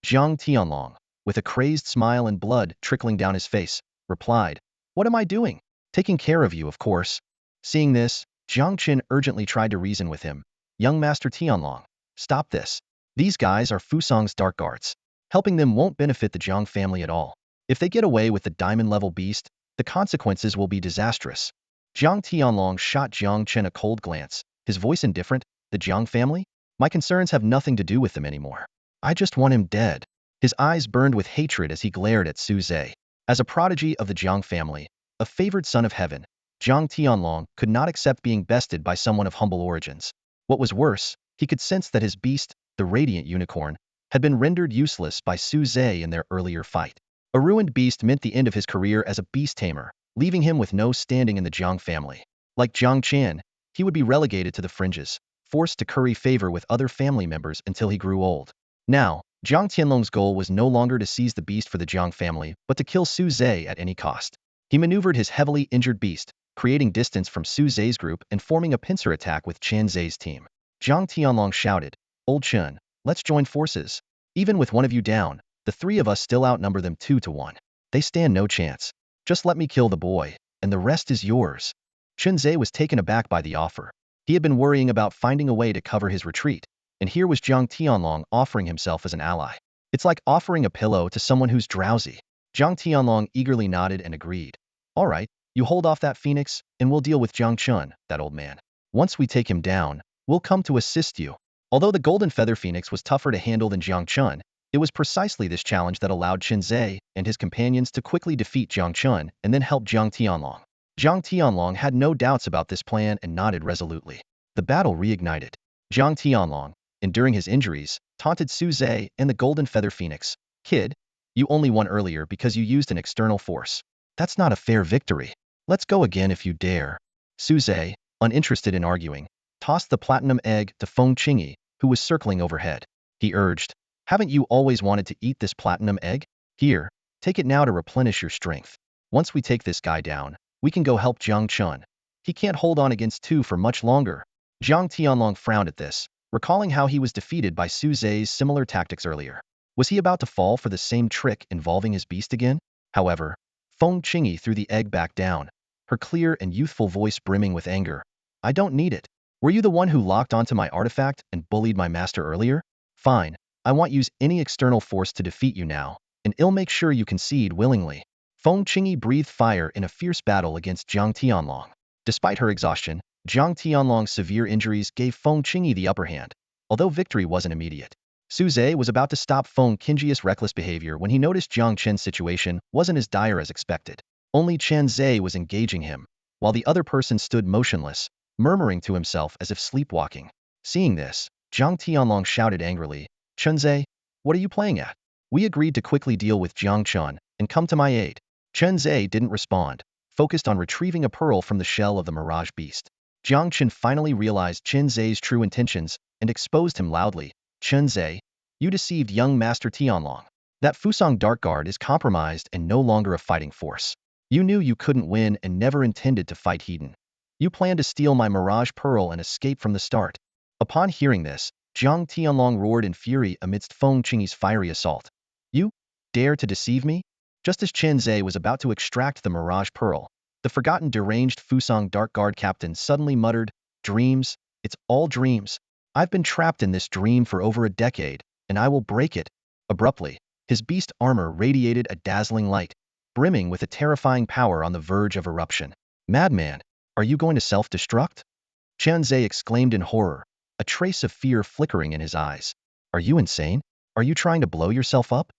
Jiang Tianlong, with a crazed smile and blood trickling down his face, replied, "What am I doing? Taking care of you, of course. Seeing this, Jiang Qin urgently tried to reason with him. Young Master Tianlong, stop this. These guys are Fusang's dark guards. Helping them won't benefit the Jiang family at all. If they get away with the diamond-level beast, the consequences will be disastrous. Jiang Tianlong shot Jiang Qin a cold glance, his voice indifferent. The Jiang family? My concerns have nothing to do with them anymore. I just want him dead. His eyes burned with hatred as he glared at Su Zhe. As a prodigy of the Jiang family, a favored son of heaven, Jiang Tianlong could not accept being bested by someone of humble origins. What was worse, he could sense that his beast, the radiant unicorn, had been rendered useless by Su Zhe in their earlier fight. A ruined beast meant the end of his career as a beast tamer, leaving him with no standing in the Jiang family. Like Jiang Qian, he would be relegated to the fringes, forced to curry favor with other family members until he grew old. Now, Jiang Tianlong's goal was no longer to seize the beast for the Jiang family, but to kill Su Zhe at any cost. He maneuvered his heavily injured beast, creating distance from Su Zhe's group and forming a pincer attack with Chen Zhe's team. Jiang Tianlong shouted, "Old Chen, let's join forces. Even with one of you down, the three of us still outnumber them 2-1. They stand no chance. Just let me kill the boy, and the rest is yours." Chen Zhe was taken aback by the offer. He had been worrying about finding a way to cover his retreat, and here was Jiang Tianlong offering himself as an ally. It's like offering a pillow to someone who's drowsy. Jiang Tianlong eagerly nodded and agreed. All right, you hold off that phoenix, and we'll deal with Jiang Chun, that old man. Once we take him down, we'll come to assist you. Although the golden feather phoenix was tougher to handle than Jiang Chun, it was precisely this challenge that allowed Chen Zhe and his companions to quickly defeat Jiang Chun and then help Jiang Tianlong. Jiang Tianlong had no doubts about this plan and nodded resolutely. The battle reignited. Jiang Tianlong, enduring his injuries, taunted Su Zhe and the golden feather phoenix. Kid, you only won earlier because you used an external force. That's not a fair victory. Let's go again if you dare. Su Zhe, uninterested in arguing, tossed the platinum egg to Feng Qingyi, who was circling overhead. He urged, haven't you always wanted to eat this platinum egg? Here, take it now to replenish your strength. Once we take this guy down, we can go help Jiang Chun. He can't hold on against two for much longer. Jiang Tianlong frowned at this, recalling how he was defeated by Su Zhe's similar tactics earlier. Was he about to fall for the same trick involving his beast again? However, Feng Qingyi threw the egg back down, her clear and youthful voice brimming with anger. I don't need it. Were you the one who locked onto my artifact and bullied my master earlier? Fine, I won't use any external force to defeat you now, and I'll make sure you concede willingly. Feng Qingyi breathed fire in a fierce battle against Jiang Tianlong. Despite her exhaustion, Jiang Tianlong's severe injuries gave Feng Qingyi the upper hand, although victory wasn't immediate. Su Zhe was about to stop Feng Qingyi's reckless behavior when he noticed Jiang Chen's situation wasn't as dire as expected. Only Chen Zhe was engaging him, while the other person stood motionless, murmuring to himself as if sleepwalking. Seeing this, Jiang Tianlong shouted angrily, Chen Zhe, what are you playing at? We agreed to quickly deal with Jiang Chun and come to my aid. Chen Zhe didn't respond, focused on retrieving a pearl from the shell of the mirage beast. Jiang Chen finally realized Chen Zhe's true intentions and exposed him loudly. Chen Zhe, you deceived young Master Tianlong. That Fusang Dark Guard is compromised and no longer a fighting force. You knew you couldn't win and never intended to fight Hedon. You planned to steal my Mirage Pearl and escape from the start. Upon hearing this, Jiang Tianlong roared in fury amidst Feng Qingyi's fiery assault. You dare to deceive me? Just as Chen Zhe was about to extract the Mirage Pearl, the forgotten deranged Fusang Dark Guard captain suddenly muttered, Dreams, it's all dreams. I've been trapped in this dream for over a decade, and I will break it. Abruptly, his beast armor radiated a dazzling light, brimming with a terrifying power on the verge of eruption. Madman, are you going to self-destruct? Chen Zhe exclaimed in horror, a trace of fear flickering in his eyes. Are you insane? Are you trying to blow yourself up?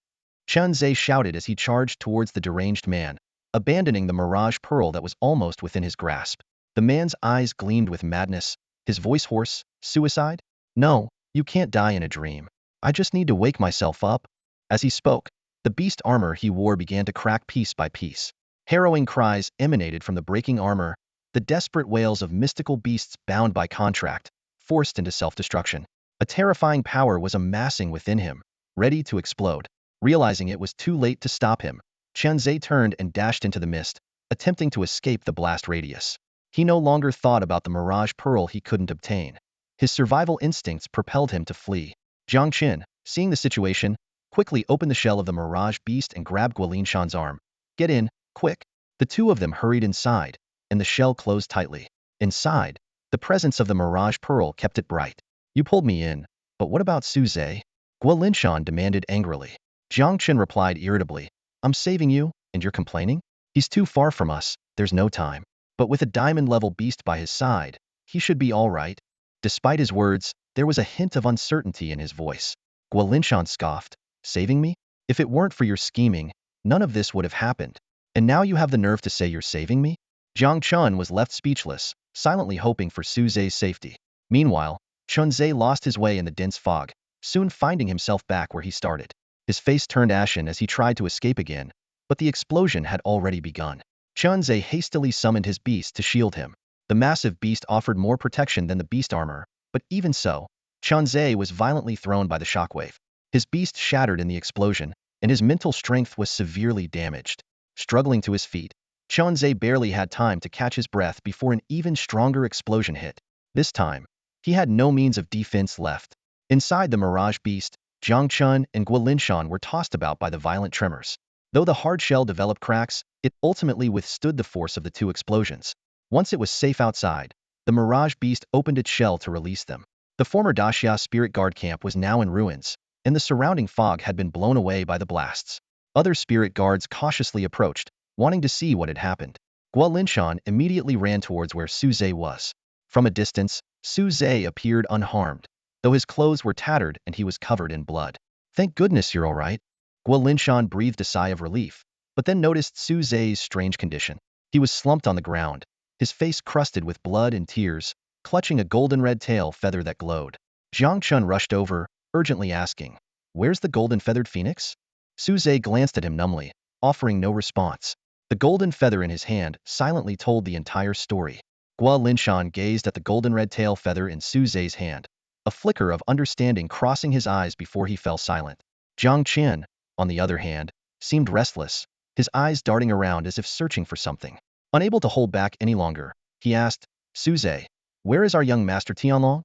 Chen Zhe shouted as he charged towards the deranged man, abandoning the Mirage Pearl that was almost within his grasp. The man's eyes gleamed with madness, his voice hoarse. Suicide? No, you can't die in a dream. I just need to wake myself up. As he spoke, the beast armor he wore began to crack piece by piece. Harrowing cries emanated from the breaking armor, the desperate wails of mystical beasts bound by contract, forced into self-destruction. A terrifying power was amassing within him, ready to explode. Realizing it was too late to stop him, Chen Zhe turned and dashed into the mist, attempting to escape the blast radius. He no longer thought about the Mirage Pearl he couldn't obtain. His survival instincts propelled him to flee. Jiang Qin, seeing the situation, quickly opened the shell of the Mirage Beast and grabbed Guolinshan's arm. Get in, quick. The two of them hurried inside, and the shell closed tightly. Inside, the presence of the mirage pearl kept it bright. You pulled me in, but what about Suze? Guo Linshan demanded angrily. Jiang Chen replied irritably, I'm saving you, and you're complaining? He's too far from us, there's no time. But with a diamond-level beast by his side, he should be all right. Despite his words, there was a hint of uncertainty in his voice. Guo Linshan scoffed, saving me? If it weren't for your scheming, none of this would have happened. And now you have the nerve to say you're saving me? Jiang Chun was left speechless, silently hoping for Suze's safety. Meanwhile, Chunze lost his way in the dense fog, soon finding himself back where he started. His face turned ashen as he tried to escape again, but the explosion had already begun. Chunze hastily summoned his beast to shield him. The massive beast offered more protection than the beast armor, but even so, Chunze was violently thrown by the shockwave. His beast shattered in the explosion, and his mental strength was severely damaged. Struggling to his feet, Chunze barely had time to catch his breath before an even stronger explosion hit. This time, he had no means of defense left. Inside the Mirage Beast, Jiang Chun and Guo Linshan were tossed about by the violent tremors. Though the hard shell developed cracks, it ultimately withstood the force of the two explosions. Once it was safe outside, the Mirage Beast opened its shell to release them. The former Daxia Spirit Guard camp was now in ruins, and the surrounding fog had been blown away by the blasts. Other spirit guards cautiously approached, wanting to see what had happened. Guo Linshan immediately ran towards where Suze was. From a distance, Suze appeared unharmed, though his clothes were tattered and he was covered in blood. Thank goodness you're all right. Guo Linshan breathed a sigh of relief, but then noticed Suze's strange condition. He was slumped on the ground, his face crusted with blood and tears, clutching a golden red tail feather that glowed. Jiang Chun rushed over, urgently asking, Where's the golden feathered phoenix? Suze glanced at him numbly, offering no response. The golden feather in his hand silently told the entire story. Guo Linshan gazed at the golden red tail feather in Suze's hand, a flicker of understanding crossing his eyes before he fell silent. Jiang Chen, on the other hand, seemed restless, his eyes darting around as if searching for something. Unable to hold back any longer, he asked, Suze, where is our young master Tianlong?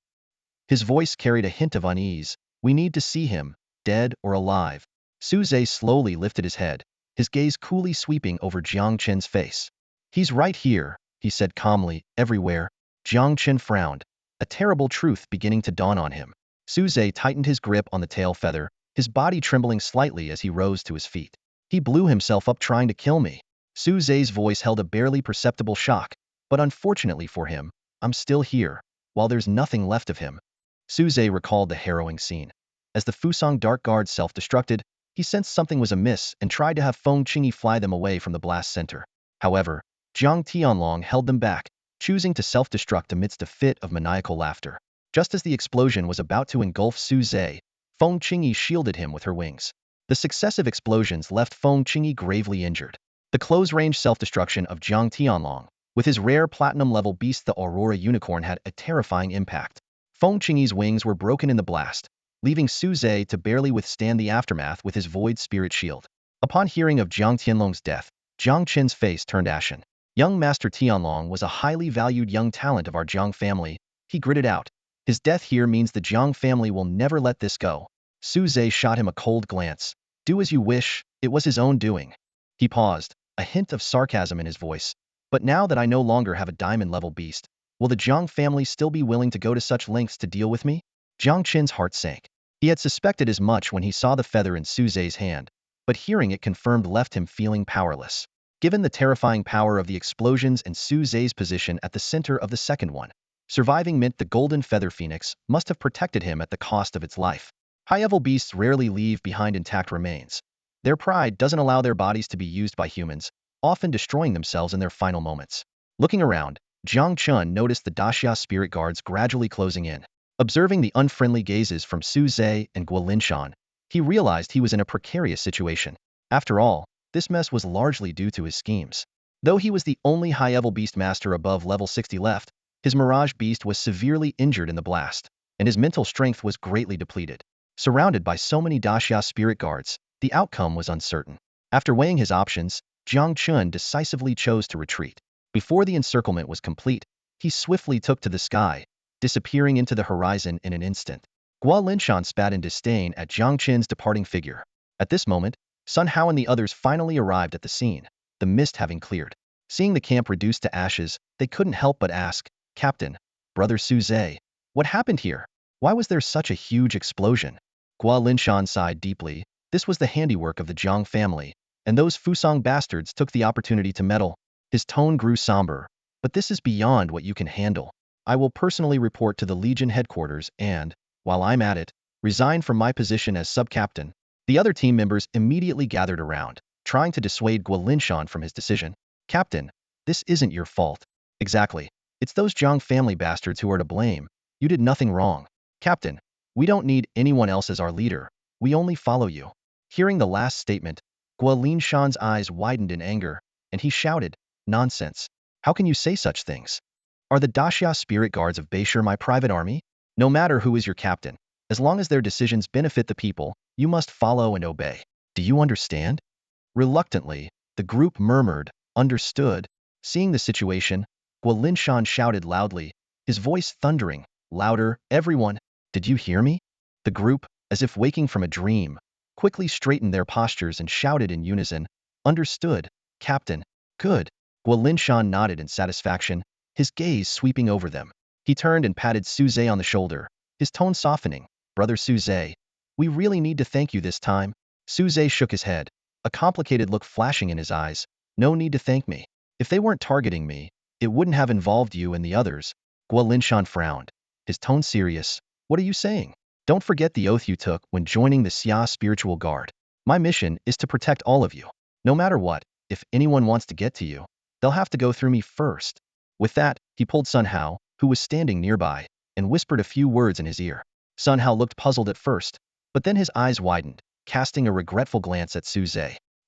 His voice carried a hint of unease. We need to see him, dead or alive. Suze slowly lifted his head, his gaze coolly sweeping over Jiang Chen's face. He's right here, he said calmly, everywhere. Jiang Chen frowned, a terrible truth beginning to dawn on him. Suze tightened his grip on the tail feather, his body trembling slightly as he rose to his feet. He blew himself up trying to kill me. Suze's voice held a barely perceptible shock, but unfortunately for him, I'm still here, while there's nothing left of him. Suze recalled the harrowing scene. As the Fusang Dark Guard self-destructed, he sensed something was amiss and tried to have Feng Qingyi fly them away from the blast center. However, Jiang Tianlong held them back, choosing to self-destruct amidst a fit of maniacal laughter. Just as the explosion was about to engulf Suze, Feng Qingyi shielded him with her wings. The successive explosions left Feng Qingyi gravely injured. The close-range self-destruction of Jiang Tianlong, with his rare platinum-level beast the Aurora Unicorn, had a terrifying impact. Feng Qingyi's wings were broken in the blast, leaving Suze to barely withstand the aftermath with his Void Spirit Shield. Upon hearing of Jiang Tianlong's death, Jiang Chen's face turned ashen. Young Master Tianlong was a highly valued young talent of our Jiang family, he gritted out. His death here means the Jiang family will never let this go. Suze shot him a cold glance. Do as you wish, it was his own doing. He paused, a hint of sarcasm in his voice. But now that I no longer have a diamond-level beast, will the Jiang family still be willing to go to such lengths to deal with me? Jiang Chen's heart sank. He had suspected as much when he saw the feather in Suze's hand, but hearing it confirmed left him feeling powerless. Given the terrifying power of the explosions and Suze's position at the center of the second one, surviving meant the golden feather phoenix must have protected him at the cost of its life. High-level beasts rarely leave behind intact remains. Their pride doesn't allow their bodies to be used by humans, often destroying themselves in their final moments. Looking around, Jiang Chun noticed the Daxia spirit guards gradually closing in. Observing the unfriendly gazes from Suze and Guo Linshan, he realized he was in a precarious situation. After all, this mess was largely due to his schemes. Though he was the only high-level beast master above level 60 left, his Mirage beast was severely injured in the blast, and his mental strength was greatly depleted. Surrounded by so many Daxia spirit guards, the outcome was uncertain. After weighing his options, Jiang Chun decisively chose to retreat. Before the encirclement was complete, he swiftly took to the sky, disappearing into the horizon in an instant. Guo Linshan spat in disdain at Jiang Chen's departing figure. At this moment, Sun Hao and the others finally arrived at the scene, the mist having cleared. Seeing the camp reduced to ashes, they couldn't help but ask, Captain, Brother Suze, what happened here? Why was there such a huge explosion? Gua Linshan sighed deeply. This was the handiwork of the Jiang family, and those Fusang bastards took the opportunity to meddle. His tone grew somber. But this is beyond what you can handle. I will personally report to the Legion headquarters and, while I'm at it, resign from my position as sub-captain. The other team members immediately gathered around, trying to dissuade Gua Linshan from his decision. Captain, this isn't your fault. Exactly. It's those Jiang family bastards who are to blame. You did nothing wrong. Captain, we don't need anyone else as our leader. We only follow you. Hearing the last statement, Gua Linshan's eyes widened in anger, and he shouted, Nonsense. How can you say such things? Are the Daxia spirit guards of Beishir my private army? No matter who is your captain, as long as their decisions benefit the people, you must follow and obey. Do you understand? Reluctantly, the group murmured, understood. Seeing the situation, Gua Linshan shouted loudly, his voice thundering, louder, everyone, did you hear me? The group, as if waking from a dream, quickly straightened their postures and shouted in unison, understood, Captain, good. Gua Linshan nodded in satisfaction, his gaze sweeping over them. He turned and patted Suze on the shoulder, his tone softening, Brother Suze, we really need to thank you this time. Suze shook his head, a complicated look flashing in his eyes. No need to thank me. If they weren't targeting me, it wouldn't have involved you and the others. Gua Linshan frowned, his tone serious. What are you saying? Don't forget the oath you took when joining the Xia Spiritual Guard. My mission is to protect all of you. No matter what, if anyone wants to get to you, they'll have to go through me first. With that, he pulled Sun Hao, who was standing nearby, and whispered a few words in his ear. Sun Hao looked puzzled at first, but then his eyes widened, casting a regretful glance at Suze.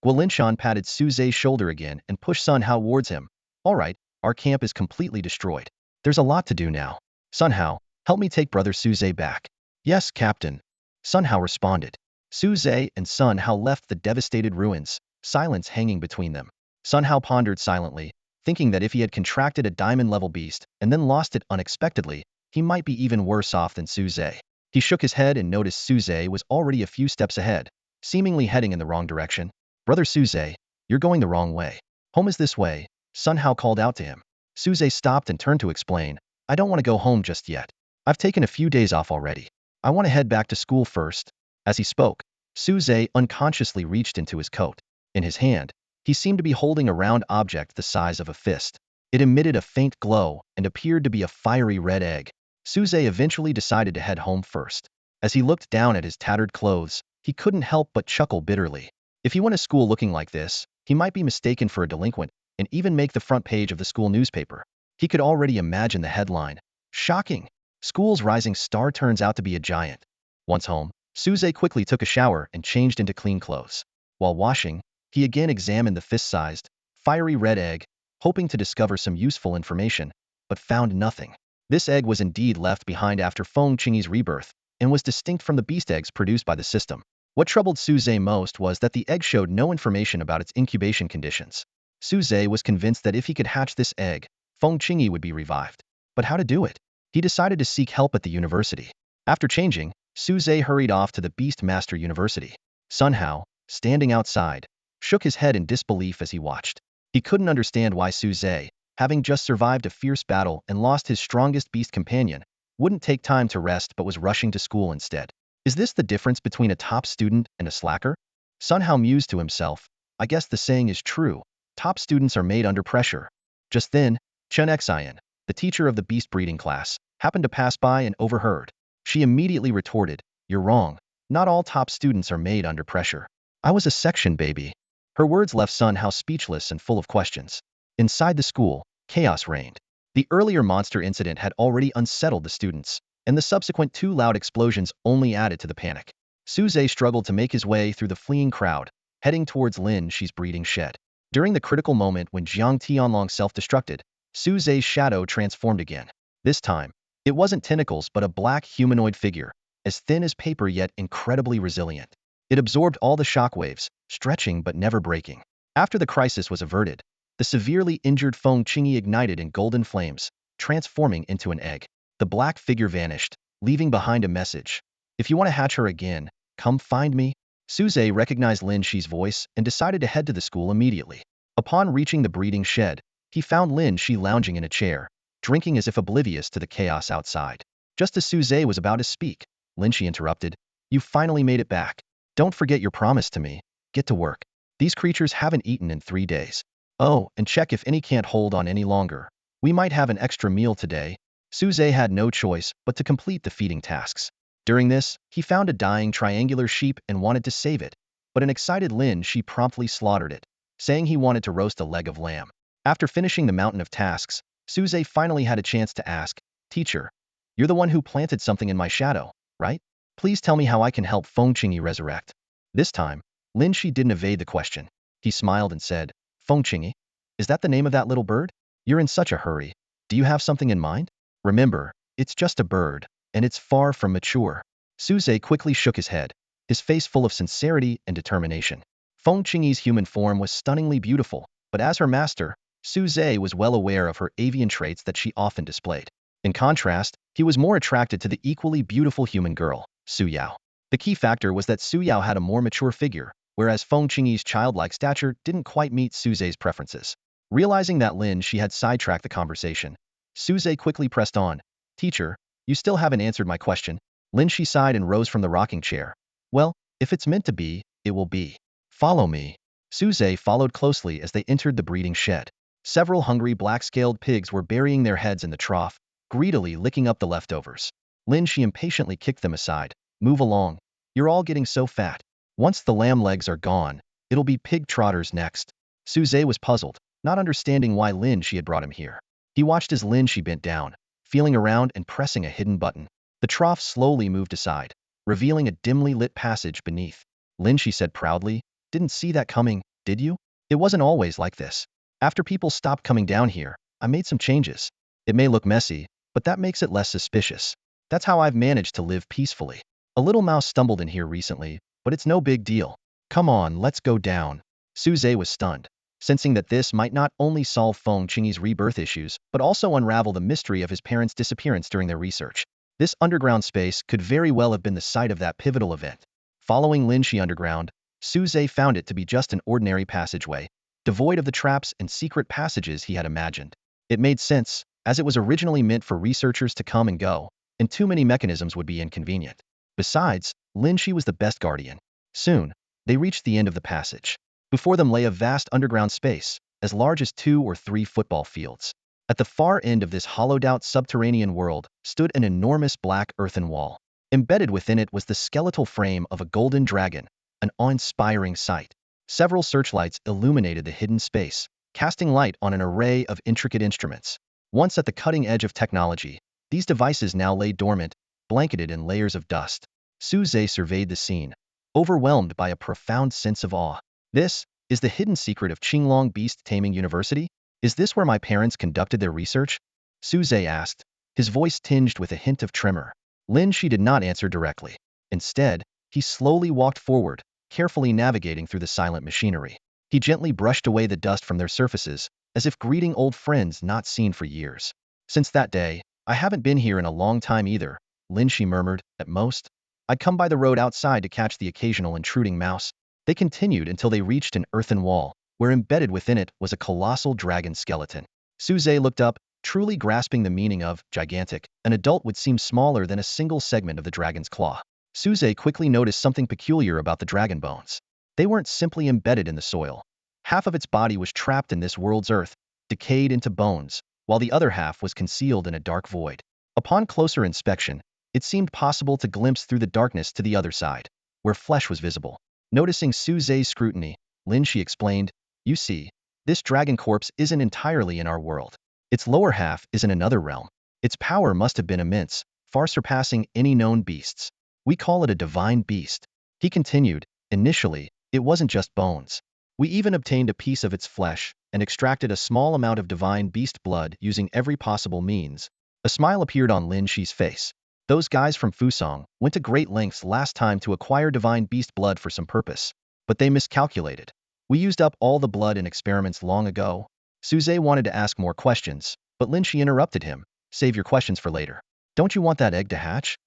Gua Linshan patted Suze's shoulder again and pushed Sun Hao towards him. All right, our camp is completely destroyed. There's a lot to do now. Sun Hao, help me take Brother Suze back. Yes, Captain. Sun Hao responded. Suze and Sun Hao left the devastated ruins, silence hanging between them. Sun Hao pondered silently, thinking that if he had contracted a diamond-level beast and then lost it unexpectedly, he might be even worse off than Suze. He shook his head and noticed Suze was already a few steps ahead, seemingly heading in the wrong direction. Brother Suze, you're going the wrong way. Home is this way, Sun Hao called out to him. Suze stopped and turned to explain, I don't want to go home just yet. I've taken a few days off already. I want to head back to school first. As he spoke, Suze unconsciously reached into his coat. In his hand, he seemed to be holding a round object the size of a fist. It emitted a faint glow and appeared to be a fiery red egg. Suze eventually decided to head home first. As he looked down at his tattered clothes, he couldn't help but chuckle bitterly. If he went to school looking like this, he might be mistaken for a delinquent and even make the front page of the school newspaper. He could already imagine the headline. Shocking! School's rising star turns out to be a giant. Once home, Suze quickly took a shower and changed into clean clothes. While washing, he again examined the fist-sized, fiery red egg, hoping to discover some useful information, but found nothing. This egg was indeed left behind after Feng Qingyi's rebirth, and was distinct from the beast eggs produced by the system. What troubled Suze most was that the egg showed no information about its incubation conditions. Suze was convinced that if he could hatch this egg, Feng Qingyi would be revived. But how to do it? He decided to seek help at the university. After changing, Suze hurried off to the Beast Master University. Sun Hao, standing outside, shook his head in disbelief as he watched. He couldn't understand why Suze, having just survived a fierce battle and lost his strongest beast companion, wouldn't take time to rest but was rushing to school instead. Is this the difference between a top student and a slacker? Sun Hao mused to himself. I guess the saying is true. Top students are made under pressure. Just then, Chen Xian, the teacher of the beast breeding class, happened to pass by and overheard. She immediately retorted, You're wrong. Not all top students are made under pressure. I was a section baby. Her words left Sun Hao speechless and full of questions. Inside the school, chaos reigned. The earlier monster incident had already unsettled the students, and the subsequent two loud explosions only added to the panic. Suze struggled to make his way through the fleeing crowd, heading towards Lin He's breeding shed. During the critical moment when Jiang Tianlong self-destructed, Suze's shadow transformed again. This time, it wasn't tentacles but a black humanoid figure, as thin as paper yet incredibly resilient. It absorbed all the shockwaves, stretching but never breaking. After the crisis was averted, the severely injured Feng Qingyi ignited in golden flames, transforming into an egg. The black figure vanished, leaving behind a message. If you want to hatch her again, come find me. Suze recognized Lin He's voice and decided to head to the school immediately. Upon reaching the breeding shed, he found Lin He lounging in a chair, drinking as if oblivious to the chaos outside. Just as Suze was about to speak, Lin He interrupted. You finally made it back. Don't forget your promise to me. Get to work. These creatures haven't eaten in 3 days. Oh, and check if any can't hold on any longer. We might have an extra meal today. Suze had no choice but to complete the feeding tasks. During this, he found a dying triangular sheep and wanted to save it, but an excited Lin He promptly slaughtered it, saying he wanted to roast a leg of lamb. After finishing the mountain of tasks, Suze finally had a chance to ask, Teacher, you're the one who planted something in my shadow, right? Please tell me how I can help Feng Qingyi resurrect. This time, Lin He didn't evade the question. He smiled and said, Feng Qingyi? Is that the name of that little bird? You're in such a hurry. Do you have something in mind? Remember, it's just a bird, and it's far from mature. Suze quickly shook his head, his face full of sincerity and determination. Feng Qingyi's human form was stunningly beautiful, but as her master, Suze was well aware of her avian traits that she often displayed. In contrast, he was more attracted to the equally beautiful human girl, Su Yao. The key factor was that Su Yao had a more mature figure, whereas Feng Qingyi's childlike stature didn't quite meet Suze's preferences. Realizing that Lin He had sidetracked the conversation, Suze quickly pressed on. Teacher, you still haven't answered my question. Lin He sighed and rose from the rocking chair. Well, if it's meant to be, it will be. Follow me. Suze followed closely as they entered the breeding shed. Several hungry black-scaled pigs were burying their heads in the trough, greedily licking up the leftovers. Lin He impatiently kicked them aside. Move along. You're all getting so fat. Once the lamb legs are gone, it'll be pig trotters next. Suze was puzzled, not understanding why Lin He had brought him here. He watched as Lin He bent down, feeling around and pressing a hidden button. The trough slowly moved aside, revealing a dimly lit passage beneath. Lin He said proudly, Didn't see that coming, did you? It wasn't always like this. After people stopped coming down here, I made some changes. It may look messy, but that makes it less suspicious. That's how I've managed to live peacefully. A little mouse stumbled in here recently, but it's no big deal. Come on, let's go down. Suze was stunned, sensing that this might not only solve Feng Qingyi's rebirth issues, but also unravel the mystery of his parents' disappearance during their research. This underground space could very well have been the site of that pivotal event. Following Lin He underground, Suze found it to be just an ordinary passageway, devoid of the traps and secret passages he had imagined. It made sense, as it was originally meant for researchers to come and go, and too many mechanisms would be inconvenient. Besides, Lin He was the best guardian. Soon, they reached the end of the passage. Before them lay a vast underground space, as large as 2 or 3 football fields. At the far end of this hollowed-out subterranean world stood an enormous black earthen wall. Embedded within it was the skeletal frame of a golden dragon, an awe-inspiring sight. Several searchlights illuminated the hidden space, casting light on an array of intricate instruments. Once at the cutting edge of technology, these devices now lay dormant, blanketed in layers of dust. Suze surveyed the scene, overwhelmed by a profound sense of awe. This is the hidden secret of Qinglong Beast Taming University? Is this where my parents conducted their research? Suze asked, his voice tinged with a hint of tremor. Lin He did not answer directly. Instead, he slowly walked forward, carefully navigating through the silent machinery. He gently brushed away the dust from their surfaces, as if greeting old friends not seen for years. Since that day, I haven't been here in a long time either, Lin He murmured. At most, I'd come by the road outside to catch the occasional intruding mouse. They continued until they reached an earthen wall, where embedded within it was a colossal dragon skeleton. Suze looked up, truly grasping the meaning of gigantic. An adult would seem smaller than a single segment of the dragon's claw. Suze quickly noticed something peculiar about the dragon bones. They weren't simply embedded in the soil. Half of its body was trapped in this world's earth, decayed into bones, while the other half was concealed in a dark void. Upon closer inspection, it seemed possible to glimpse through the darkness to the other side, where flesh was visible. Noticing Suze's scrutiny, Lin He explained, You see, this dragon corpse isn't entirely in our world. Its lower half is in another realm. Its power must have been immense, far surpassing any known beasts. We call it a divine beast. He continued, Initially, it wasn't just bones. We even obtained a piece of its flesh and extracted a small amount of divine beast blood using every possible means. A smile appeared on Lin He's face. Those guys from Fusong went to great lengths last time to acquire divine beast blood for some purpose, but they miscalculated. We used up all the blood in experiments long ago. Suze wanted to ask more questions, but Lin He interrupted him. Save your questions for later. Don't you want that egg to hatch?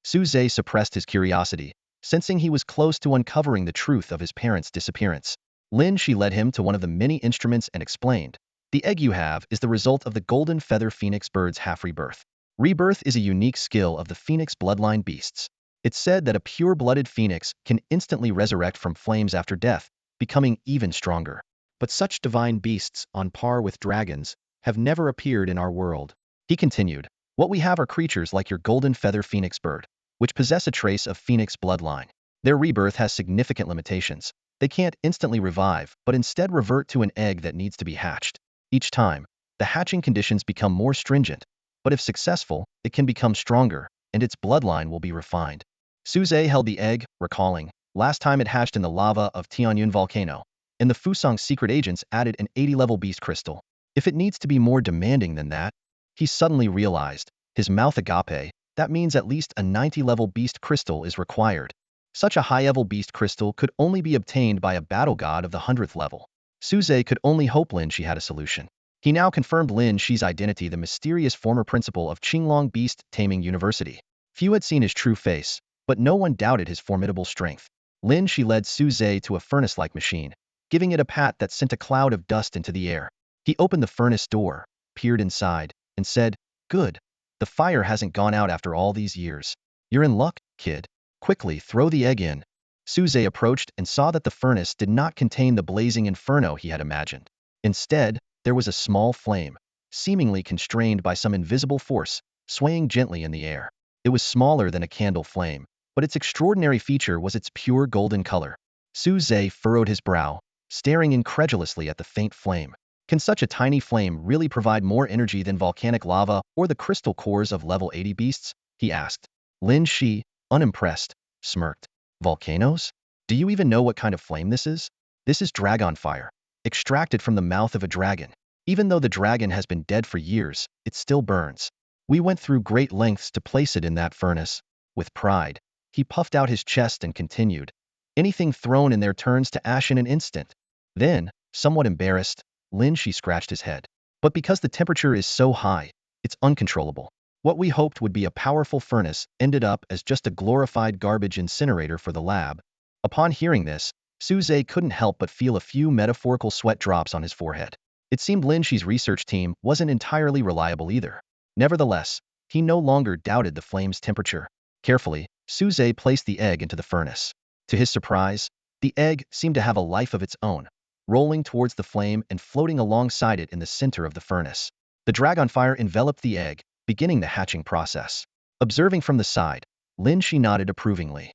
Suze suppressed his curiosity, sensing he was close to uncovering the truth of his parents' disappearance. Lin He led him to one of the many instruments and explained, The egg you have is the result of the golden feather phoenix bird's half-rebirth. Rebirth is a unique skill of the phoenix bloodline beasts. It's said that a pure-blooded phoenix can instantly resurrect from flames after death, becoming even stronger. But such divine beasts, on par with dragons, have never appeared in our world. He continued, what we have are creatures like your golden feather phoenix bird, which possess a trace of phoenix bloodline. Their rebirth has significant limitations. They can't instantly revive, but instead revert to an egg that needs to be hatched. Each time, the hatching conditions become more stringent, but if successful, it can become stronger, and its bloodline will be refined. Suze held the egg, recalling, last time it hatched in the lava of Tianyun volcano, and the Fusong's secret agents added an 80-level beast crystal. If it needs to be more demanding than that, he suddenly realized, his mouth agape, that means at least a 90-level beast crystal is required. Such a high-level beast crystal could only be obtained by a battle god of the 100th level. Suze could only hope Lin He had a solution. He now confirmed Lin He's identity, the mysterious former principal of Qinglong Beast Taming University. Few had seen his true face, but no one doubted his formidable strength. Lin He led Suze to a furnace-like machine, giving it a pat that sent a cloud of dust into the air. He opened the furnace door, peered inside, and said, good. The fire hasn't gone out after all these years. You're in luck, kid. Quickly throw the egg in. Suze approached and saw that the furnace did not contain the blazing inferno he had imagined. Instead, there was a small flame, seemingly constrained by some invisible force, swaying gently in the air. It was smaller than a candle flame, but its extraordinary feature was its pure golden color. Suze furrowed his brow, staring incredulously at the faint flame. Can such a tiny flame really provide more energy than volcanic lava or the crystal cores of level 80 beasts? He asked. Lin He, unimpressed, smirked. Volcanoes? Do you even know what kind of flame this is? This is dragon fire, extracted from the mouth of a dragon. Even though the dragon has been dead for years, it still burns. We went through great lengths to place it in that furnace. With pride, he puffed out his chest and continued. Anything thrown in there turns to ash in an instant. Then, somewhat embarrassed, Lin He scratched his head. But because the temperature is so high, it's uncontrollable. What we hoped would be a powerful furnace ended up as just a glorified garbage incinerator for the lab. Upon hearing this, Suze couldn't help but feel a few metaphorical sweat drops on his forehead. It seemed Lin He's research team wasn't entirely reliable either. Nevertheless, he no longer doubted the flame's temperature. Carefully, Suze placed the egg into the furnace. To his surprise, the egg seemed to have a life of its own, rolling towards the flame and floating alongside it in the center of the furnace. The dragon fire enveloped the egg, beginning the hatching process. Observing from the side, Lin He nodded approvingly.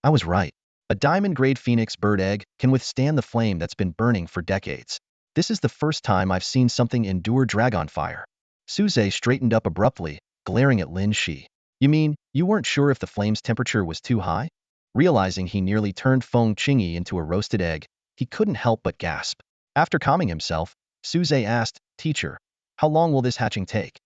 I was right. A diamond-grade phoenix bird egg can withstand the flame that's been burning for decades. This is the first time I've seen something endure dragon fire. Suze straightened up abruptly, glaring at Lin He. You mean, you weren't sure if the flame's temperature was too high? Realizing he nearly turned Feng Qingyi into a roasted egg, he couldn't help but gasp. After calming himself, Suze asked, Teacher, how long will this hatching take?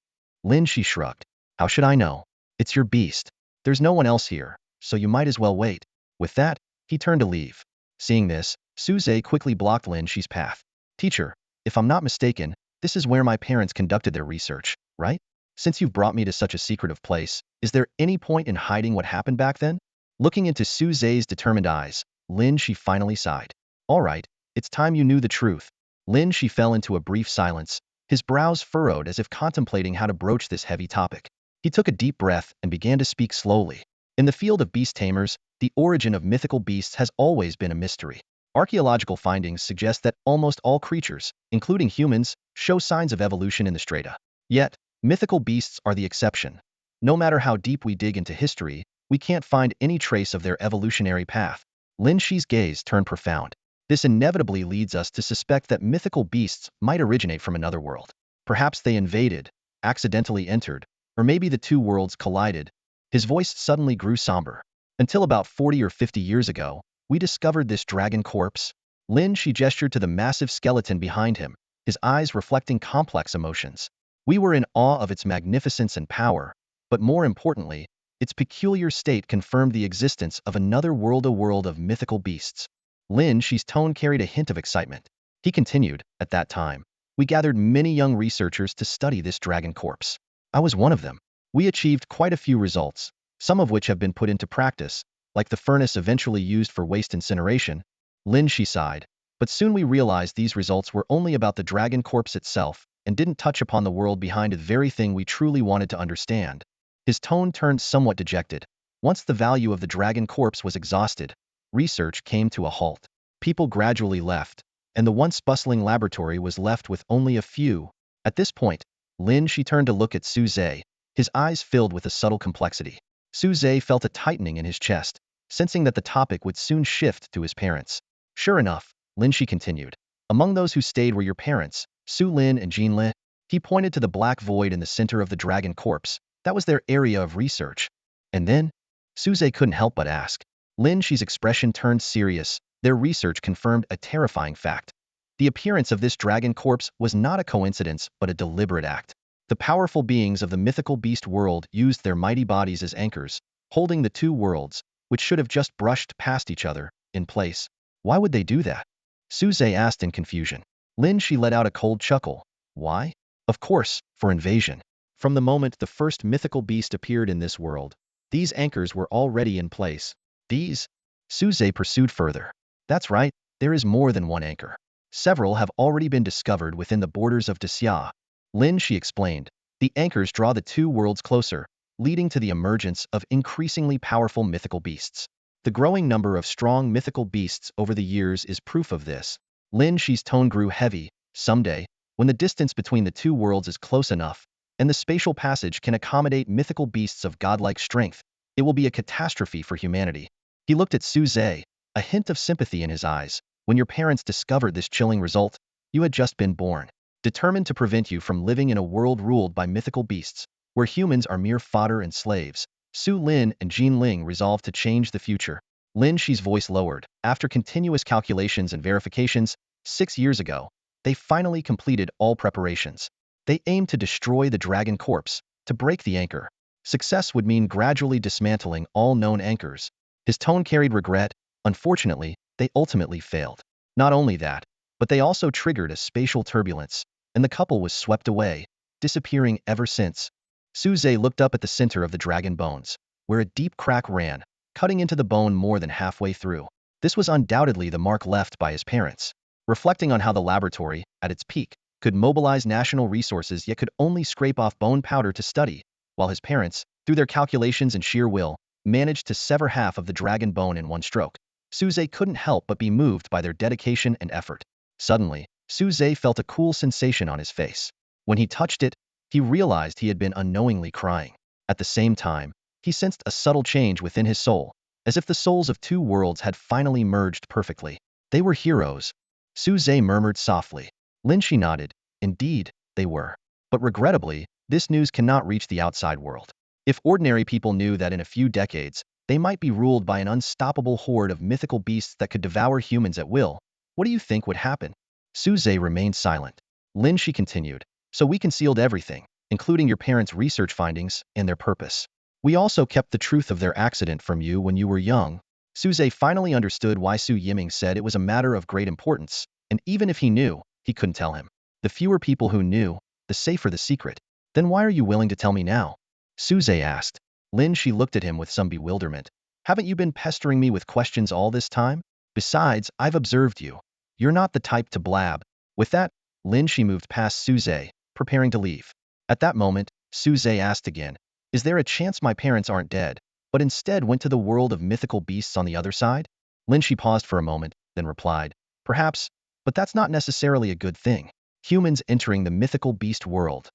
Lin He shrugged. How should I know? It's your beast. There's no one else here, so you might as well wait. With that, he turned to leave. Seeing this, Suze quickly blocked Lin He's path. Teacher, if I'm not mistaken, this is where my parents conducted their research, right? Since you've brought me to such a secretive place, is there any point in hiding what happened back then? Looking into Suze's determined eyes, Lin He finally sighed. All right, it's time you knew the truth. Lin He fell into a brief silence, his brows furrowed as if contemplating how to broach this heavy topic. He took a deep breath and began to speak slowly. In the field of beast tamers, the origin of mythical beasts has always been a mystery. Archaeological findings suggest that almost all creatures, including humans, show signs of evolution in the strata. Yet, mythical beasts are the exception. No matter how deep we dig into history, we can't find any trace of their evolutionary path. Lin He's gaze turned profound. This inevitably leads us to suspect that mythical beasts might originate from another world. Perhaps they invaded, accidentally entered, or maybe the two worlds collided. His voice suddenly grew somber. Until about 40 or 50 years ago, we discovered this dragon corpse. Lin He gestured to the massive skeleton behind him, his eyes reflecting complex emotions. We were in awe of its magnificence and power, but more importantly, its peculiar state confirmed the existence of another world, a world of mythical beasts. Lin He's tone carried a hint of excitement. He continued, at that time, we gathered many young researchers to study this dragon corpse. I was one of them. We achieved quite a few results, some of which have been put into practice, like the furnace eventually used for waste incineration. Lin He sighed. But soon we realized these results were only about the dragon corpse itself and didn't touch upon the world behind the very thing we truly wanted to understand. His tone turned somewhat dejected. Once the value of the dragon corpse was exhausted, research came to a halt. People gradually left, and the once bustling laboratory was left with only a few. At this point, Lin He turned to look at Su Zhe, his eyes filled with a subtle complexity. Su Zhe felt a tightening in his chest, sensing that the topic would soon shift to his parents. Sure enough, Lin He continued. Among those who stayed were your parents, Su Lin and Jin Li. He pointed to the black void in the center of the dragon corpse. That was their area of research. And then? Su Zhe couldn't help but ask. Lin He's expression turned serious. Their research confirmed a terrifying fact. The appearance of this dragon corpse was not a coincidence but a deliberate act. The powerful beings of the mythical beast world used their mighty bodies as anchors, holding the two worlds, which should have just brushed past each other, in place. Why would they do that? Su Zhe asked in confusion. Lin He let out a cold chuckle. Why? Of course, for invasion. From the moment the first mythical beast appeared in this world, these anchors were already in place. These? Su Zhe pursued further. That's right, there is more than one anchor. Several have already been discovered within the borders of Xia. Lin He explained. The anchors draw the two worlds closer, leading to the emergence of increasingly powerful mythical beasts. The growing number of strong mythical beasts over the years is proof of this. Lin He's tone grew heavy. Someday, when the distance between the two worlds is close enough, and the spatial passage can accommodate mythical beasts of godlike strength, it will be a catastrophe for humanity. He looked at Su Zhe, a hint of sympathy in his eyes. When your parents discovered this chilling result, you had just been born. Determined to prevent you from living in a world ruled by mythical beasts, where humans are mere fodder and slaves, Su Lin and Jin Ling resolved to change the future. Lin He's voice lowered. After continuous calculations and verifications, 6 years ago, they finally completed all preparations. They aimed to destroy the dragon corpse, to break the anchor. Success would mean gradually dismantling all known anchors. His tone carried regret. Unfortunately, they ultimately failed. Not only that, but they also triggered a spatial turbulence, and the couple was swept away, disappearing ever since. Su Zhe looked up at the center of the dragon bones, where a deep crack ran, cutting into the bone more than halfway through. This was undoubtedly the mark left by his parents. Reflecting on how the laboratory, at its peak, could mobilize national resources yet could only scrape off bone powder to study, while his parents, through their calculations and sheer will, managed to sever half of the dragon bone in one stroke. Su Zhe couldn't help but be moved by their dedication and effort. Suddenly, Su Zhe felt a cool sensation on his face. When he touched it, he realized he had been unknowingly crying. At the same time, he sensed a subtle change within his soul, as if the souls of two worlds had finally merged perfectly. They were heroes. Su Zhe murmured softly. Lin He nodded. Indeed, they were. But regrettably, this news cannot reach the outside world. If ordinary people knew that in a few decades, they might be ruled by an unstoppable horde of mythical beasts that could devour humans at will, what do you think would happen? Su Zhe remained silent. Lin He continued. So we concealed everything, including your parents' research findings and their purpose. We also kept the truth of their accident from you when you were young. Su Zhe finally understood why Su Yiming said it was a matter of great importance, and even if he knew, he couldn't tell him. The fewer people who knew, the safer the secret. Then why are you willing to tell me now? Su Zhe asked. Lin He looked at him with some bewilderment. Haven't you been pestering me with questions all this time? Besides, I've observed you. You're not the type to blab. With that, Lin He moved past Su Zhe, preparing to leave. At that moment, Su Zhe asked again, is there a chance my parents aren't dead, but instead went to the world of mythical beasts on the other side? Lin He paused for a moment, then replied, perhaps, but that's not necessarily a good thing. Humans entering the mythical beast world.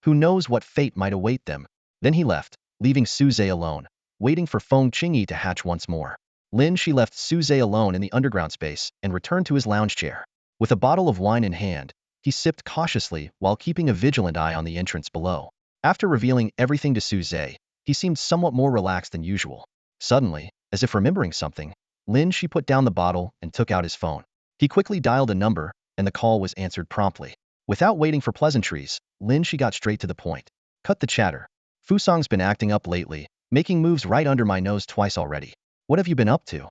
Who knows what fate might await them? Then he left, leaving Su Zhe alone, waiting for Feng Qingyi to hatch once more. Lin He left Su Zhe alone in the underground space and returned to his lounge chair. With a bottle of wine in hand, he sipped cautiously while keeping a vigilant eye on the entrance below. After revealing everything to Su Zhe, he seemed somewhat more relaxed than usual. Suddenly, as if remembering something, Lin He put down the bottle and took out his phone. He quickly dialed a number, and the call was answered promptly. Without waiting for pleasantries, Lin He got straight to the point. Cut the chatter. Fusong's been acting up lately, making moves right under my nose twice already. What have you been up to?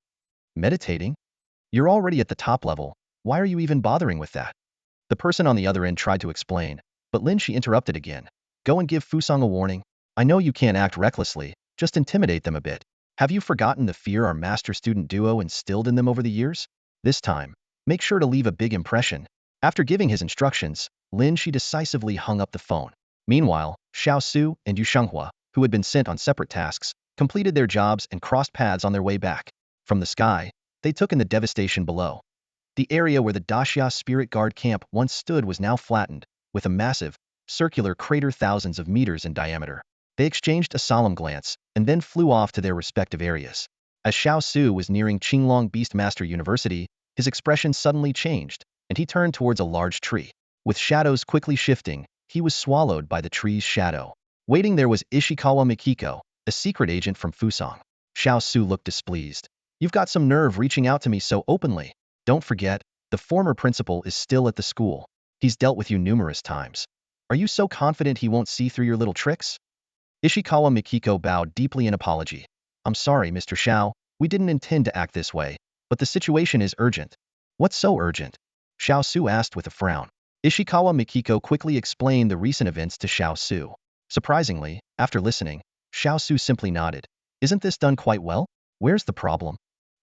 Meditating? You're already at the top level. Why are you even bothering with that? The person on the other end tried to explain, but Lin He interrupted again. Go and give Fusong a warning. I know you can't act recklessly, just intimidate them a bit. Have you forgotten the fear our master-student duo instilled in them over the years? This time, Make sure to leave a big impression. After giving his instructions, Lin He decisively hung up the phone. Meanwhile, Xiao Su and Yu Shenghua, who had been sent on separate tasks, completed their jobs and crossed paths on their way back. From the sky, they took in the devastation below. The area where the Daxia Spirit Guard camp once stood was now flattened, with a massive, circular crater thousands of meters in diameter. They exchanged a solemn glance, and then flew off to their respective areas. As Xiao Su was nearing Qinglong Beastmaster University, his expression suddenly changed, and he turned towards a large tree. With shadows quickly shifting, he was swallowed by the tree's shadow. Waiting there was Ishikawa Mikiko, a secret agent from Fusang. Xiao Su looked displeased. You've got some nerve reaching out to me so openly. Don't forget, the former principal is still at the school. He's dealt with you numerous times. Are you so confident he won't see through your little tricks? Ishikawa Mikiko bowed deeply in apology. I'm sorry, Mr. Xiao, we didn't intend to act this way, but the situation is urgent. What's so urgent? Xiao Su asked with a frown. Ishikawa Mikiko quickly explained the recent events to Xiao Su. Surprisingly, after listening, Xiao Su simply nodded. Isn't this done quite well? Where's the problem?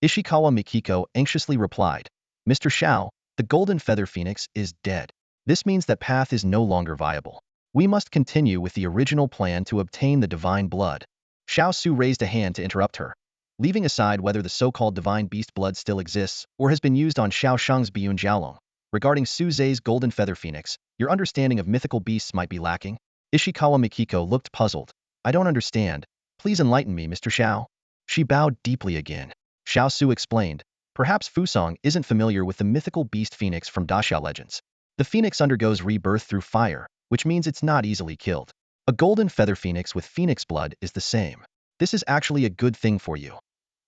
Ishikawa Mikiko anxiously replied. Mr. Xiao, the golden feather phoenix is dead. This means that path is no longer viable. We must continue with the original plan to obtain the divine blood. Xiao Su raised a hand to interrupt her. Leaving aside whether the so-called divine beast blood still exists or has been used on Xiao Shang's Biyun Jiaolong, regarding Su Zhe's golden feather phoenix, your understanding of mythical beasts might be lacking. Ishikawa Mikiko looked puzzled. I don't understand. Please enlighten me, Mr. Xiao. She bowed deeply again. Xiao Su explained. Perhaps Fusang isn't familiar with the mythical beast phoenix from Daxia legends. The phoenix undergoes rebirth through fire, which means it's not easily killed. A golden feather phoenix with phoenix blood is the same. This is actually a good thing for you.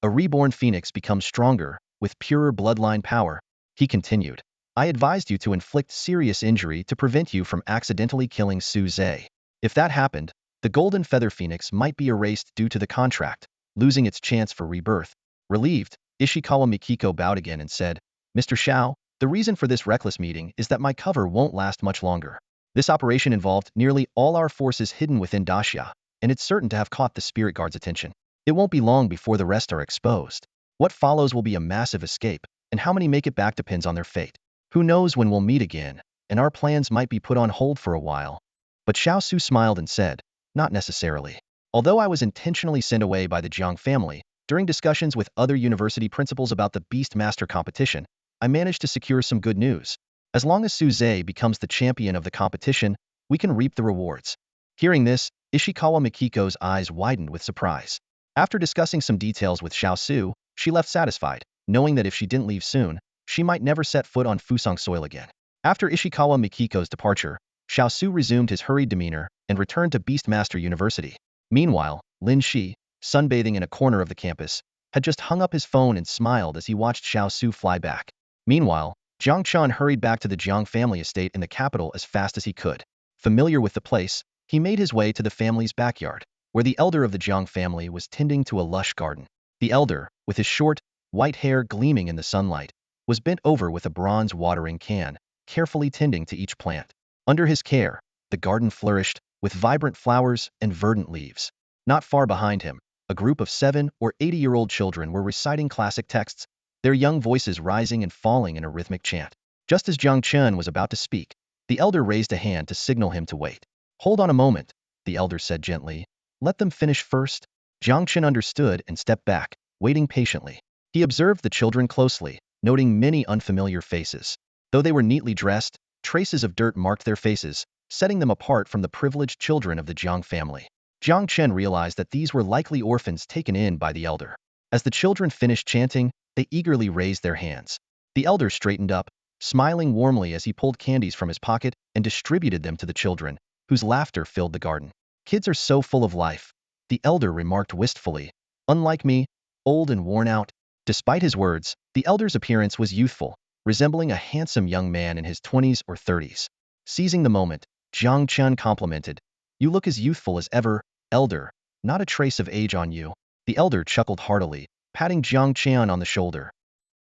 A reborn phoenix becomes stronger, with purer bloodline power. He continued. I advised you to inflict serious injury to prevent you from accidentally killing Su Zhe. If that happened, the golden feather phoenix might be erased due to the contract, losing its chance for rebirth. Relieved, Ishikawa Mikiko bowed again and said, Mr. Xiao, the reason for this reckless meeting is that my cover won't last much longer. This operation involved nearly all our forces hidden within Daxia, and it's certain to have caught the Spirit Guard's attention. It won't be long before the rest are exposed. What follows will be a massive escape, and how many make it back depends on their fate. Who knows when we'll meet again, and our plans might be put on hold for a while. But Xiao Su smiled and said, not necessarily. Although I was intentionally sent away by the Jiang family, during discussions with other university principals about the Beast Master competition, I managed to secure some good news. As long as Su Zhe becomes the champion of the competition, we can reap the rewards. Hearing this, Ishikawa Mikiko's eyes widened with surprise. After discussing some details with Xiao Su, she left satisfied, knowing that if she didn't leave soon, she might never set foot on Fusang soil again. After Ishikawa Mikiko's departure, Xiao Su resumed his hurried demeanor and returned to Beastmaster University. Meanwhile, Lin He, sunbathing in a corner of the campus, had just hung up his phone and smiled as he watched Xiao Su fly back. Meanwhile, Jiang Chun hurried back to the Jiang family estate in the capital as fast as he could. Familiar with the place, he made his way to the family's backyard, where the elder of the Jiang family was tending to a lush garden. The elder, with his short, white hair gleaming in the sunlight, was bent over with a bronze watering can, carefully tending to each plant. Under his care, the garden flourished, with vibrant flowers and verdant leaves. Not far behind him, a group of 7 or 80-year-old children were reciting classic texts, their young voices rising and falling in a rhythmic chant. Just as Jiang Chun was about to speak, the elder raised a hand to signal him to wait. Hold on a moment, the elder said gently. Let them finish first. Jiang Chun understood and stepped back, waiting patiently. He observed the children closely, noting many unfamiliar faces. Though they were neatly dressed, traces of dirt marked their faces, setting them apart from the privileged children of the Jiang family. Jiang Chen realized that these were likely orphans taken in by the elder. As the children finished chanting, they eagerly raised their hands. The elder straightened up, smiling warmly as he pulled candies from his pocket and distributed them to the children, whose laughter filled the garden. Kids are so full of life, the elder remarked wistfully. Unlike me, old and worn out. Despite his words, the elder's appearance was youthful, resembling a handsome young man in his 20s or 30s. Seizing the moment, Jiang Chen complimented. You look as youthful as ever, elder, not a trace of age on you. The elder chuckled heartily, patting Jiang Chen on the shoulder.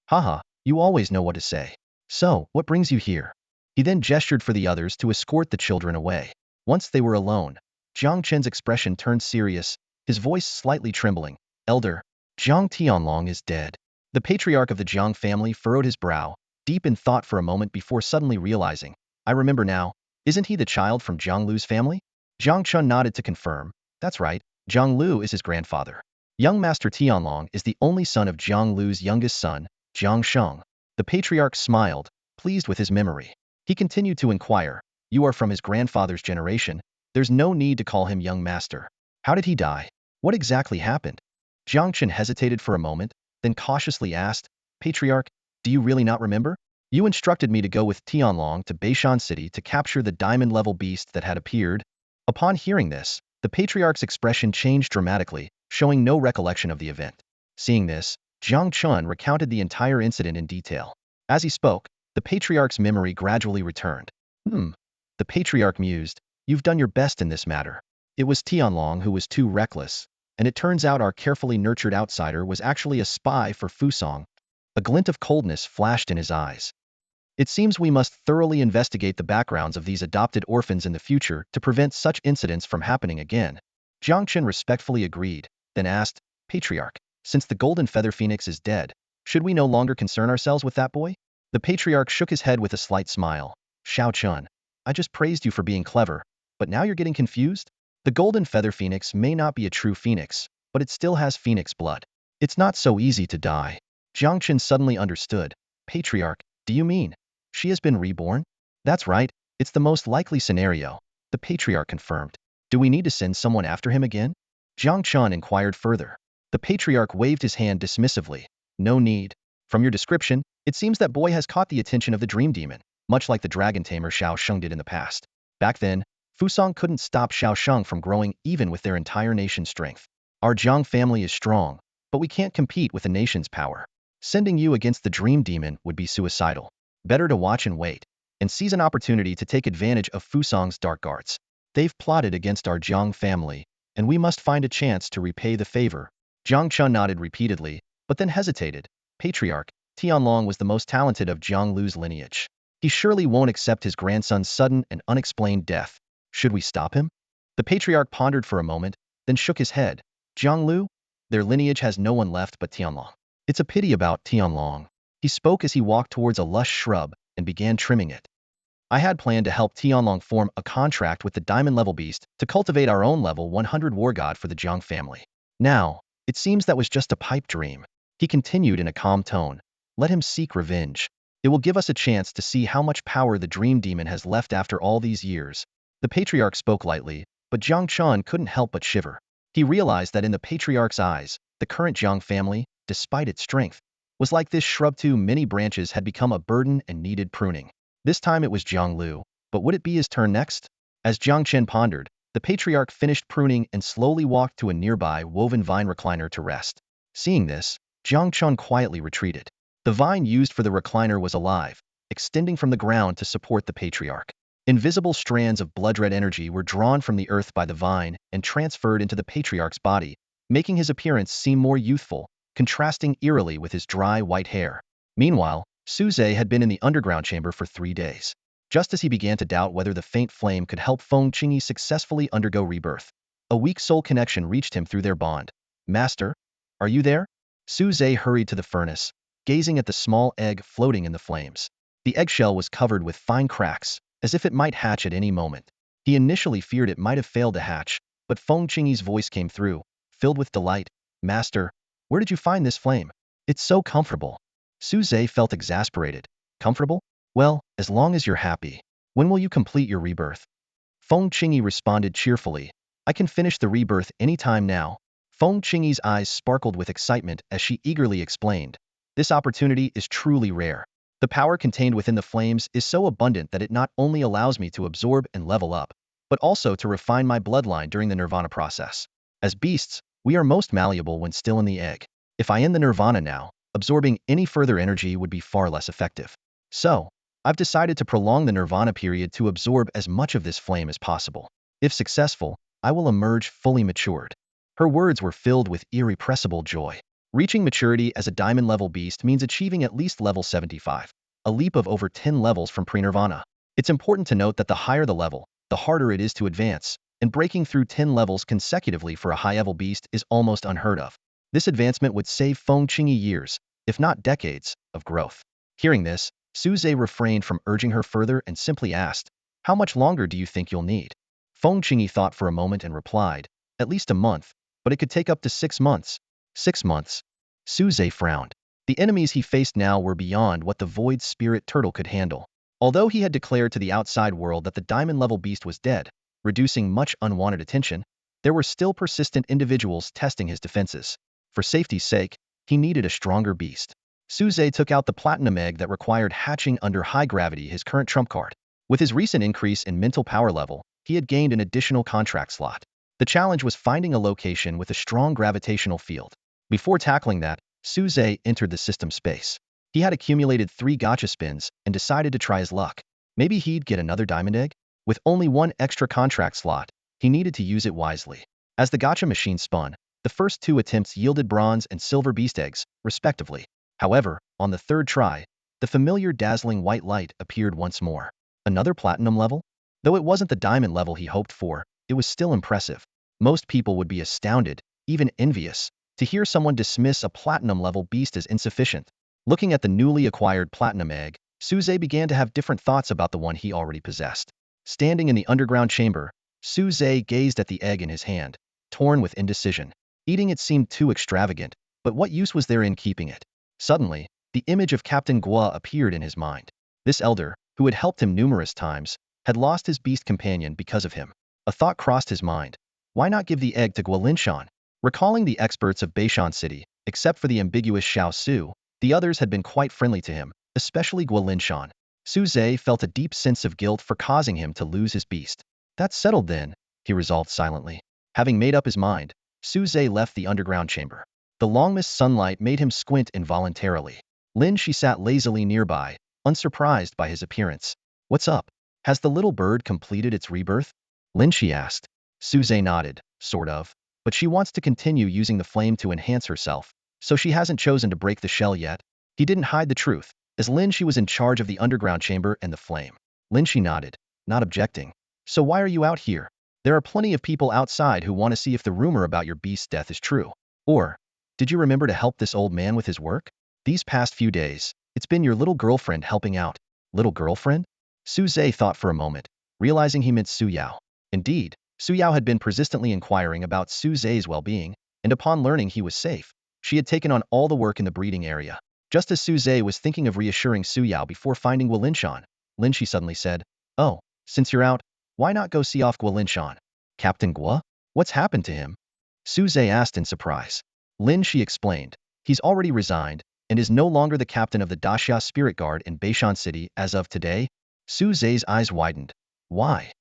Haha, you always know what to say. So, what brings you here? He then gestured for the others to escort the children away. Once they were alone, Jiang Chen's expression turned serious, his voice slightly trembling. Elder, Jiang Tianlong is dead. The patriarch of the Jiang family furrowed his brow, deep in thought for a moment before suddenly realizing, I remember now, isn't he the child from Jiang Lu's family? Jiang Chun nodded to confirm, that's right, Jiang Lu is his grandfather. Young Master Tianlong is the only son of Jiang Lu's youngest son, Jiang Sheng. The patriarch smiled, pleased with his memory. He continued to inquire, you are from his grandfather's generation, there's no need to call him young master. How did he die? What exactly happened? Jiang Chen hesitated for a moment, then cautiously asked, Patriarch, do you really not remember? You instructed me to go with Tianlong to Beishan City to capture the diamond-level beast that had appeared. Upon hearing this, the patriarch's expression changed dramatically, showing no recollection of the event. Seeing this, Jiang Chun recounted the entire incident in detail. As he spoke, the patriarch's memory gradually returned. The patriarch mused, you've done your best in this matter. It was Tianlong who was too reckless, and it turns out our carefully nurtured outsider was actually a spy for Fusong. A glint of coldness flashed in his eyes. It seems we must thoroughly investigate the backgrounds of these adopted orphans in the future to prevent such incidents from happening again. Jiang Chen respectfully agreed, then asked, Patriarch, since the golden feather phoenix is dead, should we no longer concern ourselves with that boy? The patriarch shook his head with a slight smile. Xiao Chun, I just praised you for being clever, but now you're getting confused? The golden feather phoenix may not be a true phoenix, but it still has phoenix blood. It's not so easy to die. Jiang Chen suddenly understood. Patriarch, do you mean she has been reborn? That's right, it's the most likely scenario, the patriarch confirmed. Do we need to send someone after him again? Jiang Chun inquired further. The patriarch waved his hand dismissively. No need. From your description, it seems that boy has caught the attention of the dream demon, much like the dragon tamer Xiao Sheng did in the past. Back then, Fusong couldn't stop Xiao Sheng from growing even with their entire nation's strength. Our Jiang family is strong, but we can't compete with the nation's power. Sending you against the dream demon would be suicidal. Better to watch and wait, and seize an opportunity to take advantage of Fusong's dark arts. They've plotted against our Jiang family, and we must find a chance to repay the favor. Jiang Chun nodded repeatedly, but then hesitated. Patriarch, Tianlong was the most talented of Jiang Lu's lineage. He surely won't accept his grandson's sudden and unexplained death. Should we stop him? The patriarch pondered for a moment, then shook his head. Jiang Lu? Their lineage has no one left but Tianlong. It's a pity about Tianlong. He spoke as he walked towards a lush shrub and began trimming it. I had planned to help Tianlong form a contract with the diamond-level beast to cultivate our own level 100 war god for the Jiang family. Now, it seems that was just a pipe dream. He continued in a calm tone. Let him seek revenge. It will give us a chance to see how much power the dream demon has left after all these years. The patriarch spoke lightly, but Jiang Chun couldn't help but shiver. He realized that in the patriarch's eyes, the current Jiang family, despite its strength, was like this shrub. Too many branches had become a burden and needed pruning. This time it was Jiang Lu, but would it be his turn next? As Jiang Chen pondered, the patriarch finished pruning and slowly walked to a nearby woven vine recliner to rest. Seeing this, Jiang Chun quietly retreated. The vine used for the recliner was alive, extending from the ground to support the patriarch. Invisible strands of blood-red energy were drawn from the earth by the vine and transferred into the patriarch's body, making his appearance seem more youthful, contrasting eerily with his dry white hair. Meanwhile, Su Zhe had been in the underground chamber for 3 days. Just as he began to doubt whether the faint flame could help Feng Qingyi successfully undergo rebirth, a weak soul connection reached him through their bond. Master, are you there? Su Zhe hurried to the furnace, gazing at the small egg floating in the flames. The eggshell was covered with fine cracks, as if it might hatch at any moment. He initially feared it might have failed to hatch, but Feng Qingyi's voice came through, filled with delight. Master, where did you find this flame? It's so comfortable. Su Zhe felt exasperated. Comfortable? Well, as long as you're happy. When will you complete your rebirth? Feng Qingyi responded cheerfully. I can finish the rebirth any time now. Feng Qingyi's eyes sparkled with excitement as she eagerly explained. This opportunity is truly rare. The power contained within the flames is so abundant that it not only allows me to absorb and level up, but also to refine my bloodline during the nirvana process. As beasts, we are most malleable when still in the egg. If I end the nirvana now, absorbing any further energy would be far less effective. So, I've decided to prolong the nirvana period to absorb as much of this flame as possible. If successful, I will emerge fully matured. Her words were filled with irrepressible joy. Reaching maturity as a diamond-level beast means achieving at least level 75, a leap of over 10 levels from pre-nirvana. It's important to note that the higher the level, the harder it is to advance, and breaking through 10 levels consecutively for a high-level beast is almost unheard of. This advancement would save Feng Qingyi years, if not decades, of growth. Hearing this, Suze refrained from urging her further and simply asked, "How much longer do you think you'll need?" Feng Qingyi thought for a moment and replied, "At least a month, but it could take up to 6 months." 6 months. Suze frowned. The enemies he faced now were beyond what the void spirit turtle could handle. Although he had declared to the outside world that the diamond-level beast was dead, reducing much unwanted attention, there were still persistent individuals testing his defenses. For safety's sake, he needed a stronger beast. Suze took out the platinum egg that required hatching under high gravity, his current trump card. With his recent increase in mental power level, he had gained an additional contract slot. The challenge was finding a location with a strong gravitational field. Before tackling that, Suze entered the system space. He had accumulated 3 gacha spins and decided to try his luck. Maybe he'd get another diamond egg? With only 1 extra contract slot, he needed to use it wisely. As the gacha machine spun, the first 2 attempts yielded bronze and silver beast eggs, respectively. However, on the 3rd try, the familiar dazzling white light appeared once more. Another platinum level? Though it wasn't the diamond level he hoped for, it was still impressive. Most people would be astounded, even envious, to hear someone dismiss a platinum-level beast as insufficient. Looking at the newly acquired platinum egg, Suze began to have different thoughts about the one he already possessed. Standing in the underground chamber, Suze gazed at the egg in his hand, torn with indecision. Eating it seemed too extravagant, but what use was there in keeping it? Suddenly, the image of Captain Guo appeared in his mind. This elder, who had helped him numerous times, had lost his beast companion because of him. A thought crossed his mind. Why not give the egg to Guo Linshan? Recalling the experts of Beishan City, except for the ambiguous Xiao Su, the others had been quite friendly to him, especially Guo Linshan. Suze felt a deep sense of guilt for causing him to lose his beast. That's settled then, he resolved silently. Having made up his mind, Suze left the underground chamber. The long-missed sunlight made him squint involuntarily. Lin He sat lazily nearby, unsurprised by his appearance. What's up? Has the little bird completed its rebirth? Lin He asked. Suze nodded, sort of. But she wants to continue using the flame to enhance herself, so she hasn't chosen to break the shell yet. He didn't hide the truth, as Lin He was in charge of the underground chamber and the flame. Lin He nodded, not objecting. So why are you out here? There are plenty of people outside who want to see if the rumor about your beast's death is true. Or, did you remember to help this old man with his work? These past few days, it's been your little girlfriend helping out. Little girlfriend? Suze thought for a moment, realizing he meant Su Yao. Indeed, Su Yao had been persistently inquiring about Suze's well-being, and upon learning he was safe, she had taken on all the work in the breeding area. Just as Suze was thinking of reassuring Su Yao before finding Guo Linshan, Lin He suddenly said, "Oh, since you're out, why not go see off Guo Linshan?" Captain Guo? What's happened to him? Suze asked in surprise. Lin He explained, he's already resigned, and is no longer the captain of the Daxia Spirit Guard in Beishan City as of today. Suze's eyes widened. Why?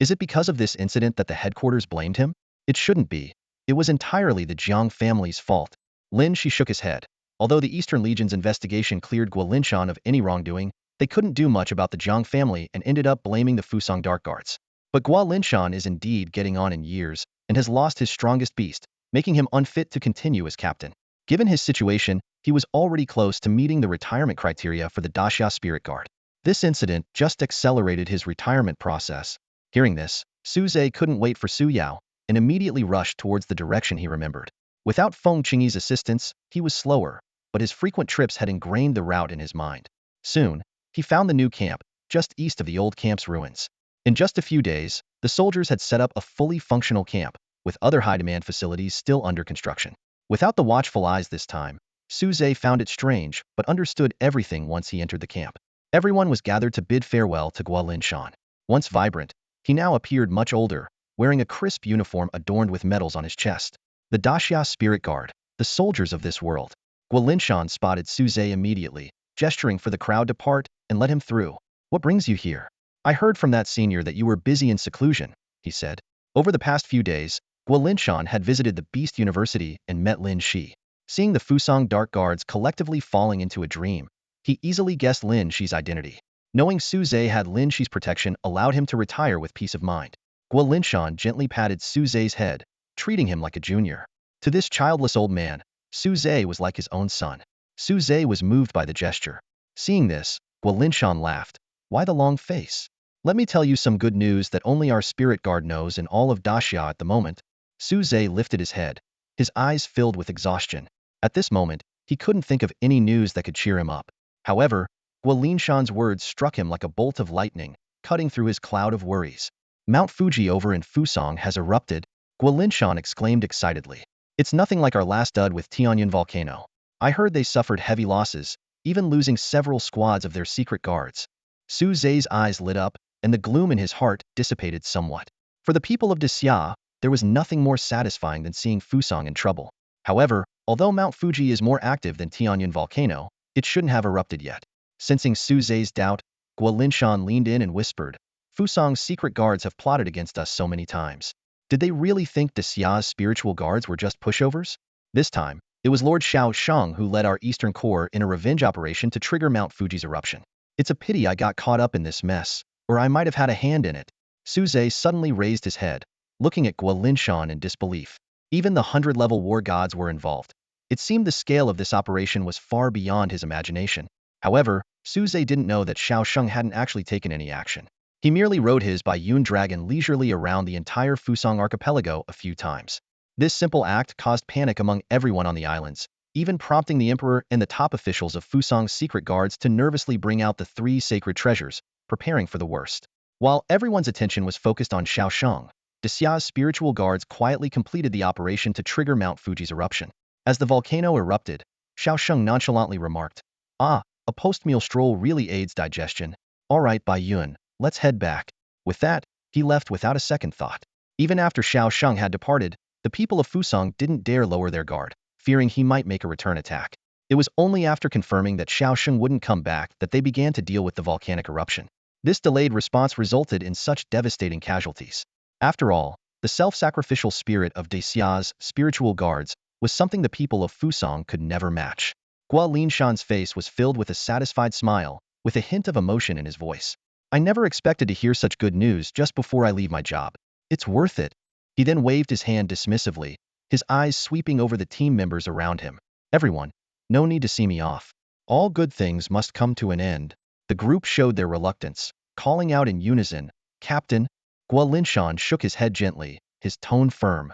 Is it because of this incident that the headquarters blamed him? It shouldn't be. It was entirely the Jiang family's fault. Lin He shook his head. Although the Eastern Legion's investigation cleared Guo Linshan of any wrongdoing, they couldn't do much about the Jiang family and ended up blaming the Fusang Dark Guards. But Guo Linshan is indeed getting on in years and has lost his strongest beast, making him unfit to continue as captain. Given his situation, he was already close to meeting the retirement criteria for the Daxia Spirit Guard. This incident just accelerated his retirement process. Hearing this, Suze couldn't wait for Su Yao and immediately rushed towards the direction he remembered. Without Feng Qingyi's assistance, he was slower, but his frequent trips had ingrained the route in his mind. Soon, he found the new camp, just east of the old camp's ruins. In just a few days, the soldiers had set up a fully functional camp, with other high-demand facilities still under construction. Without the watchful eyes this time, Suze found it strange but understood everything once he entered the camp. Everyone was gathered to bid farewell to Guo Linshan. Once vibrant, he now appeared much older, wearing a crisp uniform adorned with medals on his chest. The Daxia Spirit Guard, the soldiers of this world. Guo Linshan spotted Suze immediately, gesturing for the crowd to part and let him through. What brings you here? I heard from that senior that you were busy in seclusion, he said. Over the past few days, Guo Linshan had visited the Beast University and met Lin He. Seeing the Fusang Dark Guards collectively falling into a dream, he easily guessed Lin He's identity. Knowing Suze had Lin He's protection allowed him to retire with peace of mind. Guo Linshan gently patted Suze's head, treating him like a junior. To this childless old man, Suze was like his own son. Suze was moved by the gesture. Seeing this, Guo Linshan laughed. Why the long face? Let me tell you some good news that only our spirit guard knows in all of Daxia at the moment. Suze lifted his head, his eyes filled with exhaustion. At this moment, he couldn't think of any news that could cheer him up. However, Guo Linshan's words struck him like a bolt of lightning, cutting through his cloud of worries. Mount Fuji over in Fusang has erupted, Guo Linshan exclaimed excitedly. It's nothing like our last dud with Tianyan volcano. I heard they suffered heavy losses, even losing several squads of their secret guards. Su Zhe's eyes lit up, and the gloom in his heart dissipated somewhat. For the people of Xia, there was nothing more satisfying than seeing Fusang in trouble. However, although Mount Fuji is more active than Tianyan volcano, it shouldn't have erupted yet. Sensing Su Zhe's doubt, Guo Linshan leaned in and whispered, Fusang's secret guards have plotted against us so many times. Did they really think Xia's spiritual guards were just pushovers? This time, it was Lord Xiao Sheng who led our Eastern Corps in a revenge operation to trigger Mount Fuji's eruption. It's a pity I got caught up in this mess, or I might have had a hand in it. Su Zhe suddenly raised his head, looking at Guo Linshan in disbelief. Even the 100-level war gods were involved. It seemed the scale of this operation was far beyond his imagination. However, Su Zhe didn't know that Xiao Sheng hadn't actually taken any action. He merely rode his Baiyun dragon leisurely around the entire Fusang archipelago a few times. This simple act caused panic among everyone on the islands, even prompting the emperor and the top officials of Fusang's secret guards to nervously bring out the 3 sacred treasures, preparing for the worst. While everyone's attention was focused on Xiao Sheng, Xia's spiritual guards quietly completed the operation to trigger Mount Fuji's eruption. As the volcano erupted, Xiao Sheng nonchalantly remarked, "Ah, a post-meal stroll really aids digestion. All right, Baiyun, let's head back." With that, he left without a second thought. Even after Xiao Sheng had departed, the people of Fusang didn't dare lower their guard, fearing he might make a return attack. It was only after confirming that Xiao Sheng wouldn't come back that they began to deal with the volcanic eruption. This delayed response resulted in such devastating casualties. After all, the self-sacrificial spirit of Xia's spiritual guards was something the people of Fusang could never match. Guo Linshan's face was filled with a satisfied smile, with a hint of emotion in his voice. I never expected to hear such good news just before I leave my job. It's worth it. He then waved his hand dismissively, his eyes sweeping over the team members around him. Everyone, no need to see me off. All good things must come to an end. The group showed their reluctance, calling out in unison, Captain. Guo Linshan shook his head gently, his tone firm.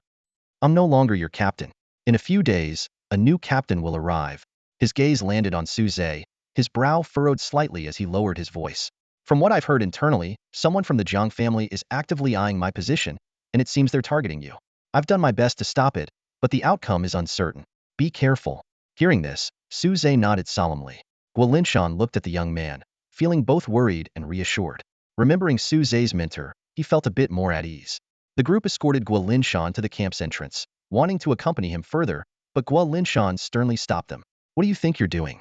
I'm no longer your captain. In a few days, a new captain will arrive. His gaze landed on Su Zhe, his brow furrowed slightly as he lowered his voice. From what I've heard internally, someone from the Jiang family is actively eyeing my position, and it seems they're targeting you. I've done my best to stop it, but the outcome is uncertain. Be careful. Hearing this, Su Zhe nodded solemnly. Guo Linshan looked at the young man, feeling both worried and reassured. Remembering Su Zhe's mentor, he felt a bit more at ease. The group escorted Guo Linshan to the camp's entrance, wanting to accompany him further, but Guo Linshan sternly stopped them. What do you think you're doing?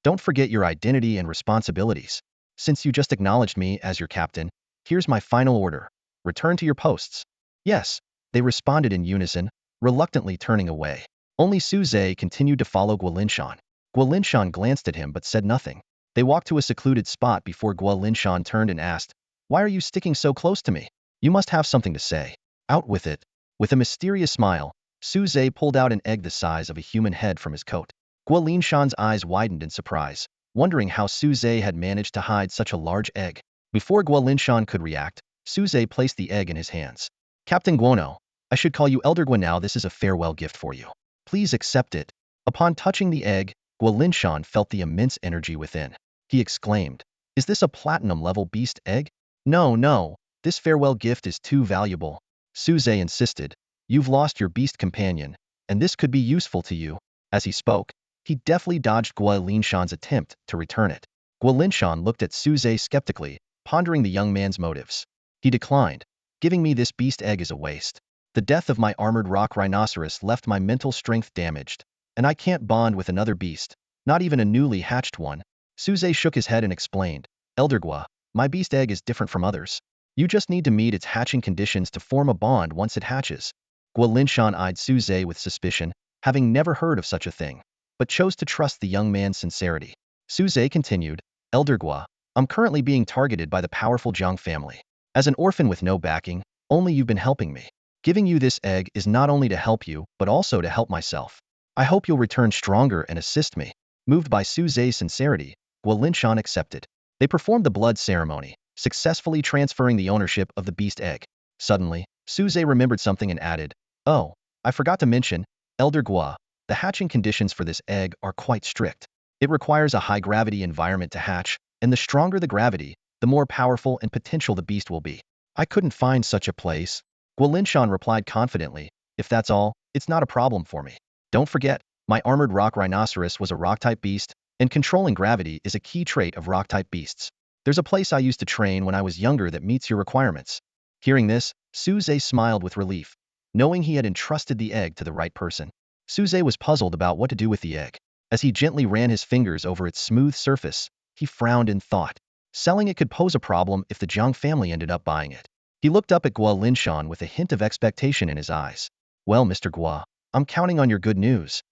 Don't forget your identity and responsibilities. Since you just acknowledged me as your captain, here's my final order. Return to your posts. Yes, they responded in unison, reluctantly turning away. Only Su Zhe continued to follow Guo Linshan. Guo Linshan glanced at him but said nothing. They walked to a secluded spot before Guo Linshan turned and asked, Why are you sticking so close to me? You must have something to say. Out with it. With a mysterious smile, Su Zhe pulled out an egg the size of a human head from his coat. Guo Linshan's eyes widened in surprise, wondering how Su Zhe had managed to hide such a large egg. Before Guo Linshan could react, Su Zhe placed the egg in his hands. Captain Guono, I should call you Elder Guo now. This is a farewell gift for you. Please accept it. Upon touching the egg, Guo Linshan felt the immense energy within. He exclaimed, Is this a platinum-level beast egg? No, this farewell gift is too valuable. Su Zhe insisted, You've lost your beast companion, and this could be useful to you. As he spoke, he deftly dodged Guo Linshan's attempt to return it. Guo Linshan looked at Su Zhe skeptically, pondering the young man's motives. He declined, Giving me this beast egg is a waste. The death of my armored rock rhinoceros left my mental strength damaged, and I can't bond with another beast, not even a newly hatched one. Su Zhe shook his head and explained, Elder Guo, my beast egg is different from others. You just need to meet its hatching conditions to form a bond once it hatches. Guo Linshan eyed Su Zhe with suspicion, having never heard of such a thing, but chose to trust the young man's sincerity. Su Zhe continued, Elder Guo, I'm currently being targeted by the powerful Jiang family. As an orphan with no backing, only you've been helping me. Giving you this egg is not only to help you, but also to help myself. I hope you'll return stronger and assist me. Moved by Su Zhe's sincerity, Guo Linshan accepted. They performed the blood ceremony, successfully transferring the ownership of the beast egg. Suddenly, Su Zhe remembered something and added, Oh, I forgot to mention, Elder Guo, the hatching conditions for this egg are quite strict. It requires a high-gravity environment to hatch, and the stronger the gravity, the more powerful and potential the beast will be. I couldn't find such a place. Guolinshan replied confidently, if that's all, it's not a problem for me. Don't forget, my armored rock rhinoceros was a rock-type beast, and controlling gravity is a key trait of rock-type beasts. There's a place I used to train when I was younger that meets your requirements. Hearing this, Suze smiled with relief, knowing he had entrusted the egg to the right person. Suze was puzzled about what to do with the egg. As he gently ran his fingers over its smooth surface, he frowned in thought. Selling it could pose a problem if the Jiang family ended up buying it. He looked up at Guolinshan with a hint of expectation in his eyes. Well, Mr. Gua, I'm counting on your good news.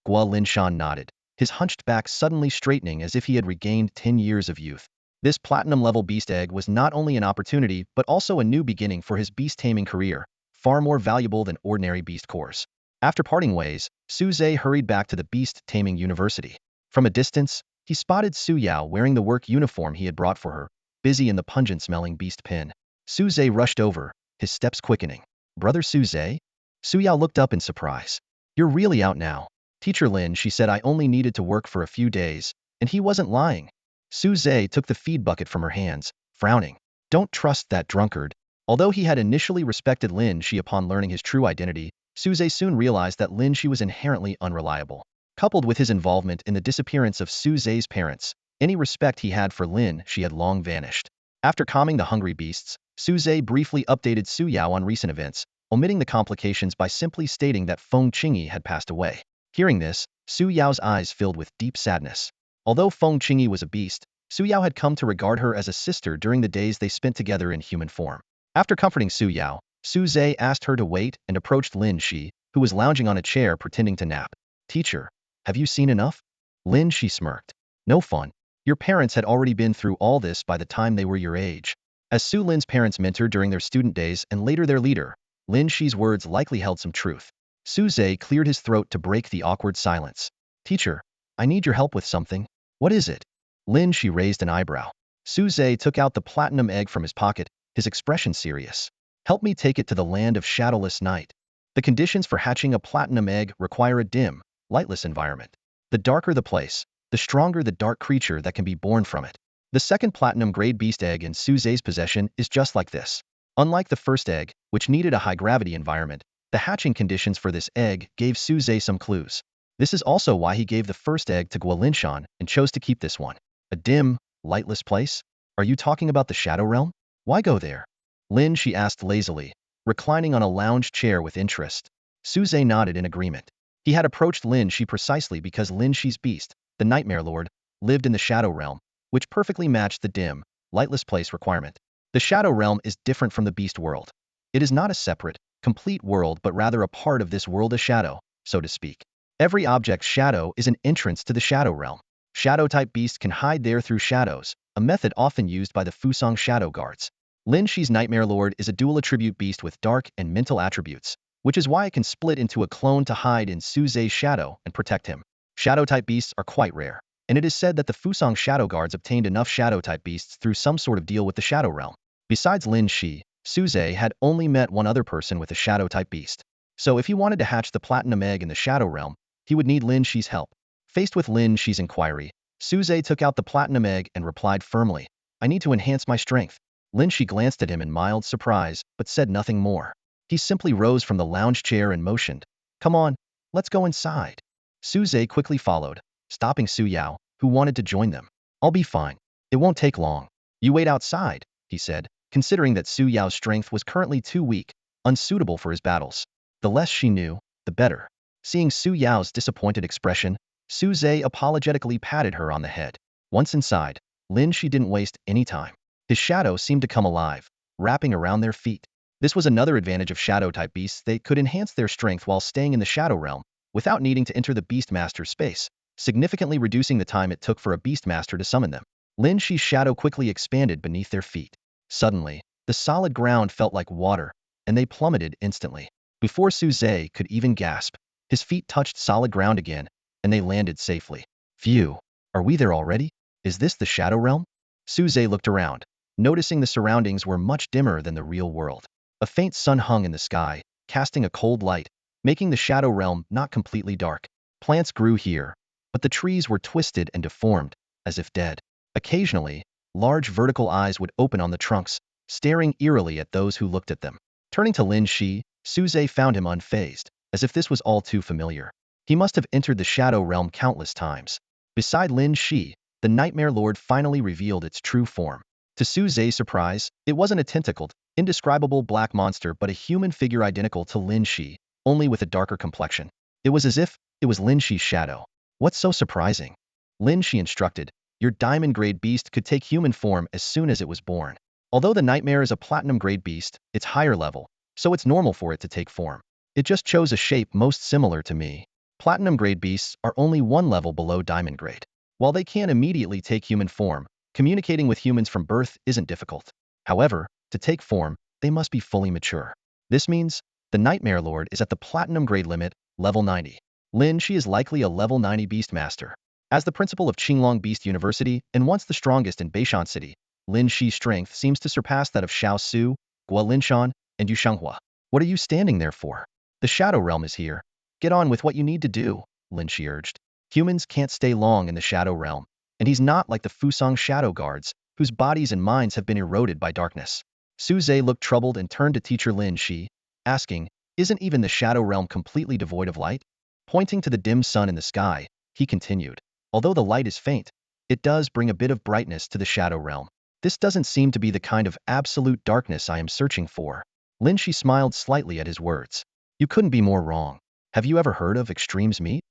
Guolinshan nodded, his hunched back suddenly straightening as if he had regained 10 years of youth. This platinum-level beast egg was not only an opportunity but also a new beginning for his beast taming career, far more valuable than ordinary beast cores. After parting ways, Suze hurried back to the beast taming university. From a distance, he spotted Su Yao wearing the work uniform he had brought for her, busy in the pungent-smelling beast pen. Suze rushed over, his steps quickening. Brother Suze? Su Yao looked up in surprise. You're really out now. Teacher Lin, she said I only needed to work for a few days, and he wasn't lying. Suze took the feed bucket from her hands, frowning. Don't trust that drunkard. Although he had initially respected Lin He upon learning his true identity, Suze soon realized that Lin He was inherently unreliable. Coupled with his involvement in the disappearance of Suze's parents, any respect he had for Lin He had long vanished. After calming the hungry beasts, Suze briefly updated Su Yao on recent events, omitting the complications by simply stating that Feng Qingyi had passed away. Hearing this, Su Yao's eyes filled with deep sadness. Although Feng Qingyi was a beast, Su Yao had come to regard her as a sister during the days they spent together in human form. After comforting Su Yao, Suze asked her to wait and approached Lin He, who was lounging on a chair pretending to nap. Teacher, have you seen enough? Lin He smirked. No fun. Your parents had already been through all this by the time they were your age. As Su Lin's parents mentored during their student days and later their leader, Lin He's words likely held some truth. Suze cleared his throat to break the awkward silence. Teacher, I need your help with something. What is it? Lin He raised an eyebrow. Suze took out the platinum egg from his pocket, his expression serious. Help me take it to the land of shadowless night. The conditions for hatching a platinum egg require a dim, lightless environment. The darker the place, the stronger the dark creature that can be born from it. The second platinum-grade beast egg in Suze's possession is just like this. Unlike the first egg, which needed a high-gravity environment, the hatching conditions for this egg gave Suze some clues. This is also why he gave the first egg to Guolinshan and chose to keep this one. A dim, lightless place? Are you talking about the Shadow Realm? Why go there? Lin He asked lazily, reclining on a lounge chair with interest. Suze nodded in agreement. He had approached Lin He precisely because Lin He's beast, the Nightmare Lord, lived in the Shadow Realm, which perfectly matched the dim, lightless place requirement. The Shadow Realm is different from the beast world. It is not a separate, complete world but rather a part of this world of shadow, so to speak. Every object's shadow is an entrance to the Shadow Realm. Shadow-type beasts can hide there through shadows, a method often used by the Fusang Shadow Guards. Lin He's Nightmare Lord is a dual attribute beast with dark and mental attributes, which is why it can split into a clone to hide in Suze's shadow and protect him. Shadow-type beasts are quite rare, and it is said that the Fusang Shadow Guards obtained enough Shadow-type beasts through some sort of deal with the Shadow Realm. Besides Lin He, Suze had only met one other person with a Shadow-type beast. So if he wanted to hatch the Platinum Egg in the Shadow Realm, he would need Lin He's help. Faced with Lin He's inquiry, Suze took out the Platinum Egg and replied firmly, I need to enhance my strength. Lin He glanced at him in mild surprise, but said nothing more. He simply rose from the lounge chair and motioned. Come on, let's go inside. Suze quickly followed, stopping Su Yao, who wanted to join them. I'll be fine. It won't take long. You wait outside, he said, considering that Su Yao's strength was currently too weak, unsuitable for his battles. The less she knew, the better. Seeing Su Yao's disappointed expression, Suze apologetically patted her on the head. Once inside, Lin He didn't waste any time. His shadow seemed to come alive, wrapping around their feet. This was another advantage of shadow-type beasts. They could enhance their strength while staying in the Shadow Realm, without needing to enter the Beastmaster's space, significantly reducing the time it took for a Beastmaster to summon them. Lin He's shadow quickly expanded beneath their feet. Suddenly, the solid ground felt like water, and they plummeted instantly. Before Suze could even gasp, his feet touched solid ground again, and they landed safely. Phew, are we there already? Is this the Shadow Realm? Suze looked around, noticing the surroundings were much dimmer than the real world. A faint sun hung in the sky, casting a cold light, making the Shadow Realm not completely dark. Plants grew here, but the trees were twisted and deformed, as if dead. Occasionally, large vertical eyes would open on the trunks, staring eerily at those who looked at them. Turning to Lin He, Suze found him unfazed, as if this was all too familiar. He must have entered the Shadow Realm countless times. Beside Lin He, the Nightmare Lord finally revealed its true form. To Suze's surprise, it wasn't a tentacled, indescribable black monster but a human figure identical to Lin He, only with a darker complexion. It was as if it was Lin He's shadow. What's so surprising? Lin He instructed, your diamond-grade beast could take human form as soon as it was born. Although the nightmare is a platinum-grade beast, it's higher level, so it's normal for it to take form. It just chose a shape most similar to me. Platinum-grade beasts are only one level below diamond-grade. While they can't immediately take human form, communicating with humans from birth isn't difficult. However, to take form, they must be fully mature. This means the Nightmare Lord is at the platinum grade limit, level 90. Lin He is likely a level 90 beast master. As the principal of Qinglong Beast University and once the strongest in Beishan City, Lin He's strength seems to surpass that of Xiao Su, Guo Linshan, and Yu Shanghua. What are you standing there for? The Shadow Realm is here. Get on with what you need to do, Lin He urged. Humans can't stay long in the Shadow Realm, and he's not like the Fusang Shadow Guards, whose bodies and minds have been eroded by darkness. Suze looked troubled and turned to teacher Lin He, asking, isn't even the Shadow Realm completely devoid of light? Pointing to the dim sun in the sky, he continued, although the light is faint, it does bring a bit of brightness to the Shadow Realm. This doesn't seem to be the kind of absolute darkness I am searching for. Lin He smiled slightly at his words. You couldn't be more wrong. Have you ever heard of extremes meet?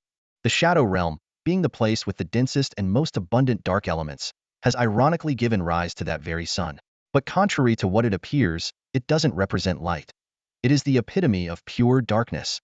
The Shadow Realm, being the place with the densest and most abundant dark elements, has ironically given rise to that very sun. But contrary to what it appears, it doesn't represent light. It is the epitome of pure darkness.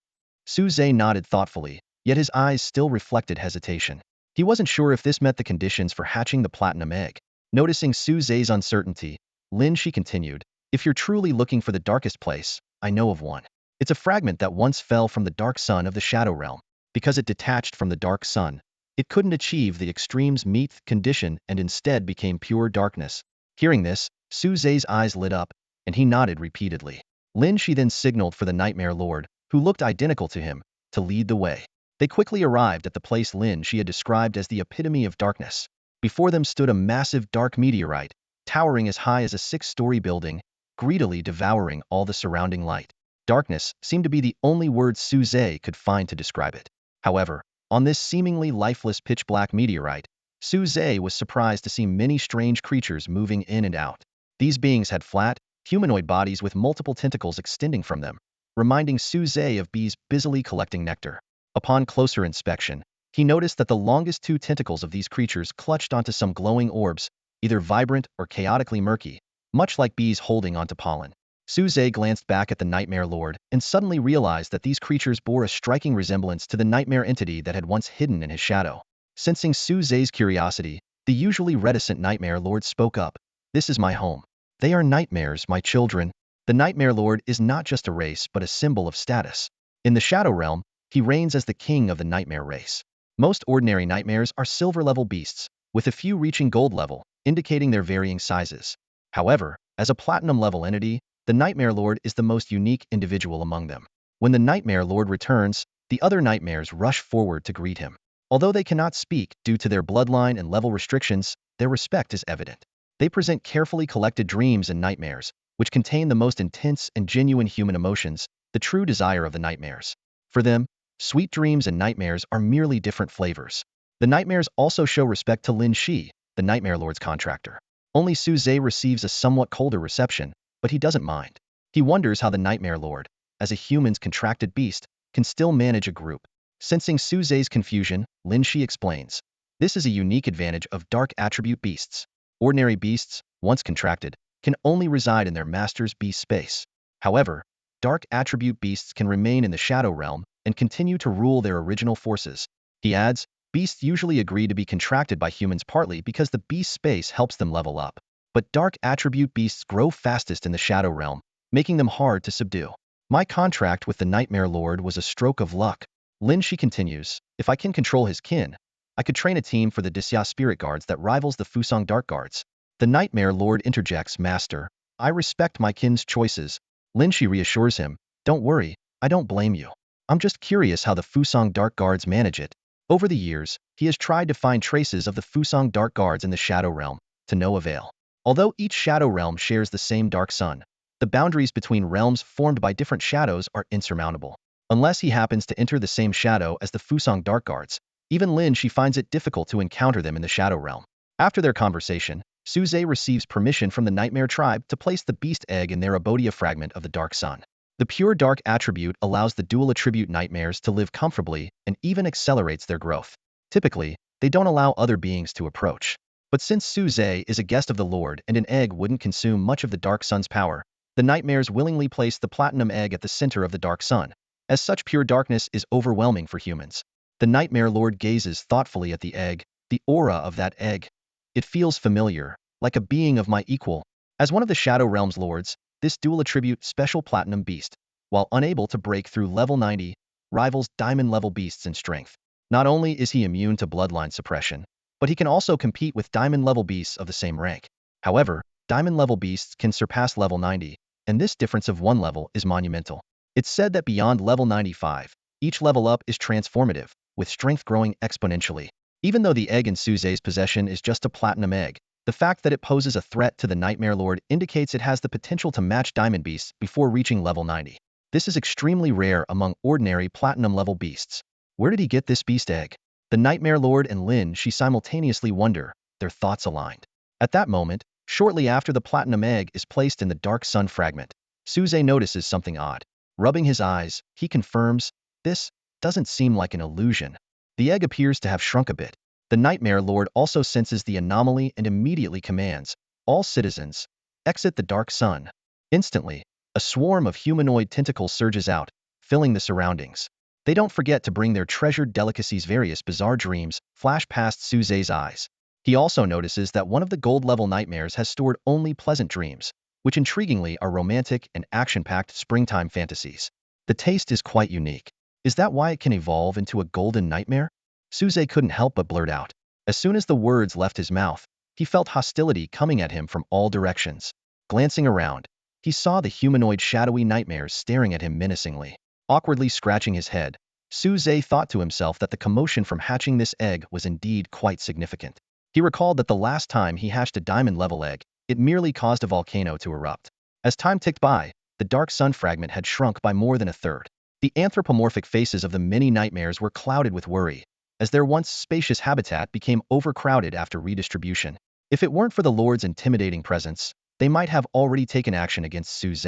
Suze nodded thoughtfully, yet his eyes still reflected hesitation. He wasn't sure if this met the conditions for hatching the platinum egg. Noticing Suze's uncertainty, Lin He continued, if you're truly looking for the darkest place, I know of one. It's a fragment that once fell from the dark sun of the Shadow Realm. Because it detached from the dark sun, it couldn't achieve the extremes meet condition and instead became pure darkness. Hearing this, Suze's eyes lit up, and he nodded repeatedly. Lin He then signaled for the Nightmare Lord, who looked identical to him, to lead the way. They quickly arrived at the place Lin He had described as the epitome of darkness. Before them stood a massive dark meteorite, towering as high as a 6-story building, greedily devouring all the surrounding light. Darkness seemed to be the only word Suze could find to describe it. However, on this seemingly lifeless pitch-black meteorite, Suze was surprised to see many strange creatures moving in and out. These beings had flat, humanoid bodies with multiple tentacles extending from them, reminding Suze of bees busily collecting nectar. Upon closer inspection, he noticed that the longest 2 tentacles of these creatures clutched onto some glowing orbs, either vibrant or chaotically murky, much like bees holding onto pollen. Suze glanced back at the Nightmare Lord and suddenly realized that these creatures bore a striking resemblance to the nightmare entity that had once hidden in his shadow. Sensing Suze's curiosity, the usually reticent Nightmare Lord spoke up. This is my home. They are nightmares, my children. The Nightmare Lord is not just a race but a symbol of status. In the Shadow Realm, he reigns as the king of the nightmare race. Most ordinary nightmares are silver-level beasts, with a few reaching gold level, indicating their varying sizes. However, as a platinum-level entity, the Nightmare Lord is the most unique individual among them. When the Nightmare Lord returns, the other nightmares rush forward to greet him. Although they cannot speak due to their bloodline and level restrictions, their respect is evident. They present carefully collected dreams and nightmares, which contain the most intense and genuine human emotions, the true desire of the nightmares. For them, sweet dreams and nightmares are merely different flavors. The nightmares also show respect to Lin He, the Nightmare Lord's contractor. Only Suze receives a somewhat colder reception, but he doesn't mind. He wonders how the Nightmare Lord, as a human's contracted beast, can still manage a group. Sensing Suze's confusion, Lin He explains. This is a unique advantage of dark attribute beasts. Ordinary beasts, once contracted, can only reside in their master's beast space. However, dark attribute beasts can remain in the Shadow Realm and continue to rule their original forces. He adds, beasts usually agree to be contracted by humans partly because the beast space helps them level up. But dark attribute beasts grow fastest in the Shadow Realm, making them hard to subdue. My contract with the Nightmare Lord was a stroke of luck. Lin He continues, if I can control his kin, I could train a team for the Disya Spirit Guards that rivals the Fusang Dark Guards. The Nightmare Lord interjects, Master, I respect my kin's choices. Lin He reassures him, don't worry, I don't blame you. I'm just curious how the Fusang Dark Guards manage it. Over the years, he has tried to find traces of the Fusang Dark Guards in the Shadow Realm, to no avail. Although each Shadow Realm shares the same Dark Sun, the boundaries between realms formed by different shadows are insurmountable. Unless he happens to enter the same shadow as the Fusang Dark Guards, even Lin He finds it difficult to encounter them in the Shadow Realm. After their conversation, Suze receives permission from the Nightmare tribe to place the beast egg in their Abodia fragment of the Dark Sun. The pure dark attribute allows the dual attribute nightmares to live comfortably and even accelerates their growth. Typically, they don't allow other beings to approach. But since Suze is a guest of the Lord and an egg wouldn't consume much of the Dark Sun's power, the nightmares willingly place the platinum egg at the center of the Dark Sun, as such pure darkness is overwhelming for humans. The Nightmare Lord gazes thoughtfully at the egg, the aura of that egg. It feels familiar, like a being of my equal. As one of the Shadow Realm's lords, this dual attribute special platinum beast, while unable to break through level 90, rivals diamond level beasts in strength. Not only is he immune to bloodline suppression, but he can also compete with diamond level beasts of the same rank. However, diamond level beasts can surpass level 90, and this difference of one level is monumental. It's said that beyond level 95, each level up is transformative, with strength growing exponentially. Even though the egg in Suze's possession is just a platinum egg, the fact that it poses a threat to the Nightmare Lord indicates it has the potential to match diamond beasts before reaching level 90. This is extremely rare among ordinary platinum-level beasts. Where did he get this beast egg? The Nightmare Lord and Lin He simultaneously wonder, their thoughts aligned. At that moment, shortly after the platinum egg is placed in the Dark Sun fragment, Suze notices something odd. Rubbing his eyes, he confirms, this doesn't seem like an illusion. The egg appears to have shrunk a bit. The Nightmare Lord also senses the anomaly and immediately commands, all citizens, exit the Dark Sun. Instantly, a swarm of humanoid tentacles surges out, filling the surroundings. They don't forget to bring their treasured delicacies. Various bizarre dreams flash past Suze's eyes. He also notices that one of the gold-level nightmares has stored only pleasant dreams, which intriguingly are romantic and action-packed springtime fantasies. The taste is quite unique. Is that why it can evolve into a golden nightmare? Suze couldn't help but blurt out. As soon as the words left his mouth, he felt hostility coming at him from all directions. Glancing around, he saw the humanoid shadowy nightmares staring at him menacingly. Awkwardly scratching his head, Suze thought to himself that the commotion from hatching this egg was indeed quite significant. He recalled that the last time he hatched a diamond-level egg, it merely caused a volcano to erupt. As time ticked by, the Dark Sun fragment had shrunk by more than a third. The anthropomorphic faces of the many nightmares were clouded with worry, as their once spacious habitat became overcrowded after redistribution. If it weren't for the Lord's intimidating presence, they might have already taken action against Suze.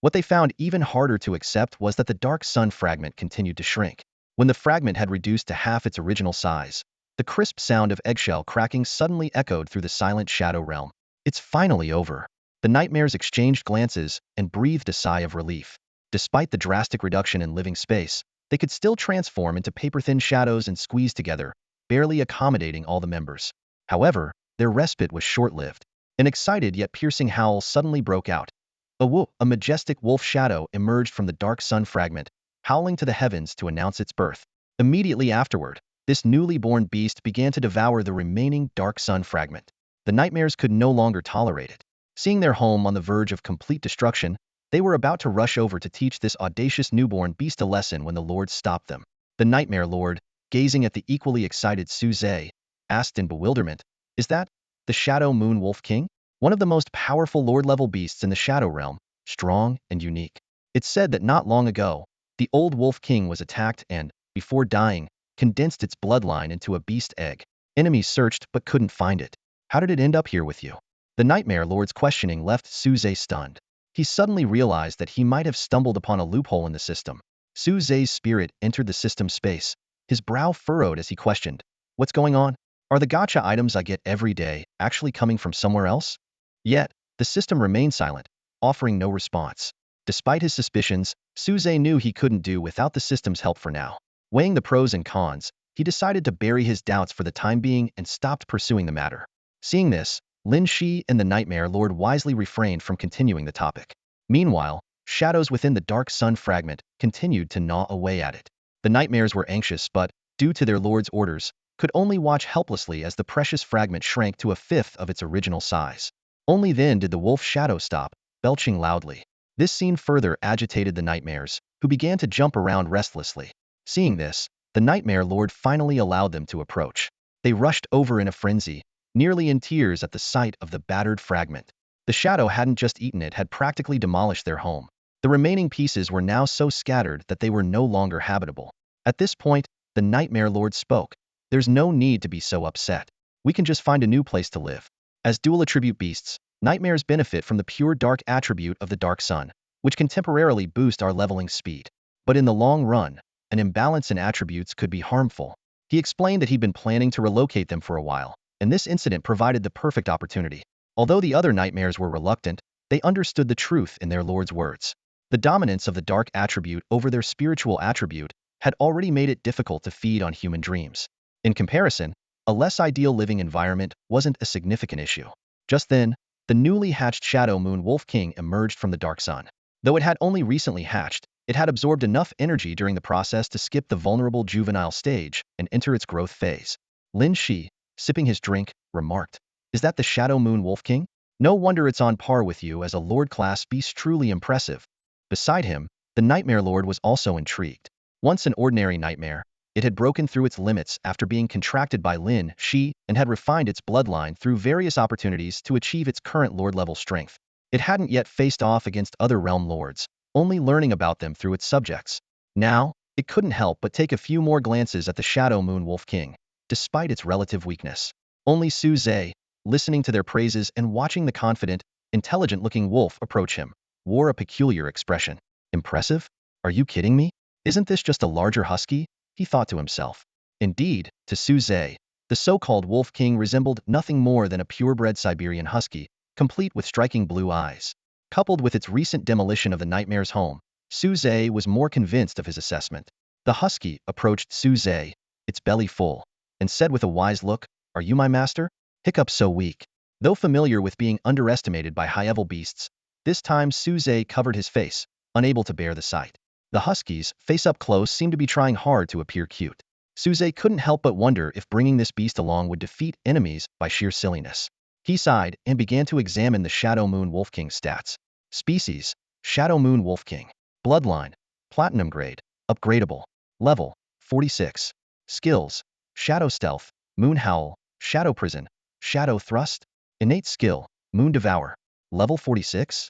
What they found even harder to accept was that the Dark Sun fragment continued to shrink. When the fragment had reduced to half its original size, the crisp sound of eggshell cracking suddenly echoed through the silent Shadow Realm. It's finally over. The nightmares exchanged glances and breathed a sigh of relief. Despite the drastic reduction in living space, they could still transform into paper-thin shadows and squeeze together, barely accommodating all the members. However, their respite was short-lived. An excited yet piercing howl suddenly broke out. A majestic wolf shadow emerged from the Dark Sun fragment, howling to the heavens to announce its birth. Immediately afterward, this newly born beast began to devour the remaining Dark Sun fragment. The nightmares could no longer tolerate it. Seeing their home on the verge of complete destruction, they were about to rush over to teach this audacious newborn beast a lesson when the Lord stopped them. The Nightmare Lord, gazing at the equally excited Suze, asked in bewilderment, "Is that the Shadow Moon Wolf King?" One of the most powerful Lord-level beasts in the Shadow Realm, strong and unique. It's said that not long ago, the old Wolf King was attacked and, before dying, condensed its bloodline into a beast egg. Enemies searched but couldn't find it. How did it end up here with you? The Nightmare Lord's questioning left Suze stunned. He suddenly realized that he might have stumbled upon a loophole in the system. Suze's spirit entered the system space. His brow furrowed as he questioned, "What's going on? Are the gacha items I get every day actually coming from somewhere else?" Yet, the system remained silent, offering no response. Despite his suspicions, Suze knew he couldn't do without the system's help for now. Weighing the pros and cons, he decided to bury his doubts for the time being and stopped pursuing the matter. Seeing this, Lin He and the Nightmare Lord wisely refrained from continuing the topic. Meanwhile, shadows within the Dark Sun fragment continued to gnaw away at it. The nightmares were anxious but, due to their lord's orders, could only watch helplessly as the precious fragment shrank to a fifth of its original size. Only then did the wolf shadow stop, belching loudly. This scene further agitated the nightmares, who began to jump around restlessly. Seeing this, the Nightmare Lord finally allowed them to approach. They rushed over in a frenzy, nearly in tears at the sight of the battered fragment. The shadow hadn't just eaten it, had practically demolished their home. The remaining pieces were now so scattered that they were no longer habitable. At this point, the Nightmare Lord spoke. There's no need to be so upset. We can just find a new place to live. As dual attribute beasts, nightmares benefit from the pure dark attribute of the dark sun, which can temporarily boost our leveling speed. But in the long run, an imbalance in attributes could be harmful. He explained that he'd been planning to relocate them for a while, and this incident provided the perfect opportunity. Although the other nightmares were reluctant, they understood the truth in their lord's words. The dominance of the dark attribute over their spiritual attribute had already made it difficult to feed on human dreams. In comparison, a less ideal living environment wasn't a significant issue. Just then, the newly hatched Shadow Moon Wolf King emerged from the dark sun. Though it had only recently hatched, it had absorbed enough energy during the process to skip the vulnerable juvenile stage and enter its growth phase. Lin He, sipping his drink, remarked, "Is that the Shadow Moon Wolf King? No wonder it's on par with you as a Lord-class beast, truly impressive." Beside him, the Nightmare Lord was also intrigued. Once an ordinary nightmare, it had broken through its limits after being contracted by Lin He and had refined its bloodline through various opportunities to achieve its current lord-level strength. It hadn't yet faced off against other realm lords, only learning about them through its subjects. Now, it couldn't help but take a few more glances at the Shadow Moon Wolf King, despite its relative weakness. Only Su Zhe, listening to their praises and watching the confident, intelligent-looking wolf approach him, wore a peculiar expression. "Impressive? Are you kidding me? Isn't this just a larger husky?" he thought to himself. Indeed, to Su Zhe, the so-called Wolf King resembled nothing more than a purebred Siberian husky, complete with striking blue eyes. Coupled with its recent demolition of the Nightmare's home, Su Zhe was more convinced of his assessment. The husky approached Su Zhe, its belly full, and said with a wise look, "Are you my master?" Hiccup so weak. Though familiar with being underestimated by high-level beasts, this time Su Zhe covered his face, unable to bear the sight. The huskies, face up close, seemed to be trying hard to appear cute. Su Zhe couldn't help but wonder if bringing this beast along would defeat enemies by sheer silliness. He sighed and began to examine the Shadow Moon Wolf King's stats. Species: Shadow Moon Wolf King. Bloodline: Platinum grade. Upgradable. Level: 46. Skills: Shadow Stealth, Moon Howl, Shadow Prison, Shadow Thrust. Innate skill: Moon Devour. Level 46?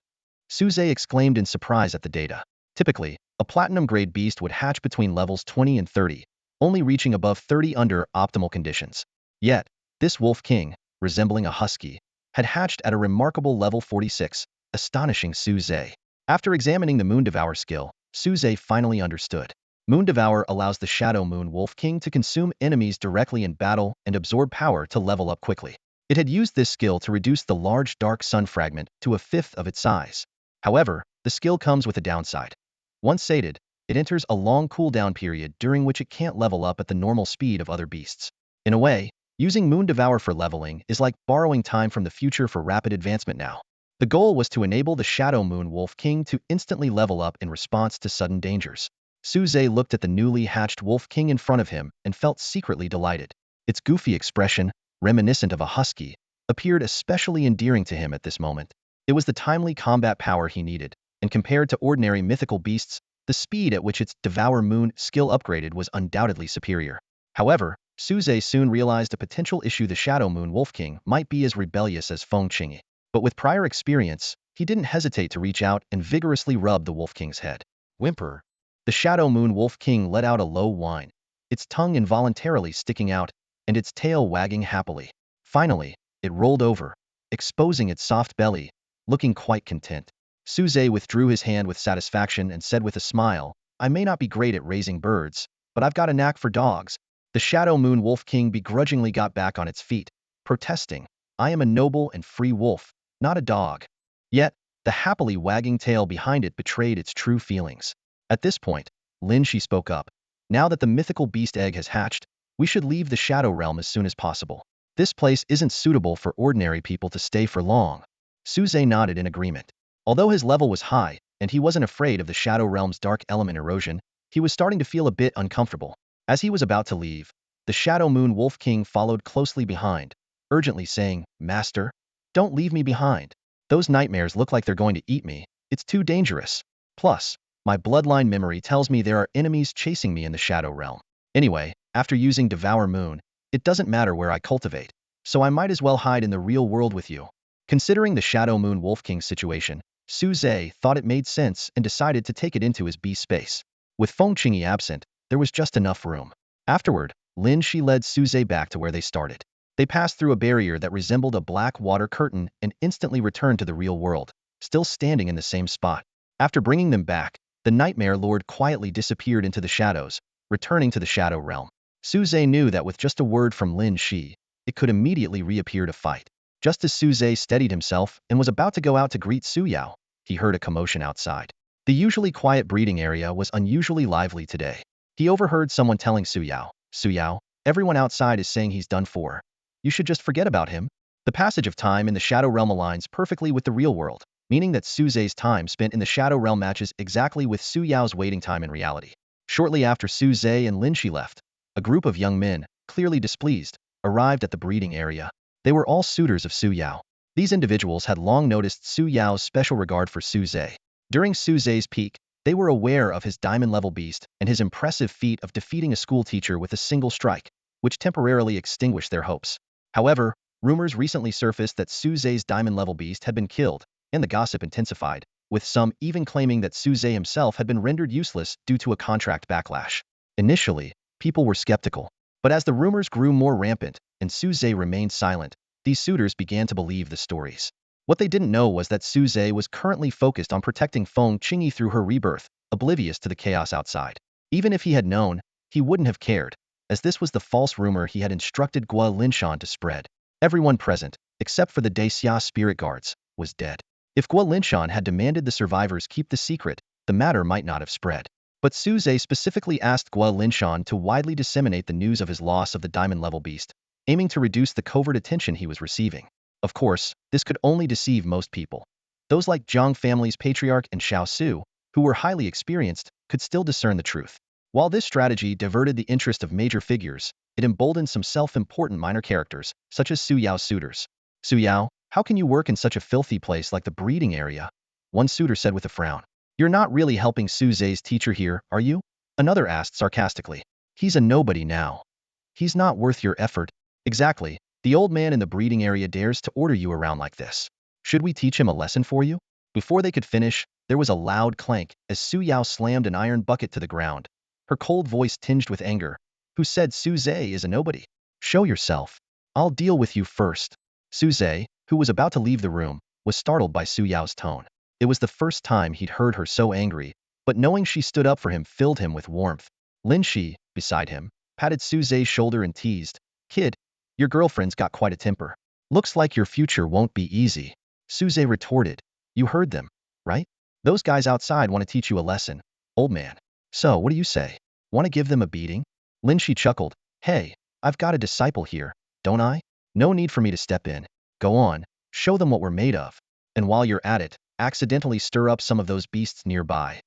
Su Zhe exclaimed in surprise at the data. Typically, a platinum-grade beast would hatch between levels 20 and 30, only reaching above 30 under optimal conditions. Yet, this Wolf King, resembling a husky, had hatched at a remarkable level 46, astonishing Su Zhe. After examining the Moon Devour skill, Su Zhe finally understood. Moon Devour allows the Shadow Moon Wolf King to consume enemies directly in battle and absorb power to level up quickly. It had used this skill to reduce the large dark sun fragment to a fifth of its size. However, the skill comes with a downside. Once sated, it enters a long cooldown period during which it can't level up at the normal speed of other beasts. In a way, using Moon Devour for leveling is like borrowing time from the future for rapid advancement now. The goal was to enable the Shadow Moon Wolf King to instantly level up in response to sudden dangers. Su Zhe looked at the newly hatched Wolf King in front of him and felt secretly delighted. Its goofy expression, reminiscent of a husky, appeared especially endearing to him at this moment. It was the timely combat power he needed, and compared to ordinary mythical beasts, the speed at which its Devour Moon skill upgraded was undoubtedly superior. However, Su Zhe soon realized a potential issue: the Shadow Moon Wolf King might be as rebellious as Feng Qingyi. But with prior experience, he didn't hesitate to reach out and vigorously rub the Wolf King's head. Whimper. The Shadow Moon Wolf King let out a low whine, its tongue involuntarily sticking out, and its tail wagging happily. Finally, it rolled over, exposing its soft belly, looking quite content. Su Zhe withdrew his hand with satisfaction and said with a smile, "I may not be great at raising birds, but I've got a knack for dogs." The Shadow Moon Wolf King begrudgingly got back on its feet, protesting, "I am a noble and free wolf, not a dog." Yet, the happily wagging tail behind it betrayed its true feelings. At this point, Lin He spoke up. "Now that the mythical beast egg has hatched, we should leave the Shadow Realm as soon as possible. This place isn't suitable for ordinary people to stay for long." Su Zhe nodded in agreement. Although his level was high, and he wasn't afraid of the Shadow Realm's dark element erosion, he was starting to feel a bit uncomfortable. As he was about to leave, the Shadow Moon Wolf King followed closely behind, urgently saying, "Master, don't leave me behind. Those nightmares look like they're going to eat me. It's too dangerous. Plus, my bloodline memory tells me there are enemies chasing me in the Shadow Realm." Anyway, after using Devour Moon, it doesn't matter where I cultivate, so I might as well hide in the real world with you. Considering the Shadow Moon Wolf King situation, Su Zhe thought it made sense and decided to take it into his beast space. With Feng Qingyi absent, there was just enough room. Afterward, Lin He led Su Zhe back to where they started. They passed through a barrier that resembled a black water curtain and instantly returned to the real world, still standing in the same spot. After bringing them back, the Nightmare Lord quietly disappeared into the shadows, returning to the Shadow Realm. Su Zhe knew that with just a word from Lin He, it could immediately reappear to fight. Just as Su Zhe steadied himself and was about to go out to greet Su Yao, he heard a commotion outside. The usually quiet breeding area was unusually lively today. He overheard someone telling Su Yao, everyone outside is saying he's done for. You should just forget about him. The passage of time in the Shadow Realm aligns perfectly with the real world, meaning that Su Zhe's time spent in the Shadow Realm matches exactly with Su Yao's waiting time in reality. Shortly after Su Zhe and Lin He left, a group of young men, clearly displeased, arrived at the breeding area. They were all suitors of Su Yao. These individuals had long noticed Su Yao's special regard for Su Zhe. During Su Zhe's peak, they were aware of his diamond-level beast and his impressive feat of defeating a school teacher with a single strike, which temporarily extinguished their hopes. However, rumors recently surfaced that Su Zhe's diamond-level beast had been killed, and the gossip intensified, with some even claiming that Su Zhe himself had been rendered useless due to a contract backlash. Initially, people were skeptical, but as the rumors grew more rampant and Su Zhe remained silent, these suitors began to believe the stories. What they didn't know was that Su Zhe was currently focused on protecting Feng Qingyi through her rebirth, oblivious to the chaos outside. Even if he had known, he wouldn't have cared, as this was the false rumor he had instructed Guo Linshan to spread. Everyone present, except for the Daxia spirit guards, was dead. If Guo Linshan had demanded the survivors keep the secret, the matter might not have spread. But Su Zhe specifically asked Guo Linshan to widely disseminate the news of his loss of the diamond-level beast, aiming to reduce the covert attention he was receiving. Of course, this could only deceive most people. Those like Zhang family's patriarch and Xiao Su, who were highly experienced, could still discern the truth. While this strategy diverted the interest of major figures, it emboldened some self-important minor characters, such as Su Yao's suitors. Su Yao, how can you work in such a filthy place like the breeding area? One suitor said with a frown. You're not really helping Su Zhe's teacher here, are you? Another asked sarcastically. He's a nobody now. He's not worth your effort. Exactly. The old man in the breeding area dares to order you around like this. Should we teach him a lesson for you? Before they could finish, there was a loud clank as Su Yao slammed an iron bucket to the ground. Her cold voice tinged with anger. Who said Su Zhe is a nobody? Show yourself. I'll deal with you first. Su Zhe, who was about to leave the room, was startled by Su Yao's tone. It was the first time he'd heard her so angry, but knowing she stood up for him filled him with warmth. Lin He, beside him, patted Su Zhe's shoulder and teased. Kid, your girlfriend's got quite a temper. Looks like your future won't be easy. Su Zhe retorted. You heard them, right? Those guys outside want to teach you a lesson, old man. So, what do you say? Want to give them a beating? Lin He chuckled. Hey, I've got a disciple here, don't I? No need for me to step in. Go on, show them what we're made of. And while you're at it, accidentally stir up some of those beasts nearby.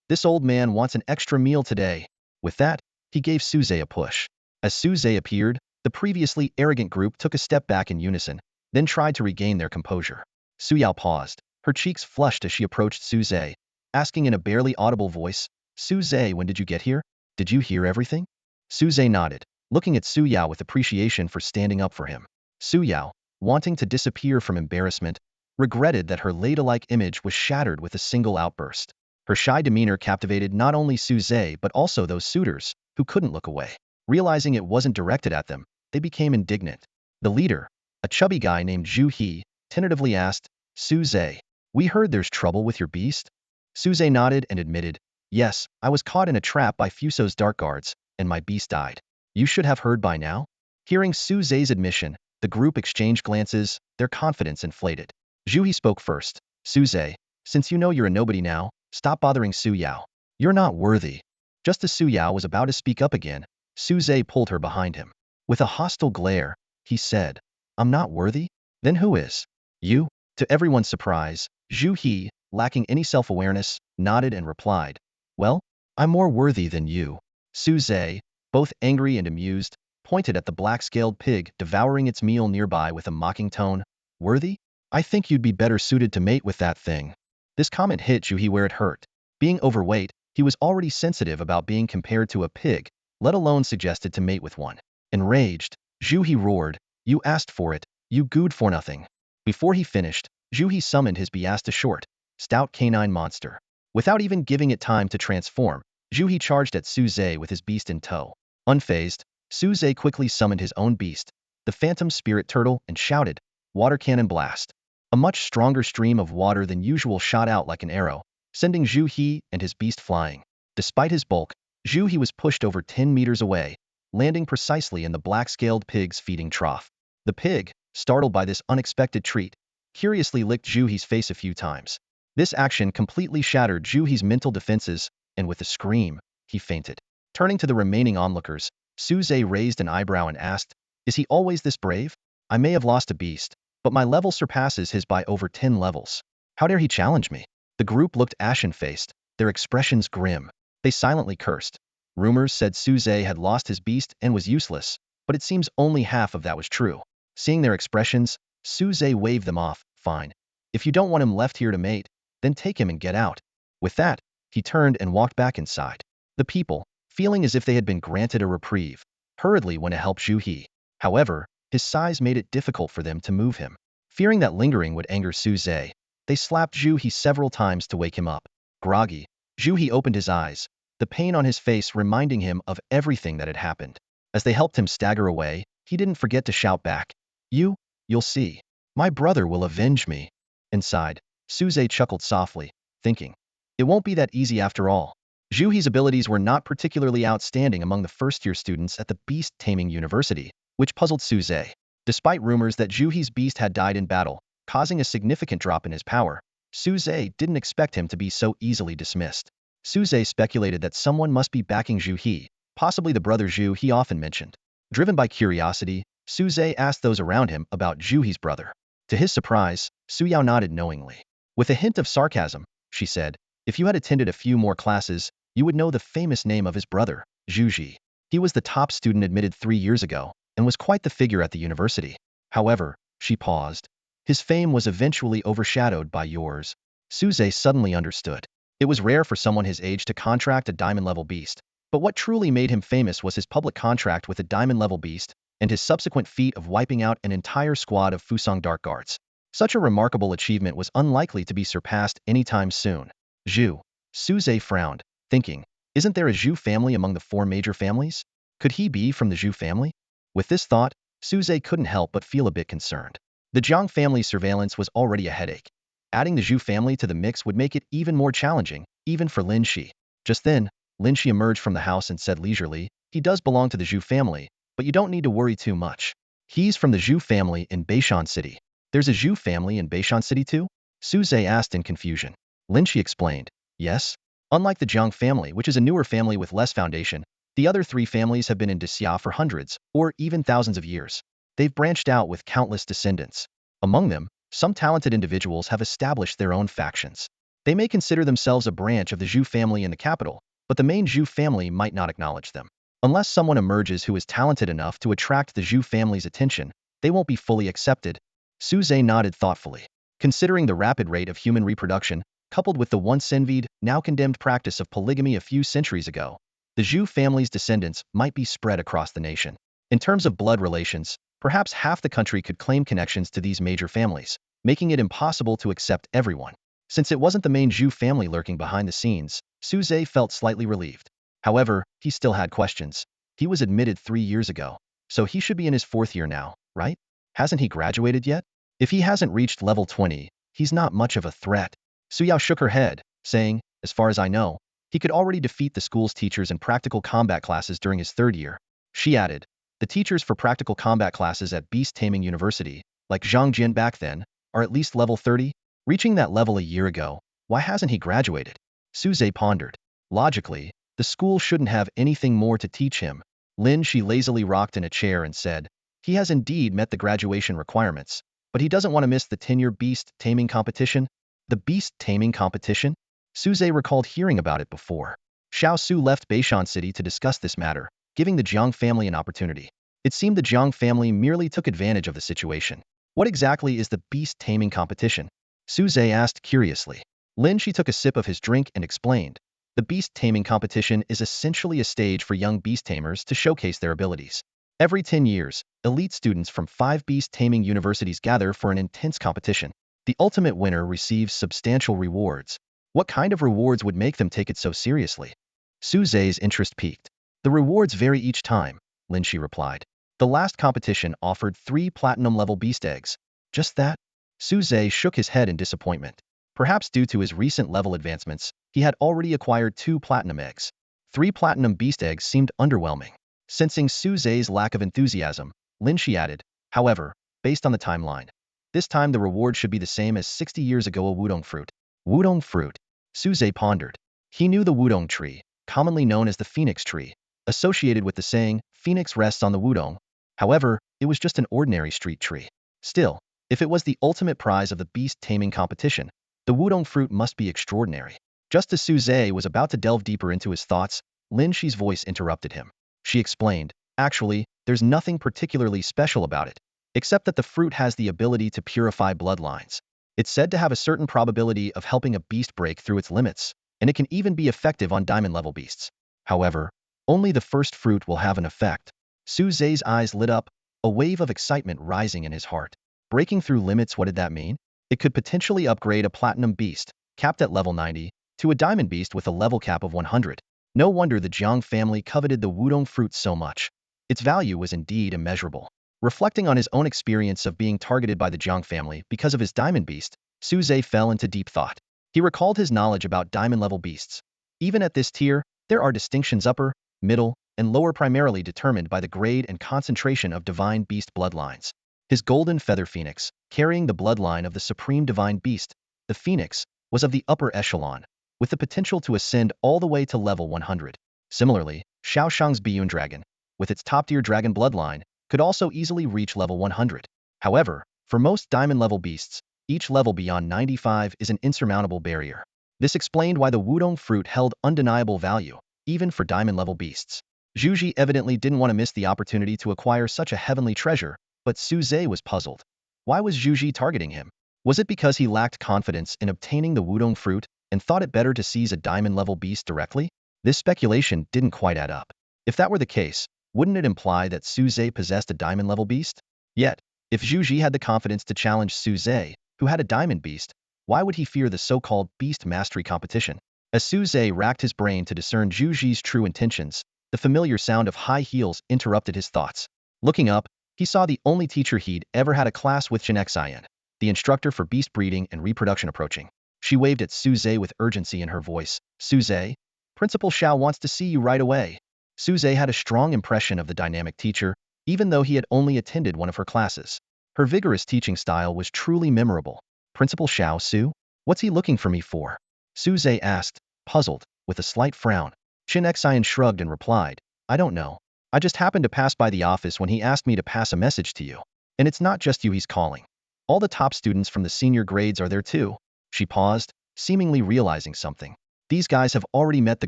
This old man wants an extra meal today. With that, he gave Su Zhe a push. As Su Zhe appeared, the previously arrogant group took a step back in unison, then tried to regain their composure. Su Yao paused, her cheeks flushed as she approached Su Zhe, asking in a barely audible voice, Su Zhe, when did you get here? Did you hear everything? Su Zhe nodded, looking at Su Yao with appreciation for standing up for him. Su Yao, wanting to disappear from embarrassment, regretted that her ladylike image was shattered with a single outburst. Her shy demeanor captivated not only Su Zhe but also those suitors, who couldn't look away. Realizing it wasn't directed at them, they became indignant. The leader, a chubby guy named Zhu He, tentatively asked, Su Zhe, we heard there's trouble with your beast? Su Zhe nodded and admitted, yes, I was caught in a trap by Fuso's dark guards, and my beast died. You should have heard by now? Hearing Su Zhe's admission, the group exchanged glances, their confidence inflated. Zhu He spoke first. Su Zhe, since you know you're a nobody now, stop bothering Su Yao. You're not worthy. Just as Su Yao was about to speak up again, Su Zhe pulled her behind him. With a hostile glare, he said, I'm not worthy? Then who is? You? To everyone's surprise, Zhu He, lacking any self-awareness, nodded and replied, well, I'm more worthy than you. Su Zhe, both angry and amused, pointed at the black-scaled pig devouring its meal nearby with a mocking tone. Worthy? I think you'd be better suited to mate with that thing. This comment hit Zhu He where it hurt. Being overweight, he was already sensitive about being compared to a pig, let alone suggested to mate with one. Enraged, Zhu He roared, "You asked for it, you good for nothing." Before he finished, Zhu He summoned his Biasta short, stout canine monster. Without even giving it time to transform, Zhu He charged at Su Zhe with his beast in tow. Unfazed, Su Zhe quickly summoned his own beast, the phantom spirit turtle, and shouted, "Water cannon blast." A much stronger stream of water than usual shot out like an arrow, sending Zhu He and his beast flying. Despite his bulk, Zhu He was pushed over 10 meters away, landing precisely in the black-scaled pig's feeding trough. The pig, startled by this unexpected treat, curiously licked Zhu He's face a few times. This action completely shattered Zhu He's mental defenses, and with a scream, he fainted. Turning to the remaining onlookers, Su Zhe raised an eyebrow and asked, "Is he always this brave? I may have lost a beast, but my level surpasses his by over 10 levels. How dare he challenge me?" The group looked ashen-faced, their expressions grim. They silently cursed. Rumors said Su Zhe had lost his beast and was useless, but it seems only half of that was true. Seeing their expressions, Su Zhe waved them off. "Fine. If you don't want him left here to mate, then take him and get out." With that, he turned and walked back inside. The people, feeling as if they had been granted a reprieve, hurriedly went to help Zhu He. However, his size made it difficult for them to move him. Fearing that lingering would anger Su Zhe, they slapped Zhu He several times to wake him up. Groggy, Zhu He opened his eyes, the pain on his face reminding him of everything that had happened. As they helped him stagger away, he didn't forget to shout back, You'll see. My brother will avenge me." Inside, Su Zhe chuckled softly, thinking, "It won't be that easy after all." Zhu He's abilities were not particularly outstanding among the first-year students at the Beast Taming University, which puzzled Su Zhe. Despite rumors that Zhu He's beast had died in battle, causing a significant drop in his power, Su Zhe didn't expect him to be so easily dismissed. Su Zhe speculated that someone must be backing Zhu He, possibly the brother Zhu he often mentioned. Driven by curiosity, Su Zhe asked those around him about Zhu He's brother. To his surprise, Su Yao nodded knowingly. With a hint of sarcasm, she said, "If you had attended a few more classes, you would know the famous name of his brother, Zhu Ji. He was the top student admitted 3 years ago, and was quite the figure at the university. However," she paused, "his fame was eventually overshadowed by yours." Su Zhe suddenly understood. It was rare for someone his age to contract a diamond-level beast, but what truly made him famous was his public contract with a diamond-level beast, and his subsequent feat of wiping out an entire squad of Fusang Dark Guards. Such a remarkable achievement was unlikely to be surpassed anytime soon. Zhu. Su Zhe frowned, thinking, isn't there a Zhu family among the 4 major families? Could he be from the Zhu family? With this thought, Su Zhe couldn't help but feel a bit concerned. The Jiang family's surveillance was already a headache. Adding the Zhu family to the mix would make it even more challenging, even for Lin He. Just then, Lin He emerged from the house and said leisurely, "He does belong to the Zhu family, but you don't need to worry too much. He's from the Zhu family in Beishan City." "There's a Zhu family in Beishan City too?" Su Zhe asked in confusion. Lin He explained, "Yes. Unlike the Jiang family, which is a newer family with less foundation, the other 3 families have been in Xia for hundreds, or even thousands of years. They've branched out with countless descendants. Among them, some talented individuals have established their own factions. They may consider themselves a branch of the Zhu family in the capital, but the main Zhu family might not acknowledge them. Unless someone emerges who is talented enough to attract the Zhu family's attention, they won't be fully accepted." Su Zhe nodded thoughtfully. Considering the rapid rate of human reproduction, coupled with the once envied, now condemned practice of polygamy a few centuries ago, the Zhu family's descendants might be spread across the nation. In terms of blood relations, perhaps half the country could claim connections to these major families, making it impossible to accept everyone. Since it wasn't the main Zhu family lurking behind the scenes, Su Zhe felt slightly relieved. However, he still had questions. He was admitted 3 years ago, so he should be in his 4th year now, right? Hasn't he graduated yet? If he hasn't reached level 20, he's not much of a threat. Su Yao shook her head, saying, "As far as I know, he could already defeat the school's teachers in practical combat classes during his 3rd year." She added, "The teachers for practical combat classes at Beast Taming University, like Zhang Jian back then, are at least level 30. Reaching that level a year ago, why hasn't he graduated?" Su Zhe pondered. Logically, the school shouldn't have anything more to teach him. Lin He lazily rocked in a chair and said, "He has indeed met the graduation requirements, but he doesn't want to miss the 10-year beast taming competition." The beast taming competition? Su Zhe recalled hearing about it before. Xiao Su left Beishan City to discuss this matter, giving the Jiang family an opportunity. It seemed the Jiang family merely took advantage of the situation. "What exactly is the beast taming competition?" Su Zhe asked curiously. Lin He took a sip of his drink and explained, The beast taming competition is essentially a stage for young beast tamers to showcase their abilities. Every 10 years, elite students from 5 beast taming universities gather for an intense competition. The ultimate winner receives substantial rewards. What kind of rewards would make them take it so seriously? Su Zhe's interest peaked. The rewards vary each time, Lin He replied. The last competition offered 3 platinum-level beast eggs. Just that? Su Zhe shook his head in disappointment. Perhaps due to his recent level advancements, he had already acquired 2 platinum eggs. 3 platinum beast eggs seemed underwhelming. Sensing Su Zhe's lack of enthusiasm, Lin He added, however, based on the timeline, this time the reward should be the same as 60 years ago. A wudong fruit. Wudong fruit. Su Zhe pondered. He knew the wudong tree, commonly known as the phoenix tree, associated with the saying, phoenix rests on the wudong. However, it was just an ordinary street tree. Still, if it was the ultimate prize of the beast taming competition, the wudong fruit must be extraordinary. Just as Su Zhe was about to delve deeper into his thoughts, Lin He's voice interrupted him. She explained, actually, there's nothing particularly special about it, except that the fruit has the ability to purify bloodlines. It's said to have a certain probability of helping a beast break through its limits, and it can even be effective on diamond-level beasts. However, only the first fruit will have an effect. Su Zhe's eyes lit up, a wave of excitement rising in his heart. Breaking through limits, what did that mean? It could potentially upgrade a platinum beast, capped at level 90, to a diamond beast with a level cap of 100. No wonder the Jiang family coveted the wudong fruit so much. Its value was indeed immeasurable. Reflecting on his own experience of being targeted by the Jiang family because of his diamond beast, Su Zhe fell into deep thought. He recalled his knowledge about diamond-level beasts. Even at this tier, there are distinctions upper, middle, and lower, primarily determined by the grade and concentration of divine beast bloodlines. His golden feather phoenix, carrying the bloodline of the supreme divine beast, the phoenix, was of the upper echelon, with the potential to ascend all the way to level 100. Similarly, Shaoshang's Biyun dragon, with its top-tier dragon bloodline, could also easily reach level 100. However, for most diamond-level beasts, each level beyond 95 is an insurmountable barrier. This explained why the wudong fruit held undeniable value, even for diamond-level beasts. Zhu Ji evidently didn't want to miss the opportunity to acquire such a heavenly treasure, but Su Zhe was puzzled. Why was Zhu Ji targeting him? Was it because he lacked confidence in obtaining the wudong fruit and thought it better to seize a diamond-level beast directly? This speculation didn't quite add up. If that were the case, wouldn't it imply that Su Zhe possessed a diamond-level beast? Yet, if Zhu Ji had the confidence to challenge Su Zhe, who had a diamond beast, why would he fear the so-called beast mastery competition? As Su Zhe racked his brain to discern Zhu Ji's true intentions, the familiar sound of high heels interrupted his thoughts. Looking up, he saw the only teacher he'd ever had a class with, Xian, the instructor for beast breeding and reproduction, approaching. She waved at Su Zhe with urgency in her voice. Su Zhe, Principal Xiao wants to see you right away. Su Zhe had a strong impression of the dynamic teacher, even though he had only attended one of her classes. Her vigorous teaching style was truly memorable. Principal Xiao, Su? What's he looking for me for? Su Zhe asked, puzzled, with a slight frown. Xian shrugged and replied, I don't know. I just happened to pass by the office when he asked me to pass a message to you. And it's not just you he's calling. All the top students from the senior grades are there too. She paused, seemingly realizing something. These guys have already met the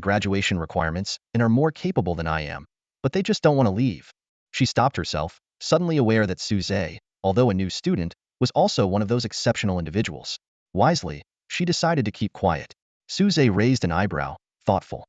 graduation requirements and are more capable than I am, but they just don't want to leave. She stopped herself, suddenly aware that Su Zhe, although a new student, was also one of those exceptional individuals. Wisely, she decided to keep quiet. Su Zhe raised an eyebrow, thoughtful.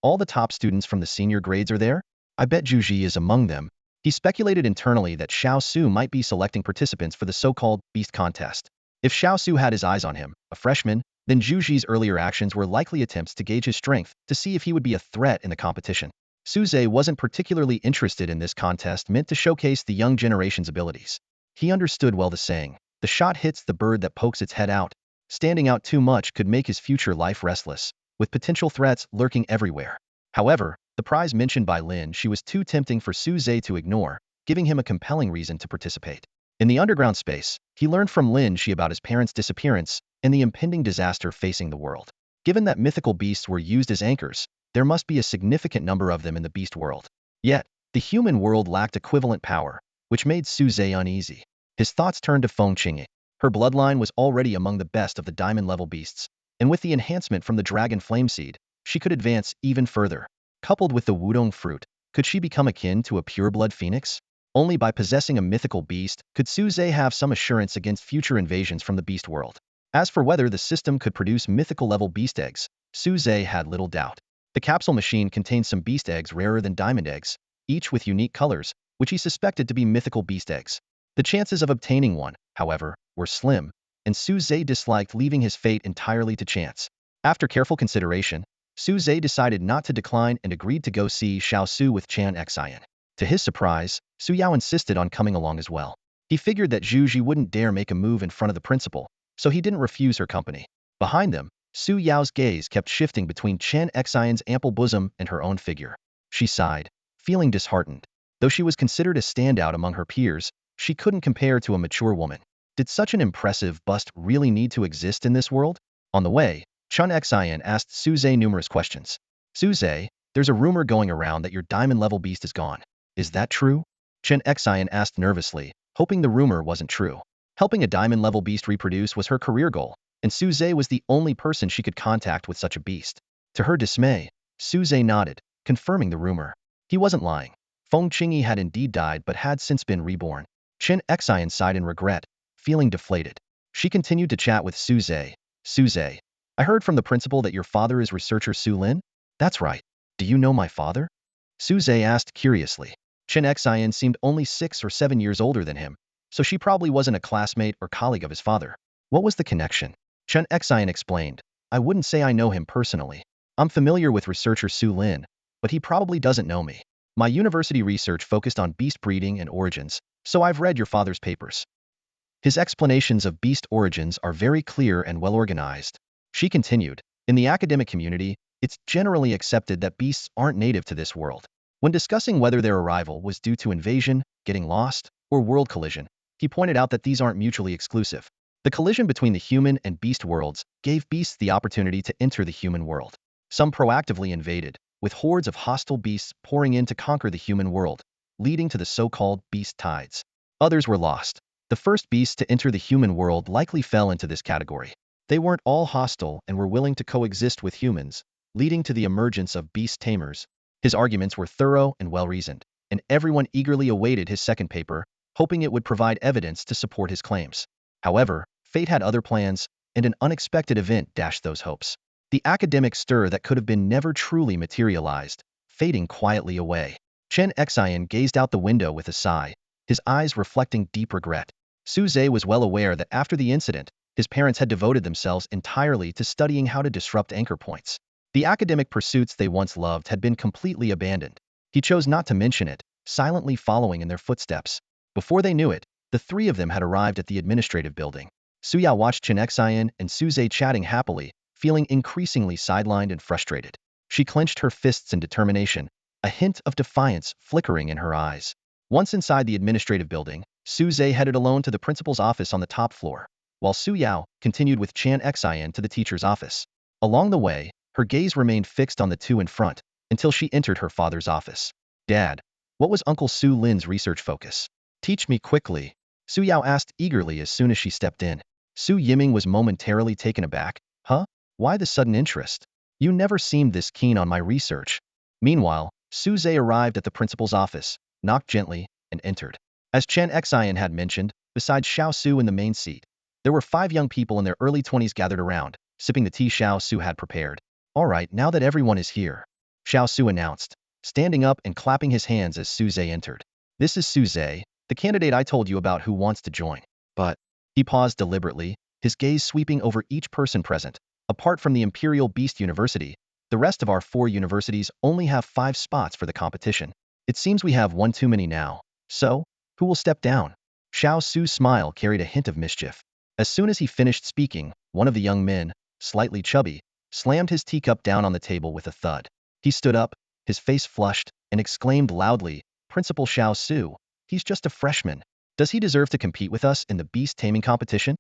All the top students from the senior grades are there? I bet Zhu Ji is among them. He speculated internally that Xiao Su might be selecting participants for the so-called beast contest. If Xiao Su had his eyes on him, a freshman, then Zhu Ji's earlier actions were likely attempts to gauge his strength to see if he would be a threat in the competition. Su Zhe wasn't particularly interested in this contest meant to showcase the young generation's abilities. He understood well the saying, the shot hits the bird that pokes its head out. Standing out too much could make his future life restless, with potential threats lurking everywhere. However, the prize mentioned by Lin He was too tempting for Su Zhe to ignore, giving him a compelling reason to participate. In the underground space, he learned from Lin He about his parents' disappearance and the impending disaster facing the world. Given that mythical beasts were used as anchors, there must be a significant number of them in the beast world. Yet, the human world lacked equivalent power, which made Su Zhe uneasy. His thoughts turned to Feng Qingyi. Her bloodline was already among the best of the diamond-level beasts, and with the enhancement from the dragon flame seed, she could advance even further. Coupled with the wudong fruit, could she become akin to a pureblood phoenix? Only by possessing a mythical beast could Su Zhe have some assurance against future invasions from the beast world. As for whether the system could produce mythical-level beast eggs, Su Zhe had little doubt. The capsule machine contained some beast eggs rarer than diamond eggs, each with unique colors, which he suspected to be mythical beast eggs. The chances of obtaining one, however, were slim, and Su Zhe disliked leaving his fate entirely to chance. After careful consideration, Su Zhe decided not to decline and agreed to go see Xiao Su with Chan Xian. To his surprise, Su Yao insisted on coming along as well. He figured that Zhu Ji wouldn't dare make a move in front of the principal, so he didn't refuse her company. Behind them, Su Yao's gaze kept shifting between Chen Xian's ample bosom and her own figure. She sighed, feeling disheartened. Though she was considered a standout among her peers, she couldn't compare to a mature woman. Did such an impressive bust really need to exist in this world? On the way, Chen Xian asked Su Zhe numerous questions. Su Zhe, there's a rumor going around that your diamond-level beast is gone. Is that true? Chen Xian asked nervously, hoping the rumor wasn't true. Helping a diamond-level beast reproduce was her career goal, and Su Zhe was the only person she could contact with such a beast. To her dismay, Su Zhe nodded, confirming the rumor. He wasn't lying. Feng Qingyi had indeed died but had since been reborn. Chen Xian sighed in regret, feeling deflated. She continued to chat with Su Zhe. Su Zhe, I heard from the principal that your father is researcher Su Lin? That's right. Do you know my father? Su Zhe asked curiously. Chen Xian seemed only 6 or 7 years older than him, so she probably wasn't a classmate or colleague of his father. What was the connection? Chen Xian explained. I wouldn't say I know him personally. I'm familiar with researcher Su Lin, but he probably doesn't know me. My university research focused on beast breeding and origins, so I've read your father's papers. His explanations of beast origins are very clear and well organized. She continued, in the academic community, it's generally accepted that beasts aren't native to this world. When discussing whether their arrival was due to invasion, getting lost, or world collision, he pointed out that these aren't mutually exclusive. The collision between the human and beast worlds gave beasts the opportunity to enter the human world. Some proactively invaded, with hordes of hostile beasts pouring in to conquer the human world, leading to the so-called beast tides. Others were lost. The first beasts to enter the human world likely fell into this category. They weren't all hostile and were willing to coexist with humans, leading to the emergence of beast tamers. His arguments were thorough and well-reasoned, and everyone eagerly awaited his second paper, hoping it would provide evidence to support his claims. However, fate had other plans, and an unexpected event dashed those hopes. The academic stir that could have been never truly materialized, fading quietly away. Chen Xian gazed out the window with a sigh, his eyes reflecting deep regret. Su Zhe was well aware that after the incident, his parents had devoted themselves entirely to studying how to disrupt anchor points. The academic pursuits they once loved had been completely abandoned. He chose not to mention it, silently following in their footsteps. Before they knew it, the three of them had arrived at the administrative building. Su Yao watched Chen Xian and Su Zhe chatting happily, feeling increasingly sidelined and frustrated. She clenched her fists in determination, a hint of defiance flickering in her eyes. Once inside the administrative building, Su Zhe headed alone to the principal's office on the top floor, while Su Yao continued with Chen Xian to the teacher's office. Along the way, her gaze remained fixed on the two in front, until she entered her father's office. Dad, what was Uncle Su Lin's research focus? Teach me quickly, Su Yao asked eagerly as soon as she stepped in. Su Yiming was momentarily taken aback. Huh? Why the sudden interest? You never seemed this keen on my research. Meanwhile, Su Zhe arrived at the principal's office, knocked gently, and entered. As Chen Xian had mentioned, besides Xiao Su in the main seat, there were 5 young people in their early 20s gathered around, sipping the tea Xiao Su had prepared. All right, now that everyone is here, Xiao Su announced, standing up and clapping his hands as Su Zhe entered. This is Su Zhe, the candidate I told you about who wants to join. But, he paused deliberately, his gaze sweeping over each person present. Apart from the Imperial Beast University, the rest of our 4 universities only have 5 spots for the competition. It seems we have one too many now. So, who will step down? Xiao Su's smile carried a hint of mischief. As soon as he finished speaking, one of the young men, slightly chubby, slammed his teacup down on the table with a thud. He stood up, his face flushed, and exclaimed loudly, Principal Xiao Su, he's just a freshman. Does he deserve to compete with us in the beast taming competition?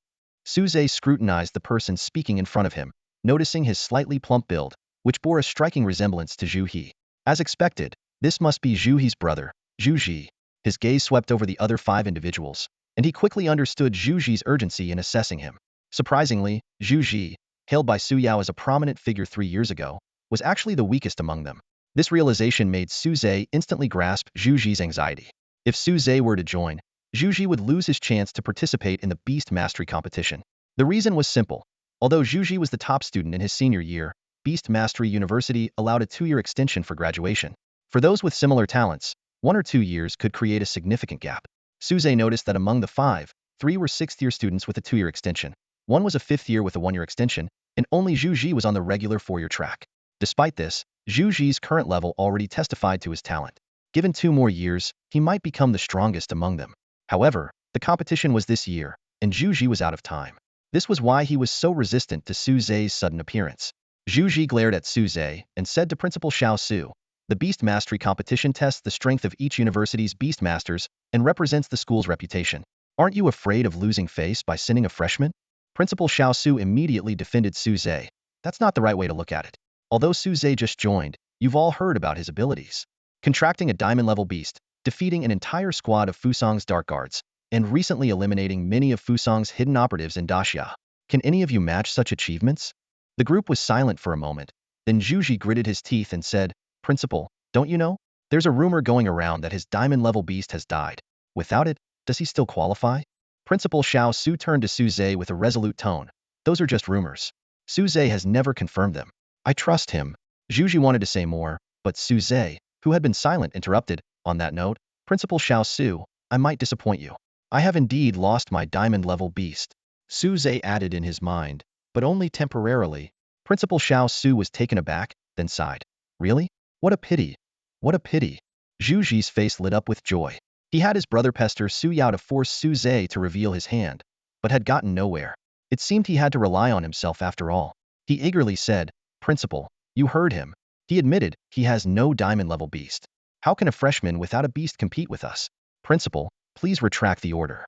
Su Zhe scrutinized the person speaking in front of him, noticing his slightly plump build, which bore a striking resemblance to Zhu He. As expected, this must be Zhu He's brother, Zhu Ji. His gaze swept over the other 5 individuals, and he quickly understood Zhu Ji's urgency in assessing him. Surprisingly, Zhu Ji, hailed by Su Yao as a prominent figure 3 years ago, was actually the weakest among them. This realization made Su Zhe instantly grasp Zhu Ji's anxiety. If Su Zhe were to join, Zhu Ji would lose his chance to participate in the beast mastery competition. The reason was simple. Although Zhu Ji was the top student in his senior year, Beast Mastery University allowed a 2-year extension for graduation. For those with similar talents, 1 or 2 years could create a significant gap. Suze noticed that among the 5, 3 were 6th-year students with a 2-year extension. 1 was a 5th year with a 1-year extension, and only Zhu Ji was on the regular 4-year track. Despite this, Zhu Ji's current level already testified to his talent. Given 2 more years, he might become the strongest among them. However, the competition was this year, and Zhu Ji was out of time. This was why he was so resistant to Suze's sudden appearance. Zhu Ji glared at Suze and said to Principal Xiao Su, "The Beast Mastery competition tests the strength of each university's Beast Masters and represents the school's reputation. Aren't you afraid of losing face by sending a freshman?" Principal Xiao Su immediately defended Suze. That's not the right way to look at it. Although Suze just joined, you've all heard about his abilities. Contracting a diamond-level beast, defeating an entire squad of Fusong's Dark Guards, and recently eliminating many of Fusong's hidden operatives in Daxia. Can any of you match such achievements? The group was silent for a moment. Then Zhu Ji gritted his teeth and said, "Principal, don't you know? There's a rumor going around that his diamond-level beast has died. Without it, does he still qualify?" Principal Xiao Su turned to Suze with a resolute tone. "Those are just rumors. Suze has never confirmed them. I trust him." Zhu Ji wanted to say more, but Suze, who had been silent, interrupted. "On that note, Principal Xiao Su, I might disappoint you. I have indeed lost my diamond-level beast." Suze added in his mind, "but only temporarily." Principal Xiao Su was taken aback, then sighed. "Really? What a pity. What a pity." Zhu Ji's face lit up with joy. He had his brother pester Su Yao to force Suze to reveal his hand, but had gotten nowhere. It seemed he had to rely on himself after all. He eagerly said, "Principal, you heard him. He admitted he has no diamond-level beast. How can a freshman without a beast compete with us? Principal, please retract the order.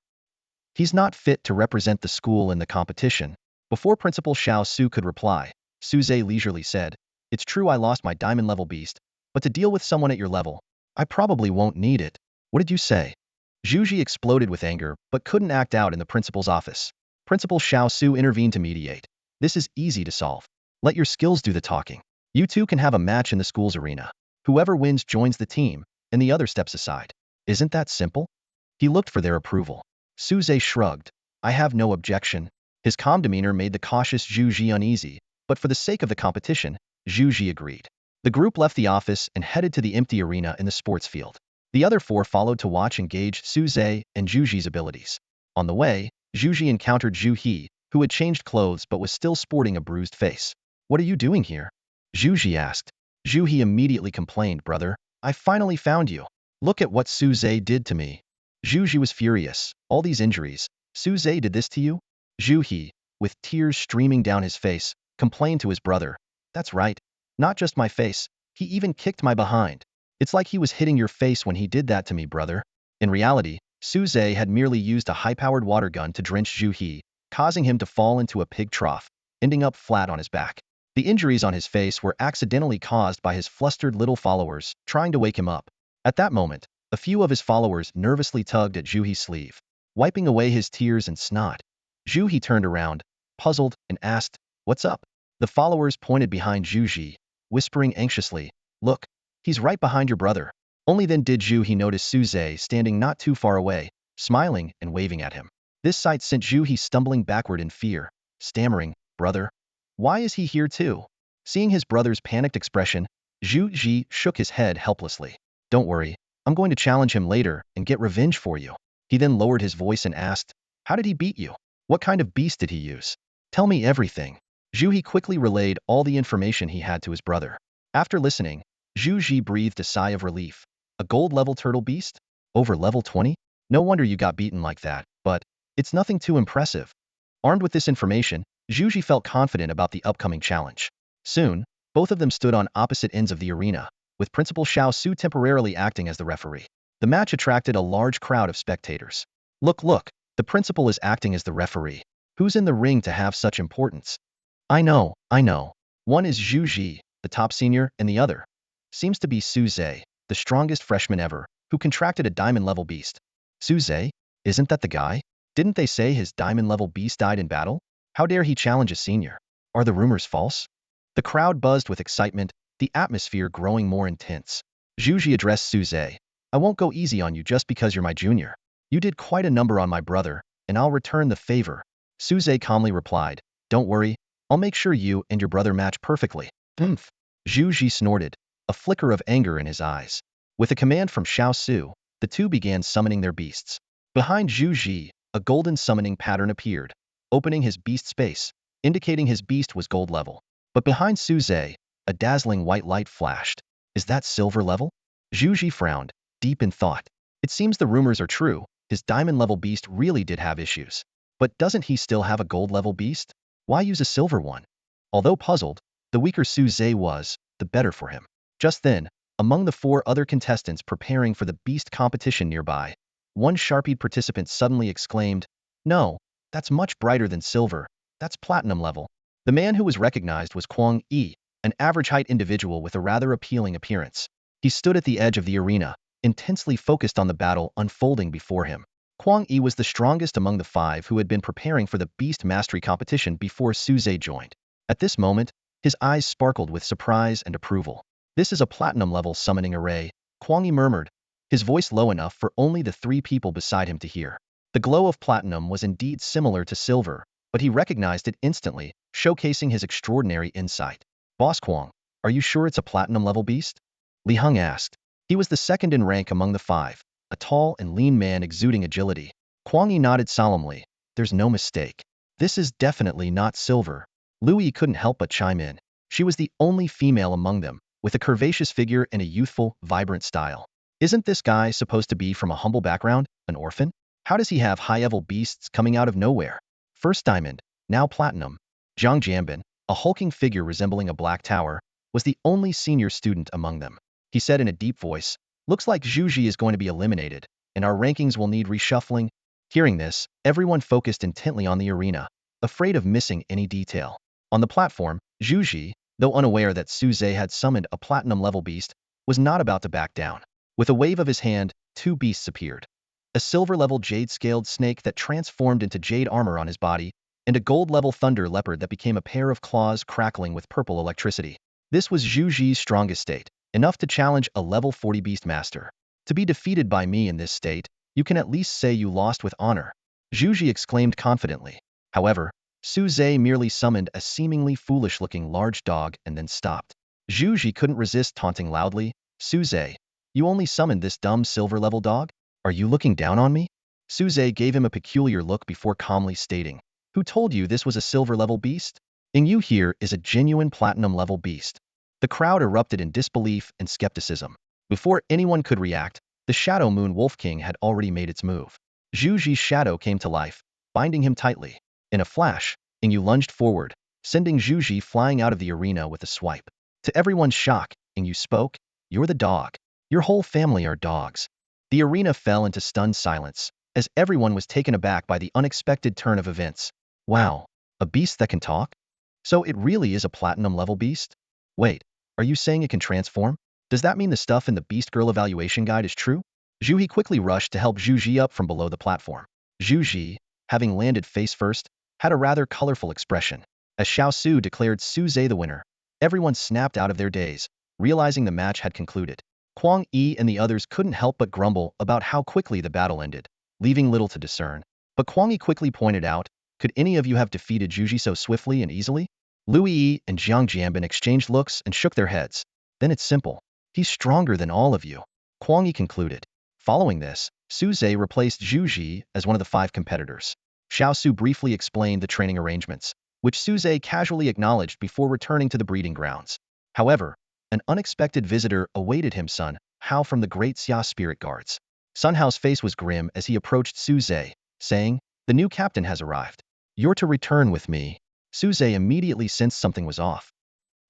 He's not fit to represent the school in the competition." Before Principal Xiao Su could reply, Suze leisurely said, "It's true I lost my diamond-level beast, but to deal with someone at your level, I probably won't need it." "What did you say?" Zhu Ji exploded with anger, but couldn't act out in the principal's office. Principal Xiao Su intervened to mediate. "This is easy to solve. Let your skills do the talking. You two can have a match in the school's arena. Whoever wins joins the team, and the other steps aside. Isn't that simple?" He looked for their approval. Suze shrugged. "I have no objection." His calm demeanor made the cautious Zhu Ji uneasy, but for the sake of the competition, Zhu Ji agreed. The group left the office and headed to the empty arena in the sports field. The other 4 followed to watch and gauge Suze and Zhu Ji's abilities. On the way, Zhu Ji encountered Zhu He, who had changed clothes but was still sporting a bruised face. "What are you doing here?" Zhu Ji asked. Zhu He immediately complained, "Brother, I finally found you. Look at what Suze did to me." Zhu Ji was furious. "All these injuries. Suze did this to you?" Zhu He, with tears streaming down his face, complained to his brother. "That's right. Not just my face. He even kicked my behind. It's like he was hitting your face when he did that to me, brother." In reality, Suze had merely used a high-powered water gun to drench Zhu He, causing him to fall into a pig trough, ending up flat on his back. The injuries on his face were accidentally caused by his flustered little followers trying to wake him up. At that moment, a few of his followers nervously tugged at Zhu He's sleeve, wiping away his tears and snot. Zhu He turned around, puzzled, and asked, "What's up?" The followers pointed behind Zhu Ji, whispering anxiously, "Look, he's right behind your brother." Only then did Zhu He notice Suze standing not too far away, smiling and waving at him. This sight sent Zhu He stumbling backward in fear, stammering, "Brother? Why is he here too?" Seeing his brother's panicked expression, Zhu Ji shook his head helplessly. "Don't worry, I'm going to challenge him later and get revenge for you." He then lowered his voice and asked, "How did he beat you? What kind of beast did he use? Tell me everything." Zhu He quickly relayed all the information he had to his brother. After listening, Zhu Ji breathed a sigh of relief. "A gold-level turtle beast? Over level 20? No wonder you got beaten like that, but it's nothing too impressive." Armed with this information, Zhu Ji felt confident about the upcoming challenge. Soon, both of them stood on opposite ends of the arena, with Principal Xiao Su temporarily acting as the referee. The match attracted a large crowd of spectators. Look, look, the principal is acting as the referee. Who's in the ring to have such importance?" I know. One is Zhu Ji, the top senior, and the other seems to be Suze, the strongest freshman ever, who contracted a diamond-level beast." "Suze? Isn't that the guy? Didn't they say his diamond-level beast died in battle? How dare he challenge a senior? Are the rumors false?" The crowd buzzed with excitement, the atmosphere growing more intense. Zhu Ji addressed Suze. "I won't go easy on you just because you're my junior. You did quite a number on my brother, and I'll return the favor." Suze calmly replied, "Don't worry, I'll make sure you and your brother match perfectly." Oomph! Zhu Ji snorted, a flicker of anger in his eyes. With a command from Xiao Su, the two began summoning their beasts. Behind Zhu Ji, a golden summoning pattern appeared, opening his beast space, indicating his beast was gold level. But behind Su Zhe, a dazzling white light flashed. Is that silver level? Zhu Ji frowned, deep in thought. It seems the rumors are true, his diamond level beast really did have issues. But doesn't he still have a gold level beast? Why use a silver one? Although puzzled, the weaker Su Zhe was, the better for him. Just then, among the four other contestants preparing for the beast competition nearby, one sharpied participant suddenly exclaimed, "No, that's much brighter than silver, that's platinum level." The man who was recognized was Kuang Yi, an average-height individual with a rather appealing appearance. He stood at the edge of the arena, intensely focused on the battle unfolding before him. Kuang Yi was the strongest among the five who had been preparing for the beast mastery competition before Su Zhe joined. At this moment, his eyes sparkled with surprise and approval. "This is a platinum-level summoning array," Kuang Yi murmured, his voice low enough for only the three people beside him to hear. The glow of platinum was indeed similar to silver, but he recognized it instantly, showcasing his extraordinary insight. "Boss Kuang, are you sure it's a platinum-level beast?" Li Heng asked. He was the second in rank among the five, a tall and lean man exuding agility. Kuang Yi nodded solemnly. "There's no mistake. This is definitely not silver." Lu Yi couldn't help but chime in. She was the only female among them, with a curvaceous figure and a youthful, vibrant style. "Isn't this guy supposed to be from a humble background, an orphan? How does he have high-level beasts coming out of nowhere? First diamond, now platinum." Zhang Jianbin, a hulking figure resembling a black tower, was the only senior student among them. He said in a deep voice, "Looks like Zhu Ji is going to be eliminated, and our rankings will need reshuffling." Hearing this, everyone focused intently on the arena, afraid of missing any detail. On the platform, Zhu Ji, though unaware that Su Zhe had summoned a platinum-level beast, was not about to back down. With a wave of his hand, two beasts appeared. A silver-level jade-scaled snake that transformed into jade armor on his body, and a gold-level thunder leopard that became a pair of claws crackling with purple electricity. This was Zhu Ji's strongest state, enough to challenge a level 40 beast master. "To be defeated by me in this state, you can at least say you lost with honor," Zhu Ji exclaimed confidently. However, Su Zhe merely summoned a seemingly foolish-looking large dog and then stopped. Zhu Ji couldn't resist taunting loudly, "Su Zhe, you only summoned this dumb silver-level dog? Are you looking down on me?" Su Zhe gave him a peculiar look before calmly stating, "Who told you this was a silver-level beast? You here is a genuine platinum-level beast." The crowd erupted in disbelief and skepticism. Before anyone could react, the Shadow Moon Wolf King had already made its move. Zhu Ji's shadow came to life, binding him tightly. In a flash, Yu lunged forward, sending Zhu Ji flying out of the arena with a swipe. To everyone's shock, Yu spoke, "You're the dog. Your whole family are dogs." The arena fell into stunned silence, as everyone was taken aback by the unexpected turn of events. "Wow, a beast that can talk? So it really is a platinum-level beast? Wait, are you saying it can transform? Does that mean the stuff in the Beast Girl evaluation guide is true?" Zhu He quickly rushed to help Zhu Ji up from below the platform. Zhu Ji, having landed face first, had a rather colorful expression. As Xiao Su declared Su Zhe the winner, everyone snapped out of their daze, realizing the match had concluded. Kuang Yi and the others couldn't help but grumble about how quickly the battle ended, leaving little to discern. But Kuang Yi quickly pointed out, "Could any of you have defeated Zhu Ji so swiftly and easily?" Lu Yi and Zhang Jianbin exchanged looks and shook their heads. "Then it's simple. He's stronger than all of you," Kuang Yi concluded. Following this, Su Zhe replaced Zhu Ji as one of the 5 competitors. Xiao Su briefly explained the training arrangements, which Su Zhe casually acknowledged before returning to the breeding grounds. However, an unexpected visitor awaited him, Sun Hao from the Great Xia Spirit Guards. Sun Hao's face was grim as he approached Su Zhe, saying, "The new captain has arrived. You're to return with me." Su Zhe immediately sensed something was off.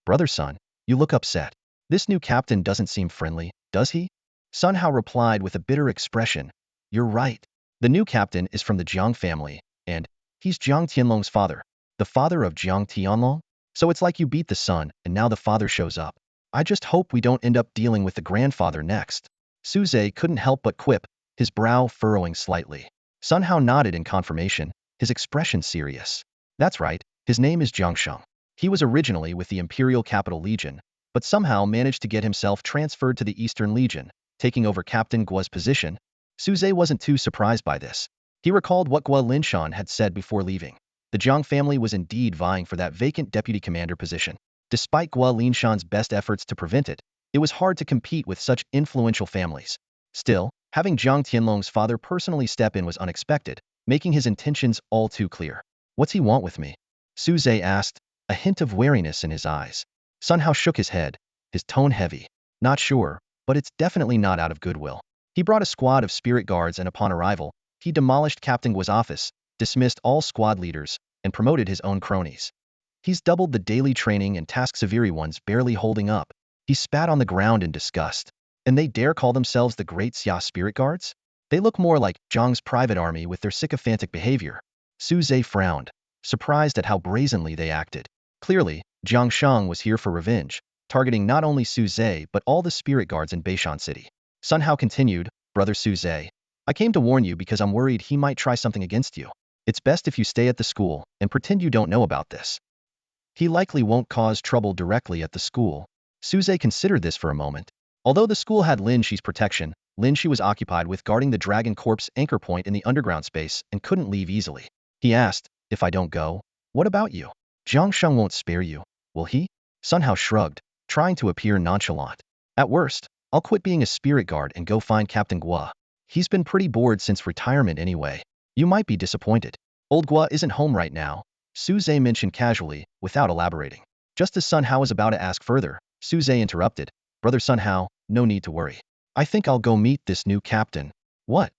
"Brother Sun, you look upset. This new captain doesn't seem friendly, does he?" Sun Hao replied with a bitter expression, "You're right. The new captain is from the Jiang family, and he's Jiang Tianlong's father, the father of Jiang Tianlong. So it's like you beat the son, and now the father shows up. I just hope we don't end up dealing with the grandfather next." Su Zhe couldn't help but quip, his brow furrowing slightly. Sun Hao nodded in confirmation, his expression serious. "That's right, his name is Jiang Sheng. He was originally with the Imperial Capital Legion, but somehow managed to get himself transferred to the Eastern Legion, taking over Captain Guo's position." Su Zhe wasn't too surprised by this. He recalled what Guo Linshan had said before leaving. The Jiang family was indeed vying for that vacant deputy commander position. Despite Gua Linshan's best efforts to prevent it, it was hard to compete with such influential families. Still, having Jiang Tianlong's father personally step in was unexpected, making his intentions all too clear. What's he want with me? Su Zhe asked, a hint of wariness in his eyes. Sun Hao shook his head, his tone heavy. Not sure, but it's definitely not out of goodwill. He brought a squad of spirit guards and upon arrival, he demolished Captain Gua's office, dismissed all squad leaders, and promoted his own cronies. He's doubled the daily training and tasks of eerie ones barely holding up. He spat on the ground in disgust. And they dare call themselves the Great Xia Spirit Guards? They look more like Zhang's private army with their sycophantic behavior. Su Zhe frowned, surprised at how brazenly they acted. Clearly, Jiang Shang was here for revenge, targeting not only Su Zhe but all the spirit guards in Beishan City. Sun Hao continued, Brother Su Zhe, I came to warn you because I'm worried he might try something against you. It's best if you stay at the school and pretend you don't know about this. He likely won't cause trouble directly at the school. Su Zhe considered this for a moment. Although the school had Lin He's protection, Lin He was occupied with guarding the Dragon Corp's anchor point in the underground space and couldn't leave easily. He asked, if I don't go, what about you? Jiang Sheng won't spare you, will he? Sun Hao shrugged, trying to appear nonchalant. At worst, I'll quit being a spirit guard and go find Captain Gua. He's been pretty bored since retirement anyway. You might be disappointed. Old Gua isn't home right now, Su Zhe mentioned casually, without elaborating. Just as Sun Hao was about to ask further, Su Zhe interrupted, Brother Sun Hao, no need to worry. I think I'll go meet this new captain. What?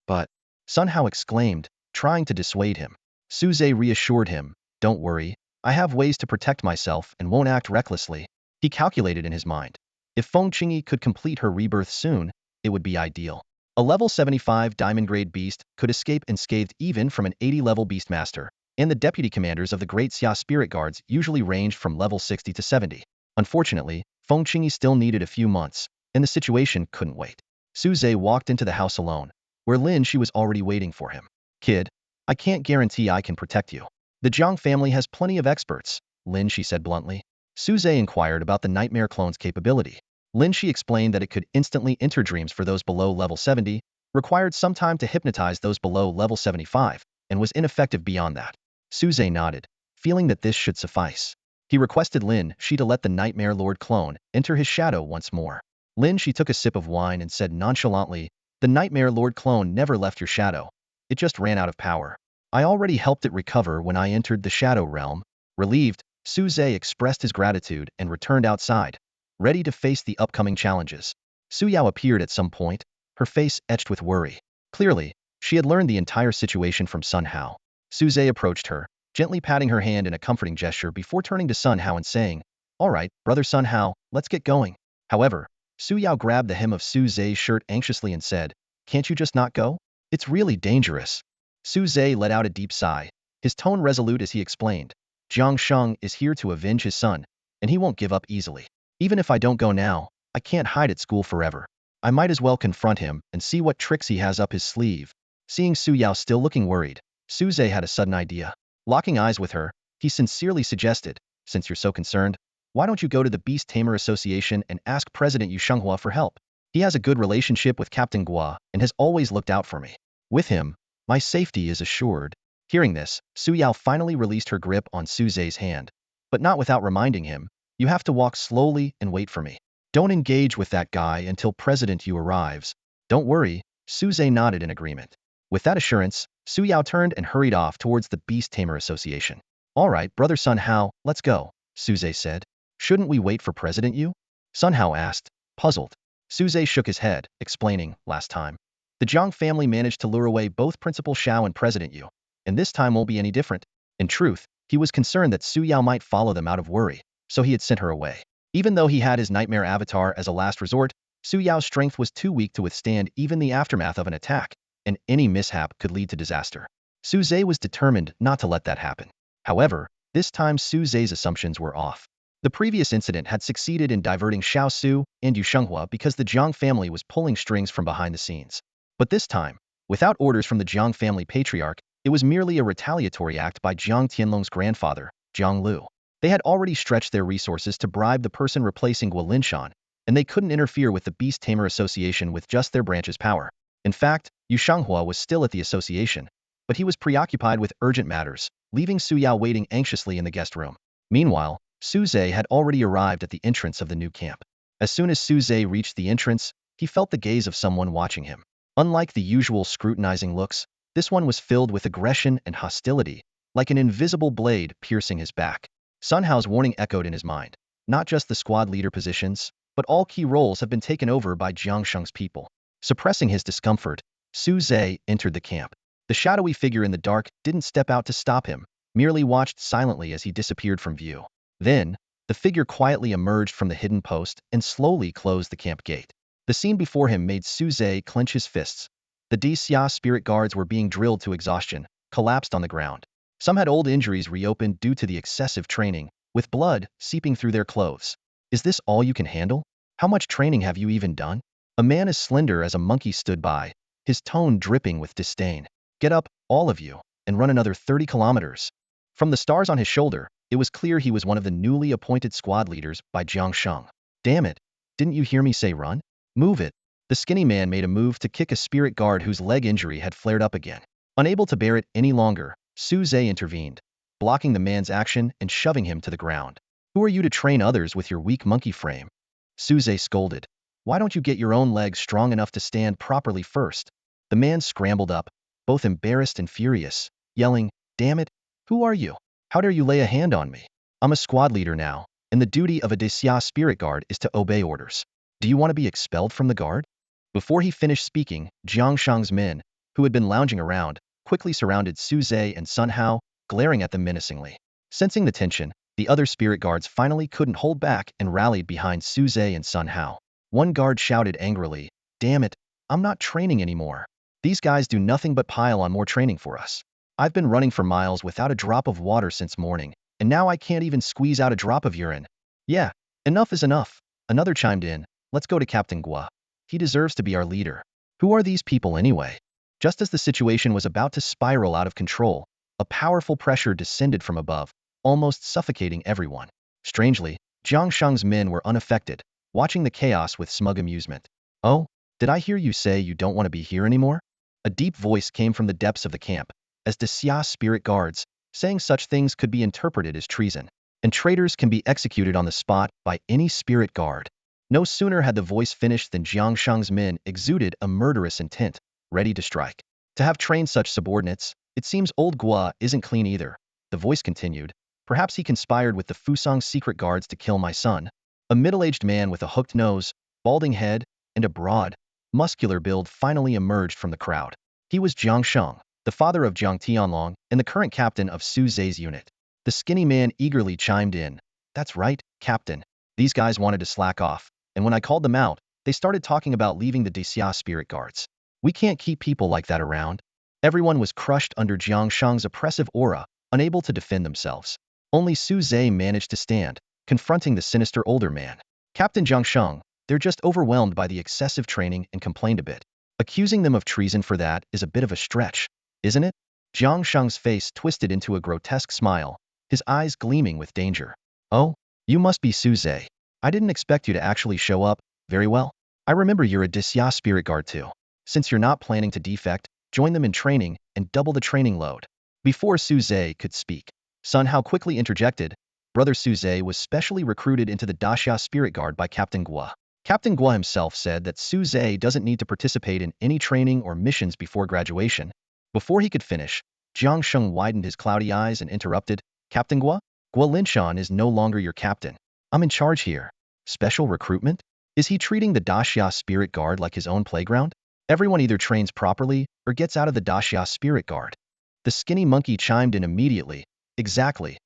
But, Sun Hao exclaimed, trying to dissuade him. Su Zhe reassured him, don't worry, I have ways to protect myself and won't act recklessly. He calculated in his mind. If Feng Qingyi could complete her rebirth soon, it would be ideal. A level 75 diamond-grade beast could escape unscathed even from an 80-level beastmaster, and the deputy commanders of the Great Xia Spirit Guards usually ranged from level 60 to 70. Unfortunately, Feng Qingyi still needed a few months, and the situation couldn't wait. Su Zhe walked into the house alone, where Lin He was already waiting for him. Kid, I can't guarantee I can protect you. The Jiang family has plenty of experts, Lin He said bluntly. Su Zhe inquired about the nightmare clone's capability. Lin He explained that it could instantly enter dreams for those below level 70, required some time to hypnotize those below level 75, and was ineffective beyond that. Su Zhe nodded, feeling that this should suffice. He requested Lin He to let the Nightmare Lord clone enter his shadow once more. Lin He took a sip of wine and said nonchalantly, the Nightmare Lord clone never left your shadow. It just ran out of power. I already helped it recover when I entered the Shadow Realm. Relieved, Su Zhe expressed his gratitude and returned outside, ready to face the upcoming challenges. Su Yao appeared at some point, her face etched with worry. Clearly, she had learned the entire situation from Sun Hao. Su Zhe approached her, gently patting her hand in a comforting gesture before turning to Sun Hao and saying, all right, Brother Sun Hao, let's get going. However, Su Yao grabbed the hem of Su Zhe's shirt anxiously and said, can't you just not go? It's really dangerous. Su Zhe let out a deep sigh, his tone resolute as he explained, Jiang Sheng is here to avenge his son, and he won't give up easily. Even if I don't go now, I can't hide at school forever. I might as well confront him and see what tricks he has up his sleeve. Seeing Su Yao still looking worried, Su Zhe had a sudden idea. Locking eyes with her, he sincerely suggested, since you're so concerned, why don't you go to the Beast Tamer Association and ask President Yu Shenghua for help? He has a good relationship with Captain Gua and has always looked out for me. With him, my safety is assured. Hearing this, Su Yao finally released her grip on Su Zhe's hand, but not without reminding him, you have to walk slowly and wait for me. Don't engage with that guy until President Yu arrives. Don't worry, Su Zhe nodded in agreement. With that assurance, Su Yao turned and hurried off towards the Beast Tamer Association. All right, Brother Sun Hao, let's go, Su Zhe said. Shouldn't we wait for President Yu? Sun Hao asked, puzzled. Su Zhe shook his head, explaining, last time, the Zhang family managed to lure away both Principal Xiao and President Yu, and this time won't be any different. In truth, he was concerned that Su Yao might follow them out of worry, so he had sent her away. Even though he had his nightmare avatar as a last resort, Su Yao's strength was too weak to withstand even the aftermath of an attack, and any mishap could lead to disaster. Su Zhe was determined not to let that happen. However, this time Su Zhe's assumptions were off. The previous incident had succeeded in diverting Xiao Su and Yu Shenghua because the Jiang family was pulling strings from behind the scenes. But this time, without orders from the Jiang family patriarch, it was merely a retaliatory act by Jiang Tianlong's grandfather, Jiang Lu. They had already stretched their resources to bribe the person replacing Gua Linshan, and they couldn't interfere with the Beast Tamer Association with just their branch's power. In fact, Yu Shenghua was still at the association, but he was preoccupied with urgent matters, leaving Su Yao waiting anxiously in the guest room. Meanwhile, Su Zhe had already arrived at the entrance of the new camp. As soon as Su Zhe reached the entrance, he felt the gaze of someone watching him. Unlike the usual scrutinizing looks, this one was filled with aggression and hostility, like an invisible blade piercing his back. Sun Hao's warning echoed in his mind. Not just the squad leader positions, but all key roles have been taken over by Jiang Sheng's people. Suppressing his discomfort, Su Zhe entered the camp. The shadowy figure in the dark didn't step out to stop him, merely watched silently as he disappeared from view. Then, the figure quietly emerged from the hidden post and slowly closed the camp gate. The scene before him made Su Zhe clench his fists. The Xia spirit guards were being drilled to exhaustion, collapsed on the ground. Some had old injuries reopened due to the excessive training, with blood seeping through their clothes. Is this all you can handle? How much training have you even done? A man as slender as a monkey stood by, his tone dripping with disdain. Get up, all of you, and run another 30 kilometers. From the stars on his shoulder, it was clear he was one of the newly appointed squad leaders by Jiang Sheng. Damn it, didn't you hear me say run? Move it. The skinny man made a move to kick a spirit guard whose leg injury had flared up again. Unable to bear it any longer, Su Zhe intervened, blocking the man's action and shoving him to the ground. Who are you to train others with your weak monkey frame? Su Zhe scolded. Why don't you get your own legs strong enough to stand properly first? The man scrambled up, both embarrassed and furious, yelling, damn it, who are you? How dare you lay a hand on me? I'm a squad leader now, and the duty of a Xia spirit guard is to obey orders. Do you want to be expelled from the guard? Before he finished speaking, Jiang Sheng's men, who had been lounging around, quickly surrounded Su Zhe and Sun Hao, glaring at them menacingly. Sensing the tension, the other spirit guards finally couldn't hold back and rallied behind Su Zhe and Sun Hao. One guard shouted angrily, damn it, I'm not training anymore. These guys do nothing but pile on more training for us. I've been running for miles without a drop of water since morning, and now I can't even squeeze out a drop of urine. Yeah, enough is enough. Another chimed in, let's go to Captain Gua. He deserves to be our leader. Who are these people anyway? Just as the situation was about to spiral out of control, a powerful pressure descended from above, almost suffocating everyone. Strangely, Jiang Sheng's men were unaffected, watching the chaos with smug amusement. Oh, did I hear you say you don't want to be here anymore? A deep voice came from the depths of the camp, as Xia spirit guards, saying such things could be interpreted as treason, and traitors can be executed on the spot by any spirit guard. No sooner had the voice finished than Jiang Sheng's men exuded a murderous intent, ready to strike. To have trained such subordinates, it seems old Gua isn't clean either. The voice continued, perhaps he conspired with the Fusang secret guards to kill my son. A middle-aged man with a hooked nose, balding head, and a broad, muscular build finally emerged from the crowd. He was Jiang Sheng, the father of Jiang Tianlong and the current captain of Su Zhe's unit. The skinny man eagerly chimed in, that's right, Captain. These guys wanted to slack off, and when I called them out, they started talking about leaving the Xia spirit guards. We can't keep people like that around. Everyone was crushed under Jiang Sheng's oppressive aura, unable to defend themselves. Only Su Zhe managed to stand, confronting the sinister older man. Captain Jiang Sheng, they're just overwhelmed by the excessive training and complained a bit. Accusing them of treason for that is a bit of a stretch, isn't it? Jiang Sheng's face twisted into a grotesque smile, his eyes gleaming with danger. Oh, you must be Su Zhe. I didn't expect you to actually show up. Very well. I remember you're a Xia spirit guard too. Since you're not planning to defect, join them in training and double the training load. Before Su Zhe could speak, Sun Hao quickly interjected, Brother Su Zhe was specially recruited into the Xia spirit guard by Captain Gua. Captain Gua himself said that Su Zhe doesn't need to participate in any training or missions before graduation. Before he could finish, Jiang Sheng widened his cloudy eyes and interrupted, Captain Gua? Gua Linshan is no longer your captain. I'm in charge here. Special recruitment? Is he treating the Xia spirit guard like his own playground? Everyone either trains properly or gets out of the Xia spirit guard. The skinny monkey chimed in immediately. Exactly.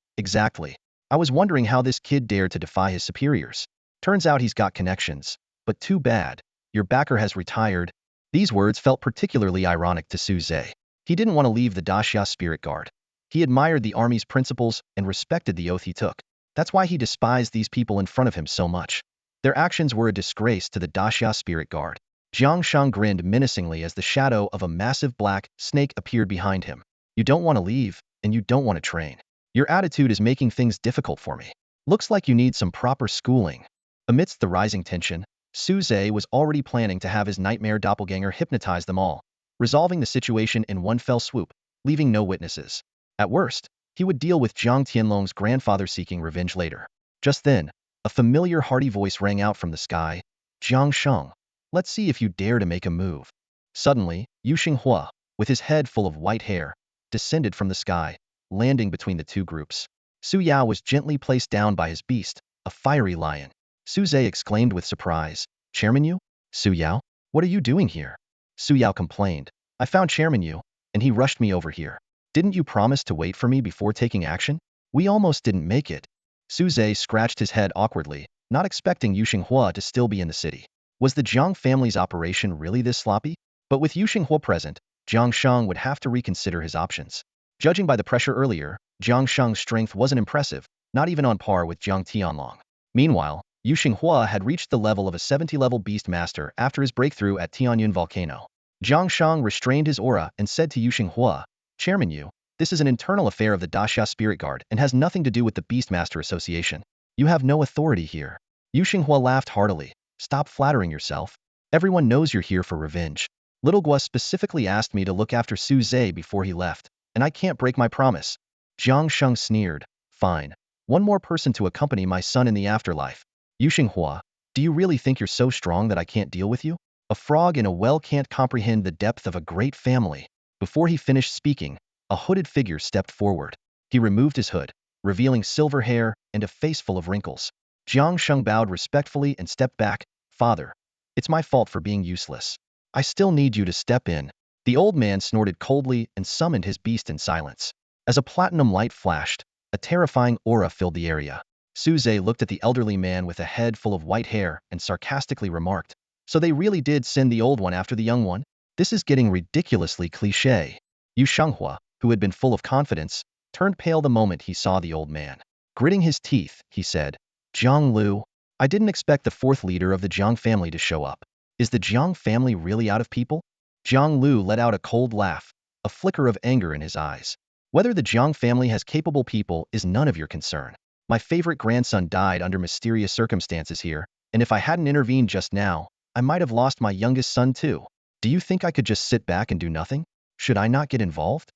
I was wondering how this kid dared to defy his superiors. Turns out he's got connections. But too bad. Your backer has retired. These words felt particularly ironic to Su Zhe. He didn't want to leave the Xia spirit guard. He admired the army's principles and respected the oath he took. That's why he despised these people in front of him so much. Their actions were a disgrace to the Xia spirit guard. Jiang Sheng grinned menacingly as the shadow of a massive black snake appeared behind him. You don't want to leave, and you don't want to train. Your attitude is making things difficult for me. Looks like you need some proper schooling. Amidst the rising tension, Su Zhe was already planning to have his nightmare doppelganger hypnotize them all, resolving the situation in one fell swoop, leaving no witnesses. At worst, he would deal with Jiang Tianlong's grandfather seeking revenge later. Just then, a familiar hearty voice rang out from the sky. Jiang Sheng, let's see if you dare to make a move. Suddenly, Yu Xinghua, with his head full of white hair, descended from the sky, landing between the two groups. Su Yao was gently placed down by his beast, a fiery lion. Su Zhe exclaimed with surprise, Chairman Yu? Su Yao? What are you doing here? Su Yao complained. I found Chairman Yu, and he rushed me over here. Didn't you promise to wait for me before taking action? We almost didn't make it. Su Zhe scratched his head awkwardly, not expecting Yu Xinghua to still be in the city. Was the Jiang family's operation really this sloppy? But with Yu Xinghua present, Jiang Sheng would have to reconsider his options. Judging by the pressure earlier, Jiang Sheng's strength wasn't impressive, not even on par with Jiang Tianlong. Meanwhile, Yu Xinghua had reached the level of a 70-level beast master after his breakthrough at Tianyun Volcano. Jiang Sheng restrained his aura and said to Yu Xinghua, Chairman Yu, this is an internal affair of the Daxia Spirit Guard and has nothing to do with the Beastmaster Association. You have no authority here. Yu Xinghua laughed heartily. Stop flattering yourself. Everyone knows you're here for revenge. Little Gua specifically asked me to look after Su Zhe before he left, and I can't break my promise. Jiang Sheng sneered. Fine. One more person to accompany my son in the afterlife. Yu Xinghua, do you really think you're so strong that I can't deal with you? A frog in a well can't comprehend the depth of a great family. Before he finished speaking, a hooded figure stepped forward. He removed his hood, revealing silver hair and a face full of wrinkles. Jiang Sheng bowed respectfully and stepped back. Father, it's my fault for being useless. I still need you to step in. The old man snorted coldly and summoned his beast in silence. As a platinum light flashed, a terrifying aura filled the area. Su Zhe looked at the elderly man with a head full of white hair and sarcastically remarked, so they really did send the old one after the young one? This is getting ridiculously cliché. Yu Xinghua, who had been full of confidence, turned pale the moment he saw the old man. Gritting his teeth, he said, Jiang Lu, I didn't expect the fourth leader of the Jiang family to show up. Is the Jiang family really out of people? Jiang Lu let out a cold laugh, a flicker of anger in his eyes. Whether the Jiang family has capable people is none of your concern. My favorite grandson died under mysterious circumstances here, and if I hadn't intervened just now, I might have lost my youngest son too. Do you think I could just sit back and do nothing? Should I not get involved?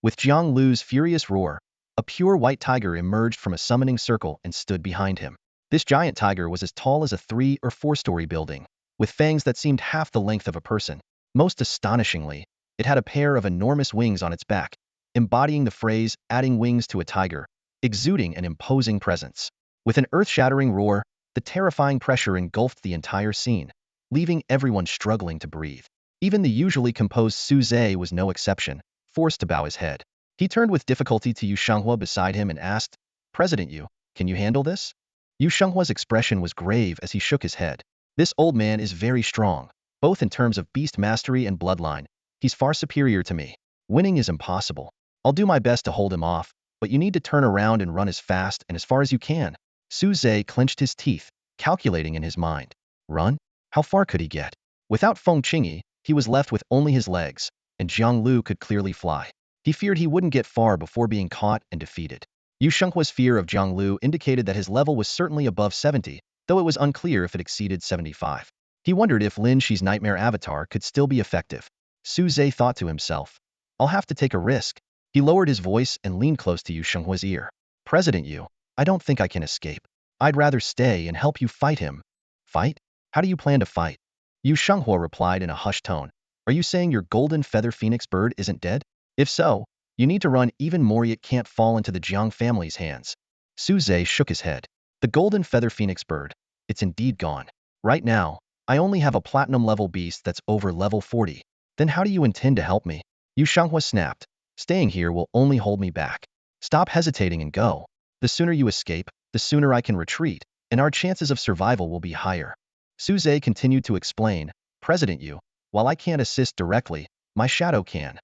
With Jiang Lu's furious roar, a pure white tiger emerged from a summoning circle and stood behind him. This giant tiger was as tall as a 3- or 4-story building, with fangs that seemed half the length of a person. Most astonishingly, it had a pair of enormous wings on its back, embodying the phrase, adding wings to a tiger, exuding an imposing presence. With an earth-shattering roar, the terrifying pressure engulfed the entire scene, leaving everyone struggling to breathe. Even the usually composed Su Zhe was no exception, forced to bow his head. He turned with difficulty to Yu Xinghua beside him and asked, President Yu, can you handle this? Yu Xinghua's expression was grave as he shook his head. This old man is very strong, both in terms of beast mastery and bloodline. He's far superior to me. Winning is impossible. I'll do my best to hold him off, but you need to turn around and run as fast and as far as you can. Su Zhe clenched his teeth, calculating in his mind. Run? How far could he get? Without Feng Qingyi, he was left with only his legs, and Jiang Lu could clearly fly. He feared he wouldn't get far before being caught and defeated. Yu Shenghua's fear of Jiang Lu indicated that his level was certainly above 70, though it was unclear if it exceeded 75. He wondered if Lin He's nightmare avatar could still be effective. Su Zhe thought to himself, I'll have to take a risk. He lowered his voice and leaned close to Yu Shenghua's ear. President Yu, I don't think I can escape. I'd rather stay and help you fight him. Fight? How do you plan to fight? Yu Xinghua replied in a hushed tone. Are you saying your golden feather phoenix bird isn't dead? If so, you need to run even more. It can't fall into the Jiang family's hands. Su Zhe shook his head. The golden feather phoenix bird, it's indeed gone. Right now, I only have a platinum level beast that's over level 40. Then how do you intend to help me? Yu Xinghua snapped. Staying here will only hold me back. Stop hesitating and go. The sooner you escape, the sooner I can retreat, and our chances of survival will be higher. Su Zhe continued to explain, President Yu, while I can't assist directly, my shadow can.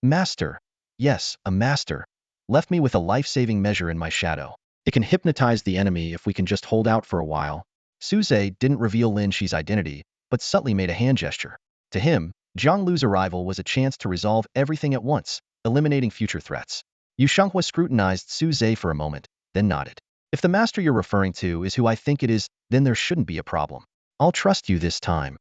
Master. Yes, a master. Left me with a life-saving measure in my shadow. It can hypnotize the enemy if we can just hold out for a while. Su Zhe didn't reveal Lin He's identity, but subtly made a hand gesture. To him, Jiang Lu's arrival was a chance to resolve everything at once, eliminating future threats. Yu Xinghua scrutinized Su Zhe for a moment, then nodded. If the master you're referring to is who I think it is, then there shouldn't be a problem. I'll trust you this time.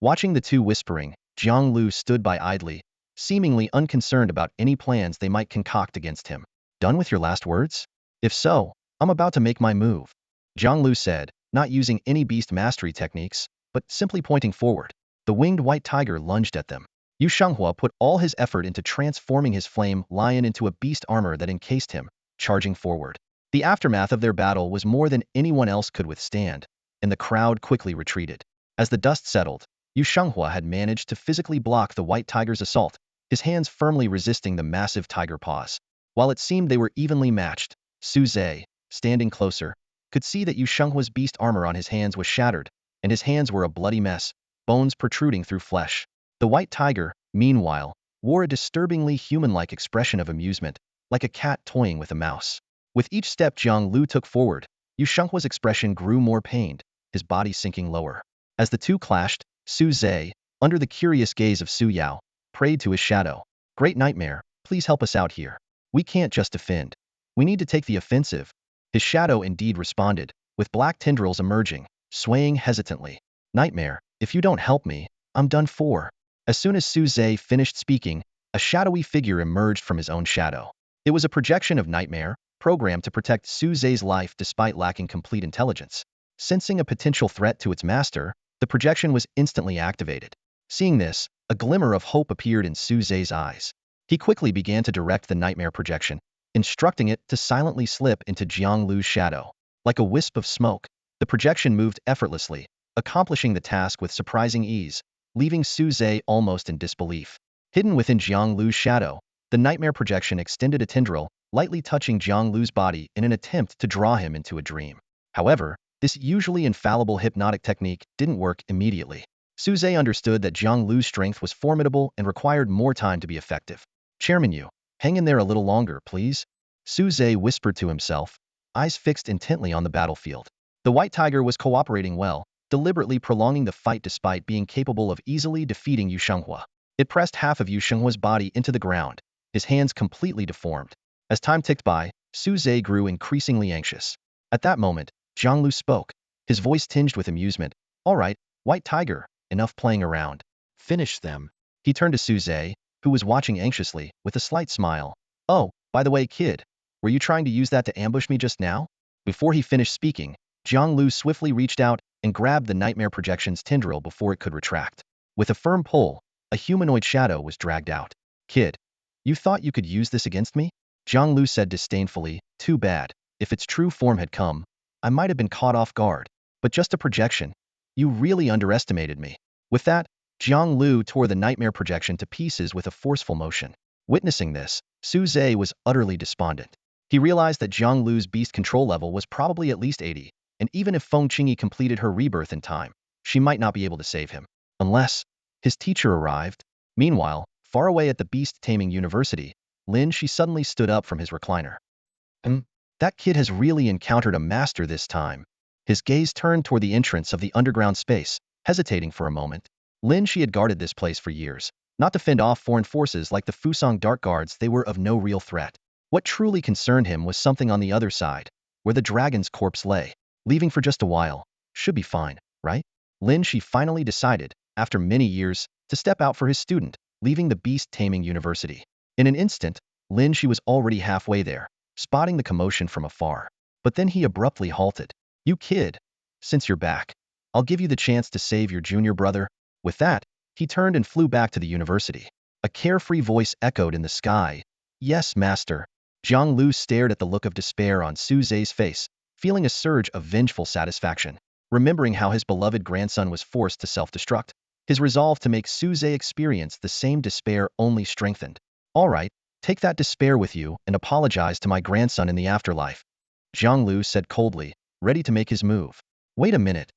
Watching the two whispering, Jiang Lu stood by idly, seemingly unconcerned about any plans they might concoct against him. Done with your last words? If so, I'm about to make my move. Zhang Lu said, not using any beast mastery techniques, but simply pointing forward. The winged white tiger lunged at them. Yu Shenghua put all his effort into transforming his flame lion into a beast armor that encased him, charging forward. The aftermath of their battle was more than anyone else could withstand, and the crowd quickly retreated. As the dust settled, Yu Shenghua had managed to physically block the white tiger's assault, his hands firmly resisting the massive tiger paws. While it seemed they were evenly matched, Su Zhe, standing closer, could see that Yu Shenghua's beast armor on his hands was shattered, and his hands were a bloody mess, bones protruding through flesh. The white tiger, meanwhile, wore a disturbingly human-like expression of amusement, like a cat toying with a mouse. With each step Zhang Lu took forward, Yu Shenghua's expression grew more pained, his body sinking lower. As the two clashed, Su Zhe, under the curious gaze of Su Yao, prayed to his shadow. Great Nightmare, please help us out here. We can't just defend. We need to take the offensive. His shadow indeed responded, with black tendrils emerging, swaying hesitantly. Nightmare, if you don't help me, I'm done for. As soon as Su Zhe finished speaking, a shadowy figure emerged from his own shadow. It was a projection of Nightmare, programmed to protect Su Zhe's life despite lacking complete intelligence. Sensing a potential threat to its master, the projection was instantly activated. Seeing this, a glimmer of hope appeared in Su Zhe's eyes. He quickly began to direct the Nightmare projection, instructing it to silently slip into Zhang Lu's shadow. Like a wisp of smoke, the projection moved effortlessly, accomplishing the task with surprising ease, leaving Su Zhe almost in disbelief. Hidden within Zhang Lu's shadow, the Nightmare projection extended a tendril, lightly touching Zhang Lu's body in an attempt to draw him into a dream. However, this usually infallible hypnotic technique didn't work immediately. Su Zhe understood that Zhang Lu's strength was formidable and required more time to be effective. Chairman Yu, hang in there a little longer, please. Su Zhe whispered to himself, eyes fixed intently on the battlefield. The white tiger was cooperating well, deliberately prolonging the fight despite being capable of easily defeating Yu Shenghua. It pressed half of Yu Shenghua's body into the ground, his hands completely deformed. As time ticked by, Su Zhe grew increasingly anxious. At that moment, Zhang Lu spoke, his voice tinged with amusement. All right, white tiger, enough playing around. Finish them. He turned to Su Zhe, who was watching anxiously, with a slight smile. Oh, by the way, kid, were you trying to use that to ambush me just now? Before he finished speaking, Zhang Lu swiftly reached out and grabbed the Nightmare projection's tendril before it could retract. With a firm pull, a humanoid shadow was dragged out. Kid, you thought you could use this against me? Zhang Lu said disdainfully, too bad. If its true form had come, I might have been caught off guard. But just a projection. You really underestimated me. With that, Zhang Lu tore the Nightmare projection to pieces with a forceful motion. Witnessing this, Su Zhe was utterly despondent. He realized that Zhang Lu's beast control level was probably at least 80, and even if Feng Qingyi completed her rebirth in time, she might not be able to save him. Unless his teacher arrived. Meanwhile, far away at the beast taming university, Lin He suddenly stood up from his recliner. That kid has really encountered a master this time. His gaze turned toward the entrance of the underground space, hesitating for a moment. Lin He had guarded this place for years. Not to fend off foreign forces like the Fusong Dark Guards, they were of no real threat. What truly concerned him was something on the other side, where the dragon's corpse lay. Leaving for just a while. Should be fine, right? Lin He finally decided, after many years, to step out for his student, leaving the beast taming university. In an instant, Lin He was already halfway there, spotting the commotion from afar. But then he abruptly halted. You kid, since you're back, I'll give you the chance to save your junior brother. With that, he turned and flew back to the university. A carefree voice echoed in the sky. Yes, master. Zhang Lu stared at the look of despair on Su Zhe's face, feeling a surge of vengeful satisfaction. Remembering how his beloved grandson was forced to self-destruct, his resolve to make Su Zhe experience the same despair only strengthened. All right, take that despair with you and apologize to my grandson in the afterlife. Zhang Lu said coldly, ready to make his move. Wait a minute.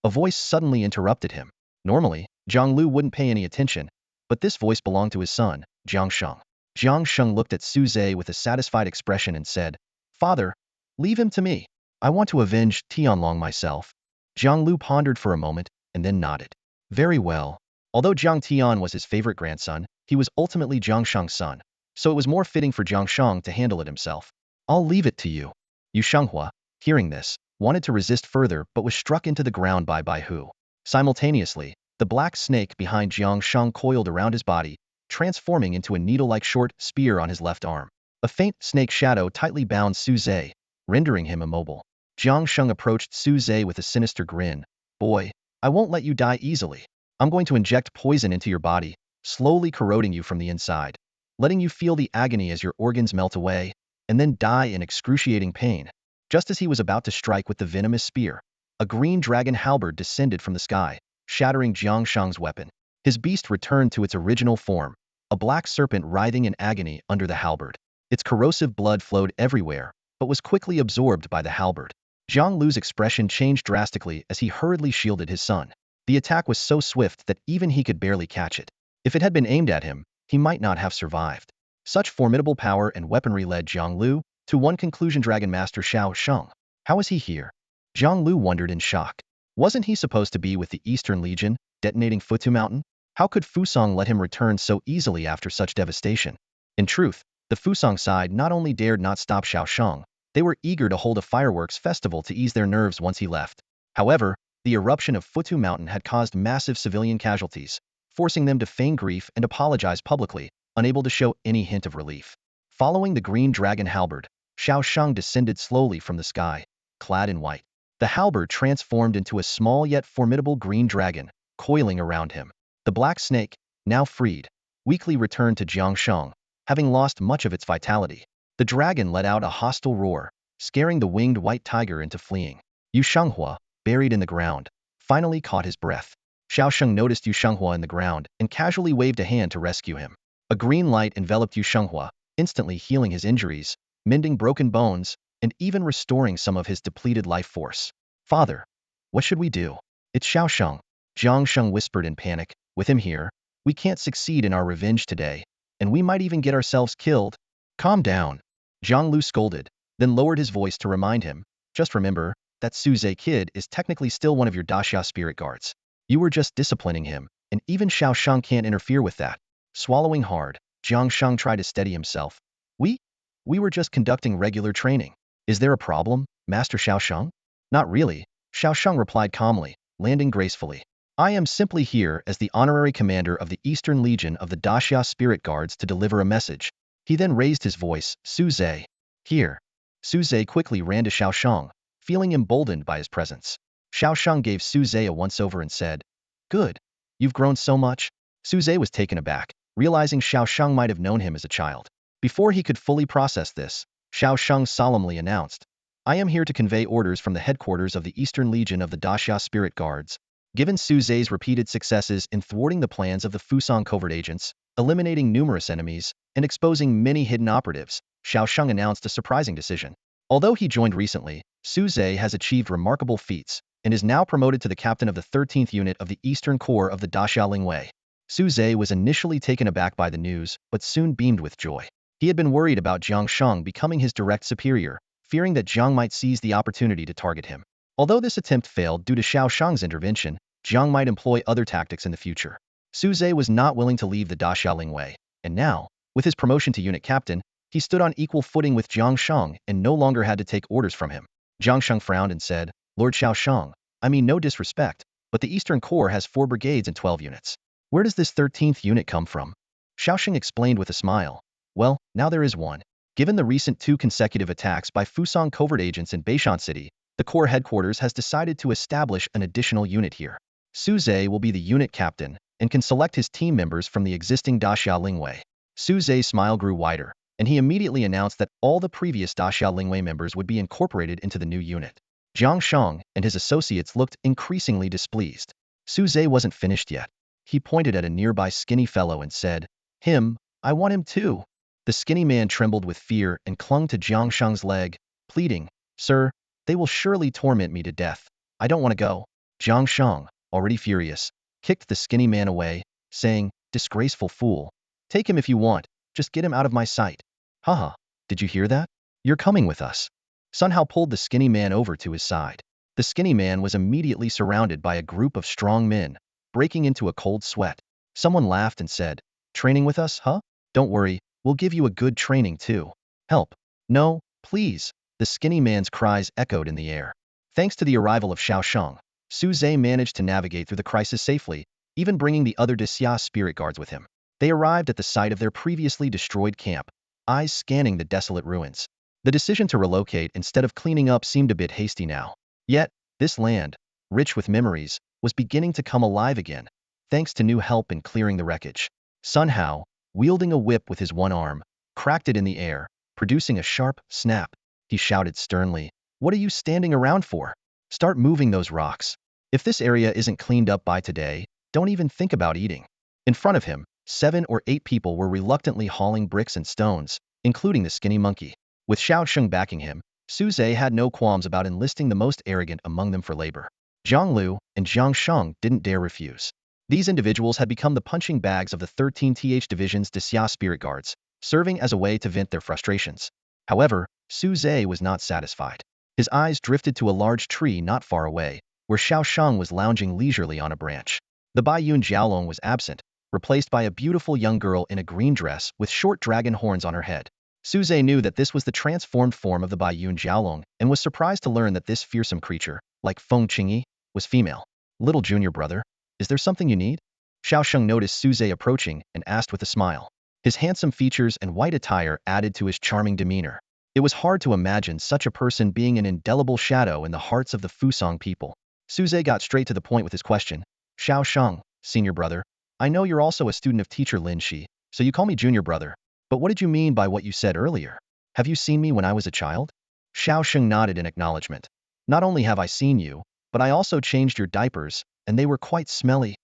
A voice suddenly interrupted him. Normally, Zhang Lu wouldn't pay any attention, but this voice belonged to his son, Jiang Sheng. Jiang Sheng looked at Su Zhe with a satisfied expression and said, Father, leave him to me. I want to avenge Tianlong myself. Zhang Lu pondered for a moment and then nodded. Very well. Although Jiang Tian was his favorite grandson, he was ultimately Jiang Sheng's son, so it was more fitting for Jiang Sheng to handle it himself. I'll leave it to you. Yu Shenghua, hearing this, wanted to resist further but was struck into the ground by Bai Hu. Simultaneously, the black snake behind Jiang Sheng coiled around his body, transforming into a needle-like short spear on his left arm. A faint snake shadow tightly bound Su Zhe, rendering him immobile. Jiang Sheng approached Su Zhe with a sinister grin. Boy, I won't let you die easily. I'm going to inject poison into your body, slowly corroding you from the inside, letting you feel the agony as your organs melt away, and then die in excruciating pain. Just as he was about to strike with the venomous spear, a green dragon halberd descended from the sky, shattering Jiang Sheng's weapon. His beast returned to its original form, a black serpent writhing in agony under the halberd. Its corrosive blood flowed everywhere, but was quickly absorbed by the halberd. Zhang Lu's expression changed drastically as he hurriedly shielded his son. The attack was so swift that even he could barely catch it. If it had been aimed at him, he might not have survived. Such formidable power and weaponry led Zhang Lu to one conclusion: Dragon Master Xiao Sheng. How is he here? Zhang Lu wondered in shock. Wasn't he supposed to be with the Eastern Legion, detonating Futu Mountain? How could Fusang let him return so easily after such devastation? In truth, the Fusang side not only dared not stop Xiao Sheng, they were eager to hold a fireworks festival to ease their nerves once he left. However, the eruption of Futu Mountain had caused massive civilian casualties, forcing them to feign grief and apologize publicly, unable to show any hint of relief. Following the green dragon halberd, Xiao Sheng descended slowly from the sky, clad in white. The halberd transformed into a small yet formidable green dragon, coiling around him. The black snake, now freed, weakly returned to Jiang Sheng, having lost much of its vitality. The dragon let out a hostile roar, scaring the winged white tiger into fleeing. Yu Shenghua, buried in the ground, finally caught his breath. Xiao Sheng noticed Yu Shenghua in the ground and casually waved a hand to rescue him. A green light enveloped Yu Shenghua, instantly healing his injuries, mending broken bones, and even restoring some of his depleted life force. Father, what should we do? It's Xiao Sheng. Jiang Sheng whispered in panic. With him here, we can't succeed in our revenge today, and we might even get ourselves killed. Calm down. Zhang Lu scolded, then lowered his voice to remind him. Just remember, that Su Zhe kid is technically still one of your Daxia spirit guards. You were just disciplining him, and even Xiao Sheng can't interfere with that. Swallowing hard, Jiang Sheng tried to steady himself. We were just conducting regular training. Is there a problem, Master Xiao Sheng? Not really, Xiao Sheng replied calmly, landing gracefully. I am simply here as the honorary commander of the Eastern Legion of the Daxia Spirit Guards to deliver a message. He then raised his voice. Su Zhe. Here. Su Zhe quickly ran to Xiao Sheng, feeling emboldened by his presence. Xiao Sheng gave Su Zhe a once-over and said, Good. You've grown so much. Su Zhe was taken aback, realizing Xiao Sheng might have known him as a child. Before he could fully process this, Xiao Sheng solemnly announced, I am here to convey orders from the headquarters of the Eastern Legion of the Daxia Spirit Guards. Given Su Zhe's repeated successes in thwarting the plans of the Fusang covert agents, eliminating numerous enemies, and exposing many hidden operatives, Xiao Sheng announced a surprising decision. Although he joined recently, Su Zhe has achieved remarkable feats and is now promoted to the captain of the 13th Unit of the Eastern Corps of the Daxia Lingwei. Su Zhe was initially taken aback by the news, but soon beamed with joy. He had been worried about Jiang Sheng becoming his direct superior, fearing that Jiang might seize the opportunity to target him. Although this attempt failed due to Xiao Sheng's intervention, Jiang might employ other tactics in the future. Su Zhe was not willing to leave the Daxia Lingwei, and now, with his promotion to unit captain, he stood on equal footing with Jiang Sheng and no longer had to take orders from him. Jiang Sheng frowned and said, Lord Xiao Sheng, I mean no disrespect, but the Eastern Corps has 4 brigades and 12 units. Where does this 13th unit come from? Xiao Sheng explained with a smile. Well, now there is one. Given the recent 2 consecutive attacks by Fusang covert agents in Beishan City, the Corps headquarters has decided to establish an additional unit here. Su Zhe will be the unit captain and can select his team members from the existing Daxia Lingwei. Su Zhe's smile grew wider, and he immediately announced that all the previous Daxia Lingwei members would be incorporated into the new unit. Jiang Sheng and his associates looked increasingly displeased. Su Zhe wasn't finished yet. He pointed at a nearby skinny fellow and said, Him, I want him too. The skinny man trembled with fear and clung to Jiang Sheng's leg, pleading, Sir, they will surely torment me to death. I don't want to go. Jiang Sheng, already furious, kicked the skinny man away, saying, Disgraceful fool. Take him if you want, just get him out of my sight. Haha, did you hear that? You're coming with us. Sun Hao pulled the skinny man over to his side. The skinny man was immediately surrounded by a group of strong men, breaking into a cold sweat. Someone laughed and said, Training with us, huh? Don't worry, we'll give you a good training too. Help. No, please. The skinny man's cries echoed in the air. Thanks to the arrival of Xiao Sheng, Su Zhe managed to navigate through the crisis safely, even bringing the other Daxia spirit guards with him. They arrived at the site of their previously destroyed camp, eyes scanning the desolate ruins. The decision to relocate instead of cleaning up seemed a bit hasty now. Yet, this land, rich with memories, was beginning to come alive again, thanks to new help in clearing the wreckage. Sun Hao, wielding a whip with his one arm, cracked it in the air, producing a sharp snap. He shouted sternly, "What are you standing around for? Start moving those rocks. If this area isn't cleaned up by today, don't even think about eating." In front of him, 7 or 8 people were reluctantly hauling bricks and stones, including the skinny monkey. With Xiao Sheng backing him, Su Zhe had no qualms about enlisting the most arrogant among them for labor. Zhang Lu and Zhang Sheng didn't dare refuse. These individuals had become the punching bags of the 13th Division's Xia Spirit Guards, serving as a way to vent their frustrations. However, Su Zhe was not satisfied. His eyes drifted to a large tree not far away, where Xiao Sheng was lounging leisurely on a branch. The Baiyun Jiaolong was absent, replaced by a beautiful young girl in a green dress with short dragon horns on her head. Su Zhe knew that this was the transformed form of the Baiyun Jiaolong and was surprised to learn that this fearsome creature, like Feng Qingyi, was female. "Little junior brother, is there something you need?" Xiao Sheng noticed Su Zhe approaching and asked with a smile. His handsome features and white attire added to his charming demeanor. It was hard to imagine such a person being an indelible shadow in the hearts of the Fusang people. Su Zhe got straight to the point with his question. "Xiao Sheng, senior brother, I know you're also a student of teacher Lin He, so you call me junior brother. But what did you mean by what you said earlier? Have you seen me when I was a child?" Xiao Sheng nodded in acknowledgement. "Not only have I seen you, but I also changed your diapers, and they were quite smelly."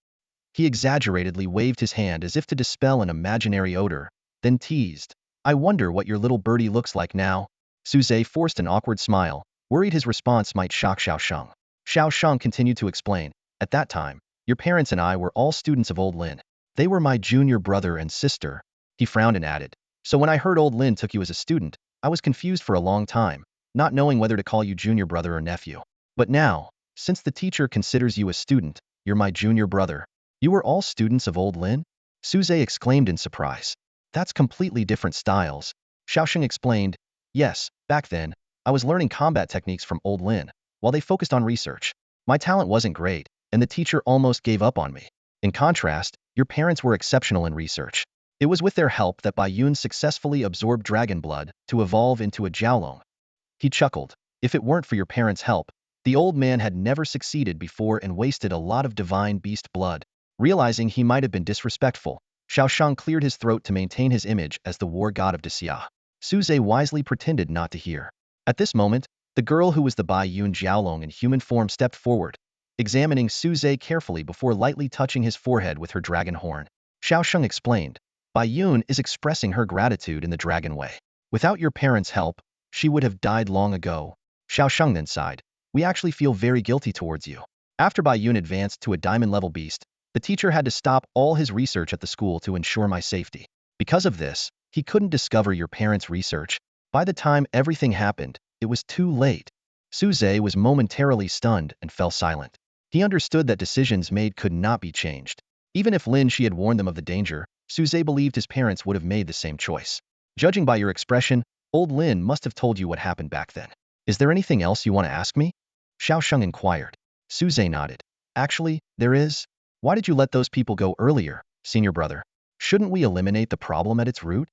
He exaggeratedly waved his hand as if to dispel an imaginary odor, then teased, "I wonder what your little birdie looks like now." Su Zhe forced an awkward smile, worried his response might shock Xiao Sheng. Xiao Sheng continued to explain, "At that time, your parents and I were all students of old Lin. They were my junior brother and sister." He frowned and added, "So when I heard old Lin took you as a student, I was confused for a long time, not knowing whether to call you junior brother or nephew. But now, since the teacher considers you a student, you're my junior brother." "You were all students of old Lin?" Su Zhe exclaimed in surprise. "That's completely different styles." Xiao Sheng explained, "Yes, back then, I was learning combat techniques from old Lin, while they focused on research. My talent wasn't great, and the teacher almost gave up on me. In contrast, your parents were exceptional in research. It was with their help that Baiyun successfully absorbed dragon blood to evolve into a Jiaolong." He chuckled. If it weren't for your parents' help, the old man had never succeeded before and wasted a lot of divine beast blood. Realizing he might have been disrespectful, Xiao Sheng cleared his throat to maintain his image as the war god of Xia. Su Zhe wisely pretended not to hear. At this moment, the girl who was the Baiyun Jiaolong in human form stepped forward, examining Su Zhe carefully before lightly touching his forehead with her dragon horn. Xiao Sheng explained, "Baiyun is expressing her gratitude in the dragon way. Without your parents' help, she would have died long ago." Xiao Sheng then sighed, "We actually feel very guilty towards you." After Baiyun advanced to a diamond-level beast, the teacher had to stop all his research at the school to ensure my safety. Because of this, he couldn't discover your parents' research. By the time everything happened, it was too late." Su Zhe was momentarily stunned and fell silent. He understood that decisions made could not be changed. Even if Lin He had warned them of the danger, Su Zhe believed his parents would have made the same choice. "Judging by your expression, old Lin must have told you what happened back then. Is there anything else you want to ask me?" Xiao Sheng inquired. Su Zhe nodded. "Actually, there is. Why did you let those people go earlier, senior brother? Shouldn't we eliminate the problem at its root?"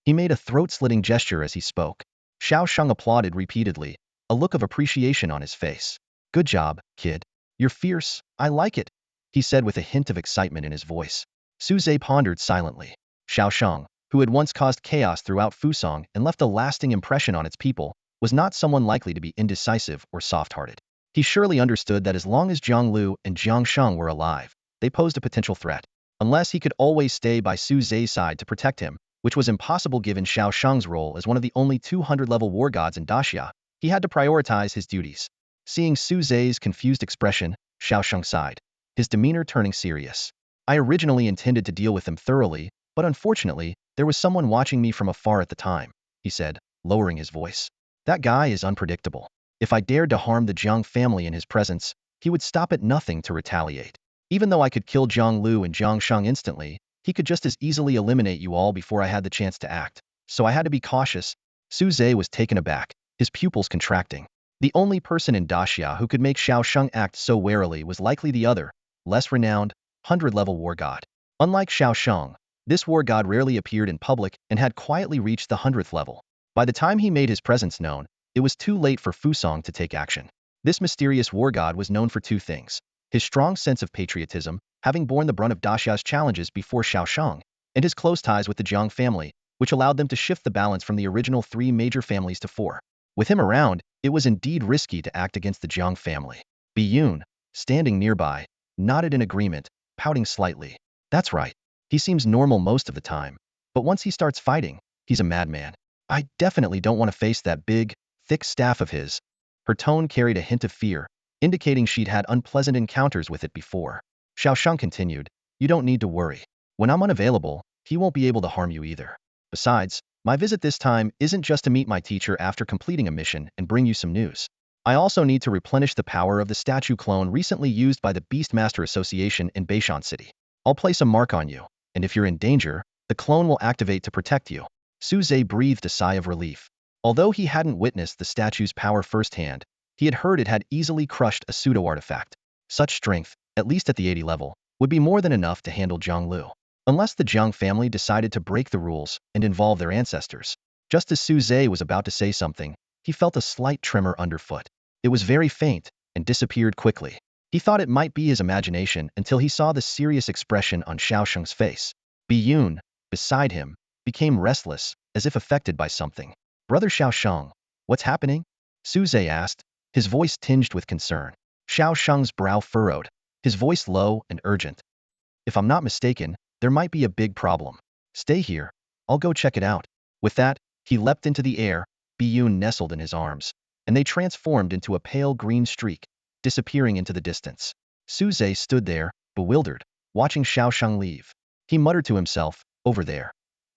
He made a throat-slitting gesture as he spoke. Xiao Sheng applauded repeatedly, a look of appreciation on his face. "Good job, kid. You're fierce, I like it," he said with a hint of excitement in his voice. Su Zhe pondered silently. Xiao Sheng, who had once caused chaos throughout Fusang and left a lasting impression on its people, was not someone likely to be indecisive or soft-hearted. He surely understood that as long as Zhang Lu and Zhang Sheng were alive, they posed a potential threat. Unless he could always stay by Su Zhe's side to protect him, which was impossible given Xiao Sheng's role as one of the only 200-level war gods in Daxia, he had to prioritize his duties. Seeing Su Zhe's confused expression, Xiao Sheng sighed, his demeanor turning serious. "I originally intended to deal with them thoroughly, but unfortunately, there was someone watching me from afar at the time," he said, lowering his voice. "That guy is unpredictable. If I dared to harm the Jiang family in his presence, he would stop at nothing to retaliate. Even though I could kill Zhang Lu and Zhang Sheng instantly, he could just as easily eliminate you all before I had the chance to act. So I had to be cautious." Su Zhe was taken aback, his pupils contracting. The only person in Daxia who could make Xiao Sheng act so warily was likely the other, less renowned, 100-level war god. Unlike Xiao Sheng, this war god rarely appeared in public and had quietly reached the 100th level. By the time he made his presence known, it was too late for Fusong to take action. This mysterious war god was known for two things: his strong sense of patriotism, having borne the brunt of Daxia's challenges before Xiaoshang, and his close ties with the Jiang family, which allowed them to shift the balance from the original three major families to four. With him around, it was indeed risky to act against the Jiang family. Biyun, standing nearby, nodded in agreement, pouting slightly. That's right. He seems normal most of the time, but once he starts fighting, he's a madman. I definitely don't want to face that big, thick staff of his. Her tone carried a hint of fear, indicating she'd had unpleasant encounters with it before. Xiaoshang continued, "You don't need to worry. When I'm unavailable, he won't be able to harm you either. Besides, my visit this time isn't just to meet my teacher after completing a mission and bring you some news. I also need to replenish the power of the statue clone recently used by the Beastmaster Association in Beishan City. I'll place a mark on you, and if you're in danger, the clone will activate to protect you." Su Zhe breathed a sigh of relief. Although he hadn't witnessed the statue's power firsthand, he had heard it had easily crushed a pseudo-artifact. Such strength, at least at the 80 level, would be more than enough to handle Zhonglu. Unless the Jiang family decided to break the rules and involve their ancestors. Just as Su Zhe was about to say something, he felt a slight tremor underfoot. It was very faint and disappeared quickly. He thought it might be his imagination until he saw the serious expression on Xiaosheng's face. Biyun, beside him, became restless, as if affected by something. "Brother Xiaosheng, what's happening?" Su Zhe asked, his voice tinged with concern. Xiaosheng's brow furrowed, his voice low and urgent. "If I'm not mistaken, there might be a big problem. Stay here. I'll go check it out." With that, he leapt into the air, Biyun nestled in his arms, and they transformed into a pale green streak, disappearing into the distance. Su Zhe stood there, bewildered, watching Xiaosheng leave. He muttered to himself, "Over there.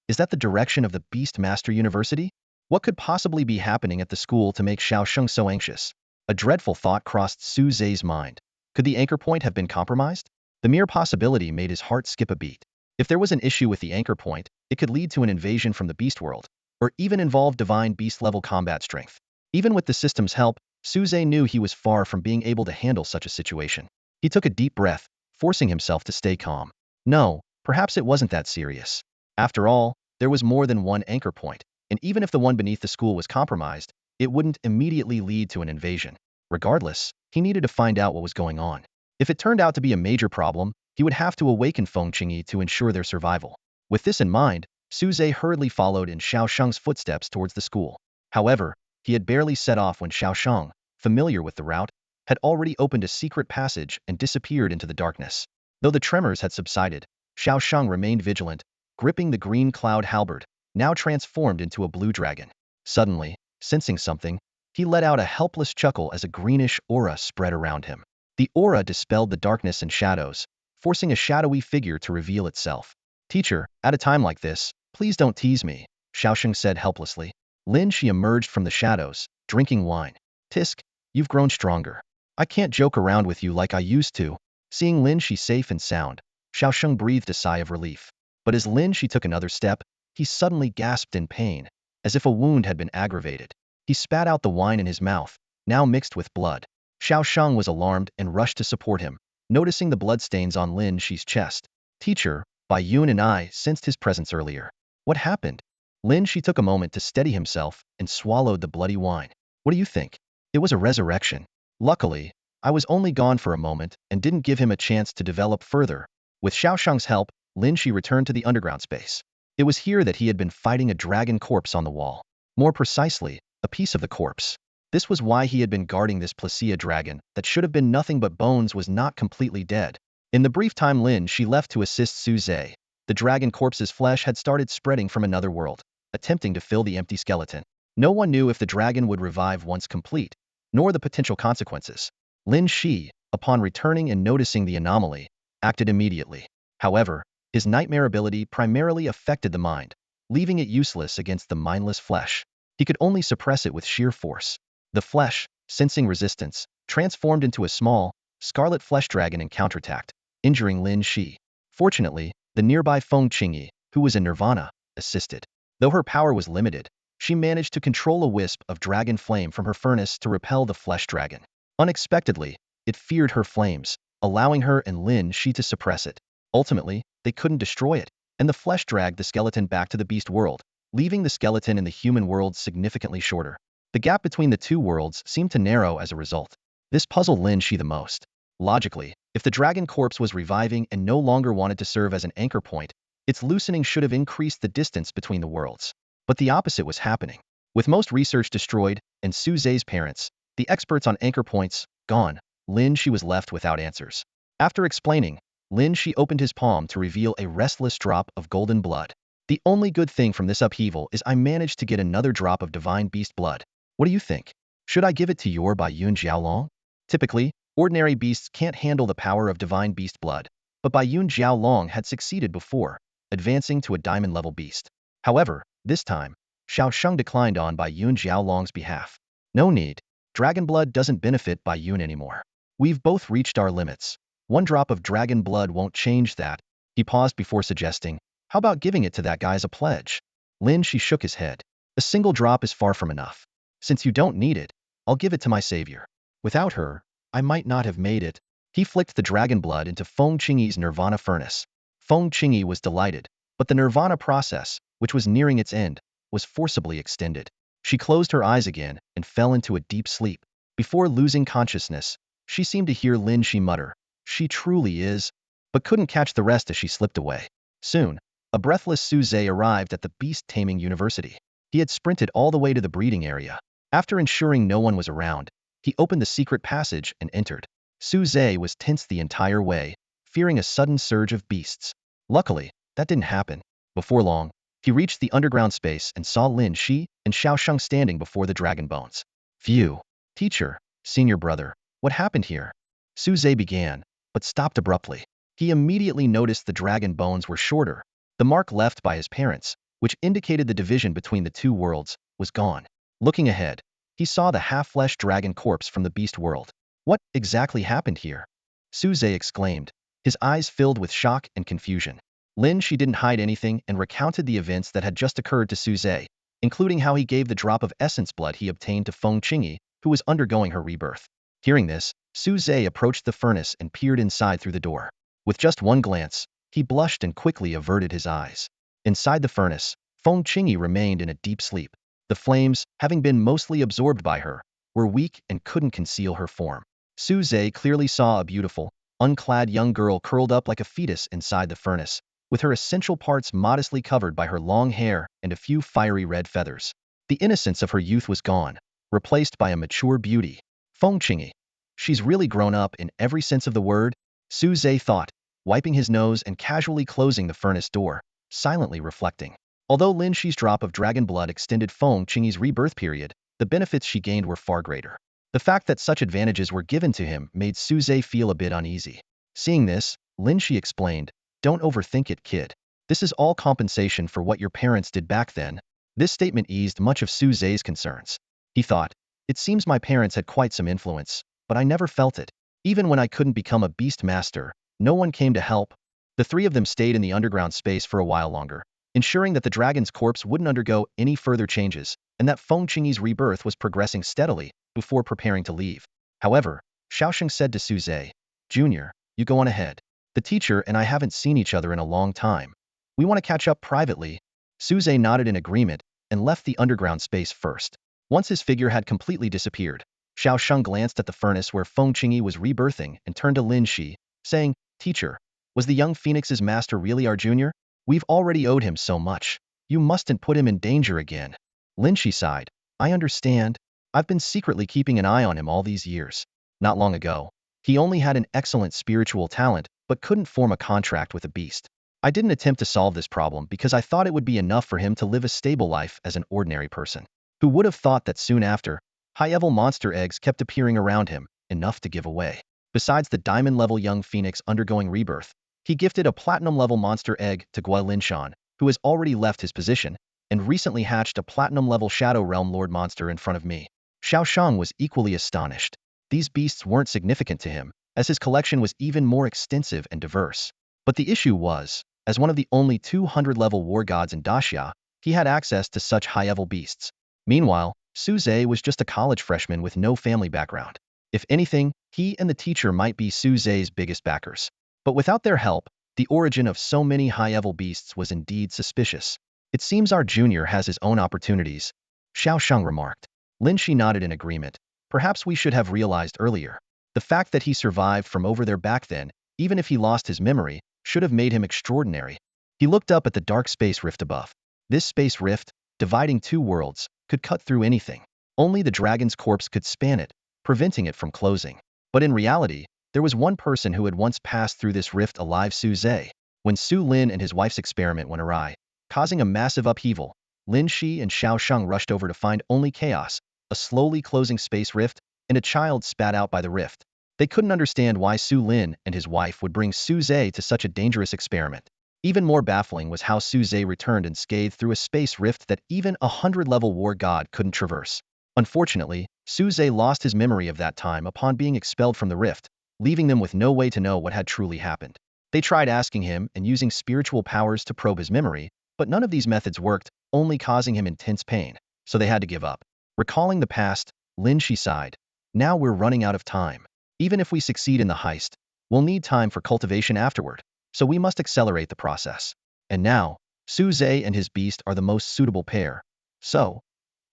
Is that the direction of the Beastmaster University? What could possibly be happening at the school to make Xiaosheng so anxious?" A dreadful thought crossed Su Zhe's mind. Could the anchor point have been compromised? The mere possibility made his heart skip a beat. If there was an issue with the anchor point, it could lead to an invasion from the beast world, or even involve divine beast-level combat strength. Even with the system's help, Su Zhe knew he was far from being able to handle such a situation. He took a deep breath, forcing himself to stay calm. No, perhaps it wasn't that serious. After all, there was more than one anchor point, and even if the one beneath the school was compromised, it wouldn't immediately lead to an invasion. Regardless, he needed to find out what was going on. If it turned out to be a major problem, he would have to awaken Feng Qingyi to ensure their survival. With this in mind, Su Zhe hurriedly followed in Xiaosheng's footsteps towards the school. However, he had barely set off when Xiaosheng, familiar with the route, had already opened a secret passage and disappeared into the darkness. Though the tremors had subsided, Xiaosheng remained vigilant, gripping the green cloud halberd, now transformed into a blue dragon. Suddenly, sensing something, he let out a helpless chuckle as a greenish aura spread around him. The aura dispelled the darkness and shadows, forcing a shadowy figure to reveal itself. "Teacher, at a time like this, please don't tease me," Xiaosheng said helplessly. Lin He emerged from the shadows, drinking wine. "Tisk, you've grown stronger. I can't joke around with you like I used to." Seeing Lin He safe and sound, Xiaosheng breathed a sigh of relief. But as Lin He took another step, he suddenly gasped in pain, as if a wound had been aggravated. He spat out the wine in his mouth, now mixed with blood. Xiaosheng was alarmed and rushed to support him, noticing the bloodstains on Lin He's chest. "Teacher, Yun and I sensed his presence earlier. What happened?" Lin He took a moment to steady himself and swallowed the bloody wine. "What do you think?" "It was a resurrection. Luckily, I was only gone for a moment and didn't give him a chance to develop further." With Xiaosheng's help, Lin He returned to the underground space. It was here that he had been fighting a dragon corpse on the wall. More precisely, a piece of the corpse. This was why he had been guarding this Placia dragon that should have been nothing but bones was not completely dead. In the brief time Lin He left to assist Su Zhe, the dragon corpse's flesh had started spreading from another world, attempting to fill the empty skeleton. No one knew if the dragon would revive once complete, nor the potential consequences. Lin He, upon returning and noticing the anomaly, acted immediately. However, his nightmare ability primarily affected the mind, leaving it useless against the mindless flesh. He could only suppress it with sheer force. The flesh, sensing resistance, transformed into a small, scarlet flesh dragon and counterattacked, injuring Lin He. Fortunately, the nearby Feng Qingyi, who was in nirvana, assisted. Though her power was limited, she managed to control a wisp of dragon flame from her furnace to repel the flesh dragon. Unexpectedly, it feared her flames, allowing her and Lin He to suppress it. Ultimately, they couldn't destroy it, and the flesh dragged the skeleton back to the beast world, leaving the skeleton in the human world significantly shorter. The gap between the two worlds seemed to narrow as a result. This puzzled Lin He the most. Logically, if the dragon corpse was reviving and no longer wanted to serve as an anchor point, its loosening should have increased the distance between the worlds. But the opposite was happening. With most research destroyed, and Su Zhe's parents, the experts on anchor points, gone, Lin He was left without answers. After explaining, Lin He opened his palm to reveal a restless drop of golden blood. The only good thing from this upheaval is I managed to get another drop of divine beast blood. What do you think? Should I give it to your Bai Yun Jiaolong? Typically, ordinary beasts can't handle the power of divine beast blood, but Bai Yun Jiaolong had succeeded before, advancing to a diamond-level beast. However, this time, Xiao Sheng declined on Bai Yun Jiaolong's behalf. No need. Dragon blood doesn't benefit Bai Yun anymore. We've both reached our limits. One drop of dragon blood won't change that. He paused before suggesting, how about giving it to that guy as a pledge? Lin He shook his head. A single drop is far from enough. Since you don't need it, I'll give it to my savior. Without her, I might not have made it. He flicked the dragon blood into Feng Qingyi's nirvana furnace. Feng Qingyi was delighted, but the nirvana process, which was nearing its end, was forcibly extended. She closed her eyes again and fell into a deep sleep. Before losing consciousness, she seemed to hear Lin He mutter, "She truly is," but couldn't catch the rest as she slipped away. Soon, a breathless Su Zhe arrived at the beast taming university. He had sprinted all the way to the breeding area. After ensuring no one was around, he opened the secret passage and entered. Su Zhe was tense the entire way, fearing a sudden surge of beasts. Luckily, that didn't happen. Before long, he reached the underground space and saw Lin He and Xiao Sheng standing before the dragon bones. Phew. Teacher, senior brother, what happened here? Su Zhe began, but stopped abruptly. He immediately noticed the dragon bones were shorter. The mark left by his parents, which indicated the division between the two worlds, was gone. Looking ahead, he saw the half-flesh dragon corpse from the beast world. What exactly happened here? Su Zhe exclaimed, his eyes filled with shock and confusion. Lin He didn't hide anything and recounted the events that had just occurred to Su Zhe, including how he gave the drop of essence blood he obtained to Feng Qingyi, who was undergoing her rebirth. Hearing this, Su Zhe approached the furnace and peered inside through the door. With just one glance, he blushed and quickly averted his eyes. Inside the furnace, Feng Qingyi remained in a deep sleep. The flames, having been mostly absorbed by her, were weak and couldn't conceal her form. Su Zhe clearly saw a beautiful, unclad young girl curled up like a fetus inside the furnace, with her essential parts modestly covered by her long hair and a few fiery red feathers. The innocence of her youth was gone, replaced by a mature beauty. Feng Qingyi. She's really grown up in every sense of the word, Su Zhe thought, wiping his nose and casually closing the furnace door, silently reflecting. Although Lin He's drop of dragon blood extended Feng Qingyi's rebirth period, the benefits she gained were far greater. The fact that such advantages were given to him made Su Zhe feel a bit uneasy. Seeing this, Lin He explained, "Don't overthink it, kid. This is all compensation for what your parents did back then." This statement eased much of Su Zhe's concerns. He thought, it seems my parents had quite some influence, but I never felt it. Even when I couldn't become a beast master, no one came to help. The three of them stayed in the underground space for a while longer, ensuring that the dragon's corpse wouldn't undergo any further changes, and that Feng Qingyi's rebirth was progressing steadily before preparing to leave. However, Xiao Sheng said to Su Zhe, "Junior, you go on ahead. The teacher and I haven't seen each other in a long time. We want to catch up privately." Su Zhe nodded in agreement and left the underground space first. Once his figure had completely disappeared, Xiao Sheng glanced at the furnace where Feng Qingyi was rebirthing and turned to Lin He, saying, "Teacher, was the young phoenix's master really our junior? We've already owed him so much. You mustn't put him in danger again." Lin He sighed, "I understand. I've been secretly keeping an eye on him all these years. Not long ago, he only had an excellent spiritual talent, but couldn't form a contract with a beast. I didn't attempt to solve this problem because I thought it would be enough for him to live a stable life as an ordinary person. Who would have thought that soon after, high-level monster eggs kept appearing around him, enough to give away. Besides the diamond-level young phoenix undergoing rebirth, he gifted a platinum-level monster egg to Gua Linshan, who has already left his position, and recently hatched a platinum-level Shadow Realm Lord monster in front of me." Xiao Shang was equally astonished. These beasts weren't significant to him, as his collection was even more extensive and diverse. But the issue was, as one of the only 200-level war gods in Daxia, he had access to such high-level beasts. Meanwhile, Su Zhe was just a college freshman with no family background. If anything, he and the teacher might be Su Zhe's biggest backers. But without their help, the origin of so many high-level beasts was indeed suspicious. It seems our junior has his own opportunities, Xiao Sheng remarked. Lin He nodded in agreement. Perhaps we should have realized earlier. The fact that he survived from over there back then, even if he lost his memory, should have made him extraordinary. He looked up at the dark space rift above. This space rift, dividing two worlds, could cut through anything. Only the dragon's corpse could span it, preventing it from closing. But in reality, there was one person who had once passed through this rift alive: Su Zhe. When Su Lin and his wife's experiment went awry, causing a massive upheaval, Lin He and Xiao Sheng rushed over to find only chaos, a slowly closing space rift, and a child spat out by the rift. They couldn't understand why Su Lin and his wife would bring Su Zhe to such a dangerous experiment. Even more baffling was how Su Zhe returned unscathed through a space rift that even a 100-level war god couldn't traverse. Unfortunately, Su Zhe lost his memory of that time upon being expelled from the rift, leaving them with no way to know what had truly happened. They tried asking him and using spiritual powers to probe his memory, but none of these methods worked, only causing him intense pain, so they had to give up. Recalling the past, Lin He sighed. Now we're running out of time. Even if we succeed in the heist, we'll need time for cultivation afterward, so we must accelerate the process. And now, Su Zhe and his beast are the most suitable pair. So,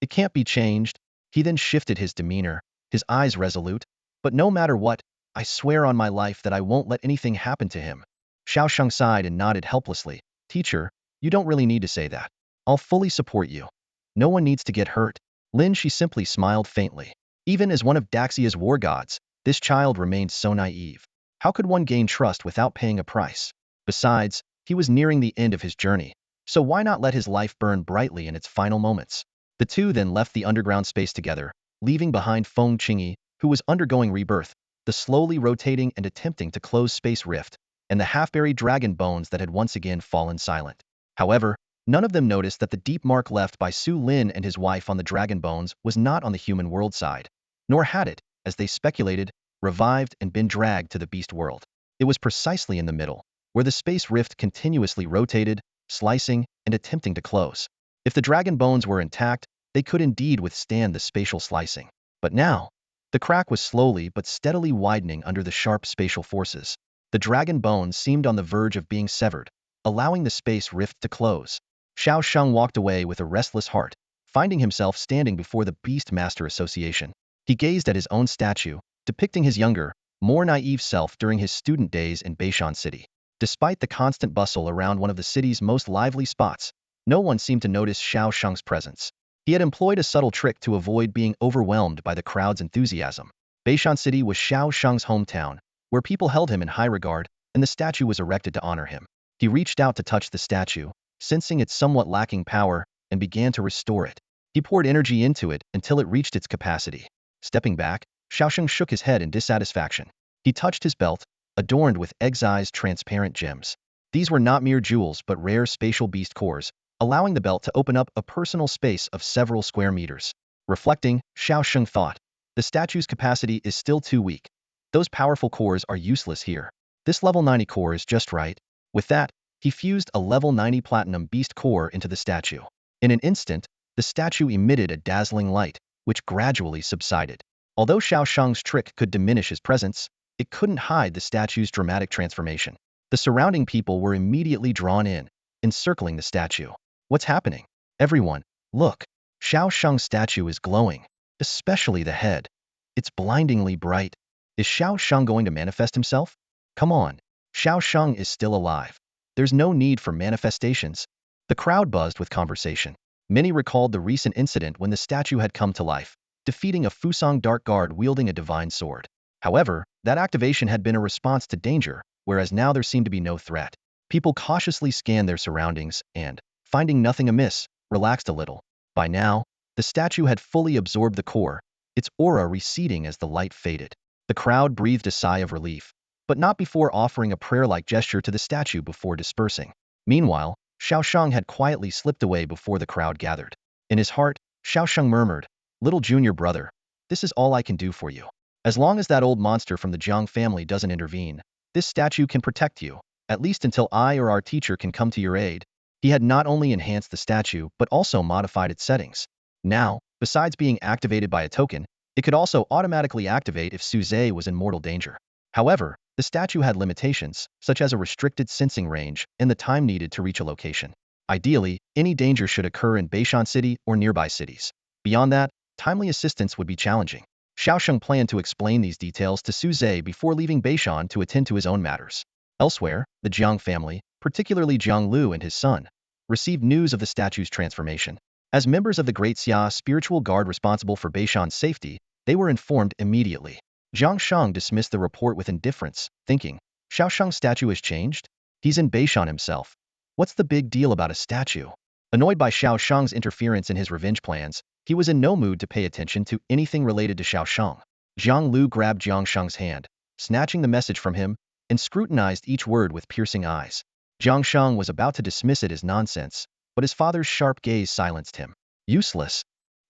it can't be changed. He then shifted his demeanor, his eyes resolute. But no matter what, I swear on my life that I won't let anything happen to him. Xiao Sheng sighed and nodded helplessly. Teacher, you don't really need to say that. I'll fully support you. No one needs to get hurt. Lin He simply smiled faintly. Even as one of Daxia's war gods, this child remained so naive. How could one gain trust without paying a price? Besides, he was nearing the end of his journey, so why not let his life burn brightly in its final moments? The two then left the underground space together, leaving behind Feng Qingyi, who was undergoing rebirth, the slowly rotating and attempting to close space rift, and the half-buried dragon bones that had once again fallen silent. However, none of them noticed that the deep mark left by Su Lin and his wife on the dragon bones was not on the human world side, nor had it, as they speculated, revived and been dragged to the beast world. It was precisely in the middle, where the space rift continuously rotated, slicing, and attempting to close. If the dragon bones were intact, they could indeed withstand the spatial slicing. But now, the crack was slowly but steadily widening under the sharp spatial forces. The dragon bones seemed on the verge of being severed, allowing the space rift to close. Xiao Sheng walked away with a restless heart, finding himself standing before the Beast Master Association. He gazed at his own statue, depicting his younger, more naive self during his student days in Beishan City. Despite the constant bustle around one of the city's most lively spots, no one seemed to notice Xiao Sheng's presence. He had employed a subtle trick to avoid being overwhelmed by the crowd's enthusiasm. Beishan City was Xiao Sheng's hometown, where people held him in high regard, and the statue was erected to honor him. He reached out to touch the statue, sensing its somewhat lacking power, and began to restore it. He poured energy into it until it reached its capacity. Stepping back, Xiao Sheng shook his head in dissatisfaction. He touched his belt, adorned with egg-sized transparent gems. These were not mere jewels but rare spatial beast cores, allowing the belt to open up a personal space of several square meters. Reflecting, Xiao Sheng thought, the statue's capacity is still too weak. Those powerful cores are useless here. This level 90 core is just right. With that, he fused a level 90 platinum beast core into the statue. In an instant, the statue emitted a dazzling light, which gradually subsided. Although Xiao Sheng's trick could diminish his presence, it couldn't hide the statue's dramatic transformation. The surrounding people were immediately drawn in, encircling the statue. What's happening? Everyone, look. Xiao Sheng's statue is glowing, especially the head. It's blindingly bright. Is Xiao Sheng going to manifest himself? Come on. Xiao Sheng is still alive. There's no need for manifestations. The crowd buzzed with conversation. Many recalled the recent incident when the statue had come to life, defeating a Fusang dark guard wielding a divine sword. However, that activation had been a response to danger, whereas now there seemed to be no threat. People cautiously scanned their surroundings and, finding nothing amiss, relaxed a little. By now, the statue had fully absorbed the core, its aura receding as the light faded. The crowd breathed a sigh of relief, but not before offering a prayer-like gesture to the statue before dispersing. Meanwhile, Xiao Sheng had quietly slipped away before the crowd gathered. In his heart, Xiao Sheng murmured, "Little junior brother, this is all I can do for you. As long as that old monster from the Jiang family doesn't intervene, this statue can protect you, at least until I or our teacher can come to your aid." He had not only enhanced the statue but also modified its settings. Now, besides being activated by a token, it could also automatically activate if Su Zhe was in mortal danger. However, the statue had limitations, such as a restricted sensing range and the time needed to reach a location. Ideally, any danger should occur in Beishan City or nearby cities. Beyond that, timely assistance would be challenging. Xiaosheng planned to explain these details to Su Zhe before leaving Beishan to attend to his own matters. Elsewhere, the Jiang family, particularly Jiang Lu and his son, received news of the statue's transformation. As members of the Great Xia spiritual guard responsible for Beishan's safety, they were informed immediately. Zhang Sheng dismissed the report with indifference, thinking, Xiaosheng's statue has changed? He's in Beishan himself. What's the big deal about a statue? Annoyed by Xiaosheng's interference in his revenge plans, he was in no mood to pay attention to anything related to Xiaosheng. Jiang Lu grabbed Jiang Sheng's hand, snatching the message from him, and scrutinized each word with piercing eyes. Jiang Sheng was about to dismiss it as nonsense, but his father's sharp gaze silenced him. Useless.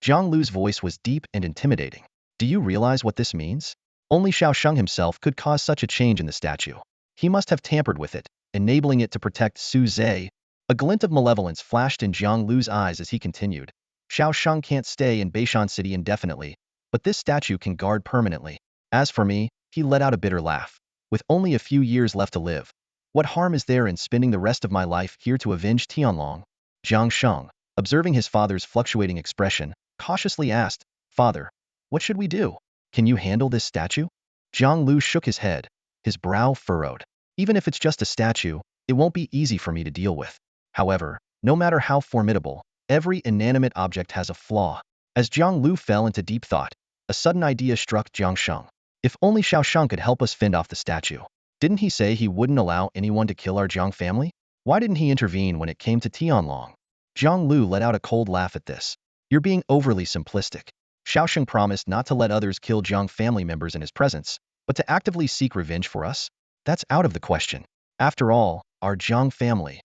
Jiang Lu's voice was deep and intimidating. Do you realize what this means? Only Xiaosheng himself could cause such a change in the statue. He must have tampered with it, enabling it to protect Su Zhe. A glint of malevolence flashed in Jiang Lu's eyes as he continued. Xiaosheng can't stay in Beishan City indefinitely, but this statue can guard permanently. As for me, he let out a bitter laugh. With only a few years left to live, what harm is there in spending the rest of my life here to avenge Tianlong? Jiang Sheng, observing his father's fluctuating expression, cautiously asked, Father, what should we do? Can you handle this statue? Jiang Lu shook his head, his brow furrowed. Even if it's just a statue, it won't be easy for me to deal with. However, no matter how formidable, every inanimate object has a flaw. As Jiang Lu fell into deep thought, a sudden idea struck Jiang Sheng. If only Xiaosheng could help us fend off the statue. Didn't he say he wouldn't allow anyone to kill our Jiang family? Why didn't he intervene when it came to Tianlong? Jiang Lu let out a cold laugh at this. You're being overly simplistic. Xiaosheng promised not to let others kill Jiang family members in his presence, but to actively seek revenge for us? That's out of the question. After all, our Jiang family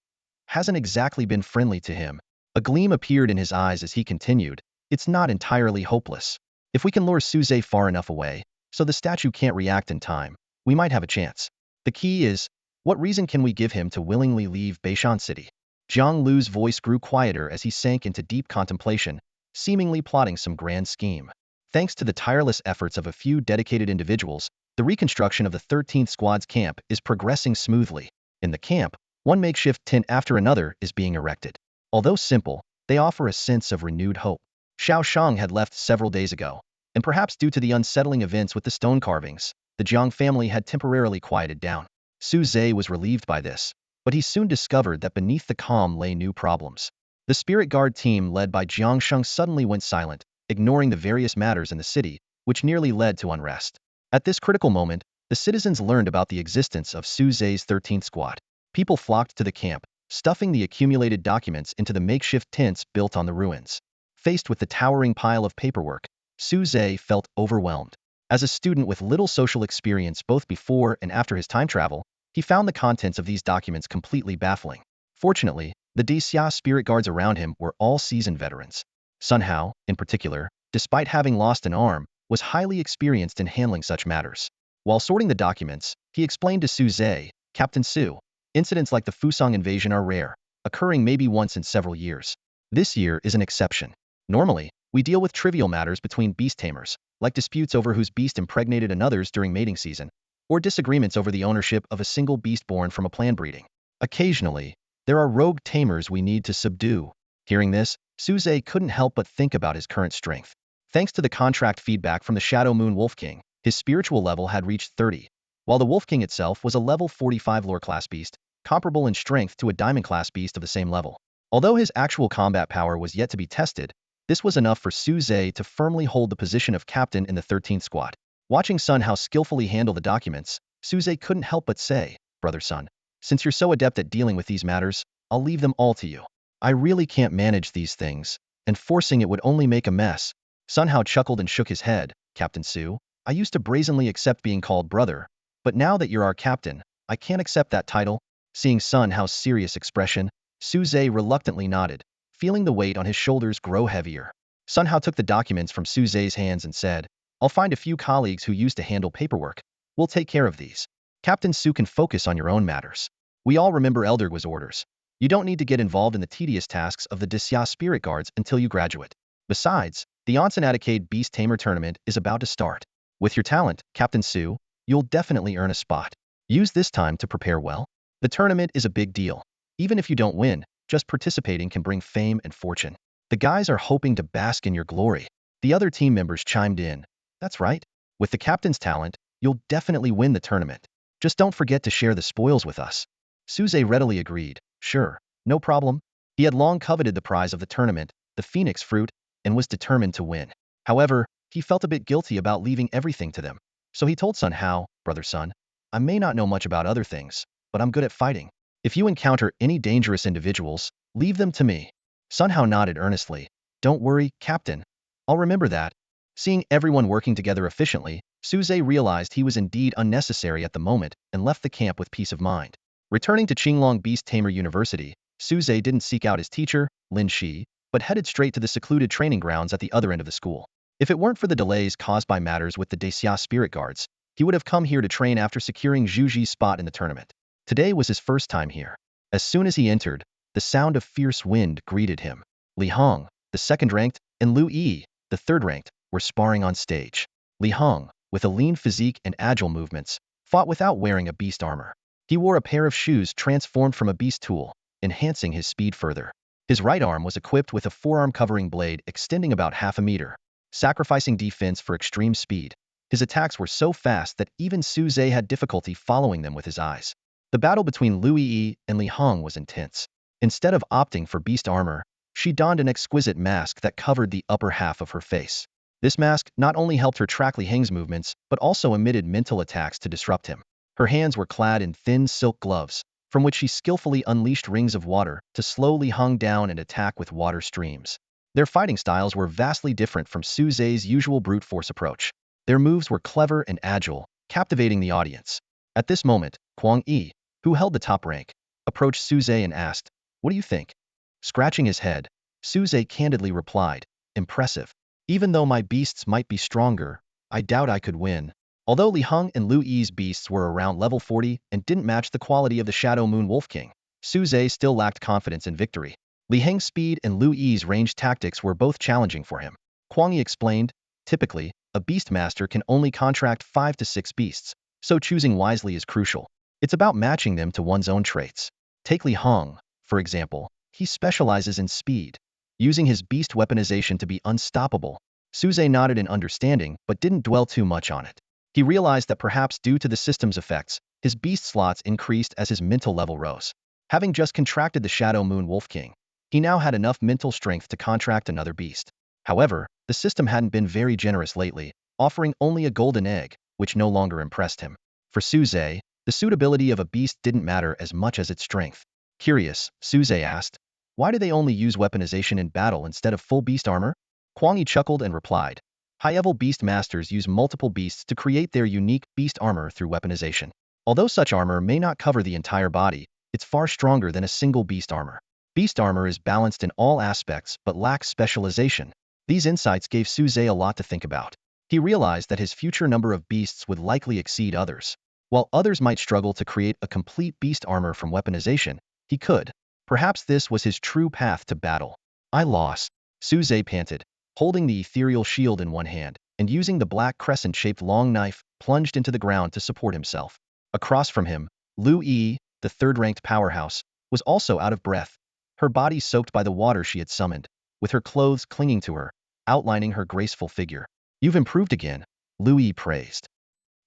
hasn't exactly been friendly to him. A gleam appeared in his eyes as he continued, it's not entirely hopeless. If we can lure Su Zhe far enough away, so the statue can't react in time, we might have a chance. The key is, what reason can we give him to willingly leave Beishan City? Jiang Lu's voice grew quieter as he sank into deep contemplation, seemingly plotting some grand scheme. Thanks to the tireless efforts of a few dedicated individuals, the reconstruction of the 13th Squad's camp is progressing smoothly. In the camp, one makeshift tent after another is being erected. Although simple, they offer a sense of renewed hope. Xiaosheng had left several days ago, and perhaps due to the unsettling events with the stone carvings, the Jiang family had temporarily quieted down. Su Zhe was relieved by this, but he soon discovered that beneath the calm lay new problems. The spirit guard team led by Jiang Sheng suddenly went silent, ignoring the various matters in the city, which nearly led to unrest. At this critical moment, the citizens learned about the existence of Su Zhe's 13th Squad. People flocked to the camp, stuffing the accumulated documents into the makeshift tents built on the ruins. Faced with the towering pile of paperwork, Su Zhe felt overwhelmed. As a student with little social experience both before and after his time travel, he found the contents of these documents completely baffling. Fortunately, the Xia spirit guards around him were all seasoned veterans. Sun Hao, in particular, despite having lost an arm, was highly experienced in handling such matters. While sorting the documents, he explained to Su Zhe, Captain Su, incidents like the Fusang invasion are rare, occurring maybe once in several years. This year is an exception. Normally, we deal with trivial matters between beast tamers, like disputes over whose beast impregnated another's during mating season, or disagreements over the ownership of a single beast born from a planned breeding. Occasionally, there are rogue tamers we need to subdue. Hearing this, Su Zhe couldn't help but think about his current strength. Thanks to the contract feedback from the Shadow Moon Wolf King, his spiritual level had reached 30, while the Wolf King itself was a level 45 lore class beast, comparable in strength to a diamond class beast of the same level. Although his actual combat power was yet to be tested, this was enough for Su Zhe to firmly hold the position of captain in the 13th Squad. Watching Sun Hao skillfully handle the documents, Su Zhe couldn't help but say, Brother Sun, since you're so adept at dealing with these matters, I'll leave them all to you. I really can't manage these things, and forcing it would only make a mess. Sun Hao chuckled and shook his head. Captain Su, I used to brazenly accept being called brother, but now that you're our captain, I can't accept that title. Seeing Sun Hao's serious expression, Su Zhe reluctantly nodded, feeling the weight on his shoulders grow heavier. Sun Hao took the documents from Su Zhe's hands and said, I'll find a few colleagues who used to handle paperwork. We'll take care of these. Captain Su can focus on your own matters. We all remember Eldergua's orders. You don't need to get involved in the tedious tasks of the Xia Spirit Guards until you graduate. Besides, the Onsen Beast Tamer tournament is about to start. With your talent, Captain Su, you'll definitely earn a spot. Use this time to prepare well. The tournament is a big deal. Even if you don't win, Just participating can bring fame and fortune. The guys are hoping to bask in your glory. The other team members chimed in. That's right. With the captain's talent, you'll definitely win the tournament. Just don't forget to share the spoils with us. Suze readily agreed. Sure, no problem. He had long coveted the prize of the tournament, the phoenix fruit, and was determined to win. However, he felt a bit guilty about leaving everything to them. So he told Sun Hao, brother Sun, I may not know much about other things, but I'm good at fighting. If you encounter any dangerous individuals, leave them to me. Sun Hao nodded earnestly. Don't worry, Captain. I'll remember that. Seeing everyone working together efficiently, Suze realized he was indeed unnecessary at the moment and left the camp with peace of mind. Returning to Qinglong Beast Tamer University, Suze didn't seek out his teacher, Lin He, but headed straight to the secluded training grounds at the other end of the school. If it weren't for the delays caused by matters with the Daxia spirit guards, he would have come here to train after securing Zhu Ji's spot in the tournament. Today was his first time here. As soon as he entered, the sound of fierce wind greeted him. Li Hong, the second-ranked, and Lu Yi, the third-ranked, were sparring on stage. Li Hong, with a lean physique and agile movements, fought without wearing a beast armor. He wore a pair of shoes transformed from a beast tool, enhancing his speed further. His right arm was equipped with a forearm covering blade extending about half a meter, sacrificing defense for extreme speed. His attacks were so fast that even Suze had difficulty following them with his eyes. The battle between Lu Yi and Li Hong was intense. Instead of opting for beast armor, she donned an exquisite mask that covered the upper half of her face. This mask not only helped her track Li Hong's movements, but also emitted mental attacks to disrupt him. Her hands were clad in thin silk gloves, from which she skillfully unleashed rings of water to slow Li Hong down and attack with water streams. Their fighting styles were vastly different from Suze's usual brute force approach. Their moves were clever and agile, captivating the audience. At this moment, Kuang Yi, who held the top rank, approached Suze and asked, What do you think? Scratching his head, Suze candidly replied, Impressive. Even though my beasts might be stronger, I doubt I could win. Although Li Hong and Lu Yi's beasts were around level 40 and didn't match the quality of the Shadow Moon Wolf King, Suze still lacked confidence in victory. Li Hong's speed and Lu Yi's ranged tactics were both challenging for him. Kuang Yi explained, Typically, a beast master can only contract 5 to 6 beasts, so choosing wisely is crucial. It's about matching them to one's own traits. Take Li Hong, for example. He specializes in speed, using his beast weaponization to be unstoppable. Suze nodded in understanding but didn't dwell too much on it. He realized that perhaps due to the system's effects, his beast slots increased as his mental level rose. Having just contracted the Shadow Moon Wolf King, he now had enough mental strength to contract another beast. However, the system hadn't been very generous lately, offering only a golden egg, which no longer impressed him. For Suze, the suitability of a beast didn't matter as much as its strength. Curious, Suze asked, Why do they only use weaponization in battle instead of full beast armor? Kuang Yi chuckled and replied, High-level beast masters use multiple beasts to create their unique beast armor through weaponization. Although such armor may not cover the entire body, it's far stronger than a single beast armor. Beast armor is balanced in all aspects but lacks specialization. These insights gave Suze a lot to think about. He realized that his future number of beasts would likely exceed others. While others might struggle to create a complete beast armor from weaponization, he could. Perhaps this was his true path to battle. I lost, Suze panted, holding the ethereal shield in one hand, and using the black crescent-shaped long knife, plunged into the ground to support himself. Across from him, Lu Yi, the third-ranked powerhouse, was also out of breath, her body soaked by the water she had summoned, with her clothes clinging to her, outlining her graceful figure. You've improved again, Lu Yi praised.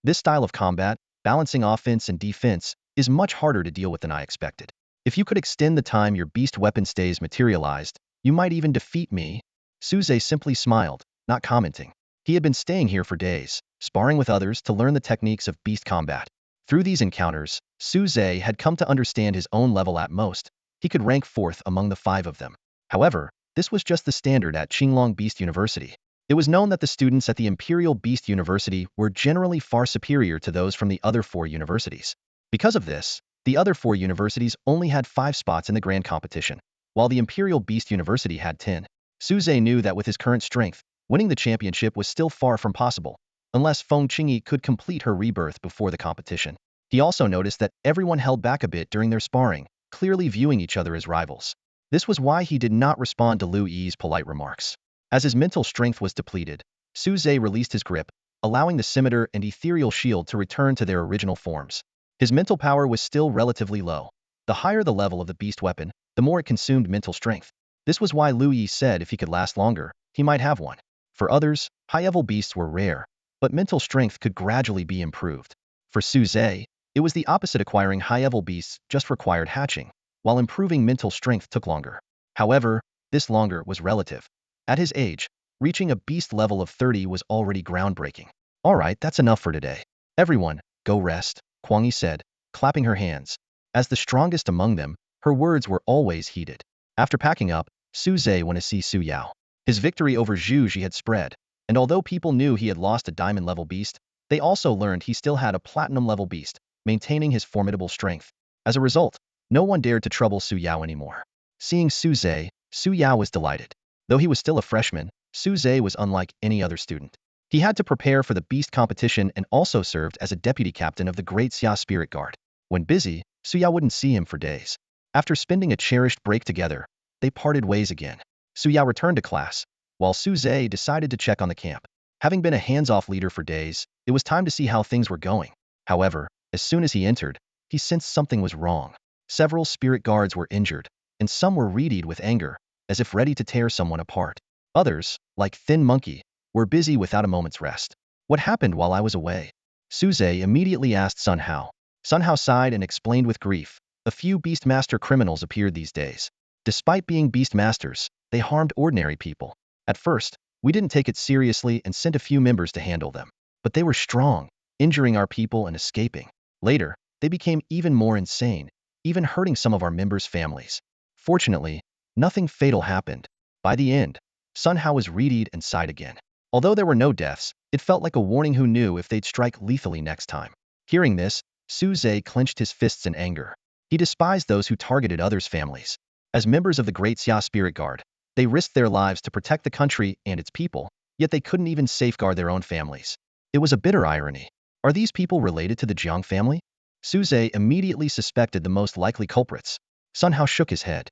This style of combat, balancing offense and defense, is much harder to deal with than I expected. If you could extend the time your beast weapon stays materialized, you might even defeat me. Suze simply smiled, not commenting. He had been staying here for days, sparring with others to learn the techniques of beast combat. Through these encounters, Suze had come to understand his own level at most. He could rank 4th among the 5 of them. However, this was just the standard at Qinglong Beast University. It was known that the students at the Imperial Beast University were generally far superior to those from the other 4 universities. Because of this, the other 4 universities only had 5 spots in the grand competition, while the Imperial Beast University had 10. Suze knew that with his current strength, winning the championship was still far from possible, unless Feng Qingyi could complete her rebirth before the competition. He also noticed that everyone held back a bit during their sparring, clearly viewing each other as rivals. This was why he did not respond to Lu Yi's polite remarks. As his mental strength was depleted, Suze released his grip, allowing the scimitar and ethereal shield to return to their original forms. His mental power was still relatively low. The higher the level of the beast weapon, the more it consumed mental strength. This was why Liu Yi said if he could last longer, he might have one. For others, high-level beasts were rare, but mental strength could gradually be improved. For Su Zhe, it was the opposite. Acquiring high-level beasts just required hatching, while improving mental strength took longer. However, this longer was relative. At his age, reaching a beast level of 30 was already groundbreaking. Alright, that's enough for today. Everyone, go rest, Kuang Yi said, clapping her hands. As the strongest among them, her words were always heeded. After packing up, Su Zhe went to see Su Yao. His victory over Zhu Ji had spread, and although people knew he had lost a diamond-level beast, they also learned he still had a platinum-level beast, maintaining his formidable strength. As a result, no one dared to trouble Su Yao anymore. Seeing Su Zhe, Su Yao was delighted. Though he was still a freshman, Su Zhe was unlike any other student. He had to prepare for the beast competition and also served as a deputy captain of the Great Xia Spirit Guard. When busy, Su Yao wouldn't see him for days. After spending a cherished break together, they parted ways again. Su Yao returned to class, while Su Zhe decided to check on the camp. Having been a hands-off leader for days, it was time to see how things were going. However, as soon as he entered, he sensed something was wrong. Several spirit guards were injured, and some were readied with anger, as if ready to tear someone apart. Others, like Thin Monkey, were busy without a moment's rest. What happened while I was away? Su Zhe immediately asked Sun Hao. Sun Hao sighed and explained with grief. A few Beastmaster criminals appeared these days. Despite being Beastmasters, they harmed ordinary people. At first, we didn't take it seriously and sent a few members to handle them. But they were strong, injuring our people and escaping. Later, they became even more insane, even hurting some of our members' families. Fortunately, nothing fatal happened. By the end, Sun Hao was readied and sighed again. Although there were no deaths, it felt like a warning. Who knew if they'd strike lethally next time. Hearing this, Su Zhe clenched his fists in anger. He despised those who targeted others' families. As members of the Great Xia Spirit Guard, they risked their lives to protect the country and its people, yet they couldn't even safeguard their own families. It was a bitter irony. Are these people related to the Jiang family? Su Zhe immediately suspected the most likely culprits. Sun Hao shook his head.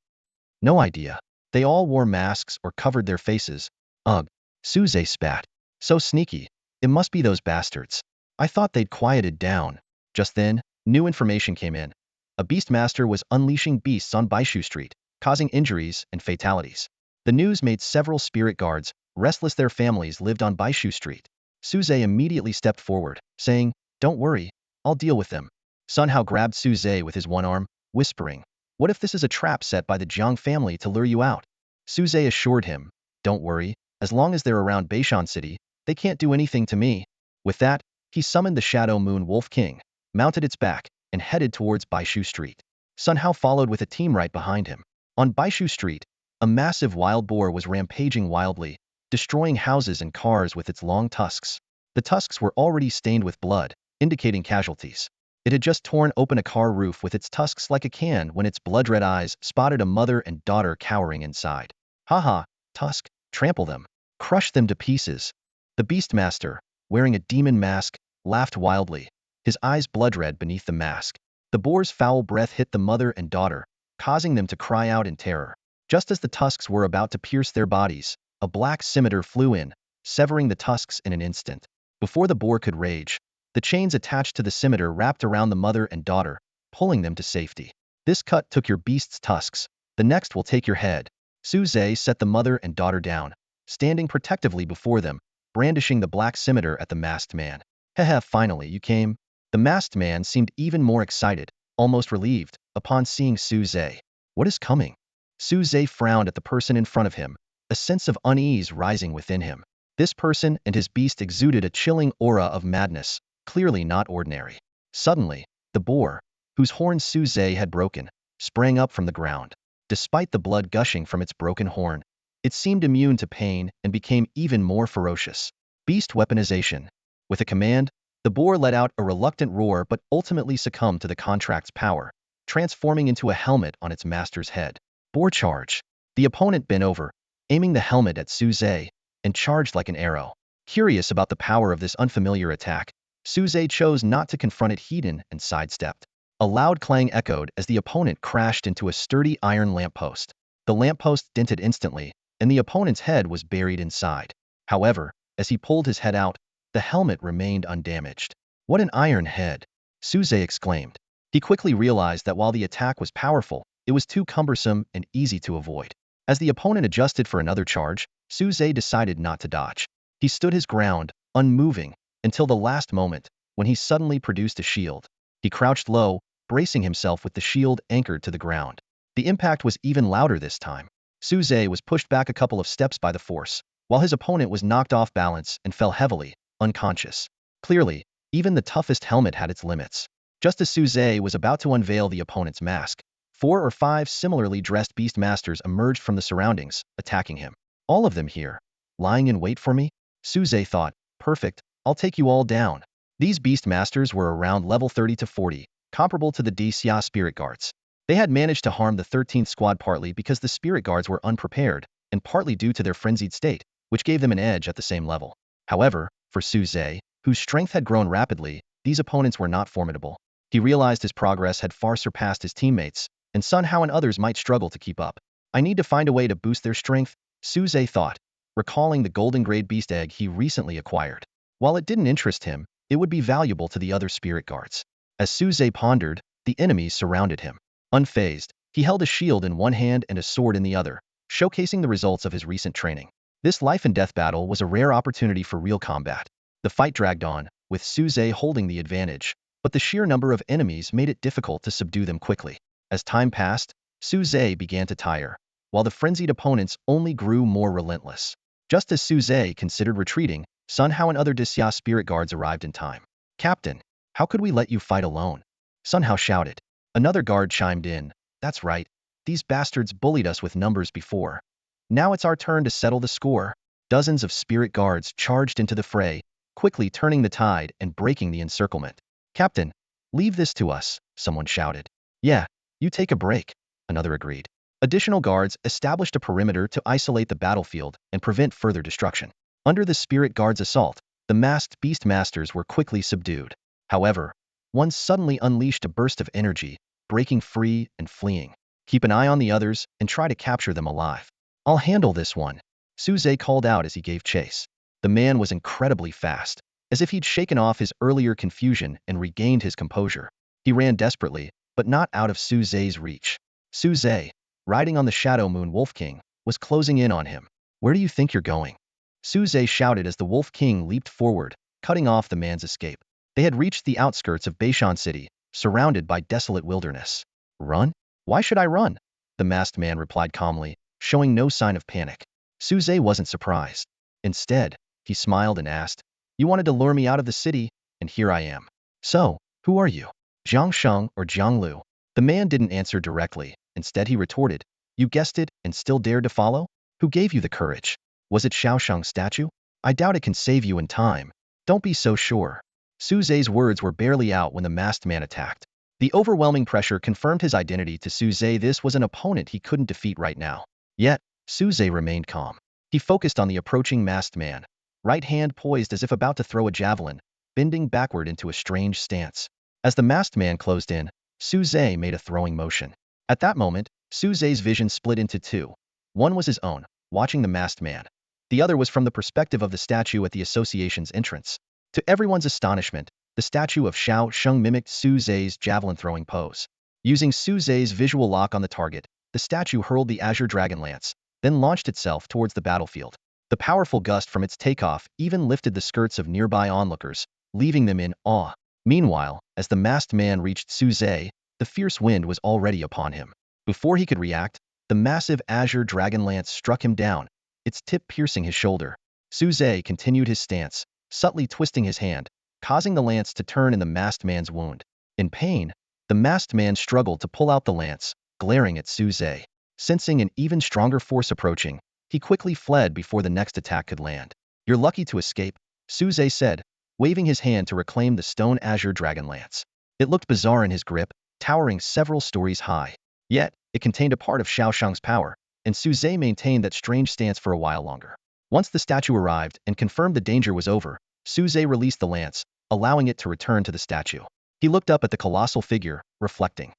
No idea. They all wore masks or covered their faces. Ugh. Su Zhe spat. So sneaky. It must be those bastards. I thought they'd quieted down. Just then, new information came in. A Beastmaster was unleashing beasts on Baishu Street, causing injuries and fatalities. The news made several spirit guards restless. Their families lived on Baishu Street. Su Zhe immediately stepped forward, saying, "Don't worry, I'll deal with them." Sun Hao grabbed Su Zhe with his one arm, whispering, "What if this is a trap set by the Jiang family to lure you out?" Su Zhe assured him, "Don't worry, as long as they're around Beishan City, they can't do anything to me." With that, he summoned the Shadow Moon Wolf King, mounted its back, and headed towards Baishu Street. Sun Hao followed with a team right behind him. On Baishu Street, a massive wild boar was rampaging wildly, destroying houses and cars with its long tusks. The tusks were already stained with blood, indicating casualties. It had just torn open a car roof with its tusks like a can when its blood-red eyes spotted a mother and daughter cowering inside. Haha, tusk, trample them, crush them to pieces. The Beastmaster, wearing a demon mask, laughed wildly, his eyes blood-red beneath the mask. The boar's foul breath hit the mother and daughter, causing them to cry out in terror. Just as the tusks were about to pierce their bodies, a black scimitar flew in, severing the tusks in an instant. Before the boar could rage, the chains attached to the scimitar wrapped around the mother and daughter, pulling them to safety. This cut took your beast's tusks, the next will take your head. Su Zhe set the mother and daughter down, standing protectively before them, brandishing the black scimitar at the masked man. Hehe, finally you came. The masked man seemed even more excited, almost relieved, upon seeing Su Zhe. What is coming? Su Zhe frowned at the person in front of him, a sense of unease rising within him. This person and his beast exuded a chilling aura of madness, clearly not ordinary. Suddenly, the boar, whose horns Su Zhe had broken, sprang up from the ground. Despite the blood gushing from its broken horn, it seemed immune to pain and became even more ferocious. Beast weaponization. With a command, the boar let out a reluctant roar but ultimately succumbed to the contract's power, transforming into a helmet on its master's head. Boar charge. The opponent bent over, aiming the helmet at Su Zhe, and charged like an arrow. Curious about the power of this unfamiliar attack, Su Zhe chose not to confront it heeded and sidestepped. A loud clang echoed as the opponent crashed into a sturdy iron lamppost. The lamppost dented instantly, and the opponent's head was buried inside. However, as he pulled his head out, the helmet remained undamaged. What an iron head! Su Zhe exclaimed. He quickly realized that while the attack was powerful, It was too cumbersome and easy to avoid. As the opponent adjusted for another charge, Su Zhe decided not to dodge. He stood his ground, unmoving, until the last moment, when he suddenly produced a shield. He crouched low, bracing himself with the shield anchored to the ground. The impact was even louder this time. Su Zhe was pushed back a couple of steps by the force, while his opponent was knocked off balance and fell heavily, unconscious. Clearly, even the toughest helmet had its limits. Just as Su Zhe was about to unveil the opponent's mask, 4 or 5 similarly dressed beastmasters emerged from the surroundings, attacking him. All of them here, lying in wait for me? Su Zhe thought, perfect, I'll take you all down. These beastmasters were around level 30 to 40, comparable to the Xia spirit guards. They had managed to harm the 13th squad partly because the spirit guards were unprepared, and partly due to their frenzied state, which gave them an edge at the same level. However, for Su Zhe, whose strength had grown rapidly, these opponents were not formidable. He realized his progress had far surpassed his teammates, and Sun Hao and others might struggle to keep up. I need to find a way to boost their strength, Su Zhe thought, recalling the golden grade beast egg he recently acquired. While it didn't interest him, it would be valuable to the other spirit guards. As Su Zhe pondered, the enemies surrounded him. Unfazed, he held a shield in one hand and a sword in the other, showcasing the results of his recent training. This life and death battle was a rare opportunity for real combat. The fight dragged on, with Su Zhe holding the advantage, but the sheer number of enemies made it difficult to subdue them quickly. As time passed, Su Zhe began to tire, while the frenzied opponents only grew more relentless. Just as Su Zhe considered retreating, Sun Hao and other Xia spirit guards arrived in time. Captain, how could we let you fight alone? Sun Hao shouted. Another guard chimed in. That's right. These bastards bullied us with numbers before. Now it's our turn to settle the score. Dozens of spirit guards charged into the fray, quickly turning the tide and breaking the encirclement. Captain, leave this to us, someone shouted. Yeah, you take a break, another agreed. Additional guards established a perimeter to isolate the battlefield and prevent further destruction. Under the spirit guards' assault, the masked beastmasters were quickly subdued. However, one suddenly unleashed a burst of energy, breaking free and fleeing. Keep an eye on the others and try to capture them alive. I'll handle this one, Su Zhe called out as he gave chase. The man was incredibly fast, as if he'd shaken off his earlier confusion and regained his composure. He ran desperately, but not out of Su Zhe's reach. Su Zhe, riding on the Shadow Moon Wolf King, was closing in on him. Where do you think you're going? Su Zhe shouted as the Wolf King leaped forward, cutting off the man's escape. They had reached the outskirts of Beishan City, surrounded by desolate wilderness. Run? Why should I run? The masked man replied calmly, showing no sign of panic. Su Zhe wasn't surprised. Instead, he smiled and asked, You wanted to lure me out of the city, and here I am. So, who are you? Zhang Sheng or Zhang Lu? The man didn't answer directly. Instead he retorted, You guessed it and still dared to follow? Who gave you the courage? Was it Xiaoshang's statue? I doubt it can save you in time. Don't be so sure. Su Zhe's words were barely out when the masked man attacked. The overwhelming pressure confirmed his identity to Su Zhe. This was an opponent he couldn't defeat right now. Yet, Su Zhe remained calm. He focused on the approaching masked man, right hand poised as if about to throw a javelin, bending backward into a strange stance. As the masked man closed in, Su Zhe made a throwing motion. At that moment, Su Zhe's vision split into two. One was his own, watching the masked man. The other was from the perspective of the statue at the association's entrance. To everyone's astonishment, the statue of Xiao Sheng mimicked Su Zhe's javelin-throwing pose. Using Su Zhe's visual lock on the target, the statue hurled the azure dragon lance, then launched itself towards the battlefield. The powerful gust from its takeoff even lifted the skirts of nearby onlookers, leaving them in awe. Meanwhile, as the masked man reached Su Zhe, the fierce wind was already upon him. Before he could react, the massive azure dragon lance struck him down, its tip piercing his shoulder. Su Zhe continued his stance, subtly twisting his hand, causing the lance to turn in the masked man's wound. In pain, the masked man struggled to pull out the lance, glaring at Su Zhe. Sensing an even stronger force approaching, he quickly fled before the next attack could land. You're lucky to escape, Su Zhe said, waving his hand to reclaim the stone azure dragon lance. It looked bizarre in his grip, towering several stories high. Yet, it contained a part of Xiaoshang's power, and Su Zhe maintained that strange stance for a while longer. Once the statue arrived and confirmed the danger was over, Su Zhe released the lance, allowing it to return to the statue. He looked up at the colossal figure, reflecting.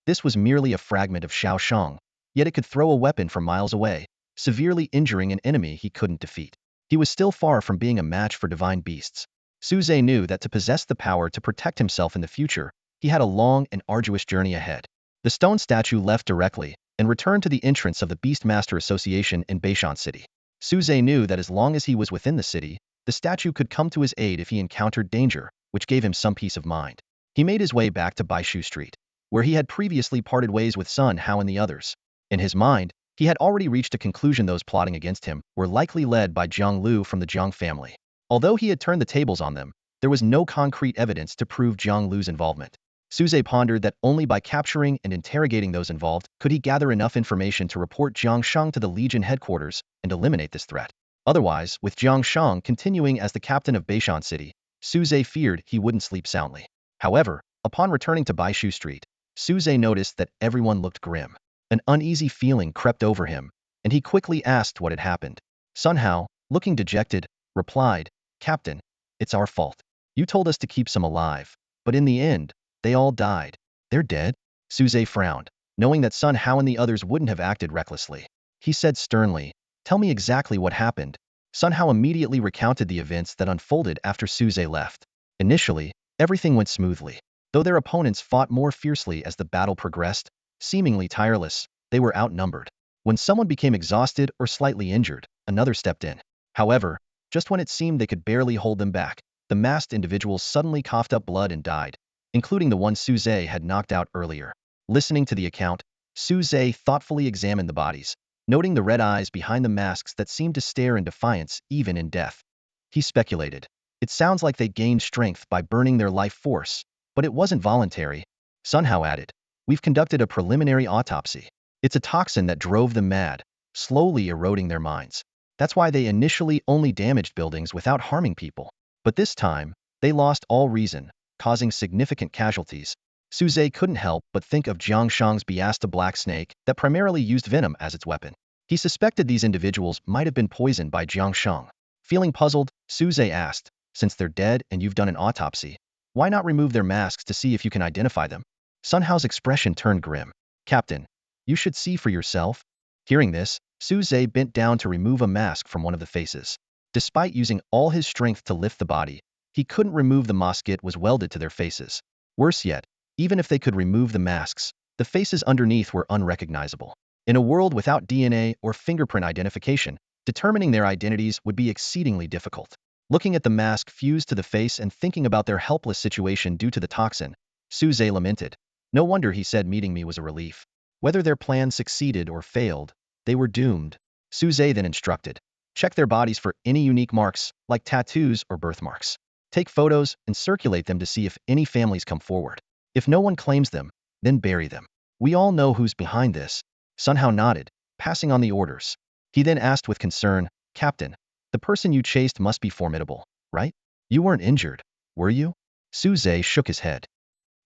This was merely a fragment of Xiaoshang, yet it could throw a weapon from miles away, severely injuring an enemy he couldn't defeat. He was still far from being a match for divine beasts. Su Zhe knew that to possess the power to protect himself in the future, he had a long and arduous journey ahead. The stone statue left directly and returned to the entrance of the Beastmaster Association in Beishan City. Suze knew that as long as he was within the city, the statue could come to his aid if he encountered danger, which gave him some peace of mind. He made his way back to Baishu Street, where he had previously parted ways with Sun Hao and the others. In his mind, he had already reached a conclusion those plotting against him were likely led by Jiang Lu from the Jiang family. Although he had turned the tables on them, there was no concrete evidence to prove Jiang Lu's involvement. Suze pondered that only by capturing and interrogating those involved could he gather enough information to report Jiang Shang to the Legion headquarters and eliminate this threat. Otherwise, with Jiang Shang continuing as the captain of Beishan City, Suze feared he wouldn't sleep soundly. However, upon returning to Baishu Street, Suze noticed that everyone looked grim. An uneasy feeling crept over him, and he quickly asked what had happened. Sun Hao, looking dejected, replied, "Captain, it's our fault. You told us to keep some alive, but in the end, they all died." "They're dead?" Suze frowned, knowing that Sun Hao and the others wouldn't have acted recklessly. He said sternly, "Tell me exactly what happened." Sun Hao immediately recounted the events that unfolded after Suze left. Initially, everything went smoothly. Though their opponents fought more fiercely as the battle progressed, seemingly tireless, they were outnumbered. When someone became exhausted or slightly injured, another stepped in. However, just when it seemed they could barely hold them back, the masked individuals suddenly coughed up blood and died, including the one Suze had knocked out earlier. Listening to the account, Suze thoughtfully examined the bodies, noting the red eyes behind the masks that seemed to stare in defiance even in death. He speculated, "It sounds like they gained strength by burning their life force, but it wasn't voluntary." Sun Hao added, "We've conducted a preliminary autopsy. It's a toxin that drove them mad, slowly eroding their minds. That's why they initially only damaged buildings without harming people. But this time, they lost all reason, causing significant casualties." Suze couldn't help but think of Jiang Shang's Biasta black snake that primarily used venom as its weapon. He suspected these individuals might have been poisoned by Jiang Shang. Feeling puzzled, Suze asked, "Since they're dead and you've done an autopsy, why not remove their masks to see if you can identify them?" Sun Hao's expression turned grim. "Captain, you should see for yourself." Hearing this, Suze bent down to remove a mask from one of the faces. Despite using all his strength to lift the body, he couldn't remove the mask. It was welded to their faces. Worse yet, even if they could remove the masks, the faces underneath were unrecognizable. In a world without DNA or fingerprint identification, determining their identities would be exceedingly difficult. Looking at the mask fused to the face and thinking about their helpless situation due to the toxin, Suze lamented. "No wonder," he said, "meeting me was a relief." Whether their plan succeeded or failed, they were doomed. Suze then instructed, "Check their bodies for any unique marks, like tattoos or birthmarks. Take photos and circulate them to see if any families come forward. If no one claims them, then bury them. We all know who's behind this." Sun Hao nodded, passing on the orders. He then asked with concern, "Captain, the person you chased must be formidable, right? You weren't injured, were you?" Suze shook his head.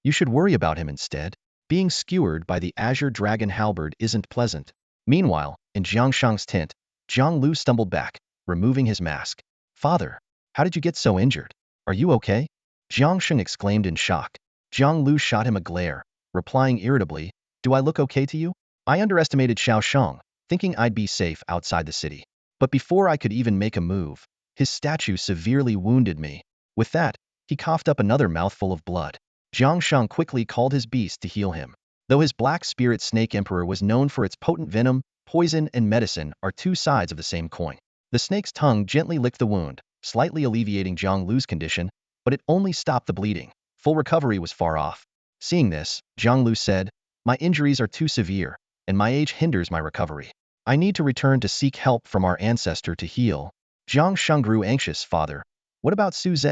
"You should worry about him instead. Being skewered by the Azure Dragon halberd isn't pleasant." Meanwhile, in Jiang Shang's tent, Jiang Lu stumbled back, removing his mask. "Father, how did you get so injured? Are you okay?" Jiang Shang exclaimed in shock. Jiang Lu shot him a glare, replying irritably, "Do I look okay to you? I underestimated Xiao Shang, thinking I'd be safe outside the city. But before I could even make a move, his statue severely wounded me." With that, he coughed up another mouthful of blood. Jiang Shang quickly called his beast to heal him. Though his black spirit snake emperor was known for its potent venom, poison and medicine are two sides of the same coin. The snake's tongue gently licked the wound, slightly alleviating Jiang Lu's condition, but it only stopped the bleeding. Full recovery was far off. Seeing this, Jiang Lu said, "My injuries are too severe, and my age hinders my recovery. I need to return to seek help from our ancestor to heal." Jiang Shang grew anxious. "Father, what about Suze?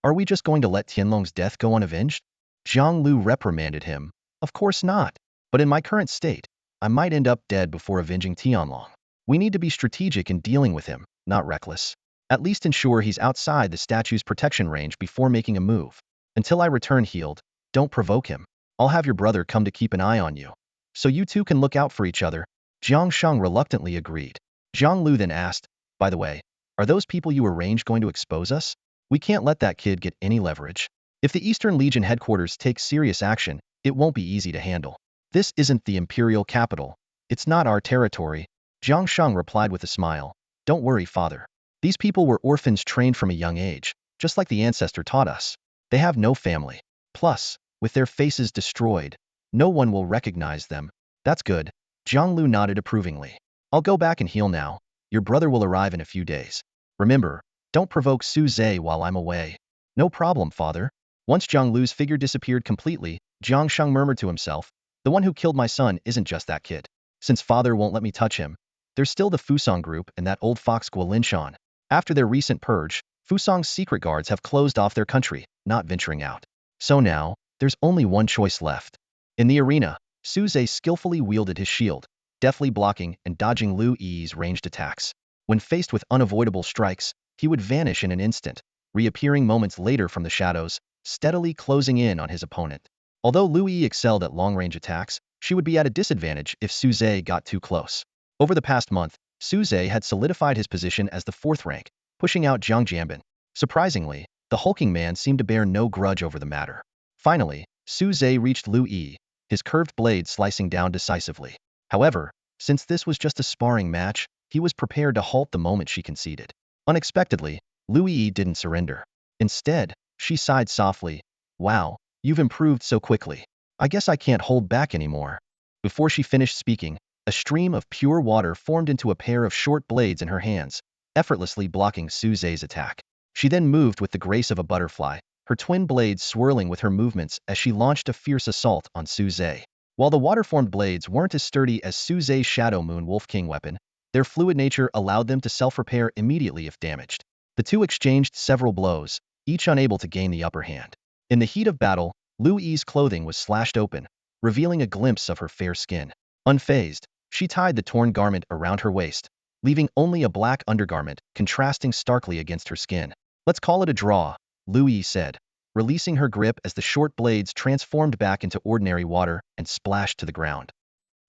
Are we just going to let Tianlong's death go unavenged?" Jiang Lu reprimanded him. "Of course not. But in my current state, I might end up dead before avenging Tianlong. We need to be strategic in dealing with him, not reckless. At least ensure he's outside the statue's protection range before making a move. Until I return healed, don't provoke him. I'll have your brother come to keep an eye on you, so you two can look out for each other." Jiang Shang reluctantly agreed. Jiang Lu then asked, "By the way, are those people you arranged going to expose us? We can't let that kid get any leverage. If the Eastern Legion headquarters takes serious action, it won't be easy to handle. This isn't the imperial capital. It's not our territory." Jiang Shang replied with a smile, "Don't worry, father. These people were orphans trained from a young age, just like the ancestor taught us. They have no family. Plus, with their faces destroyed, No one will recognize them. That's good. Jianglu nodded approvingly. I'll go back and heal now. Your brother will arrive in a few days. Remember, don't provoke Su Zhe while I'm away. No problem, father. Once Jianglu's figure disappeared completely, Jiang Sheng murmured to himself, the one who killed my son isn't just that kid. Since father won't let me touch him, there's still the Fusong group and that old fox Guolinshan. After their recent purge, Fusong's secret guards have closed off their country, not venturing out. So now, there's only one choice left. In the arena, Su Zhe skillfully wielded his shield, deftly blocking and dodging Lu Yi's ranged attacks. When faced with unavoidable strikes, he would vanish in an instant, reappearing moments later from the shadows, steadily closing in on his opponent. Although Lu Yi excelled at long-range attacks, she would be at a disadvantage if Su Zhe got too close. Over the past month, Su Zhe had solidified his position as the 4th rank, pushing out Jiang Jianbin. Surprisingly, the hulking man seemed to bear no grudge over the matter. Finally, Su Zhe reached Lu Yi, his curved blade slicing down decisively. However, since this was just a sparring match, he was prepared to halt the moment she conceded. Unexpectedly, Lu Yi didn't surrender. Instead, she sighed softly. Wow, you've improved so quickly. I guess I can't hold back anymore. Before she finished speaking, a stream of pure water formed into a pair of short blades in her hands, effortlessly blocking Su Zhe's attack. She then moved with the grace of a butterfly, her twin blades swirling with her movements as she launched a fierce assault on Su Zhe. While the water-formed blades weren't as sturdy as Su Zhe's Shadow Moon Wolf King weapon, their fluid nature allowed them to self-repair immediately if damaged. The two exchanged several blows, each unable to gain the upper hand. In the heat of battle, Lu Yi's clothing was slashed open, revealing a glimpse of her fair skin. Unfazed, she tied the torn garment around her waist, leaving only a black undergarment contrasting starkly against her skin. Let's call it a draw, Lu Yi said, releasing her grip as the short blades transformed back into ordinary water and splashed to the ground.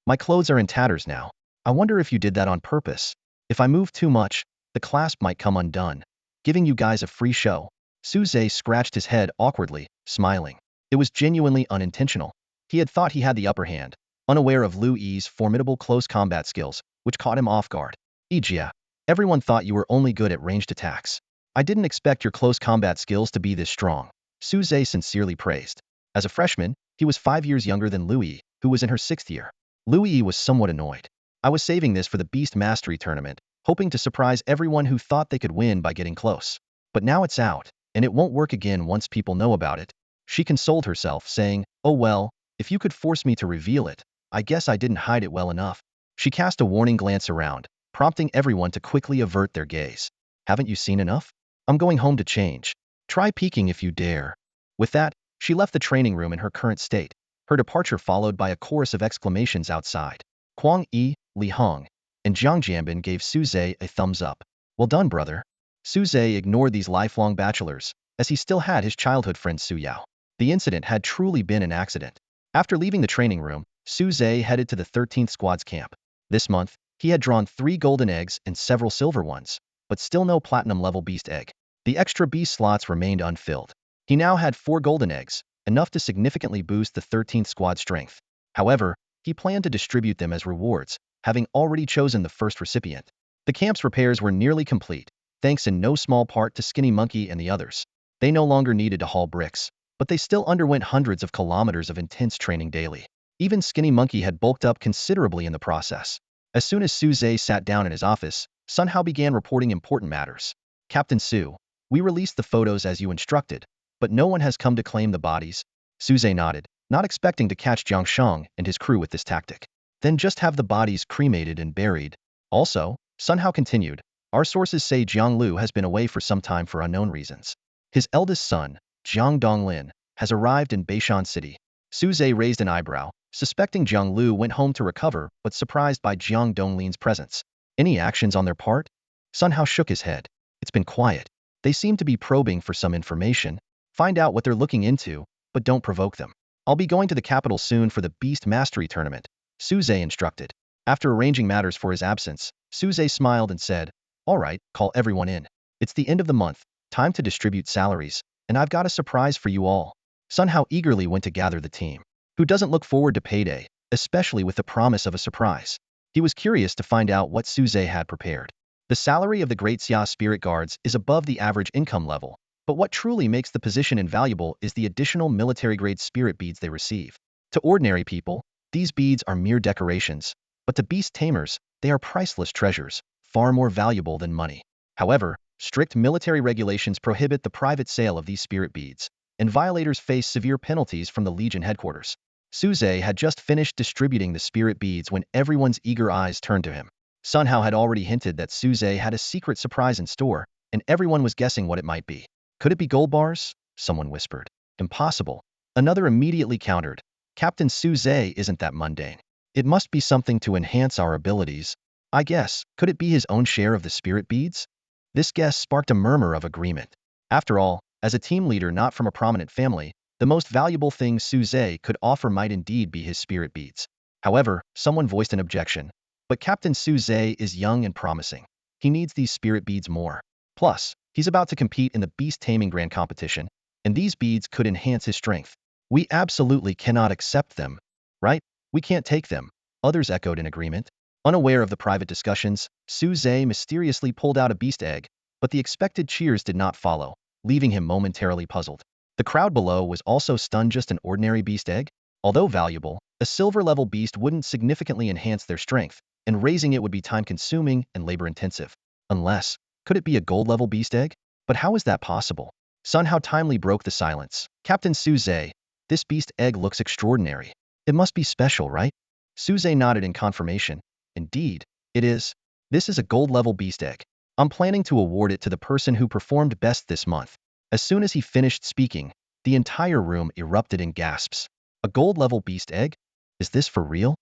My clothes are in tatters now. I wonder if you did that on purpose. If I move too much, the clasp might come undone, giving you guys a free show. Su Zhe scratched his head awkwardly, smiling. It was genuinely unintentional. He had thought he had the upper hand, unaware of Lu Yi's formidable close combat skills, which caught him off guard. Ijia, everyone thought you were only good at ranged attacks. I didn't expect your close combat skills to be this strong, Su Zhe sincerely praised. As a freshman, he was 5 years younger than Lu Yi, who was in her 6th year. Lu Yi was somewhat annoyed. I was saving this for the Beast Mastery tournament, hoping to surprise everyone who thought they could win by getting close. But now it's out, and it won't work again once people know about it. She consoled herself, saying, oh well, if you could force me to reveal it, I guess I didn't hide it well enough. She cast a warning glance around, prompting everyone to quickly avert their gaze. Haven't you seen enough? I'm going home to change. Try peeking if you dare. With that, she left the training room in her current state, her departure followed by a chorus of exclamations outside. Kuang Yi, Li Hong, and Jiang Jianbin gave Su Zhe a thumbs up. Well done, brother. Su Zhe ignored these lifelong bachelors, as he still had his childhood friend Su Yao. The incident had truly been an accident. After leaving the training room, Su Zhe headed to the 13th Squad's camp. This month, he had drawn 3 golden eggs and several silver ones, but still no platinum-level beast egg. The extra beast slots remained unfilled. He now had 4 golden eggs, enough to significantly boost the 13th Squad's strength. However, he planned to distribute them as rewards, having already chosen the first recipient. The camp's repairs were nearly complete, thanks in no small part to Skinny Monkey and the others. They no longer needed to haul bricks, but they still underwent hundreds of kilometers of intense training daily. Even Skinny Monkey had bulked up considerably in the process. As soon as Su Zhe sat down in his office, Sun Hao began reporting important matters. Captain Su, we released the photos as you instructed, but no one has come to claim the bodies. Su Zhe nodded, not expecting to catch Jiang Sheng and his crew with this tactic. Then just have the bodies cremated and buried. Also, Sun Hao continued, our sources say Jiang Lu has been away for some time for unknown reasons. His eldest son, Jiang Donglin, has arrived in Beishan City. Su Zhe raised an eyebrow, suspecting Jiang Lu went home to recover, but surprised by Jiang Donglin's presence. Any actions on their part? Sun Hao shook his head. It's been quiet. They seem to be probing for some information. Find out what they're looking into, but don't provoke them. I'll be going to the capital soon for the Beast Mastery tournament, Su Zhe instructed. After arranging matters for his absence, Su Zhe smiled and said, all right, call everyone in. It's the end of the month, time to distribute salaries, and I've got a surprise for you all. Sun Hao eagerly went to gather the team. Who doesn't look forward to payday, especially with the promise of a surprise? He was curious to find out what Su Zhe had prepared. The salary of the Great Xia Spirit Guards is above the average income level, but what truly makes the position invaluable is the additional military-grade spirit beads they receive. To ordinary people, these beads are mere decorations, but to beast tamers, they are priceless treasures, far more valuable than money. However, strict military regulations prohibit the private sale of these spirit beads, and violators face severe penalties from the Legion headquarters. Suze had just finished distributing the spirit beads when everyone's eager eyes turned to him. Sun Hao had already hinted that Suze had a secret surprise in store, and everyone was guessing what it might be. Could it be gold bars? Someone whispered. Impossible. Another immediately countered. Captain Suze isn't that mundane. It must be something to enhance our abilities. I guess, could it be his own share of the spirit beads? This guess sparked a murmur of agreement. After all, as a team leader not from a prominent family, the most valuable thing Suze could offer might indeed be his spirit beads. However, someone voiced an objection. But Captain Suze is young and promising. He needs these spirit beads more. Plus, he's about to compete in the beast taming grand competition, and these beads could enhance his strength. We absolutely cannot accept them. Right? We can't take them. Others echoed in agreement. Unaware of the private discussions, Suze mysteriously pulled out a beast egg, but the expected cheers did not follow, leaving him momentarily puzzled. The crowd below was also stunned. Just an ordinary beast egg? Although valuable, a silver-level beast wouldn't significantly enhance their strength, and raising it would be time-consuming and labor-intensive. Unless, could it be a gold-level beast egg? But how is that possible? Sun Hao timely broke the silence. Captain Suze, this beast egg looks extraordinary. It must be special, right? Suze nodded in confirmation. Indeed, it is. This is a gold-level beast egg. I'm planning to award it to the person who performed best this month. As soon as he finished speaking, the entire room erupted in gasps. A gold-level beast egg? Is this for real?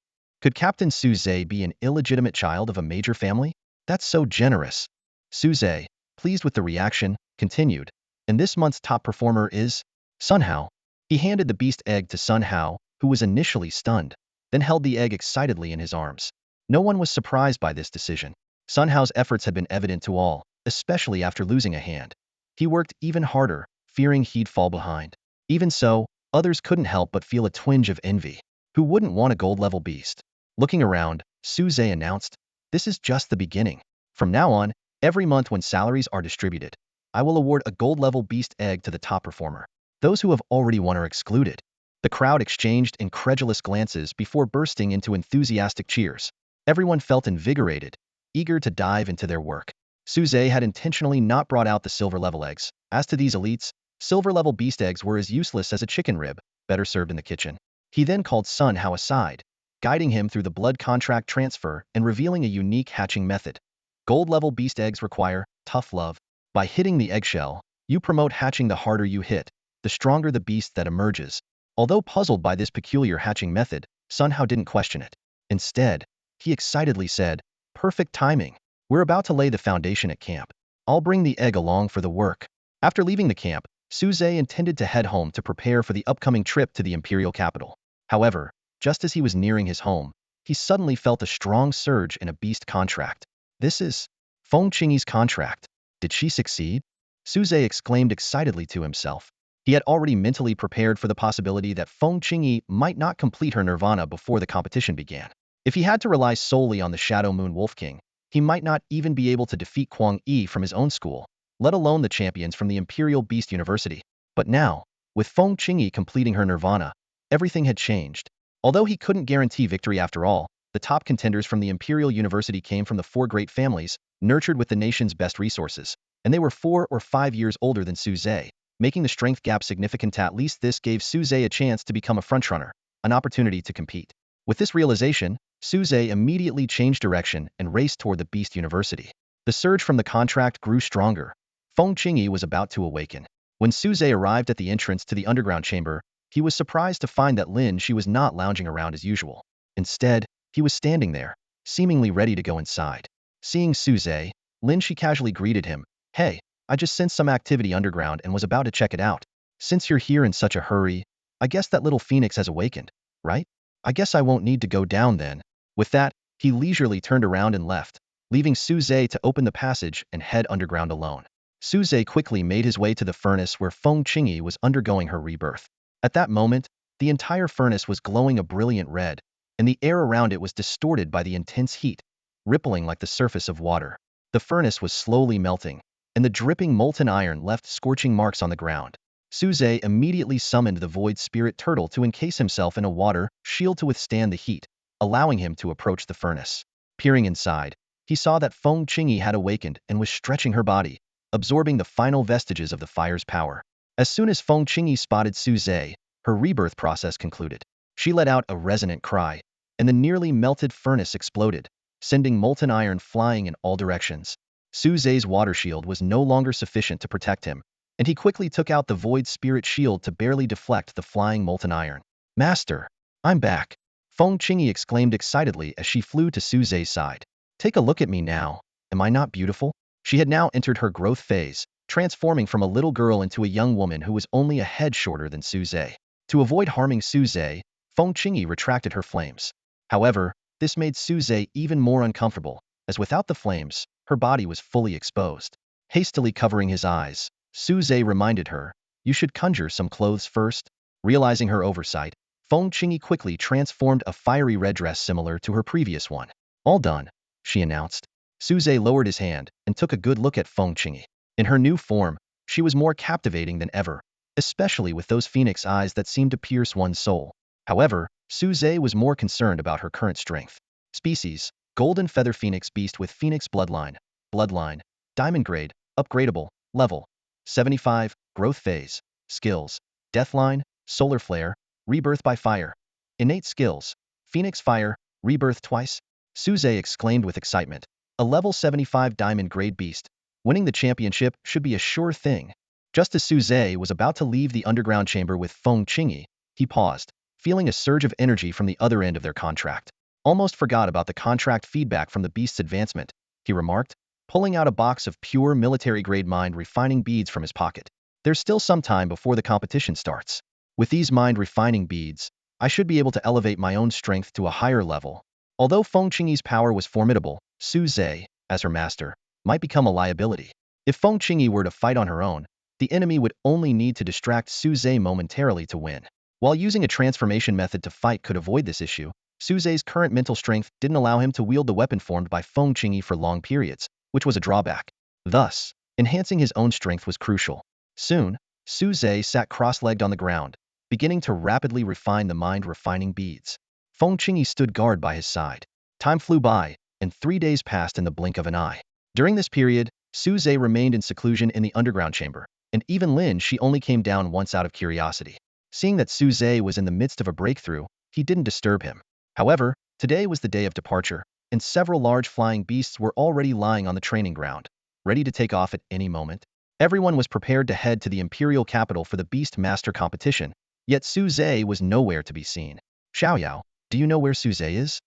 Could Captain Suze be an illegitimate child of a major family? That's so generous. Suze, pleased with the reaction, continued. And this month's top performer is Sun Hao. He handed the beast egg to Sun Hao, who was initially stunned, then held the egg excitedly in his arms. No one was surprised by this decision. Sun Hao's efforts had been evident to all, especially after losing a hand. He worked even harder, fearing he'd fall behind. Even so, others couldn't help but feel a twinge of envy. Who wouldn't want a gold-level beast? Looking around, Suze announced, "This is just the beginning. From now on, every month when salaries are distributed, I will award a gold-level beast egg to the top performer. Those who have already won are excluded." The crowd exchanged incredulous glances before bursting into enthusiastic cheers. Everyone felt invigorated, eager to dive into their work. Suze had intentionally not brought out the silver-level eggs. As to these elites, silver-level beast eggs were as useless as a chicken rib, better served in the kitchen. He then called Sun Hao aside, guiding him through the blood contract transfer and revealing a unique hatching method. Gold-level beast eggs require tough love. By hitting the eggshell, you promote hatching. The harder you hit, the stronger the beast that emerges. Although puzzled by this peculiar hatching method, Sun Hao didn't question it. Instead, he excitedly said, "Perfect timing. We're about to lay the foundation at camp. I'll bring the egg along for the work." After leaving the camp, Suze intended to head home to prepare for the upcoming trip to the imperial capital. However, just as he was nearing his home, he suddenly felt a strong surge in a beast contract. This is Feng Qingyi's contract. Did she succeed? Suze exclaimed excitedly to himself. He had already mentally prepared for the possibility that Feng Qingyi might not complete her nirvana before the competition began. If he had to rely solely on the Shadow Moon Wolf King, he might not even be able to defeat Kuang Yi from his own school, let alone the champions from the Imperial Beast University. But now, with Feng Qingyi completing her nirvana, everything had changed. Although he couldn't guarantee victory after all, the top contenders from the Imperial University came from the four great families, nurtured with the nation's best resources, and they were 4 or 5 years older than Suze, making the strength gap significant. At least this gave Suze a chance to become a frontrunner, an opportunity to compete. With this realization, Suze immediately changed direction and raced toward the Beast University. The surge from the contract grew stronger. Feng Qingyi was about to awaken. When Suze arrived at the entrance to the underground chamber, he was surprised to find that Lin He was not lounging around as usual. Instead, he was standing there, seemingly ready to go inside. Seeing Suze, Lin He casually greeted him. "Hey, I just sensed some activity underground and was about to check it out. Since you're here in such a hurry, I guess that little phoenix has awakened, right? I guess I won't need to go down then." With that, he leisurely turned around and left, leaving Suze to open the passage and head underground alone. Suze quickly made his way to the furnace where Feng Qingyi was undergoing her rebirth. At that moment, the entire furnace was glowing a brilliant red, and the air around it was distorted by the intense heat, rippling like the surface of water. The furnace was slowly melting, and the dripping molten iron left scorching marks on the ground. Suze immediately summoned the void spirit turtle to encase himself in a water shield to withstand the heat, allowing him to approach the furnace. Peering inside, he saw that Feng Qingyi had awakened and was stretching her body, absorbing the final vestiges of the fire's power. As soon as Feng Qingyi spotted Suze, her rebirth process concluded. She let out a resonant cry, and the nearly melted furnace exploded, sending molten iron flying in all directions. Suze's water shield was no longer sufficient to protect him, and he quickly took out the void spirit shield to barely deflect the flying molten iron. Master, I'm back! Feng Qingyi exclaimed excitedly as she flew to Suze's side. Take a look at me now. Am I not beautiful? She had now entered her growth phase, transforming from a little girl into a young woman who was only a head shorter than Suze. To avoid harming Suze, Feng Qingyi retracted her flames. However, this made Suze even more uncomfortable, as without the flames, her body was fully exposed. Hastily covering his eyes, Suze reminded her, "You should conjure some clothes first." Realizing her oversight, Feng Qingyi quickly transformed a fiery red dress similar to her previous one. All done, she announced. Suze lowered his hand and took a good look at Feng Qingyi. In her new form, she was more captivating than ever, especially with those phoenix eyes that seemed to pierce one's soul. However, Suze was more concerned about her current strength. Species: Golden Feather Phoenix Beast with Phoenix Bloodline. Bloodline: Diamond Grade, Upgradable, Level 75, Growth Phase. Skills: Deathline, Solar Flare, Rebirth by Fire. Innate Skills: Phoenix Fire, Rebirth twice. Suze exclaimed with excitement. A level 75 Diamond Grade Beast. Winning the championship should be a sure thing. Just as Suze was about to leave the underground chamber with Feng Qingyi, he paused, feeling a surge of energy from the other end of their contract. Almost forgot about the contract feedback from the beast's advancement, he remarked, pulling out a box of pure military-grade mind-refining beads from his pocket. There's still some time before the competition starts. With these mind-refining beads, I should be able to elevate my own strength to a higher level. Although Feng Qingyi's power was formidable, Suze, as her master, might become a liability. If Feng Qingyi were to fight on her own, the enemy would only need to distract Suze momentarily to win. While using a transformation method to fight could avoid this issue, Suze's current mental strength didn't allow him to wield the weapon formed by Feng Qingyi for long periods, which was a drawback. Thus, enhancing his own strength was crucial. Soon, Suze sat cross-legged on the ground, beginning to rapidly refine the mind-refining beads. Feng Qingyi stood guard by his side. Time flew by, and 3 days passed in the blink of an eye. During this period, Suze remained in seclusion in the underground chamber, and even Lin He only came down once out of curiosity. Seeing that Suze was in the midst of a breakthrough, he didn't disturb him. However, today was the day of departure, and several large flying beasts were already lying on the training ground, ready to take off at any moment. Everyone was prepared to head to the imperial capital for the Beast Master competition, yet Suze was nowhere to be seen. Xiaoyao, do you know where Suze is?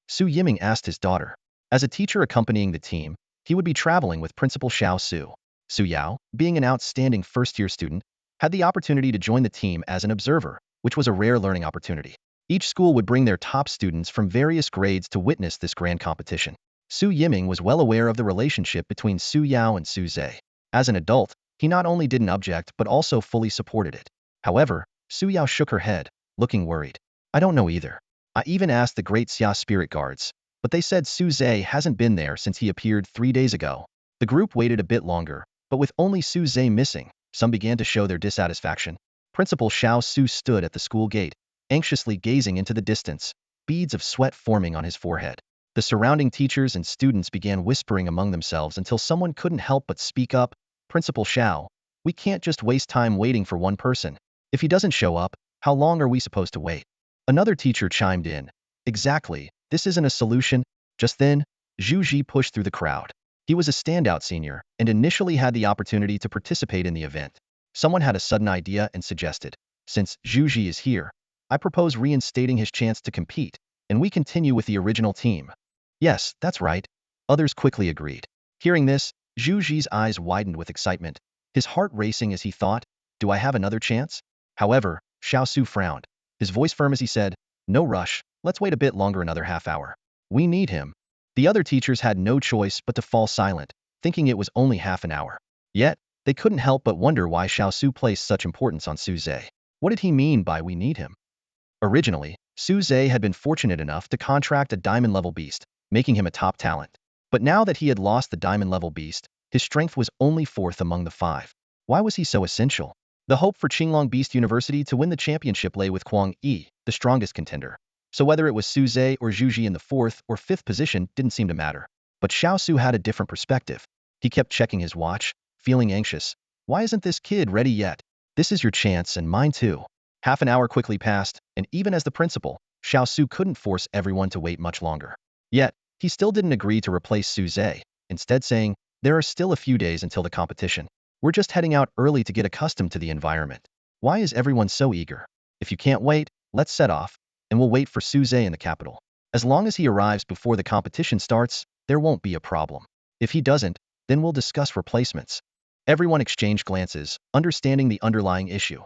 Su Yiming asked his daughter. As a teacher accompanying the team, he would be traveling with Principal Xiao Su. Su Yao, being an outstanding first-year student, had the opportunity to join the team as an observer, which was a rare learning opportunity. Each school would bring their top students from various grades to witness this grand competition. Su Yiming was well aware of the relationship between Su Yao and Suze. As an adult, he not only didn't object but also fully supported it. However, Su Yao shook her head, looking worried. I don't know either. I even asked the Great Xia Spirit Guards, but they said Suze hasn't been there since he appeared 3 days ago. The group waited a bit longer, but with only Suze missing, some began to show their dissatisfaction. Principal Xiao Su stood at the school gate, anxiously gazing into the distance, beads of sweat forming on his forehead. The surrounding teachers and students began whispering among themselves until someone couldn't help but speak up. Principal Xiao, we can't just waste time waiting for one person. If he doesn't show up, how long are we supposed to wait? Another teacher chimed in. Exactly, this isn't a solution. Just then, Zhu Ji pushed through the crowd. He was a standout senior, and initially had the opportunity to participate in the event. Someone had a sudden idea and suggested, since Zhu Ji is here, I propose reinstating his chance to compete, and we continue with the original team. Yes, that's right. Others quickly agreed. Hearing this, Zhu Ji's eyes widened with excitement, his heart racing as he thought, do I have another chance? However, Xiao Su frowned, his voice firm as he said, no rush, let's wait a bit longer, another half hour. We need him. The other teachers had no choice but to fall silent, thinking it was only half an hour. Yet, they couldn't help but wonder why Xiao Su placed such importance on Suze. What did he mean by we need him? Originally, Suze had been fortunate enough to contract a diamond-level beast, making him a top talent. But now that he had lost the diamond-level beast, his strength was only fourth among the 5. Why was he so essential? The hope for Qinglong Beast University to win the championship lay with Kuang Yi, the strongest contender. So whether it was Su Zhe or Zhu Ji in the 4th or 5th position didn't seem to matter. But Xiao Su had a different perspective. He kept checking his watch, feeling anxious. Why isn't this kid ready yet? This is your chance and mine too. Half an hour quickly passed, and even as the principal, Xiao Su couldn't force everyone to wait much longer. Yet, he still didn't agree to replace Su Zhe, instead saying, there are still a few days until the competition. We're just heading out early to get accustomed to the environment. Why is everyone so eager? If you can't wait, let's set off, and we'll wait for Su Zhe in the capital. As long as he arrives before the competition starts, there won't be a problem. If he doesn't, then we'll discuss replacements. Everyone exchanged glances, understanding the underlying issue.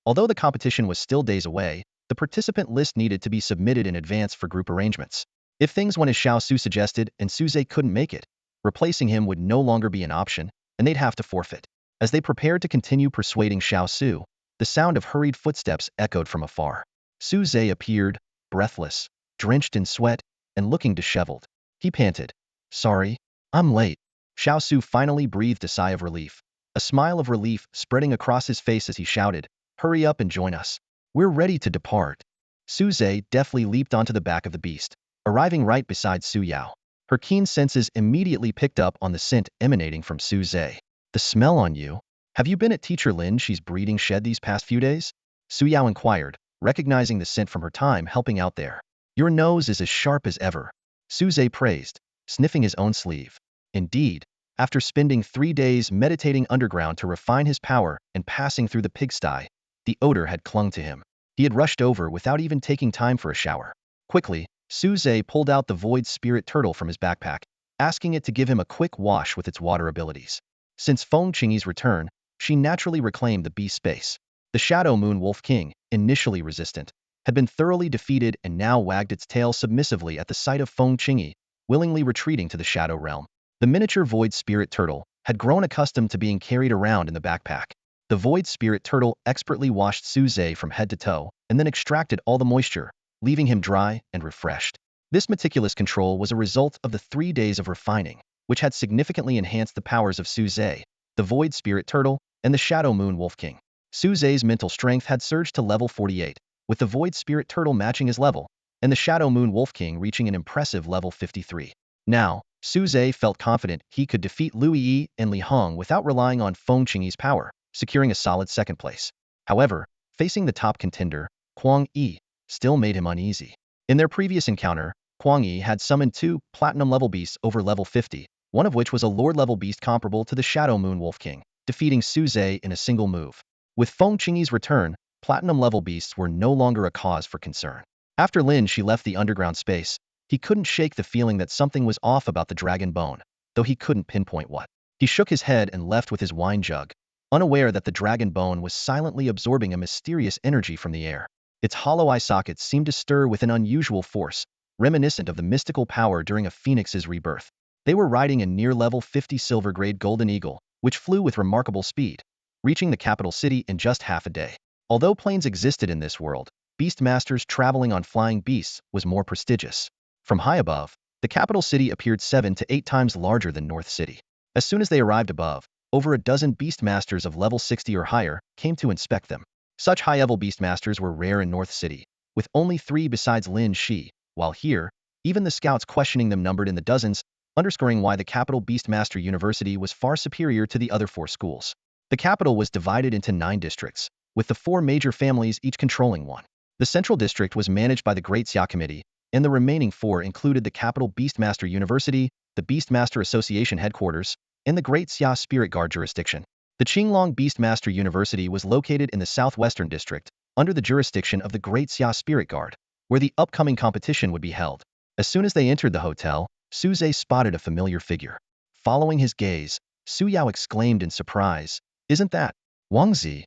Although the competition was still days away, the participant list needed to be submitted in advance for group arrangements. If things went as Xiao Su suggested and Su Zhe couldn't make it, replacing him would no longer be an option, and they'd have to forfeit. As they prepared to continue persuading Xiao Su, the sound of hurried footsteps echoed from afar. Su Zhe appeared, breathless, drenched in sweat, and looking disheveled. He panted, sorry, I'm late. Xiao Su finally breathed a sigh of relief, a smile of relief spreading across his face as he shouted, hurry up and join us. We're ready to depart. Su Zhe deftly leaped onto the back of the beast, arriving right beside Su Yao. Her keen senses immediately picked up on the scent emanating from Su Zhe. The smell on you. Have you been at Teacher Lin She's breeding shed these past few days? Su Yao inquired, recognizing the scent from her time helping out there. Your nose is as sharp as ever. Su Zhe praised, sniffing his own sleeve. Indeed, after spending 3 days meditating underground to refine his power and passing through the pigsty, the odor had clung to him. He had rushed over without even taking time for a shower. Quickly, Su Zhe pulled out the void spirit turtle from his backpack, asking it to give him a quick wash with its water abilities. Since Feng Qingyi's return, she naturally reclaimed the beast space. The Shadow Moon Wolf King, initially resistant, had been thoroughly defeated and now wagged its tail submissively at the sight of Feng Qingyi, willingly retreating to the Shadow Realm. The miniature Void Spirit Turtle had grown accustomed to being carried around in the backpack. The Void Spirit Turtle expertly washed Su Zhe from head to toe and then extracted all the moisture, leaving him dry and refreshed. This meticulous control was a result of the 3 days of refining, which had significantly enhanced the powers of Su Zhe, the Void Spirit Turtle, and the Shadow Moon Wolf King. Su Zhe's mental strength had surged to level 48, with the Void Spirit Turtle matching his level, and the Shadow Moon Wolf King reaching an impressive level 53. Now, Su Zhe felt confident he could defeat Liu Yi and Li Hong without relying on Feng Qingyi's power, securing a solid second place. However, facing the top contender, Kuang Yi, still made him uneasy. In their previous encounter, Kuang Yi had summoned 2 platinum-level beasts over level 50, one of which was a Lord-level beast comparable to the Shadow Moon Wolf King, defeating Su Zhe in a single move. With Feng Qingyi's return, platinum-level beasts were no longer a cause for concern. After Lin He left the underground space, he couldn't shake the feeling that something was off about the dragon bone, though he couldn't pinpoint what. He shook his head and left with his wine jug, unaware that the dragon bone was silently absorbing a mysterious energy from the air. Its hollow eye sockets seemed to stir with an unusual force, reminiscent of the mystical power during a phoenix's rebirth. They were riding a near-level 50 silver-grade golden eagle, which flew with remarkable speed, reaching the capital city in just half a day. Although planes existed in this world, beastmasters traveling on flying beasts was more prestigious. From high above, the capital city appeared 7 to 8 times larger than North City. As soon as they arrived above, over a dozen beastmasters of level 60 or higher came to inspect them. Such high-level beastmasters were rare in North City, with only 3 besides Lin He, while here, even the scouts questioning them numbered in the dozens, underscoring why the capital Beastmaster University was far superior to the other 4 schools. The capital was divided into 9 districts, with the 4 major families each controlling one. The central district was managed by the Great Xia Committee, and the remaining 4 included the capital Beastmaster University, the Beastmaster Association headquarters, and the Great Xia Spirit Guard jurisdiction. The Qinglong Beastmaster University was located in the southwestern district, under the jurisdiction of the Great Xia Spirit Guard, where the upcoming competition would be held. As soon as they entered the hotel, Su Zhe spotted a familiar figure. Following his gaze, Su Yao exclaimed in surprise, "Isn't that Wang Zi?"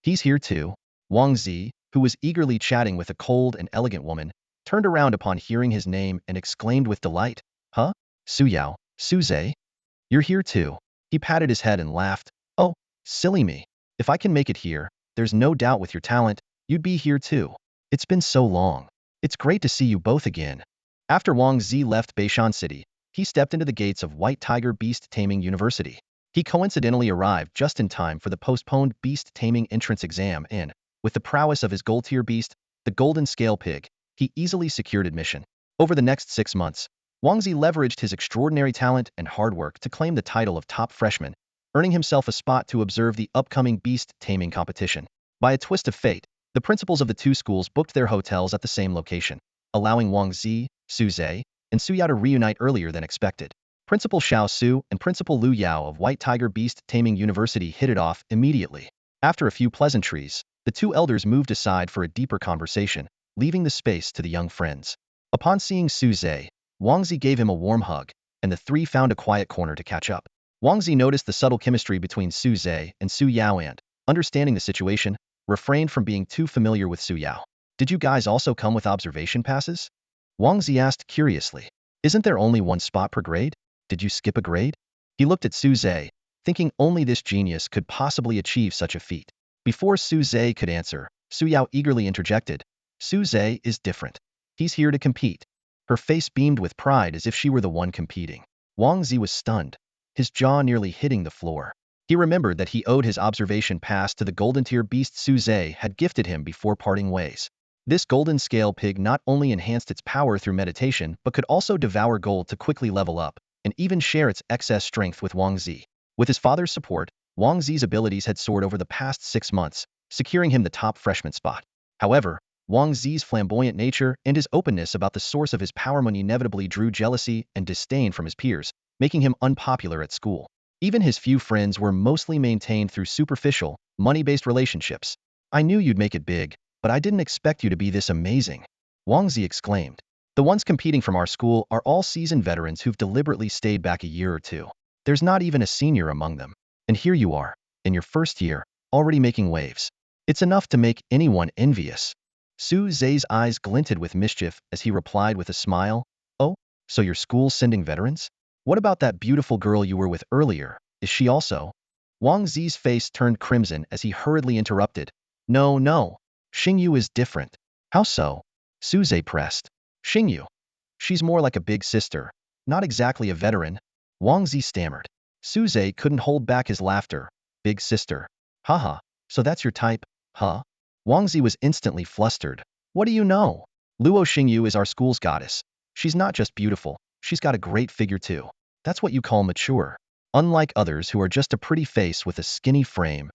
"He's here too." Wang Zi, who was eagerly chatting with a cold and elegant woman, turned around upon hearing his name and exclaimed with delight, "Huh? Su Yao, Su Zhe? You're here too." He patted his head and laughed, "Oh, silly me. If I can make it here, there's no doubt with your talent, you'd be here too. It's been so long. It's great to see you both again." After Wang Zi left Beishan City, he stepped into the gates of White Tiger Beast Taming University. He coincidentally arrived just in time for the postponed beast taming entrance exam and, with the prowess of his gold-tier beast, the golden scale pig, he easily secured admission. Over the next 6 months, Wangzi leveraged his extraordinary talent and hard work to claim the title of top freshman, earning himself a spot to observe the upcoming beast taming competition. By a twist of fate, the principals of the two schools booked their hotels at the same location, allowing Wangzi, Su Zhe, and Su Yao to reunite earlier than expected. Principal Xiao Su and Principal Lu Yao of White Tiger Beast Taming University hit it off immediately. After a few pleasantries, the two elders moved aside for a deeper conversation, leaving the space to the young friends. Upon seeing Su Zhe, Wangzi gave him a warm hug, and the three found a quiet corner to catch up. Wangzi noticed the subtle chemistry between Su Zhe and Su Yao and, understanding the situation, refrained from being too familiar with Su Yao. Did you guys also come with observation passes? Wangzi asked curiously. Isn't there only one spot per grade? Did you skip a grade? He looked at Su Zhe, thinking only this genius could possibly achieve such a feat. Before Su Zhe could answer, Su Yao eagerly interjected. Su Zhe is different. He's here to compete. Her face beamed with pride as if she were the one competing. Wangzi was stunned, his jaw nearly hitting the floor. He remembered that he owed his observation pass to the golden-tier beast Su Zhe had gifted him before parting ways. This golden scale pig not only enhanced its power through meditation but could also devour gold to quickly level up, and even share its excess strength with Wangzi. With his father's support, Wangzi's abilities had soared over the past 6 months, securing him the top freshman spot. However, Wangzi's flamboyant nature and his openness about the source of his power inevitably drew jealousy and disdain from his peers, making him unpopular at school. Even his few friends were mostly maintained through superficial, money-based relationships. I knew you'd make it big, but I didn't expect you to be this amazing, Wangzi exclaimed. The ones competing from our school are all seasoned veterans who've deliberately stayed back a year or two. There's not even a senior among them. And here you are, in your first year, already making waves. It's enough to make anyone envious. Su Zhe's eyes glinted with mischief as he replied with a smile. Oh, so your school's sending veterans? What about that beautiful girl you were with earlier? Is she also? Wangzi's face turned crimson as he hurriedly interrupted. No, no. Xingyu is different. How so? Su Zhe pressed. Xingyu. She's more like a big sister. Not exactly a veteran. Wangzi stammered. Su Zhe couldn't hold back his laughter. Big sister. Haha, so that's your type, huh? Wangzi was instantly flustered. What do you know? Luo Xingyu is our school's goddess. She's not just beautiful, she's got a great figure too. That's what you call mature. Unlike others who are just a pretty face with a skinny frame.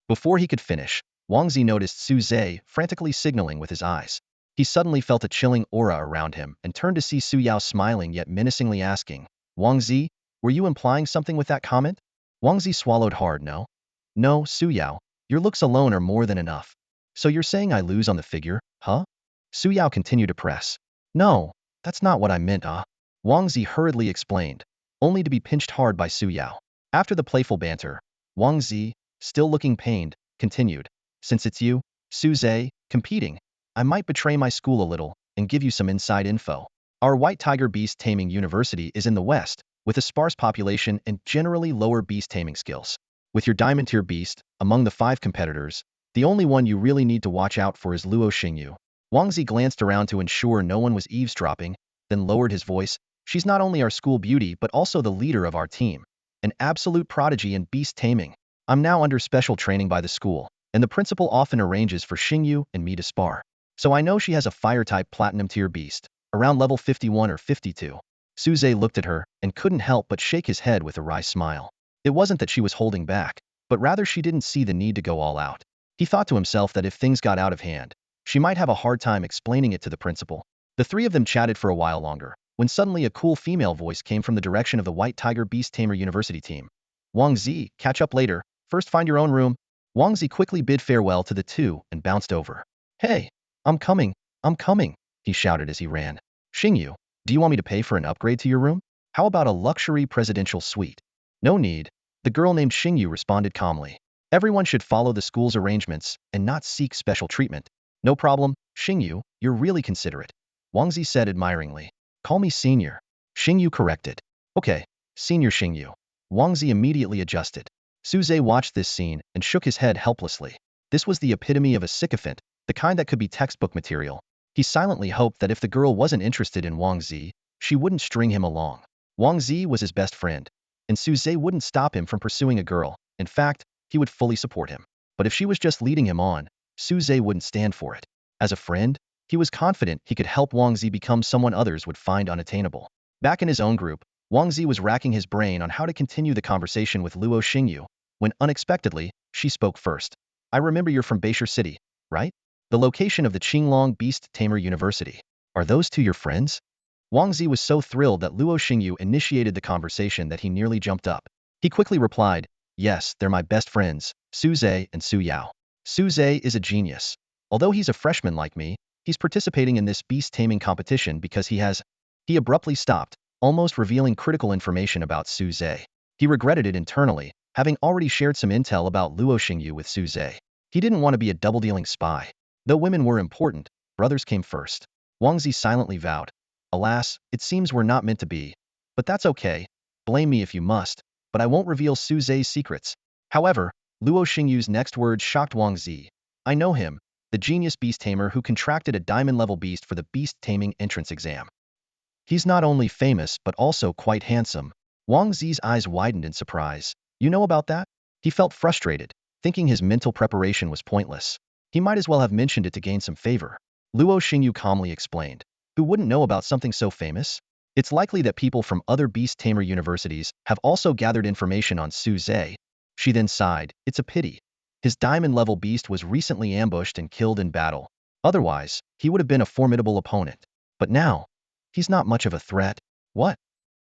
Before he could finish, Wangzi noticed Su Zhe frantically signaling with his eyes. He suddenly felt a chilling aura around him and turned to see Su Yao smiling yet menacingly asking, Wangzi, were you implying something with that comment? Wangzi swallowed hard. No. No, Su Yao, your looks alone are more than enough. So you're saying I lose on the figure, huh? Su Yao continued to press. No, that's not what I meant, Wangzi hurriedly explained, only to be pinched hard by Su Yao. After the playful banter, Wangzi, still looking pained, continued. Since it's you, Su Zhe, competing, I might betray my school a little and give you some inside info. Our White Tiger Beast Taming University is in the West, with a sparse population and generally lower beast taming skills. With your diamond tier beast, among the 5 competitors, the only one you really need to watch out for is Luo Xingyu. Wangzi glanced around to ensure no one was eavesdropping, then lowered his voice. She's not only our school beauty but also the leader of our team, an absolute prodigy in beast taming. I'm now under special training by the school, and the principal often arranges for Xingyu and me to spar. So I know she has a fire-type platinum tier beast, around level 51 or 52. Su Zhe looked at her and couldn't help but shake his head with a wry smile. It wasn't that she was holding back, but rather she didn't see the need to go all out. He thought to himself that if things got out of hand, she might have a hard time explaining it to the principal. The three of them chatted for a while longer, when suddenly a cool female voice came from the direction of the White Tiger Beast Tamer University team. Wangzi, catch up later, first find your own room. Wangzi quickly bid farewell to the two and bounced over. Hey, I'm coming, he shouted as he ran. Xingyu, do you want me to pay for an upgrade to your room? How about a luxury presidential suite? No need, the girl named Xingyu responded calmly. Everyone should follow the school's arrangements and not seek special treatment. No problem, Xingyu, you're really considerate. Wangzi said admiringly. Call me senior. Xingyu corrected. Okay, senior Xingyu. Wangzi immediately adjusted. Su Zhe watched this scene and shook his head helplessly. This was the epitome of a sycophant, the kind that could be textbook material. He silently hoped that if the girl wasn't interested in Wangzi, she wouldn't string him along. Wangzi was his best friend, and Su Zhe wouldn't stop him from pursuing a girl. In fact, he would fully support him. But if she was just leading him on, Su Zhe wouldn't stand for it. As a friend, he was confident he could help Wang Zi become someone others would find unattainable. Back in his own group, Wang Zi was racking his brain on how to continue the conversation with Luo Xingyu, when unexpectedly, she spoke first. I remember you're from Beishar City, right? The location of the Qinglong Beast Tamer University. Are those two your friends? Wang Zi was so thrilled that Luo Xingyu initiated the conversation that he nearly jumped up. He quickly replied, yes, they're my best friends, Su Zhe and Su Yao. Su Zhe is a genius. Although he's a freshman like me, he's participating in this beast taming competition because He abruptly stopped, almost revealing critical information about Su Zhe. He regretted it internally, having already shared some intel about Luo Xingyu with Su Zhe. He didn't want to be a double-dealing spy. Though women were important, brothers came first. Wang Zi silently vowed, alas, it seems we're not meant to be. But that's okay. Blame me if you must, but I won't reveal Su Zhe's secrets. However, Luo Xingyu's next words shocked Wang Zi. I know him, the genius beast tamer who contracted a diamond-level beast for the beast taming entrance exam. He's not only famous but also quite handsome. Wang Zi's eyes widened in surprise. You know about that? He felt frustrated, thinking his mental preparation was pointless. He might as well have mentioned it to gain some favor. Luo Xingyu calmly explained. Who wouldn't know about something so famous? It's likely that people from other beast tamer universities have also gathered information on Su Zhe. She then sighed. It's a pity. His diamond-level beast was recently ambushed and killed in battle. Otherwise, he would have been a formidable opponent. But now, he's not much of a threat. What?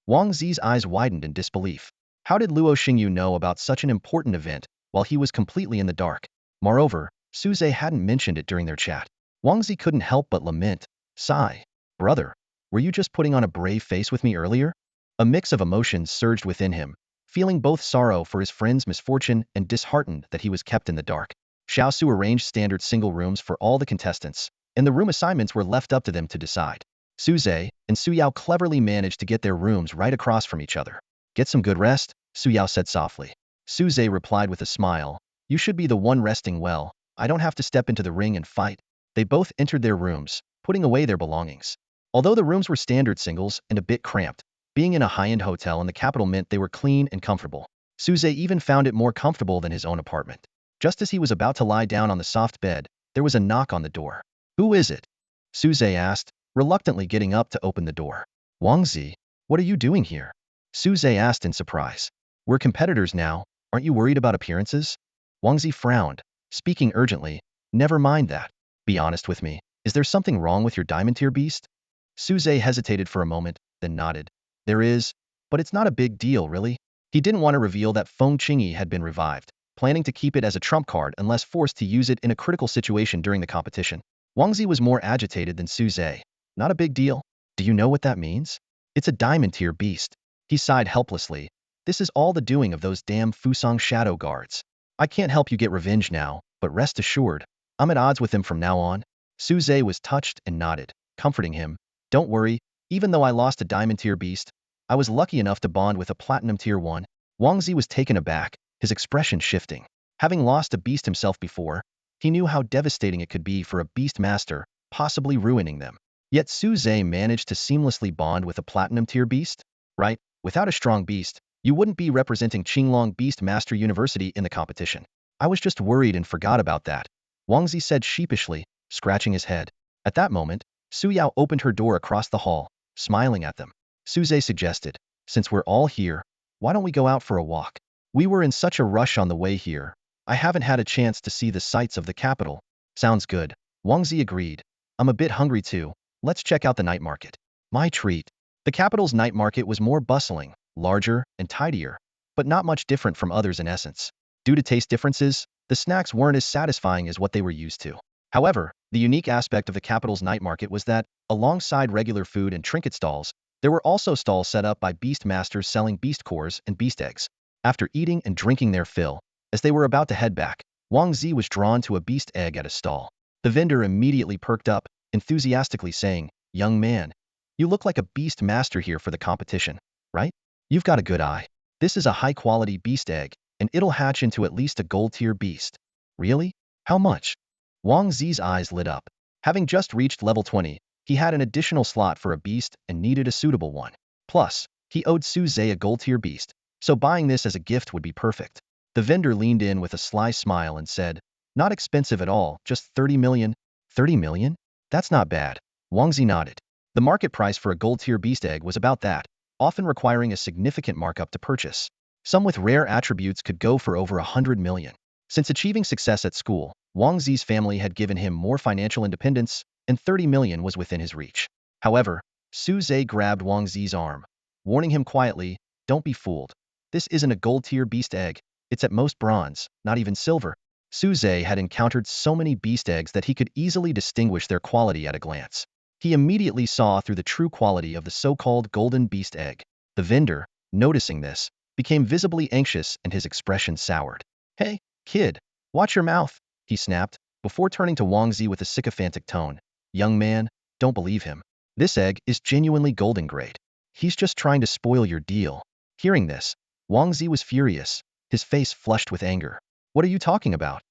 Wang Zi's eyes widened in disbelief. How did Luo Xingyu know about such an important event while he was completely in the dark? Moreover, Su Zhe hadn't mentioned it during their chat. Wang Zi couldn't help but lament. Sigh. Brother, were you just putting on a brave face with me earlier? A mix of emotions surged within him, feeling both sorrow for his friend's misfortune and disheartened that he was kept in the dark. Xiaosu arranged standard single rooms for all the contestants, and the room assignments were left up to them to decide. Su Zhe and Su Yao cleverly managed to get their rooms right across from each other. Get some good rest, Su Yao said softly. Su Zhe replied with a smile. You should be the one resting well. I don't have to step into the ring and fight. They both entered their rooms, putting away their belongings. Although the rooms were standard singles and a bit cramped, being in a high-end hotel in the capital meant they were clean and comfortable. Su Zhe even found it more comfortable than his own apartment. Just as he was about to lie down on the soft bed, there was a knock on the door. Who is it? Su Zhe asked, reluctantly getting up to open the door. Wang Zi, what are you doing here? Su Zhe asked in surprise. We're competitors now, aren't you worried about appearances? Wang Zi frowned, speaking urgently. Never mind that. Be honest with me, is there something wrong with your diamond tier beast? Su Zhe hesitated for a moment, then nodded. There is, but it's not a big deal, really. He didn't want to reveal that Feng Qingyi had been revived, planning to keep it as a trump card unless forced to use it in a critical situation during the competition. Wang Zi was more agitated than Su Zhe. Not a big deal. Do you know what that means? It's a diamond tier beast. He sighed helplessly. This is all the doing of those damn Fusang shadow guards. I can't help you get revenge now, but rest assured, I'm at odds with them from now on. Su Zhe was touched and nodded, comforting him. Don't worry, even though I lost a diamond tier beast, I was lucky enough to bond with a platinum tier one. Wang Zi was taken aback, his expression shifting. Having lost a beast himself before, he knew how devastating it could be for a beast master, possibly ruining them. Yet Su Zhe managed to seamlessly bond with a platinum tier beast? Right, without a strong beast, you wouldn't be representing Qinglong Beast Master University in the competition. I was just worried and forgot about that, Wang Zi said sheepishly, scratching his head. At that moment, Su Yao opened her door across the hall, smiling at them. Su Zhe suggested, since we're all here, why don't we go out for a walk? We were in such a rush on the way here. I haven't had a chance to see the sights of the capital. Sounds good. Wang Zi agreed. I'm a bit hungry too. Let's check out the night market. My treat. The capital's night market was more bustling, larger, and tidier, but not much different from others in essence. Due to taste differences, the snacks weren't as satisfying as what they were used to. However, the unique aspect of the capital's night market was that, alongside regular food and trinket stalls, there were also stalls set up by beast masters selling beast cores and beast eggs. After eating and drinking their fill, as they were about to head back, Wang Zi was drawn to a beast egg at a stall. The vendor immediately perked up, enthusiastically saying, Young man, you look like a beast master here for the competition, right? You've got a good eye. This is a high-quality beast egg, and it'll hatch into at least a gold-tier beast. Really? How much? Wang Zi's eyes lit up. Having just reached level 20, he had an additional slot for a beast and needed a suitable one. Plus, he owed Su Zhe a gold-tier beast, so buying this as a gift would be perfect. The vendor leaned in with a sly smile and said, not expensive at all, just 30 million. 30 million? That's not bad. Wang Zi nodded. The market price for a gold-tier beast egg was about that, often requiring a significant markup to purchase. Some with rare attributes could go for over 100 million. Since achieving success at school, Wang Zi's family had given him more financial independence, and 30 million was within his reach. However, Su Zhe grabbed Wang Zi's arm, warning him quietly, don't be fooled. This isn't a gold-tier beast egg, it's at most bronze, not even silver. Su Zhe had encountered so many beast eggs that he could easily distinguish their quality at a glance. He immediately saw through the true quality of the so-called golden beast egg. The vendor, noticing this, became visibly anxious and his expression soured. Hey, kid, watch your mouth, he snapped, before turning to Wang Zi with a sycophantic tone. Young man, don't believe him. This egg is genuinely golden grade. He's just trying to spoil your deal. Hearing this, Wang Zi was furious, his face flushed with anger. What are you talking about?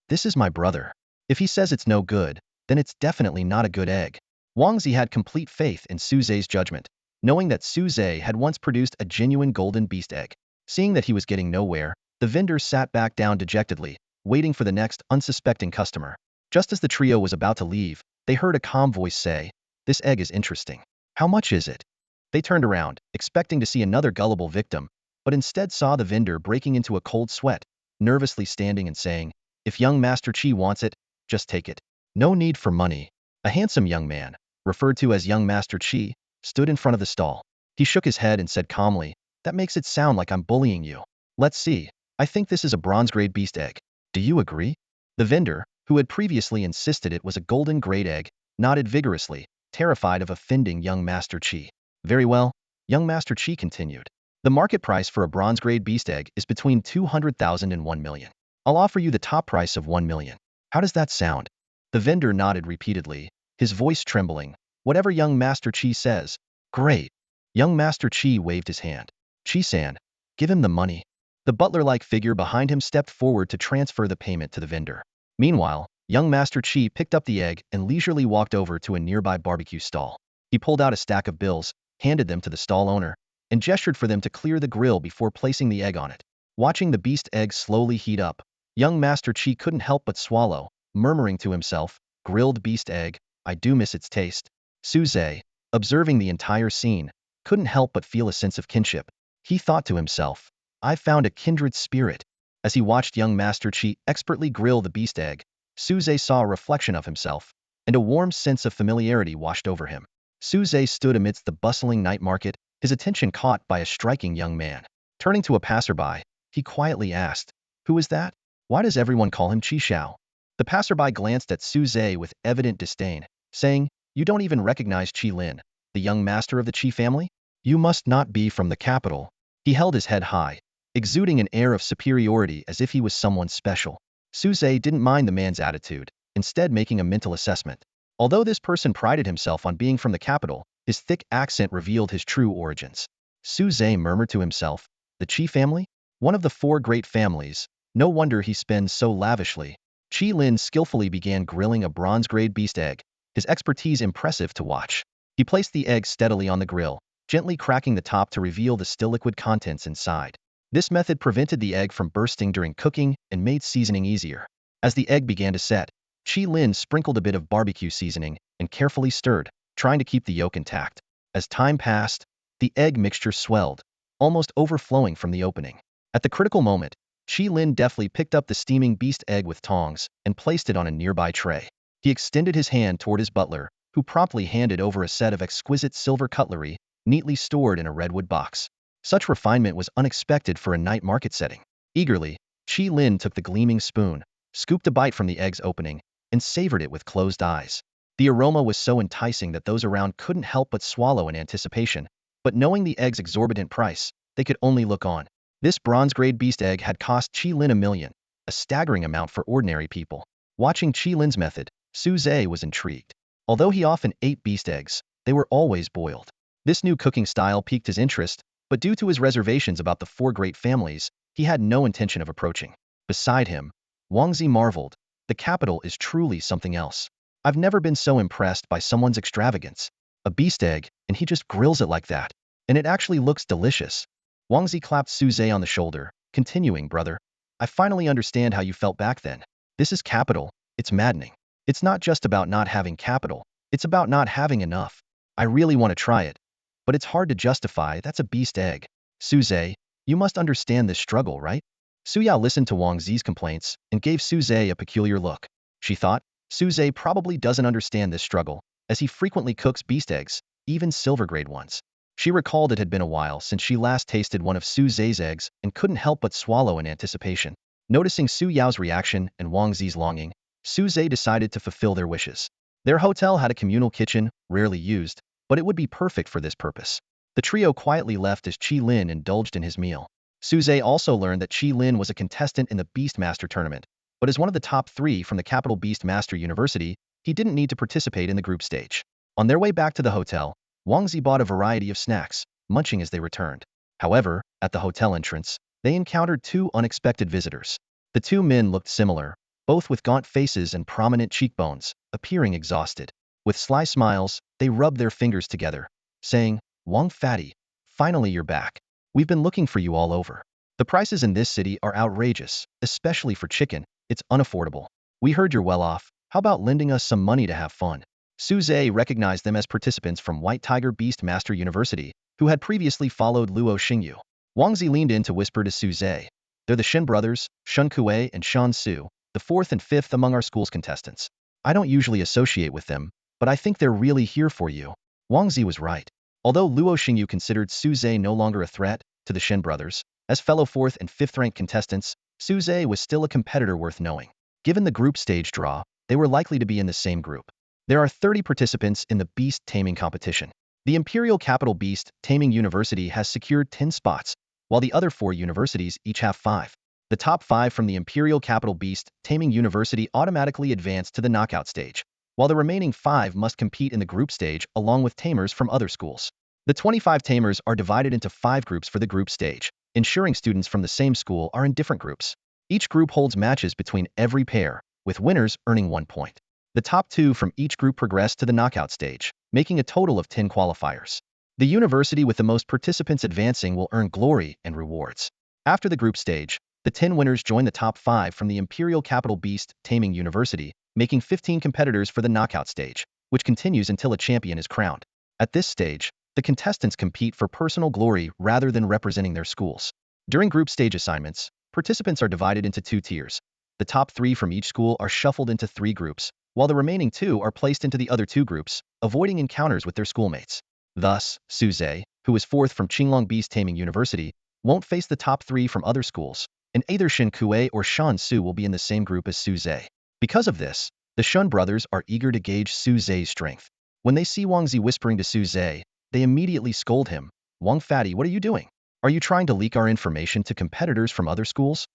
This is my brother. If he says it's no good, then it's definitely not a good egg. Wang Zi had complete faith in Su Zhe's judgment, knowing that Su Zhe had once produced a genuine golden beast egg. Seeing that he was getting nowhere, the vendor sat back down dejectedly, waiting for the next unsuspecting customer. Just as the trio was about to leave, they heard a calm voice say, this egg is interesting. How much is it? They turned around, expecting to see another gullible victim, but instead saw the vendor breaking into a cold sweat, nervously standing and saying, if young Master Qi wants it, just take it. No need for money. A handsome young man, referred to as young Master Qi, stood in front of the stall. He shook his head and said calmly, that makes it sound like I'm bullying you. Let's see. I think this is a bronze-grade beast egg. Do you agree? The vendor, who had previously insisted it was a golden-grade egg, nodded vigorously, terrified of offending young Master Qi. Very well, young Master Qi continued. The market price for a bronze-grade beast egg is between 200,000 and 1 million. I'll offer you the top price of 1 million. How does that sound? The vendor nodded repeatedly, his voice trembling. Whatever young Master Qi says. Great. Young Master Qi waved his hand. Qi-san, give him the money. The butler-like figure behind him stepped forward to transfer the payment to the vendor. Meanwhile, young Master Qi picked up the egg and leisurely walked over to a nearby barbecue stall. He pulled out a stack of bills, handed them to the stall owner, and gestured for them to clear the grill before placing the egg on it. Watching the beast egg slowly heat up, young Master Qi couldn't help but swallow, murmuring to himself, grilled beast egg, I do miss its taste. Su Zhe, observing the entire scene, couldn't help but feel a sense of kinship. He thought to himself, I've found a kindred spirit. As he watched young Master Qi expertly grill the beast egg, Su Zhe saw a reflection of himself, and a warm sense of familiarity washed over him. Su Zhe stood amidst the bustling night market, his attention caught by a striking young man. Turning to a passerby, he quietly asked, who is that? Why does everyone call him Qi Xiao? The passerby glanced at Su Zhe with evident disdain, saying, you don't even recognize Qi Lin, the young master of the Qi family? You must not be from the capital. He held his head high, exuding an air of superiority as if he was someone special. Su Zhe didn't mind the man's attitude, instead making a mental assessment. Although this person prided himself on being from the capital, his thick accent revealed his true origins. Su Zhe murmured to himself, the Qi family? One of the 4 great families. No wonder he spends so lavishly. Qi Lin skillfully began grilling a bronze-grade beast egg, his expertise impressive to watch. He placed the egg steadily on the grill, gently cracking the top to reveal the still liquid contents inside. This method prevented the egg from bursting during cooking and made seasoning easier. As the egg began to set, Qi Lin sprinkled a bit of barbecue seasoning and carefully stirred, trying to keep the yolk intact. As time passed, the egg mixture swelled, almost overflowing from the opening. At the critical moment, Qi Lin deftly picked up the steaming beast egg with tongs and placed it on a nearby tray. He extended his hand toward his butler, who promptly handed over a set of exquisite silver cutlery, neatly stored in a redwood box. Such refinement was unexpected for a night market setting. Eagerly, Qi Lin took the gleaming spoon, scooped a bite from the egg's opening, and savored it with closed eyes. The aroma was so enticing that those around couldn't help but swallow in anticipation, but knowing the egg's exorbitant price, they could only look on. This bronze-grade beast egg had cost Qi Lin 1 million, a staggering amount for ordinary people. Watching Qi Lin's method, Su Zhe was intrigued. Although he often ate beast eggs, they were always boiled. This new cooking style piqued his interest, but due to his reservations about the 4 great families, he had no intention of approaching. Beside him, Wang Zi marveled, the capital is truly something else. I've never been so impressed by someone's extravagance. A beast egg, and he just grills it like that. And it actually looks delicious. Wang Zi clapped Su Zhe on the shoulder, continuing, brother. I finally understand how you felt back then. This is capital. It's maddening. It's not just about not having capital. It's about not having enough. I really want to try it. But it's hard to justify. That's a beast egg. Su Zhe, you must understand this struggle, right? Su Yao listened to Wang Zi's complaints and gave Su Zhe a peculiar look. She thought, Su Zhe probably doesn't understand this struggle, as he frequently cooks beast eggs, even silver-grade ones. She recalled it had been a while since she last tasted one of Su Zhe's eggs and couldn't help but swallow in anticipation. Noticing Su Yao's reaction and Wang Zi's longing, Su Zhe decided to fulfill their wishes. Their hotel had a communal kitchen, rarely used, but it would be perfect for this purpose. The trio quietly left as Qi Lin indulged in his meal. Su Zhe also learned that Qi Lin was a contestant in the Beastmaster tournament, but as one of the top 3 from the Capital Beastmaster University, he didn't need to participate in the group stage. On their way back to the hotel, Wang Zi bought a variety of snacks, munching as they returned. However, at the hotel entrance, they encountered 2 unexpected visitors. The 2 men looked similar, both with gaunt faces and prominent cheekbones, appearing exhausted. With sly smiles, they rubbed their fingers together, saying, Wang Fatty, finally you're back. We've been looking for you all over. The prices in this city are outrageous, especially for chicken. It's unaffordable. We heard you're well off. How about lending us some money to have fun? Su Zhe recognized them as participants from White Tiger Beastmaster University, who had previously followed Luo Xingyu. Wang Zi leaned in to whisper to Su Zhe, they're the Shen brothers, Shun Kuei and Shan Su, the 4th and 5th among our school's contestants. I don't usually associate with them, but I think they're really here for you. Wang Zi was right. Although Luo Xingyu considered Su Zhe no longer a threat to the Shen brothers, as fellow 4th and 5th ranked contestants, Su Zhe was still a competitor worth knowing. Given the group stage draw, they were likely to be in the same group. There are 30 participants in the Beast Taming competition. The Imperial Capital Beast Taming University has secured 10 spots, while the other 4 universities each have 5. The top 5 from the Imperial Capital Beast Taming University automatically advance to the knockout stage, while the remaining 5 must compete in the group stage along with tamers from other schools. The 25 tamers are divided into 5 groups for the group stage, ensuring students from the same school are in different groups. Each group holds matches between every pair, with winners earning 1 point. The top 2 from each group progress to the knockout stage, making a total of 10 qualifiers. The university with the most participants advancing will earn glory and rewards. After the group stage, the 10 winners join the top 5 from the Imperial Capital Beast Taming University, making 15 competitors for the knockout stage, which continues until a champion is crowned. At this stage, the contestants compete for personal glory rather than representing their schools. During group stage assignments, participants are divided into 2 tiers. The top 3 from each school are shuffled into 3 groups, while the remaining 2 are placed into the other 2 groups, avoiding encounters with their schoolmates. Thus, Su Zhe, who is 4th from Qinglong Beast Taming University, won't face the top 3 from other schools, and either Shen Kuei or Shan Su will be in the same group as Su Zhe. Because of this, the Shun brothers are eager to gauge Su Zhe's strength. When they see Wang Zi whispering to Su Zhe, they immediately scold him. Wang Fatty, what are you doing? Are you trying to leak our information to competitors from other schools?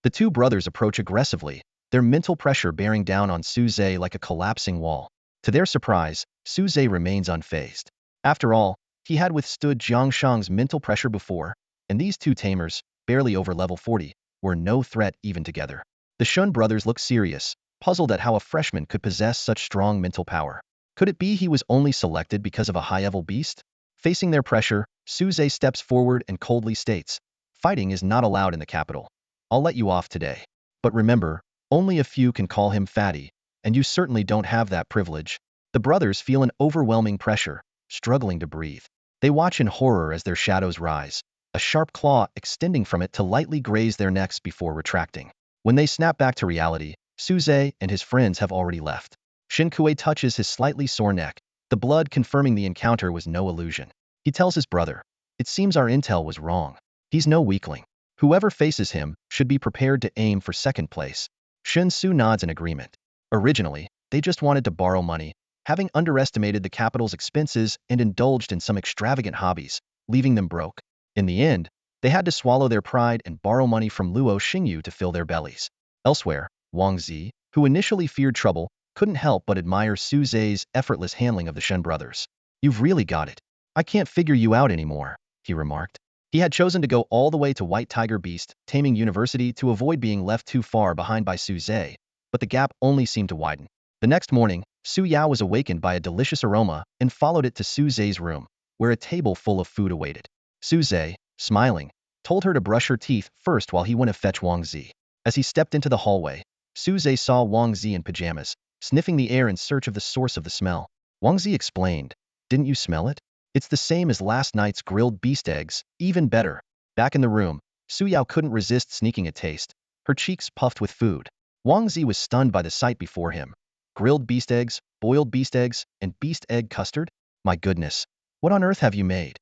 The 2 brothers approach aggressively, their mental pressure bearing down on Su Zhe like a collapsing wall. To their surprise, Su Zhe remains unfazed. After all, he had withstood Jiang Shang's mental pressure before, and these 2 tamers, barely over level 40, were no threat even together. The Shun brothers looked serious, puzzled at how a freshman could possess such strong mental power. Could it be he was only selected because of a high-level beast? Facing their pressure, Su Zhe steps forward and coldly states, fighting is not allowed in the capital. I'll let you off today. But remember, only a few can call him Fatty, and you certainly don't have that privilege. The brothers feel an overwhelming pressure, struggling to breathe. They watch in horror as their shadows rise, a sharp claw extending from it to lightly graze their necks before retracting. When they snap back to reality, Su Zhe and his friends have already left. Shen Kuei touches his slightly sore neck, the blood confirming the encounter was no illusion. He tells his brother, it seems our intel was wrong. He's no weakling. Whoever faces him should be prepared to aim for second place. Shen Su nods in agreement. Originally, they just wanted to borrow money, having underestimated the capital's expenses and indulged in some extravagant hobbies, leaving them broke. In the end, they had to swallow their pride and borrow money from Luo Xingyu to fill their bellies. Elsewhere, Wang Zi, who initially feared trouble, couldn't help but admire Su Zhe's effortless handling of the Shen brothers. You've really got it. I can't figure you out anymore, he remarked. He had chosen to go all the way to White Tiger Beast Taming University to avoid being left too far behind by Su Zhe, but the gap only seemed to widen. The next morning, Su Yao was awakened by a delicious aroma and followed it to Su Zhe's room, where a table full of food awaited. Su Zhe, smiling, told her to brush her teeth first while he went to fetch Wang Zi. As he stepped into the hallway, Su Zhe saw Wang Zi in pajamas, sniffing the air in search of the source of the smell. Wang Zi explained, "Didn't you smell it? It's the same as last night's grilled beast eggs, even better." Back in the room, Su Yao couldn't resist sneaking a taste, her cheeks puffed with food. Wang Zi was stunned by the sight before him. Grilled beast eggs, boiled beast eggs, and beast egg custard? My goodness, what on earth have you made?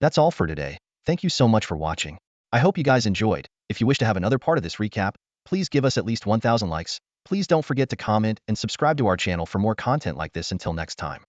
That's all for today. Thank you so much for watching. I hope you guys enjoyed. If you wish to have another part of this recap, please give us at least 1,000 likes. Please don't forget to comment and subscribe to our channel for more content like this. Until next time.